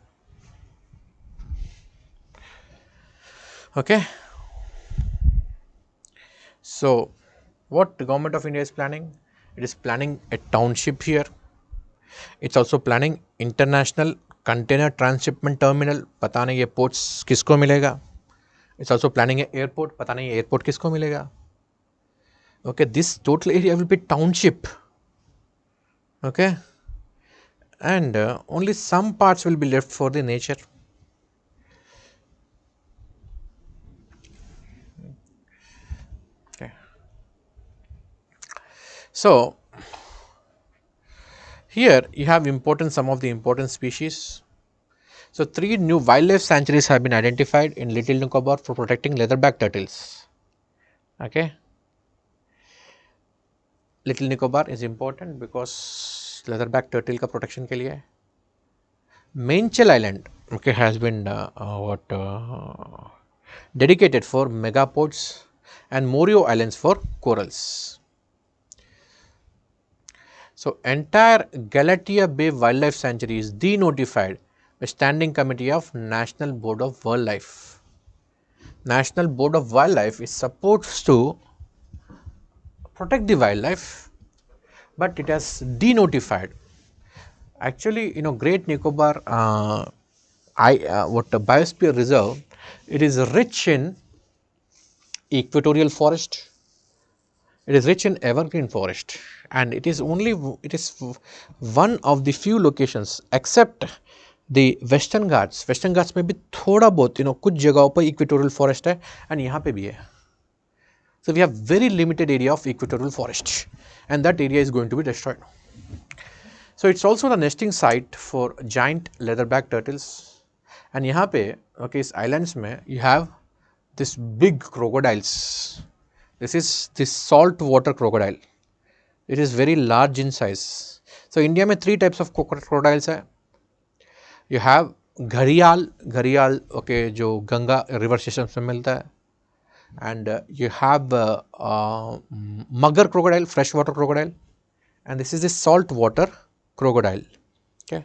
Okay. So, what the government of India is planning? It is planning a township here. It's also planning international container transshipment terminal. पता नहीं ये ports किसको मिलेगा. It's also planning an airport. पता नहीं ये airport किसको मिलेगा. Okay, this total area will be township. Okay, and only some parts will be left for the nature. Okay, so here you have some of the important species. So, 3 new wildlife sanctuaries have been identified in Little Nicobar for protecting leatherback turtles. Okay, Little Nicobar is important because leatherback turtle का protection के लिए. Mainchel Island, okay, has been dedicated for megapods, and Morio Islands for corals. So, entire Galatia Bay Wildlife Sanctuary is denotified by Standing Committee of National Board of Wildlife. National Board of Wildlife is supposed to protect the wildlife, but it has denotified. Actually, Great Nicobar biosphere reserve, it is rich in equatorial forest, it is rich in evergreen forest, and it is one of the few locations except the Western Ghats. Western Ghats में भी थोड़ा बहुत कुछ जगहों पर equatorial forest है, and यहाँ पे भी है. So, we have very limited area of equatorial forest, and that area is going to be destroyed. So, it's also the nesting site for giant leatherback turtles, and यहाँ पे इस islands में you have this big crocodiles. This is this salt water crocodile. It is very large in size. So, India में 3 types of crocodiles है. You have घड़ियाल okay, जो Ganga river systems में मिलता है, and you have mugger crocodile, freshwater crocodile, and this is the salt water crocodile. Okay,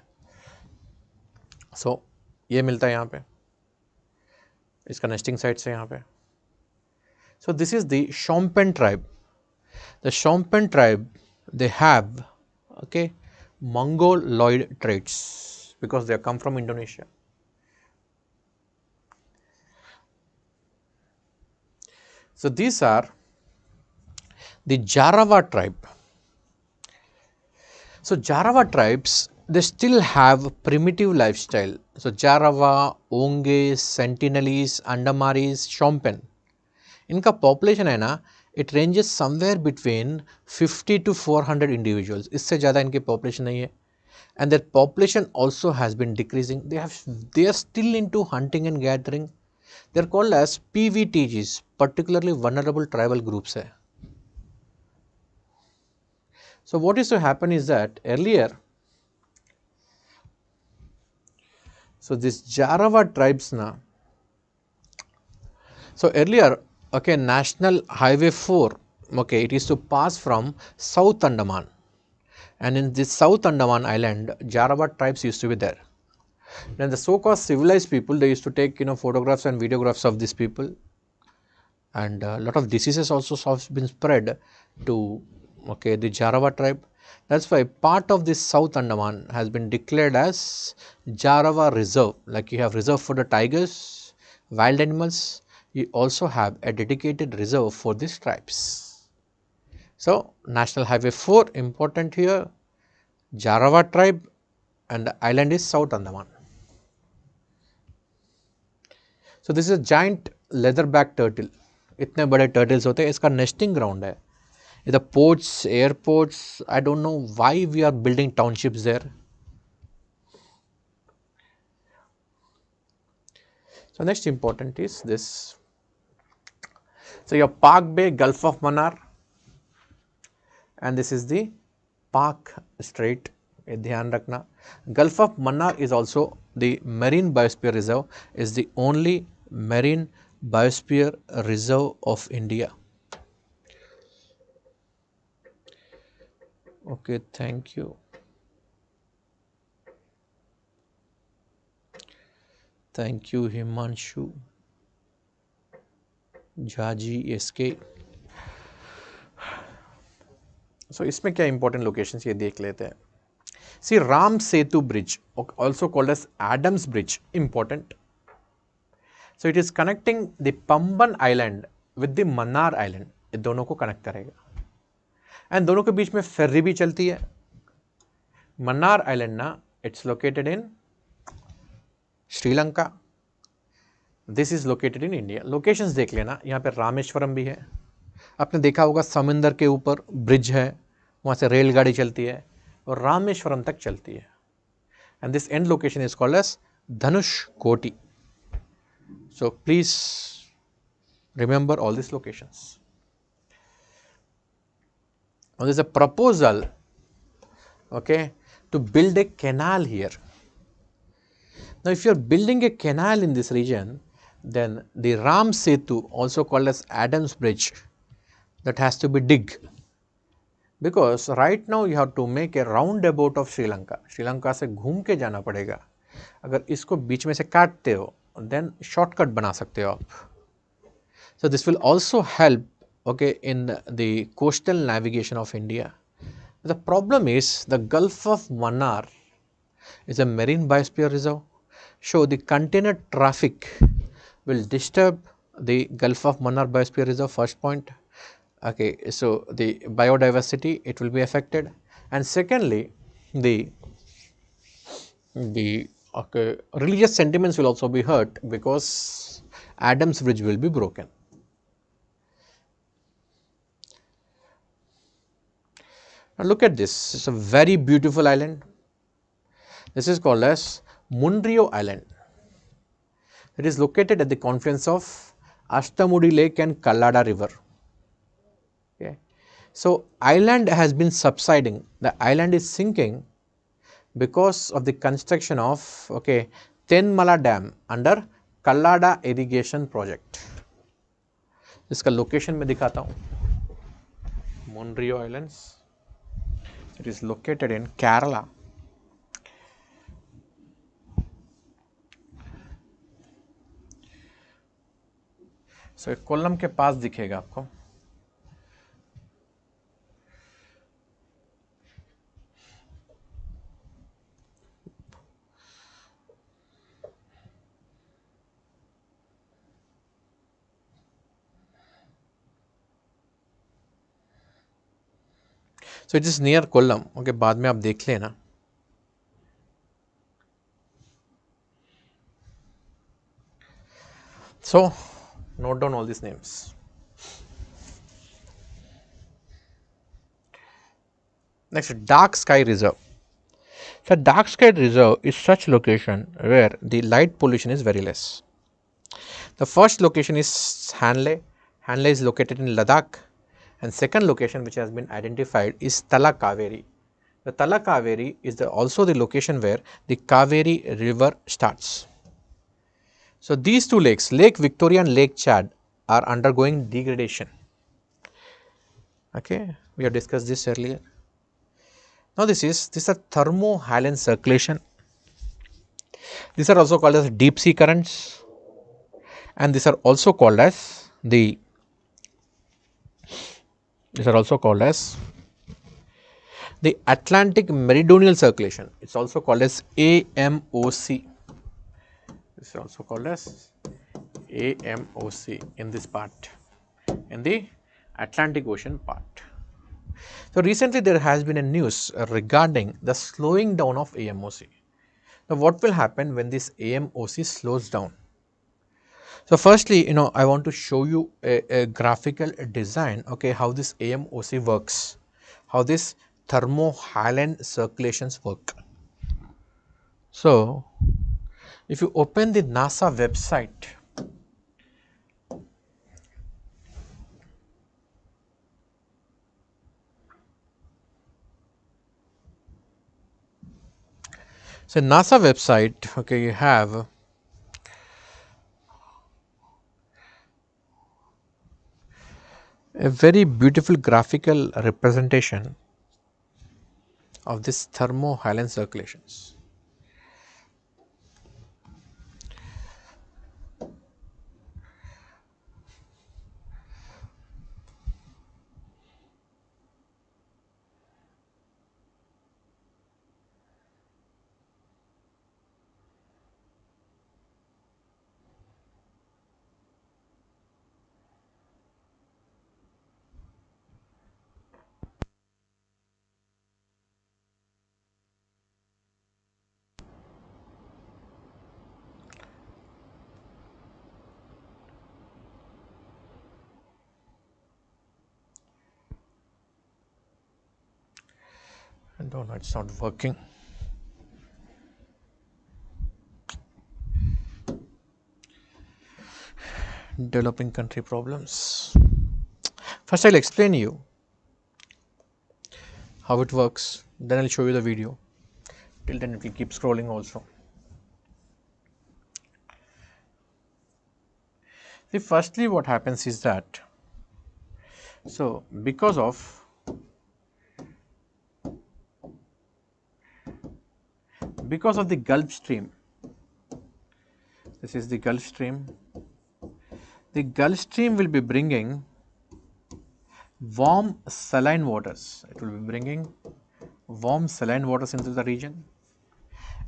so ये मिलता है यहाँ पे, इसका nesting sites है यहाँ पे. So, this is the Shompen tribe. The Shompen tribe, they have Mongoloid traits because they come from Indonesia. So, these are the Jarawa tribe. So Jarawa tribes, they still have primitive lifestyle. So Jarawa, Onge, Sentinelese, Andamaris, Shompen. इनका population है ना, it ranges somewhere between 50 to 400 individuals, इससे ज़्यादा इनकी population नहीं है. And their population also has been decreasing. They are still into hunting and gathering. They are called as PVTGs, particularly vulnerable tribal groups है. So what is to happen is that earlier, so this Jarawa tribes now, so earlier, okay, National Highway 4, okay, it is to pass from South Andaman, and in this South Andaman island, Jarawa tribes used to be there. Then the so-called civilized people, they used to take, photographs and videographs of these people, and a lot of diseases also have been spread to, okay, the Jarawa tribe. That's why part of this South Andaman has been declared as Jarawa Reserve. Like you have reserve for the tigers, wild animals, you also have a dedicated reserve for these tribes. So National Highway 4 important here, Jarawa tribe, and the island is South Andaman. So this is a giant leatherback turtle. इतने बड़े turtles होते हैं, इसका nesting ground है. The ports, airports, I don't know why we are building townships there. So next important is this. So your Park Bay, Gulf of Mannar, and this is the Park Strait. ध्यान रखना. Gulf of Mannar is also the Marine Biosphere Reserve, is the only marine biosphere reserve of India. Okay, thank you. Thank you, Himanshu. Jaji SK. So इसमें क्या important locations ये देख लेते हैं. See, Ram Setu Bridge, also called as Adams Bridge, important. So it is connecting the Pamban Island with the Mannar Island. ये दोनों को connect करेगा. एंड दोनों के बीच में फेर्री भी चलती है. मन्नार आइलैंड ना, it's located in Sri Lanka. This is located in India. Locations देख लेना. यहाँ पे रामेश्वरम भी है. आपने देखा होगा समुंदर के ऊपर ब्रिज है, वहाँ से रेलगाड़ी चलती है और रामेश्वरम तक चलती है. And this and location is called as Dhanushkodi. So please remember all these locations. Now there is a proposal, okay, to build a canal here. Now if you are building a canal in this region, then the Ram Setu, also called as Adams Bridge, that has to be dig, because right now you have to make a roundabout of Sri Lanka. Sri Lanka से घूम के जाना पड़ेगा. अगर इसको बीच में से काटते हो, then shortcut बना सकते हो आप. So this will also help, okay, in the coastal navigation of India. The problem is the Gulf of Mannar is a marine biosphere reserve. So the container traffic will disturb the Gulf of Mannar biosphere reserve, first point. Okay, so the biodiversity, it will be affected. And secondly, the okay, religious sentiments will also be hurt because Adams Bridge will be broken. Now look at this. It's a very beautiful island. This is called as Munrio Island. It is located at the confluence of Ashtamudi Lake and Kallada River. Okay. So island has been subsiding. The island is sinking because of the construction of, okay, Tenmala Dam under Kallada irrigation project. इसका location मैं दिखाता हूँ. Munrio Islands. It is located in Kerala. So Kollam के पास दिखेगा आपको. So it is near Kollam. Okay, बाद में आप देख लेना. So note down all these names. Next, dark sky reserve. So dark sky reserve is such location where the light pollution is very less. The first location is Hanle. Hanle is located in Ladakh, and second location which has been identified is Tala Kaveri. The Tala Kaveri is also the location where the Kaveri river starts. So these two lakes, Lake Victoria and Lake Chad, are undergoing degradation. Okay, we have discussed this earlier. Now this is thermohaline circulation. These are also called as deep sea currents, and these are also called as the Atlantic meridional circulation. It's also called as AMOC. This is also called as AMOC in this part, in the Atlantic Ocean part. So recently there has been a news regarding the slowing down of AMOC. Now what will happen when this AMOC slows down? So firstly, I want to show you a graphical design, okay, how this AMOC works, how this thermohaline circulations work. So if you open the NASA website, so NASA website, okay, you have a very beautiful graphical representation of this thermohaline circulations. I don't know, it's not working. Developing country problems. First I'll explain you how it works, then I'll show you the video. Till then it will keep scrolling also. See, firstly what happens is that, so because of the Gulf Stream, this is the Gulf Stream. The Gulf Stream will be bringing warm saline waters. It will be bringing warm saline waters into the region,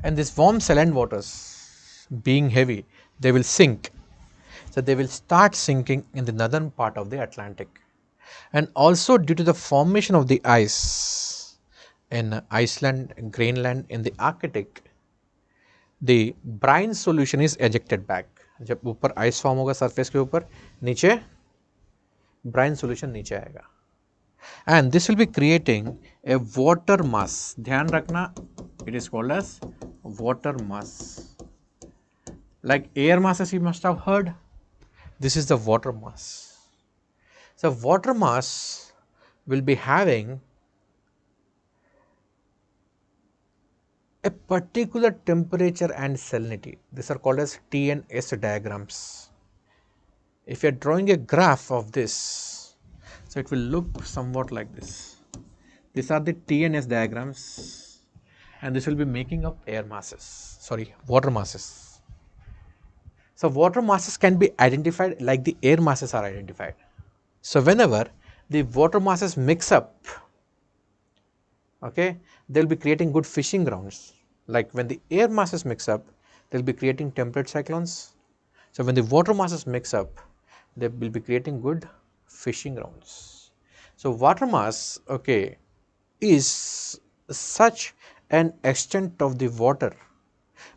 and this warm saline waters being heavy, they will sink. So they will start sinking in the northern part of the Atlantic, and also due to the formation of the ice in Iceland, Greenland, in the Arctic, the brine solution is ejected back. जब ऊपर ice form होगा surface के ऊपर, नीचे brine solution नीचे आएगा, and this will be creating a water mass. ध्यान रखना, it is called as water mass. Like air masses you must have heard, this is the water mass. So water mass will be having a particular temperature and salinity. These are called as T and S diagrams. If you are drawing a graph of this, so it will look somewhat like this. These are the T and S diagrams, and this will be making up water masses. So water masses can be identified like the air masses are identified. So whenever the water masses mix up, okay, they will be creating good fishing grounds. Like when the air masses mix up, they will be creating temperate cyclones. So when the water masses mix up, they will be creating good fishing grounds. So water mass, okay, is such an extent of the water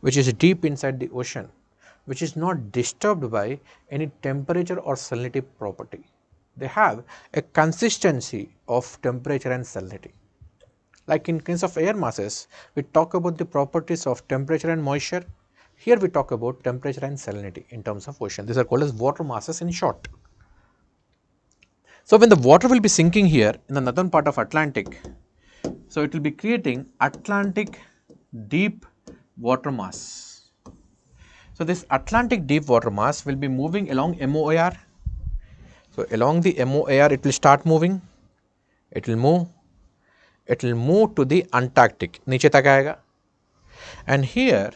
which is deep inside the ocean, which is not disturbed by any temperature or salinity property. They have a consistency of temperature and salinity. Like in case of air masses, we talk about the properties of temperature and moisture. Here we talk about temperature and salinity in terms of ocean. These are called as water masses in short. So when the water will be sinking here in the northern part of Atlantic, so it will be creating Atlantic deep water mass. So this Atlantic deep water mass will be moving along MOAR. So along the MOAR it will start moving, it will move to the Antarctic, नीचे तक आएगा. And here,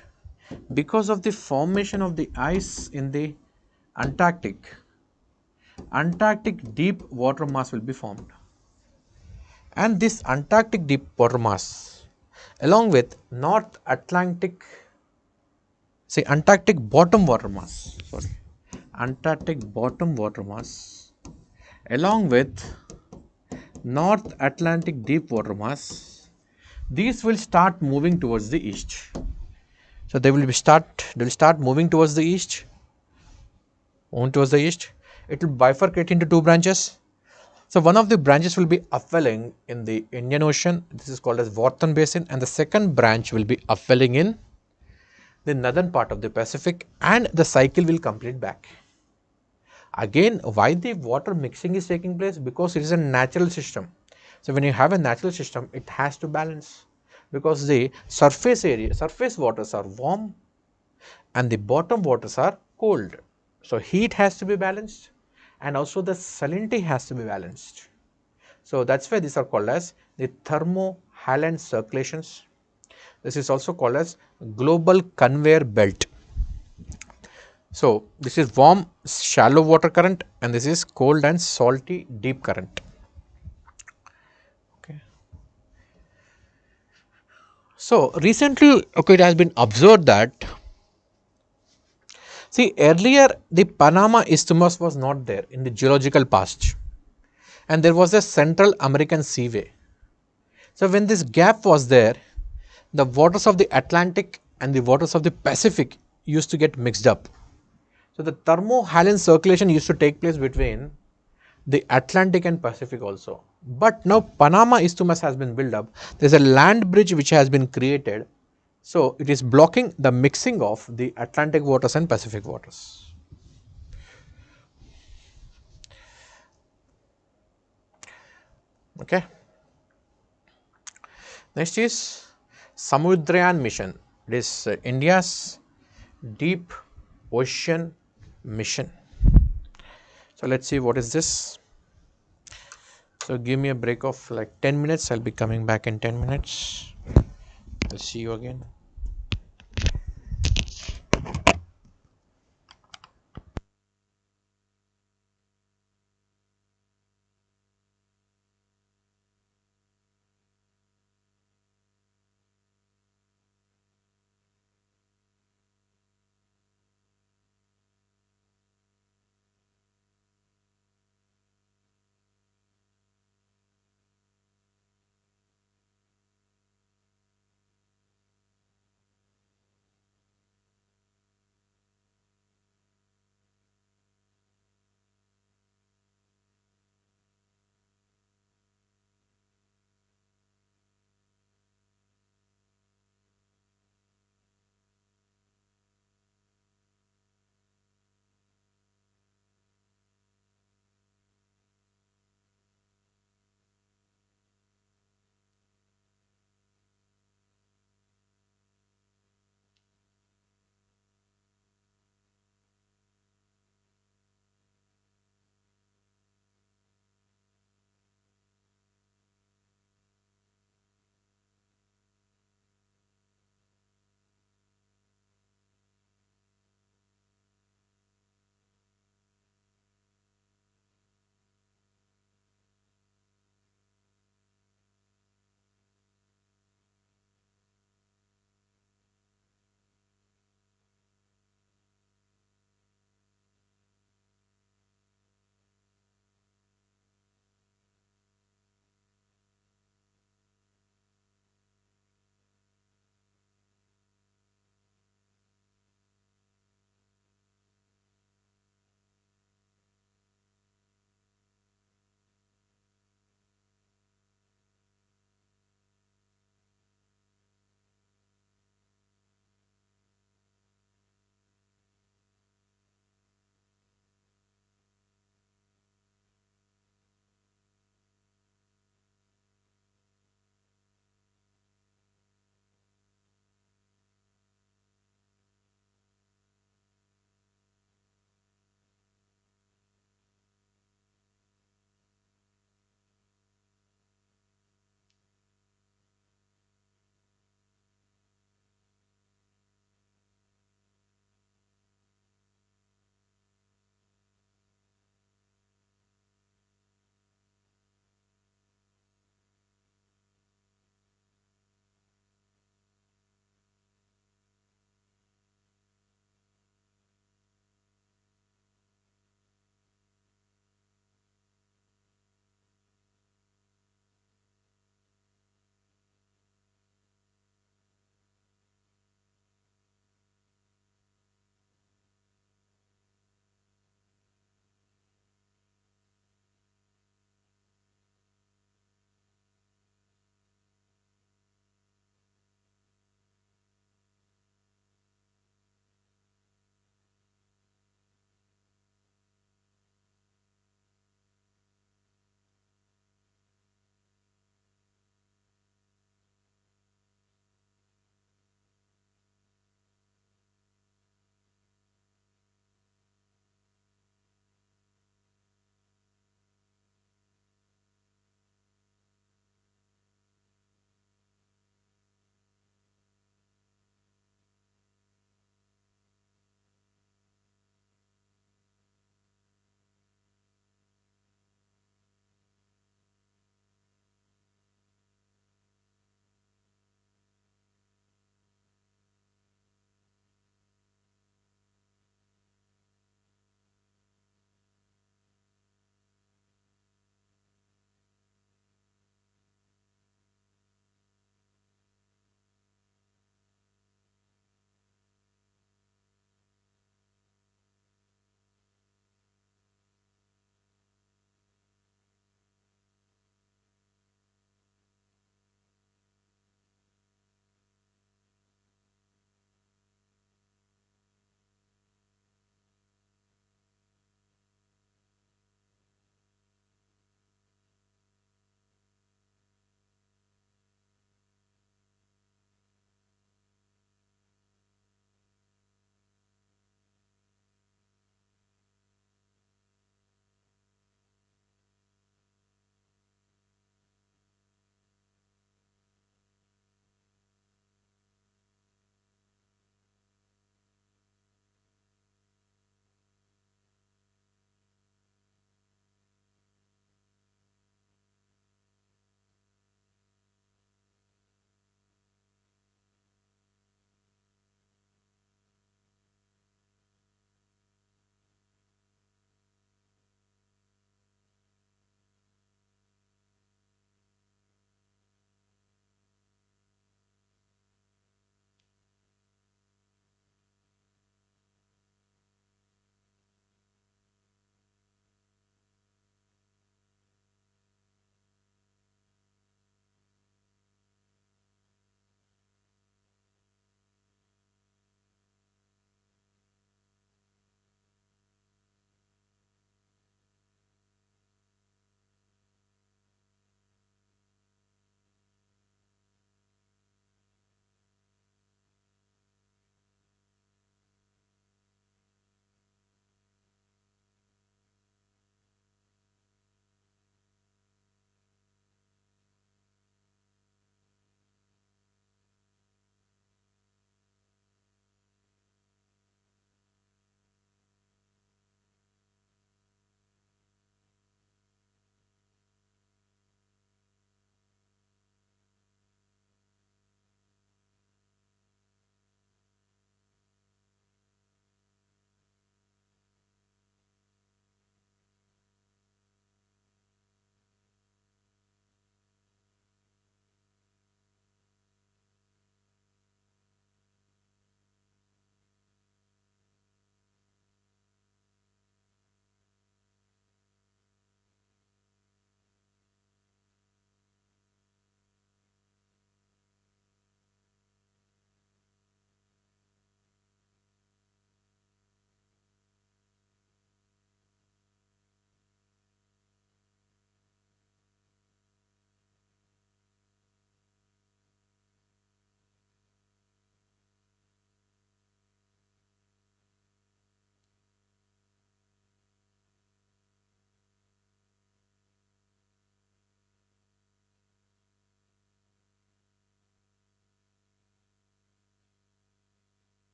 because of the formation of the ice in the Antarctic, Antarctic deep water mass will be formed. And this Antarctic deep water mass, along with North Atlantic, say Antarctic bottom water mass, Antarctic bottom water mass, along with North Atlantic deep water mass, these will start moving towards the east. So they will start moving towards the east. It will bifurcate into two branches. So one of the branches will be upwelling in the Indian Ocean. This is called as Wharton Basin, and the second branch will be upwelling in the northern part of the Pacific, and the cycle will complete back. Again, why the water mixing is taking place? Because it is a natural system. So when you have a natural system, it has to balance, because the surface waters are warm and the bottom waters are cold. So heat has to be balanced and also the salinity has to be balanced. So that's why these are called as the thermo-Haaland circulations. This is also called as global conveyor belt. So this is warm shallow water current and this is cold and salty deep current. Okay. So recently, it has been observed that, see, earlier the Panama Isthmus was not there in the geological past, and there was a Central American Seaway. So when this gap was there, the waters of the Atlantic and the waters of the Pacific used to get mixed up. So the thermo-Haaland circulation used to take place between the Atlantic and Pacific also. But now Panama Isthmus has been built up. There is a land bridge which has been created. So it is blocking the mixing of the Atlantic waters and Pacific waters. Okay. Next is Samudrayan mission. It is India's deep ocean mission. So let's see what is this. So give me a break of like 10 minutes. I'll be coming back in 10 minutes. I'll see you again.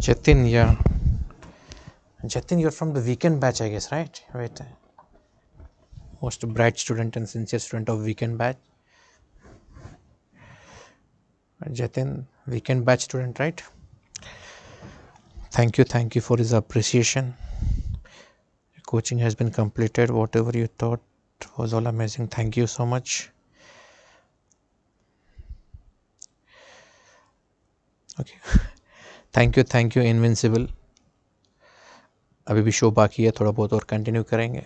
Jatin, yeah. Jatin, you're from the weekend batch, I guess, right? Wait. Most bright student and sincere student of weekend batch. Jatin, weekend batch student, right? Thank you for his appreciation. Coaching has been completed. Whatever you thought was all amazing. Thank you so much. Okay. Thank you invincible. अभी भी show बाकी है, थोड़ा बहुत और continue करेंगे.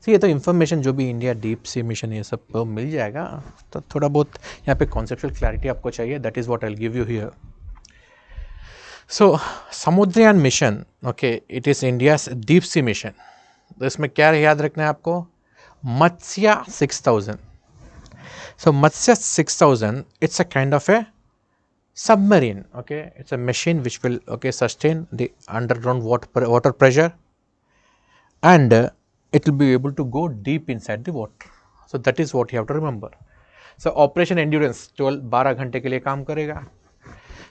तो ये तो इन्फॉर्मेशन जो भी इंडिया डीप सी मिशन ये सब मिल जाएगा. तो थोड़ा बहुत यहाँ पे कॉन्सेप्चुअल क्लैरिटी आपको चाहिए. That is what I will give you here. So Samudrayaan mission, okay, it is India's deep sea mission. तो इसमें क्या याद रखना है आपको? मत्स्य 6000. सो मत्स्य 6000, it's a kind of A submarine. Okay, it's a machine which will sustain the underground water pressure, and it will be able to go deep inside the water. So that is what you have to remember. So operation endurance 12 घंटे के लिए काम करेगा.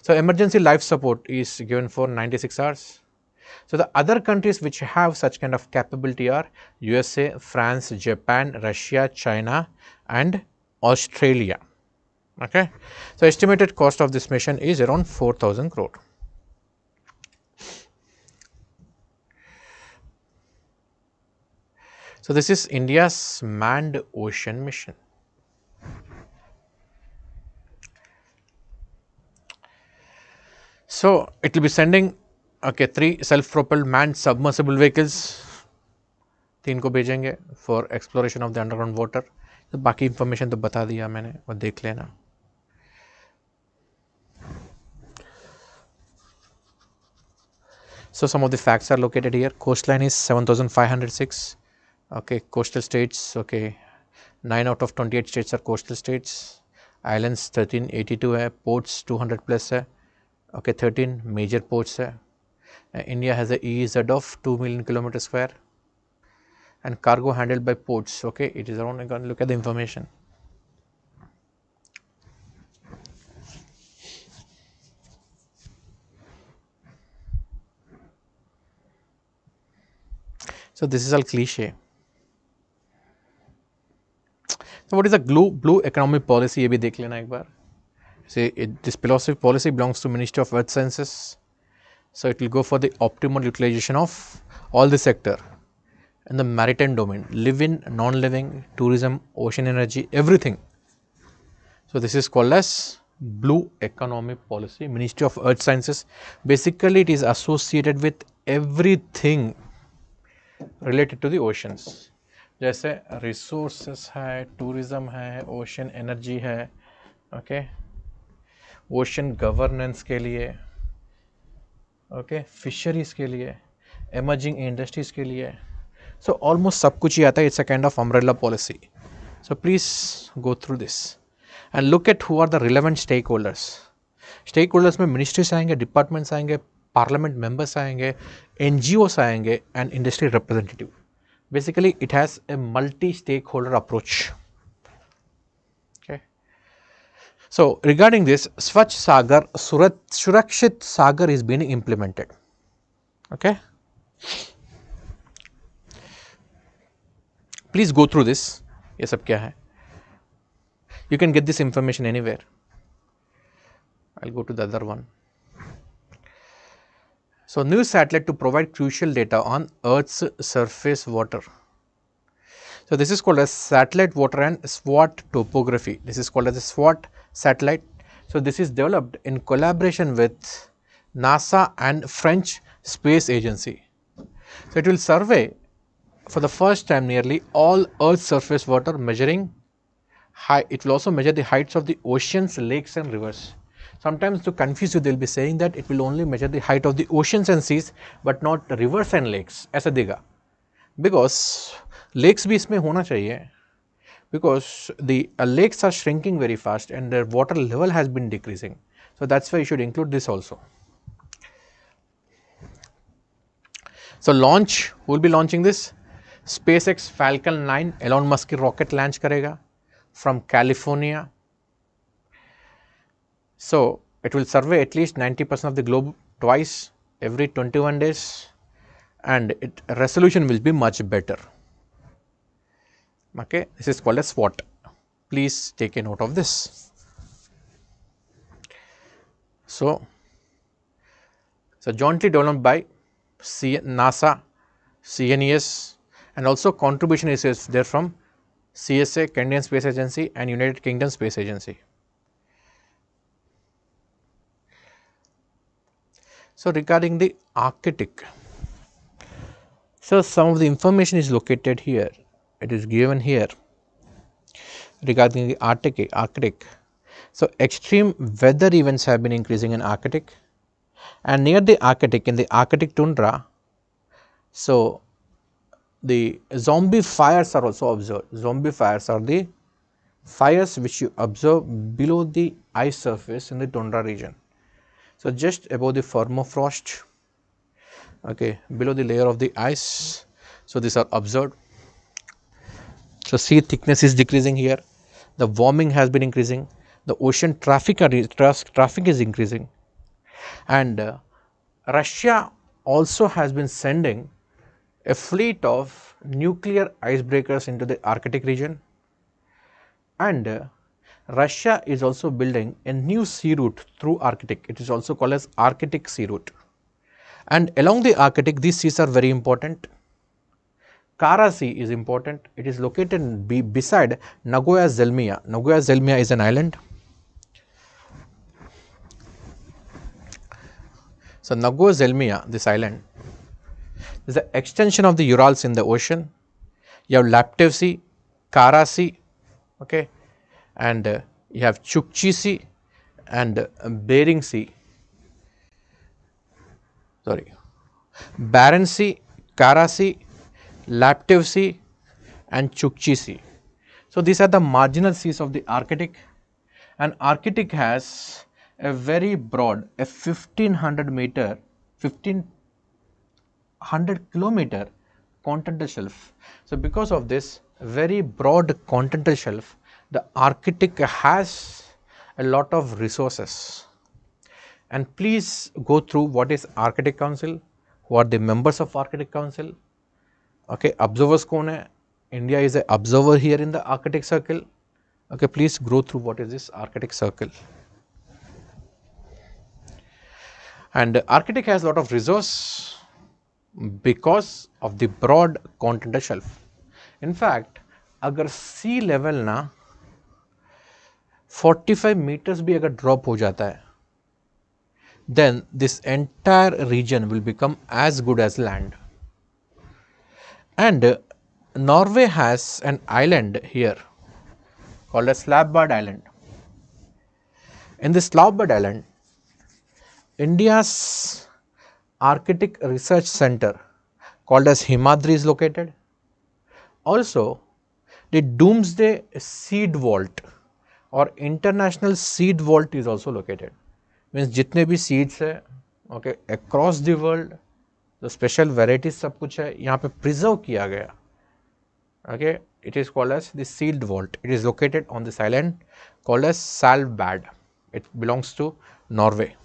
So emergency life support is given for 96 hours. So the other countries which have such kind of capability are USA, France, Japan, Russia, China and Australia. Okay, so estimated cost of this mission is around 4,000 crore. So this is India's manned ocean mission. So it will be sending 3 self-propelled manned submersible vehicles. 3 को भेजेंगे for exploration of the underground water. तो बाकी information तो बता दिया मैंने, वो देख लेना. So some of the facts are located here. Coastline is 7,506. Okay, coastal states. Okay, 9 out of 28 states are coastal states. Islands 1382 है. Ports 200 plus है. Okay, 13 major ports है. India has a EEZ of 2 million kilometer square. And cargo handled by ports. Okay, it is around. Look at the information. So this is all cliche. So what is the blue economic policy? ये भी देख लेना एक बार. See, this philosophy policy belongs to Ministry of Earth Sciences. So it will go for the optimal utilization of all the sector in the maritime domain, living, non-living, tourism, ocean energy, everything. So this is called as blue economic policy, Ministry of Earth Sciences. Basically, it is associated with everything related to the oceans. जैसे resources है, tourism है, ocean energy है, okay, ocean governance के लिए, okay, fisheries के लिए, emerging industries के लिए. So almost सब कुछ ही आता है. It's a kind of umbrella policy. So please go through this and look at who are the relevant stakeholders. Stakeholders में ministries आएंगे, departments आएंगे, parliament members आएंगे, NGOs आएंगे and industry representative. Basically, it has a multi-stakeholder approach. Okay. So regarding this, Swachh Sagar, Surakshit Sagar is being implemented. Okay. Please go through this. ये सब क्या है? You can get this information anywhere. I'll go to the other one. So new satellite to provide crucial data on Earth's surface water. So this is called as satellite water and SWOT topography. This is called as a SWOT satellite. So this is developed in collaboration with NASA and French Space Agency. So it will survey for the first time nearly all Earth's surface water, measuring high. It will also measure the heights of the oceans, lakes and rivers. Sometimes to confuse you, they will be saying that it will only measure the height of the oceans and seas, but not rivers and lakes. ऐसा देगा, because lakes भी इसमें होना चाहिए, because the lakes are shrinking very fast and their water level has been decreasing. So that's why you should include this also. So launch, who will be launching this? SpaceX Falcon 9 Elon Musk की rocket launch करेगा from California. So it will survey at least 90% of the globe twice every 21 days, and its resolution will be much better. Okay, this is called as SWOT. Please take a note of this. So jointly developed by NASA, CNES, and also contribution is there from CSA, Canadian Space Agency, and United Kingdom Space Agency. So regarding the Arctic, so some of the information is located here. It is given here regarding the Arctic. So extreme weather events have been increasing in Arctic, and near the Arctic, in the Arctic tundra, so the zombie fires are also observed. Zombie fires are the fires which you observe below the ice surface in the tundra region. So just above the permafrost, okay, below the layer of the ice, so these are observed. So sea thickness is decreasing here, the warming has been increasing, the ocean traffic is increasing, and Russia also has been sending a fleet of nuclear icebreakers into the Arctic region, and Russia is also building a new sea route through Arctic. It is also called as Arctic Sea Route, and along the Arctic these seas are very important. Kara Sea is important. It is located beside Nagoya Zelmia. Nagoya Zelmia is an island. So Nagoya Zelmia, this island, is the extension of the Urals in the ocean. You have Laptev Sea, Kara Sea, okay, and you have Chukchi Sea and Bering Sea. Sorry, Barents Sea, Kara Sea, Laptev Sea, and Chukchi Sea. So these are the marginal seas of the Arctic, and Arctic has a very broad, a 1500 kilometer continental shelf. So because of this very broad continental shelf, the Arctic has a lot of resources. And please go through what is Arctic Council, who are the members of Arctic Council, okay, observers kaun hai. India is an observer here in the Arctic Circle. Okay, please go through what is this Arctic Circle. And Arctic has a lot of resource because of the broad continental shelf. In fact, अगर sea level ना 45 meters भी अगर drop हो जाता है, then this entire region will become as good as land. And Norway has an island here called as Svalbard Island. In this Svalbard Island, India's Arctic Research Center called as Himadri is located. Also, the Doomsday Seed Vault or International Seed Vault is also located. Means जितने भी seeds है, okay, across the world, the special varieties सब कुछ है यहाँ पे preserve किया गया. Okay, it is called as the Seed Vault. It is located on this island called as Svalbard. It belongs to Norway.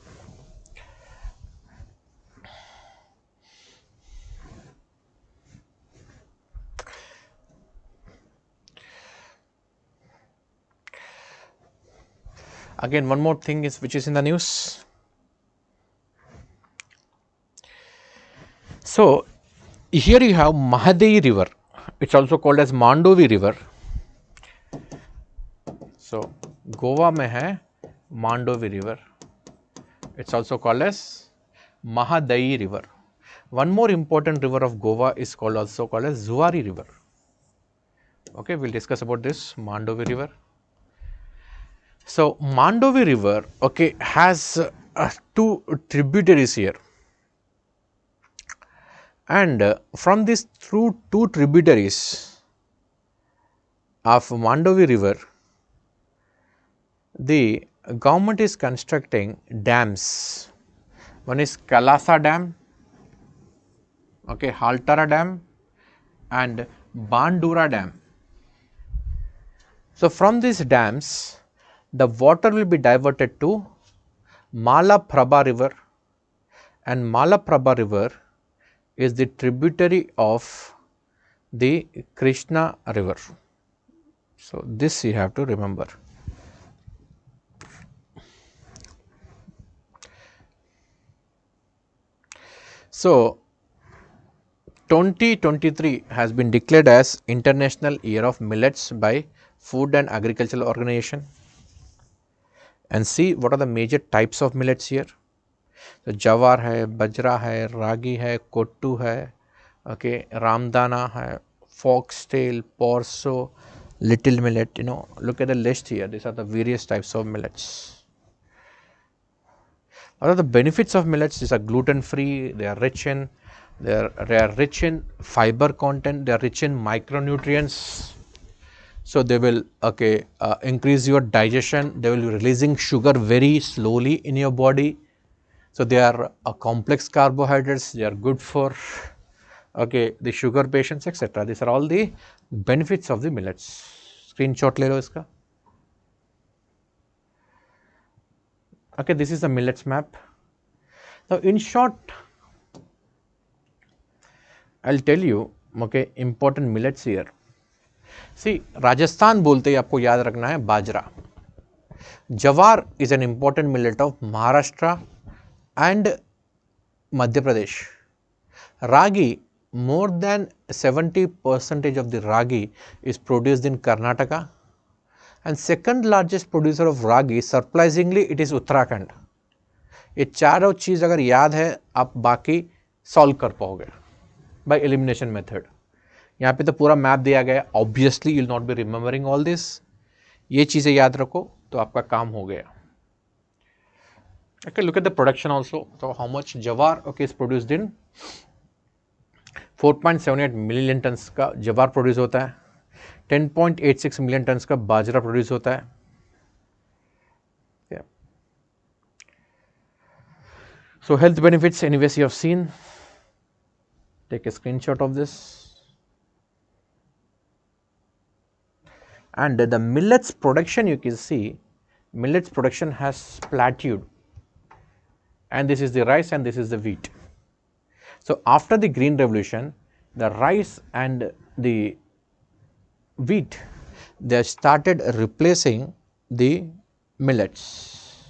Again, one more thing is which is in the news. So here you have Mahadevi River. It's also called as Mandovi River. So Goa में है Mandovi River. It's also called as Mahadevi River. One more important river of Goa is also called as Zuari River. Okay, we'll discuss about this Mandovi River. So Mandovi River, okay, has two tributaries here, and from these two tributaries of Mandovi River, the government is constructing dams. One is Kalasa Dam, okay, Haltara Dam, and Bandura Dam. So from these dams, the water will be diverted to Malaprabha river, and Malaprabha river is the tributary of the Krishna river. So this you have to remember. So 2023 has been declared as International Year of Millets by Food and Agricultural Organization. And see what are the major types of millets here. So jawar hai, bajra hai, ragi hai, kottu hai, okay, ramdana hai, foxtail, porso, little millet. Look at the list here. These are the various types of millets. What are the benefits of millets? These are gluten free. They are rich in fiber content. They are rich in micronutrients. So they will increase your digestion. They will be releasing sugar very slowly in your body. So they are complex carbohydrates. They are good for the sugar patients, etc. These are all the benefits of the millets. Screenshot le lo iska. Okay, this is the millets map. Now in short, I'll tell you important millets here. See, Rajasthan बोलते ही आपको याद रखना है बाजरा. Jawar is an important millet of Maharashtra and Madhya Pradesh. Ragi, more than 70% of the ragi is produced in Karnataka, and second largest producer of ragi, surprisingly, it is Uttarakhand. ये चारों चीज अगर याद है आप बाकी सॉल्व कर पाओगे बाय एलिमिनेशन मेथड. यहाँ पे तो पूरा मैप दिया गया है. Obviously you will not be remembering all this. ये चीजें याद रखो तो आपका काम हो गया. Okay, look at the production also. So how much jawar is produced in 4.78 million turns का जवार प्रोड्यूस होता है. 10.86 मिलियन टन्स का बाजरा प्रोड्यूस होता है. So health benefits, anyways you have seen. Take a screenshot of this. And the millets production, you can see millets production has plateaued, and this is the rice and this is the wheat. So after the green revolution, the rice and the wheat, they started replacing the millets.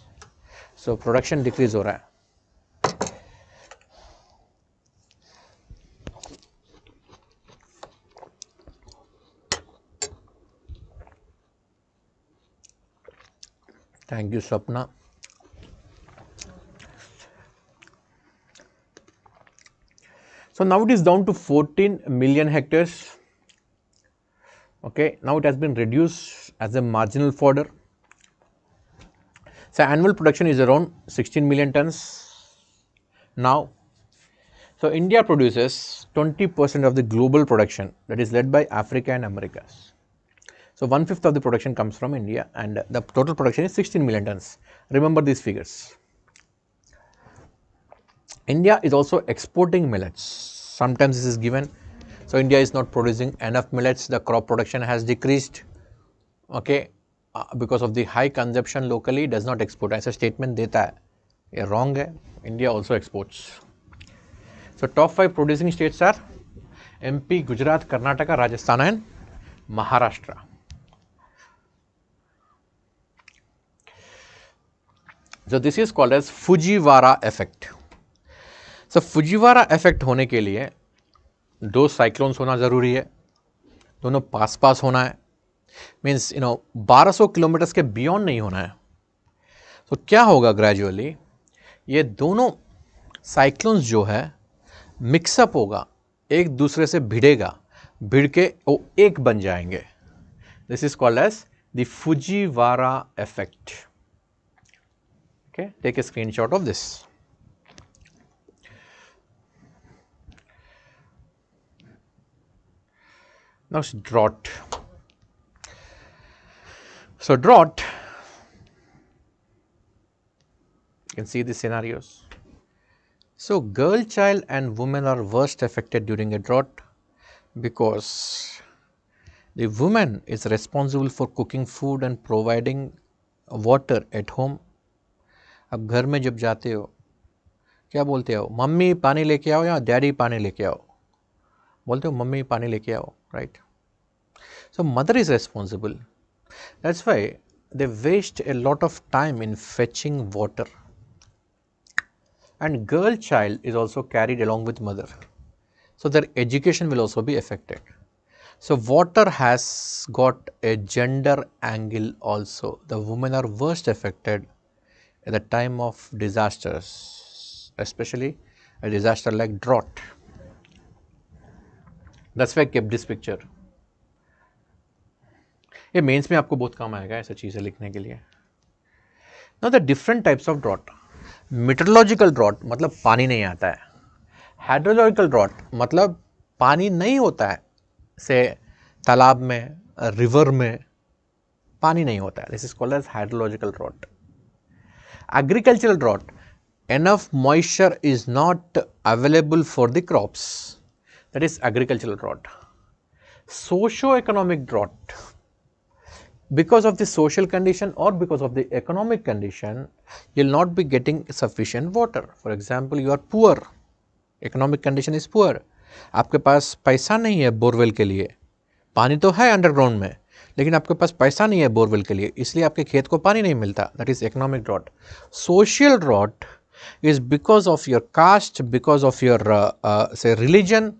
So production decrease हो रहा है. Thank you, Swapna. So now it is down to 14 million hectares. Okay, now it has been reduced as a marginal fodder. So annual production is around 16 million tons now. So India produces 20% of the global production, that is led by Africa and Americas. So 1/5 of the production comes from India, and the total production is 16 million tons. Remember these figures. India is also exporting millets. Sometimes this is given. So India is not producing enough millets. The crop production has decreased. Okay, because of the high consumption locally, does not export. ऐसा statement देता है. ये wrong है. India also exports. So top 5 producing states are MP, Gujarat, Karnataka, Rajasthan, and Maharashtra. So this is called as Fujiwara effect. So Fujiwara effect होने के लिए 2 cyclones होना जरूरी है. दोनों पास पास होना है. मीन्स 1200 किलोमीटर के बियॉन्ड नहीं होना है. तो क्या होगा ग्रेजुअली, ये दोनों साइक्लोन्स जो है मिक्सअप होगा, एक दूसरे से भिड़ेगा, भिड़ के वो एक बन जाएंगे. This is called as the Fujiwara effect. Okay, take a screenshot of this. Now drought. So drought, you can see the scenarios. So girl child and women are worst affected during a drought because the woman is responsible for cooking food and providing water at home, अब घर में जब जाते हो क्या बोलते हो, mummy पानी लेके आओ या डैडी पानी लेके आओ, बोलते हो मम्मी पानी लेके आओ, right. So mother is responsible. That's why they waste a lot of time in fetching water. And girl child is also carried along with mother. So their education will also be affected. So water has got a gender angle also. The women are worst affected at the time of disasters, especially a disaster like drought. That's why I kept this picture. ये mains में आपको बहुत काम आएगा ऐसा चीज़ें लिखने के लिए. Now the different types of drought. Meteorological drought मतलब पानी नहीं आता है. हाइड्रोलॉजिकल ड्रॉट मतलब पानी नहीं होता है, से तालाब में, रिवर में पानी नहीं होता है. This is called as hydrological drought. Agricultural drought, enough moisture is not available for the crops, that is agricultural drought. Socio-economic drought, because of the social condition or because of the economic condition, you will not be getting sufficient water. For example, you are poor, economic condition is poor, आपके पास पैसा नहीं है borewell के लिए, पानी तो है underground में लेकिन आपके पास पैसा नहीं है बोरवेल के लिए, इसलिए आपके खेत को पानी नहीं मिलता. That is economic drought. Social drought is because of your caste, because of your say religion,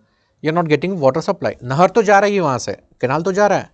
you are not getting water supply. नहर तो जा रही है वहाँ से, कैनाल तो जा रहा है